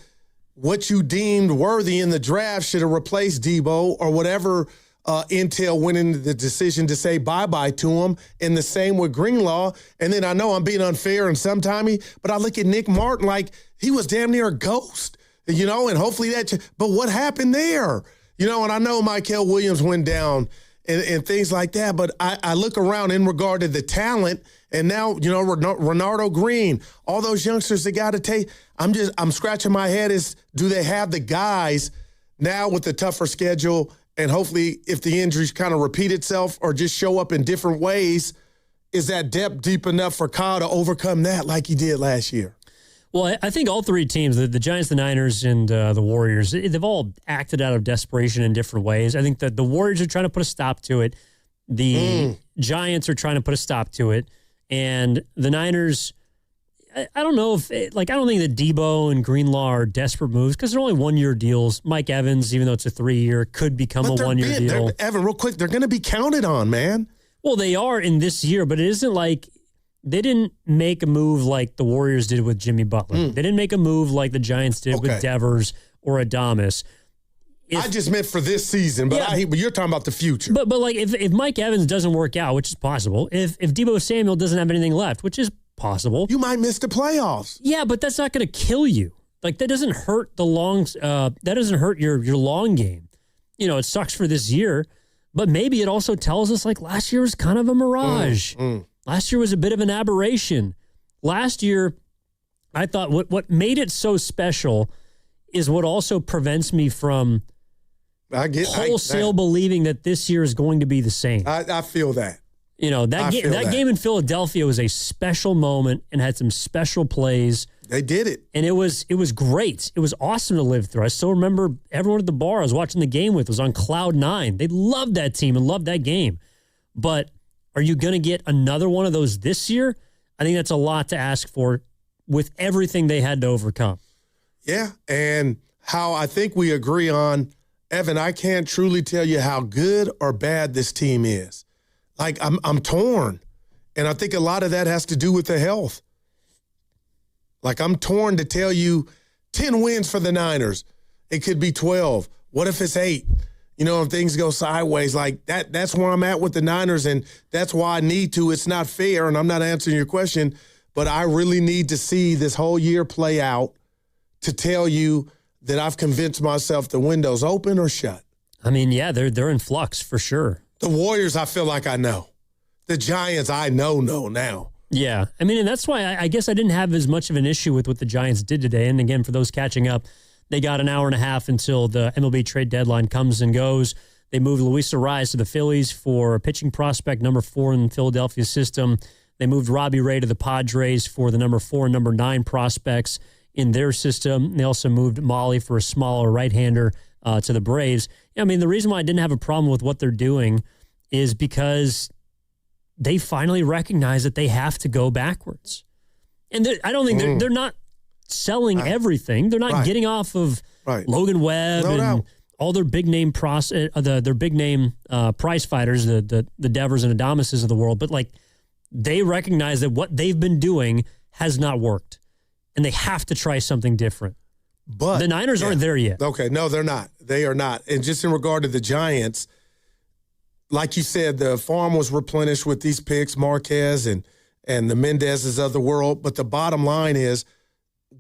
what you deemed worthy in the draft should have replaced Debo or whatever intel went into the decision to say bye-bye to him, and the same with Greenlaw. And then I know I'm being unfair and sometime, but I look at Nick Martin like he was damn near a ghost, and hopefully but what happened there? And I know Michael Williams went down and things like that, but I look around in regard to the talent, and now, Renardo Green, all those youngsters that got to take, I'm scratching my head is, do they have the guys now with the tougher schedule, and hopefully if the injuries kind of repeat itself or just show up in different ways, is that depth deep enough for Kyle to overcome that like he did last year? Well, I think all three teams, the Giants, the Niners, and the Warriors, they've all acted out of desperation in different ways. I think that the Warriors are trying to put a stop to it. The Giants are trying to put a stop to it. And the Niners, I don't know if, I don't think that Debo and Greenlaw are desperate moves because they're only one-year deals. Mike Evans, even though it's a 3-year, could become a one-year deal. Evan, real quick, they're going to be counted on, man. Well, they are in this year, but it isn't like they didn't make a move like the Warriors did with Jimmy Butler. They didn't make a move like the Giants did with Devers or Adames. I just meant for this season, but you're talking about the future. But if Mike Evans doesn't work out, which is possible, if Debo Samuel doesn't have anything left, which is possible, you might miss the playoffs. Yeah, but that's not going to kill you. Like that doesn't hurt the that doesn't hurt your long game. It sucks for this year, but maybe it also tells us like last year was kind of a mirage. Last year was a bit of an aberration. Last year, I thought what made it so special is what also prevents me from wholesale believing that this year is going to be the same. I feel that. That game in Philadelphia was a special moment and had some special plays. They did it. And it was great. It was awesome to live through. I still remember everyone at the bar I was watching the game with was on cloud 9. They loved that team and loved that game. But are you going to get another one of those this year? I think that's a lot to ask for with everything they had to overcome. Yeah, and how I think we agree on, Evan, I can't truly tell you how good or bad this team is. Like, I'm torn, and I think a lot of that has to do with the health. Like, I'm torn to tell you 10 wins for the Niners. It could be 12. What if it's 8? If things go sideways, like that's where I'm at with the Niners, and that's why I need to. It's not fair, and I'm not answering your question, but I really need to see this whole year play out to tell you that I've convinced myself the window's open or shut. I mean, yeah, they're in flux for sure. The Warriors, I feel like I know. The Giants, I know now. Yeah, I mean, and that's why I guess I didn't have as much of an issue with what the Giants did today. And again, for those catching up, they got an hour and a half until the MLB trade deadline comes and goes. They moved Luis Arraez to the Phillies for a pitching prospect, number 4 in Philadelphia's system. They moved Robbie Ray to the Padres for the number 4 and number 9 prospects in their system. They also moved Molly for a smaller right-hander to the Braves. I mean, the reason why I didn't have a problem with what they're doing is because they finally recognize that they have to go backwards. And I don't think they're not selling everything. They're not getting off of Logan Webb and all their big name prize fighters, the Devers and Adameses of the world. But like they recognize that what they've been doing has not worked, and they have to try something different. But the Niners aren't there yet. Okay, no, they're not. They are not. And just in regard to the Giants, like you said, the farm was replenished with these picks, Marquez and the Mendez's of the world. But the bottom line is,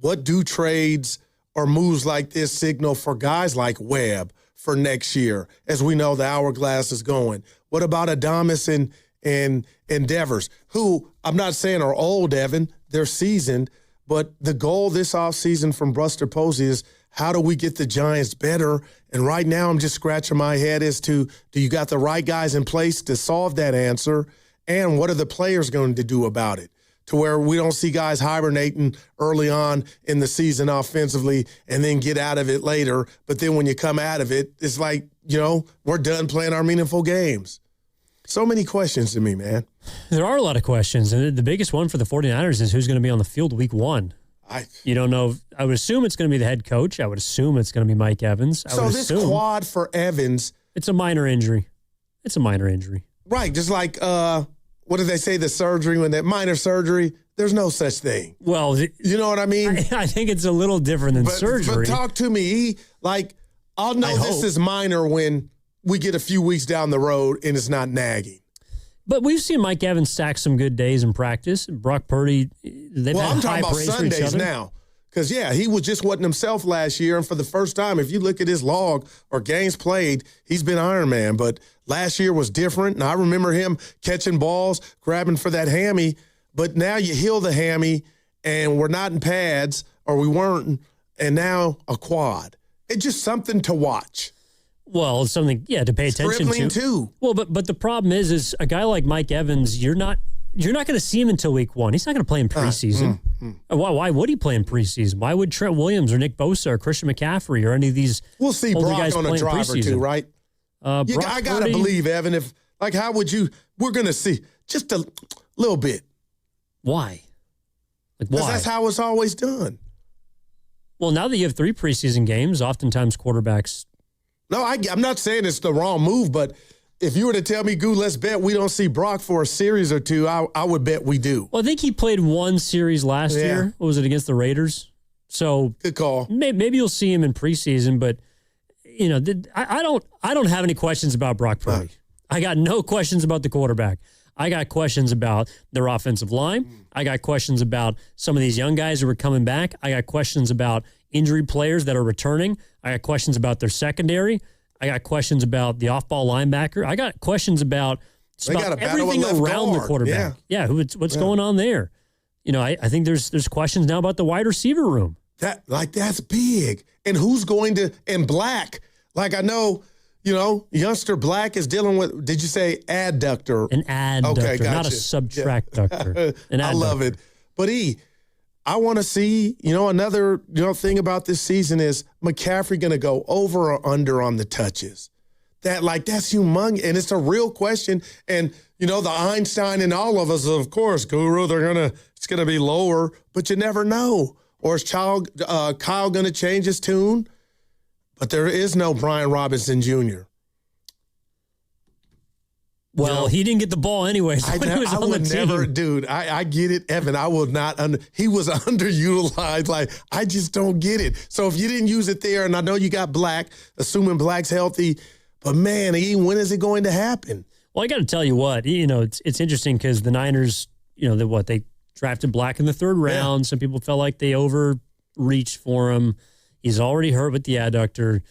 what do trades or moves like this signal for guys like Webb for next year? As we know, the hourglass is going. What about Adames and Devers, who I'm not saying are old, Evan. They're seasoned. But the goal this offseason from Buster Posey is, how do we get the Giants better? And right now I'm just scratching my head as to, do you got the right guys in place to solve that answer? And what are the players going to do about it? To where we don't see guys hibernating early on in the season offensively and then get out of it later. But then when you come out of it, it's like, we're done playing our meaningful games. So many questions to me, man. There are a lot of questions. And the biggest one for the 49ers is who's going to be on the field week 1. You don't know. I would assume it's going to be the head coach. I would assume it's going to be Mike Evans. So this quad for Evans. It's a minor injury. It's a minor injury. Right. Just like, what did they say, the surgery, when that minor surgery? There's no such thing. Well, you know what I mean? I think it's a little different than surgery. But talk to me. I'll know this is minor when we get a few weeks down the road and it's not nagging. But we've seen Mike Evans stack some good days in practice. Brock Purdy, they've had I'm high talking about praise Sundays for each other. now. Because, he wasn't himself last year. And for the first time, if you look at his log or games played, he's been Iron Man. But last year was different. And I remember him catching balls, grabbing for that hammy. But now you heal the hammy, and we're not in pads, or we weren't, and now a quad. It's just something to watch. Well, it's something, to pay attention Scribbling to. too. Well, but the problem is a guy like Mike Evans, you're not going to see him until week 1. He's not going to play in preseason. Why would he play in preseason? Why would Trent Williams or Nick Bosa or Christian McCaffrey or any of these We'll see older Brock guys on a play in drive or two, right? I got to believe, Evan, how would you, we're going to see just a little bit. Why? Why? Because that's how it's always done. Well, now that you have 3 preseason games, oftentimes quarterbacks. No, I'm not saying it's the wrong move, but if you were to tell me, Goo, let's bet we don't see Brock for a series or two, I would bet we do. Well, I think he played 1 series last year. What was it, against the Raiders? So good call. Maybe you'll see him in preseason, but I don't have any questions about Brock Purdy. I got no questions about the quarterback. I got questions about their offensive line. I got questions about some of these young guys who are coming back. I got questions about injury players that are returning. I got questions about their secondary. I got questions about the off-ball linebacker. I got questions about everything around the quarterback. What's going on there? I think there's questions now about the wide receiver room. That's big. And who's going to, and Black, I know, youngster Black is dealing with, did you say adductor? An adductor, okay, gotcha. Not a subtractor. I love it. But I want to see, another thing about this season is McCaffrey going to go over or under on the touches. That's humongous. And it's a real question. And, the Einstein and all of us, of course, Guru, it's going to be lower, but you never know. Or is Kyle going to change his tune? But there is no Brian Robinson Jr. Well, he didn't get the ball anyway. So when he was on the team. Dude, I get it, Evan. I will not. He was underutilized. I just don't get it. So if you didn't use it there, and I know you got Black, assuming Black's healthy, but man, when is it going to happen? Well, I got to tell you what, it's interesting because the Niners, they drafted Black in the 3rd round. Yeah. Some people felt like they overreached for him. He's already hurt with the adductor.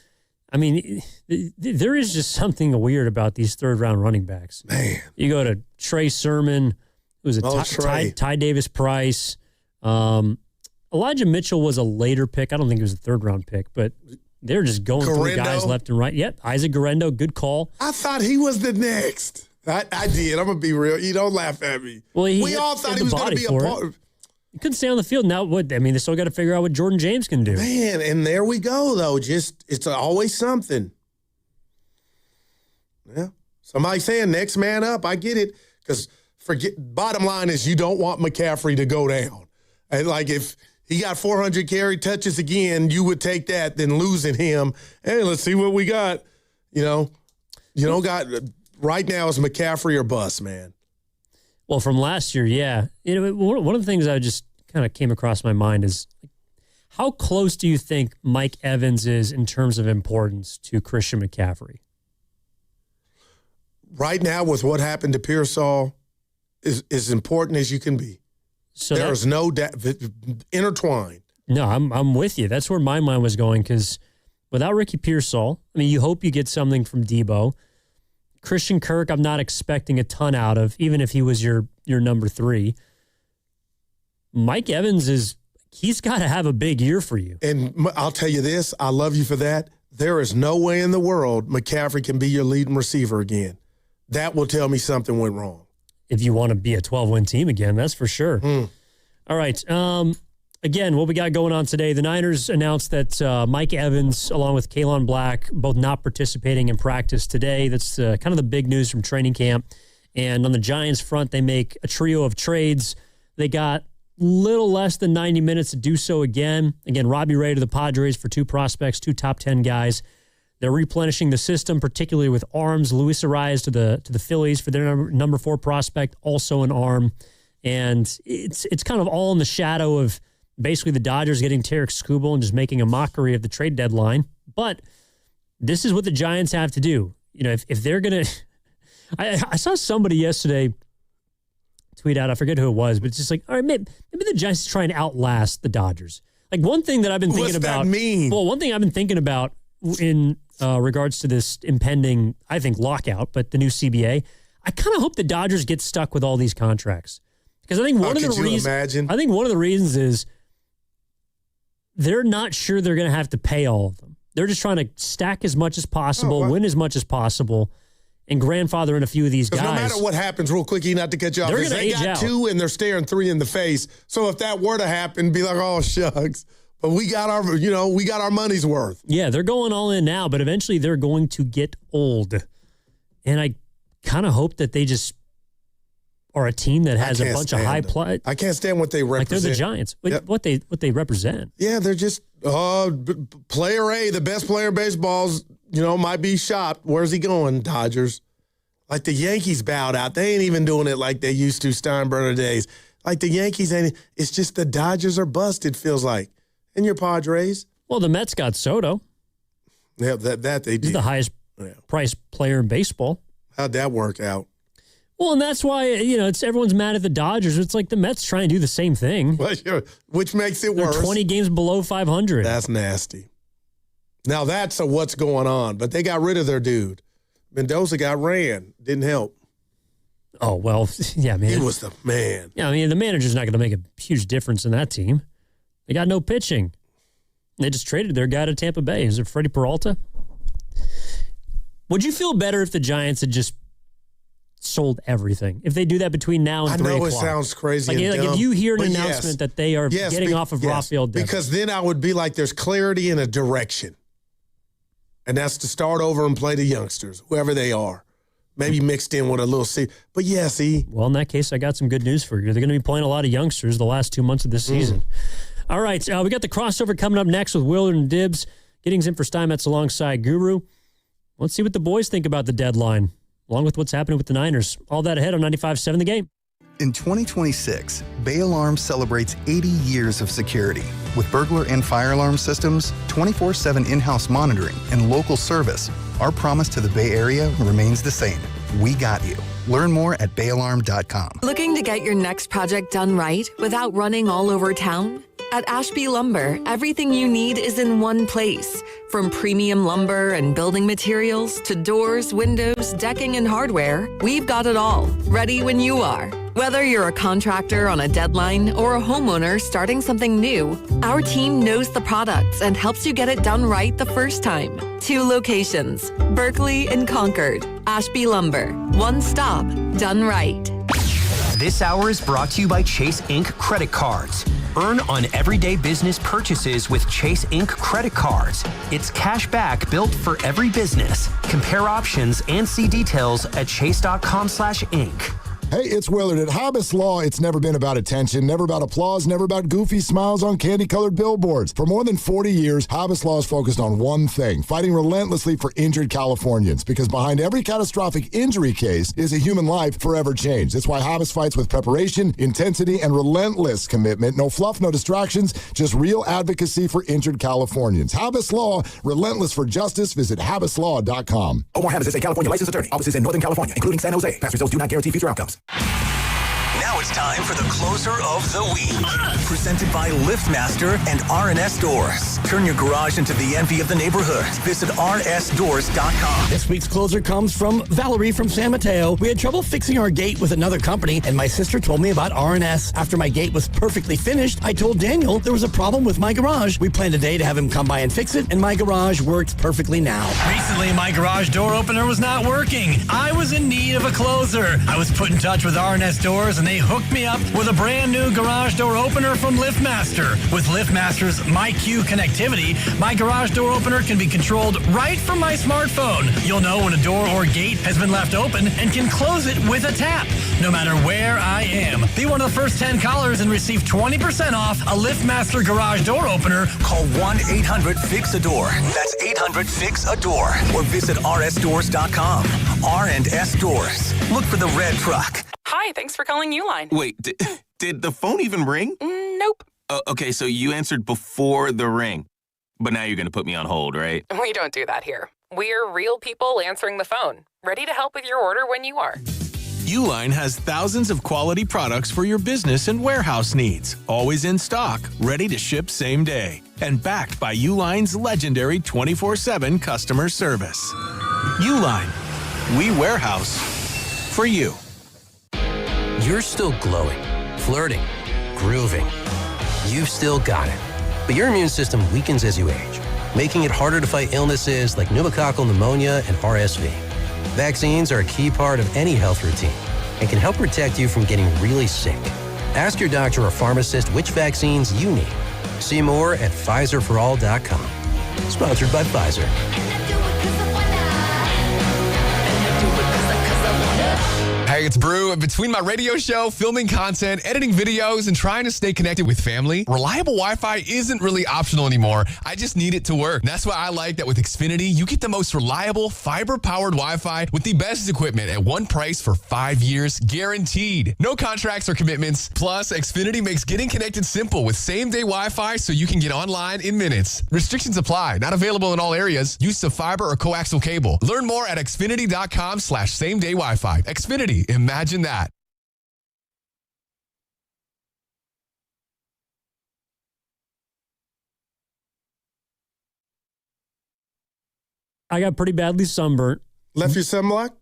I mean, there is just something weird about these 3rd-round running backs. Man. You go to Trey Sermon, who was Ty Davis Price. Elijah Mitchell was a later pick. I don't think he was a 3rd-round pick, but they're just going through guys left and right. Yep, Isaac Guerrero, good call. I thought he was the next. I did. I'm going to be real. You don't laugh at me. Well, we all thought he was going to be a part. He couldn't stay on the field. Now, they still got to figure out what Jordan James can do. Man, and there we go, though. It's always something. Yeah. Somebody saying next man up. I get it. Because bottom line is you don't want McCaffrey to go down. And if he got 400 carry touches again, you would take that than losing him. Hey, let's see what we got. You don't got right now is McCaffrey or bust, man. Well, from last year, yeah. One of the things I just kind of came across my mind is how close do you think Mike Evans is in terms of importance to Christian McCaffrey? Right now, with what happened to Pearsall, is as important as you can be. So there is no intertwined. No, I'm with you. That's where my mind was going because without Ricky Pearsall, you hope you get something from Debo. Christian Kirk, I'm not expecting a ton out of, even if he was your number 3. Mike Evans he's got to have a big year for you. And I'll tell you this, I love you for that. There is no way in the world McCaffrey can be your leading receiver again. That will tell me something went wrong. If you want to be a 12-win team again, that's for sure. All right. Again, what we got going on today, the Niners announced that Mike Evans, along with Kalen Black, both not participating in practice today. That's kind of the big news from training camp. And on the Giants front, they make a trio of trades. They got little less than 90 minutes to do so again. Again, Robbie Ray to the Padres for 2 prospects, 2 top 10 guys. They're replenishing the system, particularly with arms. Luis Arraez to the Phillies for their number 4 prospect, also an arm. And it's kind of all in the shadow of basically the Dodgers getting Tarek Skubal and just making a mockery of the trade deadline. But this is what the Giants have to do. If they're going to... I saw somebody yesterday tweet out, I forget who it was, but it's just like, all right, maybe the Giants try and outlast the Dodgers. Like, one thing that I've been thinking about... What's that mean? Well, one thing I've been thinking about in regards to this impending, I think, lockout, but the new CBA, I kind of hope the Dodgers get stuck with all these contracts. Because I think one of the reasons is they're not sure they're going to have to pay all of them. They're just trying to stack as much as possible, win as much as possible, and grandfather in a few of these guys. No matter what happens, real quick, not to cut you off, they're going to age out. 2 and they're staring 3 in the face. So if that were to happen, be like, oh shucks. But we got our money's worth. Yeah, they're going all in now, but eventually they're going to get old. And I kind of hope that they just are a team that has a bunch of high play. I can't stand what they represent. Like they're the Giants. Yep. What they represent. Yeah, they're just player A, the best player in baseball's, might be shot. Where's he going, Dodgers? Like the Yankees bowed out. They ain't even doing it like they used to Steinbrenner days. Like the Yankees ain't. It's just the Dodgers are busted, feels like. And your Padres. Well, the Mets got Soto. Yeah, that they did. He's the highest priced player in baseball. How'd that work out? Well, and that's why, it's everyone's mad at the Dodgers. It's like the Mets try and do the same thing. Which makes it worse. They're 20 games below 500. That's nasty. Now that's a what's going on. But they got rid of their dude. Mendoza got ran. Didn't help. Oh, well, yeah, man. He was the man. Yeah, the manager's not going to make a huge difference in that team. They got no pitching. They just traded their guy to Tampa Bay. Is it Freddie Peralta? Would you feel better if the Giants had just sold everything? If they do that between now and 3 o'clock? I know it sounds crazy like and dumb, if you hear an announcement that they are getting off of Rafael Devers. Because then I would be like, there's clarity and a direction. And that's to start over and play the youngsters, whoever they are. Maybe mixed in with a little C. But yeah, see. Well, in that case, I got some good news for you. They're going to be playing a lot of youngsters the last 2 months of this season. All right, we got the crossover coming up next with Willard and Dibbs. Giddings in for Steinmetz alongside Guru. Let's see what the boys think about the deadline, along with what's happening with the Niners. All that ahead on 95.7 The Game. In 2026, Bay Alarm celebrates 80 years of security. With burglar and fire alarm systems, 24/7 in-house monitoring, and local service, our promise to the Bay Area remains the same. We got you. Learn more at bayalarm.com. Looking to get your next project done right without running all over town? At Ashby Lumber, everything you need is in one place. From premium lumber and building materials to doors, windows, decking, and hardware, we've got it all, ready when you are. Whether you're a contractor on a deadline or a homeowner starting something new, our team knows the products and helps you get it done right the first time. 2 locations, Berkeley and Concord. Ashby Lumber, one stop, done right. This hour is brought to you by Chase Inc. Credit Cards. Earn on everyday business purchases with Chase Inc. Credit Cards. It's cash back built for every business. Compare options and see details at chase.com/inc. Hey, it's Willard. At Hobbs Law, it's never been about attention, never about applause, never about goofy smiles on candy-colored billboards. For more than 40 years, Hobbs Law is focused on one thing, fighting relentlessly for injured Californians, because behind every catastrophic injury case is a human life forever changed. That's why Hobbs fights with preparation, intensity, and relentless commitment. No fluff, no distractions, just real advocacy for injured Californians. Hobbs Law, relentless for justice. Visit HobbsLaw.com. Omar Hobbs is a California licensed attorney. Offices in Northern California, including San Jose. Past results do not guarantee future outcomes. Now it's time for the closer of the week. Presented by LiftMaster and R&S Doors. Turn your garage into the envy of the neighborhood. Visit rsdoors.com. This week's closer comes from Valerie from San Mateo. We had trouble fixing our gate with another company, and my sister told me about R&S. After my gate was perfectly finished, I told Daniel there was a problem with my garage. We planned a day to have him come by and fix it, and my garage works perfectly now. Recently, my garage door opener was not working. I was in need of a closer. I was put in touch with R&S Doors, and and they hooked me up with a brand new garage door opener from LiftMaster. With LiftMaster's MyQ connectivity, my garage door opener can be controlled right from my smartphone. You'll know when a door or gate has been left open and can close it with a tap, no matter where I am. Be one of the first 10 callers and receive 20% off a LiftMaster garage door opener. Call 1-800-FIX-A-DOOR. That's 800-FIX-A-DOOR. Or visit rsdoors.com. R&S Doors. Look for the red truck. Hi, thanks for calling Uline. Wait, did the phone even ring? Nope. Okay, so you answered before the ring. But now you're going to put me on hold, right? We don't do that here. We're real people answering the phone, ready to help with your order when you are. Uline has thousands of quality products for your business and warehouse needs, always in stock, ready to ship same day, and backed by Uline's legendary 24/7 customer service. Uline, we warehouse for you. You're still glowing, flirting, grooving. You've still got it. But your immune system weakens as you age, making it harder to fight illnesses like pneumococcal pneumonia and RSV. Vaccines are a key part of any health routine and can help protect you from getting really sick. Ask your doctor or pharmacist which vaccines you need. See more at PfizerForAll.com. Sponsored by Pfizer. Hey, it's Brew. Between my radio show, filming content, editing videos, and trying to stay connected with family, reliable Wi-Fi isn't really optional anymore. I just need it to work. And that's why I like that with Xfinity, you get the most reliable, fiber-powered Wi-Fi with the best equipment at one price for 5 years, guaranteed. No contracts or commitments. Plus, Xfinity makes getting connected simple with same-day Wi-Fi so you can get online in minutes. Restrictions apply. Not available in all areas. Use of fiber or coaxial cable. Learn more at xfinity.com/same-day Wi-Fi. Xfinity. Imagine that. I got pretty badly sunburnt. Left your sunblock?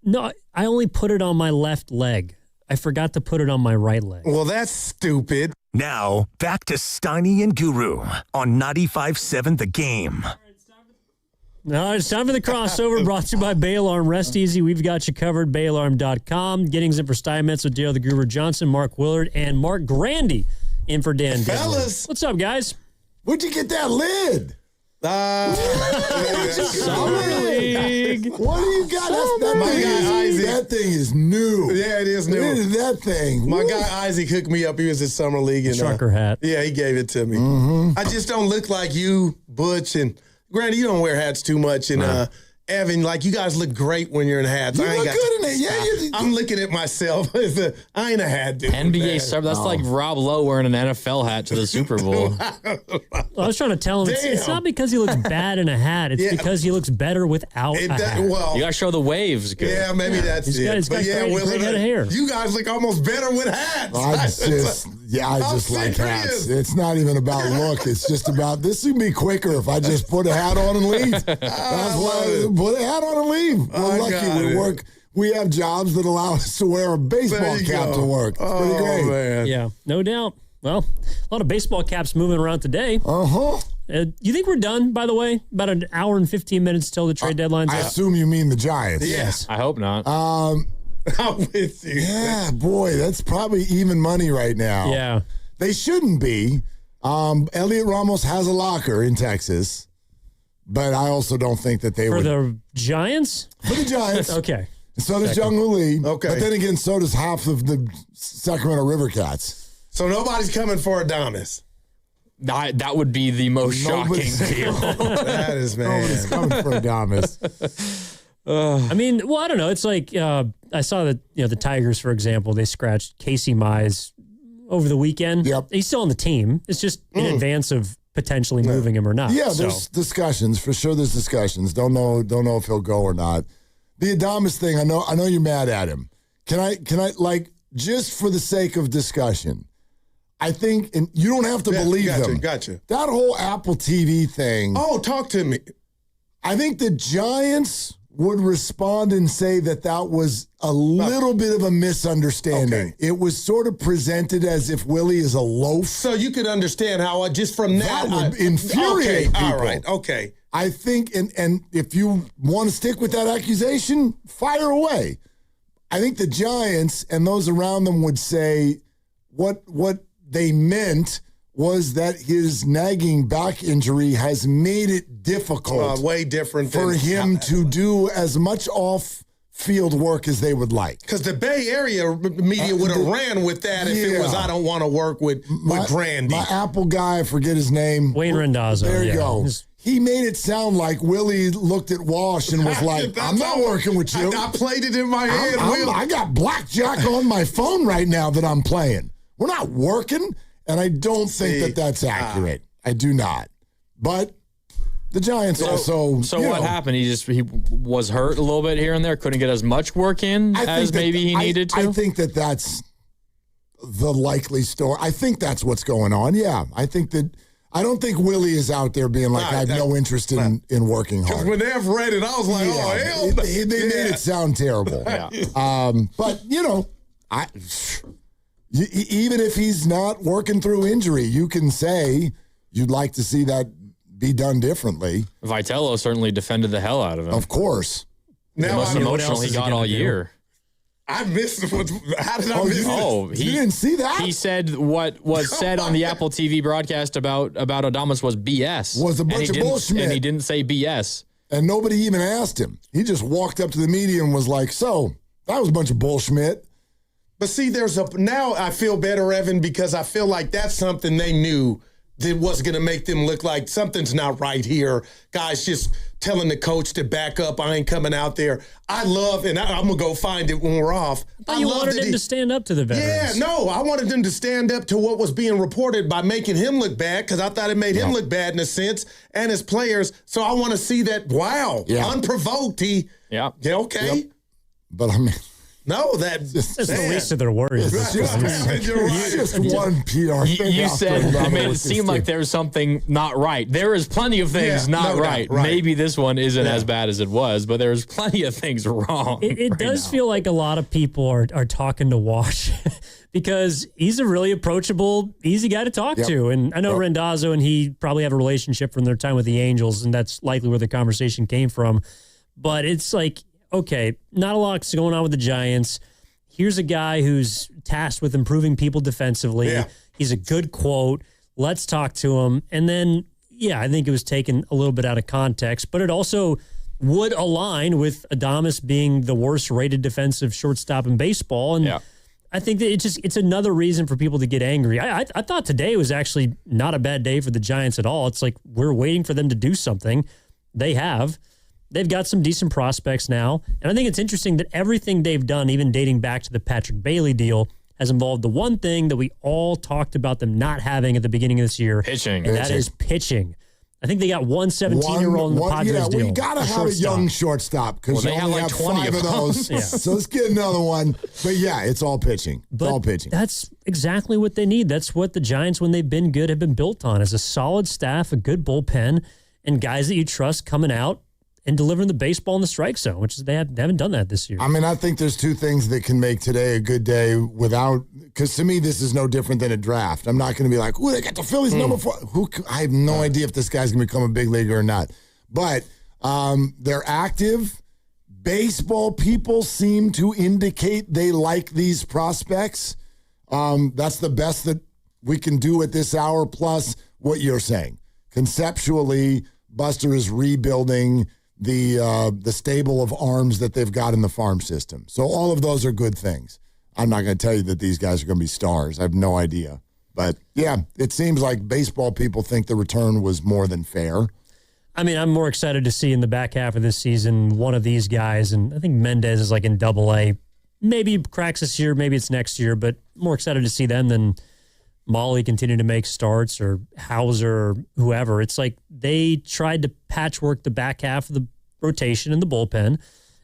No, I only put it on my left leg. I forgot to put it on my right leg. Well, that's stupid. Now, back to Steiny and Guru on 95.7 The Game. No, it's time for the crossover brought to you by Bay Alarm. Rest easy. We've got you covered. BayAlarm.com. Gettings in for Steinmetz with Dale the Gruber Johnson, Mark Willard, and Mark Grandy in for Dan Denley. Fellas. What's up, guys? Where'd you get that lid? Summer League. What do you got? That thing is new. Yeah, it is new. What is that thing? My guy Isaac hooked me up. He was at Summer League. And, trucker hat. Yeah, he gave it to me. Mm-hmm. I just don't look like you, Butch, and granted, you don't wear hats too much. And Evan, like, you guys look great when you're in hats. You look good in it. Yeah, I'm looking at myself. I ain't a hat dude. NBA star. That's like Rob Lowe wearing an NFL hat to the Super Bowl. I was trying to tell him it's not because he looks bad in a hat. It's because he looks better without a hat. Well, you got to show the waves. Good. Yeah, maybe that's He's it. got great head of hair. You guys look almost better with hats. I just like hats. It's not even about look. It's just about, this would be quicker if I just put a hat on and leave. That's why put a hat on and leave. We're lucky. We have jobs that allow us to wear a baseball cap to work. It's pretty great. Man. Yeah, no doubt. Well, a lot of baseball caps moving around today. You think we're done, by the way? About an hour and 15 minutes till the trade deadline's I up? assume you mean the Giants. Yes. I hope not. I'm with you. Yeah, boy, that's probably even money right now. Yeah. They shouldn't be. Elliot Ramos has a locker in Texas, but I also don't think that they For would. the Giants? For the Giants. Okay. So does Jung-Hoo Lee. Okay. But then again, so does half of the Sacramento River Cats. So nobody's coming for Adames. That would be the most shocking deal. That is, man. Nobody's coming for Adames. I mean, well, I don't know. It's like I saw that the Tigers, for example, they scratched Casey Mize over the weekend. Yep. He's still on the team. It's just in advance of potentially moving him or not. Yeah, there's discussions. For sure there's discussions. Don't know if he'll go or not. The Adames thing, I know you're mad at him. Can I like, just for the sake of discussion, I think, and you don't have to believe them. Gotcha. That whole Apple TV thing. Oh, talk to me. I think the Giants would respond and say that was a little bit of a misunderstanding. Okay. It was sort of presented as if Willie is a loaf. So you could understand how just from that would infuriate people. All right, okay. I think, and if you want to stick with that accusation, fire away. I think the Giants and those around them would say what they meant was that his nagging back injury has made it difficult way different for him to do as much off-field work as they would like. Because the Bay Area media would have ran with that if it was, I don't want to work with Grandy. My Apple guy, I forget his name. Wayne Randazzo. There you go. He made it sound like Willie looked at Walsh and was like, I'm not working with you. I played it in my head. I got blackjack on my phone right now that I'm playing. We're not working. And I don't think that's accurate. I do not. But the Giants also. So what happened? He was hurt a little bit here and there. Couldn't get as much work in as maybe he needed to. I think that's the likely story. I think that's what's going on. Yeah, I don't think Willie is out there being like, I have no interest in working hard. Because when they've read it, I was like, oh hell, they made it sound terrible. Yeah. But even if he's not working through injury, you can say you'd like to see that be done differently. Vitello certainly defended the hell out of him. Of course. The most emotional he got all year. I missed what. How did I miss it? Oh, you didn't see that? He said what was said on the Apple TV broadcast about Adames was BS. Was a bunch of bullshit. And he didn't say BS. And nobody even asked him. He just walked up to the media and was like, so, that was a bunch of bullshit. But see, now I feel better, Evan, because I feel like that's something they knew that was going to make them look like something's not right here. Guys just telling the coach to back up. I ain't coming out there. I love, and I'm going to go find it when we're off. But you wanted him to stand up to the veterans. Yeah, no, I wanted them to stand up to what was being reported by making him look bad, because I thought it made him look bad in a sense, and his players. So I want to see that, unprovoked, okay. Yep. But I mean... No, that's the least of their worries. It's just one PR thing. You said it made it seem like there was something not right. There is plenty of things not right. Maybe this one isn't as bad as it was, but there's plenty of things wrong. It does feel like a lot of people are talking to Wash because he's a really approachable, easy guy to talk to. And I know Randazzo and he probably have a relationship from their time with the Angels, and that's likely where the conversation came from. But it's like, okay, not a lot's going on with the Giants. Here's a guy who's tasked with improving people defensively. Yeah. He's a good quote. Let's talk to him. And then, I think it was taken a little bit out of context, but it also would align with Adames being the worst rated defensive shortstop in baseball. And I think that it's another reason for people to get angry. I thought today was actually not a bad day for the Giants at all. It's like we're waiting for them to do something. They have. They've got some decent prospects now. And I think it's interesting that everything they've done, even dating back to the Patrick Bailey deal, has involved the one thing that we all talked about them not having at the beginning of this year. Pitching. And that is pitching. I think they got one 17-year-old in the Padres deal. We got to have a young shortstop because they only have 5 of those. So let's get another one. But it's all pitching. It's all pitching. That's exactly what they need. That's what the Giants, when they've been good, have been built on, is a solid staff, a good bullpen, and guys that you trust coming out and delivering the baseball in the strike zone, which is they haven't done that this year. I mean, I think there's two things that can make today a good day because to me, this is no different than a draft. I'm not going to be like, they got the Phillies number 4. I have no idea if this guy's going to become a big leaguer or not. But they're active. Baseball people seem to indicate they like these prospects. That's the best that we can do at this hour, plus what you're saying. Conceptually, Buster is rebuilding the stable of arms that they've got in the farm system. So all of those are good things. I'm not going to tell you that these guys are going to be stars. I have no idea. But, it seems like baseball people think the return was more than fair. I mean, I'm more excited to see in the back half of this season one of these guys, and I think Mendez is like in Double-A. Maybe cracks this year, maybe it's next year, but more excited to see them than Molly continue to make starts or Hauser or whoever. It's like they tried to patchwork the back half of the rotation in the bullpen,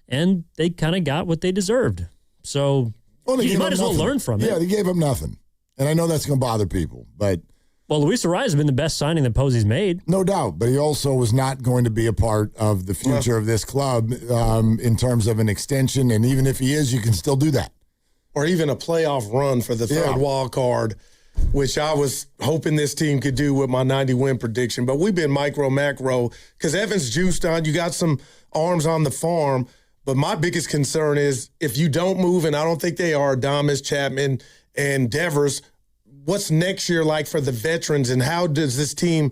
and they kind of got what they deserved. So you might as well learn from it. Yeah, they gave up nothing. And I know that's going to bother people, but... Well, Luis Arraez has been the best signing that Posey's made. No doubt, but he also was not going to be a part of the future of this club in terms of an extension, and even if he is, you can still do that. Or even a playoff run for the third wild card, which I was hoping this team could do with my 90-win prediction. But we've been micro, macro, because Evans juiced on. You got some arms on the farm. But my biggest concern is if you don't move, and I don't think they are, Adames, Chapman, and Devers, what's next year like for the veterans, and how does this team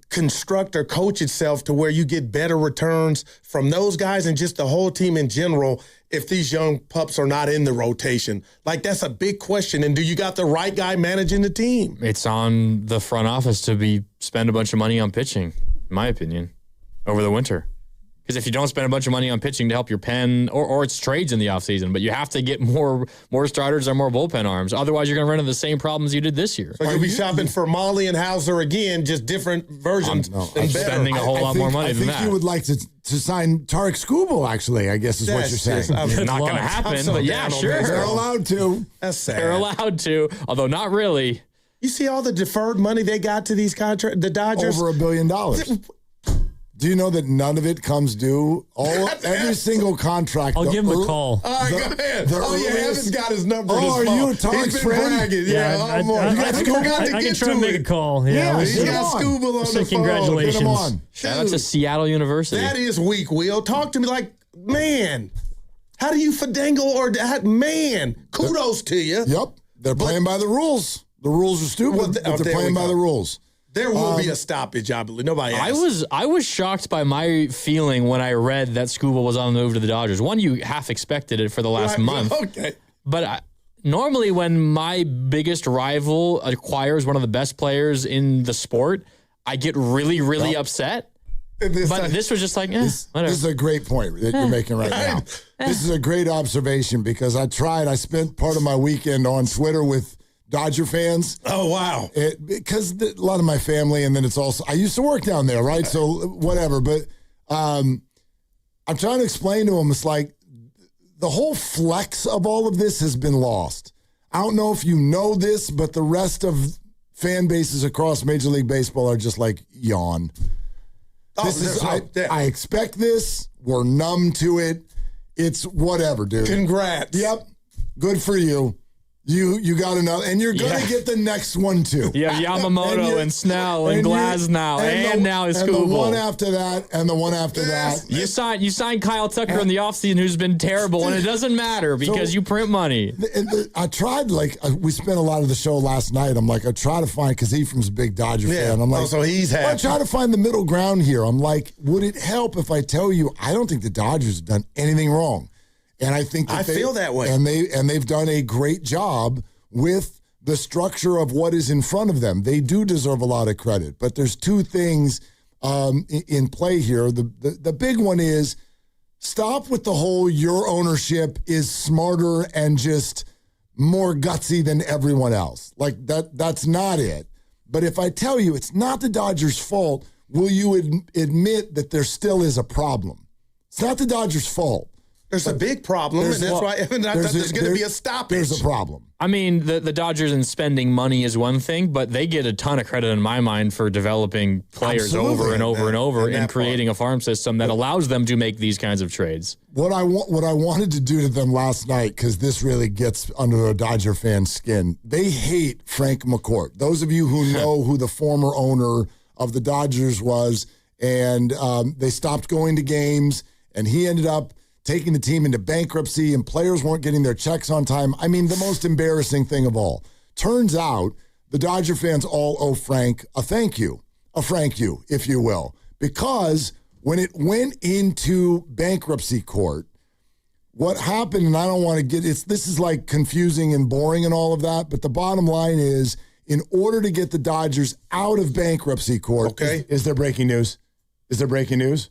construct or coach itself to where you get better returns from those guys and just the whole team in general if these young pups are not in the rotation? Like, that's a big question. And do you got the right guy managing the team? It's on the front office to spend a bunch of money on pitching, in my opinion, over the winter. Because if you don't spend a bunch of money on pitching to help your pen, or it's trades in the offseason, but you have to get more starters or more bullpen arms. Otherwise, you're going to run into the same problems you did this year. So you'll be shopping for Molly and Hauser again, just different versions. I'm spending a whole lot more money than that. I think you would like to sign Tarek Skubal, actually, I guess is what you're saying. It's not going to happen, but yeah, sure. They're allowed to. That's sad. They're allowed to, although not really. You see all the deferred money they got to these contracts, the Dodgers? Over $1 billion. Do you know that none of it comes due? Every single contract. I'll give him a call. All right, go ahead. Heaven's got his number. Oh, are you Tarek's friend? Bragging. Yeah, I can try to make a call. Yeah, he got Skubal on the phone. Congratulations. Shout out to Seattle University. That is weak, Will. Talk to me like, man, how do you finagle or that? Man, kudos to you. Yep. They're playing by the rules. The rules are stupid, but they're playing by the rules. There will be a stoppage, I believe. Nobody asked. I was shocked by my feeling when I read that Skubal was on the move to the Dodgers. One, you half expected it for the last month. Okay. But normally when my biggest rival acquires one of the best players in the sport, I get really, really upset. This was just like, whatever. This is a great point that you're making right now. This is a great observation because I spent part of my weekend on Twitter with Dodger fans. Oh, wow. Because a lot of my family, and then it's also, I used to work down there, right? So whatever. But I'm trying to explain to them, it's like the whole flex of all of this has been lost. I don't know if you know this, but the rest of fan bases across Major League Baseball are just like, yawn. I expect this. We're numb to it. It's whatever, dude. Congrats. Yep. Good for you. You got another, and you're going to get the next one, too. You have Yamamoto and Snell and Glasnow and now is Skubal. And the one after that and the one after that. You signed Kyle Tucker in the offseason who's been terrible, and it doesn't matter because you print money. I tried, we spent a lot of the show last night. I'm like, I try to find, because Ephraim's a big Dodger fan. I'm like, so he's happy. I try to find the middle ground here. I'm like, would it help if I tell you I don't think the Dodgers have done anything wrong? And I think I feel that way. And they've done a great job with the structure of what is in front of them. They do deserve a lot of credit. But there's two things in play here. The big one is stop with the whole your ownership is smarter and just more gutsy than everyone else. Like that's not it. But if I tell you it's not the Dodgers' fault, will you admit that there still is a problem? It's not the Dodgers' fault. There's a big problem, and that's why there's going to be a stoppage. There's a problem. I mean, the Dodgers and spending money is one thing, but they get a ton of credit in my mind for developing players over and over and creating a farm system that allows them to make these kinds of trades. What I wanted to do to them last night, because this really gets under a Dodger fan's skin, they hate Frank McCourt. Those of you who know who the former owner of the Dodgers was, and they stopped going to games, and he ended up taking the team into bankruptcy, and players weren't getting their checks on time. I mean, the most embarrassing thing of all. Turns out the Dodger fans all owe Frank a Frank you, if you will, because when it went into bankruptcy court, what happened, and I don't want to get this is like confusing and boring and all of that, but the bottom line is, in order to get the Dodgers out of bankruptcy court, is there breaking news? Is there breaking news?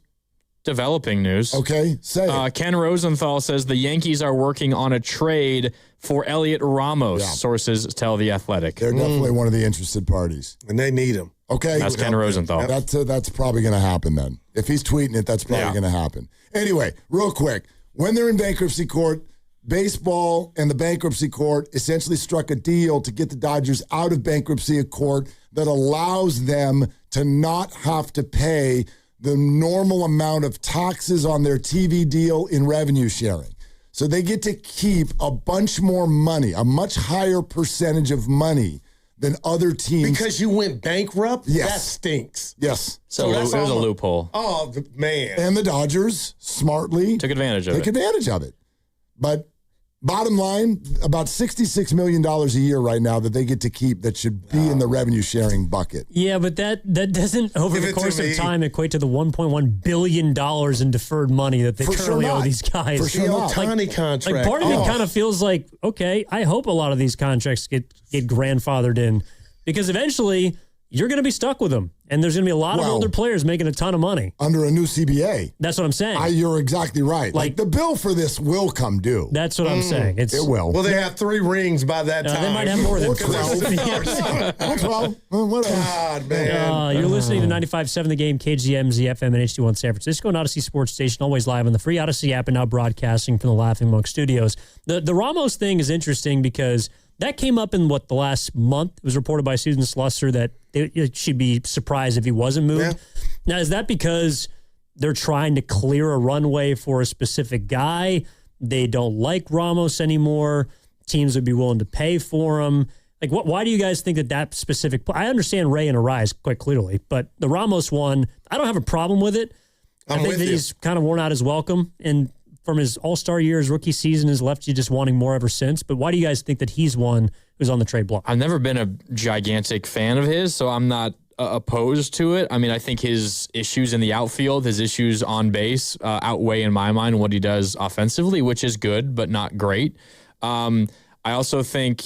Developing news. Okay, say it. Ken Rosenthal says the Yankees are working on a trade for Elliot Ramos, sources tell The Athletic. They're definitely one of the interested parties. And they need him. Okay. That's Ken Rosenthal. That's probably going to happen then. If he's tweeting it, that's probably going to happen. Anyway, real quick. When they're in bankruptcy court, baseball and the bankruptcy court essentially struck a deal to get the Dodgers out of bankruptcy court that allows them to not have to pay the normal amount of taxes on their TV deal in revenue sharing. So they get to keep a bunch more money, a much higher percentage of money than other teams. Because you went bankrupt? Yes. That stinks. Yes. So it was a loophole. Oh, man. And the Dodgers smartly took advantage of it. But bottom line, about $66 million a year right now that they get to keep that should be in the revenue sharing bucket. Yeah, but that doesn't, over the course of time, equate to the $1.1 billion in deferred money that they currently owe these guys. For sure not. Ohtani contract. Like part of it kind of feels like, okay, I hope a lot of these contracts get grandfathered in, because eventually you're going to be stuck with them. And there's going to be a lot of older players making a ton of money. Under a new CBA. That's what I'm saying. You're exactly right. Like the bill for this will come due. That's what I'm saying. It will. Well, they have 3 rings by that time. They might have more than 12. God, man. You're listening to 95.7 The Game, KGMZ FM and HD1 San Francisco, and Odyssey Sports Station, always live on the free Odyssey app and now broadcasting from the Laughing Monk Studios. The Ramos thing is interesting because that came up in the last month. It was reported by Susan Slusser that she'd be surprised if he wasn't moved. Yeah. Now, is that because they're trying to clear a runway for a specific guy? They don't like Ramos anymore. Teams would be willing to pay for him. Like, why do you guys think that specific? I understand Ray and Arraez quite clearly, but the Ramos one, I don't have a problem with it. I think that he's kind of worn out his welcome, and from his all-star year, his rookie season has left you just wanting more ever since. But why do you guys think that he's one who's on the trade block? I've never been a gigantic fan of his, so I'm not opposed to it. I mean, I think his issues in the outfield, his issues on base outweigh, in my mind, what he does offensively, which is good, but not great. I also think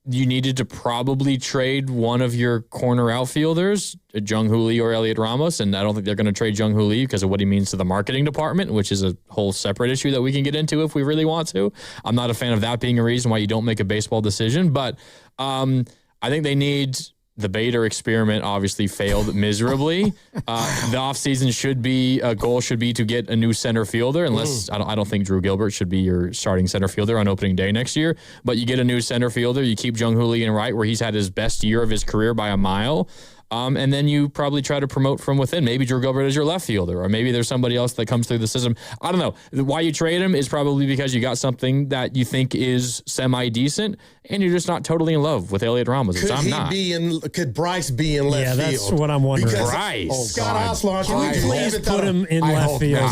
you needed to probably trade one of your corner outfielders, Jung-Hoo Lee or Elliot Ramos, and I don't think they're going to trade Jung-Hoo Lee because of what he means to the marketing department, which is a whole separate issue that we can get into if we really want to. I'm not a fan of that being a reason why you don't make a baseball decision, but I think they need... The Bader experiment obviously failed miserably. The offseason goal should be to get a new center fielder, unless I don't think Drew Gilbert should be your starting center fielder on opening day next year. But you get a new center fielder, you keep Jung-Hoo Lee in right, where he's had his best year of his career by a mile. And then you probably try to promote from within. Maybe Drew Gilbert is your left fielder, or maybe there's somebody else that comes through the system. I don't know. Why you trade him is probably because you got something that you think is semi-decent, and you're just not totally in love with Elliot Ramos. Could Bryce be in left field? Yeah, that's what I'm wondering. Because Bryce. Scott Oslar, can we please put him in left field?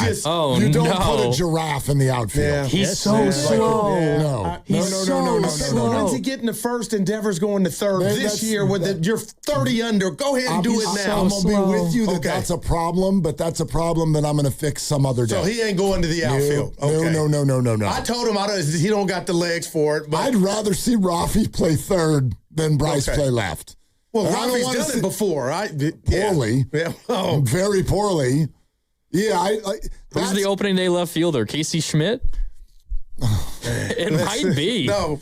You don't put a giraffe in the outfield. Yeah. He's so slow. No. When's he getting to first and Devers going to third this year with you're 30 under? Go ahead and do it now. I'm going to be with you that's a problem, but that's a problem that I'm going to fix some other day. So he ain't going to the outfield. No. I told him he don't got the legs for it. But I'd rather see Rafi play third than Bryce play left. Well, Rafi's done it before, right? Poorly. Yeah. Very poorly. Yeah. Who's the opening day left fielder? Casey Schmidt? It might be. No.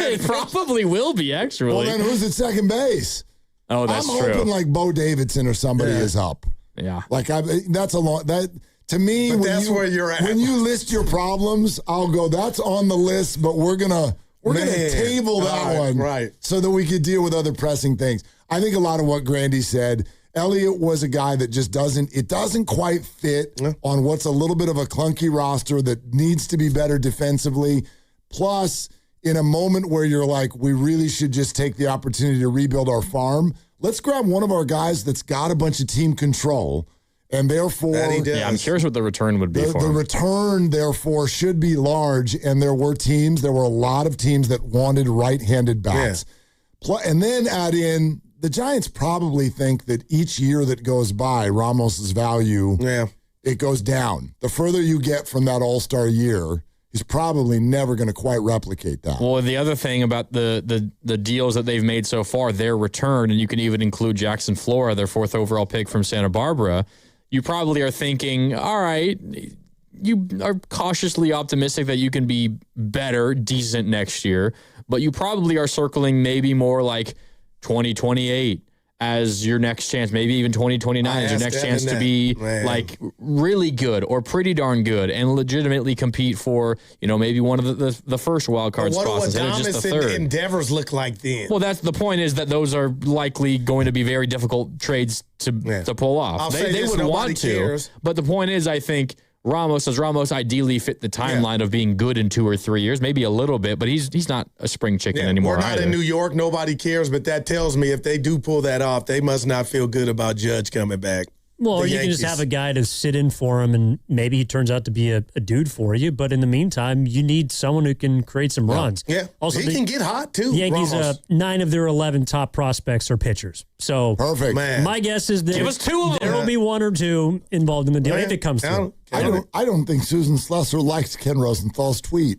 It probably will be, actually. Well, then who's at second base? Oh, that's true. I'm hoping like Bo Davidson or somebody is up. Yeah. Like that's a long to me. But that's where you're at. When you list your problems, I'll go. That's on the list, but we're gonna table that one right so that we could deal with other pressing things. I think a lot of what Grandy said. Elliott was a guy that just doesn't quite fit on what's a little bit of a clunky roster that needs to be better defensively. Plus, in a moment where you're like, we really should just take the opportunity to rebuild our farm, let's grab one of our guys that's got a bunch of team control. And therefore, I'm curious what the return would be for him. The return, therefore, should be large. And there were a lot of teams that wanted right-handed bats. Yeah. And then add in, the Giants probably think that each year that goes by, Ramos's value, it goes down. The further you get from that all-star year, he's probably never going to quite replicate that. Well, the other thing about the deals that they've made so far, their return, and you can even include Jackson Flora, their 4th overall pick from Santa Barbara, you probably are thinking, all right, you are cautiously optimistic that you can be better, decent next year, but you probably are circling maybe more like 2028 as your next chance, maybe even 2029 as your next chance to be like really good or pretty darn good and legitimately compete for, maybe one of the first wild card spots instead of just the third. Endeavors look like then? Well, that's the point, is that those are likely going to be very difficult trades to pull off. They would want to, but the point is, I think Ramos, does Ramos ideally fit the timeline of being good in 2 or 3 years? Maybe a little bit, but he's not a spring chicken anymore. We're not in New York. Nobody cares, but that tells me if they do pull that off, they must not feel good about Judge coming back. Well, you can just have a guy to sit in for him, and maybe he turns out to be a dude for you. But in the meantime, you need someone who can create some runs. Yeah, also, he can get hot, too. The Yankees, 9 of their 11 top prospects are pitchers. So perfect. Man. My guess is that give us 2 of them. There will be 1 or 2 involved in the deal if it comes through. I don't think Susan Slessor likes Ken Rosenthal's tweet.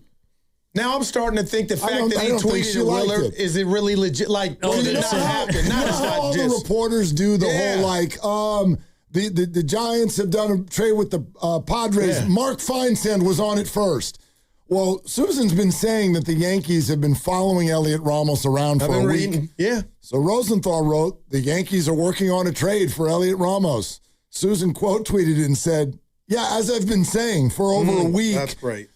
Now I'm starting to think the fact that he tweeted at Willard, is it really legit? Like, did it not happen? All the reporters do the whole, like, the Giants have done a trade with the Padres. Mark Feinsand was on it first. Well, Susan's been saying that the Yankees have been following Elliot Ramos around for a week. Yeah. So Rosenthal wrote, the Yankees are working on a trade for Elliot Ramos. Susan quote tweeted it and said, yeah, as I've been saying for over a week. That's great.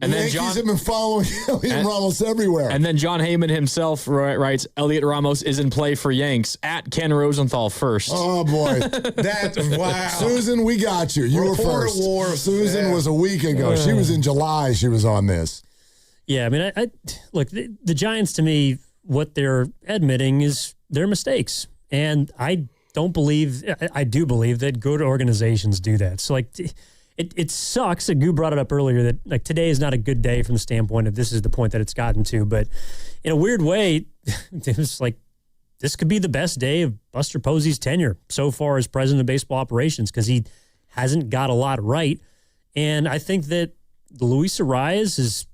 And the Yankees have been following Elliot Ramos everywhere. And then John Heyman himself writes, Elliot Ramos is in play for Yanks at Ken Rosenthal first. Oh, boy. Wow. Susan, we got you. You Reporter were first. war. Susan was a week ago. She was in July. She was on this. Yeah, I mean, I look, the Giants, to me, what they're admitting is their mistakes. And I do believe that good organizations do that. So, like, it sucks. Gu brought it up earlier that, like, today is not a good day from the standpoint of this is the point that it's gotten to. But in a weird way, it was like this could be the best day of Buster Posey's tenure so far as president of baseball operations because he hasn't got a lot right. And I think that Luis Arraez is,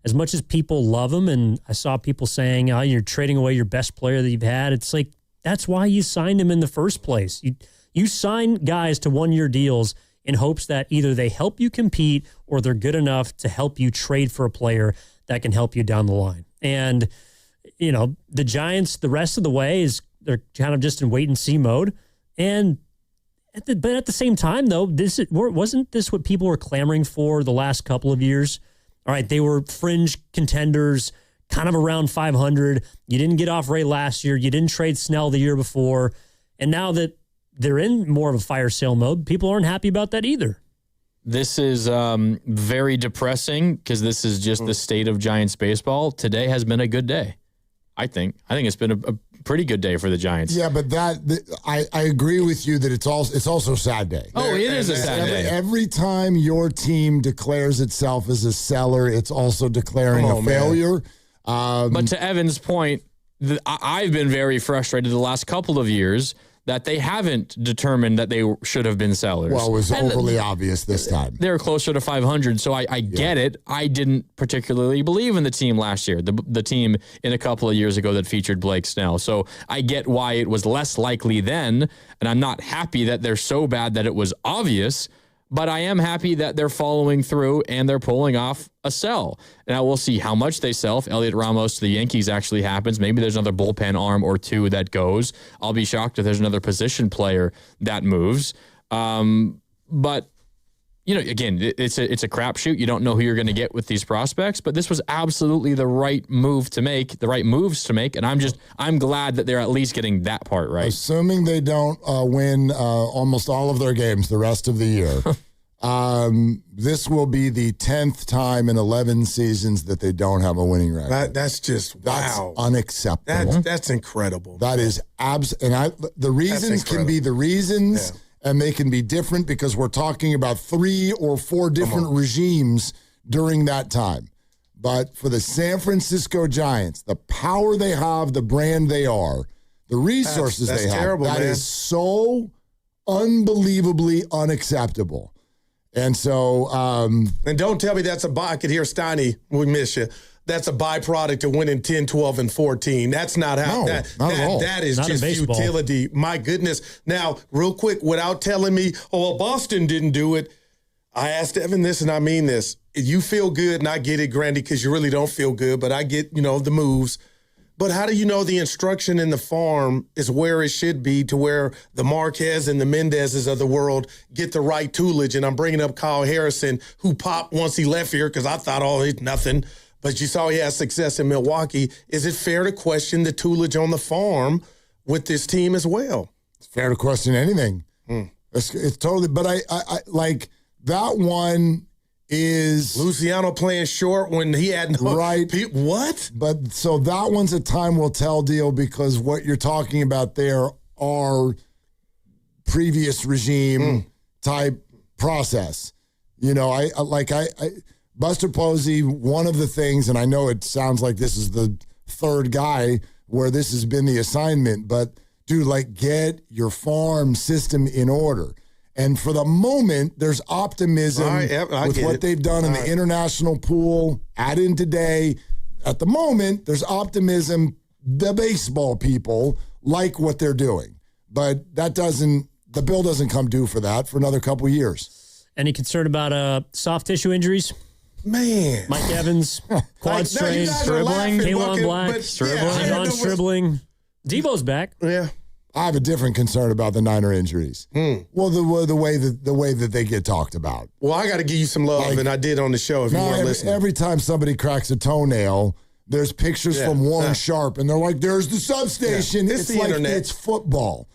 as much as people love him, and I saw people saying, oh, you're trading away your best player that you've had. It's like, that's why you signed him in the first place. You sign guys to 1-year deals in hopes that either they help you compete or they're good enough to help you trade for a player that can help you down the line. And, you know, the Giants, the rest of the way they're kind of just in wait and see mode. And but at the same time, though, wasn't this what people were clamoring for the last couple of years? All right, they were fringe contenders, kind of around 500. You didn't get off Ray last year. You didn't trade Snell the year before. And now that they're in more of a fire sale mode, people aren't happy about that either. This is very depressing because this is just the state of Giants baseball. Today has been a good day, I think. I think it's been a pretty good day for the Giants. Yeah, but I agree with you that it's also a sad day. Oh, it is a sad day. Every time your team declares itself as a seller, it's also declaring a failure. But to Evan's point, I've been very frustrated the last couple of years that they haven't determined that they should have been sellers. Well, it was overly obvious this time. They're closer to 500, so I get it. I didn't particularly believe in the team last year, the team in a couple of years ago that featured Blake Snell. So I get why it was less likely then, and I'm not happy that they're so bad that it was obvious, but I am happy that they're following through and they're pulling off a sell. Now we'll see how much they sell. If Elliot Ramos to the Yankees actually happens, maybe there's another bullpen arm or two that goes. I'll be shocked if there's another position player that moves. But, you know, again, it's a crapshoot. You don't know who you're going to get with these prospects, but this was absolutely the right move to make, the right moves to make, and I'm glad that they're at least getting that part right. Assuming they don't win almost all of their games the rest of the year, this will be the 10th time in 11 seasons that they don't have a winning record. That's just, wow. That's unacceptable. That's incredible. That is the reasons can be the reasons. Yeah. And they can be different because we're talking about 3 or 4 different regimes during that time. But for the San Francisco Giants, the power they have, the brand they are, the resources they have, terrible, that is so unbelievably unacceptable. And so... and don't tell me that's I could hear Steiny, we miss you. That's a byproduct of winning 10, 12, and 14. That's not how. Not at all. That is not just futility. My goodness. Now, real quick, without telling me, well, Boston didn't do it, I asked Evan this, and I mean this. You feel good, and I get it, Grandy, because you really don't feel good, but I get, the moves. But how do you know the instruction in the farm is where it should be to where the Marquez and the Mendezes of the world get the right toolage? And I'm bringing up Kyle Harrison, who popped once he left here because I thought, he's nothing. But you saw he has success in Milwaukee. Is it fair to question the toolage on the farm with this team as well? It's fair to question anything. It's totally. But I like that one is Luciano playing short when he had no right. What? But so that one's a time will tell deal because what you're talking about there are previous regime type process. You know, I Buster Posey, one of the things, and I know it sounds like this is the third guy where this has been the assignment, but dude, like, get your farm system in order. And for the moment, there's optimism with what they've done in the international pool. Add in today. At the moment, there's optimism. The baseball people like what they're doing. But the bill doesn't come due for that for another couple of years. Any concern about soft tissue injuries? Man. Mike Evans, quad strain, Stribbling, Kalon Black, Stribbling. Debo's back. Yeah. I have a different concern about the Niner injuries. Well, the way that they get talked about. Well, I got to give you some love, and I did on the show if you weren't listening. Every time somebody cracks a toenail, there's pictures from Warren Sharp, and they're like, there's the substation. It's the like internet. It's football.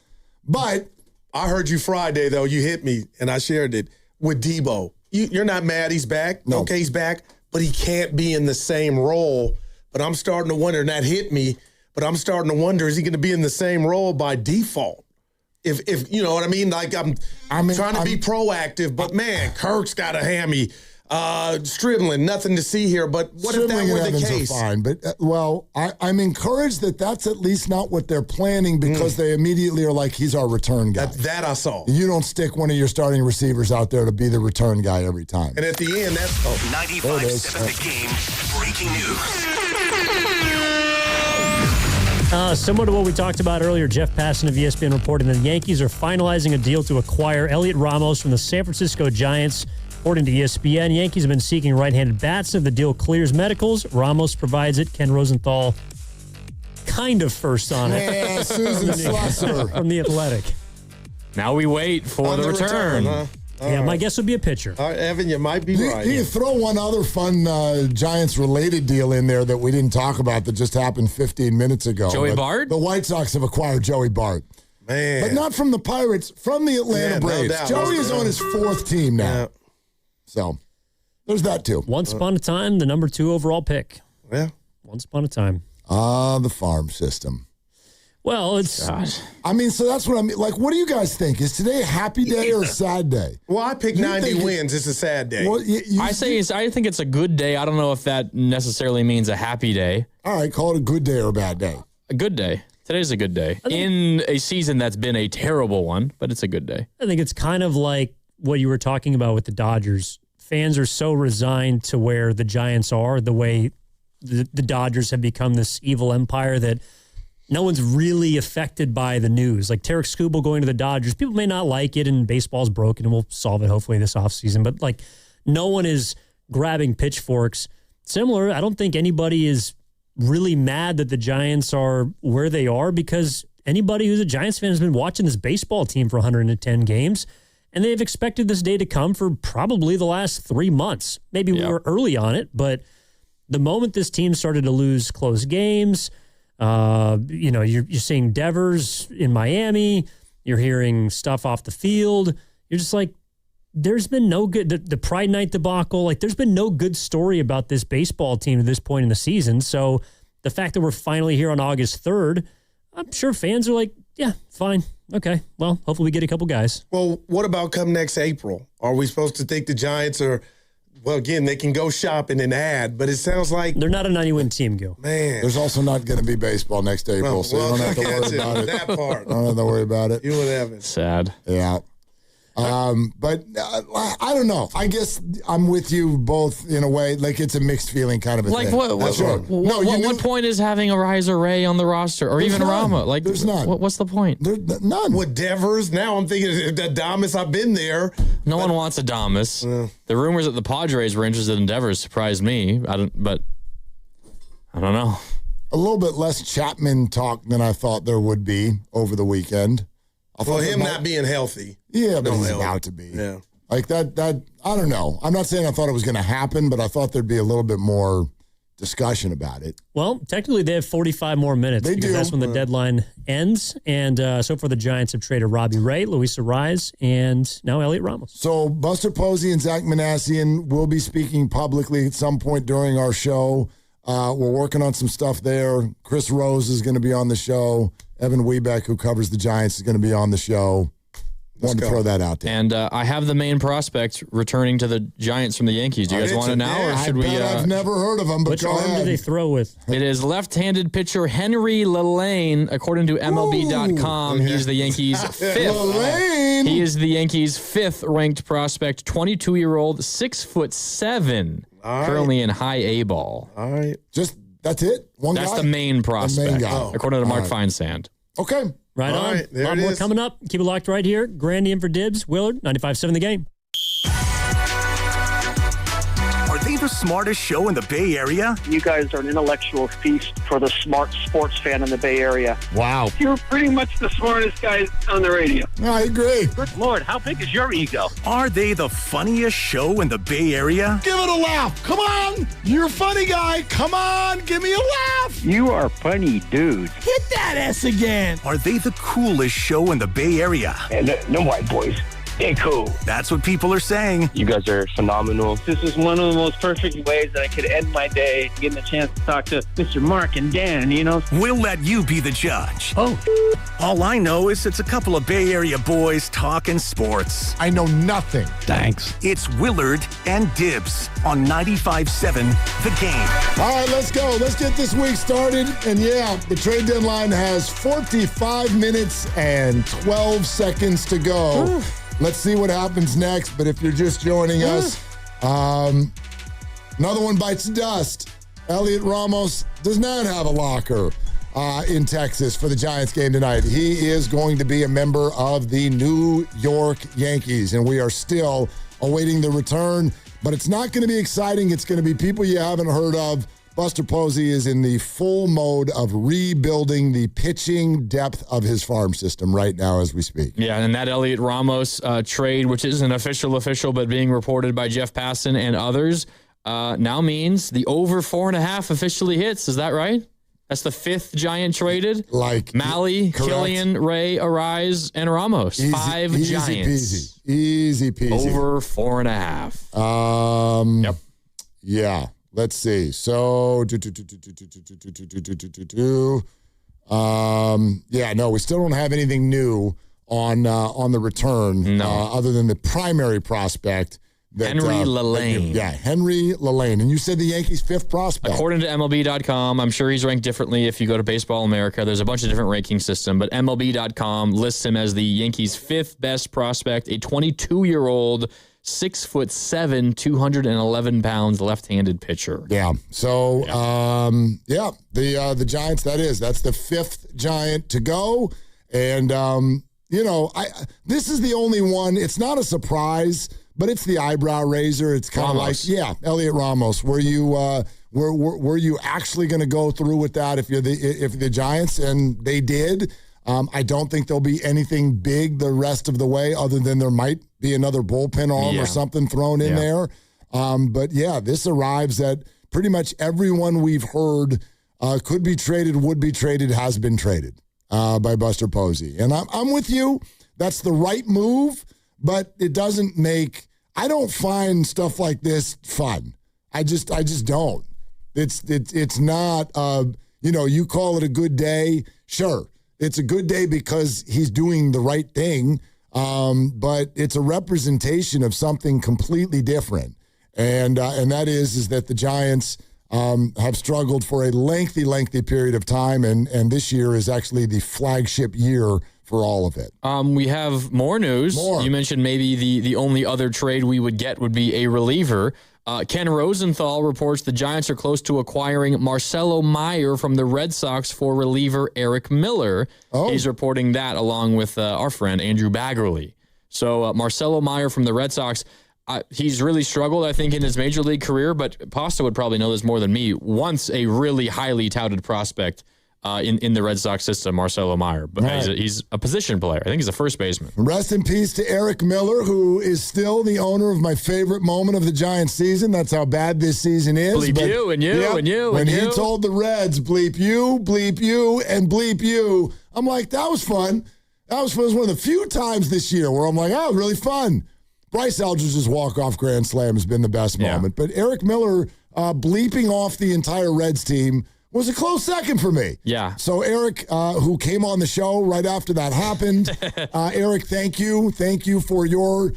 But I heard you Friday, though. You hit me, and I shared it with Debo. You're not mad he's back. No. Okay, he's back, but he can't be in the same role. But I'm starting to wonder, and that hit me, but I'm starting to wonder, is he going to be in the same role by default? If you know what I mean? Like, I'm trying to be proactive, but man, Kirk's got a hammy. Stribbling, nothing to see here, but what if that were the case? Are fine, but I'm encouraged that that's at least not what they're planning because they immediately are like, he's our return guy. That I saw. You don't stick one of your starting receivers out there to be the return guy every time. And at the end, that's 95.7 The Game, breaking news. Similar to what we talked about earlier, Jeff Passan of ESPN reporting that the Yankees are finalizing a deal to acquire Elliot Ramos from the San Francisco Giants. According to ESPN, Yankees have been seeking right-handed bats. If the deal clears medicals, Ramos provides it. Ken Rosenthal kind of first on it. Yeah, Susan Slusser. From The Athletic. Now we wait for the return. Huh? My guess would be a pitcher. All right, Evan, you might be right. You throw one other fun Giants-related deal in there that we didn't talk about that just happened 15 minutes ago. Joey Bart? The White Sox have acquired Joey Bart. Man. But not from the Pirates, from the Atlanta Braves. No doubt. Joey is on his fourth team now. Yeah. So, there's that too. Once upon a time, the number 2 overall pick. Yeah. Once upon a time. The farm system. Well, it's... I mean, so that's what I mean. Like, what do you guys think? Is today a happy day or a sad day? Well, I picked 90 wins. It's a sad day. Well, I think it's a good day. I don't know if that necessarily means a happy day. All right, call it a good day or a bad day. A good day. Today's a good day. In a season that's been a terrible one, but it's a good day. I think it's kind of like what you were talking about with the Dodgers. Fans are so resigned to where the Giants are, the way the Dodgers have become this evil empire that no one's really affected by the news. Like Tarek Skubal going to the Dodgers, people may not like it, and baseball's broken, and we'll solve it hopefully this offseason. But like, no one is grabbing pitchforks. Similar, I don't think anybody is really mad that the Giants are where they are because anybody who's a Giants fan has been watching this baseball team for 110 games, and they've expected this day to come for probably the last 3 months. Maybe we were early on it, but the moment this team started to lose close games, you're seeing Devers in Miami. You're hearing stuff off the field. You're just like, there's been no good, the Pride Night debacle, like there's been no good story about this baseball team at this point in the season. So the fact that we're finally here on August 3rd, I'm sure fans are like, yeah, fine. Okay. Well, hopefully we get a couple guys. Well, what about come next April? Are we supposed to think the Giants are, well, again, they can go shopping and add, but it sounds like they're not a 90-win team, Gil. Man. There's also not going to be baseball next April, so you don't have to worry about it. That part. Don't have to worry about it. You and Evan. Sad. Yeah. But I don't know. I guess I'm with you both in a way. Like it's a mixed feeling kind of a like thing. What point is having Arraez or Ray on the roster or even Rama? Like there's none. What's the point? There's none. With Devers, now I'm thinking Adames. I've been there. No one wants Adames. The rumors that the Padres were interested in Devers surprised me. I don't know. A little bit less Chapman talk than I thought there would be over the weekend. Well, him not being healthy. Yeah, but he's about to be. Yeah. Like that, I don't know. I'm not saying I thought it was going to happen, but I thought there'd be a little bit more discussion about it. Well, technically they have 45 more minutes because that's when the deadline ends. And so far the Giants have traded Robbie Ray, Luis Arraez, and now Elliot Ramos. So Buster Posey and Zach Manassian will be speaking publicly at some point during our show. We're working on some stuff there. Chris Rose is going to be on the show. Evan Wiebeck, who covers the Giants, is going to be on the show. Wanted to throw that out there. And I have the main prospect returning to the Giants from the Yankees. Do you guys want it now, or should we? I've never heard of him, but which go arm ahead. do they throw with? It is left-handed pitcher Henry Lelaine. According to MLB.com, he's the Yankees' fifth. Lelaine. He is the Yankees' fifth-ranked prospect, 22-year-old, 6'7", currently in high A ball. All right. That's it? That's the main prospect, according to Mark Feinsand. Okay. Right on. A lot more coming up. Keep it locked right here. Grandy in for Dibs. Willard, 95.7 The Game. Are they the smartest show in the Bay Area? You guys are an intellectual feast for the smart sports fan in the Bay Area. Wow. You're pretty much the smartest guys on the radio. I agree. Good Lord, how big is your ego? Are they the funniest show in the Bay Area? Give it a laugh. Come on. You're a funny guy. Come on. Give me a laugh. You are funny, dude. Hit that S again. Are they the coolest show in the Bay Area? And no white boys. They're cool. That's what people are saying. You guys are phenomenal. This is one of the most perfect ways that I could end my day, getting a chance to talk to Mr. Mark and Dan, you know. We'll let you be the judge. Oh. All I know is it's a couple of Bay Area boys talking sports. I know nothing. Thanks. It's Willard and Dibs on 95.7 The Game. All right, let's go. Let's get this week started. And yeah, the trade deadline has 45 minutes and 12 seconds to go. Let's see what happens next. But if you're just joining us, another one bites the dust. Elliot Ramos does not have a locker in Texas for the Giants game tonight. He is going to be a member of the New York Yankees, and we are still awaiting the return. But it's not going to be exciting. It's going to be people you haven't heard of. Buster Posey is in the full mode of rebuilding the pitching depth of his farm system right now as we speak. Yeah, and that Elliot Ramos trade, which isn't official, but being reported by Jeff Passan and others, now means the over 4.5 officially hits. Is that right? That's the fifth Giant traded. Like Malley, correct. Killian, Ray, Arraez, and Ramos. Five Giants. Easy peasy. Over 4.5. Yep. Yeah. Let's see. So, we still don't have anything new on the return other than the primary prospect. Henry Lelaine. Henry Lelaine. And you said the Yankees' fifth prospect. According to MLB.com, I'm sure he's ranked differently if you go to Baseball America. There's a bunch of different ranking systems, but MLB.com lists him as the Yankees' fifth best prospect, a 22-year-old 6'7", 211 pounds, left-handed pitcher. Yeah. So, the Giants. That's the fifth Giant to go, and this is the only one. It's not a surprise, but it's the eyebrow raiser. It's kind of like, Elliot Ramos. Were you actually going to go through with that if you're the Giants? And they did. I don't think there'll be anything big the rest of the way, other than there might be another bullpen arm or something thrown in there. But this arrives at pretty much everyone we've heard could be traded, would be traded, has been traded by Buster Posey. And I'm with you. That's the right move, but it doesn't make – I don't find stuff like this fun. I just don't. It's not you call it a good day. Sure. It's a good day because he's doing the right thing, but it's a representation of something completely different, and that is that the Giants have struggled for a lengthy period of time, and this year is actually the flagship year for all of it. We have more news. You mentioned maybe the only other trade we would get would be a reliever. Ken Rosenthal reports the Giants are close to acquiring Marcelo Meyer from the Red Sox for reliever Eric Miller. He's reporting that along with our friend Andrew Baggerly. So Marcelo Meyer from the Red Sox, he's really struggled, I think, in his major league career, but Pasta would probably know this more than me. Once a really highly touted prospect in the Red Sox system, Marcelo Meyer. But he's a position player. I think he's a first baseman. Rest in peace to Eric Miller, who is still the owner of my favorite moment of the Giants season. That's how bad this season is. Bleep you and you and you when and he you. told the Reds, bleep you, and bleep you, I'm like, that was fun. That was one of the few times this year where I'm like, oh, really fun. Bryce Elder's walk-off grand slam has been the best moment. But Eric Miller bleeping off the entire Reds team was a close second for me. Yeah. So Eric, who came on the show right after that happened, Eric, thank you. Thank you for your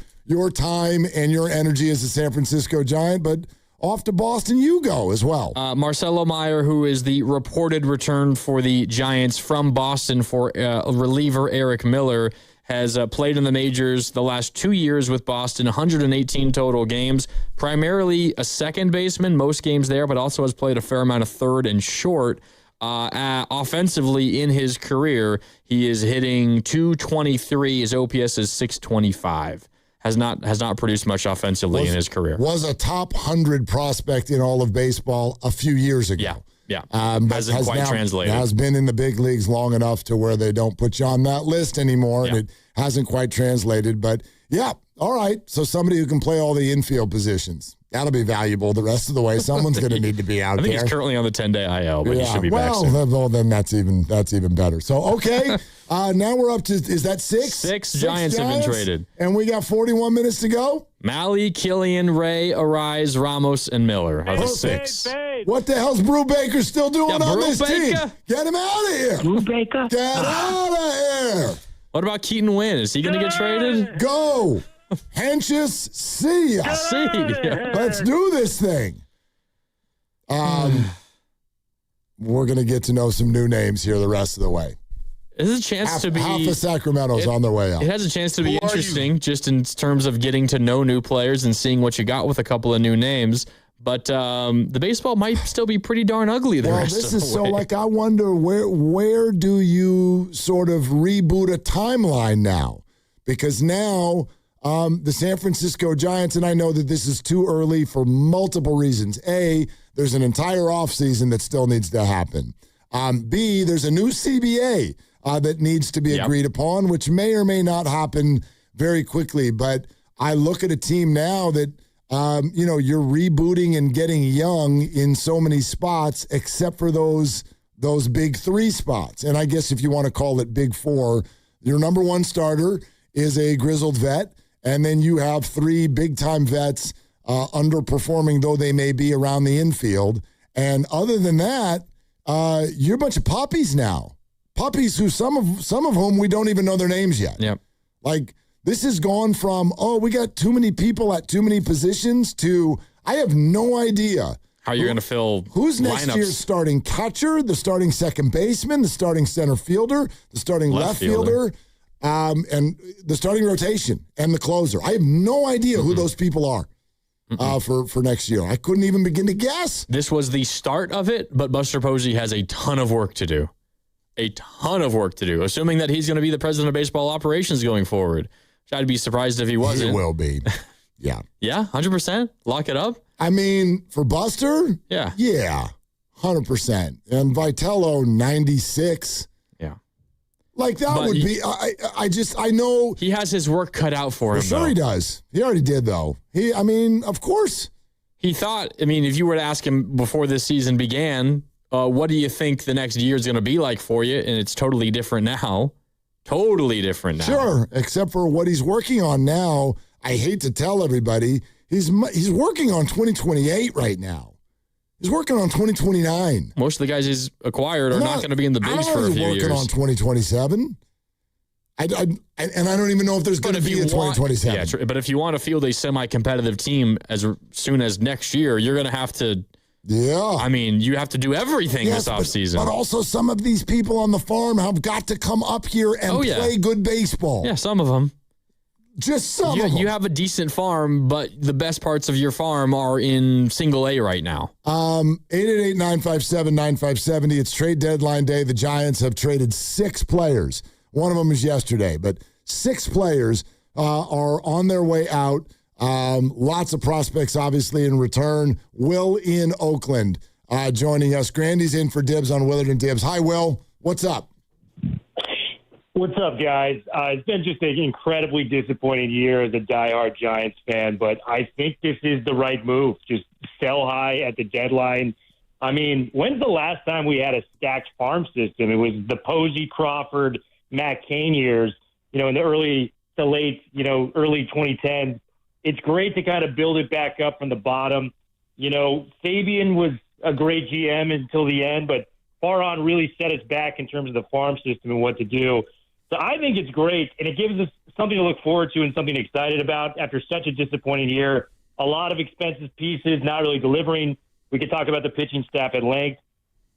time and your energy as a San Francisco Giant. But off to Boston you go as well. Marcelo Meyer, who is the reported return for the Giants from Boston for reliever Eric Miller, has played in the majors the last 2 years with Boston, 118 total games, primarily a second baseman, most games there, but also has played a fair amount of third and short. Offensively in his career, he is hitting .223. His OPS is .625. Has not produced much offensively in his career. Was a top 100 prospect in all of baseball a few years ago. Yeah. Hasn't quite translated. Has been in the big leagues long enough to where they don't put you on that list anymore, and it hasn't quite translated. But, yeah, all right. So somebody who can play all the infield positions. That'll be valuable the rest of the way. Someone's going to need to be out there. I think he's currently on the 10-day IL, but he should be back soon. Well, then that's even better. So, okay, now we're up to, is that six? Six Giants have been traded. And we got 41 minutes to go? Malley, Killian, Ray, Arraez, Ramos, and Miller are the six. What the hell's Brew Baker still doing on this team? Get him out of here. Brew Baker? Get out of here. What about Keaton Wynn? Is he going to get traded? Go. Henches, see ya. Let's do this thing. We're going to get to know some new names here the rest of the way. There's a chance to be... Half of Sacramento's on their way out. It has a chance to be interesting just in terms of getting to know new players and seeing what you got with a couple of new names. But the baseball might still be pretty darn ugly the rest of the way. This is so, like, I wonder where do you sort of reboot a timeline now? Because now... the San Francisco Giants, and I know that this is too early for multiple reasons. A, there's an entire offseason that still needs to happen. B, there's a new CBA that needs to be agreed upon, which may or may not happen very quickly. But I look at a team now that, you're rebooting and getting young in so many spots, except for those big three spots. And I guess if you want to call it big four, your number one starter is a grizzled vet. And then you have three big-time vets underperforming, though they may be around the infield. And other than that, you're a bunch of puppies now. Puppies who some of whom we don't even know their names yet. Yep. Like, this has gone from, we got too many people at too many positions to, I have no idea. How you're going to fill who's next lineups. year's starting catcher, the starting second baseman, the starting center fielder, the starting left fielder. And the starting rotation and the closer. I have no idea who those people are for next year. I couldn't even begin to guess. This was the start of it, but Buster Posey has a ton of work to do. A ton of work to do, assuming that he's going to be the president of baseball operations going forward. I'd be surprised if he wasn't. He will be. Yeah. Yeah, 100%? Lock it up? I mean, for Buster? Yeah. Yeah, 100%. And Vitello, 96. Like, that would be, I know. He has his work cut out for him, Sure though. he does. He already did, though. Of course. He thought, if you were to ask him before this season began, what do you think the next year is going to be like for you? And it's totally different now. Totally different now. Sure, except for what he's working on now. I hate to tell everybody, he's working on 2028 right now. He's working on 2029. Most of the guys he's acquired are not going to be in the bigs for a few years. He's working on 2027. I don't even know if there's going to be a 2027. Yeah, true. But if you want to field a semi-competitive team as soon as next year, you're going to have to. Yeah. You have to do everything this offseason. But also, some of these people on the farm have got to come up here and play good baseball. Yeah, some of them. Just some of them. You have a decent farm, but the best parts of your farm are in single A right now. 888-957-9570. It's trade deadline day. The Giants have traded 6 players. One of them is yesterday, but 6 players are on their way out. Lots of prospects, obviously, in return. Will in Oakland. joining us. Grandy's in for Dibs on Willard and Dibs. Hi, Will. What's up? What's up, guys? It's been just an incredibly disappointing year as a diehard Giants fan, but I think this is the right move. Just sell high at the deadline. I mean, when's the last time we had a stacked farm system? It was the Posey, Crawford, Matt Cain years, in the early 2010s. It's great to kind of build it back up from the bottom. Sabian was a great GM until the end, but Farhan really set us back in terms of the farm system and what to do. So I think it's great, and it gives us something to look forward to and something excited about after such a disappointing year. A lot of expensive pieces, not really delivering. We could talk about the pitching staff at length.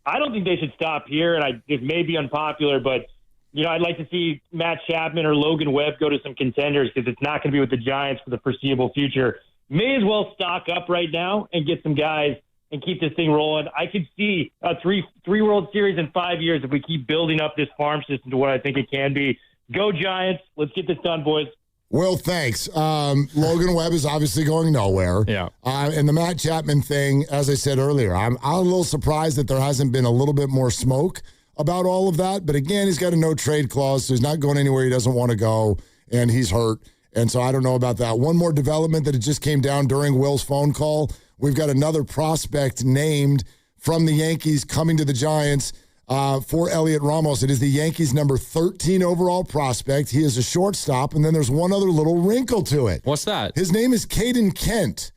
I don't think they should stop here, and this may be unpopular, but I'd like to see Matt Chapman or Logan Webb go to some contenders because it's not going to be with the Giants for the foreseeable future. May as well stock up right now and get some guys and keep this thing rolling. I could see a three World Series in 5 years if we keep building up this farm system to what I think it can be. Go Giants. Let's get this done, boys. Will, thanks. Logan Webb is obviously going nowhere. Yeah. And the Matt Chapman thing, as I said earlier, I'm a little surprised that there hasn't been a little bit more smoke about all of that. But again, he's got a no-trade clause, so he's not going anywhere he doesn't want to go, and he's hurt. And so I don't know about that. One more development that it just came down during Will's phone call. We've got another prospect named from the Yankees coming to the Giants for Elliot Ramos. It is the Yankees' number 13 overall prospect. He is a shortstop, and then there's one other little wrinkle to it. What's that? His name is Caden Kent.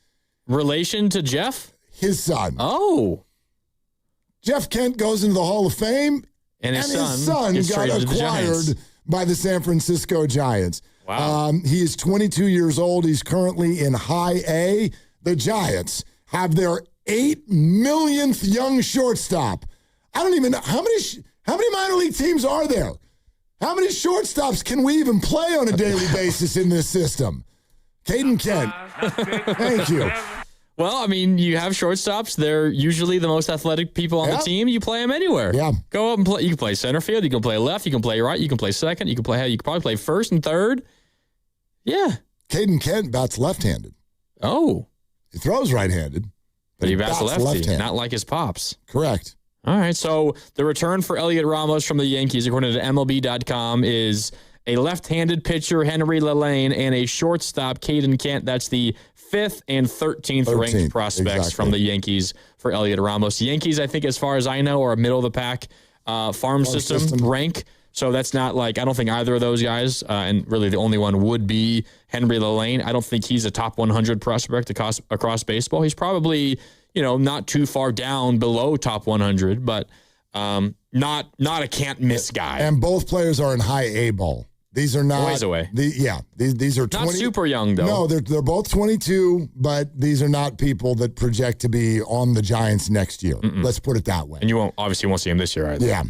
Relation to Jeff? His son. Oh. Jeff Kent goes into the Hall of Fame, and his son gets got traded to the Giants. acquired by the San Francisco Giants. Wow. He is 22 years old. He's currently in High A. The Giants have their 8 millionth young shortstop. I don't even know how many minor league teams are there. How many shortstops can we even play on a daily basis in this system? Caden Kent. Thank you. Well, I mean, you have shortstops. They're usually the most athletic people on the team. You play them anywhere. Yeah. Go up and play. You can play center field. You can play left. You can play right. You can play second. You can probably play first and third. Yeah. Caden Kent bats left-handed. Oh. He throws right-handed. But he bats lefty, not like his pops. Correct. All right, so the return for Elliot Ramos from the Yankees, according to MLB.com, is a left-handed pitcher, Henry Lalane, and a shortstop, Caden Kent. That's the 5th and 13th ranked prospects from the Yankees for Elliot Ramos. The Yankees, I think, as far as I know, are a middle-of-the-pack farm system rank. So that's not I don't think either of those guys, and really the only one would be Henry Lalane. I don't think he's a top 100 prospect across baseball. He's probably, not too far down below top 100, but not a can't-miss guy. And both players are in High A ball. These are not ways away. These are 20, not super young though. No, they're both 22, but these are not people that project to be on the Giants next year. Mm-mm. Let's put it that way. And you won't see him this year either. Yeah.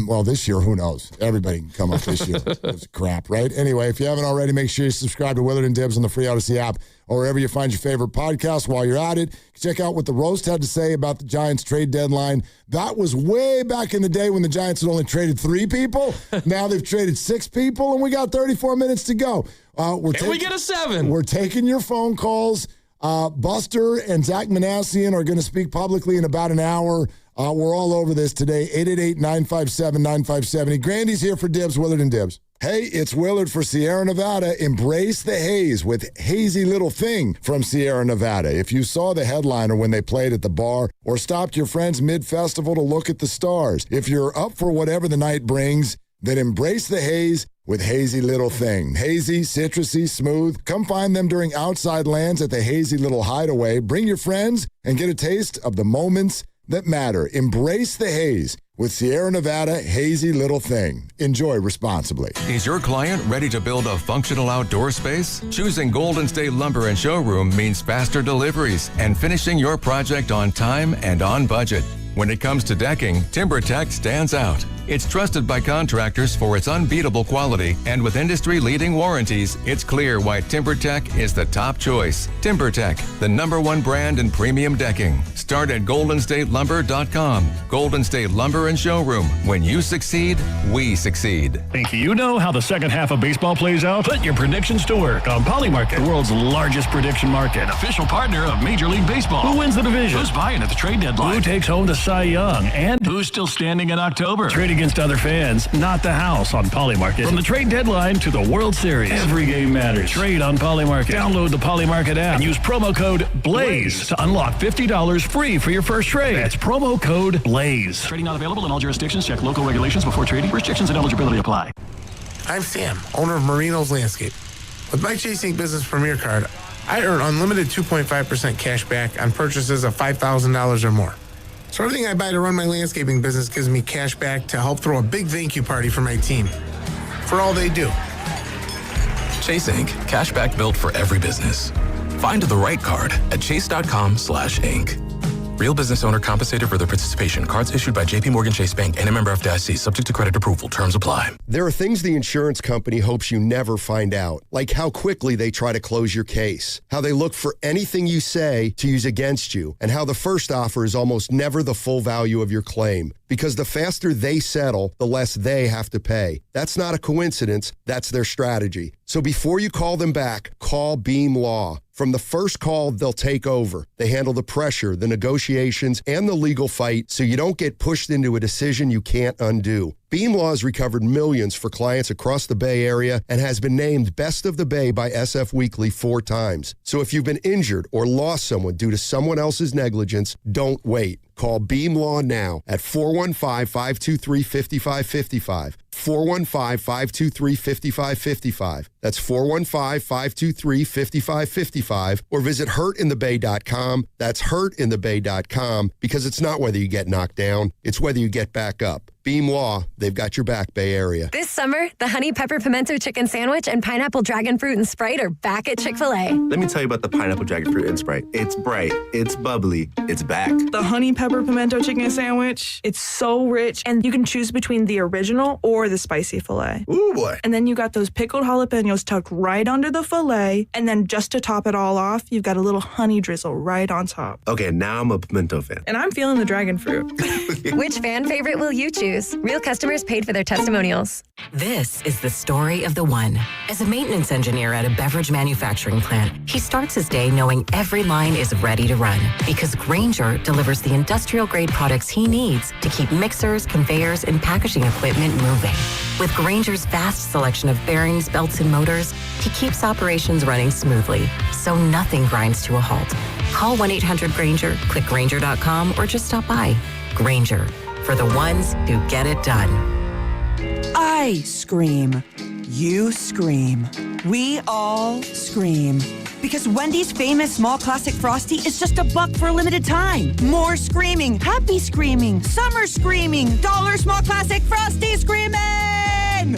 Well, this year, who knows? Everybody can come up this year. It's crap, right? Anyway, if you haven't already, make sure you subscribe to Willard and Dibs on the free Odyssey app or wherever you find your favorite podcast. While you're at it, check out what the Roast had to say about the Giants trade deadline. That was way back in the day when the Giants had only traded 3 people. Now they've traded 6 people, and we got 34 minutes to go. Can we get a 7? We're taking your phone calls. Buster and Zach Manassian are going to speak publicly in about an hour. We're all over this today. 888-957-9570. Grandy's here for Dibs, Willard and Dibs. Hey, it's Willard for Sierra Nevada. Embrace the haze with Hazy Little Thing from Sierra Nevada. If you saw the headliner when they played at the bar or stopped your friends mid-festival to look at the stars, if you're up for whatever the night brings, then embrace the haze with Hazy Little Thing. Hazy, citrusy, smooth. Come find them during Outside Lands at the Hazy Little Hideaway. Bring your friends and get a taste of the moments that matter. Embrace the haze with Sierra Nevada Hazy Little Thing. Enjoy responsibly. Is your client ready to build a functional outdoor space? Choosing Golden State Lumber and Showroom means faster deliveries and finishing your project on time and on budget. When it comes to decking, TimberTech stands out. It's trusted by contractors for its unbeatable quality, and with industry-leading warranties, it's clear why TimberTech is the top choice. TimberTech, the #1 brand in premium decking. Start at GoldenStateLumber.com. Golden State Lumber and Showroom. When you succeed, we succeed. Think you know how the second half of baseball plays out? Put your predictions to work on Polymarket, the world's largest prediction market. Official partner of Major League Baseball. Who wins the division? Who's buying at the trade deadline? Who takes home the Cy Young? And who's still standing in October? Trade against other fans, not the house on Polymarket. From the trade deadline to the World Series, every game matters. Trade on Polymarket. Download the Polymarket app and use promo code BLAZE to unlock $50 free for your first trade. That's promo code BLAZE. Trading not available in all jurisdictions. Check local regulations before trading. Restrictions and eligibility apply. I'm Sam, owner of Marino's Landscape. With my Chase Ink Business Premier Card, I earn unlimited 2.5% cash back on purchases of $5,000 or more. So everything I buy to run my landscaping business gives me cash back to help throw a big thank you party for my team. For all they do. Chase Ink. Cashback built for every business. Find the right card at chase.com/ink. Real business owner compensated for their participation. Cards issued by JPMorgan Chase Bank and a member FDIC. Subject to credit approval. Terms apply. There are things the insurance company hopes you never find out, like how quickly they try to close your case, how they look for anything you say to use against you, and how the first offer is almost never the full value of your claim. Because the faster they settle, the less they have to pay. That's not a coincidence. That's their strategy. So before you call them back, call Beam Law. From the first call, they'll take over. They handle the pressure, the negotiations, and the legal fight so you don't get pushed into a decision you can't undo. Beam Law has recovered millions for clients across the Bay Area and has been named Best of the Bay by SF Weekly 4 times. So if you've been injured or lost someone due to someone else's negligence, don't wait. Call Beam Law now at 415-523-5555. 415-523-5555. That's 415-523-5555. Or visit hurtinthebay.com. That's hurtinthebay.com, because it's not whether you get knocked down, it's whether you get back up. Beam Law, they've got your back, Bay Area. This summer, the Honey Pepper Pimento Chicken Sandwich and Pineapple Dragon Fruit and Sprite are back at Chick-fil-A. Let me tell you about the Pineapple Dragon Fruit and Sprite. It's bright, it's bubbly, it's back. The Honey Pepper Pimento Chicken Sandwich, it's so rich, and you can choose between the original or the spicy filet. Ooh, boy. And then you got those pickled jalapenos tucked right under the filet, and then just to top it all off, you've got a little honey drizzle right on top. Okay, now I'm a pimento fan. And I'm feeling the dragon fruit. Which fan favorite will you choose? Real customers paid for their testimonials. This is the story of the one. As a maintenance engineer at a beverage manufacturing plant, he starts his day knowing every line is ready to run, because Grainger delivers the industrial-grade products he needs to keep mixers, conveyors, and packaging equipment moving. With Grainger's vast selection of bearings, belts, and motors, he keeps operations running smoothly, so nothing grinds to a halt. Call 1-800-GRAINGER, click Grainger.com, or just stop by. Grainger, for the ones who get it done. I scream. You scream. We all scream. Because Wendy's famous small classic Frosty is just $1 for a limited time. More screaming, happy screaming, summer screaming, dollar small classic Frosty screaming!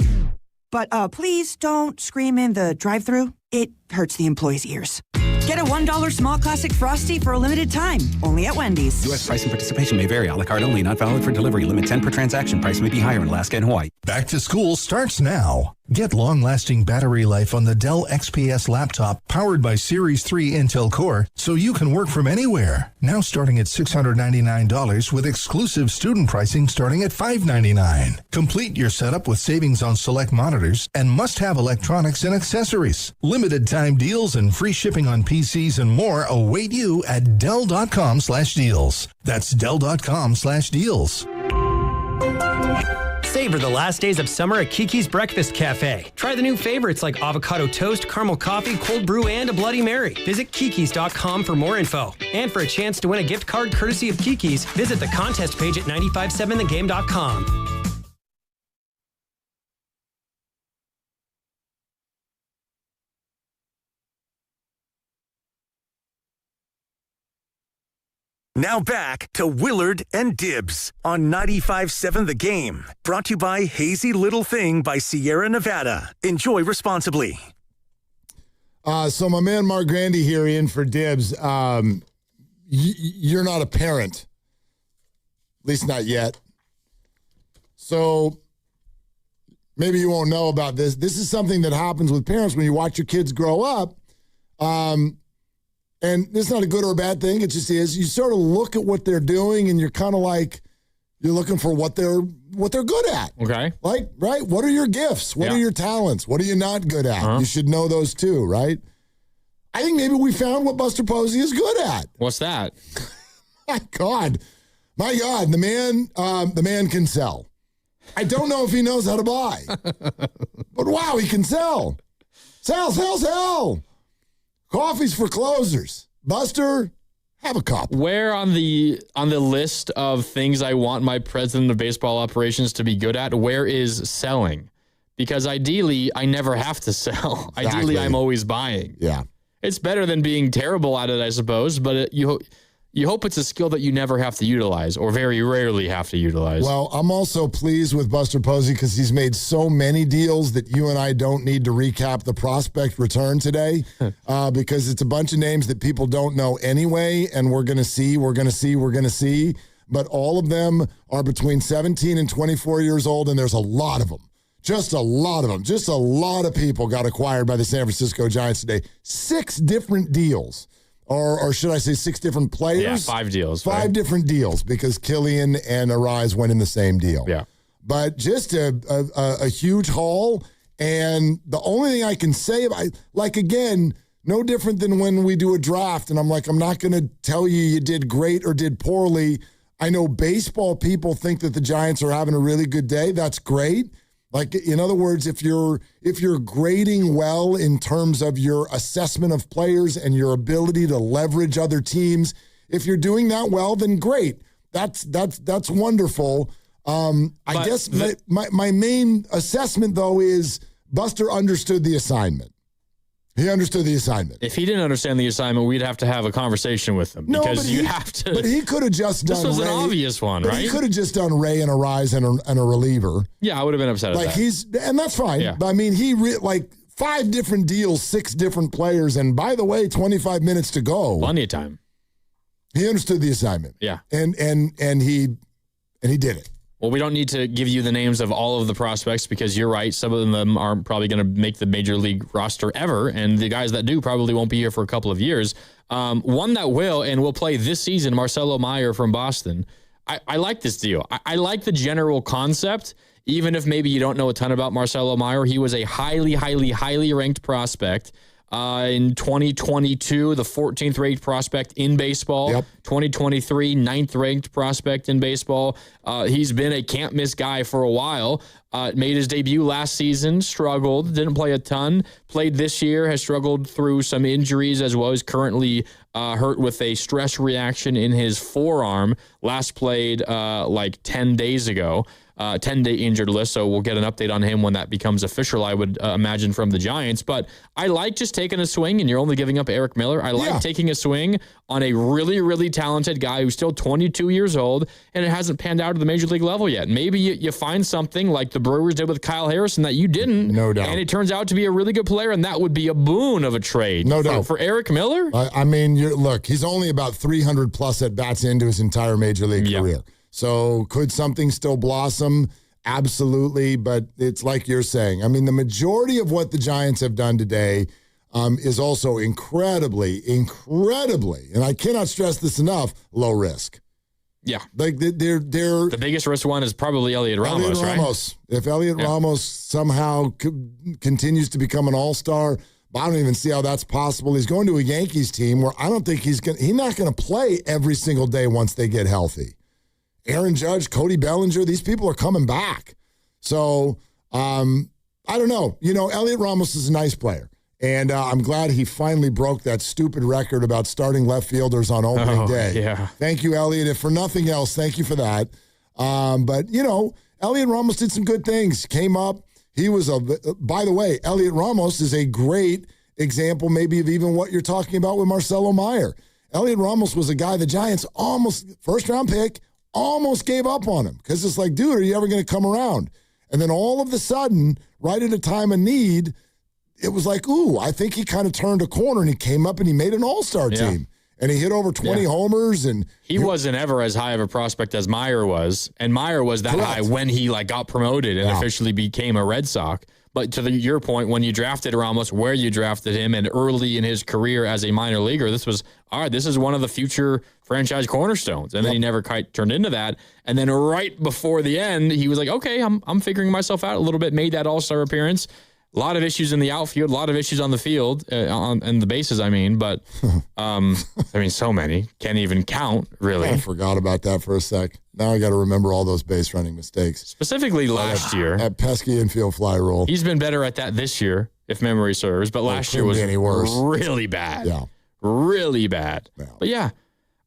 But please don't scream in the drive-thru. It hurts the employees' ears. Get a $1 small classic Frosty for a limited time, only at Wendy's. U.S. price and participation may vary. A la carte only, not valid for delivery. Limit 10 per transaction. Price may be higher in Alaska and Hawaii. Back to school starts now. Get long-lasting battery life on the Dell XPS laptop powered by Series 3 Intel Core so you can work from anywhere. Now starting at $699 with exclusive student pricing starting at $599. Complete your setup with savings on select monitors and must-have electronics and accessories. Limited time deals and free shipping on PCs and more await you at Dell.com/deals. That's Dell.com/deals. Savor the last days of summer at Kiki's Breakfast Cafe. Try the new favorites like avocado toast, caramel coffee, cold brew, and a Bloody Mary. Visit Kikis.com for more info. And for a chance to win a gift card courtesy of Kiki's, visit the contest page at 957thegame.com. Now back to Willard and Dibbs on 95.7 The Game. Brought to you by Hazy Little Thing by Sierra Nevada. Enjoy responsibly. So my man Mark Grandy here in for Dibbs. You're not a parent, at least not yet. So maybe you won't know about this. This is something that happens with parents when you watch your kids grow up. And this is not a good or a bad thing. It just is. You sort of look at what they're doing and you're kind of like, you're looking for what they're good at. Okay. Like, right? What are your gifts? What are your talents? What are you not good at? You should know those too, right? I think maybe we found what Buster Posey is good at. What's that? My God, the man can sell. I don't know if he knows how to buy, but wow, he can sell. Sell. Coffee's for closers. Buster, have a cup. Where on the list of things I want my president of baseball operations to be good at, where is selling? Because ideally, I never have to sell. Exactly. Ideally, I'm always buying. Yeah. It's better than being terrible at it, I suppose, but you hope it's a skill that you never have to utilize or very rarely have to utilize. Well, I'm also pleased with Buster Posey because he's made so many deals that you and I don't need to recap the prospect return today because it's a bunch of names that people don't know anyway, and we're going to see. But all of them are between 17 and 24 years old, and there's a lot of them. Just a lot of them. Just a lot of people got acquired by the San Francisco Giants today. 6 different deals. Or should I say 6 different players? Yeah, 5 deals. 5 different deals because Killian and Arraez went in the same deal. Yeah. But just a huge haul. And the only thing I can say about, like, again, no different than when we do a draft and I'm like, I'm not going to tell you did great or did poorly. I know baseball people think that the Giants are having a really good day. That's great. Like, in other words, if you're grading well in terms of your assessment of players and your ability to leverage other teams, if you're doing that well, then great. That's wonderful. I guess my main assessment, though, is Buster understood the assignment. He understood the assignment. If he didn't understand the assignment, we'd have to have a conversation with him. Because you have to. But he could have just done. This was an obvious one, right? He could have just done Ray and Arraez and a reliever. Yeah, I would have been upset at that. And that's fine. Yeah. But I mean, 5 different deals, 6 different players, and by the way, 25 minutes to go. Plenty of time. He understood the assignment. Yeah. And he did it. Well, we don't need to give you the names of all of the prospects because you're right. Some of them aren't probably going to make the major league roster ever. And the guys that do probably won't be here for a couple of years. One that will and will play this season, Marcelo Meyer from Boston. I like this deal. I like the general concept, even if maybe you don't know a ton about Marcelo Meyer. He was a highly, highly, highly ranked prospect. In 2022, the 14th ranked prospect in baseball. Yep. 2023, 9th ranked prospect in baseball. He's been a can't miss guy for a while. Made his debut last season, struggled, didn't play a ton. Played this year, has struggled through some injuries as well. He's currently hurt with a stress reaction in his forearm. Last played like 10 days ago. 10-day injured list, so we'll get an update on him when that becomes official, I would imagine, from the Giants. But I like just taking a swing, and you're only giving up Eric Miller. I like taking a swing on a really, really talented guy who's still 22 years old, and it hasn't panned out at the major league level yet. Maybe you find something like the Brewers did with Kyle Harrison that you didn't. No doubt. And it turns out to be a really good player, and that would be a boon of a trade. No doubt. For Eric Miller? I mean, look, he's only about 300-plus at-bats into his entire major league career. So could something still blossom? Absolutely, but it's like you're saying. I mean, the majority of what the Giants have done today is also incredibly, and I cannot stress this enough, low risk. Yeah. Like they're the biggest risk one is probably Elliot Ramos, right? If Elliot Ramos somehow continues to become an all-star, I don't even see how that's possible. He's going to a Yankees team where I don't think he's not going to play every single day once they get healthy. Aaron Judge, Cody Bellinger, these people are coming back. So, I don't know. Elliot Ramos is a nice player. And I'm glad he finally broke that stupid record about starting left fielders on opening day. Yeah. Thank you, Elliot. If for nothing else, thank you for that. But, Elliot Ramos did some good things. Came up. He was by the way, Elliot Ramos is a great example maybe of even what you're talking about with Marcelo Meyer. Elliot Ramos was a guy the Giants almost, first-round pick, almost gave up on him because it's like, dude, are you ever going to come around? And then all of a sudden, right at a time of need, it was like, ooh, I think he kind of turned a corner and he came up and he made an all-star team. and he hit over 20 homers. And he wasn't ever as high of a prospect as Meyer was, and Meyer was that high when he got promoted and officially became a Red Sox. But to your point, when you drafted Ramos, where you drafted him, and early in his career as a minor leaguer, this was, all right, this is one of the future franchise cornerstones. And then he never quite turned into that. And then right before the end, he was like, okay, I'm figuring myself out a little bit, made that all-star appearance. A lot of issues in the outfield, a lot of issues on the field, and the bases, but so many. Can't even count, really. I forgot about that for a sec. Now I got to remember all those base running mistakes. Specifically last year. That pesky infield fly rule. He's been better at that this year, if memory serves, but last year was really bad. Yeah. Really bad. Yeah. But yeah,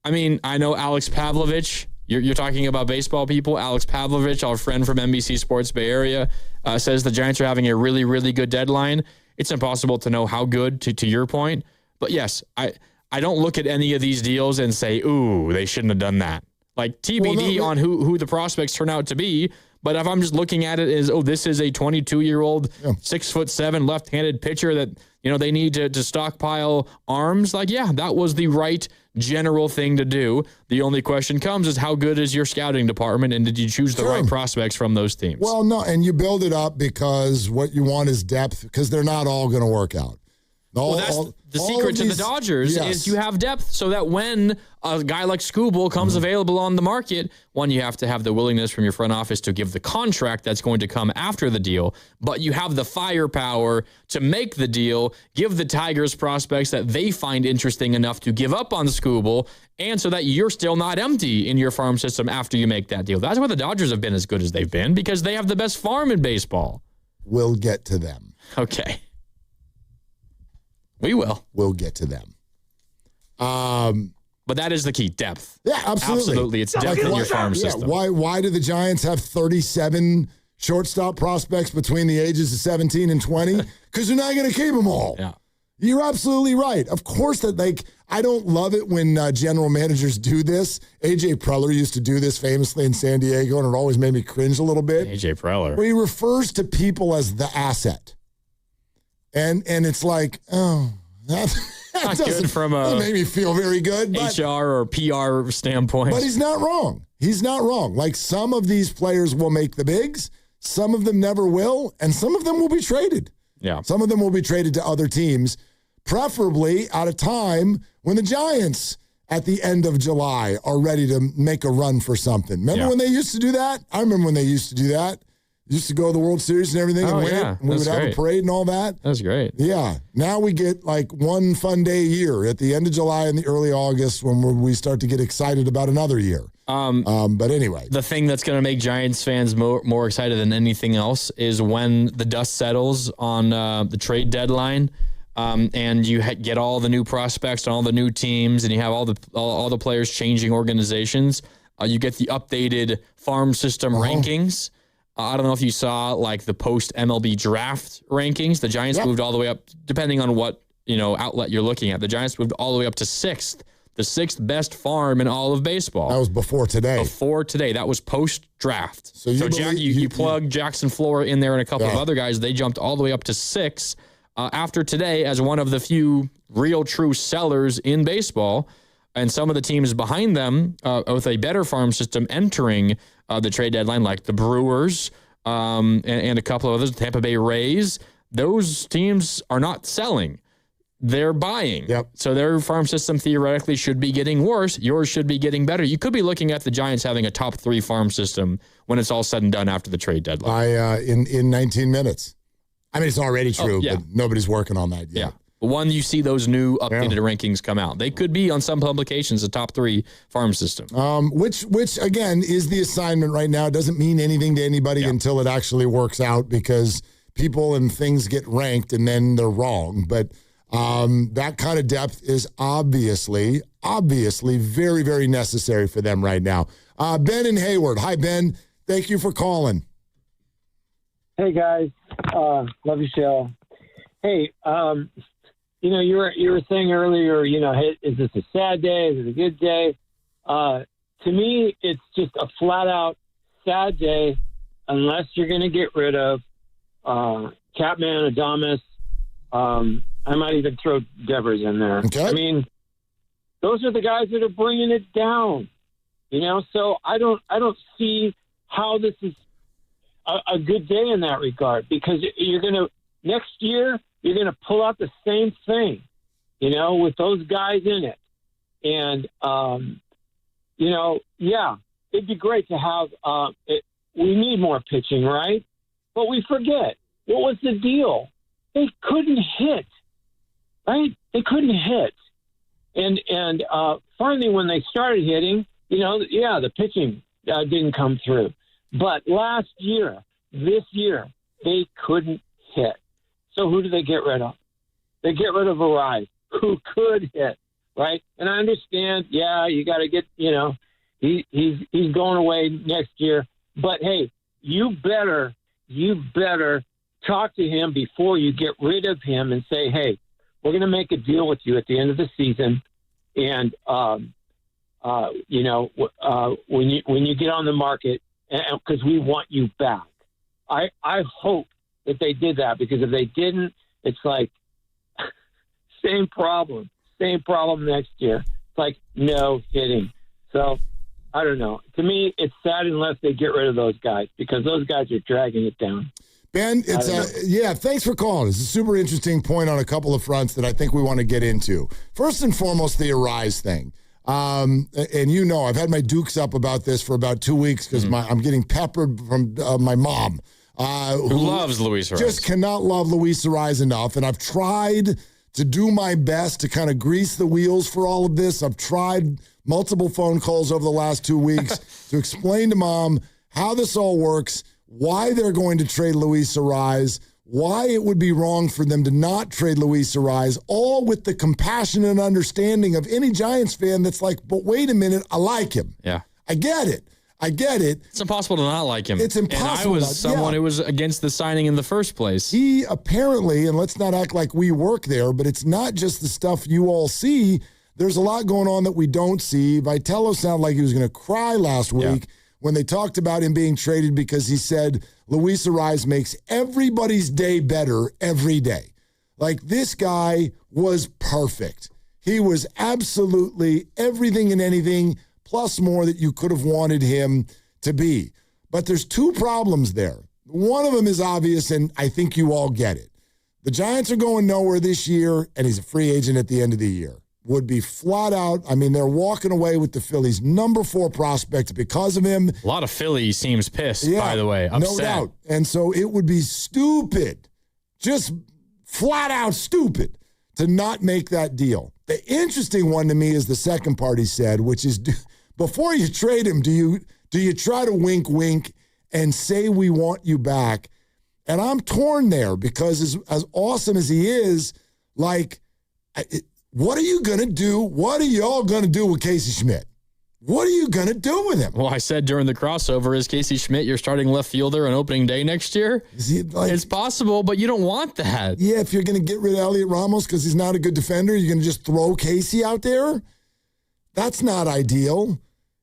I know Alex Pavlovich. You're talking about baseball people. Alex Pavlovich, our friend from NBC Sports Bay Area, says the Giants are having a really, really good deadline. It's impossible to know how good, to your point. But yes, I don't look at any of these deals and say, ooh, they shouldn't have done that. Like TBD on who the prospects turn out to be. But if I'm just looking at it as, this is a 22-year-old, 6'7" left-handed pitcher that, they need to stockpile arms, that was the right general thing to do. The only question comes is how good is your scouting department, and did you choose the right prospects from those teams? Well, no, and you build it up because what you want is depth, because they're not all going to work out. The secret to the Dodgers is you have depth so that when a guy like Skubal comes available on the market, one, you have to have the willingness from your front office to give the contract that's going to come after the deal, but you have the firepower to make the deal, give the Tigers prospects that they find interesting enough to give up on Skubal, and so that you're still not empty in your farm system after you make that deal. That's why the Dodgers have been as good as they've been, because they have the best farm in baseball. We'll get to them. Okay. We will. We'll get to them. But that is the key, depth. Yeah, absolutely. It's depth in your farm system. Why do the Giants have 37 shortstop prospects between the ages of 17 and 20? Because they're not going to keep them all. Yeah. You're absolutely right. Of course I don't love it when general managers do this. A.J. Preller used to do this famously in San Diego, and it always made me cringe a little bit. A.J. Preller. Where he refers to people as the asset. And it's like, that not good from that made me feel very good. But, HR or PR standpoint. But he's not wrong. He's not wrong. Like, some of these players will make the bigs, some of them never will, and some of them will be traded. Yeah. Some of them will be traded to other teams, preferably at a time when the Giants at the end of July are ready to make a run for something. Remember when they used to do that? I remember when they used to do that. Used to go to the World Series and everything and win it. And we would have a parade and all that. That's great. Yeah. Now we get like one fun day a year at the end of July and the early August when we start to get excited about another year. But anyway. The thing that's going to make Giants fans more excited than anything else is when the dust settles on the trade deadline and you get all the new prospects and all the new teams and you have all the players changing organizations. You get the updated farm system rankings. I don't know if you saw the post MLB draft rankings. The Giants moved all the way up, depending on what outlet you're looking at. The Giants moved all the way up to 6th, the 6th best farm in all of baseball. That was before today. That was post draft. So you plug Jackson Flora in there and a couple of other guys. They jumped all the way up to 6 after today as one of the few real true sellers in baseball. And some of the teams behind them with a better farm system entering the trade deadline, like the Brewers and a couple of others, Tampa Bay Rays, those teams are not selling. They're buying. Yep. So their farm system theoretically should be getting worse. Yours should be getting better. You could be looking at the Giants having a top 3 farm system when it's all said and done after the trade deadline. In 19 minutes. I mean, it's already true, but nobody's working on that yet. Yeah. When you see those new updated rankings come out, they could be on some publications a top 3 farm system. Which again is the assignment right now. It doesn't mean anything to anybody until it actually works out, because people and things get ranked and then they're wrong. But that kind of depth is obviously very, very necessary for them right now. Ben in Hayward. Hi, Ben. Thank you for calling. Hey guys, love your show. Hey, you were saying earlier, hey, is this a sad day? Is it a good day? To me, it's just a flat out sad day unless you're going to get rid of Catman, Adames. I might even throw Devers in there. Okay. I mean, those are the guys that are bringing it down. So I don't see how this is a good day in that regard, because next year you're going to pull out the same thing, with those guys in it. And, it'd be great to have we need more pitching, right? But we forget, what was the deal? They couldn't hit, right? They couldn't hit. And finally, when they started hitting, the pitching didn't come through. But this year, they couldn't hit. So who do they get rid of? They get rid of Arraez, who could hit, right? And I understand, you got to get, he's going away next year. But, hey, you better talk to him before you get rid of him and say, hey, we're going to make a deal with you at the end of the season. And, when you get on the market, because we want you back. I hope that they did that, because if they didn't, it's like same problem next year. It's like no hitting. So I don't know. To me, it's sad unless they get rid of those guys, because those guys are dragging it down. Ben, thanks for calling. It's a super interesting point on a couple of fronts that I think we want to get into. First and foremost, the Arraez thing. And I've had my dukes up about this for about 2 weeks because I'm getting peppered from my mom. Who loves Luis Arraez. Just cannot love Luis Arraez enough. And I've tried to do my best to kind of grease the wheels for all of this. I've tried multiple phone calls over the last 2 weeks to explain to Mom how this all works, why they're going to trade Luis Arraez, why it would be wrong for them to not trade Luis Arraez, all with the compassion and understanding of any Giants fan that's like, but wait a minute, I like him. Yeah. I get it. It's impossible to not like him. It's impossible. And I was someone who was against the signing in the first place. He apparently, and let's not act like we work there, but it's not just the stuff you all see. There's a lot going on that we don't see. Vitello sounded like he was going to cry last week when they talked about him being traded because he said Luis Arraez makes everybody's day better every day. Like, this guy was perfect. He was absolutely everything and anything, plus more that you could have wanted him to be. But there's two problems there. One of them is obvious, and I think you all get it. The Giants are going nowhere this year, and he's a free agent at the end of the year. Would be flat out. I mean, they're walking away with the Phillies' number 4 prospect because of him. A lot of Philly seems pissed, by the way. Upset. No doubt. And so it would be stupid, just flat out stupid, to not make that deal. The interesting one to me is the second part he said, which is, before you trade him, do you try to wink and say we want you back? And I'm torn there, because as awesome as he is, like, what are you going to do? What are y'all going to do with Casey Schmidt? What are you going to do with him? Well, I said during the crossover, is Casey Schmidt your starting left fielder on opening day next year? It's possible, but you don't want that. Yeah, if you're going to get rid of Elliot Ramos because he's not a good defender, you're going to just throw Casey out there? That's not ideal.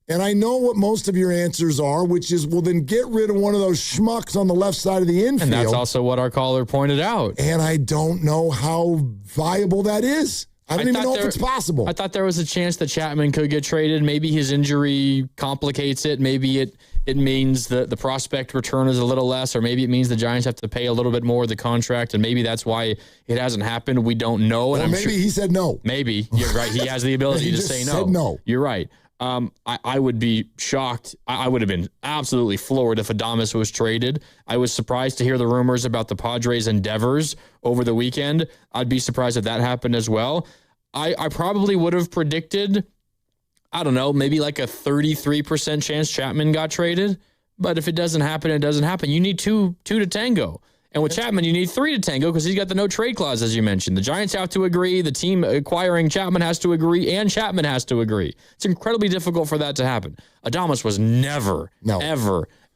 And I know what most of your answers are, which is, well, then get rid of one of those schmucks on the left side of the infield. And that's also what our caller pointed out. And I don't know how viable that is. I don't even know if it's possible. I thought there was a chance that Chapman could get traded. Maybe his injury complicates it. Maybe it means the prospect return is a little less, or maybe it means the Giants have to pay a little bit more of the contract, and maybe that's why it hasn't happened. We don't know. And maybe he said no. Maybe. You're right. He has the ability to say no. Said no. You're right. I would be shocked. I would have been absolutely floored if Adames was traded. I was surprised to hear the rumors about the Padres' endeavors over the weekend. I'd be surprised if that happened as well. I probably would have predicted, I don't know, maybe like a 33% chance Chapman got traded. But if it doesn't happen, it doesn't happen. You need two to tango. And with Chapman, you need 3 to tango because he's got the no trade clause, as you mentioned. The Giants have to agree. The team acquiring Chapman has to agree, and Chapman has to agree. It's incredibly difficult for that to happen. Adames was never,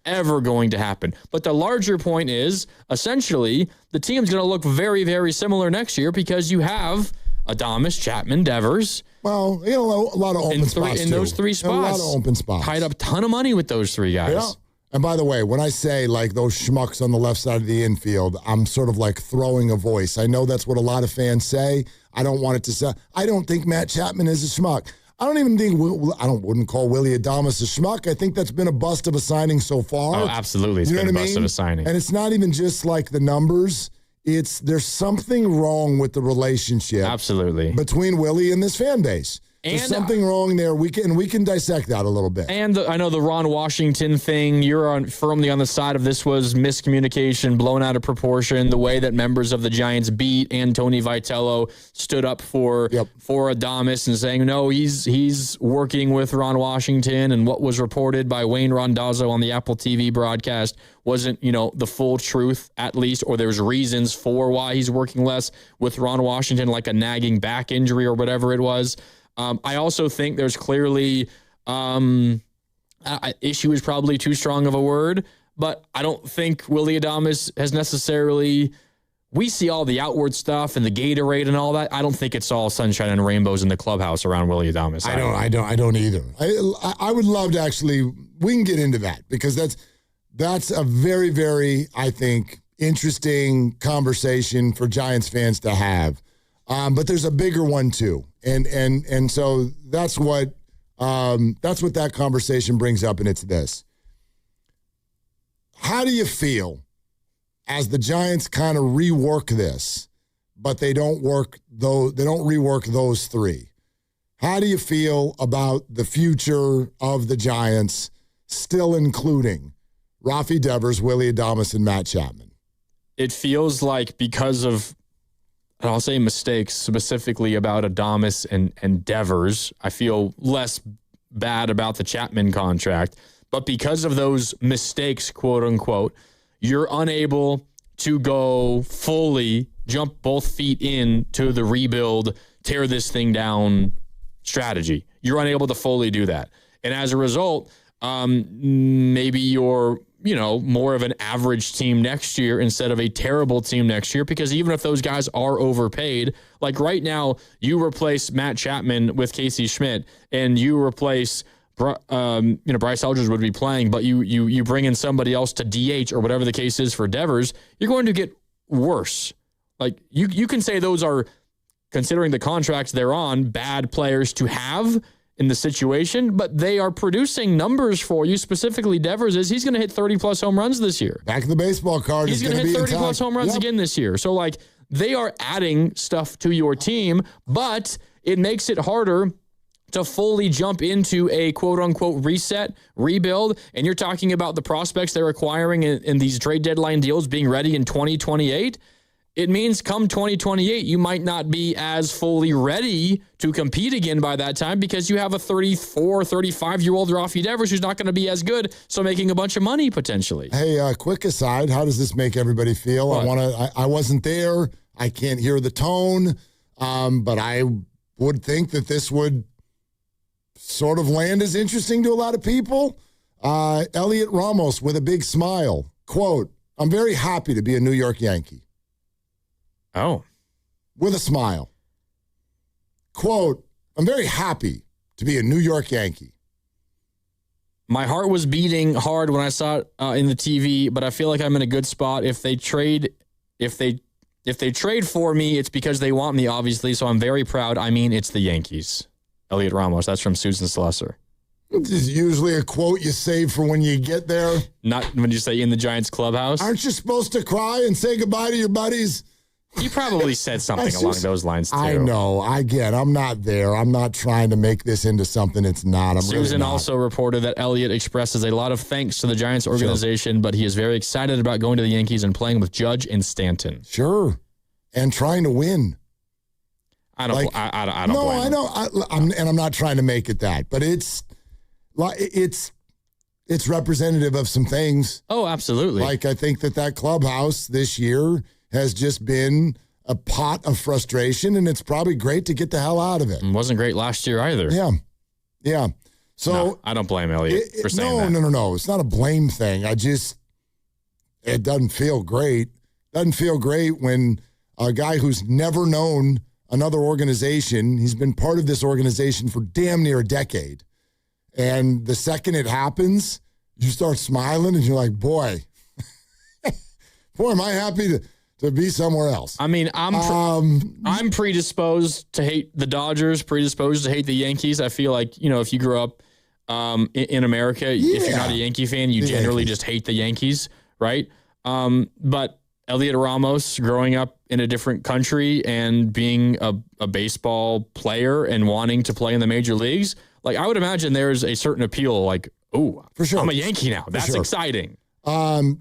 ever going to happen. But the larger point is, essentially, the team's going to look very, very similar next year because you have Adames, Chapman, Devers. Well, a lot of open spots in those 3 spots. A lot of open spots. Tied up a ton of money with those 3 guys. Yeah. And by the way, when I say like those schmucks on the left side of the infield, I'm sort of like throwing a voice. I know that's what a lot of fans say. I don't want it to sound. I don't think Matt Chapman is a schmuck. I don't even think wouldn't call Willie Adames a schmuck. I think that's been a bust of a signing so far. Oh, absolutely, it's been a bust of a signing. And it's not even just like the numbers. There's something wrong with the relationship. Absolutely. Between Willie and this fan base. There's something wrong there. We can dissect that a little bit. And I know the Ron Washington thing, you're firmly on the side of this was miscommunication, blown out of proportion. The way that members of the Giants beat and Tony Vitello stood up for Adames and saying, no, he's working with Ron Washington, and what was reported by Wayne Randazzo on the Apple TV broadcast wasn't, the full truth, at least, or there's reasons for why he's working less with Ron Washington, like a nagging back injury or whatever it was. I also think there's clearly issue is probably too strong of a word, but I don't think Willie Adames has necessarily. We see all the outward stuff and the Gatorade and all that. I don't think it's all sunshine and rainbows in the clubhouse around Willie Adames. I don't either. I would love to actually. We can get into that because that's a very, very, I think, interesting conversation for Giants fans to have. But there's a bigger one too. And so that's what that conversation brings up, and it's this. How do you feel as the Giants kind of rework this, but they don't rework those three? How do you feel about the future of the Giants, still including Rafi Devers, Willie Adames, and Matt Chapman? It feels like because of, and I'll say mistakes specifically about Adames and Devers, I feel less bad about the Chapman contract. But because of those mistakes, quote unquote, you're unable to go fully jump both feet in to the rebuild, tear this thing down strategy. You're unable to fully do that. And as a result, maybe you're more of an average team next year instead of a terrible team next year, because even if those guys are overpaid, like right now, you replace Matt Chapman with Casey Schmidt and you replace, Bryce Eldridge would be playing, but you bring in somebody else to DH or whatever the case is for Devers, you're going to get worse. Like you can say those are, considering the contracts they're on, bad players to have in the situation, but they are producing numbers for you. Specifically, Devers he's going to hit 30-plus home runs this year. Back of the baseball card. He's going to hit 30-plus home runs again this year. So, they are adding stuff to your team, but it makes it harder to fully jump into a quote-unquote reset, rebuild, and you're talking about the prospects they're acquiring in these trade deadline deals being ready in 2028. It means come 2028, you might not be as fully ready to compete again by that time because you have a 34, 35-year-old Rafi Devers who's not going to be as good, so making a bunch of money potentially. Hey, quick aside, how does this make everybody feel? What? I wasn't there. I can't hear the tone, but I would think that this would sort of land as interesting to a lot of people. Elliot Ramos with a big smile. Quote, "I'm very happy to be a New York Yankee." Oh. With a smile. Quote, "I'm very happy to be a New York Yankee." My heart was beating hard when I saw it in the TV, but I feel like I'm in a good spot. If they trade for me, it's because they want me, obviously, so I'm very proud. I mean, it's the Yankees. Elliot Ramos, that's from Susan Slesser. It's usually a quote you save for when you get there. Not when you say in the Giants clubhouse. Aren't you supposed to cry and say goodbye to your buddies? You probably said something along those lines, too. I know. I'm not there. I'm not trying to make this into something it's not. Susan also reported that Elliott expresses a lot of thanks to the Giants organization, but he is very excited about going to the Yankees and playing with Judge and Stanton. Sure. And trying to win. I don't blame him. No, I know. I'm not trying to make it that, but it's representative of some things. Oh, absolutely. Like, I think that clubhouse this year has just been a pot of frustration, and it's probably great to get the hell out of it. It wasn't great last year either. Yeah. So no, I don't blame Elliot for saying that. No. It's not a blame thing. It doesn't feel great. Doesn't feel great when a guy who's never known another organization, he's been part of this organization for damn near a decade, and the second it happens, you start smiling and you're like, boy, am I happy to be somewhere else. I mean, I'm predisposed to hate the Dodgers, predisposed to hate the Yankees. I feel like, if you grew up in America, if you're not a Yankee fan, you generally just hate the Yankees, right? But Elliot Ramos growing up in a different country and being a baseball player and wanting to play in the major leagues, like I would imagine there's a certain appeal, like, oh, for sure, I'm a Yankee now. That's exciting.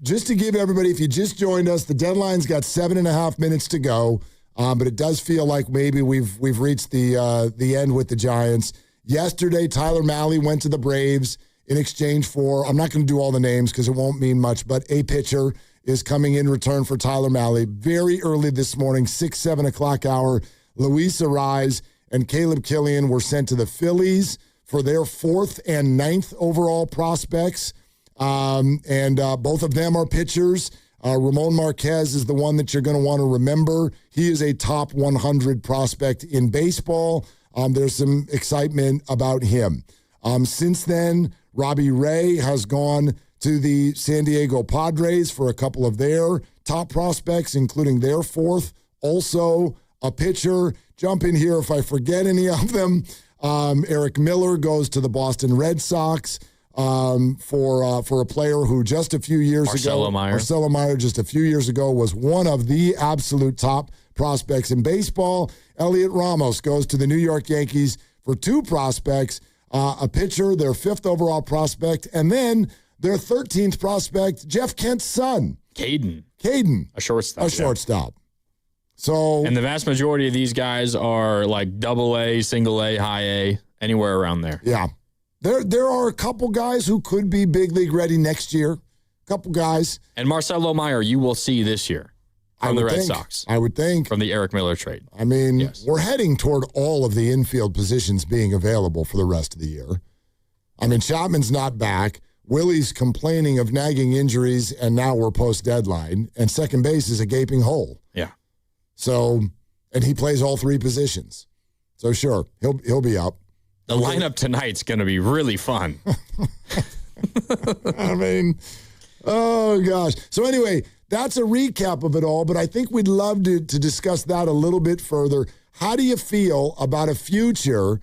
Just to give everybody, if you just joined us, the deadline's got 7.5 minutes to go, but it does feel like maybe we've reached the end with the Giants. Yesterday, Tyler Mahle went to the Braves in exchange for, I'm not going to do all the names because it won't mean much, but a pitcher is coming in return for Tyler Mahle. Very early this morning, 7 o'clock hour, Luis Arraez and Caleb Killian were sent to the Phillies for their 4th and 9th overall prospects. And both of them are pitchers. Ramon Marquez is the one that you're going to want to remember. He is a top 100 prospect in baseball. There's some excitement about him. Since then, Robbie Ray has gone to the San Diego Padres for a couple of their top prospects, including their 4th. Also, a pitcher. Jump in here if I forget any of them. Eric Miller goes to the Boston Red Sox. For a player who just a few years ago, Marcelo Meyer just a few years ago was one of the absolute top prospects in baseball. Elliot Ramos goes to the New York Yankees for 2 prospects, a pitcher, their 5th overall prospect, and then their 13th prospect, Jeff Kent's son. Caden. A shortstop. And the vast majority of these guys are like AA, single A, high A, anywhere around there. Yeah. There are a couple guys who could be big league ready next year. A couple guys. And Marcelo Meyer, you will see this year from the Red Sox. I would think. From the Eric Miller trade. I mean, we're heading toward all of the infield positions being available for the rest of the year. I mean, Chapman's not back. Willie's complaining of nagging injuries, and now we're post-deadline. And second base is a gaping hole. Yeah. So, and he plays all 3 positions. So, sure, he'll be up. The lineup tonight's going to be really fun. I mean, oh, gosh. So anyway, that's a recap of it all, but I think we'd love to discuss that a little bit further. How do you feel about a future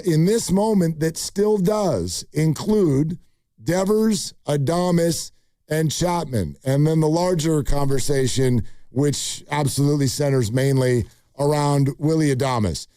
in this moment that still does include Devers, Adames, and Chapman? And then the larger conversation, which absolutely centers mainly around Willie Adames.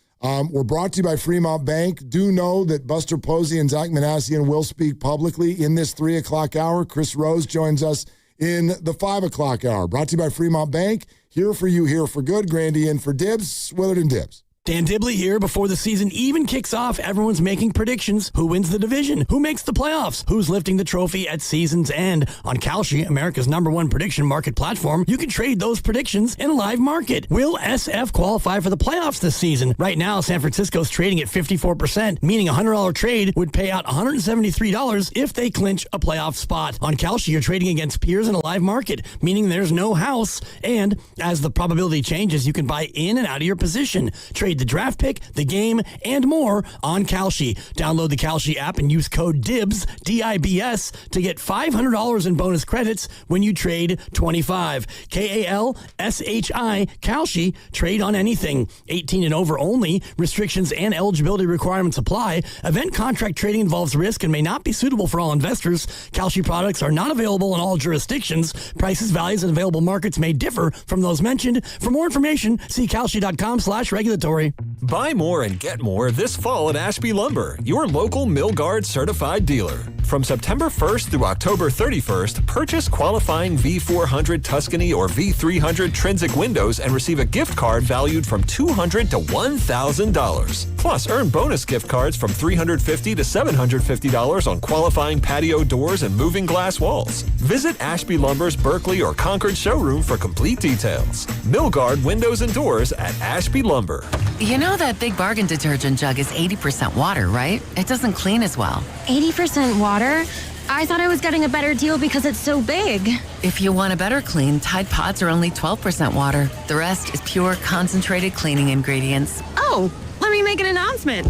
We're brought to you by Fremont Bank. Do know that Buster Posey and Zach Manassian will speak publicly in this 3 o'clock hour. Chris Rose joins us in the 5 o'clock hour. Brought to you by Fremont Bank. Here for you, here for good. Grandy in for Dibs. Willard and Dibs. Dan Dibley here. Before the season even kicks off, everyone's making predictions. Who wins the division? Who makes the playoffs? Who's lifting the trophy at season's end? On Kalshi, America's #1 prediction market platform, you can trade those predictions in a live market. Will SF qualify for the playoffs this season? Right now, San Francisco's trading at 54%, meaning a $100 trade would pay out $173 if they clinch a playoff spot. On Kalshi, you're trading against peers in a live market, meaning there's no house. And as the probability changes, you can buy in and out of your position. Trade the draft pick, the game, and more on Kalshi. Download the Kalshi app and use code DIBS, D-I-B-S, to get $500 in bonus credits when you trade 25. K-A-L-S-H-I, Kalshi. Trade on anything. 18 and over only. Restrictions and eligibility requirements apply. Event contract trading involves risk and may not be suitable for all investors. Kalshi products are not available in all jurisdictions. Prices, values, and available markets may differ from those mentioned. For more information, see kalshi.com/regulatory. Buy more and get more this fall at Ashby Lumber, your local Millgard certified dealer. From September 1st through October 31st, purchase qualifying V400 Tuscany or V300 Trinsic windows and receive a gift card valued from $200 to $1,000. Plus, earn bonus gift cards from $350 to $750 on qualifying patio doors and moving glass walls. Visit Ashby Lumber's Berkeley or Concord showroom for complete details. Millgard Windows and Doors at Ashby Lumber. You know that Big Bargain detergent jug is 80% water, right? It doesn't clean as well. 80% water? I thought I was getting a better deal because it's so big. If you want a better clean, Tide Pods are only 12% water. The rest is pure, concentrated cleaning ingredients. Oh, let me make an announcement.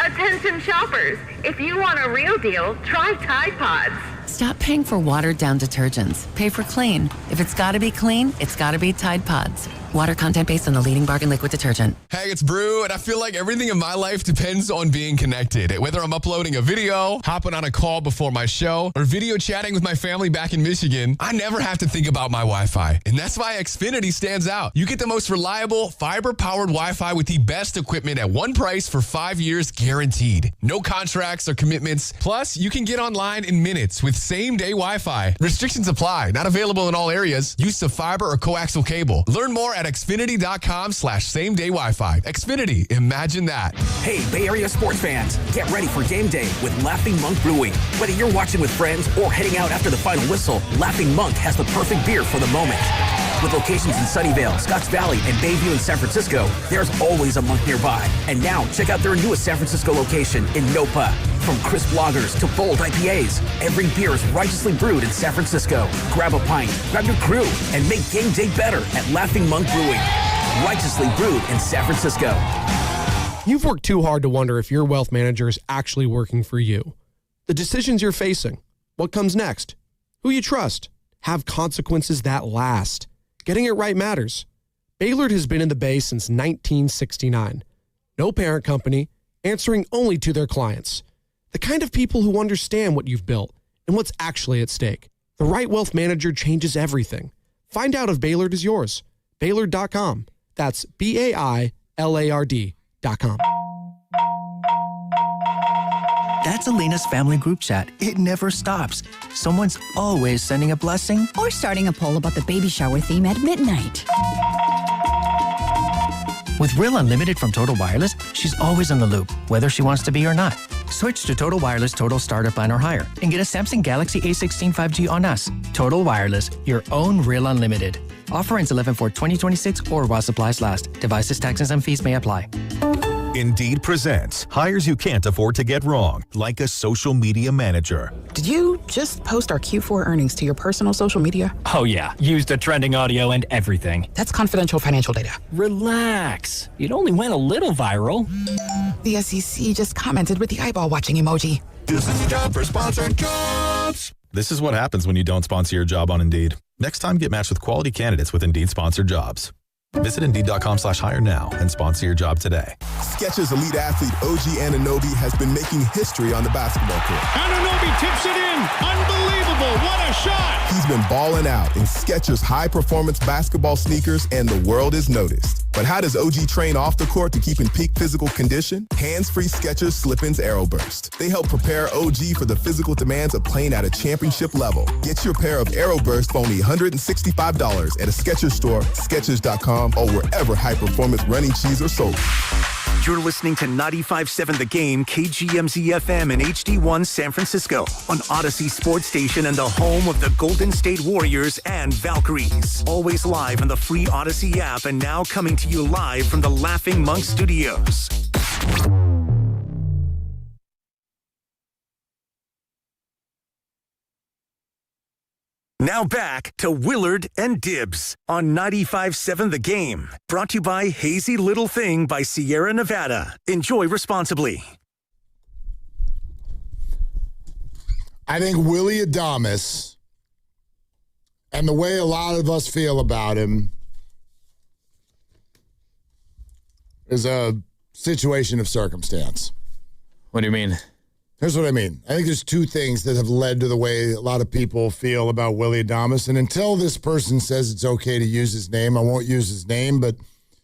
Attention shoppers, if you want a real deal, try Tide Pods. Stop paying for watered-down detergents. Pay for clean. If it's got to be clean, it's got to be Tide Pods. Water content based on the leading bargain liquid detergent. Hey, it's Brew, and I feel like everything in my life depends on being connected. Whether I'm uploading a video, hopping on a call before my show, or video chatting with my family back in Michigan, I never have to think about my Wi-Fi. And that's why Xfinity stands out. You get the most reliable, fiber-powered Wi-Fi with the best equipment at one price for 5 years guaranteed. No contracts or commitments. Plus, you can get online in minutes with same-day Wi-Fi. Restrictions apply. Not available in all areas. Use of fiber or coaxial cable. Learn more at Xfinity.com/same-day Wi-Fi. Xfinity. Imagine that. Hey, Bay Area sports fans, get ready for game day with Laughing Monk Brewing. Whether you're watching with friends or heading out after the final whistle, Laughing Monk has the perfect beer for the moment. With locations in Sunnyvale, Scotts Valley, and Bayview in San Francisco, there's always a Monk nearby. And now, check out their newest San Francisco location in Nopa. From crisp lagers to bold IPAs, every beer is righteously brewed in San Francisco. Grab a pint, grab your crew, and make game day better at Laughing Monk Brewing. Righteously brewed in San Francisco. You've worked too hard to wonder if your wealth manager is actually working for you. The decisions you're facing, what comes next, who you trust, have consequences that last. Getting it right matters. Baylord has been in the Bay since 1969. No parent company, answering only to their clients. The kind of people who understand what you've built and what's actually at stake. The right wealth manager changes everything. Find out if Baylord is yours. Baylord.com. That's BAILARD.com. That's Elena's family group chat. It never stops. Someone's always sending a blessing or starting a poll about the baby shower theme at midnight. With Real Unlimited from Total Wireless, she's always in the loop, whether she wants to be or not. Switch to Total Wireless Total Starter Plan or higher and get a Samsung Galaxy A16 5G on us. Total Wireless, your own Real Unlimited. Offer ends 11/4/2026 or while supplies last. Devices, taxes, and fees may apply. Indeed presents hires you can't afford to get wrong, like a social media manager. Did you just post our Q4 earnings to your personal social media? Oh yeah, used the trending audio and everything. That's confidential financial data. Relax. It only went a little viral. The SEC just commented with the eyeball watching emoji. This is a job for sponsored jobs. This is what happens when you don't sponsor your job on Indeed. Next time, get matched with quality candidates with Indeed sponsored jobs. Visit Indeed.com/hire now and sponsor your job today. Skechers elite athlete OG Anunoby has been making history on the basketball court. Anunoby tips it in. Unbelievable. What a shot. He's been balling out in Skechers high-performance basketball sneakers, and the world is noticed. But how does OG train off the court to keep in peak physical condition? Hands-free Skechers Slip-ins AeroBurst. They help prepare OG for the physical demands of playing at a championship level. Get your pair of AeroBurst for only $165 at a Skechers store, Skechers.com, or wherever high-performance running shoes are sold. You're listening to 95.7 The Game, KGMZ-FM and HD1 San Francisco on Odyssey Sports Station and the home of the Golden State Warriors and Valkyries. Always live on the free Odyssey app and now coming to you live from the Laughing Monk Studios. Now back to Willard and Dibbs on 95.7 The Game. Brought to you by Hazy Little Thing by Sierra Nevada. Enjoy responsibly. I think Willy Adames, and the way a lot of us feel about him, is a situation of circumstance. What do you mean? Here's what I mean. I think there's two things that have led to the way a lot of people feel about Willy Adames. And until this person says it's okay to use his name, I won't use his name, but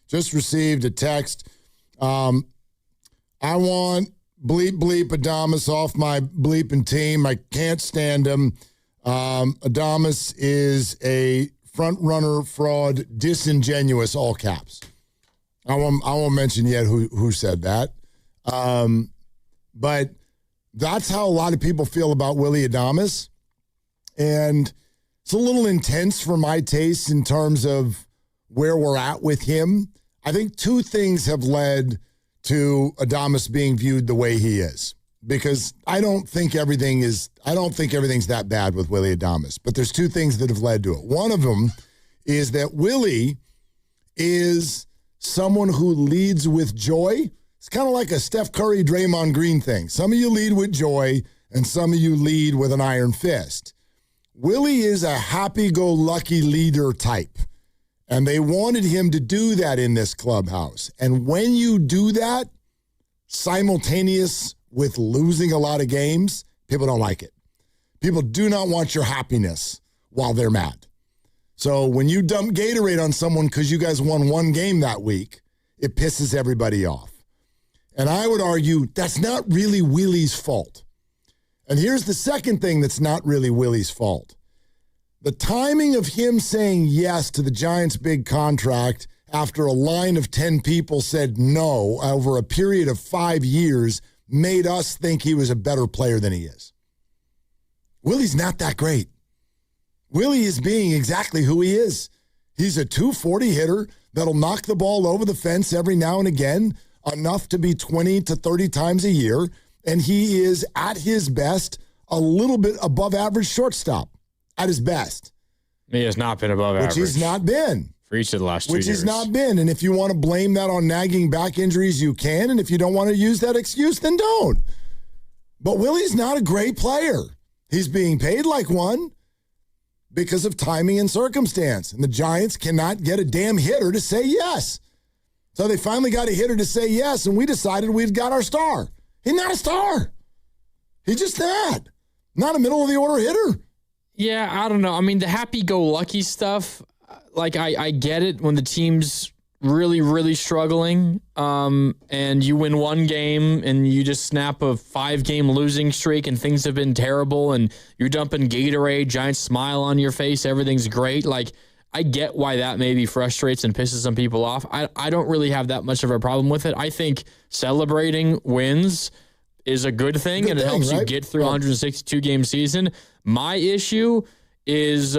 just received a text. I want bleep Adames off my bleeping team. I can't stand him. Adames is a front runner, fraud, disingenuous, all caps. I won't mention yet who said that. But that's how a lot of people feel about Willy Adames. And it's a little intense for my taste in terms of where we're at with him. I think two things have led to Adames being viewed the way he is. Because I don't think everything's that bad with Willy Adames. But there's two things that have led to it. One of them is that Willy is someone who leads with joy. It's kind of like a Steph Curry, Draymond Green thing. Some of you lead with joy, and some of you lead with an iron fist. Willie is a happy-go-lucky leader type, and they wanted him to do that in this clubhouse. And when you do that, simultaneous with losing a lot of games, people don't like it. People do not want your happiness while they're mad. So when you dump Gatorade on someone because you guys won one game that week, it pisses everybody off. And I would argue that's not really Willie's fault. And here's the second thing that's not really Willie's fault. The timing of him saying yes to the Giants' big contract after a line of 10 people said no over a period of 5 years made us think he was a better player than he is. Willie's not that great. Willie is being exactly who he is. He's a 240 hitter that'll knock the ball over the fence every now and again, enough to be 20 to 30 times a year, and he is, at his best, a little bit above average shortstop, at his best. He has not been above average. Which he's not been. For each of the last 2 years. Which he's not been, and if you want to blame that on nagging back injuries, you can, and if you don't want to use that excuse, then don't. But Willie's not a great player. He's being paid like one because of timing and circumstance. And the Giants cannot get a damn hitter to say yes. So they finally got a hitter to say yes, and we decided we'd got our star. He's not a star. He's just not. Not a middle-of-the-order hitter. Yeah, I don't know. I mean, the happy-go-lucky stuff, like, I get it when the team's really, really struggling, and you win one game and you just snap a 5-game losing streak and things have been terrible and you're dumping Gatorade, giant smile on your face, everything's great. Like, I get why that maybe frustrates and pisses some people off. I don't really have that much of a problem with it. I think celebrating wins is a good thing, and it helps you get through a 162-game season. My issue is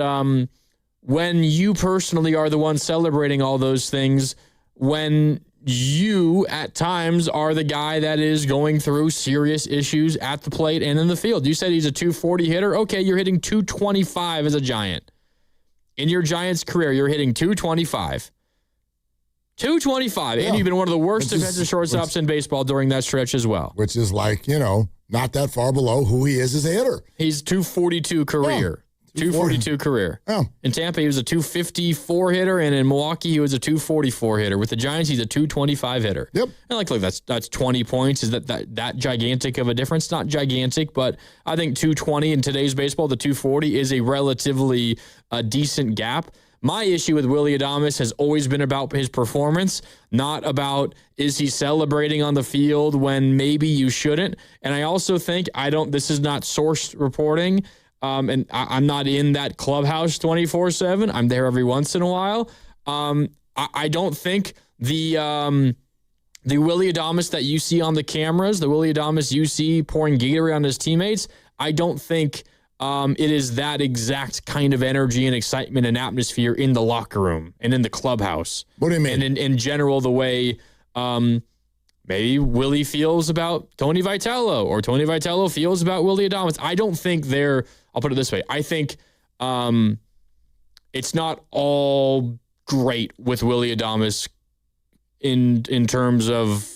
when you personally are the one celebrating all those things, when you at times are the guy that is going through serious issues at the plate and in the field. You said he's a 240 hitter. Okay, you're hitting 225 as a Giant. In your Giants career, you're hitting 225. 225. Yeah. And you've been one of the worst defensive shortstops in baseball during that stretch as well. Which is like, not that far below who he is as a hitter. He's 242 career. Yeah. 242 career. Oh. In Tampa, he was a 254 hitter, and in Milwaukee, he was a 244 hitter. With the Giants, he's a 225 hitter. Yep. And look, that's 20 points. Is that gigantic of a difference? Not gigantic, but I think 220 in today's baseball, the 240 is a relatively decent gap. My issue with Willy Adames has always been about his performance, not about is he celebrating on the field when maybe you shouldn't. And I also think this is not sourced reporting. And I'm not in that clubhouse 24/7. I'm there every once in a while. I don't think the Willy Adames that you see on the cameras, the Willy Adames you see pouring Gatorade on his teammates, I don't think it is that exact kind of energy and excitement and atmosphere in the locker room and in the clubhouse. What do you mean? And in general, the way maybe Willie feels about Tony Vitello or Tony Vitello feels about Willy Adames. I don't think I'll put it this way. I think it's not all great with Willy Adames in terms of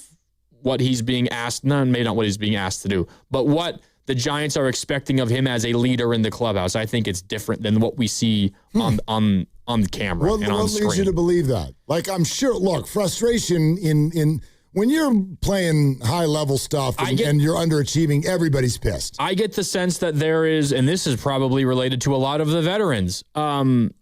what he's being asked. Maybe not what he's being asked to do, but what the Giants are expecting of him as a leader in the clubhouse. I think it's different than what we see on the camera and on screen. What leads you to believe that? Like, I'm sure, look, frustration in when you're playing high-level stuff and you're underachieving, everybody's pissed. I get the sense that there is, and this is probably related to a lot of the veterans, and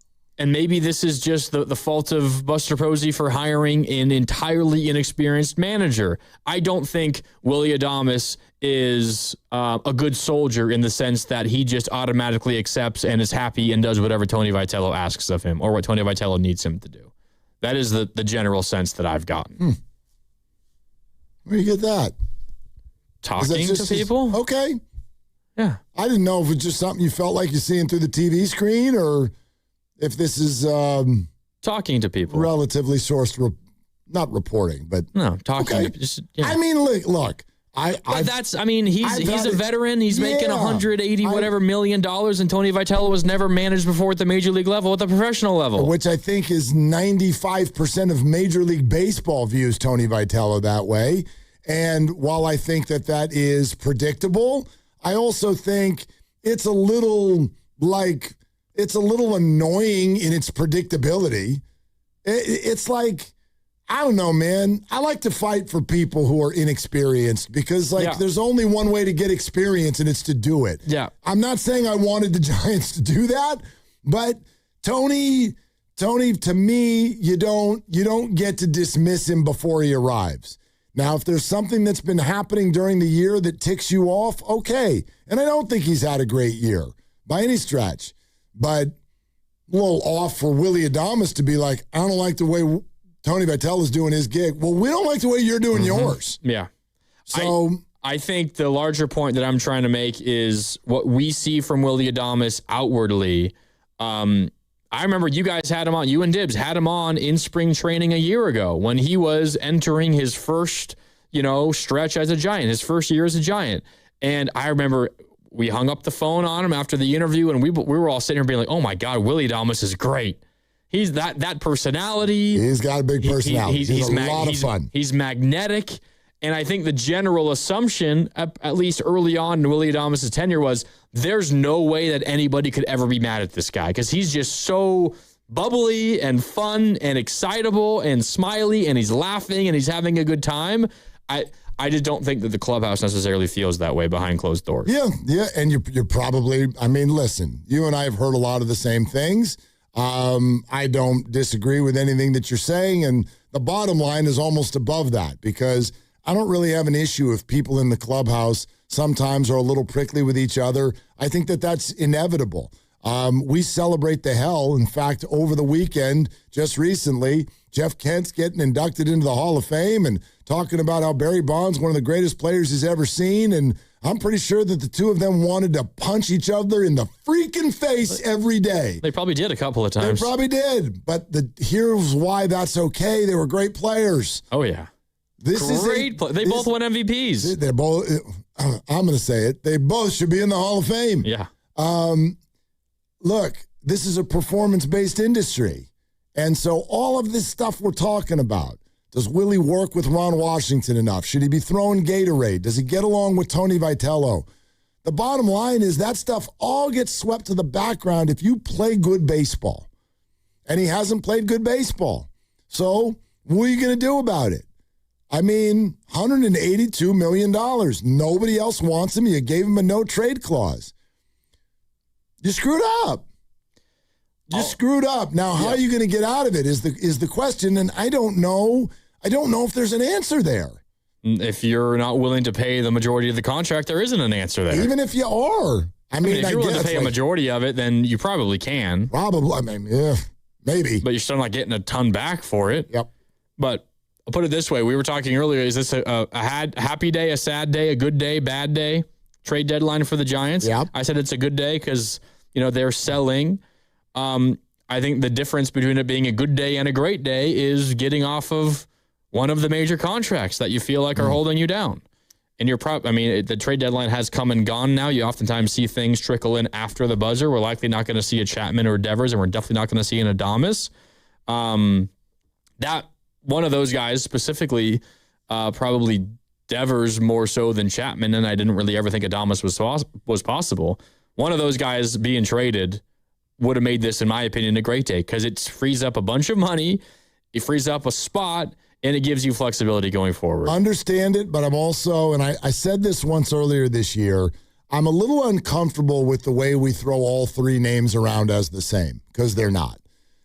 maybe this is just the fault of Buster Posey for hiring an entirely inexperienced manager. I don't think Willy Adames is a good soldier in the sense that he just automatically accepts and is happy and does whatever Tony Vitello asks of him or what Tony Vitello needs him to do. That is the general sense that I've gotten. Where do you get that? Talking to people. Okay. Yeah. I didn't know if it's just something you felt like you're seeing through the TV screen or if this is talking to people. Relatively sourced, not reporting, but no, talking. Okay. To just, yeah. I mean, look. He's a veteran. He's making $180 million, and Tony Vitello was never managed before at the major league level, at the professional level. Which I think is 95% of Major League Baseball views Tony Vitello that way. And while I think that is predictable, I also think it's a little annoying in its predictability. It's like, I don't know, man. I like to fight for people who are inexperienced because, there's only one way to get experience, and it's to do it. Yeah. I'm not saying I wanted the Giants to do that, but Tony, to me, you don't get to dismiss him before he arrives. Now, if there's something that's been happening during the year that ticks you off, okay. And I don't think he's had a great year by any stretch, but a little off for Willy Adames to be like, I don't like the way Tony Vitello is doing his gig. Well, we don't like the way you're doing yours. Yeah. So I think the larger point that I'm trying to make is what we see from Willy Adames outwardly. I remember you guys had him on, you and Dibbs had him on in spring training a year ago when he was entering his first, stretch as a Giant, his first year as a Giant. And I remember we hung up the phone on him after the interview, and we were all sitting here being like, oh my God, Willy Adames is great. He's that personality. He's got a big personality. He's a lot of fun. He's magnetic. And I think the general assumption, at least early on in Willy Adames' tenure, was there's no way that anybody could ever be mad at this guy because he's just so bubbly and fun and excitable and smiley, and he's laughing and he's having a good time. I just don't think that the clubhouse necessarily feels that way behind closed doors. Yeah, and you're probably, listen, you and I have heard a lot of the same things. I don't disagree with anything that you're saying, and the bottom line is almost above that because I don't really have an issue if people in the clubhouse sometimes are a little prickly with each other. I think that that's inevitable. We celebrate the hell. In fact, over the weekend, just recently, Jeff Kent's getting inducted into the Hall of Fame and talking about how Barry Bonds, one of the greatest players he's ever seen, and I'm pretty sure that the two of them wanted to punch each other in the freaking face every day. They probably did a couple of times. They probably did. But here's why that's okay. They were great players. Oh, yeah. They both won MVPs. They're both, I'm going to say it. They both should be in the Hall of Fame. Yeah. Look, this is a performance-based industry. And so all of this stuff we're talking about, does Willie work with Ron Washington enough? Should he be throwing Gatorade? Does he get along with Tony Vitello? The bottom line is that stuff all gets swept to the background if you play good baseball. And he hasn't played good baseball. So what are you going to do about it? $182 million. Nobody else wants him. You gave him a no-trade clause. You screwed up. Screwed up. Now, how are you going to get out of it is the question, and I don't know. I don't know if there's an answer there. If you're not willing to pay the majority of the contract, there isn't an answer there. Even if you are. If you're willing to pay a majority of it, then you probably can. Probably. Yeah, maybe. But you're still not getting a ton back for it. Yep. But I'll put it this way. We were talking earlier. Is this a happy day, a sad day, a good day, bad day? Trade deadline for the Giants? Yeah. I said it's a good day because, they're selling. I think the difference between it being a good day and a great day is getting off of one of the major contracts that you feel like are holding you down. And the trade deadline has come and gone now. You oftentimes see things trickle in after the buzzer. We're likely not going to see a Chapman or a Devers, and we're definitely not going to see an Adames. That one of those guys specifically, probably Devers more so than Chapman, and I didn't really ever think Adames was possible. One of those guys being traded would have made this, in my opinion, a great day because it frees up a bunch of money, it frees up a spot, and it gives you flexibility going forward. Understand it, but I'm also, and I said this once earlier this year, I'm a little uncomfortable with the way we throw all three names around as the same because they're not.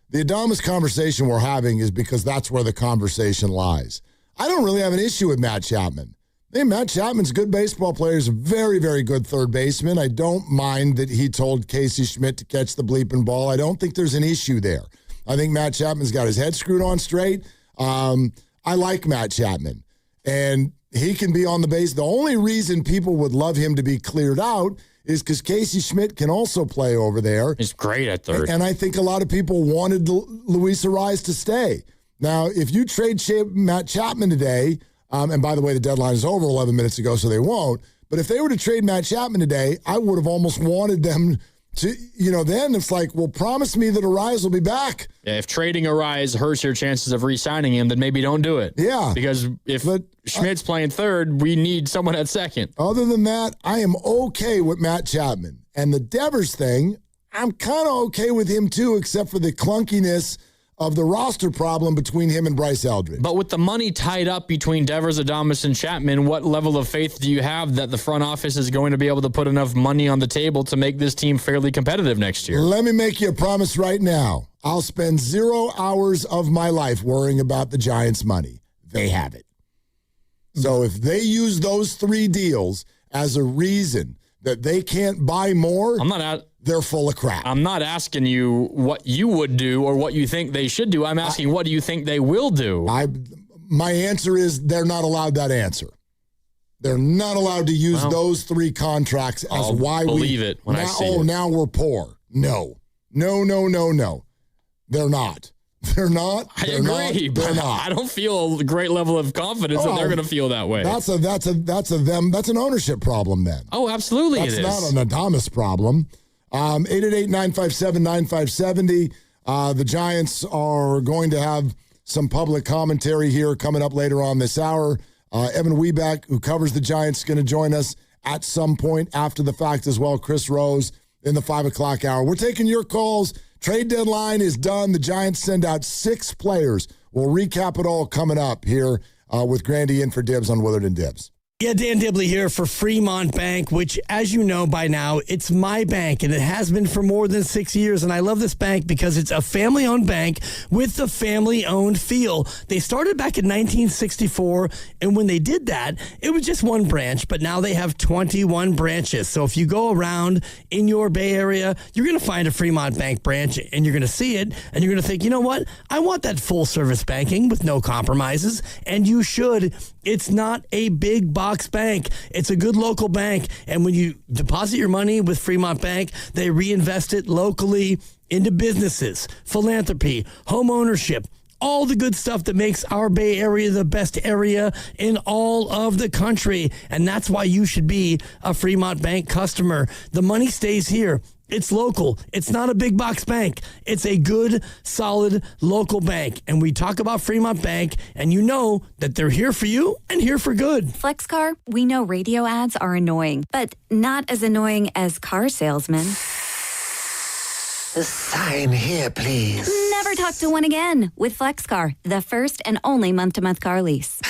The Adames conversation we're having is because that's where the conversation lies. I don't really have an issue with Matt Chapman. Matt Chapman's a good baseball player. He's a very, very good third baseman. I don't mind that he told Casey Schmidt to catch the bleeping ball. I don't think there's an issue there. I think Matt Chapman's got his head screwed on straight. I like Matt Chapman, and he can be on the base. The only reason people would love him to be cleared out is because Casey Schmidt can also play over there. He's great at third. And I think a lot of people wanted Luis Arraez to stay. Now, if you trade Matt Chapman today, and by the way, the deadline is over 11 minutes ago, so they won't. But if they were to trade Matt Chapman today, I would have almost wanted them Then it's like, well, promise me that Arraez will be back. Yeah, if trading Arraez hurts your chances of re-signing him, then maybe don't do it. Yeah. Because if Schmidt's playing third, we need someone at second. Other than that, I am okay with Matt Chapman. And the Devers thing, I'm kind of okay with him too, except for the clunkiness of the roster problem between him and Bryce Eldridge. But with the money tied up between Devers, Adames, and Chapman, what level of faith do you have that the front office is going to be able to put enough money on the table to make this team fairly competitive next year? Let me make you a promise right now. I'll spend 0 hours of my life worrying about the Giants' money. They have it. So if they use those 3 deals as a reason that they can't buy more, they're full of crap. I'm not asking you what you would do or what you think they should do. I'm asking what do you think they will do? My answer is they're not allowed that answer. They're not allowed to use those 3 contracts as I'll why believe it when I see it. Now we're poor. No. They're not. They're not. I agree, but I don't feel a great level of confidence that they're going to feel that way. That's an ownership problem then. Oh, absolutely, that's it is. Not an Adames problem. 888-957-9570. The Giants are going to have some public commentary here coming up later on this hour. Evan Wiebeck, who covers the Giants, is going to join us at some point after the fact as well. Chris Rose in the 5 o'clock hour. We're taking your calls. Trade deadline is done. The Giants send out 6 players. We'll recap it all coming up here with Grandy in for Dibs on Willard and Dibs. Yeah, Dan Dibley here for Fremont Bank, which, as you know by now, it's my bank, and it has been for more than 6 years. And I love this bank because it's a family-owned bank with the family-owned feel. They started back in 1964, and when they did that, it was just 1 branch, but now they have 21 branches. So if you go around in your Bay Area, you're going to find a Fremont Bank branch, and you're going to see it, and you're going to think, you know what? I want that full-service banking with no compromises, and you should. It's not a big box bank. It's a good local bank. And when you deposit your money with Fremont Bank, they reinvest it locally into businesses, philanthropy, home ownership, all the good stuff that makes our Bay Area the best area in all of the country. And that's why you should be a Fremont Bank customer. The money stays here. It's local. It's not a big box bank. It's a good, solid local bank. And we talk about Fremont Bank, and you know that they're here for you and here for good. FlexCar, we know radio ads are annoying, but not as annoying as car salesmen. Sign here, please. Never talk to one again with FlexCar, the first and only month-to-month car lease.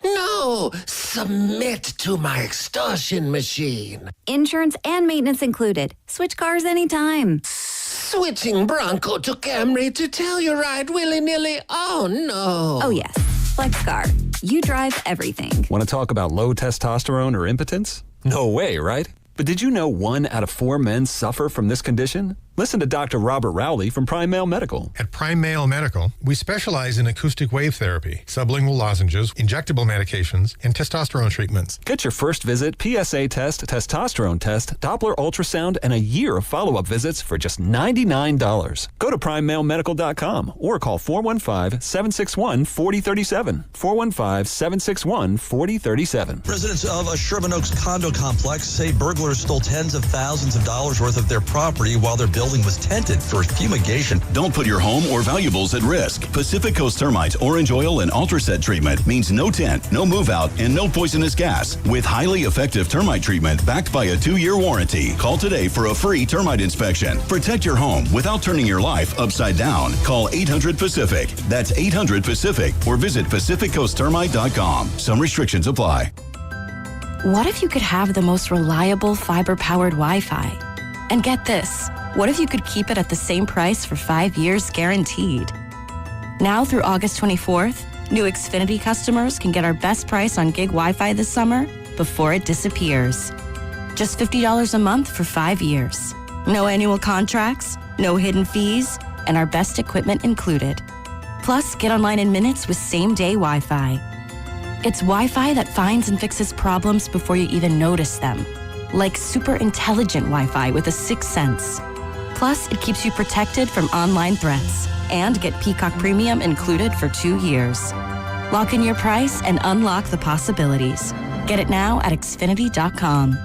No, submit to my extortion machine. Insurance and maintenance included. Switch cars anytime. Switching Bronco to Camry to tell you right willy-nilly. Oh, no. Oh, yes. FlexCar. You drive everything. Want to talk about low testosterone or impotence? No way, right? But did you know 1 out of 4 men suffer from this condition? Listen to Dr. Robert Rowley from Prime Male Medical. At Prime Male Medical, we specialize in acoustic wave therapy, sublingual lozenges, injectable medications, and testosterone treatments. Get your first visit, PSA test, testosterone test, Doppler ultrasound, and a year of follow-up visits for just $99. Go to PrimeMaleMedical.com or call 415-761-4037. 415-761-4037. Residents of a Sherman Oaks condo complex say burglars stole tens of thousands of dollars worth of their property while their building was tented for fumigation. Don't put your home or valuables at risk. Pacific Coast Termite Orange Oil and Ultraset treatment means no tent, no move out, and no poisonous gas. With highly effective termite treatment backed by a 2-year warranty. Call today for a free termite inspection. Protect your home without turning your life upside down. Call 800-PACIFIC. That's 800-PACIFIC or visit PacificCoastTermite.com. Some restrictions apply. What if you could have the most reliable fiber-powered Wi-Fi? And get this, what if you could keep it at the same price for 5 years guaranteed? Now through August 24th, new Xfinity customers can get our best price on gig Wi-Fi this summer before it disappears. Just $50 a month for 5 years. No annual contracts, no hidden fees, and our best equipment included. Plus, get online in minutes with same-day Wi-Fi. It's Wi-Fi that finds and fixes problems before you even notice them. Like super intelligent Wi-Fi with a 6th sense. Plus, it keeps you protected from online threats. And get Peacock Premium included for 2 years. Lock in your price and unlock the possibilities. Get it now at Xfinity.com.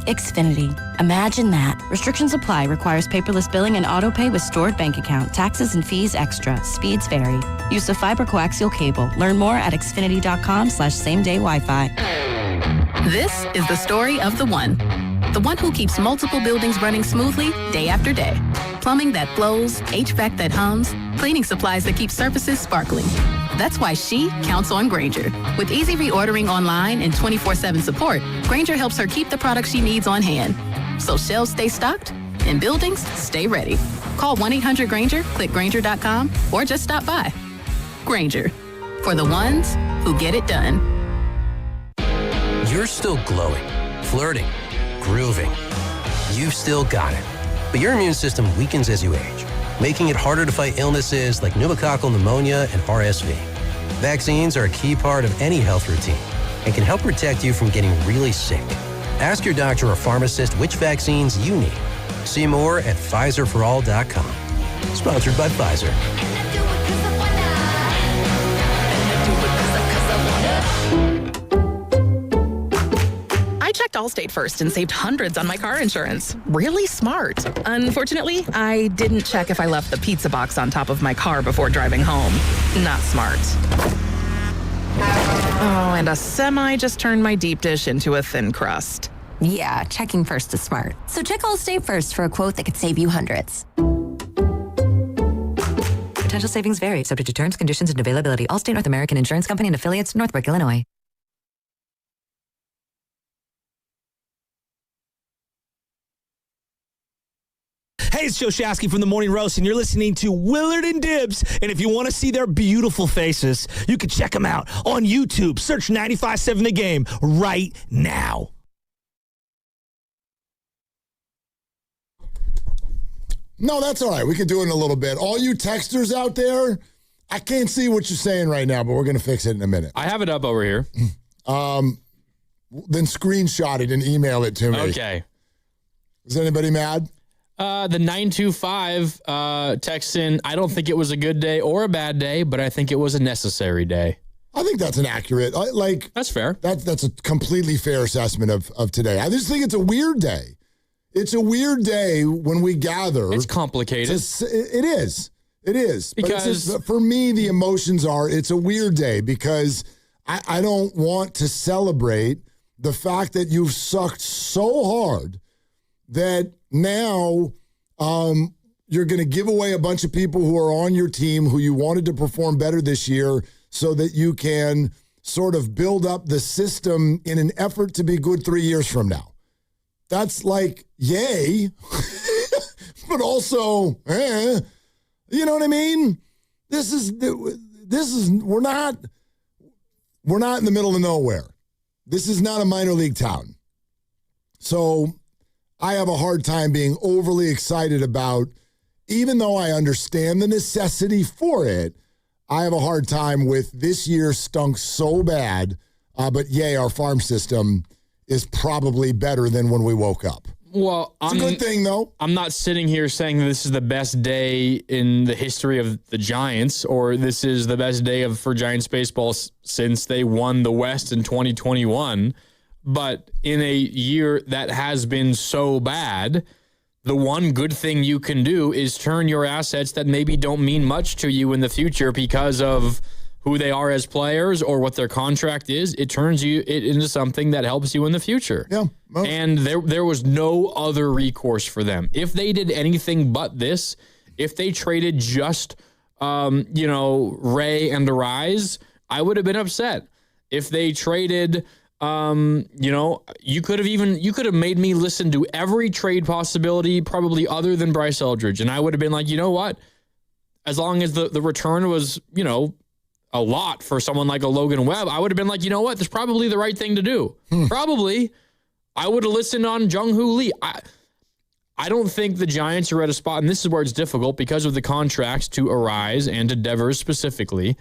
Xfinity. Imagine that. Restrictions apply. Requires paperless billing and auto pay with stored bank account. Taxes and fees extra. Speeds vary. Use of fiber coaxial cable. Learn more at xfinity.com/same-day Wi-Fi. This is the story of the one. The one who keeps multiple buildings running smoothly day after day. Plumbing that flows, HVAC that hums, cleaning supplies that keep surfaces sparkling. That's why she counts on Grainger. With easy reordering online and 24/7 support, Grainger helps her keep the products she needs on hand. So shelves stay stocked and buildings stay ready. Call 1-800-GRAINGER, click Grainger.com, or just stop by. Grainger, for the ones who get it done. You're still glowing, flirting, grooving. You've still got it. But your immune system weakens as you age, making it harder to fight illnesses like pneumococcal pneumonia and RSV. Vaccines are a key part of any health routine and can help protect you from getting really sick. Ask your doctor or pharmacist which vaccines you need. See more at PfizerForAll.com. Sponsored by Pfizer. I checked Allstate first and saved hundreds on my car insurance. Really smart. Unfortunately, I didn't check if I left the pizza box on top of my car before driving home. Not smart. Oh, and a semi just turned my deep dish into a thin crust. Yeah, checking first is smart. So check Allstate first for a quote that could save you hundreds. Potential savings vary, subject to terms, conditions, and availability. Allstate North American Insurance Company and affiliates, Northbrook, Illinois. Hey, it's Joe Shasky from the Morning Roast, and you're listening to Willard and Dibbs. And if you want to see their beautiful faces, you can check them out on YouTube. Search 95.7 The Game right now. No, that's all right. We can do it in a little bit. All you texters out there, I can't see what you're saying right now, but we're going to fix it in a minute. I have it up over here. Then screenshot it and email it to me. Okay. Is anybody mad? The 925 texts in, I don't think it was a good day or a bad day, but I think it was a necessary day. I think that's an accurate, that's fair. That's a completely fair assessment of today. I just think it's a weird day. It's a weird day when we gather. It's complicated. It is. Because but just, for me, the emotions are, it's a weird day because I don't want to celebrate the fact that you've sucked so hard that now you're going to give away a bunch of people who are on your team who you wanted to perform better this year so that you can sort of build up the system in an effort to be good 3 years from now. That's like, yay, but also, you know what I mean? We're not in the middle of nowhere. This is not a minor league town. So I have a hard time being overly excited about, even though I understand the necessity for it, I have a hard time with this year stunk so bad, but yay, our farm system is probably better than when we woke up. Well, it's a good thing, though. I'm not sitting here saying that this is the best day in the history of the Giants, or this is the best day for Giants baseball since they won the West in 2021. But in a year that has been so bad, the one good thing you can do is turn your assets that maybe don't mean much to you in the future because of who they are as players or what their contract is. It turns it into something that helps you in the future. Yeah. Well, and there was no other recourse for them. If they did anything but this, if they traded just, Ray and Arraez, I would have been upset. If they traded, you could have made me listen to every trade possibility, probably other than Bryce Eldridge. And I would have been like, you know what? As long as the return was, a lot for someone like a Logan Webb, I would have been like, you know what? That's probably the right thing to do. Probably. I would have listened on Jung-Hoo Lee. I don't think the Giants are at a spot, and this is where it's difficult because of the contracts to Arraez and to Devers specifically,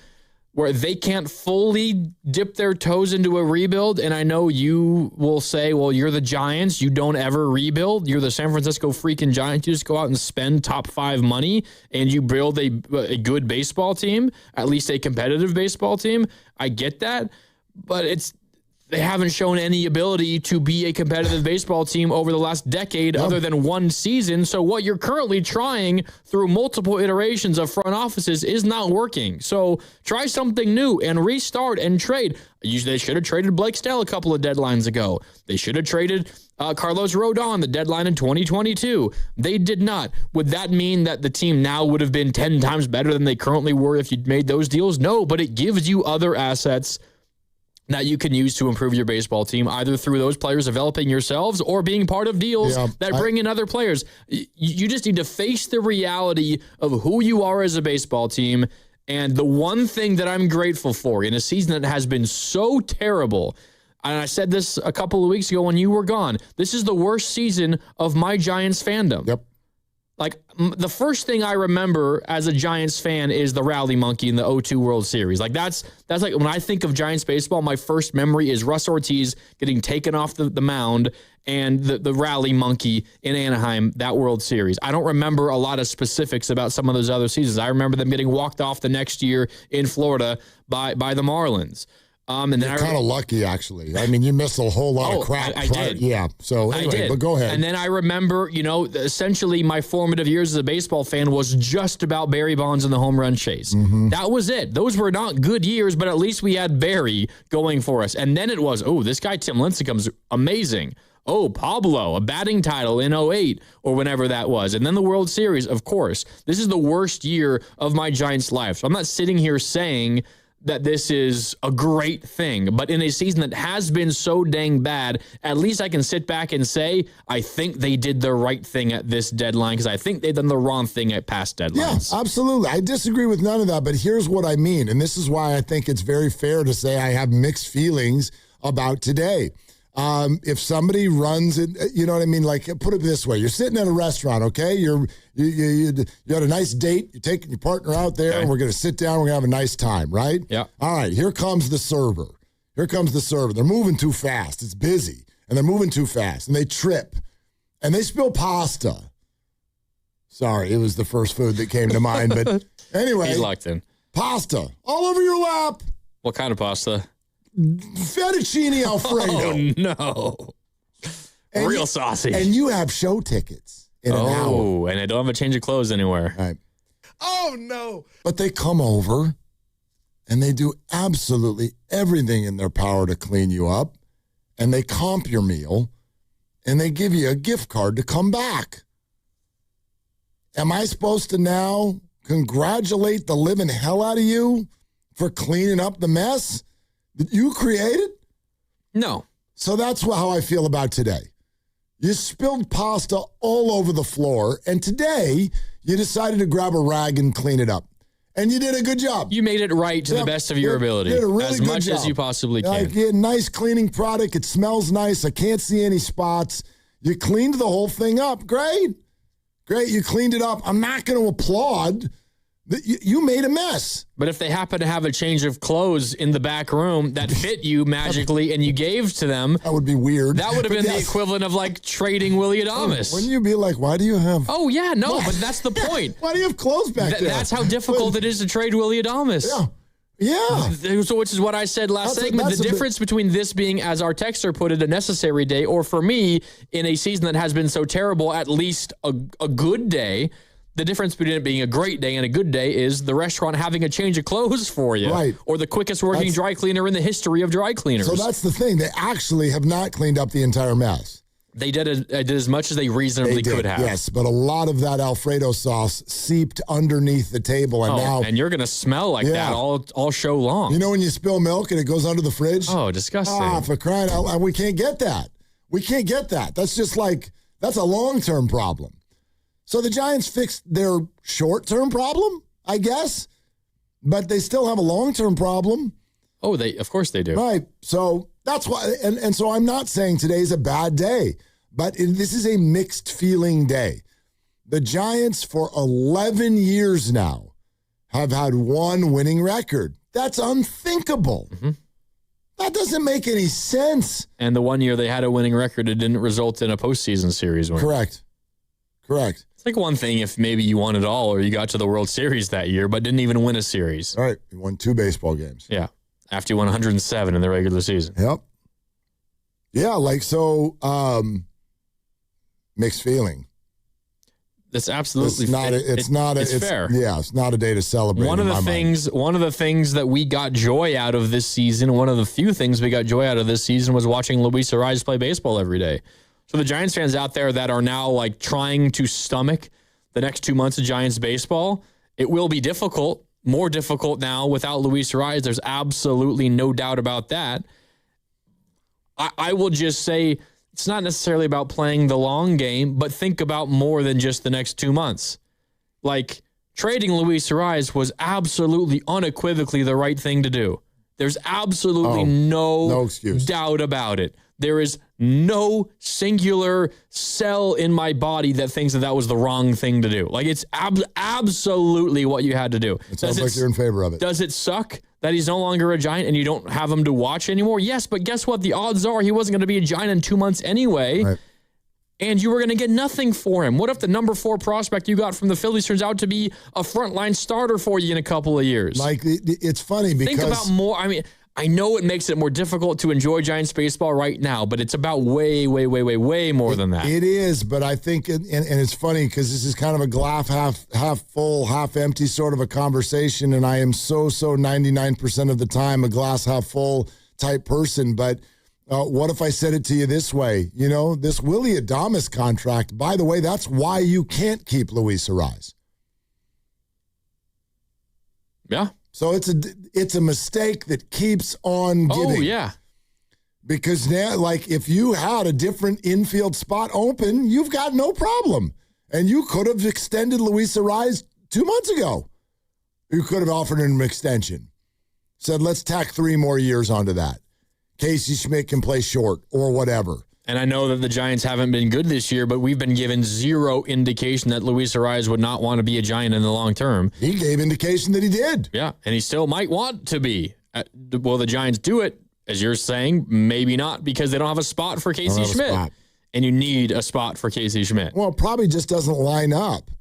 where they can't fully dip their toes into a rebuild. And I know you will say, well, you're the Giants. You don't ever rebuild. You're the San Francisco freaking Giants. You just go out and spend top 5 money and you build a good baseball team, at least a competitive baseball team. I get that. But they haven't shown any ability to be a competitive baseball team over the last decade other than one season. So what you're currently trying through multiple iterations of front offices is not working. So try something new and restart and trade. They should have traded Blake Snell a couple of deadlines ago. They should have traded Carlos Rodon, the deadline in 2022. They did not. Would that mean that the team now would have been 10 times better than they currently were if you'd made those deals? No, but it gives you other assets that you can use to improve your baseball team, either through those players developing yourselves or being part of deals that bring in other players. You just need to face the reality of who you are as a baseball team. And the one thing that I'm grateful for in a season that has been so terrible, and I said this a couple of weeks ago when you were gone, this is the worst season of my Giants fandom. Yep. Like, the first thing I remember as a Giants fan is the rally monkey in the 0-2 World Series. Like, that's like, when I think of Giants baseball, my first memory is Russ Ortiz getting taken off the mound and the rally monkey in Anaheim, that World Series. I don't remember a lot of specifics about some of those other seasons. I remember them getting walked off the next year in Florida by the Marlins. And then You're kind of lucky, actually. I mean, you missed a whole lot of crap. I did. Yeah. So anyway, but go ahead. And then I remember, essentially my formative years as a baseball fan was just about Barry Bonds and the home run chase. Mm-hmm. That was it. Those were not good years, but at least we had Barry going for us. And then it was, this guy Tim Lincecum's amazing. Oh, Pablo, a batting title in 2008 or whenever that was. And then the World Series, of course. This is the worst year of my Giants' life. So I'm not sitting here saying that this is a great thing, but in a season that has been so dang bad, at least I can sit back and say, I think they did the right thing at this deadline, because I think they've done the wrong thing at past deadlines. Yeah, absolutely. I disagree with none of that, but here's what I mean, and this is why I think it's very fair to say I have mixed feelings about today. If somebody runs it, you know what I mean? Like, put it this way. You're sitting at a restaurant, okay? You had a nice date. You're taking your partner out there, and we're going to sit down. We're going to have a nice time, right? Yeah. All right, here comes the server. They're moving too fast. It's busy, and they're moving too fast, and they trip, and they spill pasta. Sorry, it was the first food that came to mind, but anyway. He's locked in. Pasta all over your lap. What kind of pasta? Fettuccine Alfredo. Oh, no. Real saucy. And you have show tickets in an hour. Oh, and I don't have a change of clothes anywhere. Right. Oh, no. But they come over, and they do absolutely everything in their power to clean you up, and they comp your meal, and they give you a gift card to come back. Am I supposed to now congratulate the living hell out of you for cleaning up the mess that you created? No. So that's how I feel about today. You spilled pasta all over the floor, and today you decided to grab a rag and clean it up. And you did a good job. You made it right to the best of your ability. Did a really as good much job. as you possibly can. Like, you had a nice cleaning product. It smells nice. I can't see any spots. You cleaned the whole thing up. Great. You cleaned it up. I'm not going to applaud. You made a mess. But if they happen to have a change of clothes in the back room that fit you magically and you gave to them, that would be weird. That would have been the equivalent of like trading Willie Adames. Wouldn't you be like, why do you have... Oh, yeah, no, but that's the point. Why do you have clothes back there? That's how difficult it is to trade Willie Adames. Yeah. So, which is what I said last segment. The difference between this being, as our texter put it, a necessary day, or for me, in a season that has been so terrible, at least a good day. The difference between it being a great day and a good day is the restaurant having a change of clothes for you. Right. Or the quickest working dry cleaner in the history of dry cleaners. So that's the thing. They actually have not cleaned up the entire mess. They did as much as they reasonably could have. Yes, but a lot of that Alfredo sauce seeped underneath the table. And you're going to smell like that all show long. You know when you spill milk and it goes under the fridge? Oh, disgusting. For crying out loud. We can't get that. That's just that's a long-term problem. So the Giants fixed their short-term problem, I guess, but they still have a long-term problem. Oh, of course they do. Right. So that's why, and so I'm not saying today's a bad day, but this is a mixed feeling day. The Giants for 11 years now have had one winning record. That's unthinkable. Mm-hmm. That doesn't make any sense. And the one year they had a winning record, it didn't result in a postseason series win. Correct. It's like one thing if maybe you won it all or you got to the World Series that year, but didn't even win a series. All right. You won 2 baseball games. Yeah. After you won 107 in the regular season. Yep. Yeah, mixed feeling. That's absolutely fair. It's fair. Yeah, it's not a day to celebrate. One of the things that we got joy out of this season, one of the few things we got joy out of this season was watching Luis Arraez play baseball every day. So the Giants fans out there that are now like trying to stomach the next 2 months of Giants baseball, it will be difficult, more difficult now without Luis Arraez. There's absolutely no doubt about that. I will just say it's not necessarily about playing the long game, but think about more than just the next 2 months. Like, trading Luis Arraez was absolutely unequivocally the right thing to do. There's absolutely no excuse. Doubt about it. There is no singular cell in my body that thinks that was the wrong thing to do. Like, it's absolutely what you had to do. It sounds like you're in favor of it. Does it suck that he's no longer a Giant and you don't have him to watch anymore? Yes, but guess what? The odds are he wasn't going to be a Giant in 2 months anyway, right. And you were going to get nothing for him. What if the number 4 prospect you got from the Phillies turns out to be a frontline starter for you in a couple of years? Like, it's funny because... Think about more... I mean, I know it makes it more difficult to enjoy Giants baseball right now, but it's about way more than that. It is, but I think, and it's funny because this is kind of a glass half full, half empty sort of a conversation, and I am so 99% of the time a glass half full type person, but what if I said it to you this way? You know, this Willy Adames contract, by the way, that's why you can't keep Luis Arraez. Yeah. So it's a mistake that keeps on giving. Oh, yeah. Because now, like, if you had a different infield spot open, you've got no problem. And you could have extended Luis Arraez 2 months ago. You could have offered him an extension. Said, let's tack 3 more years onto that. Casey Schmidt can play short or whatever. And I know that the Giants haven't been good this year, but we've been given zero indication that Luis Arraez would not want to be a Giant in the long term. He gave indication that he did. Yeah, and he still might want to be. Will the Giants do it? As you're saying, maybe not, because they don't have a spot for Casey Schmidt. And you need a spot for Casey Schmidt. Well, it probably just doesn't line up.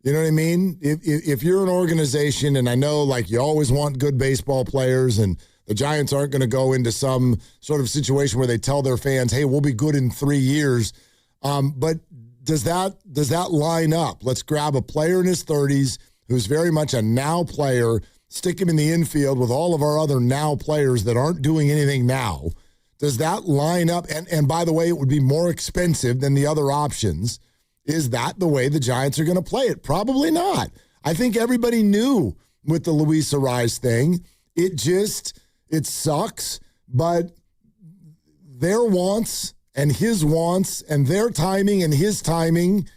You know what I mean? If you're an organization, and I know, like, you always want good baseball players, and the Giants aren't going to go into some sort of situation where they tell their fans, hey, we'll be good in 3 years. But does that line up? Let's grab a player in his 30s who's very much a now player, stick him in the infield with all of our other now players that aren't doing anything now. Does that line up? And by the way, it would be more expensive than the other options. Is that the way the Giants are going to play it? Probably not. I think everybody knew with the Luis Arraez thing. It sucks, but their wants and his wants and their timing and his timing,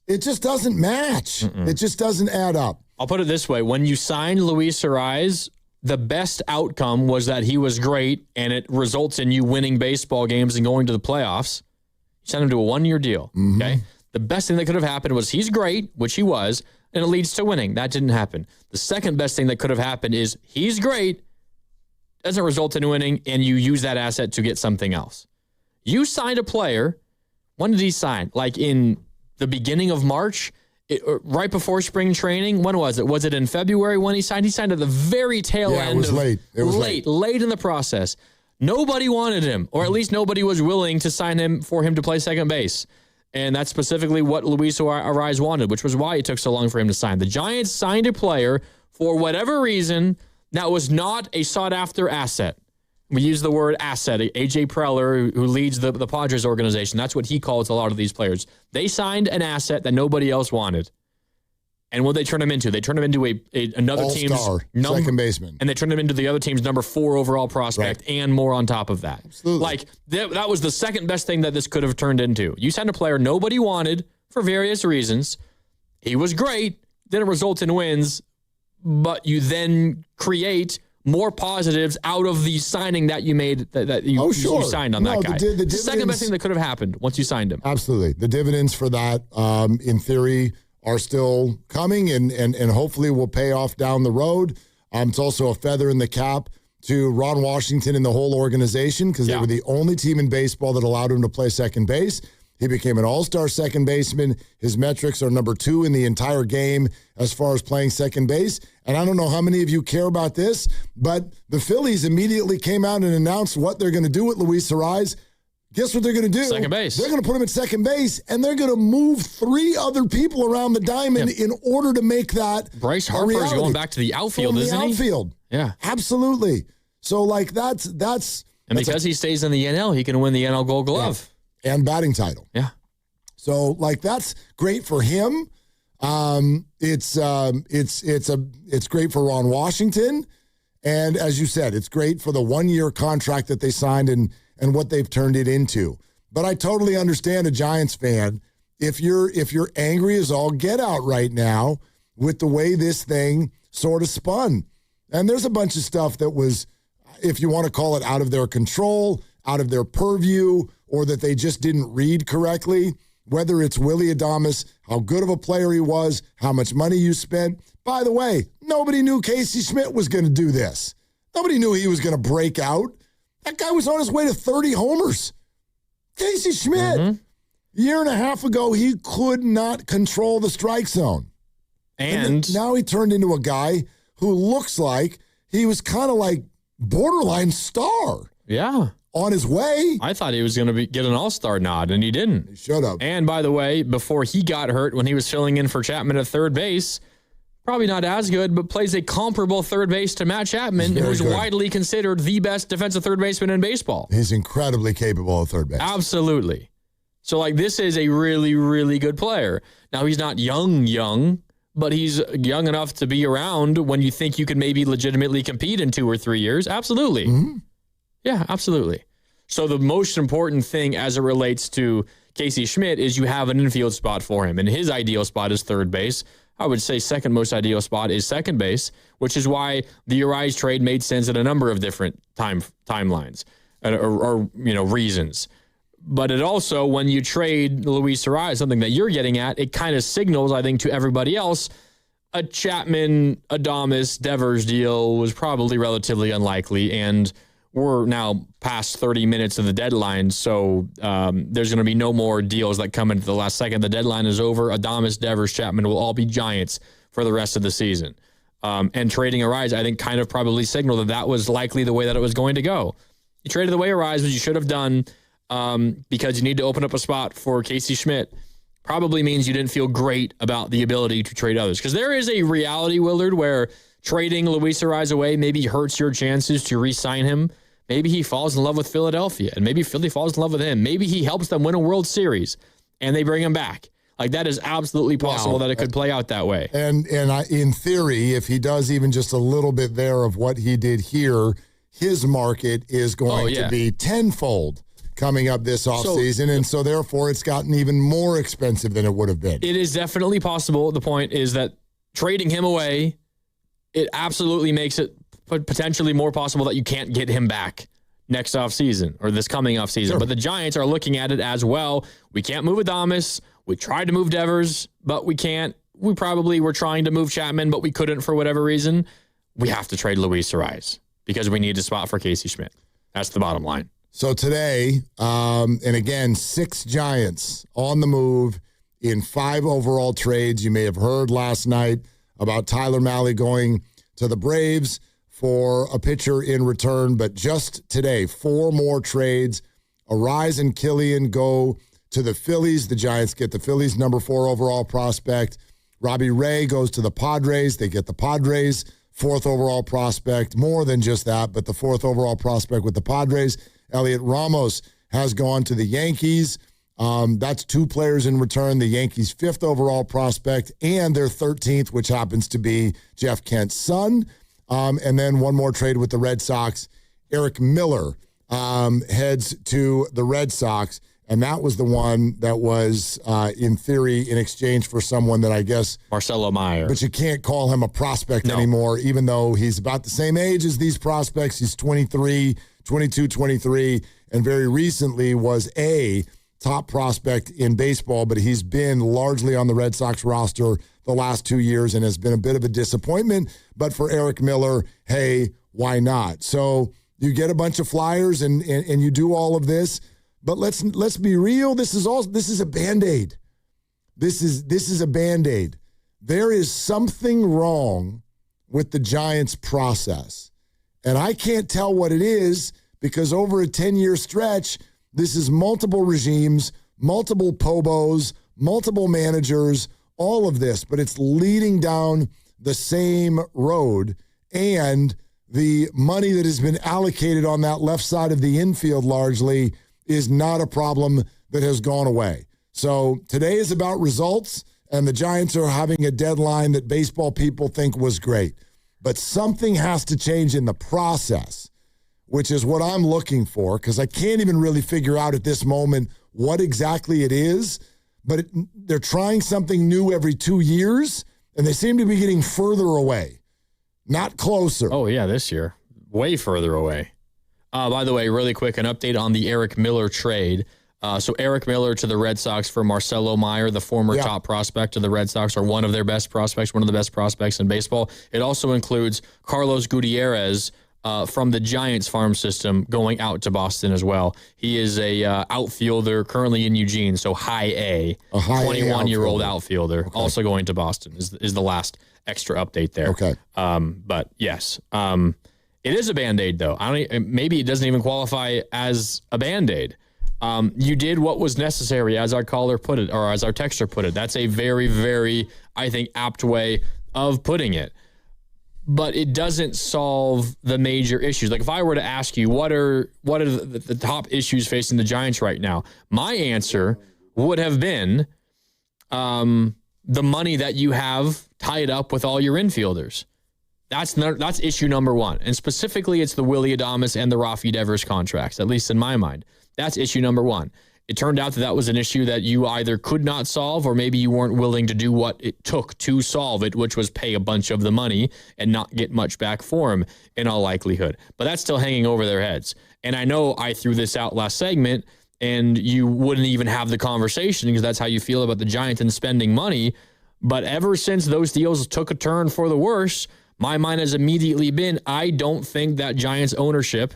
it just doesn't match. Mm-mm. It just doesn't add up. I'll put it this way. When you signed Luis Arraez, the best outcome was that he was great and it results in you winning baseball games and going to the playoffs. You signed him to a 1-year deal, mm-hmm. Okay? The best thing that could have happened was he's great, which he was, and it leads to winning. That didn't happen. The second best thing that could have happened is he's great, doesn't result in winning, and you use that asset to get something else. You signed a player. When did he sign? Like in the beginning of March, right before spring training? When was it? Was it in February when he signed? He signed at the very tail end. It was late. It was late in the process. Nobody wanted him, or at least nobody was willing to sign him for him to play second base. And that's specifically what Luis Arraez wanted, which was why it took so long for him to sign. The Giants signed a player for whatever reason that was not a sought-after asset. We use the word asset. A.J. Preller, who leads the Padres organization, that's what he calls a lot of these players. They signed an asset that nobody else wanted. And what they turn him into? They turn him into another team's second baseman. And they turn him into the other team's number 4 overall prospect, right, and more on top of that. Absolutely. Like, that was the second best thing that this could have turned into. You signed a player nobody wanted for various reasons. He was great. Didn't result in wins. But you then create more positives out of the signing that you made, that you signed on that guy. The second best thing that could have happened once you signed him. Absolutely. The dividends for that, in theory, are still coming and hopefully will pay off down the road. It's also a feather in the cap to Ron Washington and the whole organization because they were the only team in baseball that allowed him to play second base. He became an all-star second baseman. His metrics are number 2 in the entire game as far as playing second base. And I don't know how many of you care about this, but the Phillies immediately came out and announced what they're going to do with Luis Arraez. Guess what they're going to do? Second base. They're going to put him at second base, and they're going to move 3 other people around the diamond in order to make that Bryce Harper's going back to the outfield, isn't he? Outfield. Yeah. Absolutely. So, like, that's And because he stays in the NL, he can win the NL Gold Glove. Yeah. And batting title. Yeah. So, like, that's great for him. It's great for Ron Washington. And as you said, it's great for the 1-year contract that they signed and what they've turned it into. But I totally understand a Giants fan if you're angry as all get out right now with the way this thing sort of spun. And there's a bunch of stuff that was, if you want to call it out of their control, out of their purview, or that they just didn't read correctly, whether it's Willy Adames, how good of a player he was, how much money you spent. By the way, nobody knew Casey Schmidt was going to do this. Nobody knew he was going to break out. That guy was on his way to 30 homers. Casey Schmidt. A year and a half ago, he could not control the strike zone. And now he turned into a guy who looks like he was kind of like borderline star. Yeah. On his way. I thought he was going to get an all-star nod, and he didn't. He should have. And by the way, before he got hurt, when he was filling in for Chapman at third base, probably not as good, but plays a comparable third base to Matt Chapman, who's widely considered the best defensive third baseman in baseball. He's incredibly capable of third base. Absolutely. So, like, this is a really, really good player. Now, he's not young, but he's young enough to be around when you think you can maybe legitimately compete in 2 or 3 years. Absolutely. Yeah, absolutely. So the most important thing as it relates to Casey Schmidt is you have an infield spot for him, and his ideal spot is third base. I would say second most ideal spot is second base, which is why the Arraez trade made sense at a number of different timelines or reasons. But it also, when you trade Luis Arraez, something that you're getting at, it kind of signals, I think, to everybody else, a Chapman, Adames, Devers deal was probably relatively unlikely, and we're now past 30 minutes of the deadline, so there's going to be no more deals that come into the last second. The deadline is over. Adames, Devers, Chapman will all be Giants for the rest of the season. And trading Arraez, I think, kind of probably signaled that was likely the way that it was going to go. You traded away Arraez, which you should have done because you need to open up a spot for Casey Schmidt. Probably means you didn't feel great about the ability to trade others. Because there is a reality, Willard, where trading Luis Arraez away maybe hurts your chances to re-sign him. Maybe he falls in love with Philadelphia, and maybe Philly falls in love with him. Maybe he helps them win a World Series, and they bring him back. Like, that is absolutely possible that it could play out that way. And in theory, if he does even just a little bit there of what he did here, his market is going to be tenfold coming up this offseason, and so therefore it's gotten even more expensive than it would have been. It is definitely possible. The point is that trading him away, it absolutely makes it potentially more possible that you can't get him back next offseason or this coming offseason. Sure. But the Giants are looking at it as well. We can't move Adames. We tried to move Devers, but we can't. We probably were trying to move Chapman, but we couldn't for whatever reason. We have to trade Luis Arraez because we need a spot for Casey Schmidt. That's the bottom line. So today, and again, 6 Giants on the move in 5 overall trades. You may have heard last night about Tyler Mahle going to the Braves for a pitcher in return, but just today, 4 more trades. Arraez and Killian go to the Phillies. The Giants get the Phillies' number 4 overall prospect. Robbie Ray goes to the Padres. They get the Padres' 4th overall prospect. More than just that, but the 4th overall prospect with the Padres. Elliot Ramos has gone to the Yankees. That's 2 players in return. The Yankees' 5th overall prospect and their 13th, which happens to be Jeff Kent's son. And then 1 more trade with the Red Sox. Eric Miller heads to the Red Sox, and that was the one that was, in theory, in exchange for someone that I guess... Marcelo Meyer. But you can't call him a prospect anymore, even though he's about the same age as these prospects. He's 23, 22, 23, and very recently was a top prospect in baseball, but he's been largely on the Red Sox roster the last 2 years and has been a bit of a disappointment. But for Eric Miller, hey, why not? So you get a bunch of flyers and you do all of this, but let's be real. This is a Band-Aid. This is a Band-Aid. There is something wrong with the Giants' process. And I can't tell what it is because over a 10-year stretch, This is multiple regimes, multiple Pobos, multiple managers, all of this, but it's leading down the same road. And the money that has been allocated on that left side of the infield largely is not a problem that has gone away. So today is about results, and the Giants are having a deadline that baseball people think was great. But something has to change in the process, which is what I'm looking for, because I can't even really figure out at this moment what exactly it is. But they're trying something new every 2 years, and they seem to be getting further away, not closer. Oh, yeah, this year. Way further away. By the way, really quick, an update on the Eric Miller trade. So Eric Miller to the Red Sox for Marcelo Meyer, the former top prospect of the Red Sox, or one of their best prospects, one of the best prospects in baseball. It also includes Carlos Gutierrez from the Giants farm system going out to Boston as well. He is a outfielder currently in Eugene, so high A, 21-year-old outfielder, also going to Boston is the last extra update there. Okay. But yes, it is a Band-Aid though. Maybe it doesn't even qualify as a Band-Aid. You did what was necessary, as our caller put it, or as our texter put it. That's a very, very, I think, apt way of putting it. But it doesn't solve the major issues. Like if I were to ask you, what are the top issues facing the Giants right now? My answer would have been the money that you have tied up with all your infielders. That's issue number one. And specifically, it's the Willy Adames and the Rafi Devers contracts, at least in my mind. That's issue number one. It turned out that was an issue that you either could not solve or maybe you weren't willing to do what it took to solve it, which was pay a bunch of the money and not get much back for them in all likelihood. But that's still hanging over their heads. And I know I threw this out last segment and you wouldn't even have the conversation because that's how you feel about the Giants and spending money. But ever since those deals took a turn for the worse, my mind has immediately been, I don't think that Giants ownership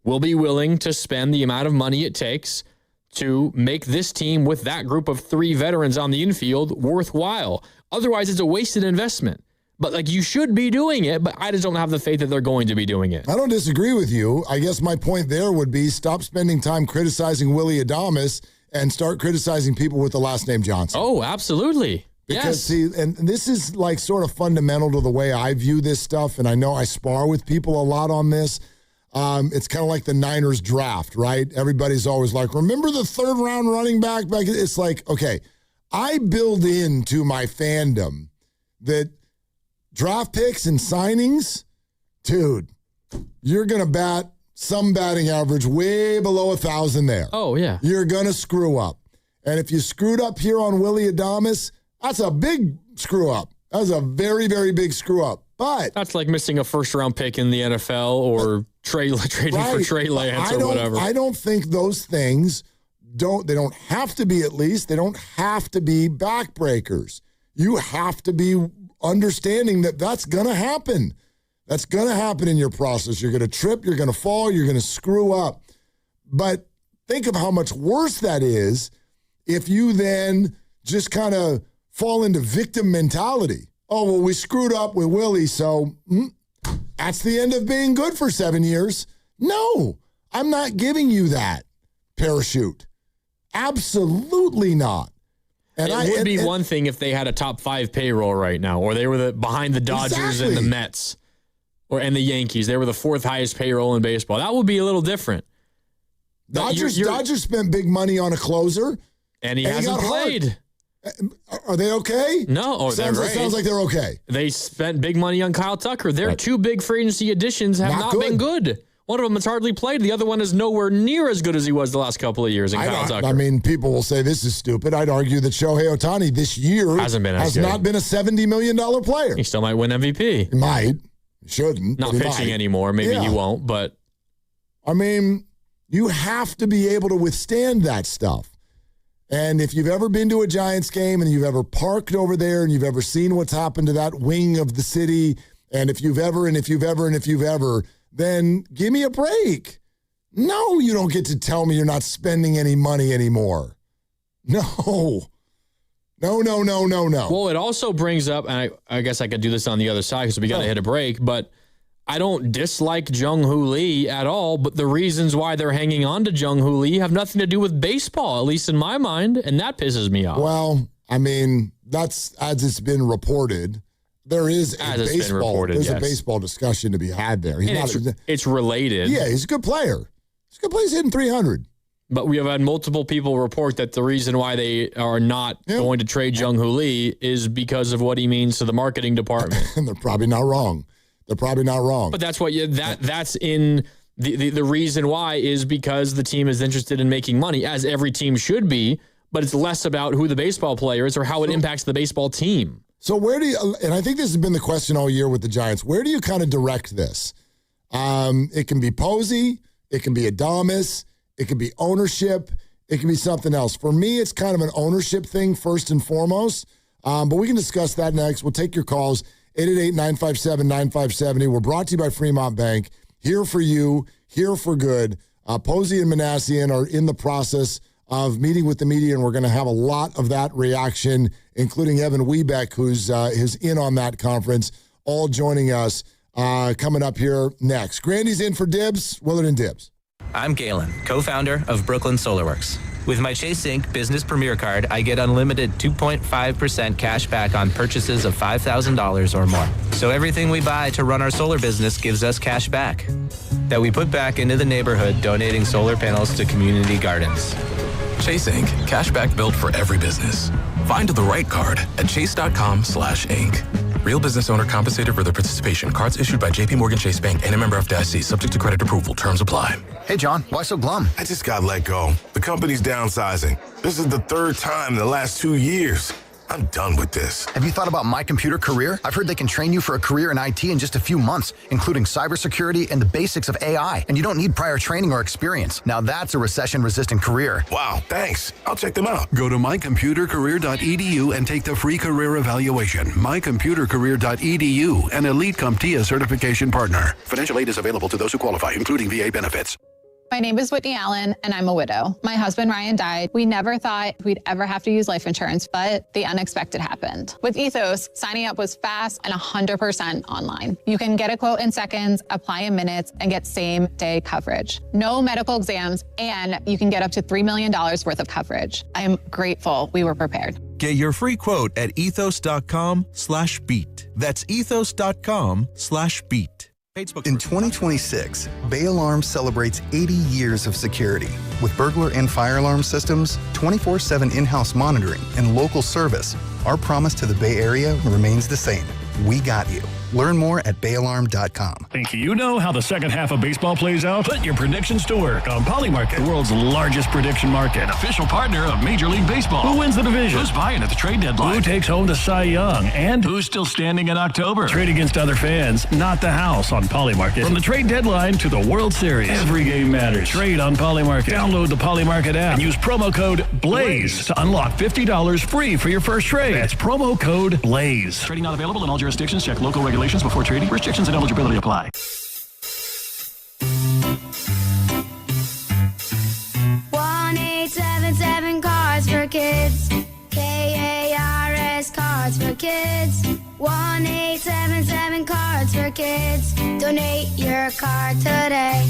will be willing to spend the amount of money it takes to make this team with that group of 3 veterans on the infield worthwhile. Otherwise, it's a wasted investment. But you should be doing it, but I just don't have the faith that they're going to be doing it. I don't disagree with you. I guess my point there would be stop spending time criticizing Willy Adames and start criticizing people with the last name Johnson. Oh, absolutely. Because, see, and this is sort of fundamental to the way I view this stuff, and I know I spar with people a lot on this. It's kind of like the Niners draft, right? Everybody's always like, remember the 3rd round running back? It's like, okay, I build into my fandom that draft picks and signings, dude, you're going to bat some batting average way below 1,000 there. Oh, yeah. You're going to screw up. And if you screwed up here on Willy Adames, that's a big screw up. That's a very, very big screw up. But that's like missing a 1st-round pick in the NFL or trading for Trey Lance or whatever. I don't think those things they don't have to be, at least. They don't have to be backbreakers. You have to be understanding that that's going to happen. That's going to happen in your process. You're going to trip, you're going to fall, you're going to screw up. But think of how much worse that is if you then just kind of fall into victim mentality. Oh, well, we screwed up with Willie, so that's the end of being good for 7 years. No, I'm not giving you that parachute. Absolutely not. And it would be one thing if they had a top 5 payroll right now, or they were behind the Dodgers and the Mets and the Yankees. They were the 4th highest payroll in baseball. That would be a little different. Dodgers spent big money on a closer. And he hasn't played. Are they okay? No, they're great. Sounds like they're okay. They spent big money on Kyle Tucker. Their 2 big free agency additions have not been good. One of them has hardly played. The other one is nowhere near as good as he was the last couple of years in Kyle Tucker. I mean, people will say this is stupid. I'd argue that Shohei Ohtani this year has not been a $70 million player. He still might win MVP. He might. He shouldn't. Not pitching anymore. Maybe he won't, but. I mean, you have to be able to withstand that stuff. And if you've ever been to a Giants game and you've ever parked over there and you've ever seen what's happened to that wing of the city, and if you've ever, then give me a break. No, you don't get to tell me you're not spending any money anymore. No. Well, it also brings up, and I guess I could do this on the other side because we got to hit a break, but I don't dislike Jung-Hoo Lee at all, but the reasons why they're hanging on to Jung-Hoo Lee have nothing to do with baseball, at least in my mind, and that pisses me off. Well, I mean, that's as it's been reported. There is a baseball discussion to be had there. It's related. Yeah, he's a good player. He's a good player. He's hitting 300. But we have had multiple people report that the reason why they are not going to trade Jung-Hoo Lee is because of what he means to the marketing department. And they're probably not wrong. But that's what that's in the reason why is because the team is interested in making money, as every team should be, but it's less about who the baseball player is or how it impacts the baseball team. So where do you, and I think this has been the question all year with the Giants, where do you kind of direct this? It can be Posey, it can be Adames, it can be ownership, it can be something else. For me, it's kind of an ownership thing first and foremost, but we can discuss that next. We'll take your calls. 888-957-9570. We're brought to you by Fremont Bank. Here for you, here for good. Posey and Manassian are in the process of meeting with the media, and we're going to have a lot of that reaction, including Evan Wiebeck, who's in on that conference, all joining us coming up here next. Grandy's in for Dibs, Willard and Dibs. I'm Galen, co-founder of Brooklyn Solarworks. With my Chase Inc. Business Premier Card, I get unlimited 2.5% cash back on purchases of $5,000 or more. So everything we buy to run our solar business gives us cash back that we put back into the neighborhood, donating solar panels to community gardens. Chase Inc. Cash back built for every business. Find the right card at chase.com/Inc. Real business owner compensated for their participation. Cards issued by J.P. Morgan Chase Bank and a member FDIC. Subject to credit approval. Terms apply. Hey, John, why so glum? I just got let go. The company's downsizing. This is the third time in the last 2 years. I'm done with this. Have you thought about My Computer Career? I've heard they can train you for a career in IT in just a few months, including cybersecurity and the basics of AI. And you don't need prior training or experience. Now that's a recession-resistant career. Wow, thanks. I'll check them out. Go to mycomputercareer.edu and take the free career evaluation. Mycomputercareer.edu, an Elite CompTIA certification partner. Financial aid is available to those who qualify, including VA benefits. My name is Whitney Allen, and I'm a widow. My husband, Ryan, died. We never thought we'd ever have to use life insurance, but the unexpected happened. With Ethos, signing up was fast and 100% online. You can get a quote in seconds, apply in minutes, and get same-day coverage. No medical exams, and you can get up to $3 million worth of coverage. I am grateful we were prepared. Get your free quote at ethos.com/beat. That's ethos.com/beat. In 2026, Bay Alarm celebrates 80 years of security. With burglar and fire alarm systems, 24/7 in-house monitoring, and local service, our promise to the Bay Area remains the same. We got you. Learn more at bayalarm.com. Think you know how the second half of baseball plays out? Put your predictions to work on Polymarket, the world's largest prediction market. Official partner of Major League Baseball. Who wins the division? Who's buying at the trade deadline? Who takes home the Cy Young? And who's still standing in October? Trade against other fans, not the house on Polymarket. From the trade deadline to the World Series, every game matters. Trade on Polymarket. Download the Polymarket app and use promo code BLAZE to unlock $50 free for your first trade. That's promo code BLAZE. Trading not available in all jurisdictions. Check local regulations before trading. Restrictions and eligibility apply. 1-877 Cards for Kids. KARS Cards for Kids. 1-877 Cards for Kids. Donate your card today.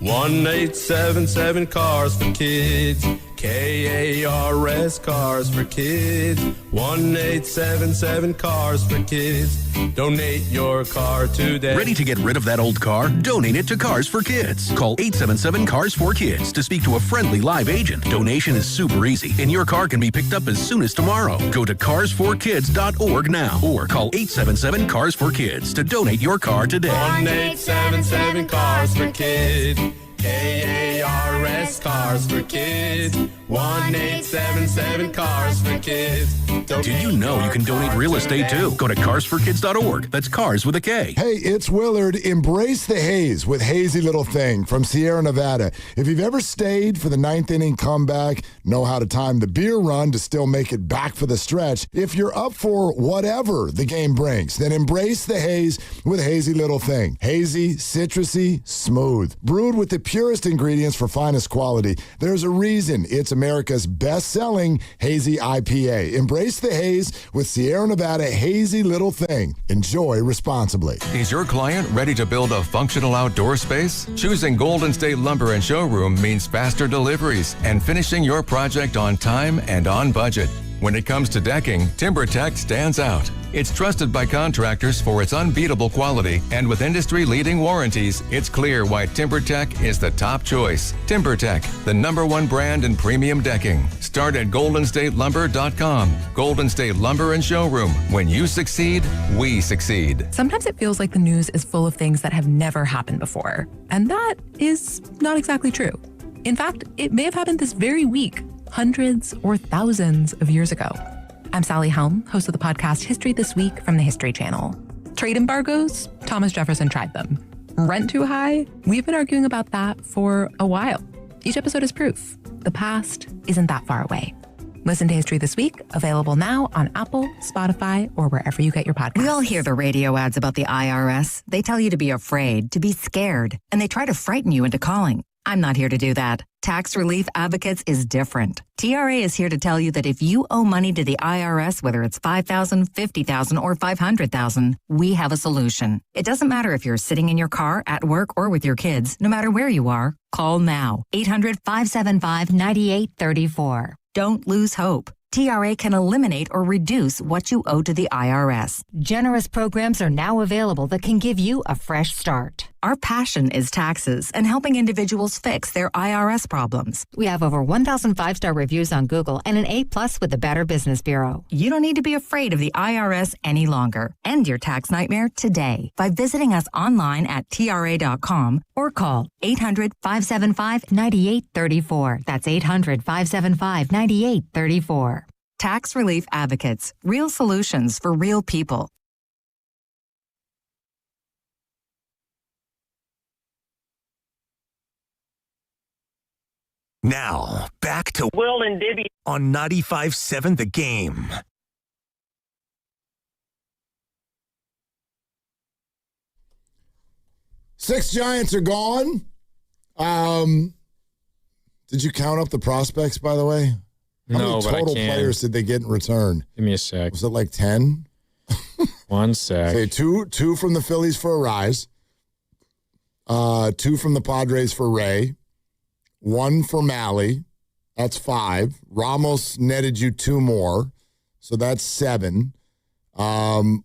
1-877 Cars for Kids. KARS Cars for Kids. 1-877 Cars for Kids. Donate your car today. Ready to get rid of that old car? Donate it to Cars for Kids. Call 877 Cars for Kids to speak to a friendly live agent. Donation is super easy, and your car can be picked up as soon as tomorrow. Go to carsforkids.org now or call 877 Cars for Kids to donate your car today. 1-877 Cars for Kids. KARS Cars for Kids. 1-877 Cars for Kids. Did you know you can donate real estate too? Go to carsforkids.org. That's cars with a K. Hey, it's Willard. Embrace the haze with Hazy Little Thing from Sierra Nevada. If you've ever stayed for the ninth inning comeback, know how to time the beer run to still make it back for the stretch. If you're up for whatever the game brings, then embrace the haze with Hazy Little Thing. Hazy, citrusy, smooth. Brewed with the purest ingredients for finest quality. There's a reason it's America's best-selling hazy IPA. Embrace the haze with Sierra Nevada Hazy Little Thing. Enjoy responsibly. Is your client ready to build a functional outdoor space? Choosing Golden State Lumber and Showroom means faster deliveries and finishing your project on time and on budget. When it comes to decking, TimberTech stands out. It's trusted by contractors for its unbeatable quality, and with industry-leading warranties, it's clear why TimberTech is the top choice. TimberTech, the #1 brand in premium decking. Start at goldenstatelumber.com. Golden State Lumber and Showroom. When you succeed, we succeed. Sometimes it feels like the news is full of things that have never happened before, and that is not exactly true. In fact, it may have happened this very week, hundreds or thousands of years ago. I'm Sally Helm, host of the podcast History This Week from the History Channel. Trade embargoes? Thomas Jefferson tried them. Rent too high? We've been arguing about that for a while. Each episode is proof. The past isn't that far away. Listen to History This Week, available now on Apple, Spotify, or wherever you get your podcasts. We all hear the radio ads about the IRS. They tell you to be afraid, to be scared, and they try to frighten you into calling. I'm not here to do that. Tax Relief Advocates is different. TRA is here to tell you that if you owe money to the IRS, whether it's $5,000, $50,000, or $500,000, we have a solution. It doesn't matter if you're sitting in your car, at work, or with your kids. No matter where you are, call now. 800-575-9834. Don't lose hope. TRA can eliminate or reduce what you owe to the IRS. Generous programs are now available that can give you a fresh start. Our passion is taxes and helping individuals fix their IRS problems. We have over 1,000 five-star reviews on Google and an A+ with the Better Business Bureau. You don't need to be afraid of the IRS any longer. End your tax nightmare today by visiting us online at TRA.com or call 800-575-9834. That's 800-575-9834. Tax Relief Advocates. Real solutions for real people. Now, back to Will and Dibby on 95.7 The Game. 6 Giants are gone. Did you count up the prospects, by the way? How No, many but I total can. players did they get in return? Give me a sec. Was it like 10? 1 sec. Say two from the Phillies for Arraez. 2 from the Padres for Ray. 1 for Malley. That's 5. Ramos netted you 2 more. So that's 7. The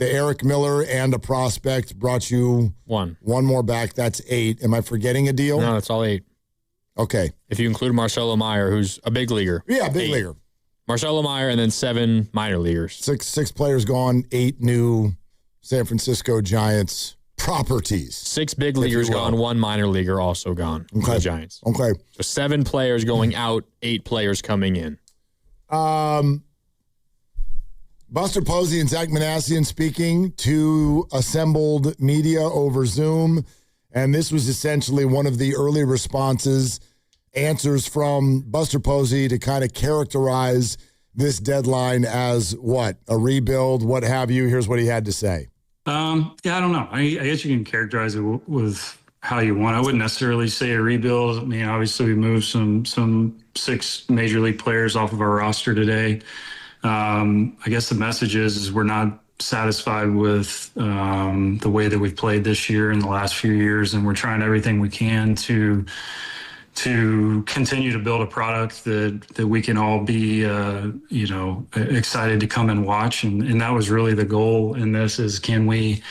Eric Miller and a prospect brought you 1 more back. That's 8. Am I forgetting a deal? No, that's all 8. Okay. If you include Marcelo Meyer, who's a big leaguer. Yeah, big 8. leaguer. Marcelo Meyer and then 7 minor leaguers. 6 players gone, 8 new San Francisco Giants properties. 6 big leaguers gone, 1 minor leaguer also gone for the Giants. Okay. So 7 players going out, 8 players coming in. Buster Posey and Zach Manassian speaking to assembled media over Zoom. And this was essentially one of the early answers from Buster Posey to kind of characterize this deadline as what? A rebuild, what have you. Here's what he had to say. Yeah, I don't know. I guess you can characterize it with how you want. I wouldn't necessarily say a rebuild. I mean, obviously we moved some 6 major league players off of our roster today. I guess the message is we're not satisfied with the way that we've played this year and the last few years, and we're trying everything we can to continue to build a product that we can all be excited to come and watch, and that was really the goal in this is can we,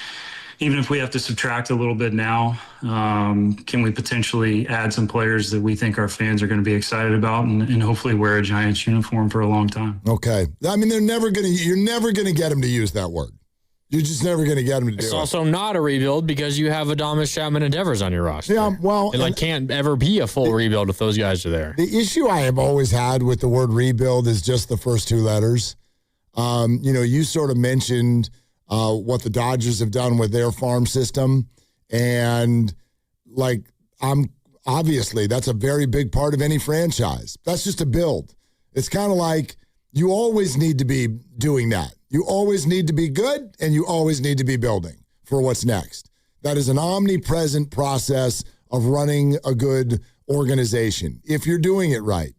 even if we have to subtract a little bit now, can we potentially add some players that we think our fans are going to be excited about and hopefully wear a Giants uniform for a long time? Okay. I mean, you're never going to get them to use that word. You're just never going to get them to do it. It's also not a rebuild because you have Adames, Chapman, and Devers on your roster. Yeah, well. It can't ever be a full rebuild if those guys are there. The issue I have always had with the word rebuild is just the first 2 letters. You sort of mentioned what the Dodgers have done with their farm system. And obviously that's a very big part of any franchise. That's just a build. It's kind of like you always need to be doing that. You always need to be good and you always need to be building for what's next. That is an omnipresent process of running a good organization if you're doing it right.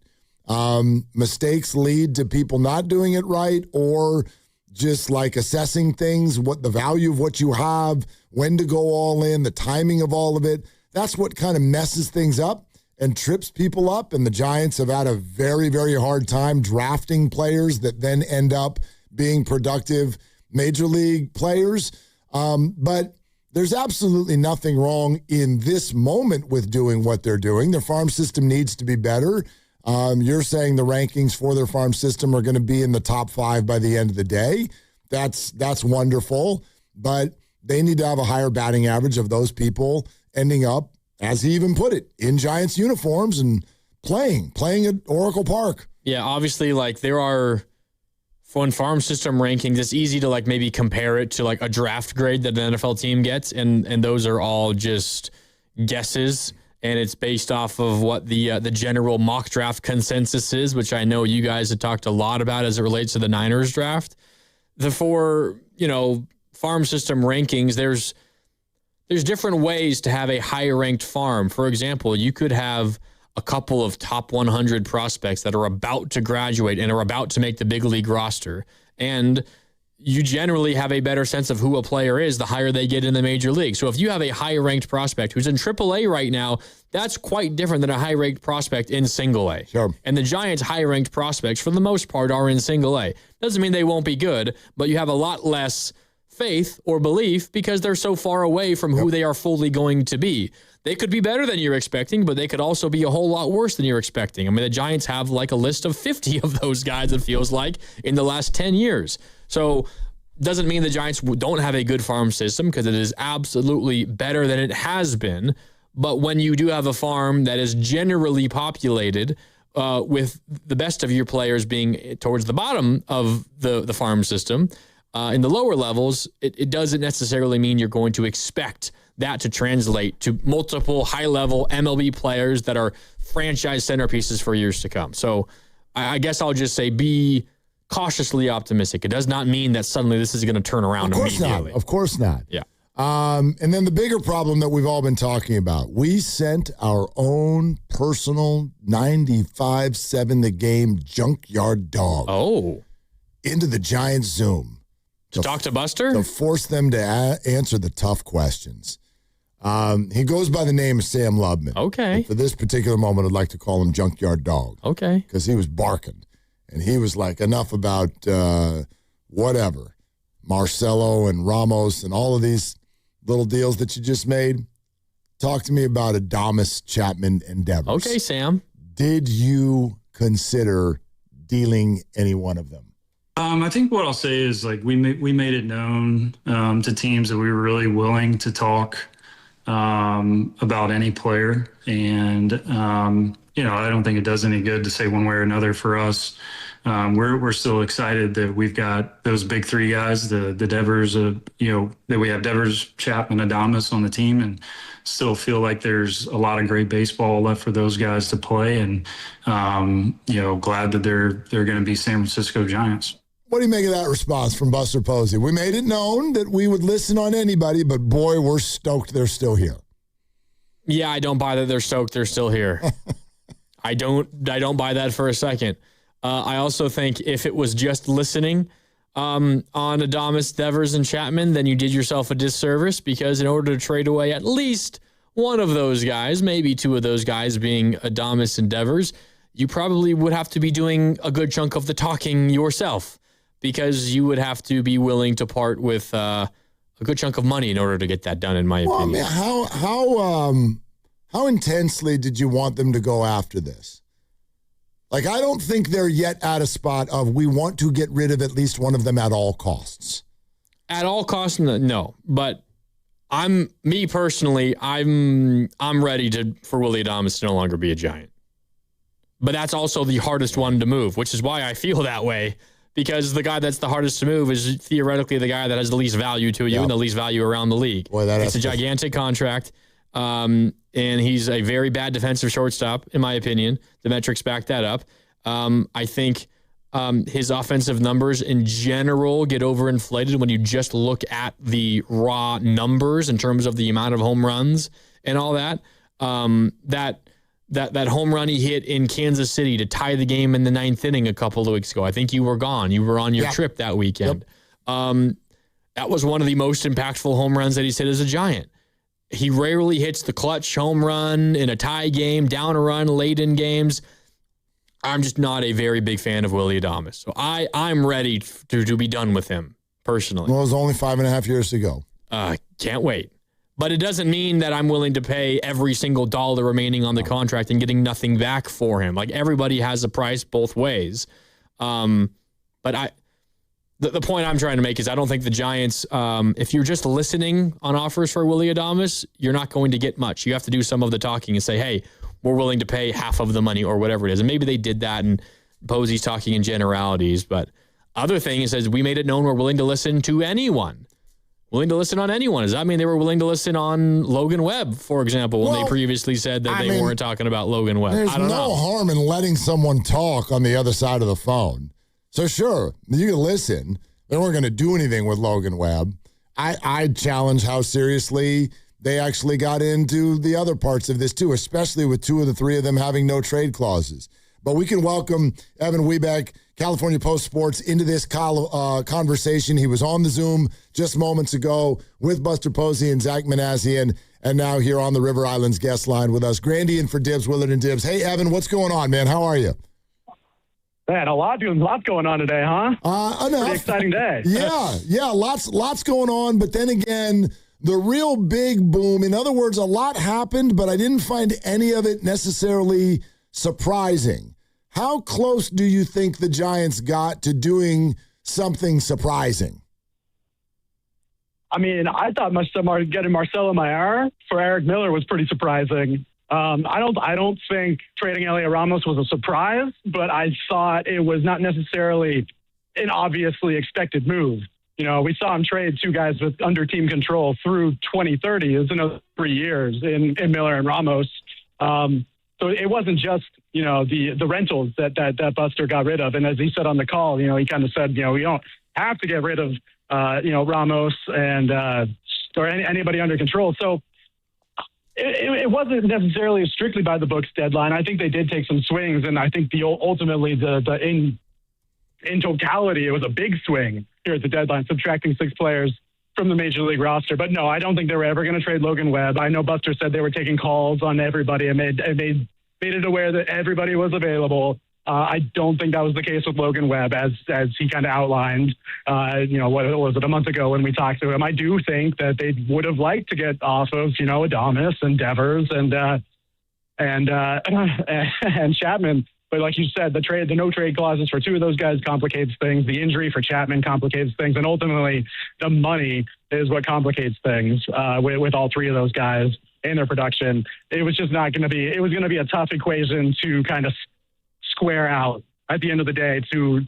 Mistakes lead to people not doing it right, or just like assessing things, what the value of what you have, when to go all in, the timing of all of it. That's what kind of messes things up and trips people up. And the Giants have had a very, very hard time drafting players that then end up being productive major league players. But there's absolutely nothing wrong in this moment with doing what they're doing. Their farm system needs to be better. You're saying the rankings for their farm system are going to be in the top 5 by the end of the day. That's wonderful, but they need to have a higher batting average of those people ending up, as he even put it, in Giants uniforms and playing at Oracle Park. Yeah, obviously, like there are on farm system rankings, it's easy to like maybe compare it to like a draft grade that an NFL team gets, and those are all just guesses. And it's based off of what the general mock draft consensus is, which I know you guys have talked a lot about as it relates to the Niners draft. The four, farm system rankings, there's different ways to have a higher ranked farm. For example, you could have a couple of top 100 prospects that are about to graduate and are about to make the big league roster. And you generally have a better sense of who a player is the higher they get in the major league. So if you have a high-ranked prospect who's in AAA right now, that's quite different than a high-ranked prospect in single A. Sure. And the Giants' high-ranked prospects, for the most part, are in single A. Doesn't mean they won't be good, but you have a lot less faith or belief because they're so far away from who they are fully going to be. They could be better than you're expecting, but they could also be a whole lot worse than you're expecting. I mean, the Giants have like a list of 50 of those guys, it feels like, in the last 10 years. So doesn't mean the Giants don't have a good farm system, because it is absolutely better than it has been. But when you do have a farm that is generally populated with the best of your players being towards the bottom of the farm system, in the lower levels, it doesn't necessarily mean you're going to expect that to translate to multiple high-level MLB players that are franchise centerpieces for years to come. So I guess I'll just say be cautiously optimistic. It does not mean that suddenly this is going to turn around immediately. Of course not. Yeah. And then the bigger problem that we've all been talking about, we sent our own personal 95-7 the game junkyard dog into the Giants Zoom. To talk to Buster? To force them to answer the tough questions. He goes by the name of Sam Lubman. Okay. But for this particular moment, I'd like to call him Junkyard Dog. Okay. Because he was barking. And he was like, enough about whatever. Marcelo and Ramos and all of these little deals that you just made. Talk to me about Adames, Chapman, and Devers. Okay, Sam. Did you consider dealing any one of them? I think what I'll say is like we made it known to teams that we were really willing to talk about any player, and I don't think it does any good to say one way or another for us. We're still excited that we've got those big three guys, the Devers, that we have Devers, Chapman, Adames on the team, and still feel like there's a lot of great baseball left for those guys to play, and glad that they're going to be San Francisco Giants. What do you make of that response from Buster Posey? We made it known that we would listen on anybody, but boy, we're stoked they're still here. Yeah, I don't buy that they're stoked they're still here. I don't buy that for a second. I also think if it was just listening on Adames, Devers, and Chapman, then you did yourself a disservice, because in order to trade away at least one of those guys, maybe two of those guys being Adames and Devers, you probably would have to be doing a good chunk of the talking yourself, because you would have to be willing to part with a good chunk of money in order to get that done, in my opinion. I mean, how intensely did you want them to go after this? Like, I don't think they're yet at a spot of we want to get rid of at least one of them at all costs. At all costs, no. But I'm ready for Willy Adames to no longer be a Giant. But that's also the hardest one to move, which is why I feel that way. Because the guy that's the hardest to move is theoretically the guy that has the least value to you and the least value around the league. Boy, it's a gigantic contract, and he's a very bad defensive shortstop, in my opinion. The metrics back that up. I think his offensive numbers in general get overinflated when you just look at the raw numbers in terms of the amount of home runs and all that. that home run he hit in Kansas City to tie the game in the 9th inning a couple of weeks ago. I think you were gone. You were on your trip that weekend. Yep. That was one of the most impactful home runs that he's hit as a Giant. He rarely hits the clutch home run in a tie game, down a run late in games. I'm just not a very big fan of Willy Adames. So I'm ready to be done with him, personally. Well, it was only 5.5 years to go. Can't wait. But it doesn't mean that I'm willing to pay every single dollar remaining on the contract and getting nothing back for him. Like, everybody has a price both ways. But the point I'm trying to make is I don't think the Giants, if you're just listening on offers for Willy Adames, you're not going to get much. You have to do some of the talking and say, hey, we're willing to pay half of the money or whatever it is. And maybe they did that and Posey's talking in generalities. But other thing is we made it known we're willing to listen to anyone. Willing to listen on anyone. Does that mean they were willing to listen on Logan Webb, for example, when they previously said that they weren't talking about Logan Webb? There's I don't know. harm in letting someone talk on the other side of the phone. So sure, you can listen. They weren't going to do anything with Logan Webb. I challenge how seriously they actually got into the other parts of this too, especially with 2 of the 3 of them having no trade clauses. But we can welcome Evan Wiebeck, California Post Sports, into this conversation. He was on the Zoom just moments ago with Buster Posey and Zach Manassian, and now here on the River Islands guest line with us. Grandy in for Dibs, Willard and Dibs. Hey, Evan, what's going on, man? How are you? Man, lots going on today, huh? Enough. Pretty exciting day. Yeah, lots going on. But then again, the real big boom, in other words, a lot happened, but I didn't find any of it necessarily surprising. How close do you think the Giants got to doing something surprising? I mean, I thought getting Marcelo Mayer for Eric Miller was pretty surprising. I don't think trading Elliot Ramos was a surprise, but I thought it was not necessarily an obviously expected move. You know, we saw him trade 2 guys with under team control through 2030. It's another 3 years in Miller and Ramos. So it wasn't just, the rentals that Buster got rid of. And as he said on the call, he kind of said, we don't have to get rid of, Ramos and or anybody under control. So it wasn't necessarily a strictly by the books deadline. I think they did take some swings, and I think ultimately in totality, it was a big swing here at the deadline, subtracting 6 players from the Major League roster. But no, I don't think they were ever going to trade Logan Webb. I know Buster said they were taking calls on everybody and made it aware that everybody was available. I don't think that was the case with Logan Webb, as he kind of outlined, what was it, a month ago when we talked to him. I do think that they would have liked to get off of, Adames and Devers and Chapman. But like you said, the no trade clauses for 2 of those guys complicates things. The injury for Chapman complicates things. And ultimately, the money is what complicates things with all 3 of those guys and their production. It was just not going to be – it was going to be a tough equation to kind of square out at the end of the day to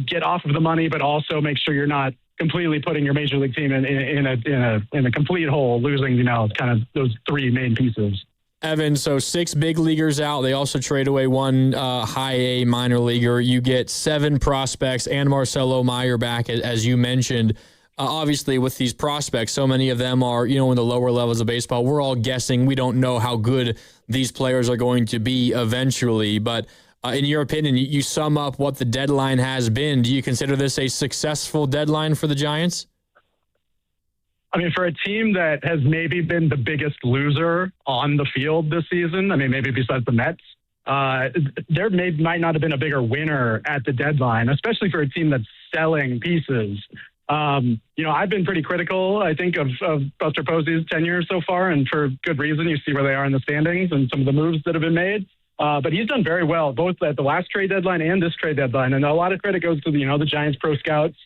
get off of the money, but also make sure you're not completely putting your Major League team in a complete hole, losing, kind of those 3 main pieces. Evan, so 6 big leaguers out. They also trade away 1 high A minor leaguer. You get 7 prospects and Marcelo Mayer back, as you mentioned. Obviously, with these prospects, so many of them are, in the lower levels of baseball. We're all guessing. We don't know how good these players are going to be eventually. But in your opinion, you sum up what the deadline has been. Do you consider this a successful deadline for the Giants? I mean, for a team that has maybe been the biggest loser on the field this season, I mean, maybe besides the Mets, there might not have been a bigger winner at the deadline, especially for a team that's selling pieces. I've been pretty critical, I think, of Buster Posey's tenure so far, and for good reason. You see where they are in the standings and some of the moves that have been made. But he's done very well, both at the last trade deadline and this trade deadline. And a lot of credit goes to the Giants pro scouts,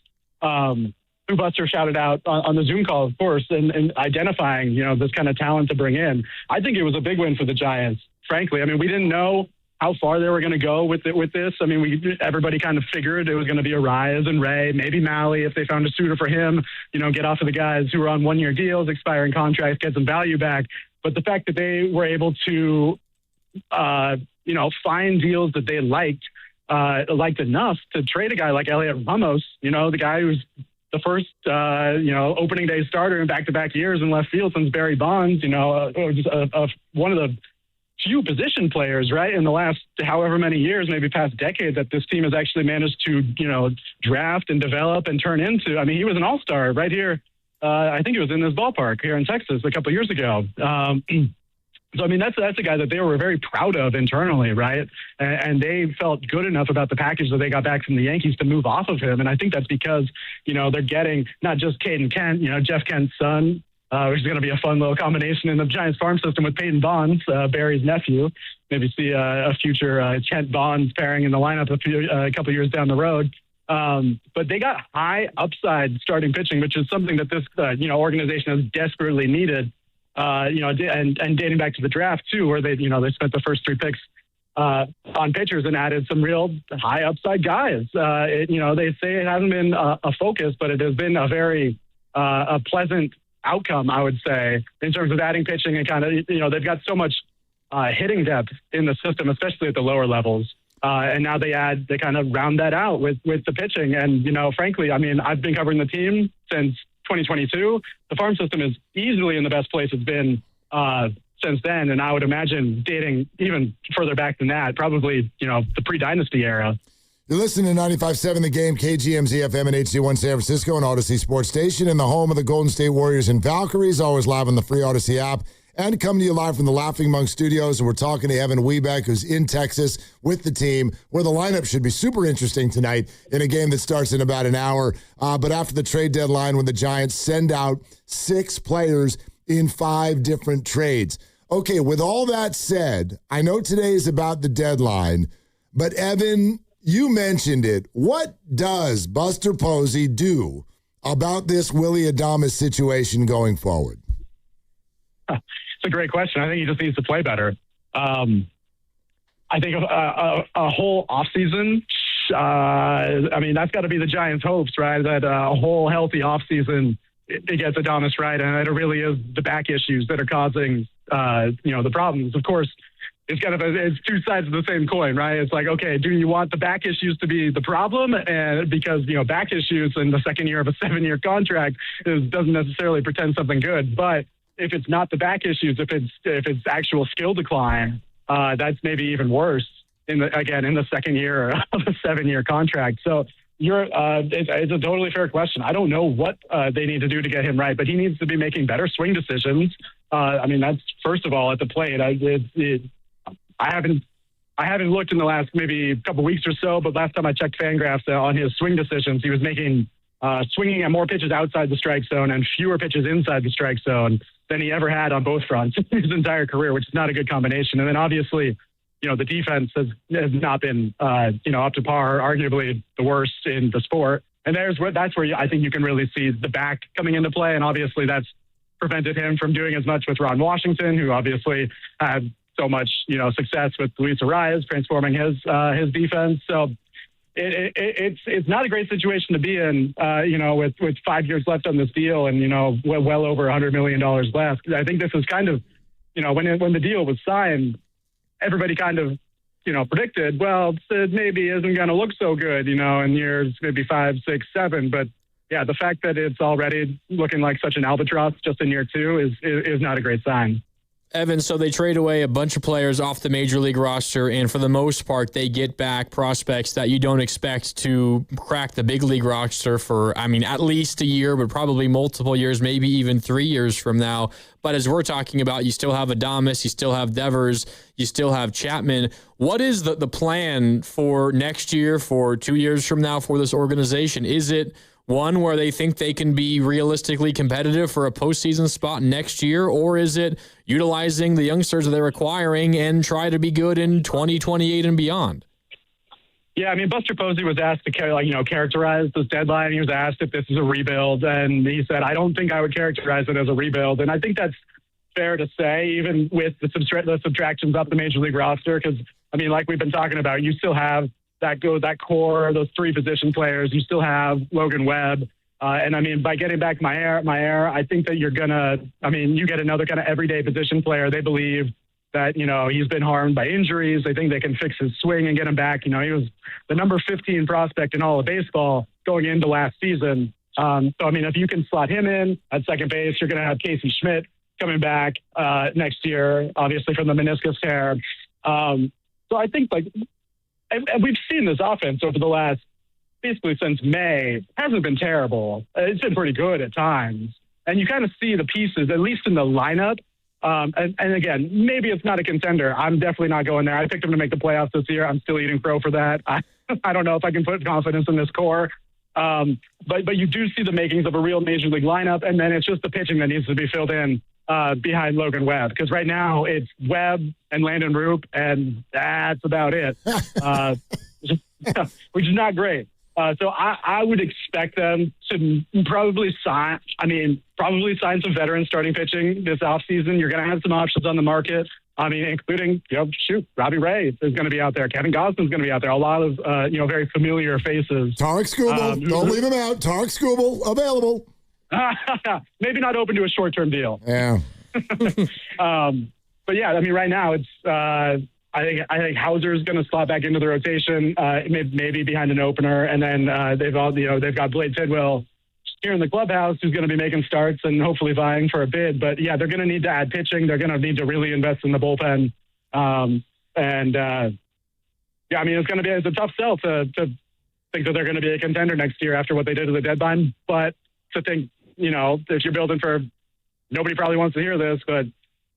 who Buster shouted out on the Zoom call, of course, and identifying, this kind of talent to bring in. I think it was a big win for the Giants, frankly. I mean, we didn't know how far they were going to go with this. I mean, everybody kind of figured it was going to be Arraez and Ray, maybe Malley if they found a suitor for him, get off of the guys who were on 1-year deals, expiring contracts, get some value back. But the fact that they were able to, find deals that they liked enough to trade a guy like Elliot Ramos, the guy who's the first, opening day starter in back-to-back years in left field since Barry Bonds, one of the few position players, right, in the last however many years, maybe past decade, that this team has actually managed to, draft and develop and turn into. I mean, he was an all-star right here. I think it was in this ballpark here in Texas a couple of years ago. So, I mean, that's a guy that they were very proud of internally, right? And they felt good enough about the package that they got back from the Yankees to move off of him. And I think that's because, they're getting not just Caden Kent, Jeff Kent's son, which is going to be a fun little combination in the Giants farm system with Peyton Bonds, Barry's nephew. Maybe see a future Kent Bonds pairing in the lineup a couple years down the road. But they got high upside starting pitching, which is something that this organization has desperately needed. And dating back to the draft too, where they spent the first 3 picks on pitchers and added some real high upside guys. They say it hasn't been a focus, but it has been a very a pleasant outcome, I would say, in terms of adding pitching and kind of they've got so much hitting depth in the system, especially at the lower levels. And now they kind of round that out with the pitching. And, frankly, I mean, I've been covering the team since 2022. The farm system is easily in the best place it's been since then. And I would imagine dating even further back than that, probably, the pre-dynasty era. You're listening to 95.7 The Game, KGMZ FM and HD1 San Francisco and Odyssey Sports Station in the home of the Golden State Warriors and Valkyries, always live on the free Odyssey app. And coming to you live from the Laughing Monk Studios, and we're talking to Evan Webeck, who's in Texas with the team, where the lineup should be super interesting tonight in a game that starts in about an hour. But after the trade deadline, when the Giants send out 6 players in 5 different trades. Okay, with all that said, I know today is about the deadline, but Evan, you mentioned it. What does Buster Posey do about this Willy Adames situation going forward? It's a great question. I think he just needs to play better. I think a whole offseason, I mean, that's got to be the Giants' hopes, right? That a whole healthy offseason, it gets Adames right, and it really is the back issues that are causing, the problems. Of course, it's it's 2 sides of the same coin, right? It's like, okay, do you want the back issues to be the problem? And because, back issues in the second year of a 7-year contract doesn't necessarily pretend something good. But if it's not the back issues, if it's actual skill decline, that's maybe even worse in the second year of a 7-year contract. So it's a totally fair question. I don't know what they need to do to get him right, but he needs to be making better swing decisions. I mean, that's first of all at the plate. I haven't looked in the last maybe couple weeks or so, but last time I checked Fangraphs on his swing decisions, he was making swinging at more pitches outside the strike zone and fewer pitches inside the strike zone than he ever had on both fronts in his entire career, which is not a good combination. And then obviously, the defense has not been, up to par, arguably the worst in the sport. And that's where I think you can really see the back coming into play. And obviously that's prevented him from doing as much with Ron Washington, who obviously had so much, success with Luis Arraez, transforming his defense. So it's not a great situation to be in, with 5 years left on this deal and, well over $100 million left. I think this is kind of, when the deal was signed, everybody kind of, predicted, well, it maybe isn't going to look so good, in years maybe 5, 6, 7. But yeah, the fact that it's already looking like such an albatross just in year 2 is not a great sign. Evan, so they trade away a bunch of players off the Major League roster, and for the most part, they get back prospects that you don't expect to crack the big league roster for, at least a year, but probably multiple years, maybe even 3 years from now. But as we're talking about, you still have Adames, you still have Devers, you still have Chapman. What is the plan for next year, for 2 years from now for this organization? Is it one where they think they can be realistically competitive for a postseason spot next year, or is it utilizing the youngsters that they're acquiring and try to be good in 2028 and beyond? Yeah, Buster Posey was asked to characterize this deadline. He was asked if this is a rebuild, and he said, I don't think I would characterize it as a rebuild. And I think that's fair to say, even with the subtractions up the Major League roster, because, like we've been talking about, you still have that core, those 3 position players. You still have Logan Webb. And by getting back Mayer, I think that you get another kind of everyday position player. They believe that, he's been harmed by injuries. They think they can fix his swing and get him back. He was the number 15 prospect in all of baseball going into last season. So, if you can slot him in at second base, you're going to have Casey Schmidt coming back next year, obviously from the meniscus tear. So I think and we've seen this offense over the last, basically since May, hasn't been terrible. It's been pretty good at times. And you kind of see the pieces, at least in the lineup. And again, maybe it's not a contender. I'm definitely not going there. I picked them to make the playoffs this year. I'm still eating crow for that. I don't know if I can put confidence in this core. But you do see the makings of a real major league lineup, and then it's just the pitching that needs to be filled in behind Logan Webb. Because right now it's Webb and Landon Roop, and that's about it, which is not great. So I would expect them to probably sign some veteran starting pitching this offseason. You're going to have some options on the market. I mean, including, Robbie Ray is going to be out there. Kevin Goslin's going to be out there. A lot of, very familiar faces. Tarek Skubal. Don't leave him out. Tarek Skubal, available. Maybe not open to a short-term deal. Yeah. But yeah, I mean, right now it's, I think Hauser's going to slot back into the rotation, maybe behind an opener. And then they've got Blade Tidwell here in the clubhouse who's going to be making starts and hopefully vying for a bid. But yeah, they're going to need to add pitching. They're going to need to really invest in the bullpen. It's a tough sell to think that they're going to be a contender next year after what they did at the deadline. But to think, if you're building for, nobody probably wants to hear this, but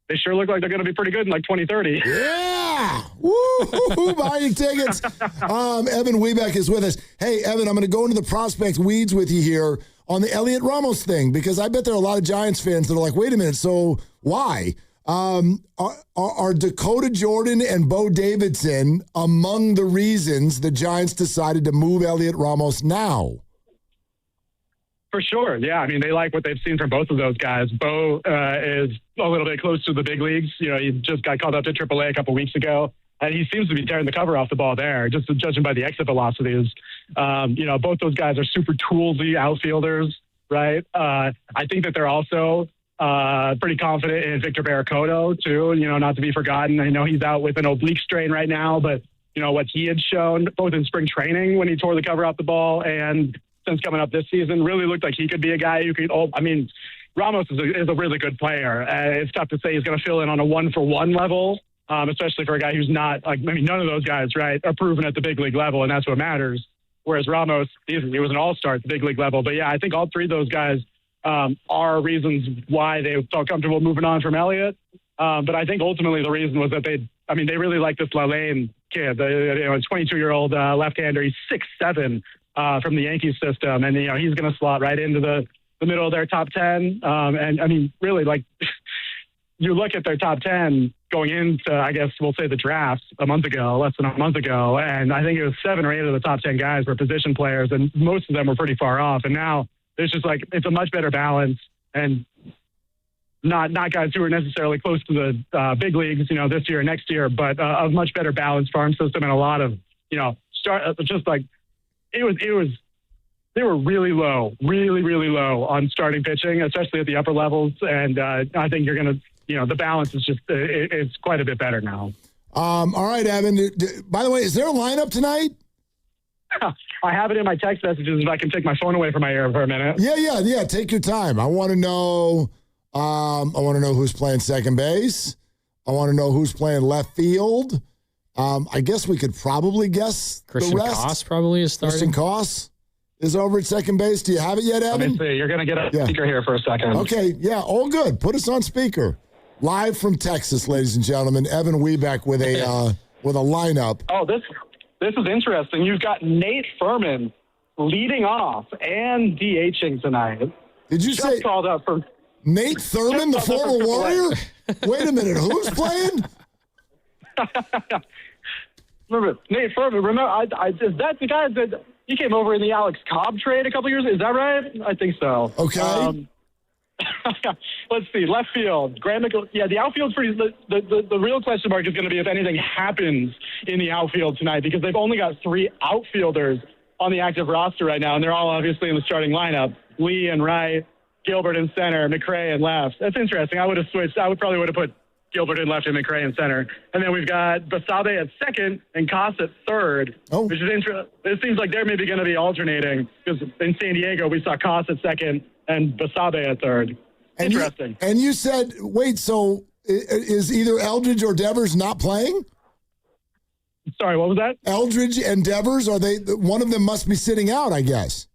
they sure look like they're going to be pretty good in 2030. Yeah! Woo! Buying tickets. Evan Webeck is with us. Hey, Evan, I'm going to go into the prospect weeds with you here on the Elliot Ramos thing, because I bet there are a lot of Giants fans that are like, wait a minute, so why? Are Dakota Jordan and Bo Davidson among the reasons the Giants decided to move Elliot Ramos now? For sure, yeah. I mean, they like what they've seen from both of those guys. Bo is a little bit close to the big leagues. He just got called up to AAA a couple weeks ago, and he seems to be tearing the cover off the ball there, just judging by the exit velocities. Both those guys are super toolsy outfielders, right? I think that they're also pretty confident in Victor Barracoto, too, not to be forgotten. I know he's out with an oblique strain right now, but, what he had shown both in spring training when he tore the cover off the ball and since coming up this season, really looked like he could be a guy who could. Ramos is a really good player. It's tough to say he's going to fill in on a 1-for-1 level, especially for a guy who's not none of those guys, right, are proven at the big league level, and that's what matters. Whereas Ramos, he was an all-star at the big league level. But yeah, I think all three of those guys are reasons why they felt comfortable moving on from Elliott. But I think ultimately the reason was that they really like this Lalane kid, the 22-year-old left-hander. He's 6'7". From the Yankees system, and he's going to slot right into the middle of their top 10. Really, you look at their top 10 going into, I guess we'll say, the draft less than a month ago, and I think it was 7 or 8 of the top 10 guys were position players, and most of them were pretty far off. And now there's just it's a much better balance, and not guys who are necessarily close to the big leagues, this year or next year, but a much better balanced farm system and a lot of, they were really low, really, really low on starting pitching, especially at the upper levels. And I think you're going to, the balance is just, it's quite a bit better now. All right, Evan. By the way, is there a lineup tonight? I have it in my text messages if I can take my phone away from my ear for a minute. Yeah. Take your time. I want to know, who's playing second base. I want to know who's playing left field. I guess we could probably guess Christian the rest. Koss probably is starting. Christian Koss is over at second base. Do you have it yet, Evan? Let me see. You're going to get a speaker here for a second. Okay, yeah, all good. Put us on speaker. Live from Texas, ladies and gentlemen. Evan Webeck with a lineup. Oh, this is interesting. You've got Nate Furman leading off and DHing tonight. Did you say called up for Nate Thurman, the former Warrior? Wait a minute, who's playing? Remember Nate Furman? Is that the guy that he came over in the Alex Cobb trade a couple years ago? Is that right? I think so. Okay. Let's see. Left field. Graham. Yeah, the outfield's pretty. The real question mark is going to be if anything happens in the outfield tonight, because they've only got 3 outfielders on the active roster right now, and they're all obviously in the starting lineup. Lee and right, Gilbert in center, McRae in left. That's interesting. I would have switched. I probably would have put Gilbert in left and McRae in center. And then we've got Basabe at second and Koss at third, which is interesting. It seems like they're maybe going to be alternating, because in San Diego we saw Koss at second and Basabe at third. Interesting. And you said, wait, so is either Eldridge or Devers not playing? Sorry, what was that? Eldridge and Devers, one of them must be sitting out, I guess.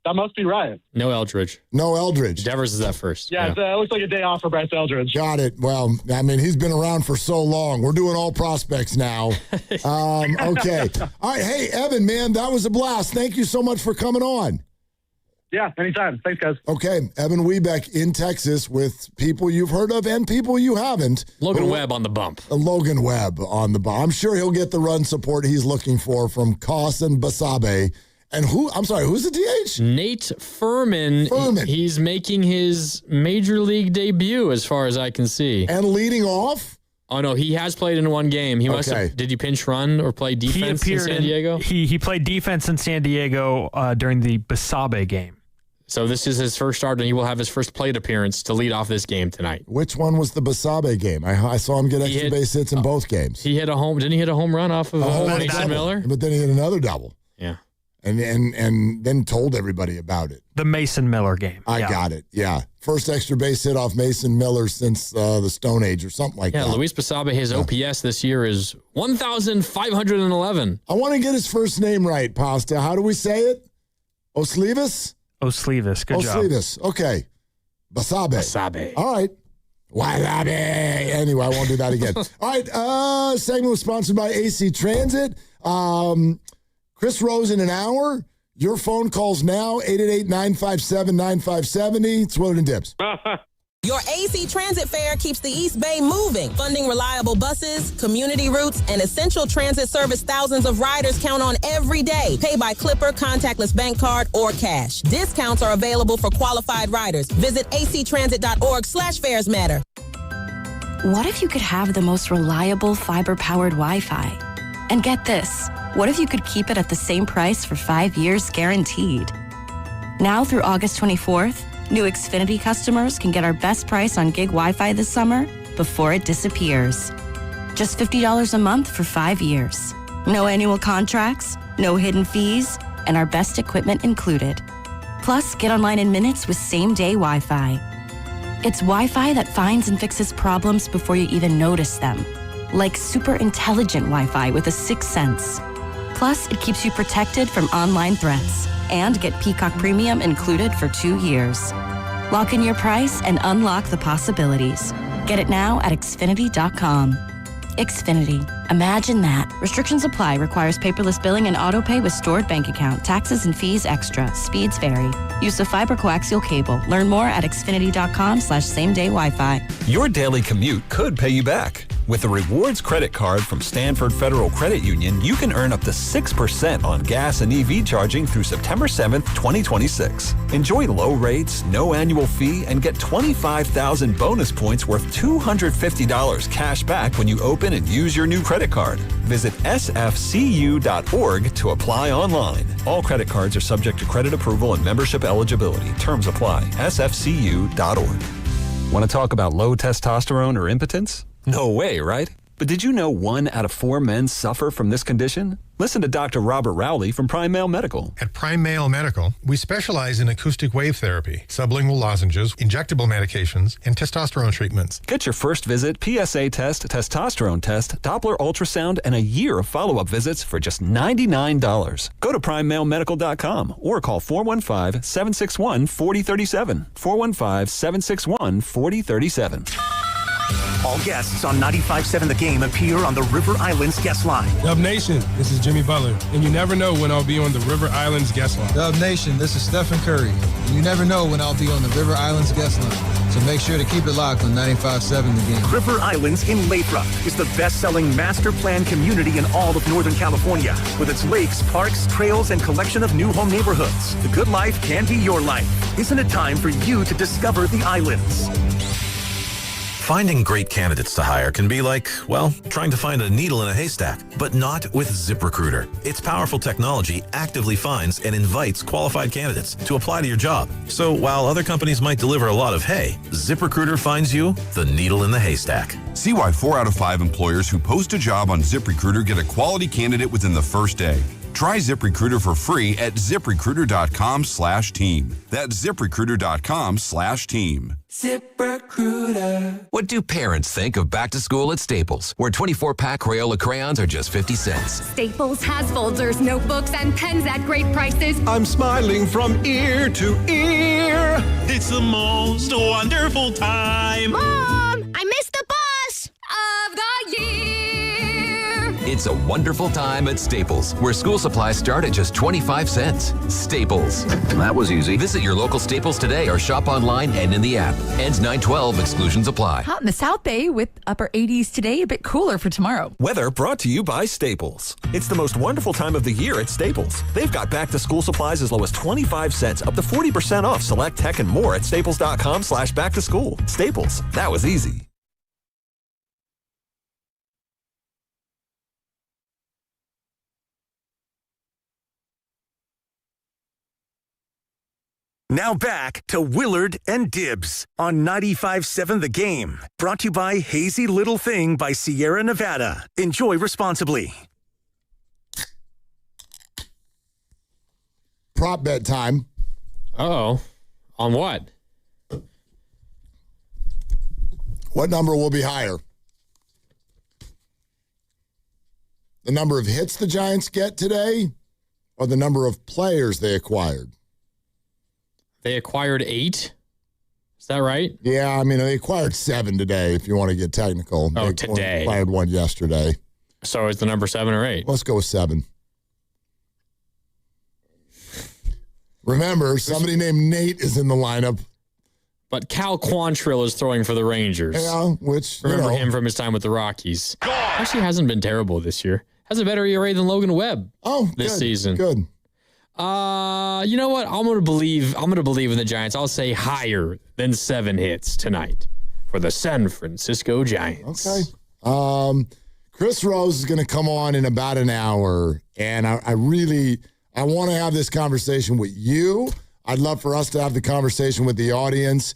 That must be right. No Eldridge. No Eldridge. Devers is at first. Yeah, it looks like a day off for Bryce Eldridge. Got it. Well, I mean, he's been around for so long. We're doing all prospects now. Okay. All right. Hey, Evan, man, that was a blast. Thank you so much for coming on. Yeah, anytime. Thanks, guys. Okay, Evan Wiebeck in Texas with people you've heard of and people you haven't. Logan Webb on the bump. Logan Webb on the bump. I'm sure he'll get the run support he's looking for from Koss and Basabe. And who's the DH? Nate Furman. He's making his major league debut as far as I can see. And leading off? Oh, no, he has played in one game. He must have. Did he pinch run or play defense in San Diego? He played defense in San Diego during the Basabe game. So this is his first start, and he will have his first plate appearance to lead off this game tonight. Which one was the Basabe game? I saw him get extra base hits in both games. He hit a home. Didn't he hit a home run off of Mason Miller? But then he hit another double. Yeah. And then told everybody about it. The Mason Miller game. I got it. Yeah. First extra base hit off Mason Miller since the Stone Age or something like that. Yeah, Luis Basabe, his OPS this year is 1,511. I want to get his first name right, Pasta. How do we say it? Oslivas? Oslivas. Good job. Oslivas. Okay. Basabe. All right. Wasabi. Anyway, I won't do that again. All right. Segment was sponsored by AC Transit. Chris Rose in an hour. Your phone calls now, 888-957-9570. It's Willard and Dibs. Your AC Transit fare keeps the East Bay moving, funding reliable buses, community routes, and essential transit service thousands of riders count on every day. Pay by Clipper, contactless bank card, or cash. Discounts are available for qualified riders. Visit actransit.org/fares matter. What if you could have the most reliable fiber-powered Wi-Fi? And get this, what if you could keep it at the same price for 5 years guaranteed? Now through August 24th, new Xfinity customers can get our best price on gig Wi-Fi this summer before it disappears. Just $50 a month for 5 years. No annual contracts, no hidden fees, and our best equipment included. Plus, get online in minutes with same-day Wi-Fi. It's Wi-Fi that finds and fixes problems before you even notice them. Like super intelligent Wi-Fi with a sixth sense. Plus, it keeps you protected from online threats. And get Peacock Premium included for 2 years. Lock in your price and unlock the possibilities. Get it now at Xfinity.com. Xfinity. Imagine that. Restrictions apply. Requires paperless billing and autopay with stored bank account. Taxes and fees extra. Speeds vary. Use of fiber coaxial cable. Learn more at Xfinity.com/same-day Wi-Fi. Your daily commute could pay you back. With a rewards credit card from Stanford Federal Credit Union, you can earn up to 6% on gas and EV charging through September 7th, 2026. Enjoy low rates, no annual fee, and get 25,000 bonus points worth $250 cash back when you open and use your new credit card. Visit sfcu.org to apply online. All credit cards are subject to credit approval and membership eligibility. Terms apply. sfcu.org. Want to talk about low testosterone or impotence? No way, right? But did you know 1 out of 4 men suffer from this condition? Listen to Dr. Robert Rowley from Prime Male Medical. At Prime Male Medical, we specialize in acoustic wave therapy, sublingual lozenges, injectable medications, and testosterone treatments. Get your first visit, PSA test, testosterone test, Doppler ultrasound, and a year of follow-up visits for just $99. Go to PrimeMaleMedical.com or call 415-761-4037. 415-761-4037. All guests on 95.7 The Game appear on the River Islands guest line. Dub Nation, this is Jimmy Butler, and you never know when I'll be on the River Islands guest line. Dub Nation, this is Stephen Curry, and you never know when I'll be on the River Islands guest line. So make sure to keep it locked on 95.7 The Game. River Islands in Lathrop is the best-selling master plan community in all of Northern California. With its lakes, parks, trails, and collection of new home neighborhoods, the good life can be your life. Isn't it time for you to discover the islands? Finding great candidates to hire can be like, well, trying to find a needle in a haystack, but not with ZipRecruiter. Its powerful technology actively finds and invites qualified candidates to apply to your job. So while other companies might deliver a lot of hay, ZipRecruiter finds you the needle in the haystack. See why 4 out of 5 employers who post a job on ZipRecruiter get a quality candidate within the first day. Try ZipRecruiter for free at ZipRecruiter.com/team. That's ZipRecruiter.com/team. ZipRecruiter. What do parents think of back to school at Staples, where 24-pack Crayola crayons are just 50 cents? Staples has folders, notebooks, and pens at great prices. I'm smiling from ear to ear. It's the most wonderful time. Mom, I missed the bus of the year. It's a wonderful time at Staples, where school supplies start at just 25 cents. Staples. That was easy. Visit your local Staples today or shop online and in the app. Ends 9/12. Exclusions apply. Hot in the South Bay with upper 80s today, a bit cooler for tomorrow. Weather brought to you by Staples. It's the most wonderful time of the year at Staples. They've got back-to-school supplies as low as 25 cents, up to 40% off select tech and more at staples.com/back-to-school. Staples. That was easy. Now back to Willard and Dibs on 95.7 The Game. Brought to you by Hazy Little Thing by Sierra Nevada. Enjoy responsibly. Prop bet time. Uh-oh. On what? What number will be higher? The number of hits the Giants get today or the number of players they acquired? They acquired 8? Is that right? Yeah, I mean, they acquired 7 today, if you want to get technical. Oh, they today. acquired 1 yesterday. So is the number 7 or 8? Let's go with 7. Remember, somebody named Nate is in the lineup. But Cal Quantrill is throwing for the Rangers. Yeah, which, remember him from his time with the Rockies. Actually hasn't been terrible this year. Has a better ERA than Logan Webb this season. Good. You know what? I'm gonna believe in the Giants. I'll say higher than 7 hits tonight for the San Francisco Giants. Okay. Chris Rose is gonna come on in about an hour, and I want to have this conversation with you. I'd love for us to have the conversation with the audience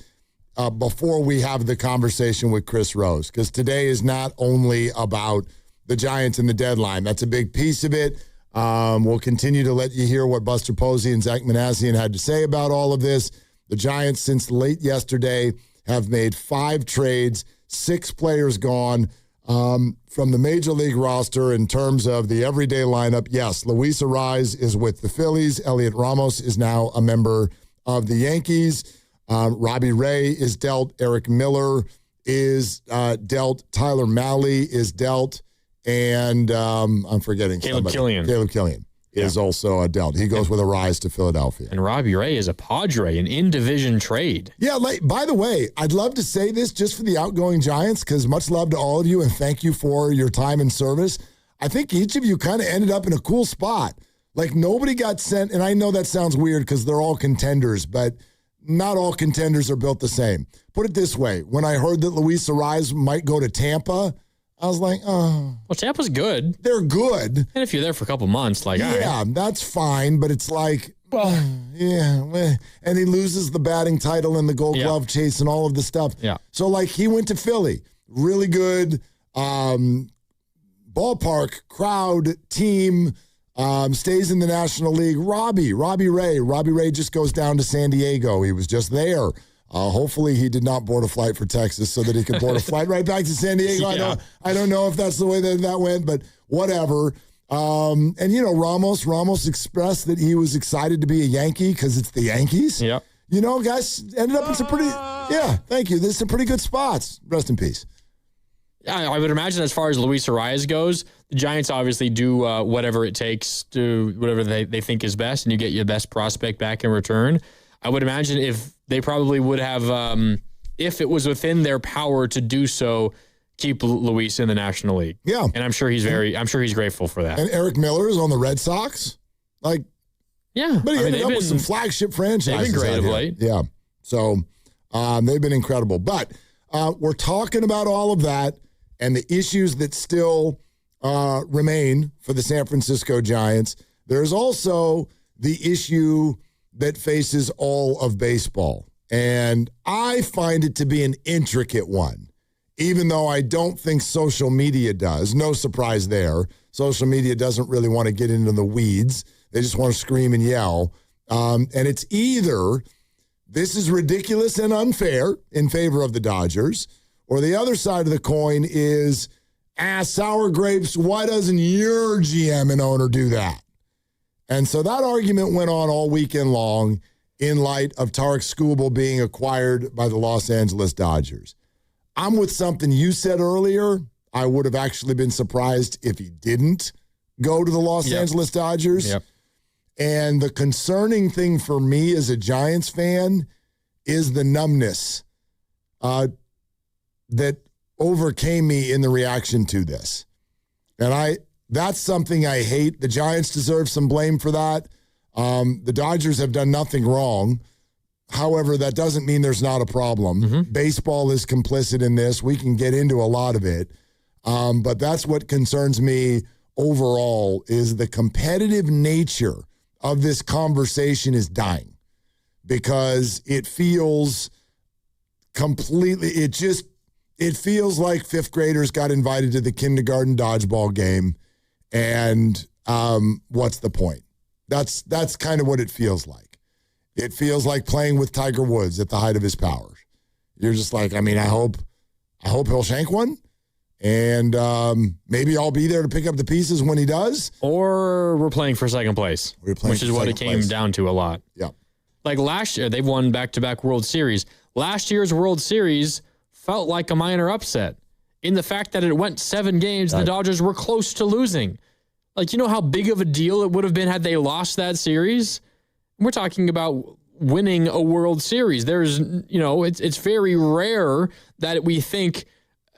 before we have the conversation with Chris Rose, because today is not only about the Giants and the deadline. That's a big piece of it. We'll continue to let you hear what Buster Posey and Zach Manassian had to say about all of this. The Giants, since late yesterday, have made 5 trades, 6 players gone from the Major League roster in terms of the everyday lineup. Yes, Luis Arraez is with the Phillies. Elliot Ramos is now a member of the Yankees. Robbie Ray is dealt. Eric Miller is dealt. Tyler Mahle is dealt. And I'm forgetting Caleb somebody. Caleb Killian is also dealt. He goes with Arraez to Philadelphia. And Robbie Ray is a Padre, an in-division trade. Yeah, by the way, I'd love to say this just for the outgoing Giants, because much love to all of you and thank you for your time and service. I think each of you kind of ended up in a cool spot. Like, nobody got sent, and I know that sounds weird because they're all contenders, but not all contenders are built the same. Put it this way. When I heard that Luis Arraez might go to Tampa, I was like, oh. Well, Tampa's good. They're good. And if you're there for a couple months, all right. That's fine, but it's like, and he loses the batting title and the Gold Glove chase and all of the stuff. Yeah. So, he went to Philly. Really good ballpark, crowd, team, stays in the National League. Robbie Ray just goes down to San Diego. He was just there. Hopefully he did not board a flight for Texas so that he could board a flight right back to San Diego. Yeah. I don't know if that's the way that went, but whatever. Ramos expressed that he was excited to be a Yankee because it's the Yankees. Yeah. Guys ended up in some pretty, thank you. There's some pretty good spots. Rest in peace. Yeah, I would imagine as far as Luis Arraez goes, the Giants obviously do whatever it takes to whatever they think is best, and you get your best prospect back in return. I would imagine if they probably would have, if it was within their power to do so, keep Luis in the National League. Yeah. And I'm sure he's grateful for that. And Eric Miller is on the Red Sox. Yeah. But he ended up with some flagship franchises. They've been great of late. Yeah. So they've been incredible. But we're talking about all of that and the issues that still remain for the San Francisco Giants. There's also the issue that faces all of baseball. And I find it to be an intricate one. even though I don't think social media does. No surprise there. Social media doesn't really want to get into the weeds. They just want to scream and yell. And it's either this is ridiculous and unfair in favor of the Dodgers, or the other side of the coin is, sour grapes, why doesn't your GM and owner do that? And so that argument went on all weekend long in light of Tarek Skubal being acquired by the Los Angeles Dodgers. I'm with something you said earlier. I would have actually been surprised if he didn't go to the Los Angeles Dodgers. Yep. And the concerning thing for me as a Giants fan is the numbness that overcame me in the reaction to this. And that's something I hate. The Giants deserve some blame for that. The Dodgers have done nothing wrong. However, that doesn't mean there's not a problem. Mm-hmm. Baseball is complicit in this. We can get into a lot of it. But that's what concerns me overall is the competitive nature of this conversation is dying because it feels completely, it feels like fifth graders got invited to the kindergarten dodgeball game and what's the point? That's kind of what it feels like. It feels like playing with Tiger Woods at the height of his powers. You're just like, I hope he'll shank one. And maybe I'll be there to pick up the pieces when he does. Or we're playing for second place, which is what it came down to a lot. Yeah. Like last year, they've won back-to-back World Series. Last year's World Series felt like a minor upset in the fact that it went 7 games. The Dodgers were close to losing. Like, you know how big of a deal it would have been had they lost that series? We're talking about winning a World Series. There's, it's very rare that we think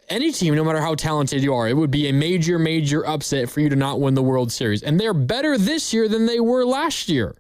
any team, no matter how talented you are, it would be a major, major upset for you to not win the World Series. And they're better this year than they were last year,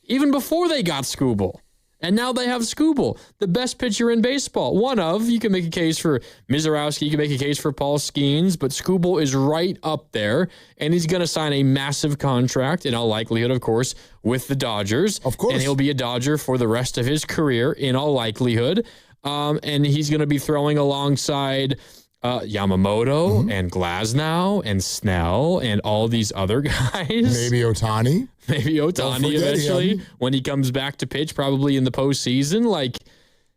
even before they got Skubal. And now they have Skubal, the best pitcher in baseball. You can make a case for Mizorowski, you can make a case for Paul Skeens, but Skubal is right up there, and he's going to sign a massive contract, in all likelihood, of course, with the Dodgers. Of course. And he'll be a Dodger for the rest of his career, in all likelihood. And he's going to be throwing alongside Yamamoto and Glasnow and Snell and all these other guys. Maybe Ohtani eventually when he comes back to pitch, probably in the postseason. Like,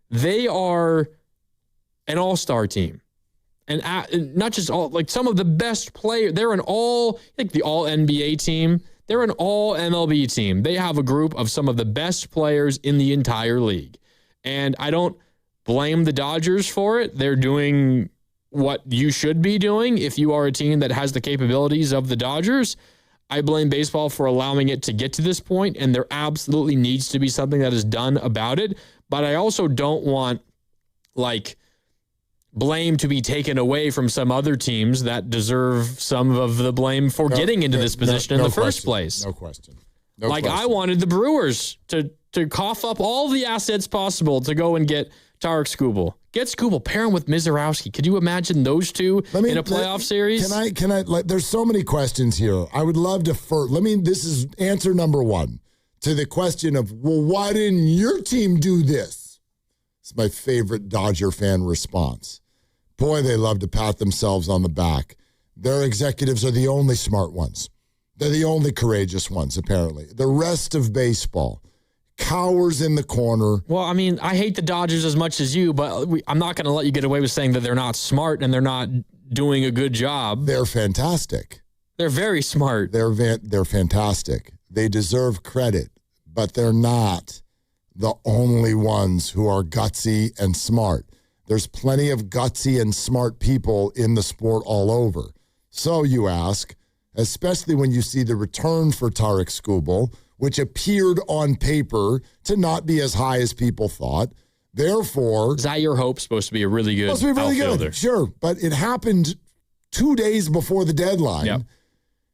they are an all-star team. And not just all, like some of the best players. They're the all-NBA team. They're an all-MLB team. They have a group of some of the best players in the entire league. And I don't blame the Dodgers for it. They're doing what you should be doing if you are a team that has the capabilities of the Dodgers. I blame baseball for allowing it to get to this point, and there absolutely needs to be something that is done about it. But I also don't want, blame to be taken away from some other teams that deserve some of the blame for getting into this position in the first place. No question. I wanted the Brewers to cough up all the assets possible to go and get Tarek Skubal. Get Skubal, pair him with Mizorowski. Could you imagine those two in a playoff series? Can I? There's so many questions here. I would love to this is answer number one to the question of, well, why didn't your team do this? It's my favorite Dodger fan response. Boy, they love to pat themselves on the back. Their executives are the only smart ones. They're the only courageous ones, apparently. The rest of baseball cowers in the corner. Well, I hate the Dodgers as much as you, but I'm not going to let you get away with saying that they're not smart and they're not doing a good job. They're fantastic. They're very smart. They're fantastic. They deserve credit, but they're not the only ones who are gutsy and smart. There's plenty of gutsy and smart people in the sport all over. So you ask, especially when you see the return for Tarek Skubal, which appeared on paper to not be as high as people thought. Therefore, Zaire Hope's supposed to be a really good outfielder. Good, sure, but it happened 2 days before the deadline. Yep.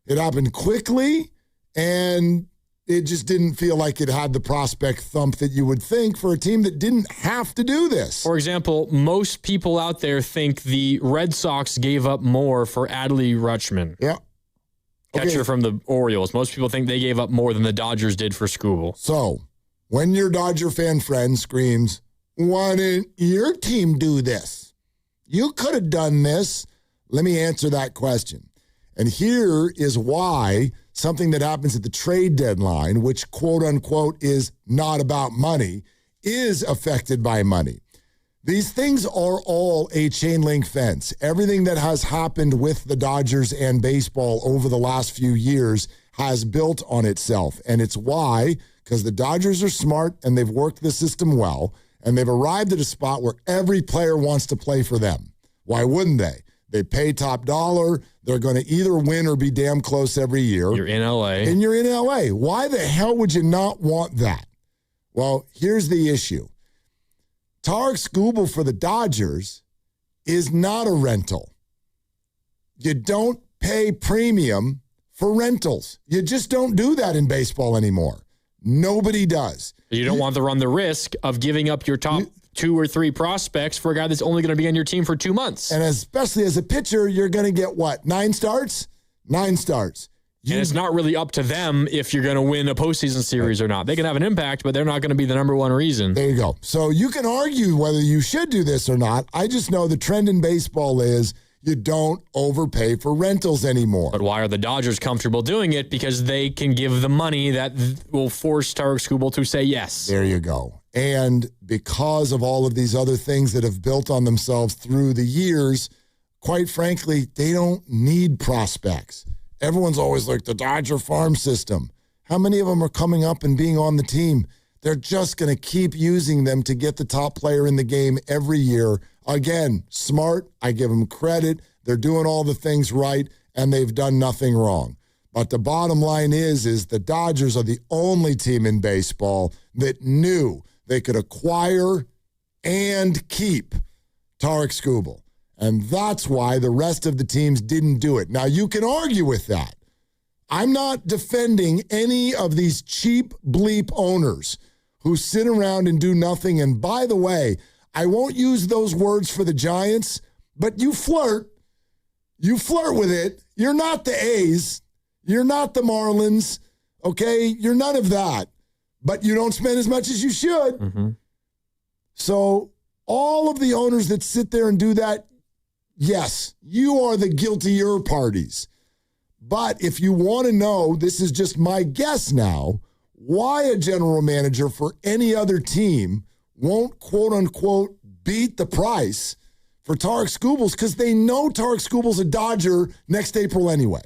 It happened quickly, and it just didn't feel like it had the prospect thump that you would think for a team that didn't have to do this. For example, most people out there think the Red Sox gave up more for Adley Rutschman. Yeah. Catcher from the Orioles. Most people think they gave up more than the Dodgers did for Skubal. So, when your Dodger fan friend screams, why didn't your team do this? You could have done this. Let me answer that question. And here is why something that happens at the trade deadline, which quote unquote is not about money, is affected by money. These things are all a chain link fence. Everything that has happened with the Dodgers and baseball over the last few years has built on itself. And it's why, because the Dodgers are smart and they've worked the system well, and they've arrived at a spot where every player wants to play for them. Why wouldn't they? They pay top dollar. They're going to either win or be damn close every year. You're in LA. And you're in LA. Why the hell would you not want that? Well, here's the issue. Tarik Skubal for the Dodgers is not a rental. You don't pay premium for rentals. You just don't do that in baseball anymore. Nobody does. You don't want to run the risk of giving up your top 2 or 3 prospects for a guy that's only going to be on your team for 2 months. And especially as a pitcher, you're going to get what? 9 starts? 9 starts. And it's not really up to them if you're going to win a postseason series or not. They can have an impact, but they're not going to be the number one reason. There you go. So you can argue whether you should do this or not. I just know the trend in baseball is you don't overpay for rentals anymore. But why are the Dodgers comfortable doing it? Because they can give the money that will force Tarik Skubal to say yes. There you go. And because of all of these other things that have built on themselves through the years, quite frankly, they don't need prospects. Everyone's always like the Dodger farm system. How many of them are coming up and being on the team? They're just going to keep using them to get the top player in the game every year. Again, smart. I give them credit. They're doing all the things right, and they've done nothing wrong. But the bottom line is the Dodgers are the only team in baseball that knew they could acquire and keep Tarik Skubal. And that's why the rest of the teams didn't do it. Now, you can argue with that. I'm not defending any of these cheap bleep owners who sit around and do nothing. And by the way, I won't use those words for the Giants, but you flirt. You flirt with it. You're not the A's. You're not the Marlins. Okay? You're none of that. But you don't spend as much as you should. Mm-hmm. So all of the owners that sit there and do that, yes, you are the guiltier parties. But if you want to know, this is just my guess now, why a general manager for any other team won't, quote unquote, beat the price for Tarik Skubal, because they know Tarik Skubal's a Dodger next April anyway.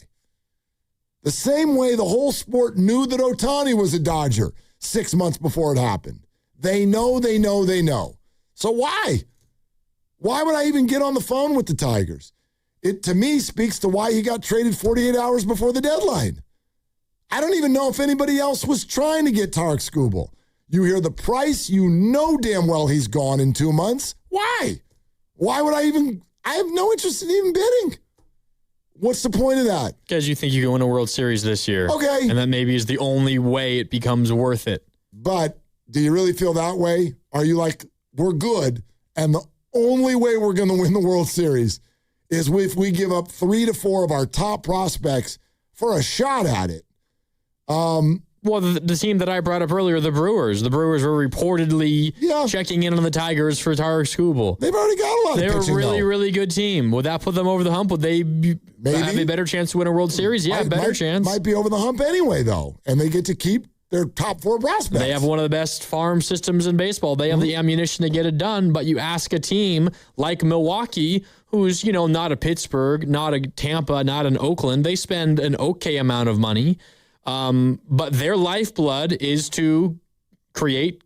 The same way the whole sport knew that Ohtani was a Dodger 6 months before it happened. They know. So why? Why would I even get on the phone with the Tigers? It, to me, speaks to why he got traded 48 hours before the deadline. I don't even know if anybody else was trying to get Tarik Skubal. You hear the price, you know damn well he's gone in 2 months. Why? Why would I have no interest in even bidding. What's the point of that? Because you think you can win a World Series this year. Okay. And that maybe is the only way it becomes worth it. But do you really feel that way? Are you like, we're good, and the only way we're going to win the World Series is if we give up 3 to 4 of our top prospects for a shot at it? Well, the team that I brought up earlier, the Brewers. The Brewers were reportedly checking in on the Tigers for Tarik Skubal. They've already got a lot of pitching, They're a really, really good team. Would that put them over the hump? Would they have a better chance to win a World Series? Yeah, better chance. Might be over the hump anyway, though. And they get to keep their top 4 prospects. They have one of the best farm systems in baseball. They have the ammunition to get it done. But you ask a team like Milwaukee, who's, not a Pittsburgh, not a Tampa, not an Oakland. They spend an okay amount of money. But their lifeblood is to create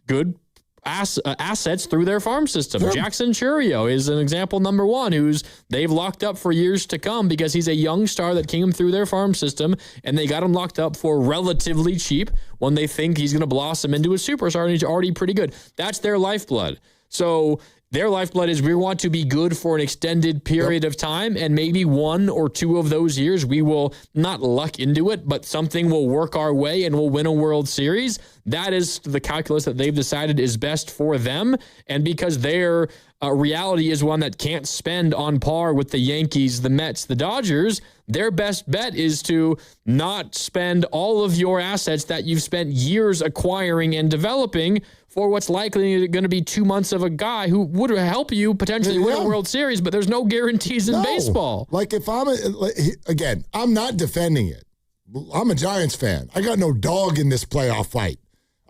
good assets through their farm system. Sure. Jackson Chourio is an example number one, who's they've locked up for years to come because he's a young star that came through their farm system, and they got him locked up for relatively cheap when they think he's going to blossom into a superstar, and he's already pretty good. That's their lifeblood. So their lifeblood is we want to be good for an extended period of time, and maybe 1 or 2 of those years we will not luck into it, but something will work our way and we'll win a World Series. That is the calculus that they've decided is best for them, and because their reality is one that can't spend on par with the Yankees, the Mets, the Dodgers, their best bet is to not spend all of your assets that you've spent years acquiring and developing for what's likely going to be 2 months of a guy who would help you potentially win a World Series, but there's no guarantees in baseball. Like if again, I'm not defending it. I'm a Giants fan. I got no dog in this playoff fight.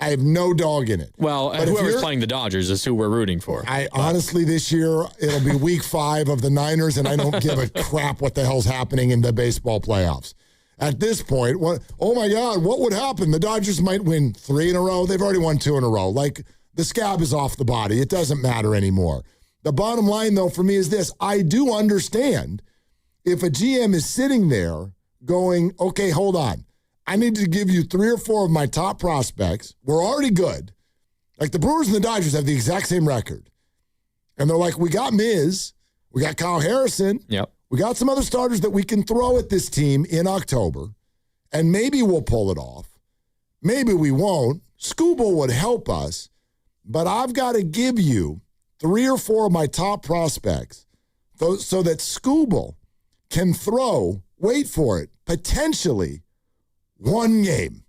I have no dog in it. Well, but whoever's playing the Dodgers is who we're rooting for. Honestly, this year, it'll be week 5 of the Niners, and I don't give a crap what the hell's happening in the baseball playoffs. At this point, oh my God, what would happen? The Dodgers might win 3 in a row. They've already won 2 in a row. Like, the scab is off the body. It doesn't matter anymore. The bottom line, though, for me is this. I do understand if a GM is sitting there going, okay, hold on. I need to give you 3 or 4 of my top prospects. We're already good. Like the Brewers and the Dodgers have the exact same record. And they're like, we got Miz. We got Kyle Harrison. Yep. We got some other starters that we can throw at this team in October. And maybe we'll pull it off. Maybe we won't. Skubal would help us. But I've got to give you 3 or 4 of my top prospects so that Skubal can throw, wait for it, potentially 1 game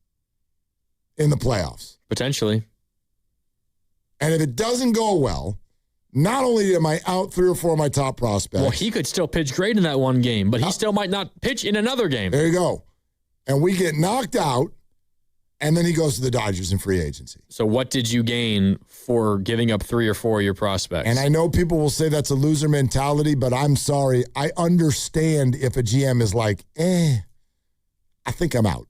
in the playoffs. Potentially. And if it doesn't go well, not only am I out 3 or 4 of my top prospects. Well, he could still pitch great in that 1 game, but he still might not pitch in another game. There you go. And we get knocked out, and then he goes to the Dodgers in free agency. So what did you gain for giving up 3 or 4 of your prospects? And I know people will say that's a loser mentality, but I'm sorry. I understand if a GM is like, I think I'm out.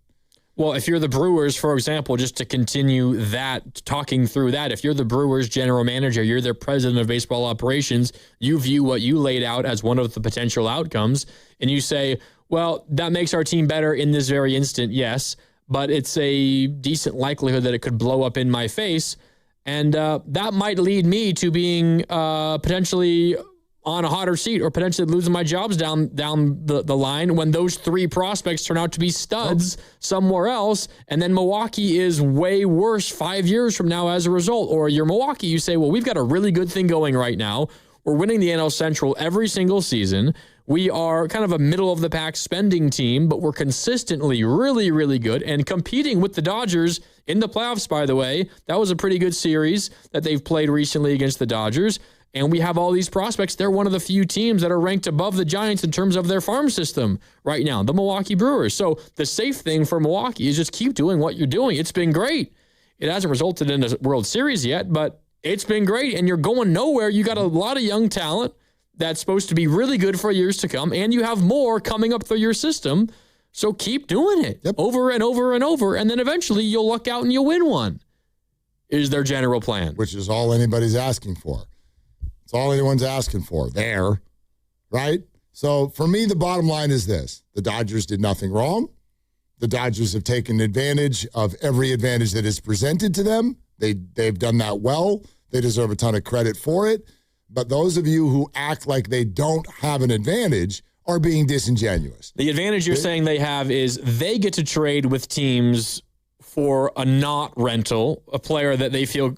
Well, if you're the Brewers, for example, just to continue that, talking through that, if you're the Brewers general manager, you're their president of baseball operations, you view what you laid out as one of the potential outcomes, and you say, well, that makes our team better in this very instant, yes, but it's a decent likelihood that it could blow up in my face, and that might lead me to being potentially on a hotter seat or potentially losing my jobs down the line when those 3 prospects turn out to be studs somewhere else, and then Milwaukee is way worse 5 years from now as a result. Or you're Milwaukee, you say, well, we've got a really good thing going right now. We're winning the NL Central every single season. We are kind of a middle-of-the-pack spending team, but we're consistently really, really good and competing with the Dodgers in the playoffs, by the way. That was a pretty good series that they've played recently against the Dodgers. And we have all these prospects. They're one of the few teams that are ranked above the Giants in terms of their farm system right now, the Milwaukee Brewers. So the safe thing for Milwaukee is just keep doing what you're doing. It's been great. It hasn't resulted in a World Series yet, but it's been great. And you're going nowhere. You got a lot of young talent that's supposed to be really good for years to come. And you have more coming up through your system. So keep doing it over and over and over. And then eventually you'll luck out and you'll win one, is their general plan. Which is all anybody's asking for. It's all anyone's asking for there, right? So for me, the bottom line is this. The Dodgers did nothing wrong. The Dodgers have taken advantage of every advantage that is presented to them. They've done that well. They deserve a ton of credit for it. But those of you who act like they don't have an advantage are being disingenuous. The advantage you're saying they have is they get to trade with teams for a not rental, a player that they feel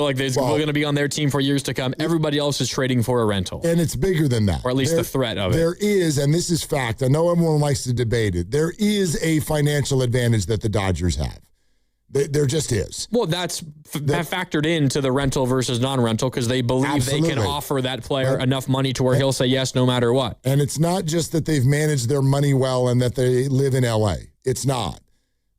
like they're going to be on their team for years to come. Everybody else is trading for a rental. And it's bigger than that. Or at least the threat of it. There is, and this is fact, I know everyone likes to debate it, there is a financial advantage that the Dodgers have. There just is. Well, that's factored into the rental versus non-rental because they believe they can offer that player enough money to where he'll say yes no matter what. And it's not just that they've managed their money well and that they live in L.A. It's not.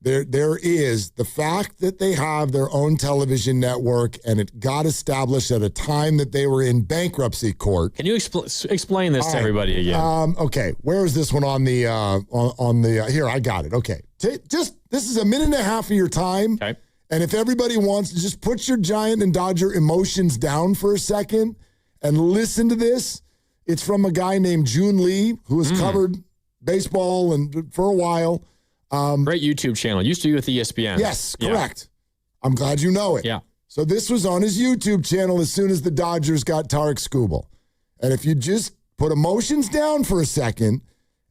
There is the fact that they have their own television network, and it got established at a time that they were in bankruptcy court. Can you explain this to everybody again? Okay, where is this one on the here? I got it. Okay, this is a minute and a half of your time. Okay. And if everybody wants to just put your Giant and Dodger emotions down for a second and listen to this, it's from a guy named June Lee who has covered baseball and for a while. Great YouTube channel. Used to be with ESPN. Yes, correct. Yeah. I'm glad you know it. Yeah. So this was on his YouTube channel as soon as the Dodgers got Tarek Skubal. And if you just put emotions down for a second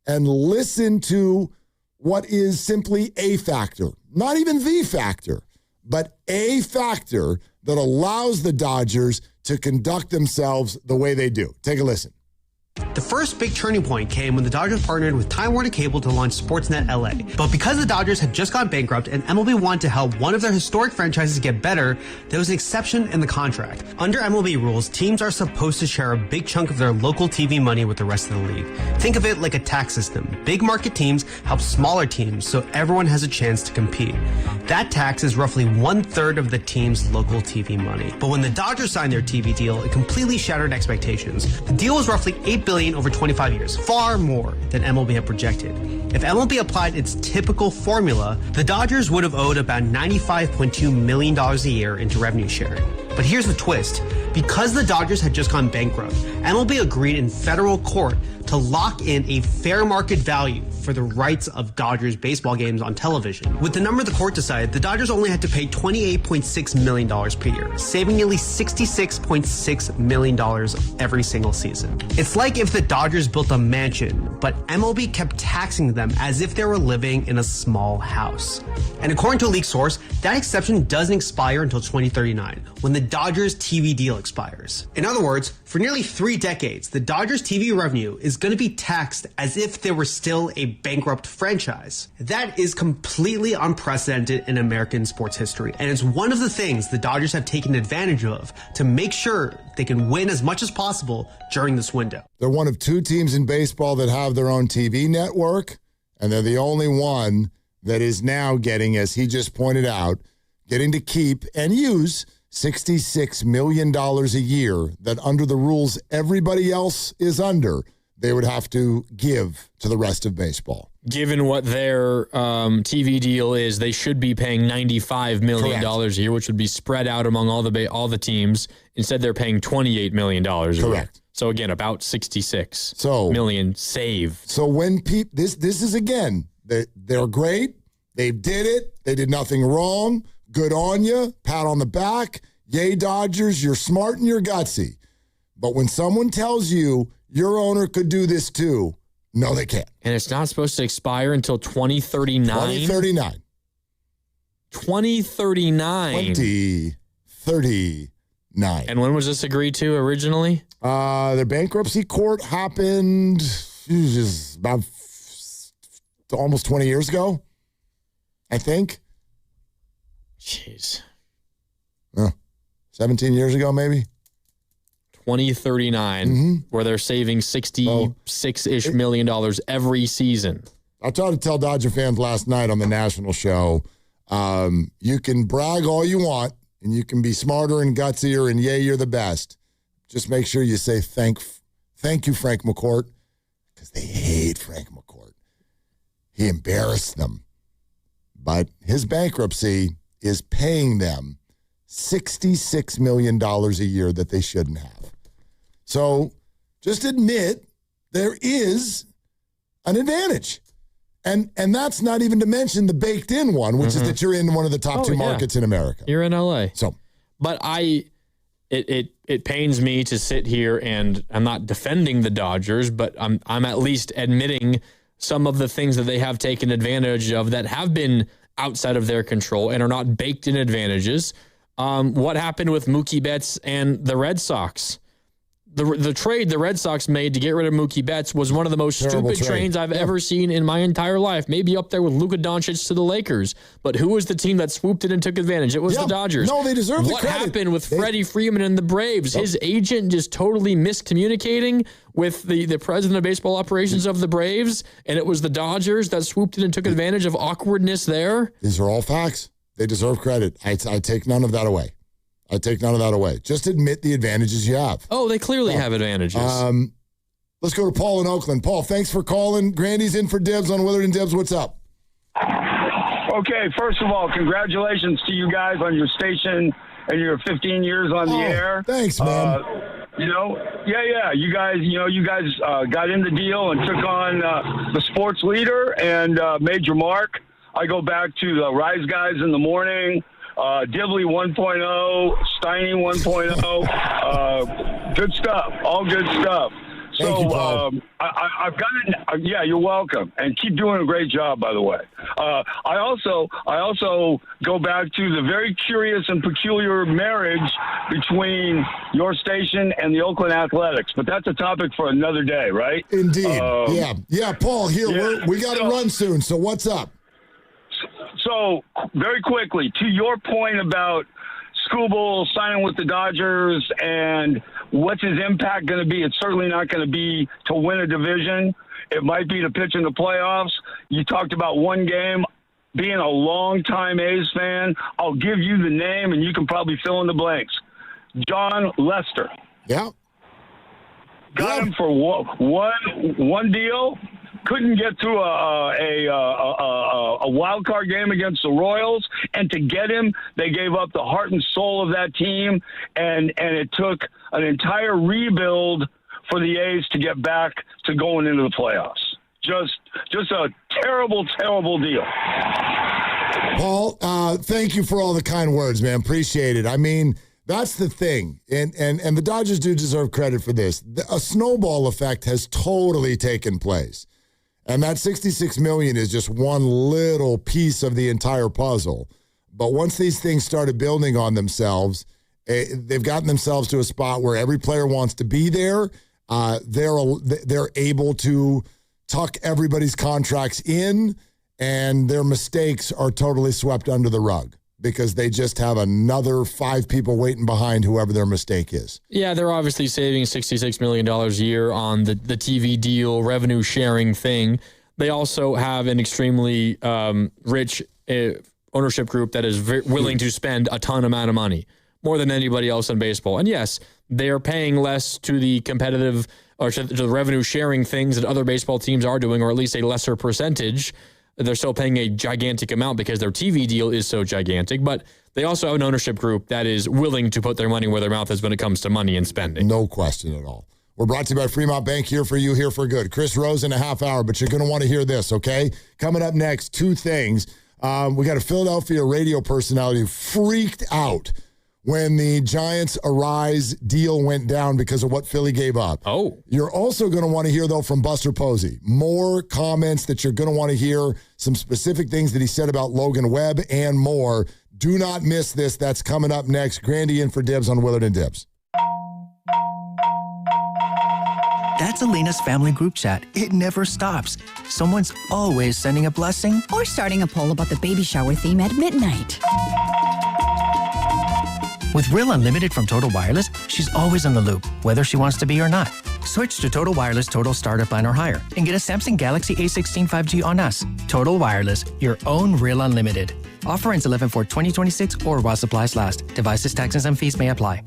and listen to what is simply a factor, not even the factor, but a factor that allows the Dodgers to conduct themselves the way they do. Take a listen. The first big turning point came when the Dodgers partnered with Time Warner Cable to launch Sportsnet LA. But because the Dodgers had just gone bankrupt and MLB wanted to help one of their historic franchises get better, there was an exception in the contract. Under MLB rules, teams are supposed to share a big chunk of their local TV money with the rest of the league. Think of it like a tax system. Big market teams help smaller teams so everyone has a chance to compete. That tax is roughly 1/3 of the team's local TV money. But when the Dodgers signed their TV deal, it completely shattered expectations. The deal was roughly $8 billion over 25 years, far more than MLB had projected. If MLB applied its typical formula, the Dodgers would have owed about $95.2 million a year into revenue sharing. But here's the twist. Because the Dodgers had just gone bankrupt, MLB agreed in federal court to lock in a fair market value for the rights of Dodgers baseball games on television. With the number the court decided, the Dodgers only had to pay $28.6 million per year, saving nearly $66.6 million every single season. It's like if the Dodgers built a mansion, but MLB kept taxing them as if they were living in a small house. And according to a leaked source, that exception doesn't expire until 2039, when the Dodgers TV deal expires. In other words, for nearly 3 decades, the Dodgers TV revenue is going to be taxed as if they were still a bankrupt franchise. That is completely unprecedented in American sports history, and it's one of the things the Dodgers have taken advantage of to make sure they can win as much as possible during this window. They're one of 2 teams in baseball that have their own TV network, and they're the only one that is now getting, as he just pointed out, getting to keep and use $66 million a year that under the rules everybody else is under, they would have to give to the rest of baseball. Given what their TV deal is, they should be paying $95 million a year, which would be spread out among all the teams. Instead, they're paying $28 million a year. So again, about $66 million save. So when this is again, they're great. They did it. They did nothing wrong. Good on you. Pat on the back. Yay, Dodgers. You're smart and you're gutsy. But when someone tells you your owner could do this too, no, they can't. And it's not supposed to expire until 2039? 2039. 2039. 2039. And when was this agreed to originally? The bankruptcy court happened about almost 20 years ago, I think. Jeez. 17 years ago, maybe. 2039, where they're saving $66-ish million every season. I tried to tell Dodger fans last night on the national show, you can brag all you want, and you can be smarter and gutsier, and yay, you're the best. Just make sure you say thank you, Frank McCourt, because they hate Frank McCourt. He embarrassed them. But his bankruptcy is paying them $66 million a year that they shouldn't have. So just admit there is an advantage. And that's not even to mention the baked-in one, which is that you're in one of the top 2 markets in America. You're in LA. So, but it pains me to sit here, and I'm not defending the Dodgers, but I'm at least admitting some of the things that they have taken advantage of that have been outside of their control and are not baked-in advantages. What happened with Mookie Betts and the Red Sox? The trade the Red Sox made to get rid of Mookie Betts was one of the most stupid trades I've ever seen in my entire life. Maybe up there with Luka Doncic to the Lakers. But who was the team that swooped in and took advantage? It was the Dodgers. No, they deserve the credit. What happened with Freddie Freeman and the Braves? His agent just totally miscommunicating with the president of baseball operations of the Braves, and it was the Dodgers that swooped in and took advantage of awkwardness there. These are all facts. They deserve credit. I take none of that away. Just admit the advantages you have. Oh, they clearly have advantages. Let's go to Paul in Oakland. Paul, thanks for calling. Grandy's in for Dibs on Willard and Dibs. What's up? Okay, first of all, congratulations to you guys on your station and your 15 years on the air. Thanks, man. You guys got in the deal and took on the sports leader and made your mark. I go back to the Rise Guys in the morning. Dibley 1.0, Steiny 1.0, good stuff, all good stuff. Thank you, Paul. I've got it. Yeah, you're welcome, and keep doing a great job. By the way, I also go back to the very curious and peculiar marriage between your station and the Oakland Athletics, but that's a topic for another day, right? Indeed. Yeah, Paul. Here we got to run soon. So what's up? So very quickly, to your point about Skubal signing with the Dodgers and what's his impact going to be? It's certainly not going to be to win a division. It might be to pitch in the playoffs. You talked about one game. Being a longtime A's fan, I'll give you the name, and you can probably fill in the blanks. John Lester. Yeah. Got him for one deal. Couldn't get through a wild card game against the Royals, and to get him, they gave up the heart and soul of that team, and it took an entire rebuild for the A's to get back to going into the playoffs. Just a terrible, terrible deal. Paul, thank you for all the kind words, man. Appreciate it. I mean, that's the thing, and the Dodgers do deserve credit for this. A snowball effect has totally taken place. And that $66 million is just one little piece of the entire puzzle. But once these things started building on themselves, they've gotten themselves to a spot where every player wants to be there. They're able to tuck everybody's contracts in, and their mistakes are totally swept under the rug because they just have another 5 people waiting behind whoever their mistake is. Yeah, they're obviously saving $66 million a year on the TV deal, revenue sharing thing. They also have an extremely rich ownership group that is willing to spend a ton amount of money, more than anybody else in baseball. And yes, they are paying less to the competitive or to the revenue sharing things that other baseball teams are doing, or at least a lesser percentage. They're still paying a gigantic amount because their TV deal is so gigantic, but they also have an ownership group that is willing to put their money where their mouth is when it comes to money and spending. No question at all. We're brought to you by Fremont Bank, here for you, here for good. Chris Rose in a half hour, but you're going to want to hear this, okay? Coming up next, 2 things. We got a Philadelphia radio personality who freaked out when the Giants Arraez deal went down because of what Philly gave up. Oh. You're also going to want to hear, though, from Buster Posey. More comments that you're going to want to hear, some specific things that he said about Logan Webb and more. Do not miss this. That's coming up next. Grandy in for Dibs on Willard and Dibs. That's Elena's family group chat. It never stops. Someone's always sending a blessing or starting a poll about the baby shower theme at midnight. With Real Unlimited from Total Wireless, she's always in the loop, whether she wants to be or not. Switch to Total Wireless Total Starter Plan or higher and get a Samsung Galaxy A16 5G on us. Total Wireless, your own Real Unlimited. Offer ends 11/4/2026 or while supplies last. Devices, taxes, and fees may apply.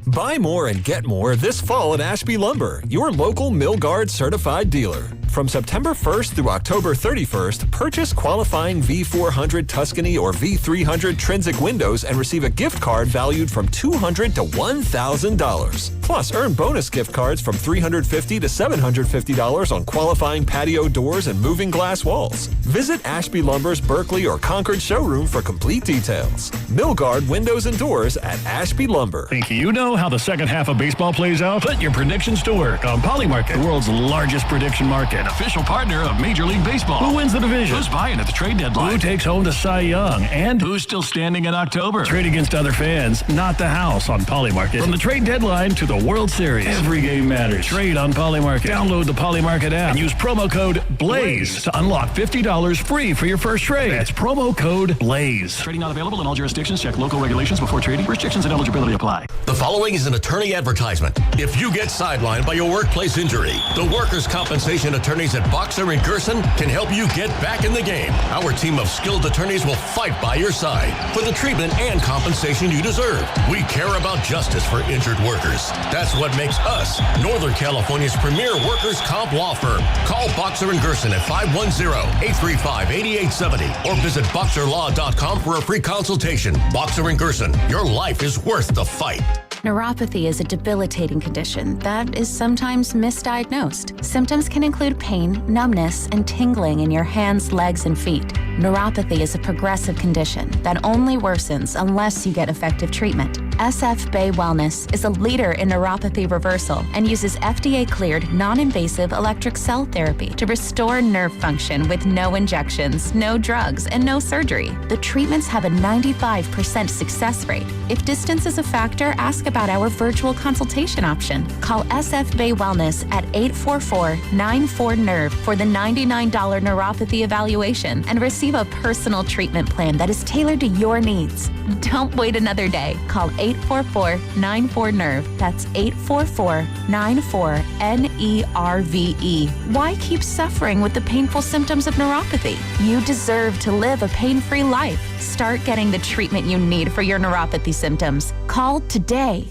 Buy more and get more this fall at Ashby Lumber, your local Millgard certified dealer. From September 1st through October 31st, purchase qualifying V400 Tuscany or V300 Trinsic windows and receive a gift card valued from $200 to $1,000. Plus, earn bonus gift cards from $350 to $750 on qualifying patio doors and moving glass walls. Visit Ashby Lumber's Berkeley or Concord showroom for complete details. Millgard Windows and Doors at Ashby Lumber. Think you know how the second half of baseball plays out? Put your predictions to work on Polymarket, the world's largest prediction market. Official partner of Major League Baseball. Who wins the division? Who's buying at the trade deadline? Who takes home the Cy Young? And who's still standing in October? Trade against other fans, not the house on Polymarket. From the trade deadline to the World Series, every game matters. Trade on Polymarket. Download the Polymarket app and use promo code BLAZE to unlock $50 free for your first trade. That's promo code BLAZE. Trading not available in all jurisdictions. Check local regulations before trading. Restrictions and eligibility apply. The following is an attorney advertisement. If you get sidelined by your workplace injury, the workers' compensation attorneys at Boxer & Gerson can help you get back in the game. Our team of skilled attorneys will fight by your side for the treatment and compensation you deserve. We care about justice for injured workers. That's what makes us Northern California's premier workers' comp law firm. Call Boxer & Gerson at 510-835-8870 or visit boxerlaw.com for a free consultation. Boxer & Gerson, your life is worth the fight. Neuropathy is a debilitating condition that is sometimes misdiagnosed. Symptoms can include pain, numbness, and tingling in your hands, legs, and feet. Neuropathy is a progressive condition that only worsens unless you get effective treatment. SF Bay Wellness is a leader in neuropathy reversal and uses FDA-cleared, non-invasive electric cell therapy to restore nerve function with no injections, no drugs, and no surgery. The treatments have a 95% success rate. If distance is a factor, ask about our virtual consultation option. Call SF Bay Wellness at 844-94-NERVE for the $99 neuropathy evaluation and receive a personal treatment plan that is tailored to your needs. Don't wait another day. Call 844-94-NERVE. That's 844-94-NERVE. Why keep suffering with the painful symptoms of neuropathy? You deserve to live a pain-free life. Start getting the treatment you need for your neuropathy symptoms. Call today.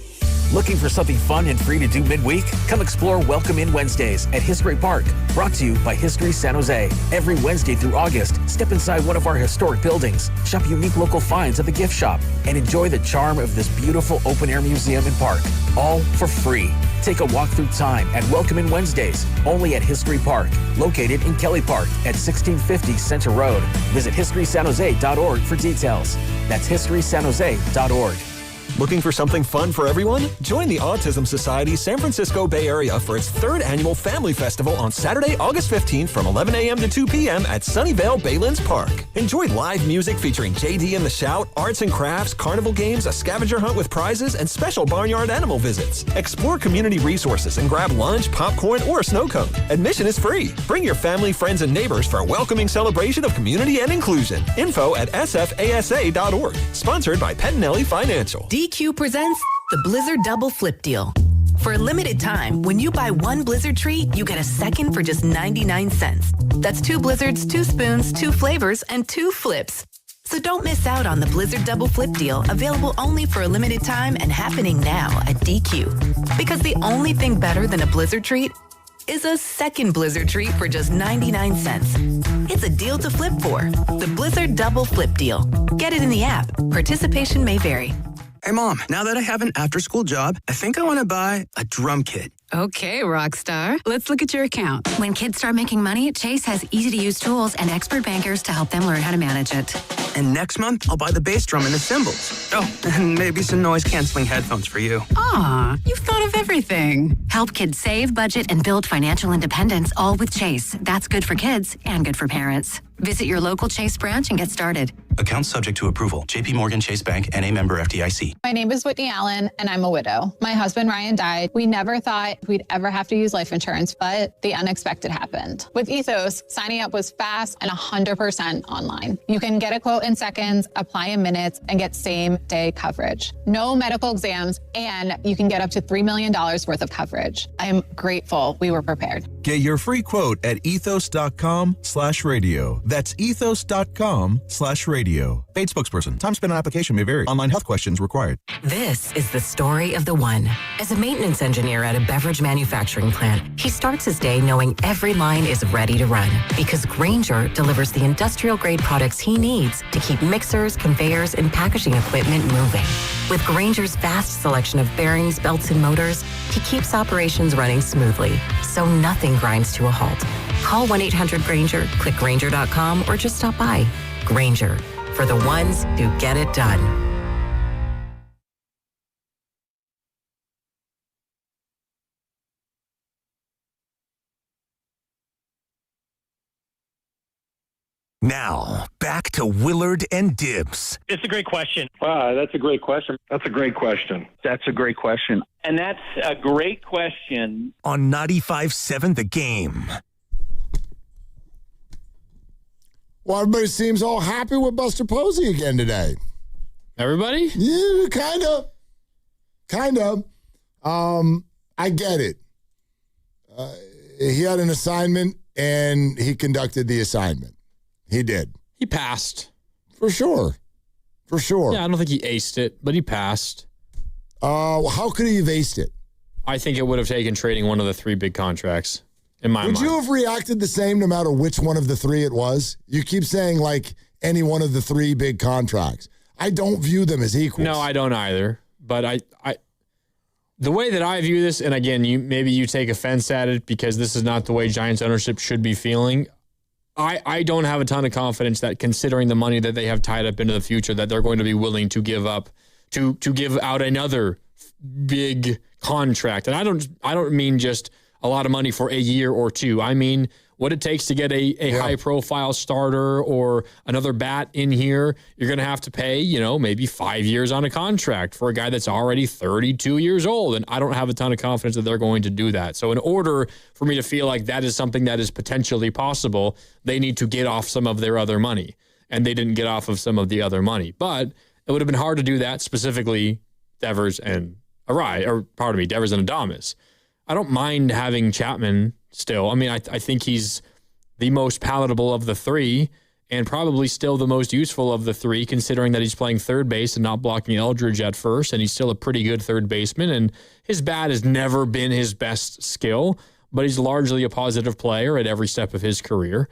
Looking for something fun and free to do midweek? Come explore Welcome In Wednesdays at History Park. Brought to you by History San Jose. Every Wednesday through August, step inside one of our historic buildings, shop unique local finds at the gift shop, and enjoy the charm of this beautiful open-air museum and park. All for free. Take a walk through time at Welcome In Wednesdays, only at History Park, located in Kelly Park at 1650 Center Road. Visit historysanjose.org for details. That's historysanjose.org. Looking for something fun for everyone? Join the Autism Society San Francisco Bay Area for its 3rd annual Family Festival on Saturday, August 15th from 11 a.m. to 2 p.m. at Sunnyvale Baylands Park. Enjoy live music featuring JD and the Shout, arts and crafts, carnival games, a scavenger hunt with prizes, and special barnyard animal visits. Explore community resources and grab lunch, popcorn, or a snow cone. Admission is free. Bring your family, friends, and neighbors for a welcoming celebration of community and inclusion. Info at sfasa.org. Sponsored by Pettinelli Financial. DQ presents the Blizzard Double Flip Deal. For a limited time, when you buy one Blizzard treat, you get a second for just 99 cents. That's 2 Blizzards, 2 spoons, 2 flavors, and 2 flips. So don't miss out on the Blizzard Double Flip Deal, available only for a limited time and happening now at DQ. Because the only thing better than a Blizzard treat is a second Blizzard treat for just 99 cents. It's a deal to flip for. The Blizzard Double Flip Deal. Get it in the app. Participation may vary. Hey, Mom, now that I have an after-school job, I think I want to buy a drum kit. Okay, Rockstar. Let's look at your account. When kids start making money, Chase has easy-to-use tools and expert bankers to help them learn how to manage it. And next month, I'll buy the bass drum and the cymbals. Oh, and maybe some noise-canceling headphones for you. Aw, you've thought of everything. Help kids save, budget, and build financial independence, all with Chase. That's good for kids and good for parents. Visit your local Chase branch and get started. Account subject to approval. JP Morgan Chase Bank, N.A. member FDIC. My name is Whitney Allen, and I'm a widow. My husband, Ryan, died. We never thought we'd ever have to use life insurance, but the unexpected happened. With Ethos, signing up was fast and 100% online. You can get a quote in seconds, apply in minutes, and get same-day coverage. No medical exams, and you can get up to $3 million worth of coverage. I am grateful we were prepared. Get your free quote at ethos.com/radio. That's ethos.com/radio. Paid spokesperson. Time spent on application may vary. Online health questions required. This is the story of the one. As a maintenance engineer at a beverage manufacturing plant, he starts his day knowing every line is ready to run because Grainger delivers the industrial-grade products he needs to keep mixers, conveyors, and packaging equipment moving. With Grainger's vast selection of bearings, belts, and motors, he keeps operations running smoothly, so nothing grinds to a halt. Call 1-800-GRAINGER, click Grainger.com, or just stop by. Grainger, for the ones who get it done. Now, back to Willard and Dibs. It's a great question. Wow, that's a great question. That's a great question. That's a great question. And that's a great question. On 95.7 The Game. Well, everybody seems all happy with Buster Posey again today. Everybody? Yeah, kind of. Kind of. I get it. He had an assignment, and he conducted the assignment. He did. He passed. For sure. For sure. Yeah, I don't think he aced it, but he passed. How could he have aced it? I think it would have taken trading one of the 3 big contracts. In my mind. Would you have reacted the same no matter which one of the 3 it was? You keep saying like any one of the 3 big contracts. I don't view them as equals. No, I don't either. But I the way that I view this, and again, maybe you take offense at it because this is not the way Giants ownership should be feeling. I don't have a ton of confidence that considering the money that they have tied up into the future, that they're going to be willing to give up to give out another big contract. And I don't mean just a lot of money for a year or two. I mean what it takes to get a high-profile starter or another bat in here. You're going to have to pay, maybe 5 years on a contract for a guy that's already 32 years old. And I don't have a ton of confidence that they're going to do that. So in order for me to feel like that is something that is potentially possible, they need to get off some of their other money. And they didn't get off of some of the other money. But it would have been hard to do that, specifically Devers and Devers and Adames. I don't mind having Chapman still. I mean, I think he's the most palatable of the three and probably still the most useful of the three, considering that he's playing third base and not blocking Eldridge at first, and he's still a pretty good third baseman, and his bat has never been his best skill, but he's largely a positive player at every step of his career.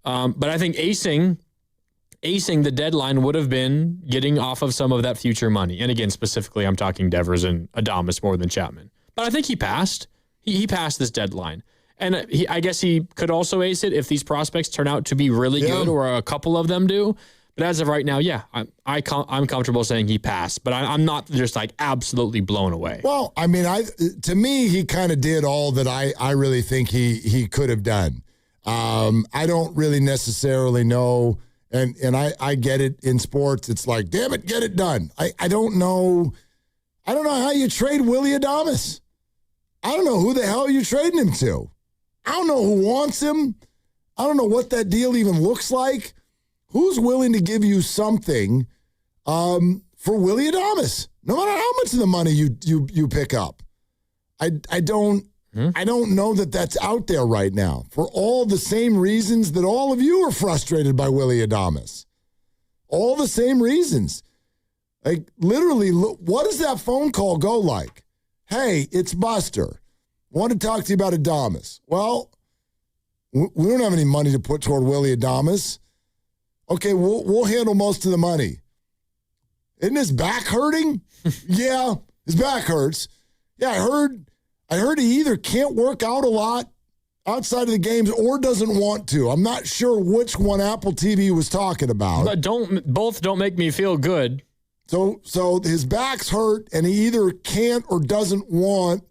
But I think acing the deadline would have been getting off of some of that future money. And again, specifically, I'm talking Devers and Adames more than Chapman. But I think he passed. He passed this deadline. And I guess he could also ace it if these prospects turn out to be really good, or a couple of them do. But as of right now, I'm comfortable saying he passed. But I'm not just like absolutely blown away. Well, I mean, to me, he kind of did all that I really think he could have done. I don't really necessarily know, and I get it in sports. It's like, damn it, get it done. I don't know how you trade Willy Adames. I don't know who the hell you're trading him to. I don't know who wants him. I don't know what that deal even looks like. Who's willing to give you something for Willy Adames, no matter how much of the money you pick up? I don't know that that's out there right now for all the same reasons that all of you are frustrated by Willy Adames. All the same reasons. Like, literally, what does that phone call go like? Hey, it's Buster. Want to talk to you about Adames. Well, we don't have any money to put toward Willy Adames. Okay, we'll handle most of the money. Isn't his back hurting? Yeah, his back hurts. Yeah, I heard he either can't work out a lot outside of the games or doesn't want to. I'm not sure which one Apple TV was talking about. But both don't make me feel good. So his back's hurt, and he either can't or doesn't want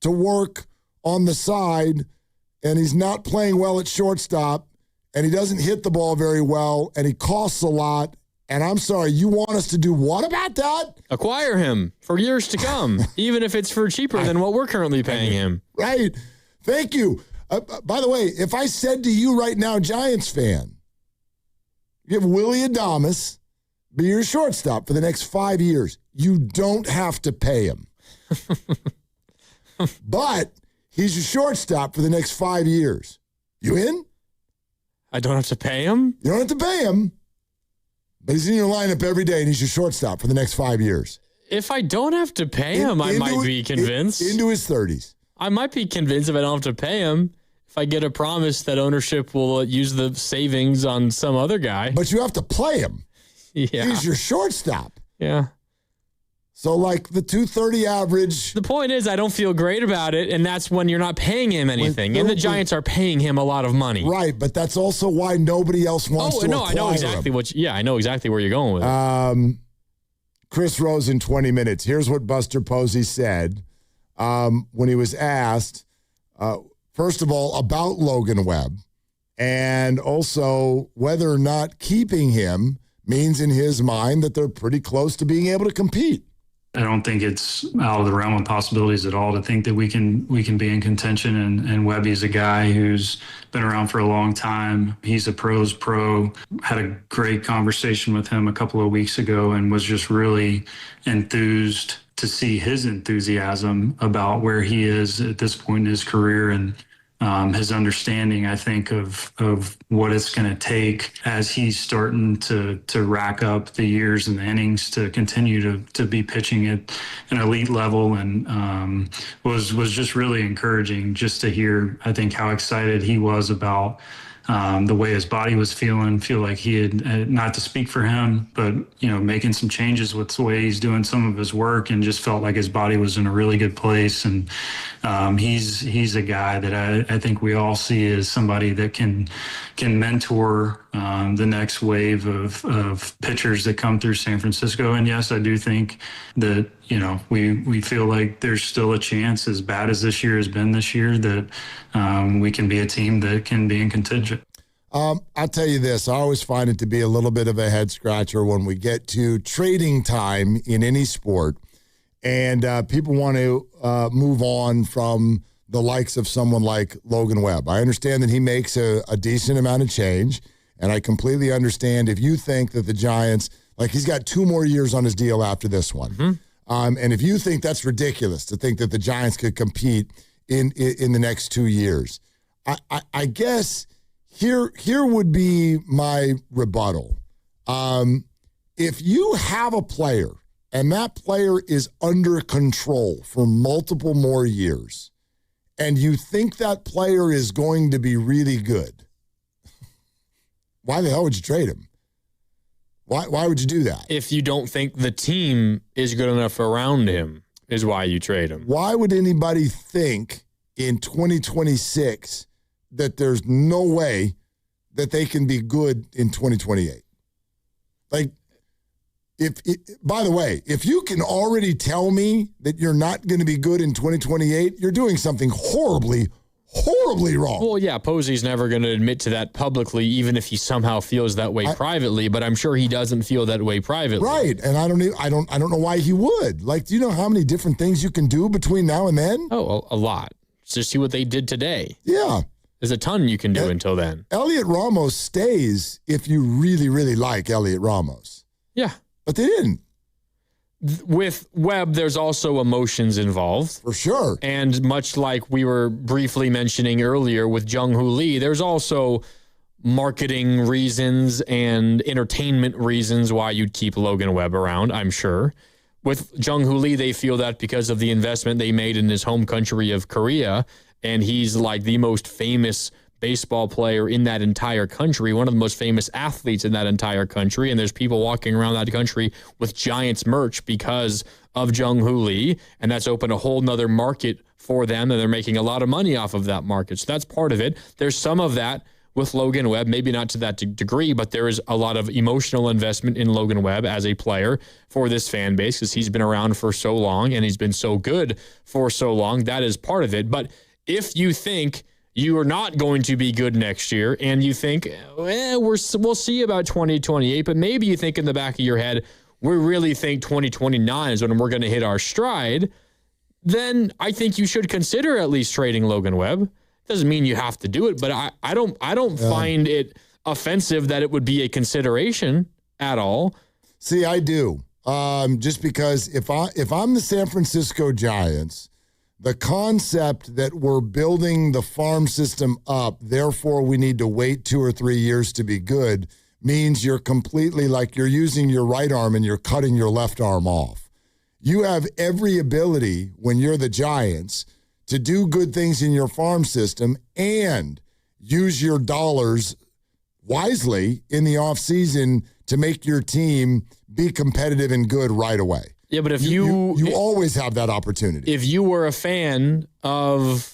to work on the side, and he's not playing well at shortstop, and he doesn't hit the ball very well, and he costs a lot. And I'm sorry, you want us to do what about that? Acquire him for years to come, even if it's for cheaper than what we're currently paying him. Right. Thank you. By the way, if I said to you right now, Giants fan, give Willy Adames be your shortstop for the next 5 years, you don't have to pay him. But he's your shortstop for the next 5 years. You in? I don't have to pay him? You don't have to pay him. But he's in your lineup every day, and he's your shortstop for the next 5 years. If I don't have to pay him, I might be convinced. Into his 30s. I might be convinced if I don't have to pay him. If I get a promise that ownership will use the savings on some other guy. But you have to play him. Yeah. He's your shortstop. Yeah. So, like, the 230 average. The point is, I don't feel great about it, and that's when you're not paying him anything. And the Giants are paying him a lot of money. Right, but that's also why nobody else wants to acquire I know exactly him. I know exactly where you're going with it. Chris Rose in 20 minutes. Here's what Buster Posey said when he was asked, first of all, about Logan Webb, and also whether or not keeping him means in his mind that they're pretty close to being able to compete. I don't think it's out of the realm of possibilities at all to think that we can be in contention. And Webby's a guy who's been around for a long time. He's a pro's pro. Had a great conversation with him a couple of weeks ago and was just really enthused to see his enthusiasm about where he is at this point in his career and his understanding, I think, of what it's going to take as he's starting to rack up the years and the innings to continue to be pitching at an elite level, and was just really encouraging just to hear, I think, how excited he was about the way his body was feeling. Feel like he had, not to speak for him, but making some changes with the way he's doing some of his work, and just felt like his body was in a really good place. And he's a guy that I think we all see as somebody that can mentor the next wave of pitchers that come through San Francisco. And yes, I do think that, we feel like there's still a chance, as bad as this year has been this year, that we can be a team that can be in contention. I'll tell you this. I always find it to be a little bit of a head scratcher when we get to trading time in any sport and people want to move on from the likes of someone like Logan Webb. I understand that he makes a decent amount of change, and I completely understand if you think that the Giants, like he's got 2 more years on his deal after this one. Mm-hmm. And if you think that's ridiculous to think that the Giants could compete in the next 2 years, I guess here would be my rebuttal. If you have a player and that player is under control for multiple more years, and you think that player is going to be really good, why the hell would you trade him? Why would you do that? If you don't think the team is good enough around him is why you trade him. Why would anybody think in 2026 that there's no way that they can be good in 2028? Like, by the way, if you can already tell me that you're not going to be good in 2028, you're doing something horribly wrong. Well, yeah, Posey's never going to admit to that publicly, even if he somehow feels that way privately. But I'm sure he doesn't feel that way privately. Right, and I don't know why he would. Like, do you know how many different things you can do between now and then? Oh, a lot. Just see what they did today. Yeah. There's a ton you can do until then. Elliot Ramos stays if you really, really like Elliot Ramos. Yeah. But they didn't. With Webb, there's also emotions involved. For sure. And much like we were briefly mentioning earlier with Jung-Hoo Lee, there's also marketing reasons and entertainment reasons why you'd keep Logan Webb around, I'm sure. With Jung-Hoo Lee, they feel that because of the investment they made in his home country of Korea, and he's like the most famous baseball player in that entire country, one of the most famous athletes in that entire country, and there's people walking around that country with Giants merch because of Jung-Hoo Lee, and that's opened a whole nother market for them, and they're making a lot of money off of that market. So that's part of it. There's some of that with Logan Webb, maybe not to that degree, but there is a lot of emotional investment in Logan Webb as a player for this fan base because he's been around for so long and he's been so good for so long. That is part of it. But if you think you are not going to be good next year, and you think, we'll see about 2028, but maybe you think in the back of your head, we really think 2029 is when we're going to hit our stride, then I think you should consider at least trading Logan Webb. Doesn't mean you have to do it, but I don't find it offensive that it would be a consideration at all. See, I do. Just because if I'm the San Francisco Giants, the concept that we're building the farm system up, therefore we need to wait 2 or 3 years to be good, means you're completely like you're using your right arm and you're cutting your left arm off. You have every ability when you're the Giants to do good things in your farm system and use your dollars wisely in the offseason to make your team be competitive and good right away. Yeah, but if you always have that opportunity. If you were a fan of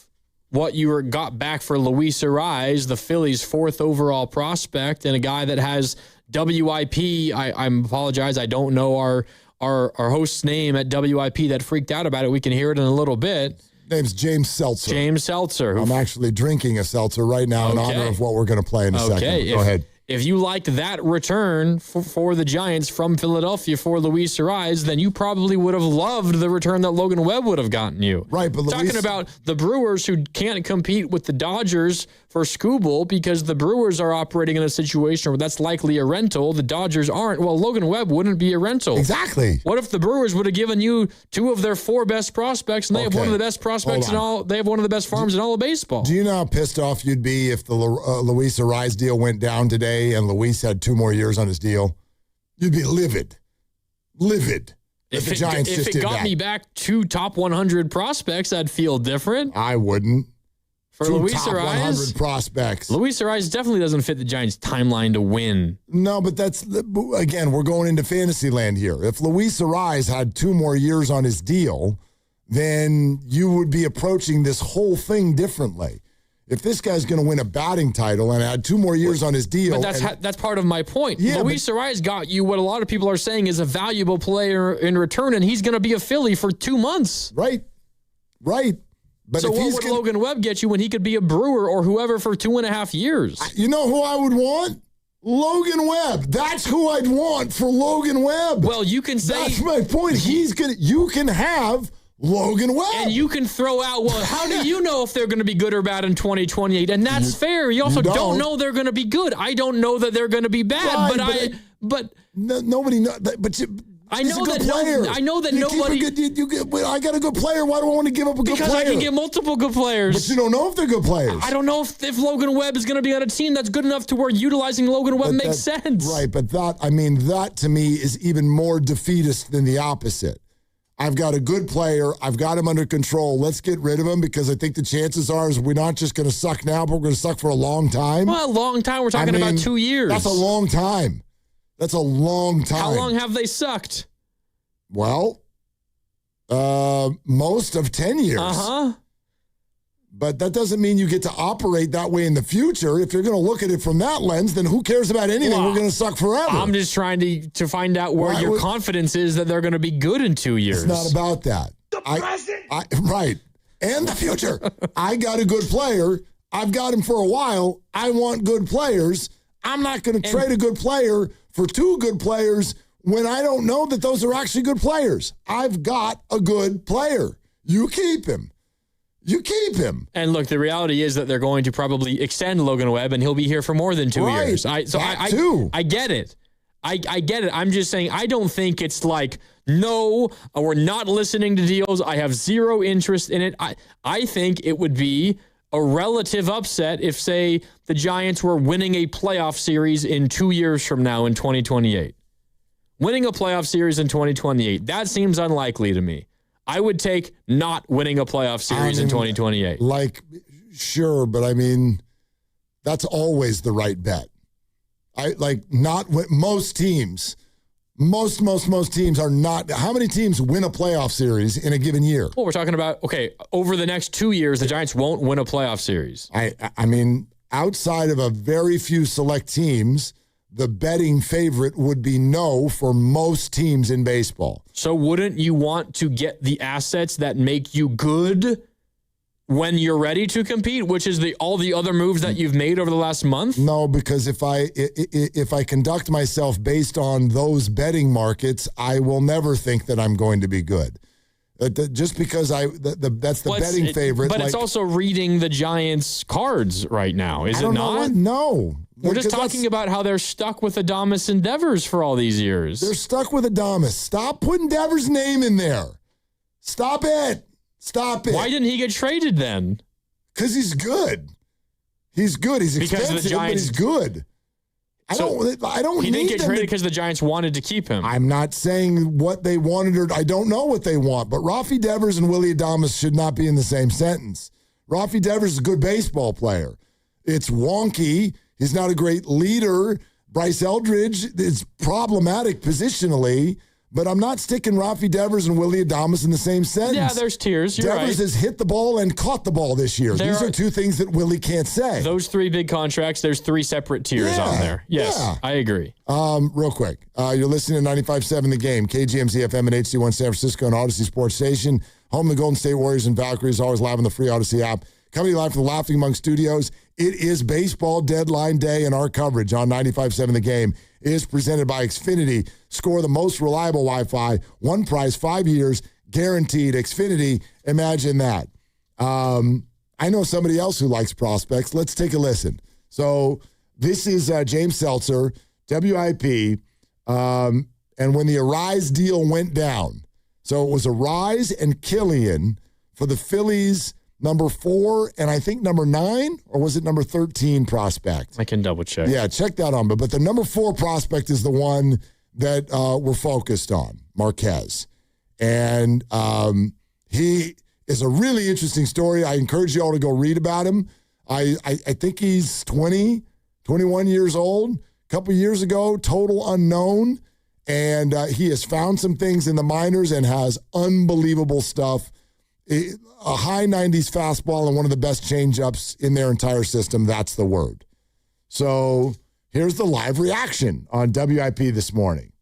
what you got back for Luis Arraez, the Phillies' 4th overall prospect, and a guy that has WIP, I apologize, I don't know our host's name at WIP that freaked out about it. We can hear it in a little bit. Name's James Seltzer. James Seltzer. I'm actually drinking a seltzer right now in honor of what we're going to play in a second. Go ahead. If you liked that return for the Giants from Philadelphia for Luis Arraez, then you probably would have loved the return that Logan Webb would have gotten you. Right, but talking about the Brewers who can't compete with the Dodgers for Skubal because the Brewers are operating in a situation where that's likely a rental. The Dodgers aren't. Well, Logan Webb wouldn't be a rental. Exactly. What if the Brewers would have given you 2 of their 4 best prospects, and they have one of the best prospects in all? They have one of the best farms in all of baseball. Do you know how pissed off you'd be if the Luis Arraez deal went down today and Luis had 2 more years on his deal? You'd be livid. If the Giants just did that. If it got me back 2 top 100 prospects, I'd feel different. I wouldn't. For 2 Luis top Arraez, 100 prospects. Luis Arraez definitely doesn't fit the Giants' timeline to win. No, but that's, again, we're going into fantasy land here. If Luis Arraez had 2 more years on his deal, then you would be approaching this whole thing differently. If this guy's going to win a batting title and add 2 more years on his deal. But that's part of my point. Yeah, Luis Arraez got you what a lot of people are saying is a valuable player in return, and he's going to be a Philly for 2 months. Right. But so what would Logan Webb get you when he could be a Brewer or whoever for 2.5 years? You know who I would want? Logan Webb. That's who I'd want for Logan Webb. Well, you can say... That's my point. You can have Logan Webb. And you can throw out, well, how do you know if they're going to be good or bad in 2028? And that's fair. You also don't know they're going to be good. I don't know that they're going to be bad, right, but nobody knows. But I know that nobody. I got a good player. Why do I want to give up a good player? Because I can get multiple good players. But you don't know if they're good players. I don't know if Logan Webb is going to be on a team that's good enough to where utilizing Logan Webb makes sense. Right, but that to me is even more defeatist than the opposite. I've got a good player. I've got him under control. Let's get rid of him because I think the chances are is we're not just going to suck now, but we're going to suck for a long time. Well, a long time. We're talking about 2 years. That's a long time. That's a long time. How long have they sucked? Well, most of 10 years. Uh-huh. But that doesn't mean you get to operate that way in the future. If you're going to look at it from that lens, then who cares about anything? We're going to suck forever. I'm just trying to find out where your confidence is that they're going to be good in 2 years. It's not about that. The present. Right. And the future. I got a good player. I've got him for a while. I want good players. I'm not going to trade a good player for 2 good players when I don't know that those are actually good players. I've got a good player. You keep him. You keep him. And look, the reality is that they're going to probably extend Logan Webb, and he'll be here for more than 2 years. I get it. I get it. I'm just saying I don't think it's like, no, we're not listening to deals. I have zero interest in it. I think it would be a relative upset if, say, the Giants were winning a playoff series in 2 years from now in 2028. Winning a playoff series in 2028, that seems unlikely to me. I would take not winning a playoff series in 2028. Sure, but that's always the right bet. Most teams are not. How many teams win a playoff series in a given year? Well, we're talking about, over the next 2 years, the Giants won't win a playoff series. Outside of a very few select teams, the betting favorite would be no for most teams in baseball. So wouldn't you want to get the assets that make you good when you're ready to compete, which is all the other moves that you've made over the last month? No, because if I conduct myself based on those betting markets, I will never think that I'm going to be good. Just because that's the betting favorite. But it's also reading the Giants' cards right now, is it not? No. We're just talking about how they're stuck with Adames and Devers for all these years. They're stuck with Adames. Stop putting Devers' name in there. Stop it. Why didn't he get traded then? Because he's good. He's good. He's expensive, but he's good. I don't. He didn't get traded because the Giants wanted to keep him. I'm not saying what they wanted, or I don't know what they want. But Rafi Devers and Willie Adames should not be in the same sentence. Rafi Devers is a good baseball player. It's wonky. He's not a great leader. Bryce Eldridge is problematic positionally, but I'm not sticking Rafi Devers and Willie Adames in the same sentence. Yeah, there's tiers. You're Devers has hit the ball and caught the ball this year. These are 2 things that Willie can't say. Those 3 big contracts, there's 3 separate tiers on there. Yes, I agree. Real quick, you're listening to 95.7 The Game, KGMZ FM and HD1 San Francisco and Odyssey Sports Station. Home of the Golden State Warriors and Valkyries, always live on the free Odyssey app. Coming live from the Laughing Monk Studios, it is baseball deadline day, and our coverage on 95.7 The Game is presented by Xfinity. Score the most reliable Wi-Fi, one price, 5 years, guaranteed. Xfinity, imagine that. I know somebody else who likes prospects. Let's take a listen. So this is James Seltzer, WIP, and when the Arraez deal went down, so it was Arraez and Killian for the Phillies' number 4 and I think number 9, or was it number 13 prospect? I can double check. Yeah, check that on. But the number 4 prospect is the one that we're focused on, Marquez. And he is a really interesting story. I encourage you all to go read about him. I think he's 21 years old. A couple years ago, total unknown. And he has found some things in the minors and has unbelievable stuff A high 90s fastball and one of the best changeups in their entire system, that's the word. So here's the live reaction on WIP this morning.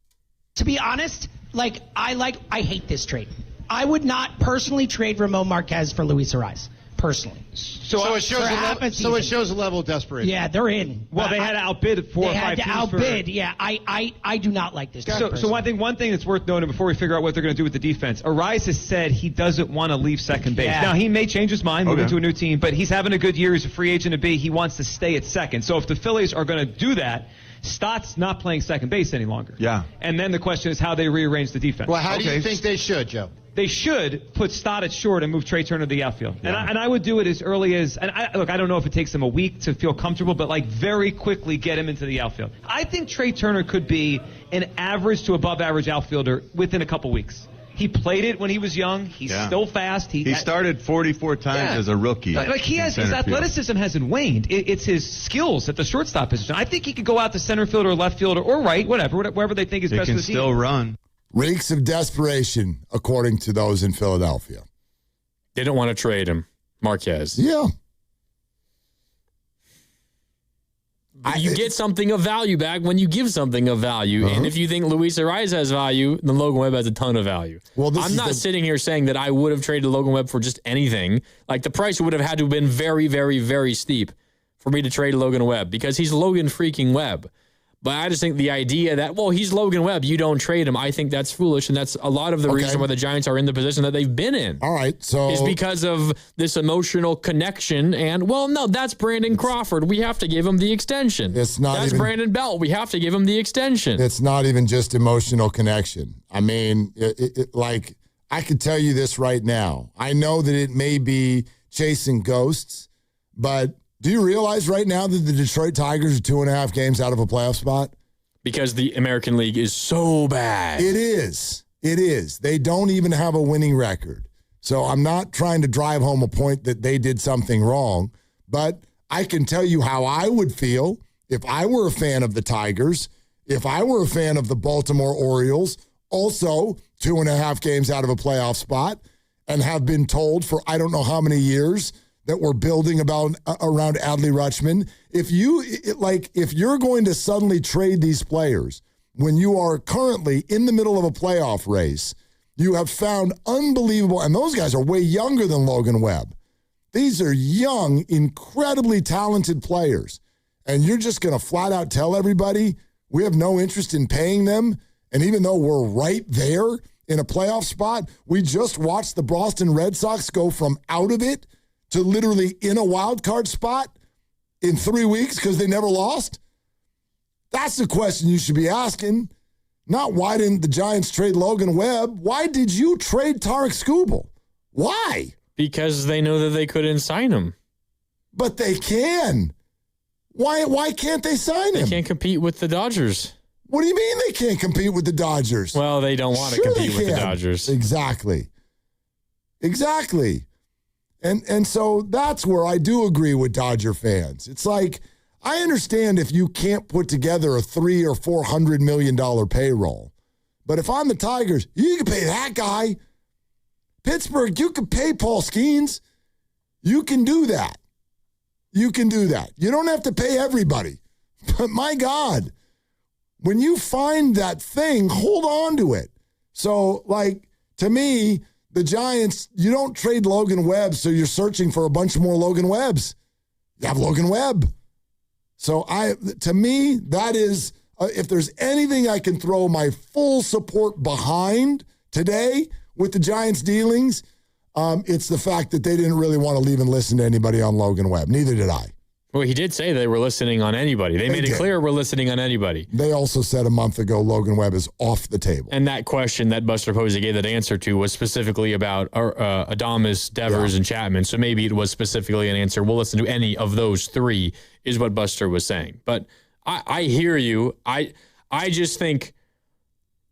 To be honest, I hate this trade. I would not personally trade Ramon Marquez for Luis Arraez, personally. So it shows a level of desperation. Yeah, they're in. Well, they had to outbid 4 or 5 teams. They had to outbid. Yeah, I do not like this. So one thing that's worth noting before we figure out what they're going to do with the defense, Arraez has said he doesn't want to leave second base. Yeah. Now, he may change his mind, move into a new team, but he's having a good year. He's a free agent to be. He wants to stay at second. So if the Phillies are going to do that, Stott's not playing second base any longer. Yeah. And then the question is how they rearrange the defense. Well, how do you think they should, Joe? They should put Stott at short and move Trey Turner to the outfield. Yeah. And I would do it as early as, and I don't know if it takes them a week to feel comfortable, but very quickly get him into the outfield. I think Trey Turner could be an average to above average outfielder within a couple weeks. He played it when he was young. He's still fast. He started 44 times as a rookie. His athleticism hasn't waned. It's his skills at the shortstop position. I think he could go out to center field or left field or right, wherever they think is best for the team. He can still run. Reeks of desperation, according to those in Philadelphia. They don't want to trade him, Marquez. Yeah. You get something of value back when you give something of value. And if you think Luis Arraez has value, then Logan Webb has a ton of value. Well, I'm not sitting here saying that I would have traded Logan Webb for just anything. The price would have had to have been very, very, very steep for me to trade Logan Webb because he's Logan freaking Webb. But I just think the idea that, he's Logan Webb, you don't trade him, I think that's foolish, and that's a lot of the reason why the Giants are in the position that they've been in. All right, so... is because of this emotional connection, and, no, that's Brandon Crawford. We have to give him the extension. That's Brandon Belt. We have to give him the extension. It's not even just emotional connection. I mean, I could tell you this right now. I know that it may be chasing ghosts, but... do you realize right now that the Detroit Tigers are 2.5 games out of a playoff spot? Because the American League is so bad. It is. It is. They don't even have a winning record. So I'm not trying to drive home a point that they did something wrong, but I can tell you how I would feel if I were a fan of the Tigers, if I were a fan of the Baltimore Orioles, also 2.5 games out of a playoff spot, and have been told for I don't know how many years that we're building around Adley Rutschman. If you're going to suddenly trade these players when you are currently in the middle of a playoff race, you have found unbelievable, and those guys are way younger than Logan Webb. These are young, incredibly talented players. And you're just going to flat out tell everybody we have no interest in paying them. And even though we're right there in a playoff spot, we just watched the Boston Red Sox go from out of it to literally in a wild card spot in 3 weeks because they never lost? That's the question you should be asking. Not why didn't the Giants trade Logan Webb? Why did you trade Tarek Skubal? Why? Because they know that they couldn't sign him. But they can. Why can't they sign him? They can't compete with the Dodgers. What do you mean they can't compete with the Dodgers? Well, they don't want to compete with the Dodgers. Exactly. And so that's where I do agree with Dodger fans. It's like, I understand if you can't put together a $300 or $400 million payroll. But if I'm the Tigers, you can pay that guy. Pittsburgh, you can pay Paul Skeens. You can do that. You can do that. You don't have to pay everybody. But my God, when you find that thing, hold on to it. So, to me, the Giants, you don't trade Logan Webb, so you're searching for a bunch more Logan Webbs. You have Logan Webb. So to me, that is, if there's anything I can throw my full support behind today with the Giants' dealings, it's the fact that they didn't really want to leave and listen to anybody on Logan Webb. Neither did I. Well, he did say they were listening on anybody. They made it clear we're listening on anybody. They also said a month ago Logan Webb is off the table. And that question that Buster Posey gave that answer to was specifically about Adames, Devers, and Chapman. So maybe it was specifically an answer. We'll listen to any of those three is what Buster was saying. But I hear you. I just think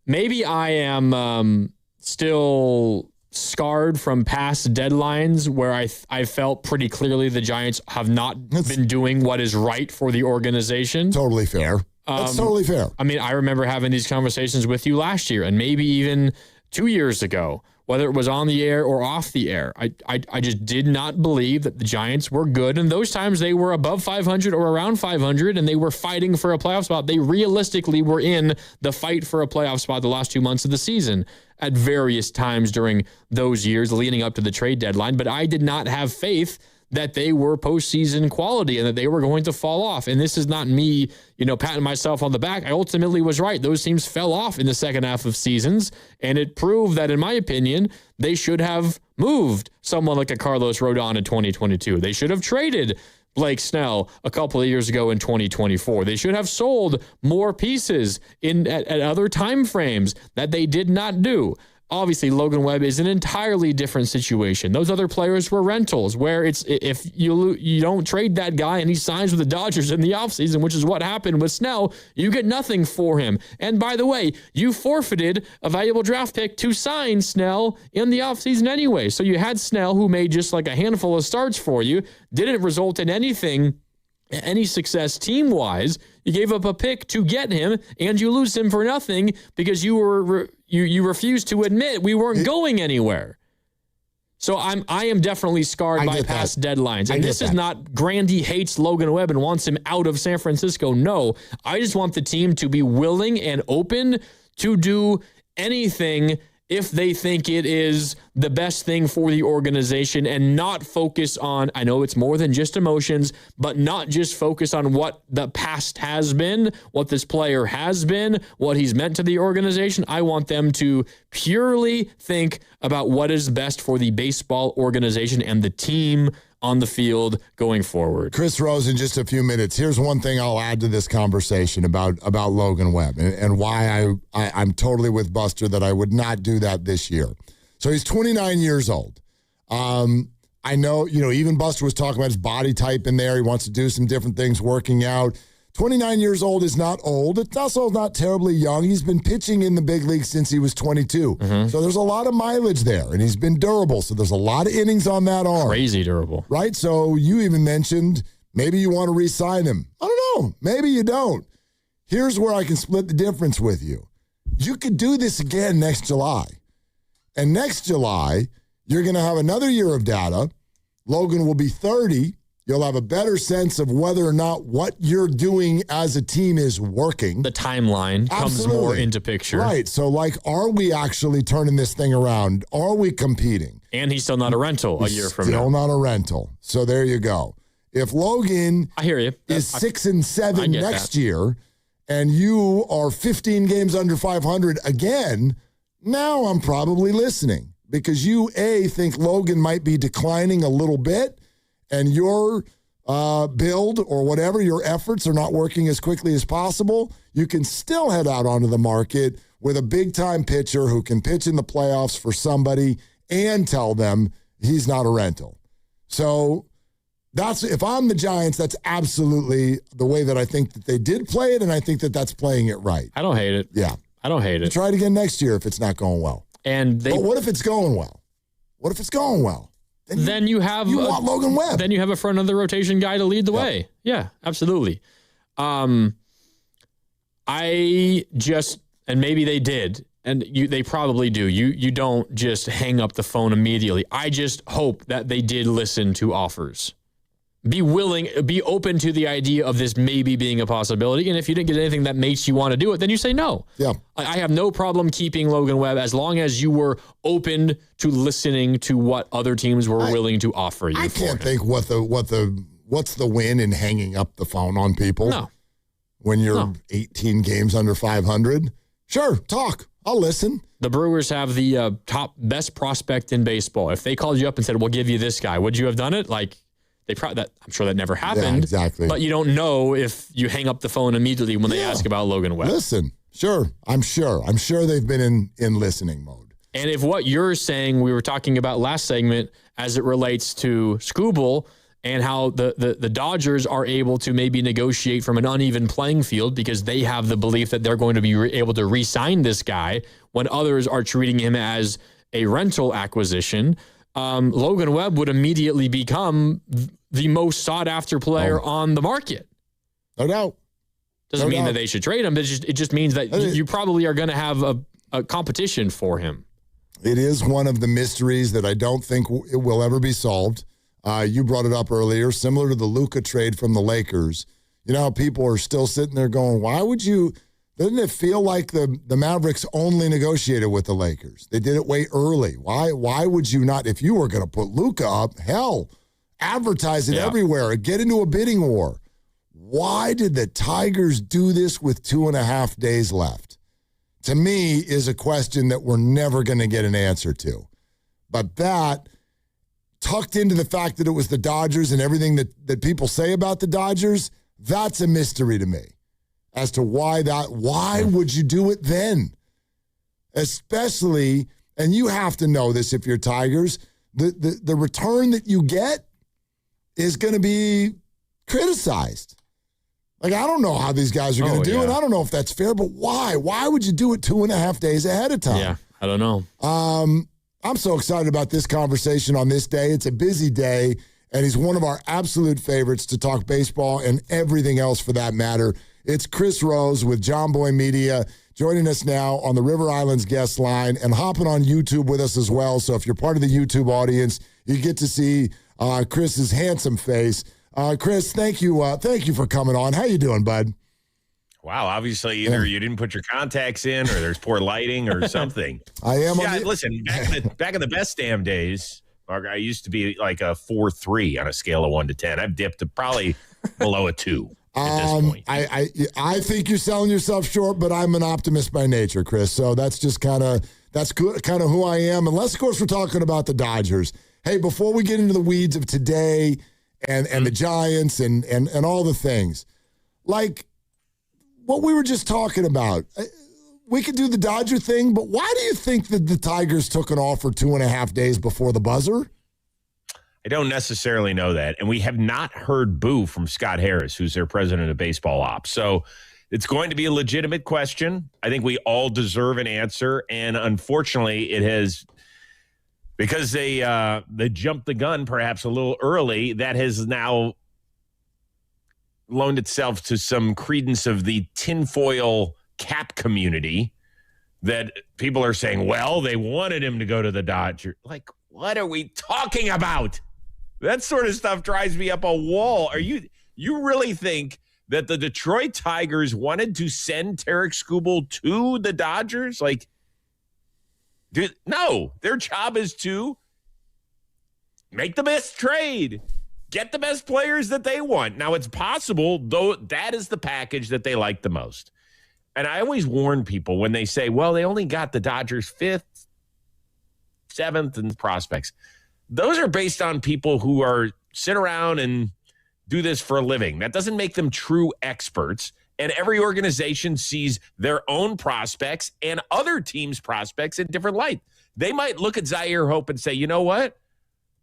maybe I am still scarred from past deadlines where I felt pretty clearly the Giants have not been doing what is right for the organization. Totally fair. That's totally fair. I mean, I remember having these conversations with you last year and maybe even 2 years ago whether it was on the air or off the air. I just did not believe that the Giants were good. And those times they were above 500 or around 500 and they were fighting for a playoff spot. They realistically were in the fight for a playoff spot the last 2 months of the season at various times during those years leading up to the trade deadline. But I did not have faith that they were postseason quality and that they were going to fall off. And this is not me, patting myself on the back. I ultimately was right. Those teams fell off in the second half of seasons, and it proved that, in my opinion, they should have moved someone like a Carlos Rodon in 2022. They should have traded Blake Snell a couple of years ago in 2024. They should have sold more pieces at other time frames that they did not do. Obviously, Logan Webb is an entirely different situation. Those other players were rentals, where it's if you don't trade that guy and he signs with the Dodgers in the offseason, which is what happened with Snell, you get nothing for him. And by the way, you forfeited a valuable draft pick to sign Snell in the offseason anyway. So you had Snell, who made just like a handful of starts for you, didn't result in any success team-wise. You gave up a pick to get him, and you lose him for nothing because you refused to admit we weren't going anywhere. So I am definitely scarred by past deadlines. And this is not Grandy hates Logan Webb and wants him out of San Francisco. No, I just want the team to be willing and open to do anything if they think it is the best thing for the organization, and not focus on, I know it's more than just emotions, but not just focus on what the past has been, what this player has been, what he's meant to the organization. I want them to purely think about what is best for the baseball organization and the team on the field going forward. Chris Rose, in just a few minutes. Here's one thing I'll add to this conversation about Logan Webb and why I'm totally with Buster that I would not do that this year. So he's 29 years old. I know, even Buster was talking about his body type in there. He wants to do some different things, working out. 29 years old is not old. It's also not terribly young. He's been pitching in the big leagues since he was 22. Mm-hmm. So there's a lot of mileage there, and he's been durable. So there's a lot of innings on that arm. Crazy durable. Right? So you even mentioned maybe you want to re-sign him. I don't know. Maybe you don't. Here's where I can split the difference with you. You could do this again next July. And next July, you're going to have another year of data. Logan will be 30. You'll have a better sense of whether or not what you're doing as a team is working. The timeline comes more into picture. Right. So, are we actually turning this thing around? Are we competing? And he's still not a rental a year from now. Still not a rental. So, there you go. If Logan I hear you. is 6 and 7 next year, and you are 15 games under 500 again, now I'm probably listening. Because you, think Logan might be declining a little bit, and your build or whatever, your efforts are not working as quickly as possible, you can still head out onto the market with a big-time pitcher who can pitch in the playoffs for somebody and tell them he's not a rental. So if I'm the Giants, that's absolutely the way that I think that they did play it, and I think that that's playing it right. I don't hate it. Yeah. I don't hate it. Try it again next year if it's not going well. But what if it's going well? What if it's going well? Then you want Logan Webb. Then you have a front of the rotation guy to lead the way. Yeah, absolutely. And maybe they did, and they probably do. You don't just hang up the phone immediately. I just hope that they did listen to offers. Be open to the idea of this maybe being a possibility. And if you didn't get anything that makes you want to do it, then you say no. Yeah. I have no problem keeping Logan Webb as long as you were open to listening to what other teams were willing to offer you. I can't think what's the win in hanging up the phone on people. No. When you're 18 games under 500. Sure, talk. I'll listen. The Brewers have the best prospect in baseball. If they called you up and said, "We'll give you this guy," would you have done it? I'm sure that never happened. Yeah, exactly. But you don't know if you hang up the phone immediately when they ask about Logan Webb. Listen, sure. I'm sure they've been in listening mode. And if what you're saying, we were talking about last segment as it relates to Skubal and how the Dodgers are able to maybe negotiate from an uneven playing field because they have the belief that they're going to be able to re-sign this guy when others are treating him as a rental acquisition. Logan Webb would immediately become the most sought-after player on the market. No doubt. Doesn't mean that they should trade him. It just means that you probably are going to have a competition for him. It is one of the mysteries that I don't think it will ever be solved. You brought it up earlier, similar to the Luka trade from the Lakers. You know how people are still sitting there going, why would you? Doesn't it feel like the Mavericks only negotiated with the Lakers? They did it way early. Why would you not? If you were going to put Luka up, hell, advertise it everywhere. Get into a bidding war. Why did the Tigers do this with 2.5 days left? To me, is a question that we're never going to get an answer to. But that, tucked into the fact that it was the Dodgers and everything that people say about the Dodgers, that's a mystery to me as to why would you do it then? Especially, and you have to know this if you're Tigers, the return that you get is going to be criticized. Like, I don't know how these guys are going to do it. I don't know if that's fair, but why? Why would you do it 2.5 days ahead of time? Yeah, I don't know. I'm so excited about this conversation on this day. It's a busy day, and he's one of our absolute favorites to talk baseball and everything else for that matter. It's Chris Rose with John Boy Media joining us now on the River Islands guest line and hopping on YouTube with us as well. So if you're part of the YouTube audience, you get to see Chris's handsome face. Chris, thank you for coming on. How you doing, bud? Wow, obviously either you didn't put your contacts in or there's poor lighting or something. I am. Yeah, listen, back in the best damn days, Mark, I used to be like a 4.3 on a scale of 1 to 10. I've dipped to probably below a 2 at this point. I think you're selling yourself short, but I'm an optimist by nature, Chris. So that's just kind of who I am. Unless, of course, we're talking about the Dodgers. Hey, before we get into the weeds of today and the Giants and all the things, like what we were just talking about, we could do the Dodger thing, but why do you think that the Tigers took an offer 2.5 days before the buzzer? I don't necessarily know that. And we have not heard boo from Scott Harris, who's their president of baseball ops. So it's going to be a legitimate question. I think we all deserve an answer. And unfortunately, it has, because they jumped the gun perhaps a little early, that has now loaned itself to some credence of the tinfoil cap community that people are saying, well, they wanted him to go to the Dodgers. Like, what are we talking about? That sort of stuff drives me up a wall. You really think that the Detroit Tigers wanted to send Tarek Skubal to the Dodgers? Like, no, their job is to make the best trade, get the best players that they want. Now, it's possible, though, that is the package that they like the most. And I always warn people when they say, well, they only got the Dodgers 5th, 7th, and prospects. Those are based on people who sit around and do this for a living. That doesn't make them true experts. And every organization sees their own prospects and other teams' prospects in different light. They might look at Zaire Hope and say, you know what?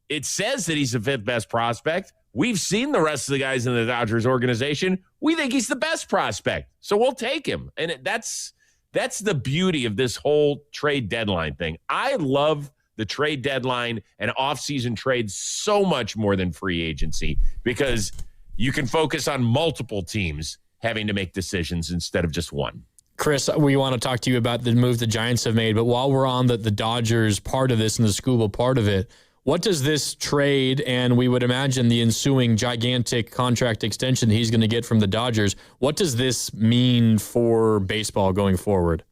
It says that he's the 5th best prospect. We've seen the rest of the guys in the Dodgers organization. We think he's the best prospect, so we'll take him. And that's the beauty of this whole trade deadline thing. I love the trade deadline and off-season trades so much more than free agency because you can focus on multiple teams having to make decisions instead of just one. Chris, we want to talk to you about the move the Giants have made, but while we're on the Dodgers part of this and the Skubal part of it, what does this trade and we would imagine the ensuing gigantic contract extension he's going to get from the Dodgers, what does this mean for baseball going forward?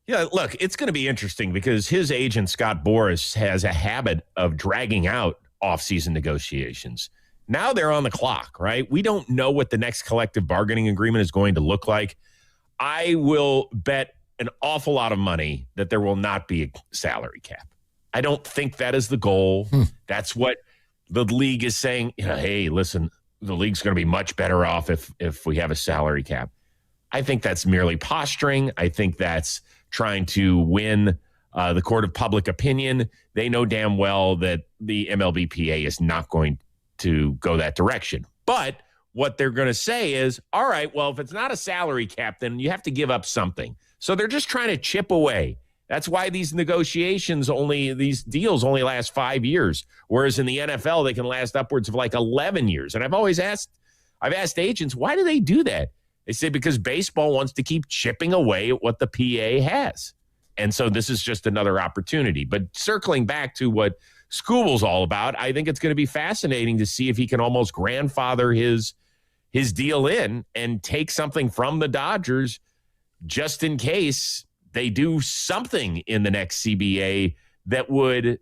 Yeah, look, it's going to be interesting because his agent, Scott Boras, has a habit of dragging out offseason negotiations. Now they're on the clock, right? We don't know what the next collective bargaining agreement is going to look like. I will bet an awful lot of money that there will not be a salary cap. I don't think that is the goal. That's what the league is saying. You know, hey, listen, the league's going to be much better off if we have a salary cap. I think that's merely posturing. I think that's trying to win the court of public opinion. They know damn well that the MLBPA is not going to go that direction. But what they're going to say is, all right, well, if it's not a salary cap, then you have to give up something. So they're just trying to chip away. That's why these deals only last 5 years, whereas in the NFL, they can last upwards of like 11 years. And I've asked agents, why do they do that? They say because baseball wants to keep chipping away at what the PA has. And so this is just another opportunity. But circling back to what Skubal's all about, I think it's going to be fascinating to see if he can almost grandfather his deal in and take something from the Dodgers just in case they do something in the next CBA that would,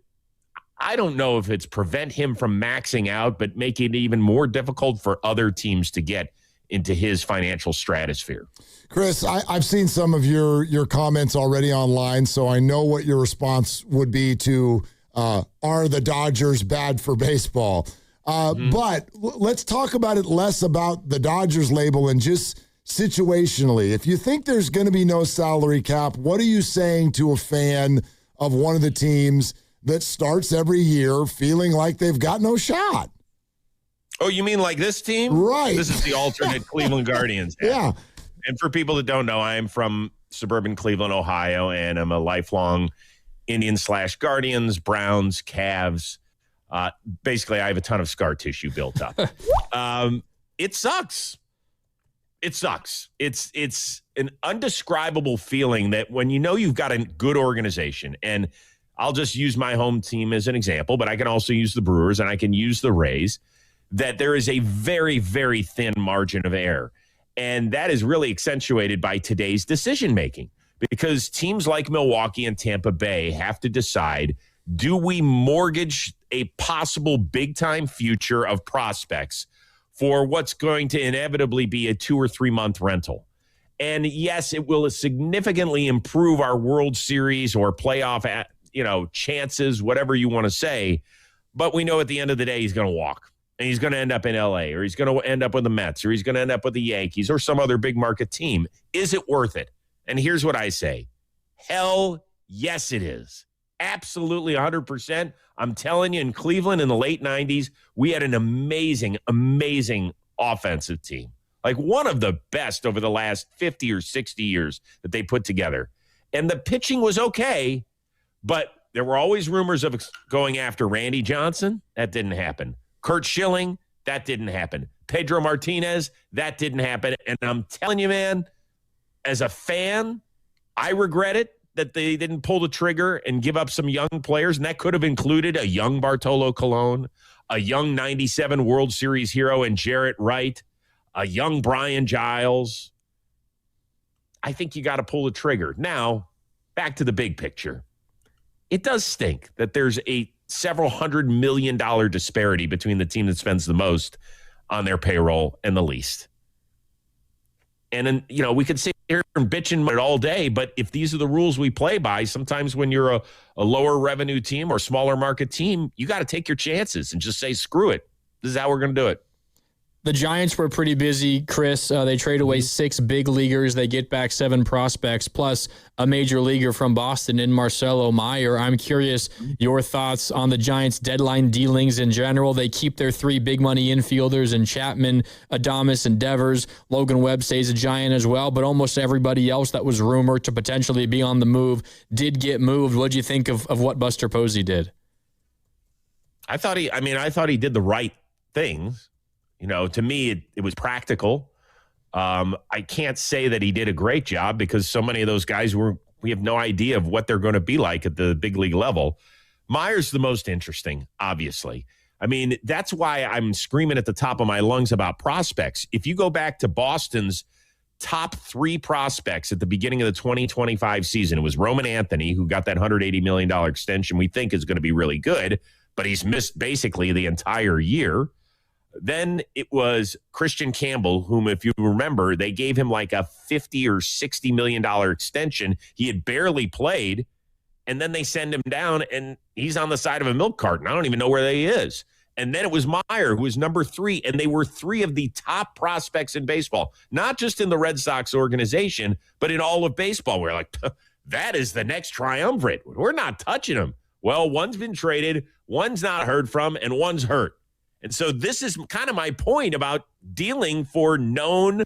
I don't know if it's prevent him from maxing out, but make it even more difficult for other teams to get into his financial stratosphere. Chris, I've seen some of your comments already online, so I know what your response would be to are the Dodgers bad for baseball? But let's talk about it less about the Dodgers label and just situationally. If you think there's going to be no salary cap, what are you saying to a fan of one of the teams that starts every year feeling like they've got no shot? Oh, you mean like this team? Right. This is the alternate Cleveland Guardians. Yeah. And for people that don't know, I am from suburban Cleveland, Ohio, and I'm a lifelong Indians/Guardians, Browns, Cavs. Basically, I have a ton of scar tissue built up. It sucks. It sucks. It's an undescribable feeling that when you know you've got a good organization, and I'll just use my home team as an example, but I can also use the Brewers and I can use the Rays, that there is a very, very thin margin of error. And that is really accentuated by today's decision-making, because teams like Milwaukee and Tampa Bay have to decide, do we mortgage a possible big-time future of prospects for what's going to inevitably be a 2 or 3 month rental? And yes, it will significantly improve our World Series or playoff, chances, whatever you want to say. But we know at the end of the day, he's going to walk. And he's going to end up in L.A., or he's going to end up with the Mets, or he's going to end up with the Yankees or some other big market team. Is it worth it? And here's what I say. Hell yes, it is. Absolutely 100%. I'm telling you, in Cleveland in the late 90s, we had an amazing, amazing offensive team. Like one of the best over the last 50 or 60 years that they put together. And the pitching was okay, but there were always rumors of going after Randy Johnson. That didn't happen. Kurt Schilling, that didn't happen. Pedro Martinez, that didn't happen. And I'm telling you, man, as a fan, I regret it that they didn't pull the trigger and give up some young players. And that could have included a young Bartolo Colon, a young 97 World Series hero in Jarrett Wright, a young Brian Giles. I think you got to pull the trigger. Now, back to the big picture. It does stink that there's a several $100 million disparity between the team that spends the most on their payroll and the least. And then, we could sit here and bitch and moan it all day, but if these are the rules we play by, sometimes when you're a lower revenue team or smaller market team, you got to take your chances and just say, screw it. This is how we're going to do it. The Giants were pretty busy, Chris. They trade away 6 big leaguers. They get back 7 prospects, plus a major leaguer from Boston in Marcelo Meyer. I'm curious your thoughts on the Giants' deadline dealings in general. They keep their 3 big money infielders in Chapman, Adames, and Devers. Logan Webb stays a Giant as well, but almost everybody else that was rumored to potentially be on the move did get moved. What do you think of what Buster Posey did? I thought he did the right things. To me, it was practical. I can't say that he did a great job because so many of those guys we have no idea of what they're going to be like at the big league level. Meyer's the most interesting, obviously. I mean, that's why I'm screaming at the top of my lungs about prospects. If you go back to Boston's top 3 prospects at the beginning of the 2025 season, it was Roman Anthony, who got that $180 million extension we think is going to be really good, but he's missed basically the entire year. Then it was Christian Campbell, whom, if you remember, they gave him like a $50 or $60 million extension. He had barely played, and then they send him down, and he's on the side of a milk carton. I don't even know where he is. And then it was Meyer, who was number 3, and they were 3 of the top prospects in baseball, not just in the Red Sox organization, but in all of baseball. We're like, that is the next triumvirate. We're not touching him. Well, one's been traded, one's not heard from, and one's hurt. And so this is kind of my point about dealing for known.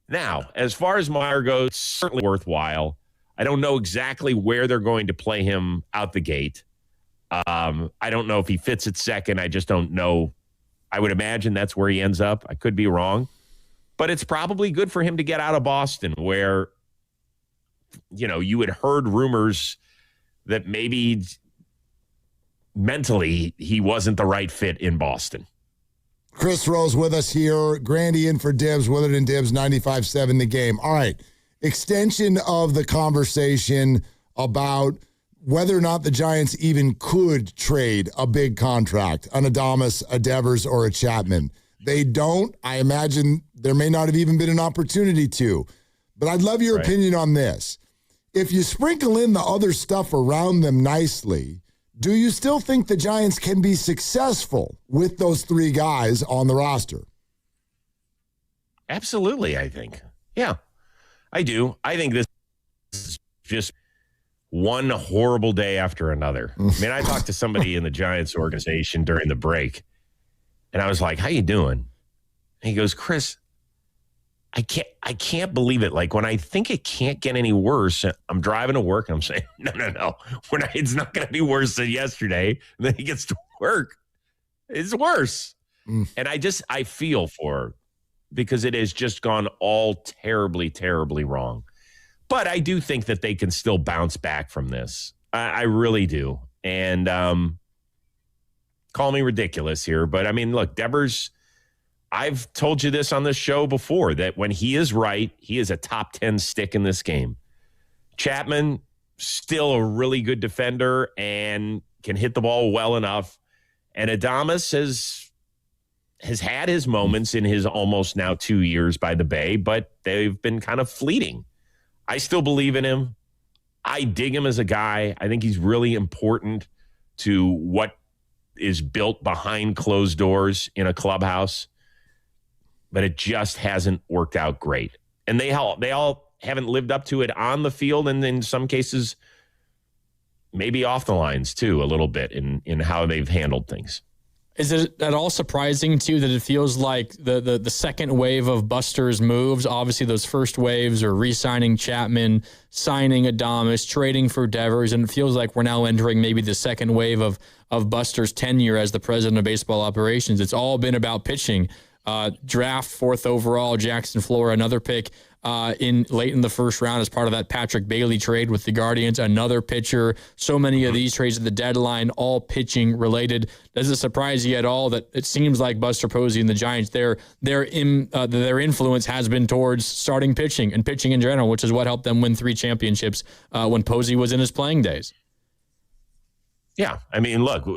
Now, as far as Meyer goes, certainly worthwhile. I don't know exactly where they're going to play him out the gate. I don't know if he fits at second. I just don't know. I would imagine that's where he ends up. I could be wrong. But it's probably good for him to get out of Boston, where you had heard rumors that maybe mentally he wasn't the right fit in Boston. Chris Rose with us here. Grandy in for Dibs. Willard and Dibs, 95.7 The Game. All right. Extension of the conversation about whether or not the Giants even could trade a big contract, an Adames, a Devers, or a Chapman. They don't. I imagine there may not have even been an opportunity to. But I'd love your opinion on this. If you sprinkle in the other stuff around them nicely, do you still think the Giants can be successful with those three guys on the roster? Absolutely, I think. Yeah, I do. I think this is just one horrible day after another. I mean, I talked to somebody in the Giants organization during the break, and I was like, how you doing? And he goes, Chris, I can't believe it. Like, when I think it can't get any worse, I'm driving to work and I'm saying, no. It's not going to be worse than yesterday. And then he gets to work. It's worse. And I feel for her because it has just gone all terribly, terribly wrong. But I do think that they can still bounce back from this. I really do. And call me ridiculous here, but I mean, look, Devers, I've told you this on this show before, that when he is right, he is a top 10 stick in this game. Chapman, still a really good defender and can hit the ball well enough. And Adames has had his moments in his almost now 2 years by the Bay, but they've been kind of fleeting. I still believe in him. I dig him as a guy. I think he's really important to what is built behind closed doors in a clubhouse. But it just hasn't worked out great. And they all haven't lived up to it on the field, and in some cases, maybe off the lines too, a little bit in how they've handled things. Is it at all surprising, too, that it feels like the second wave of Buster's moves, obviously those first waves are re-signing Chapman, signing Adames, trading for Devers, and it feels like we're now entering maybe the second wave of Buster's tenure as the president of baseball operations. It's all been about pitching. Draft 4th overall, Jackson Flora, another pick in late in the first round as part of that Patrick Bailey trade with the Guardians, another pitcher. So many of these trades at the deadline, all pitching related. Does it surprise you at all that it seems like Buster Posey and the Giants, their influence has been towards starting pitching and pitching in general, which is what helped them win 3 championships when Posey was in his playing days? Yeah, I mean, look,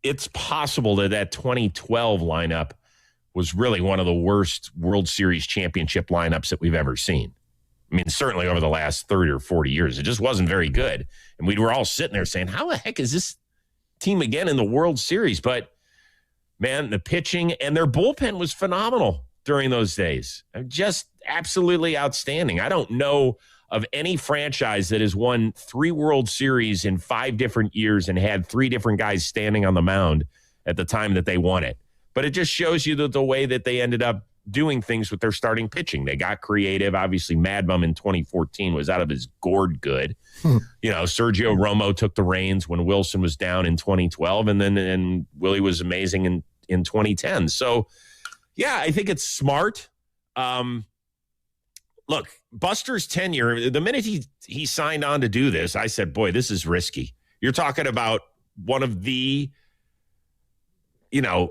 it's possible that 2012 lineup was really one of the worst World Series championship lineups that we've ever seen. I mean, certainly over the last 30 or 40 years, it just wasn't very good. And we were all sitting there saying, how the heck is this team again in the World Series? But, man, the pitching and their bullpen was phenomenal during those days. Just absolutely outstanding. I don't know of any franchise that has won 3 World Series in 5 different years and had 3 different guys standing on the mound at the time that they won it. But it just shows you the way that they ended up doing things with their starting pitching. They got creative. Obviously, Mad Bum in 2014 was out of his gourd good. Sergio Romo took the reins when Wilson was down in 2012, and Willie was amazing in 2010. So, yeah, I think it's smart. Look, Buster's tenure, the minute he signed on to do this, I said, boy, this is risky. You're talking about one of the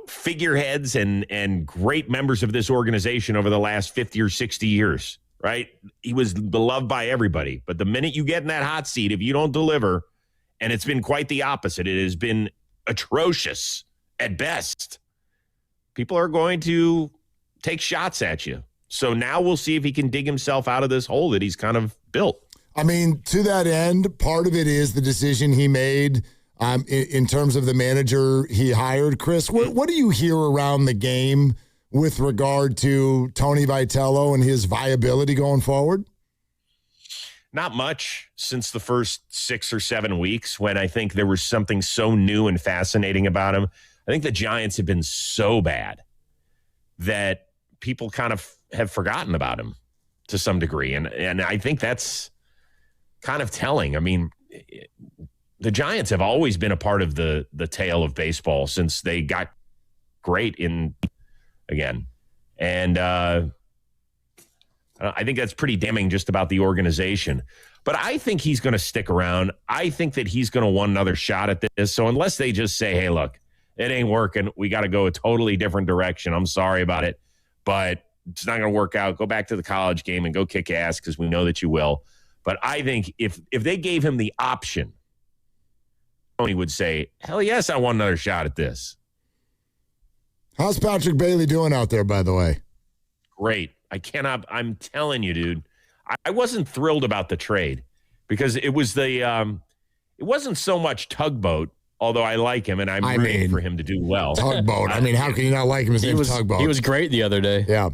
figureheads and great members of this organization over the last 50 or 60 years, right? He was beloved by everybody. But the minute you get in that hot seat, if you don't deliver, and it's been quite the opposite, it has been atrocious at best, people are going to take shots at you. So now we'll see if he can dig himself out of this hole that he's kind of built. I mean, to that end, part of it is the decision he made in terms of the manager he hired. Chris, what do you hear around the game with regard to Tony Vitello and his viability going forward? Not much since the first 6 or 7 weeks, when I think there was something so new and fascinating about him. I think the Giants have been so bad that people kind of have forgotten about him to some degree. And I think that's kind of telling. I mean, the Giants have always been a part of the tale of baseball since they got great again. And I think that's pretty damning just about the organization. But I think he's going to stick around. I think that he's going to want another shot at this. So unless they just say, hey, look, it ain't working, we got to go a totally different direction. I'm sorry about it, but it's not going to work out. Go back to the college game and go kick ass because we know that you will. But I think if they gave him the option, Tony would say, hell yes, I want another shot at this. How's Patrick Bailey doing out there, by the way? Great. I'm telling you, dude, I wasn't thrilled about the trade because it was it wasn't so much Tugboat, although I like him and I'm rooting for him to do well. Tugboat. I mean, how can you not like him? His name's Tugboat. He was great the other day. Yeah.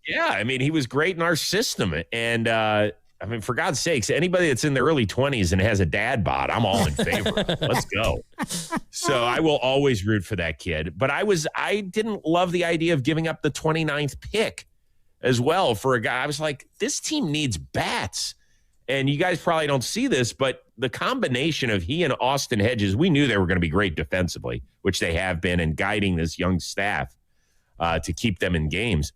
Yeah, I mean, he was great in our system. And, I mean, for God's sakes, anybody that's in their early 20s and has a dad bod, I'm all in favor. Let's go. So I will always root for that kid. But I didn't love the idea of giving up the 29th pick as well for a guy. I was like, this team needs bats. And you guys probably don't see this, but the combination of he and Austin Hedges, we knew they were going to be great defensively, which they have been, and guiding this young staff to keep them in games.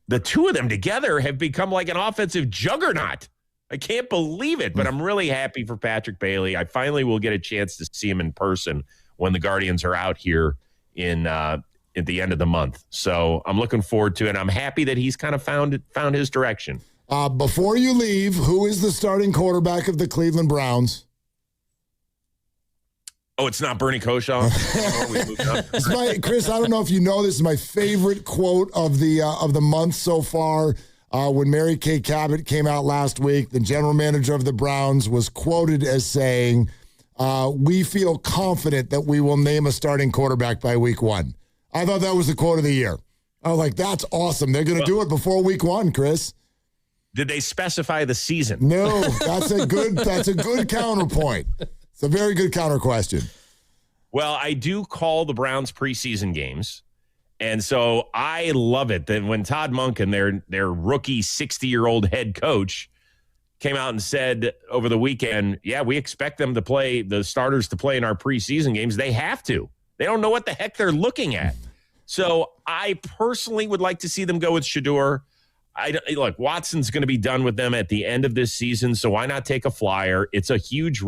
The two of them together have become like an offensive juggernaut. I can't believe it, but I'm really happy for Patrick Bailey. I finally will get a chance to see him in person when the Guardians are out here at the end of the month. So I'm looking forward to it. I'm happy that he's kind of found his direction. Before you leave, who is the starting quarterback of the Cleveland Browns? Oh, it's not Bernie Koshaw. Chris, I don't know if you know, this is my favorite quote of the month so far. When Mary Kay Cabot came out last week, the general manager of the Browns was quoted as saying, we feel confident that we will name a starting quarterback by week 1. I thought that was the quote of the year. I was like, that's awesome. They're going to do it before week 1, Chris. Did they specify the season? No, that's a good counterpoint. It's a very good counter question. Well, I do call the Browns preseason games. And so I love it that when Todd Monken, their rookie 60-year-old head coach, came out and said over the weekend, yeah, we expect them to play, the starters to play in our preseason games. They have to. They don't know what the heck they're looking at. So I personally would like to see them go with Shedeur. Look, Watson's going to be done with them at the end of this season, so why not take a flyer? It's a huge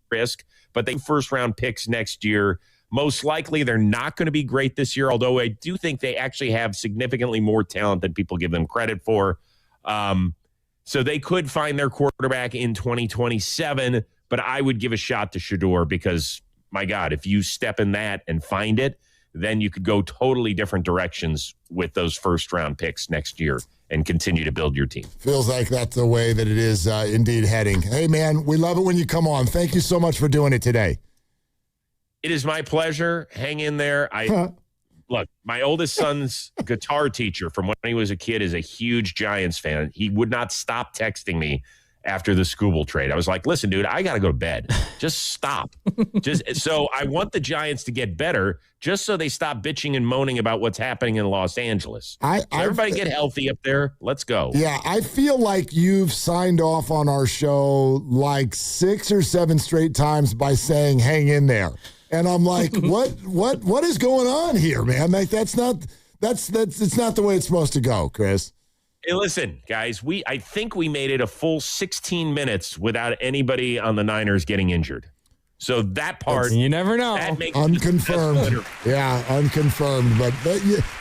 risk, but they first-round picks next year. Most likely they're not going to be great this year, although I do think they actually have significantly more talent than people give them credit for. So they could find their quarterback in 2027, but I would give a shot to Shedeur because, my God, if you step in that and find it, then you could go totally different directions with those first-round picks next year and continue to build your team. Feels like that's the way that it is indeed heading. Hey, man, we love it when you come on. Thank you so much for doing it today. It is my pleasure. Hang in there. Look, my oldest son's guitar teacher from when he was a kid is a huge Giants fan. He would not stop texting me after the Skubal trade. I was like, listen, dude, I got to go to bed. Just stop. So I want the Giants to get better just so they stop bitching and moaning about what's happening in Los Angeles. Everybody get healthy up there. Let's go. Yeah, I feel like you've signed off on our show like 6 or 7 straight times by saying, hang in there. And I'm like, what is going on here, man? Like it's not the way it's supposed to go, Chris. Hey, listen, guys, I think we made it a full 16 minutes without anybody on the Niners getting injured. So that part, you never know. Unconfirmed. Yeah, unconfirmed. But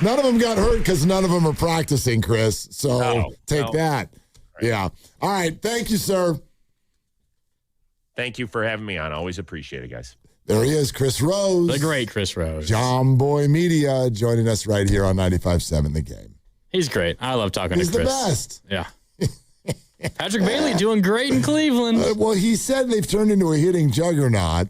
none of them got hurt because none of them are practicing, Chris. So take that. Right. Yeah. All right. Thank you, sir. Thank you for having me on. Always appreciate it, guys. There he is, Chris Rose. The great Chris Rose. John Boy Media joining us right here on 95.7 The Game. He's great. I love talking to Chris. He's the best. Yeah. Patrick Bailey doing great in Cleveland. Well, he said they've turned into a hitting juggernaut.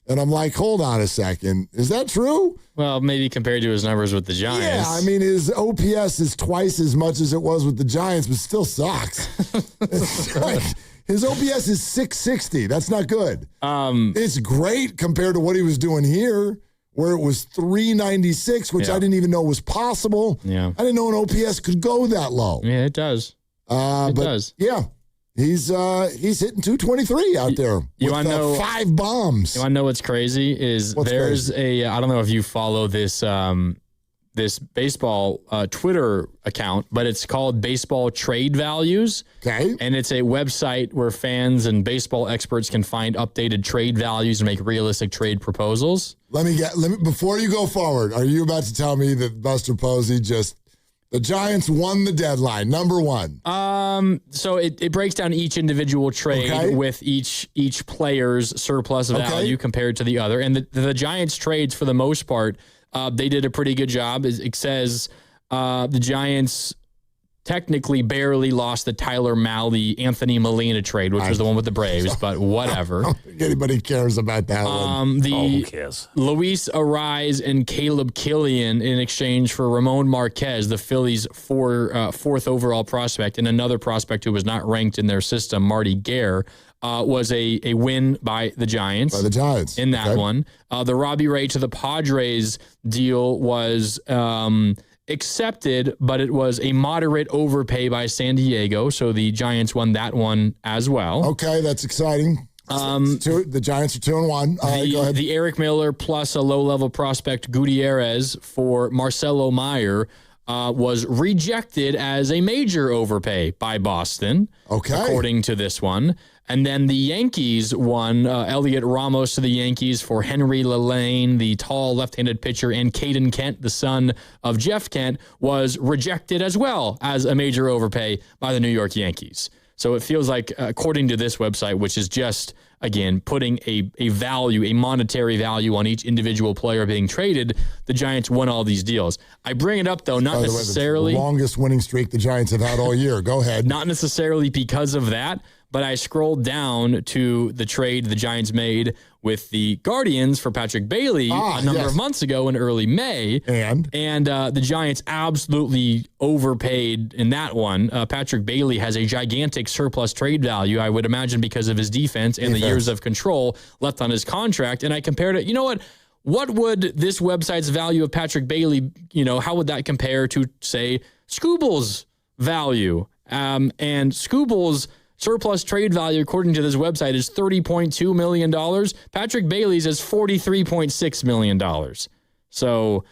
And I'm like, hold on a second. Is that true? Well, maybe compared to his numbers with the Giants. Yeah, I mean, his OPS is twice as much as it was with the Giants, but still sucks. His OPS is 660. That's not good. It's great compared to what he was doing here, where it was 396, which I didn't even know was possible. Yeah. I didn't know an OPS could go that low. Yeah, it does. It does. Yeah. He's hitting 223 out there with 5 bombs. You want to know what's crazy is I don't know if you follow this this baseball Twitter account, but it's called Baseball Trade Values. Okay. And it's a website where fans and baseball experts can find updated trade values and make realistic trade proposals. Let me before you go forward, are you about to tell me that Buster Posey the Giants won the deadline, number one? So it breaks down each individual trade with each player's surplus value compared to the other. And the Giants trades, for the most part, they did a pretty good job. It says the Giants technically barely lost the Tyler Mahle, Anthony Molina trade, which was the one with the Braves, but whatever. I don't think anybody cares about that one. Who cares? Luis Arraez and Caleb Killian in exchange for Ramon Marquez, the Phillies' fourth overall prospect, and another prospect who was not ranked in their system, Marty Gare, was a win by the Giants. By the Giants. In that one. The Robbie Ray to the Padres deal was accepted, but it was a moderate overpay by San Diego, so the Giants won that one as well. Okay, that's exciting. The Giants are 2-1. Go ahead. The Eric Miller plus a low-level prospect Gutierrez for Marcelo Meyer was rejected as a major overpay by Boston, according to this one. And then the Yankees won Elliot Ramos to the Yankees for Henry Lelaine, the tall left-handed pitcher, and Caden Kent, the son of Jeff Kent, was rejected as well as a major overpay by the New York Yankees. So it feels like, according to this website, which is just, again, putting a value, a monetary value on each individual player being traded, the Giants won all these deals. I bring it up, though, not necessarily... the longest winning streak the Giants have had all year. Go ahead. Not necessarily because of that, but I scrolled down to the trade the Giants made with the Guardians for Patrick Bailey a number of months ago in early May. And the Giants absolutely overpaid in that one. Patrick Bailey has a gigantic surplus trade value, I would imagine, because of his defense and the years of control left on his contract. And I compared it, you know what? What would this website's value of Patrick Bailey, how would that compare to, say, Scooble's value? And Scooble's surplus trade value, according to this website, is $30.2 million. Patrick Bailey's is $43.6 million. So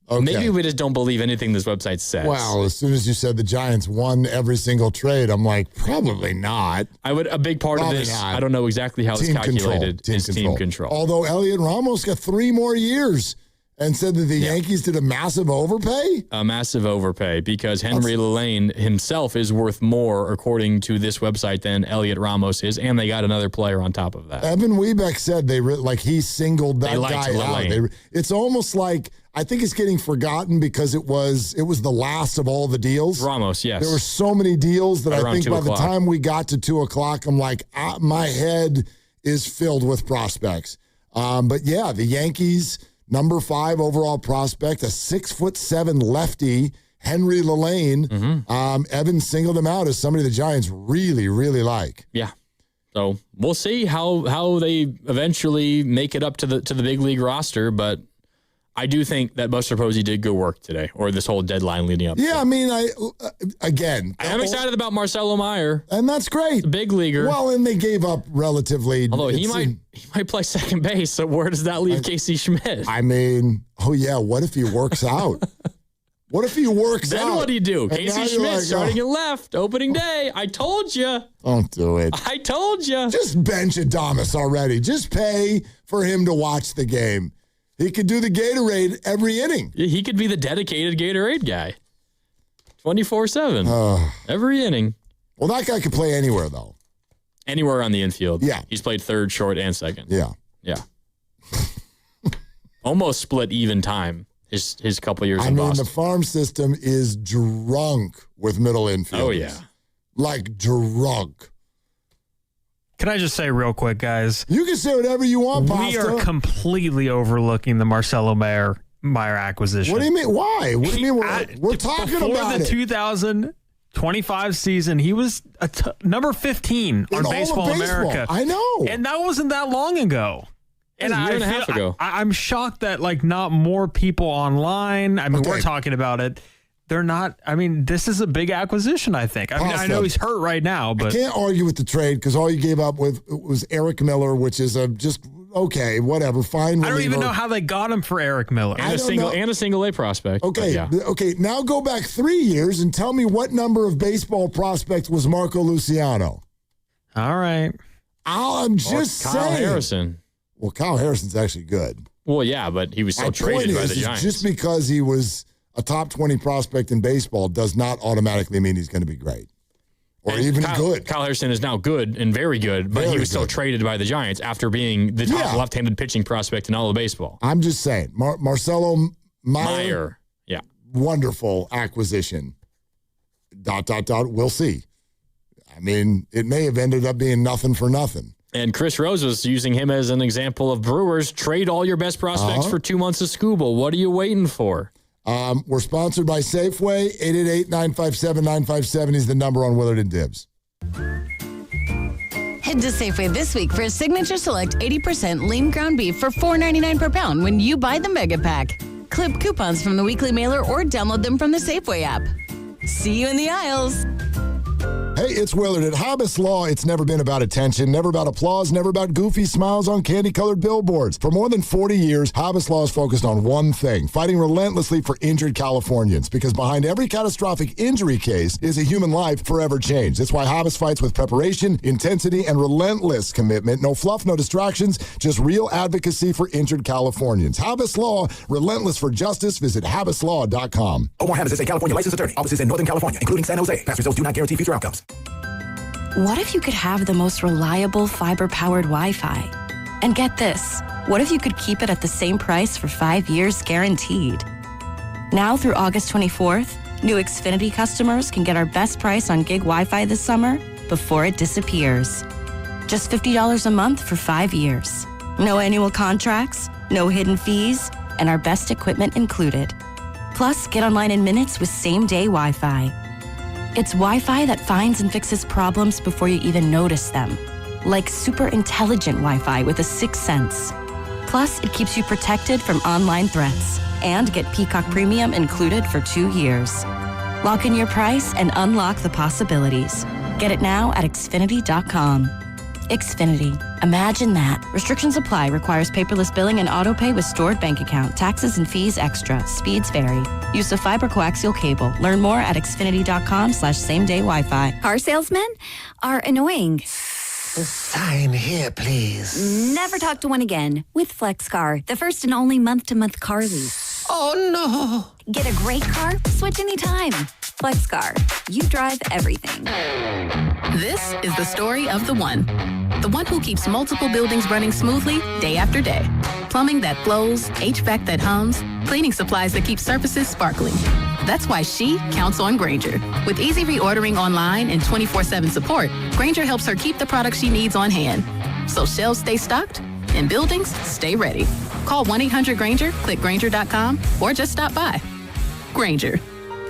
maybe we just don't believe anything this website says. Well, as soon as you said the Giants won every single trade, I'm like, probably not. A big part of this, I don't know exactly how it's calculated, is team control. Although Elliot Ramos got 3 more years. And said that the Yankees did a massive overpay? A massive overpay because Henry Lelaine himself is worth more, according to this website, than Elliot Ramos is, and they got another player on top of that. Evan Webeck said he singled that guy out. It's almost like, I think it's getting forgotten because it was the last of all the deals. Ramos, yes. There were so many deals that I think by the time we got to 2 o'clock, I'm like, my head is filled with prospects. But yeah, the Yankees... Number 5 overall prospect, a 6'7" lefty, Henry Lelaine. Evan singled him out as somebody the Giants really, really like. Yeah. So we'll see how they eventually make it up to the big league roster, but I do think that Buster Posey did good work today, or this whole deadline leading up. Yeah, I mean, I am excited about Marcelo Meyer, and that's great. The big leaguer. Well, and they gave up relatively. Although he might play second base. So where does that leave Casey Schmidt? I mean, what if he works out? What if he works out? Then what do you do? Casey Schmidt starting at left, opening day. I told you. Don't do it. I told you. Just bench Adames already. Just pay for him to watch the game. He could do the Gatorade every inning. He could be the dedicated Gatorade guy. 24/7. Every inning. Well, that guy could play anywhere, though. Anywhere on the infield. Yeah. He's played third, short, and second. Yeah. Yeah. Almost split even time his couple years in Boston. I mean, the farm system is drunk with middle infielders. Oh, yeah. Like drunk. Can I just say real quick, guys? You can say whatever you want, Pasta. We are completely overlooking the Marcelo Meyer acquisition. What do you mean? Why? What do you mean? We're talking about it. Before the 2025 season, he was number 15 on Baseball America. I know. And that wasn't that long ago. And a year and a half ago. I'm shocked that not more people online. I mean, we're talking about it. They're not. I mean, this is a big acquisition, I think. I mean, I know he's hurt right now, but I can't argue with the trade because all you gave up with was Eric Miller, which is just okay, whatever, fine reliever. I don't even know how they got him for Eric Miller. And a single A prospect. Okay, okay. Now go back 3 years and tell me what number of baseball prospects was Marco Luciano. All right. I'm just saying. Kyle Harrison. Well, Kyle Harrison's actually good. Well, yeah, but he was still traded by the Giants. Just because he was a top 20 prospect in baseball does not automatically mean he's going to be great. Or even good. Kyle Harrison is now good and very good, but he was still traded by the Giants after being the top left-handed pitching prospect in all of baseball. I'm just saying. Marcelo Meyer. Yeah. Wonderful acquisition. ... We'll see. I mean, it may have ended up being nothing for nothing. And Chris Rose was using him as an example of Brewers. Trade all your best prospects for 2 months of Scooble. What are you waiting for? We're sponsored by Safeway. 888-957-957 is the number on Willard and Dibs. Head to Safeway this week for a Signature Select 80% lean ground beef for $4.99 per pound when you buy the Mega Pack. Clip coupons from the weekly mailer or download them from the Safeway app. See you in the aisles. Hey, it's Willard. At Hobbs Law, it's never been about attention, never about applause, never about goofy smiles on candy-colored billboards. For more than 40 years, Hobbs Law is focused on one thing, fighting relentlessly for injured Californians. Because behind every catastrophic injury case is a human life forever changed. That's why Hobbs fights with preparation, intensity, and relentless commitment. No fluff, no distractions, just real advocacy for injured Californians. Hobbs Law, relentless for justice. Visit HobbsLaw.com. Omar Hobbs is a California licensed attorney. Offices in Northern California, including San Jose. Past results do not guarantee future outcomes. What if you could have the most reliable fiber-powered Wi-Fi? And get this, what if you could keep it at the same price for 5 years guaranteed? Now through August 24th, new Xfinity customers can get our best price on gig Wi-Fi this summer before it disappears. Just $50 a month for 5 years. No annual contracts, no hidden fees, and our best equipment included. Plus, get online in minutes with same-day Wi-Fi. It's Wi-Fi that finds and fixes problems before you even notice them. Like super intelligent Wi-Fi with a sixth sense. Plus, it keeps you protected from online threats. And get Peacock Premium included for 2 years. Lock in your price and unlock the possibilities. Get it now at Xfinity.com. Xfinity. Imagine that. Restrictions apply. Requires paperless billing and auto pay with stored bank account. Taxes and fees extra. Speeds vary. Use of fiber coaxial cable. Learn more at Xfinity.com/same-day Wi-Fi. Car salesmen are annoying. Sign here, please. Never talk to one again with FlexCar, the first and only month-to-month car lease. Oh, no. Get a great car, switch anytime. FlexCar. You drive everything. This is the story of the one who keeps multiple buildings running smoothly day after day. Plumbing that flows, HVAC that hums, cleaning supplies that keep surfaces sparkling. That's why she counts on Grainger. With easy reordering online and 24/7 support, Grainger helps her keep the products she needs on hand. So shelves stay stocked and buildings stay ready. Call 1-800-GRAINGER, click Grainger.com, or just stop by. Grainger,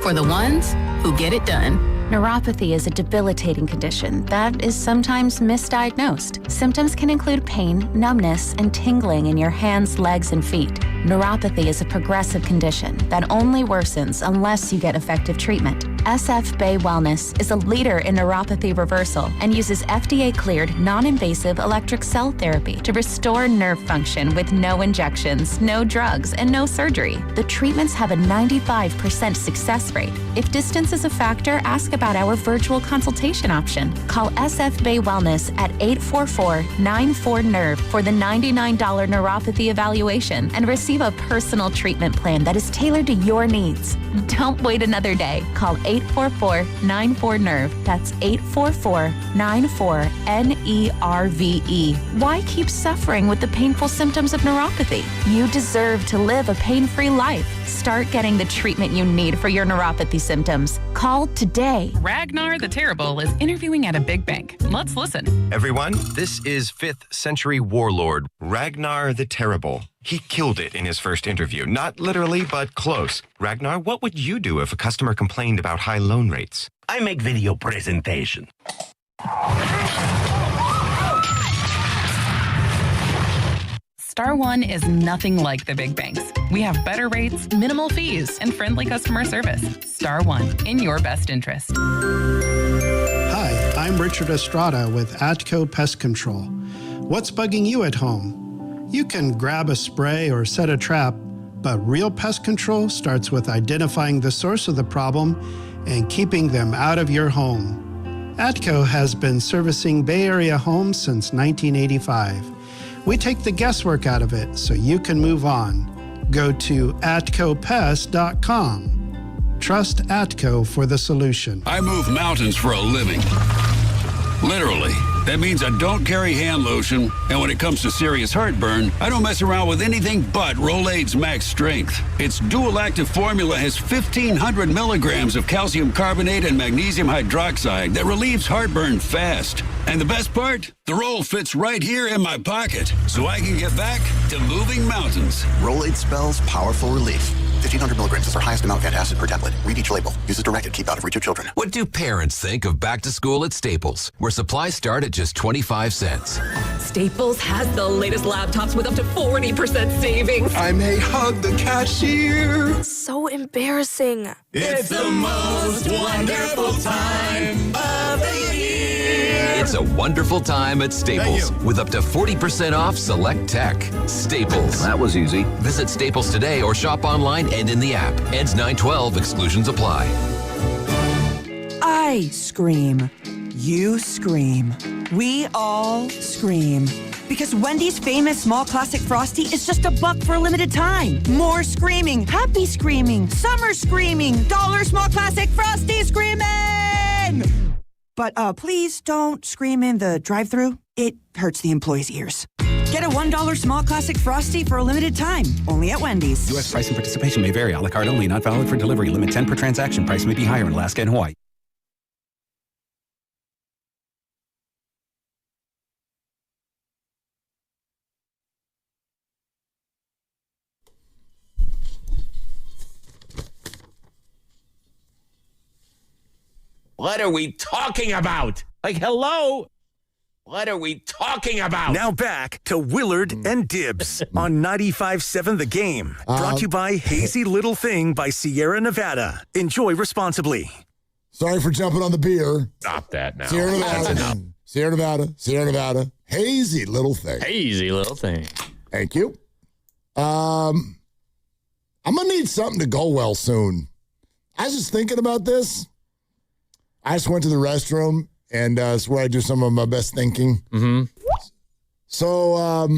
for the ones who get it done. Neuropathy is a debilitating condition that is sometimes misdiagnosed. Symptoms can include pain, numbness, and tingling in your hands, legs, and feet. Neuropathy is a progressive condition that only worsens unless you get effective treatment. SF Bay Wellness is a leader in neuropathy reversal and uses FDA-cleared, non-invasive electric cell therapy to restore nerve function with no injections, no drugs, and no surgery. The treatments have a 95% success rate. If distance is a factor, ask about our virtual consultation option. Call SF Bay Wellness at 844-94-NERVE for the $99 neuropathy evaluation and receive a personal treatment plan that is tailored to your needs. Don't wait another day. Call 844-94-NERVE. That's 844-94-NERVE. Why keep suffering with the painful symptoms of neuropathy? You deserve to live a pain-free life. Start getting the treatment you need for your neuropathy symptoms. Call today. Ragnar the Terrible is interviewing at a big bank. Let's listen. Everyone, this is 5th century warlord Ragnar the Terrible. He killed it in his first interview. Not literally, but close. Ragnar, what would you do if a customer complained about high loan rates? I make video presentation. Star One is nothing like the big banks. We have better rates, minimal fees, and friendly customer service. Star One, in your best interest. Hi, I'm Richard Estrada with Atco Pest Control. What's bugging you at home? You can grab a spray or set a trap, but real pest control starts with identifying the source of the problem and keeping them out of your home. ATCO has been servicing Bay Area homes since 1985. We take the guesswork out of it so you can move on. Go to atcopest.com. Trust ATCO for the solution. I move mountains for a living. Literally. That means I don't carry hand lotion, and when it comes to serious heartburn, I don't mess around with anything but Rolaids Max Strength. Its dual-active formula has 1,500 milligrams of calcium carbonate and magnesium hydroxide that relieves heartburn fast. And the best part? The roll fits right here in my pocket, so I can get back to moving mountains. Rolaids spells powerful relief. 1,500 milligrams is our highest amount of antacid per tablet. Read each label. Use as directed. Keep out of reach of children. What do parents think of back to school at Staples, where supplies start at just 25 cents? Staples has the latest laptops with up to 40% savings. I may hug the cashier. So embarrassing. It's the most wonderful time of the year. It's a wonderful time at Staples with up to 40% off select tech. Staples. That was easy. Visit Staples today or shop online and in the app. Ends 9/12. Exclusions apply. I scream. You scream. We all scream. Because Wendy's famous small classic Frosty is just $1 for a limited time. More screaming, happy screaming, summer screaming, dollar small classic Frosty screaming! But please don't scream in the drive-thru. It hurts the employees' ears. Get a $1 small classic Frosty for a limited time. Only at Wendy's. U.S. price and participation may vary. A la carte only. Not valid for delivery. Limit 10 per transaction. Price may be higher in Alaska and Hawaii. What are we talking about? Like, hello? What are we talking about? Now back to Willard and Dibs on 95.7 The Game. Brought to you by Hazy Little Thing by Sierra Nevada. Enjoy responsibly. Sorry for jumping on the beer. Stop that now. Sierra Nevada. Sierra Nevada. Sierra Nevada. Hazy Little Thing. Hazy Little Thing. Thank you. I'm going to need something to go well soon. I was just thinking about this. I just went to the restroom, and it's where I do some of my best thinking. Mm-hmm. So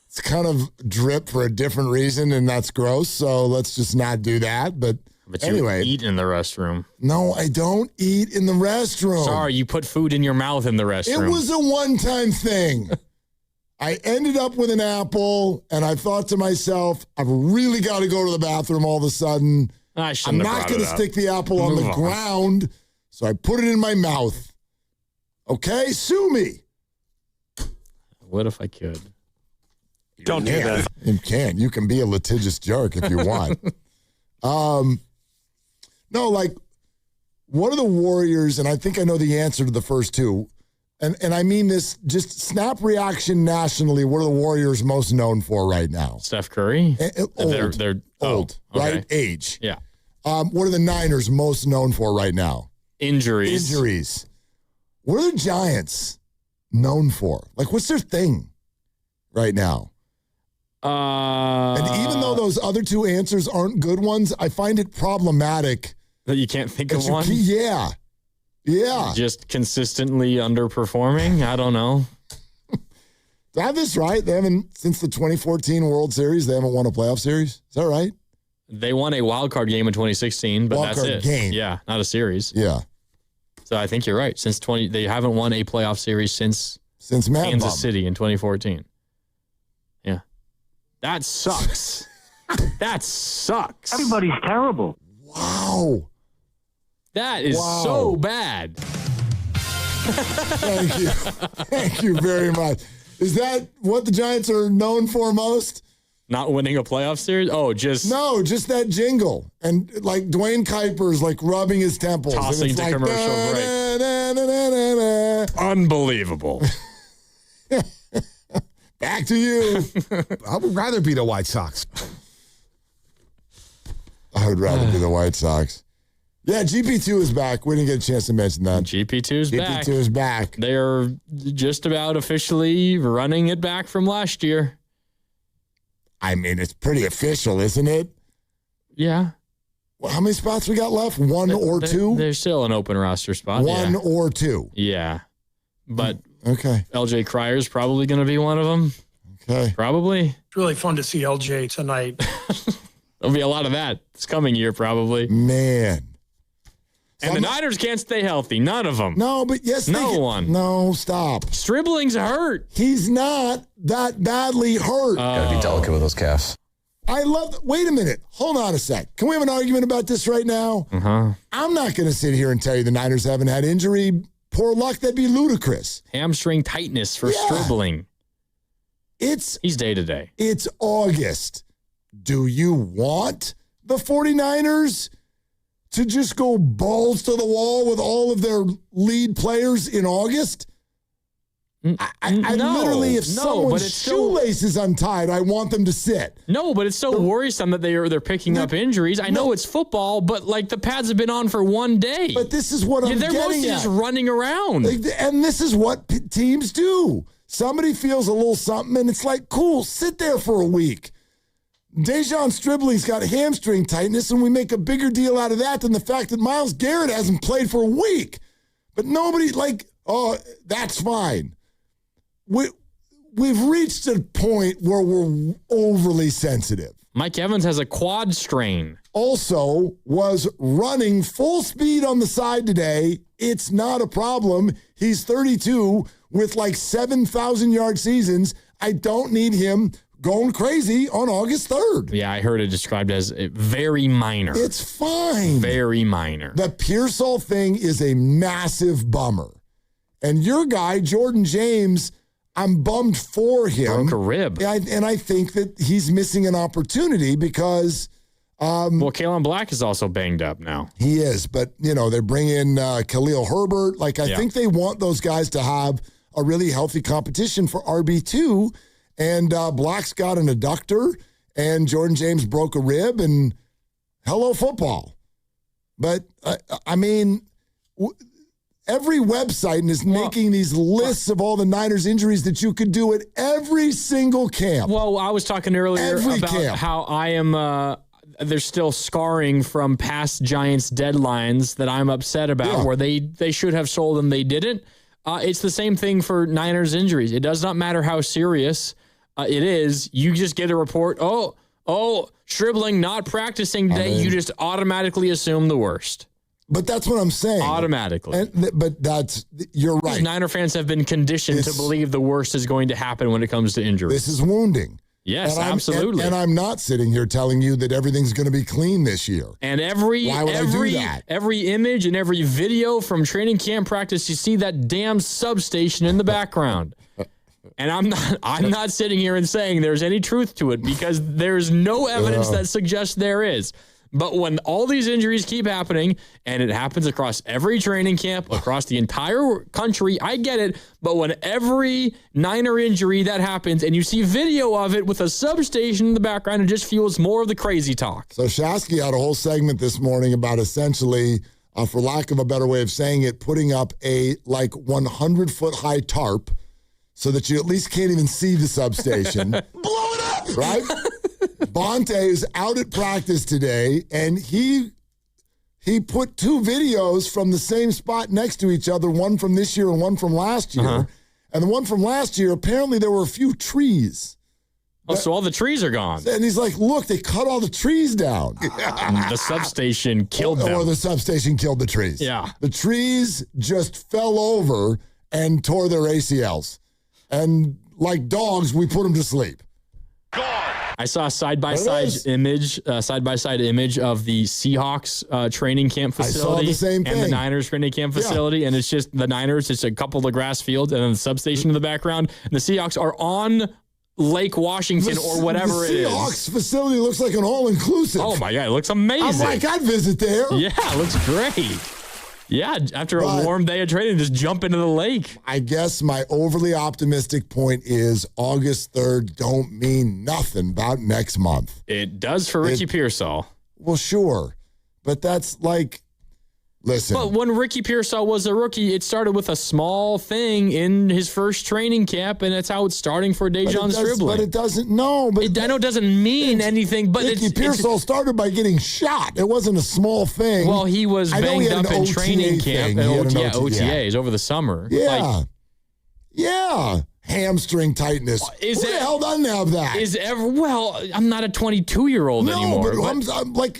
it's kind of drip for a different reason, and that's gross. So let's just not do that. But anyway, you eat in the restroom. No, I don't eat in the restroom. Sorry, you put food in your mouth in the restroom. It was a one-time thing. I ended up with an apple, and I thought to myself, I've really got to go to the bathroom all of a sudden. I'm not going to stick the apple on the ground. So I put it in my mouth. Okay? Sue me. What if I could? Don't do that. You can. You can be a litigious jerk if you want. No, like, what are the Warriors, and I think I know the answer to the first two, and I mean this, just snap reaction nationally, what are the Warriors most known for right now? Steph Curry? Old. They're old, okay. right? Age. Yeah. What are the Niners most known for right now? Injuries. What are the Giants known for? Like, what's their thing right now? And even though those other two answers aren't good ones, I find it problematic. That you can't think of one? Yeah. Just consistently underperforming? I don't know. Do I have this right? They haven't, since the 2014 World Series, they haven't won a playoff series? Is that right? They won a wild card game in 2016, but that's it. Game. Yeah, not a series. Yeah. So I think you're right. They haven't won a playoff series since Mad Kansas Bomb. City in 2014. Yeah. That sucks. That sucks. Everybody's terrible. Wow. That is so bad. Thank you. Thank you very much. Is that what the Giants are known for most? Not winning a playoff series? Oh, just that jingle. And like Dwayne Kuiper's like rubbing his temples. Tossing and to like, commercial break. Unbelievable. Back to you. I would rather be the White Sox. I would rather be the White Sox. Yeah, GP2 is back. We didn't get a chance to mention that. GP2 is back. GP2 is back. They're just about officially running it back from last year. I mean, it's pretty official, isn't it? Yeah. Well, how many spots we got left? One or two? There's still an open roster spot. One or two. Yeah. But okay. LJ Cryer's probably going to be one of them. Okay. Probably. It's really fun to see LJ tonight. There'll be a lot of that this coming year, probably. Man. And the Niners can't stay healthy. None of them. No, but yes, no one. No, stop. Stribling's hurt. He's not that badly hurt. Gotta be delicate with those calves. Wait a minute. Hold on a sec. Can we have an argument about this right now? Uh-huh. I'm not going to sit here and tell you the Niners haven't had injury. Poor luck. That'd be ludicrous. Hamstring tightness for Stribling. He's day to day. It's August. Do you want the 49ers to just go balls to the wall with all of their lead players in August? I literally, if someone's shoelace is untied, I want them to sit. No, but it's so worrisome that they're picking up injuries. I know it's football, but like the pads have been on for one day. But this is what I'm they're getting mostly at. just running around. And this is what teams do. Somebody feels a little something, and it's like, cool, sit there for a week. Dejon Stribling's got hamstring tightness, and we make a bigger deal out of that than the fact that Myles Garrett hasn't played for a week. But nobody, that's fine. We've reached a point where we're overly sensitive. Mike Evans has a quad strain. Also was running full speed on the side today. It's not a problem. He's 32 with 7,000-yard seasons. I don't need him going crazy on August 3rd. Yeah, I heard it described as very minor. It's fine. Very minor. The Pearsall thing is a massive bummer. And your guy, Jordan James, I'm bummed for him. Broke a rib. And I think that he's missing an opportunity because... well, Kalen Black is also banged up now. He is, but, they bring in Khalil Herbert. I think they want those guys to have a really healthy competition for RB2. And Black's got an adductor, and Jordan James broke a rib, and hello football. But, every website is making these lists of all the Niners injuries that you could do at every single camp. Well, I was talking earlier about how I am there's still scarring from past Giants deadlines that I'm upset about where they should have sold and they didn't. It's the same thing for Niners injuries. It does not matter how serious it is. You just get a report, Stribling not practicing today. You just automatically assume the worst. But that's what I'm saying. Automatically. You're right. Because Niner fans have been conditioned to believe the worst is going to happen when it comes to injuries. This is wounding. Yes, absolutely. And I'm not sitting here telling you that everything's going to be clean this year. And every image and every video from training camp practice, you see that damn substation in the background. And I'm not sitting here and saying there's any truth to it because there's no evidence that suggests there is. But when all these injuries keep happening, and it happens across every training camp, across the entire country, I get it. But when every Niner injury that happens, and you see video of it with a substation in the background, it just fuels more of the crazy talk. So Shasky had a whole segment this morning about essentially, for lack of a better way of saying it, putting up a 100-foot high tarp so that you at least can't even see the substation. Blow it up! Right? Bonte is out at practice today, and he put two videos from the same spot next to each other, one from this year and one from last year. Uh-huh. And the one from last year, apparently there were a few trees. So all the trees are gone. And he's like, look, they cut all the trees down. The substation killed them. Or the substation killed the trees. Yeah. The trees just fell over and tore their ACLs. And like dogs, we put them to sleep. I saw a side-by-side image of the Seahawks training camp facility. I saw the same thing. And the Niners training camp facility. And it's just the Niners, it's a couple of grass fields and then the substation in the background. And the Seahawks are on Lake Washington or whatever it is. The Seahawks facility looks like an all-inclusive. Oh, my God. It looks amazing. I'm like, I'd visit there. Yeah, it looks great. Yeah, after a warm day of training, just jump into the lake. I guess my overly optimistic point is August 3rd don't mean nothing about next month. It does for Ricky Pearsall. Well, sure. But that's like, Listen. But when Ricky Pearsall was a rookie, it started with a small thing in his first training camp, and that's how it's starting for Dejon Stribley. But it doesn't, no. But I know it doesn't mean anything, but Ricky Pearsall started by getting shot. It wasn't a small thing. Well, he was banged up in training camp. OTAs over the summer. Yeah. Yeah. Hamstring tightness. Who the hell doesn't have that? I'm not a 22-year-old anymore. No, but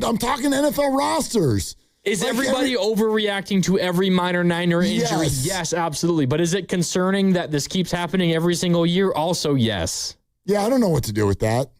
I'm talking NFL rosters. Is everybody overreacting to every minor Niner injury? Yes, absolutely. But is it concerning that this keeps happening every single year? Also, yes. Yeah, I don't know what to do with that.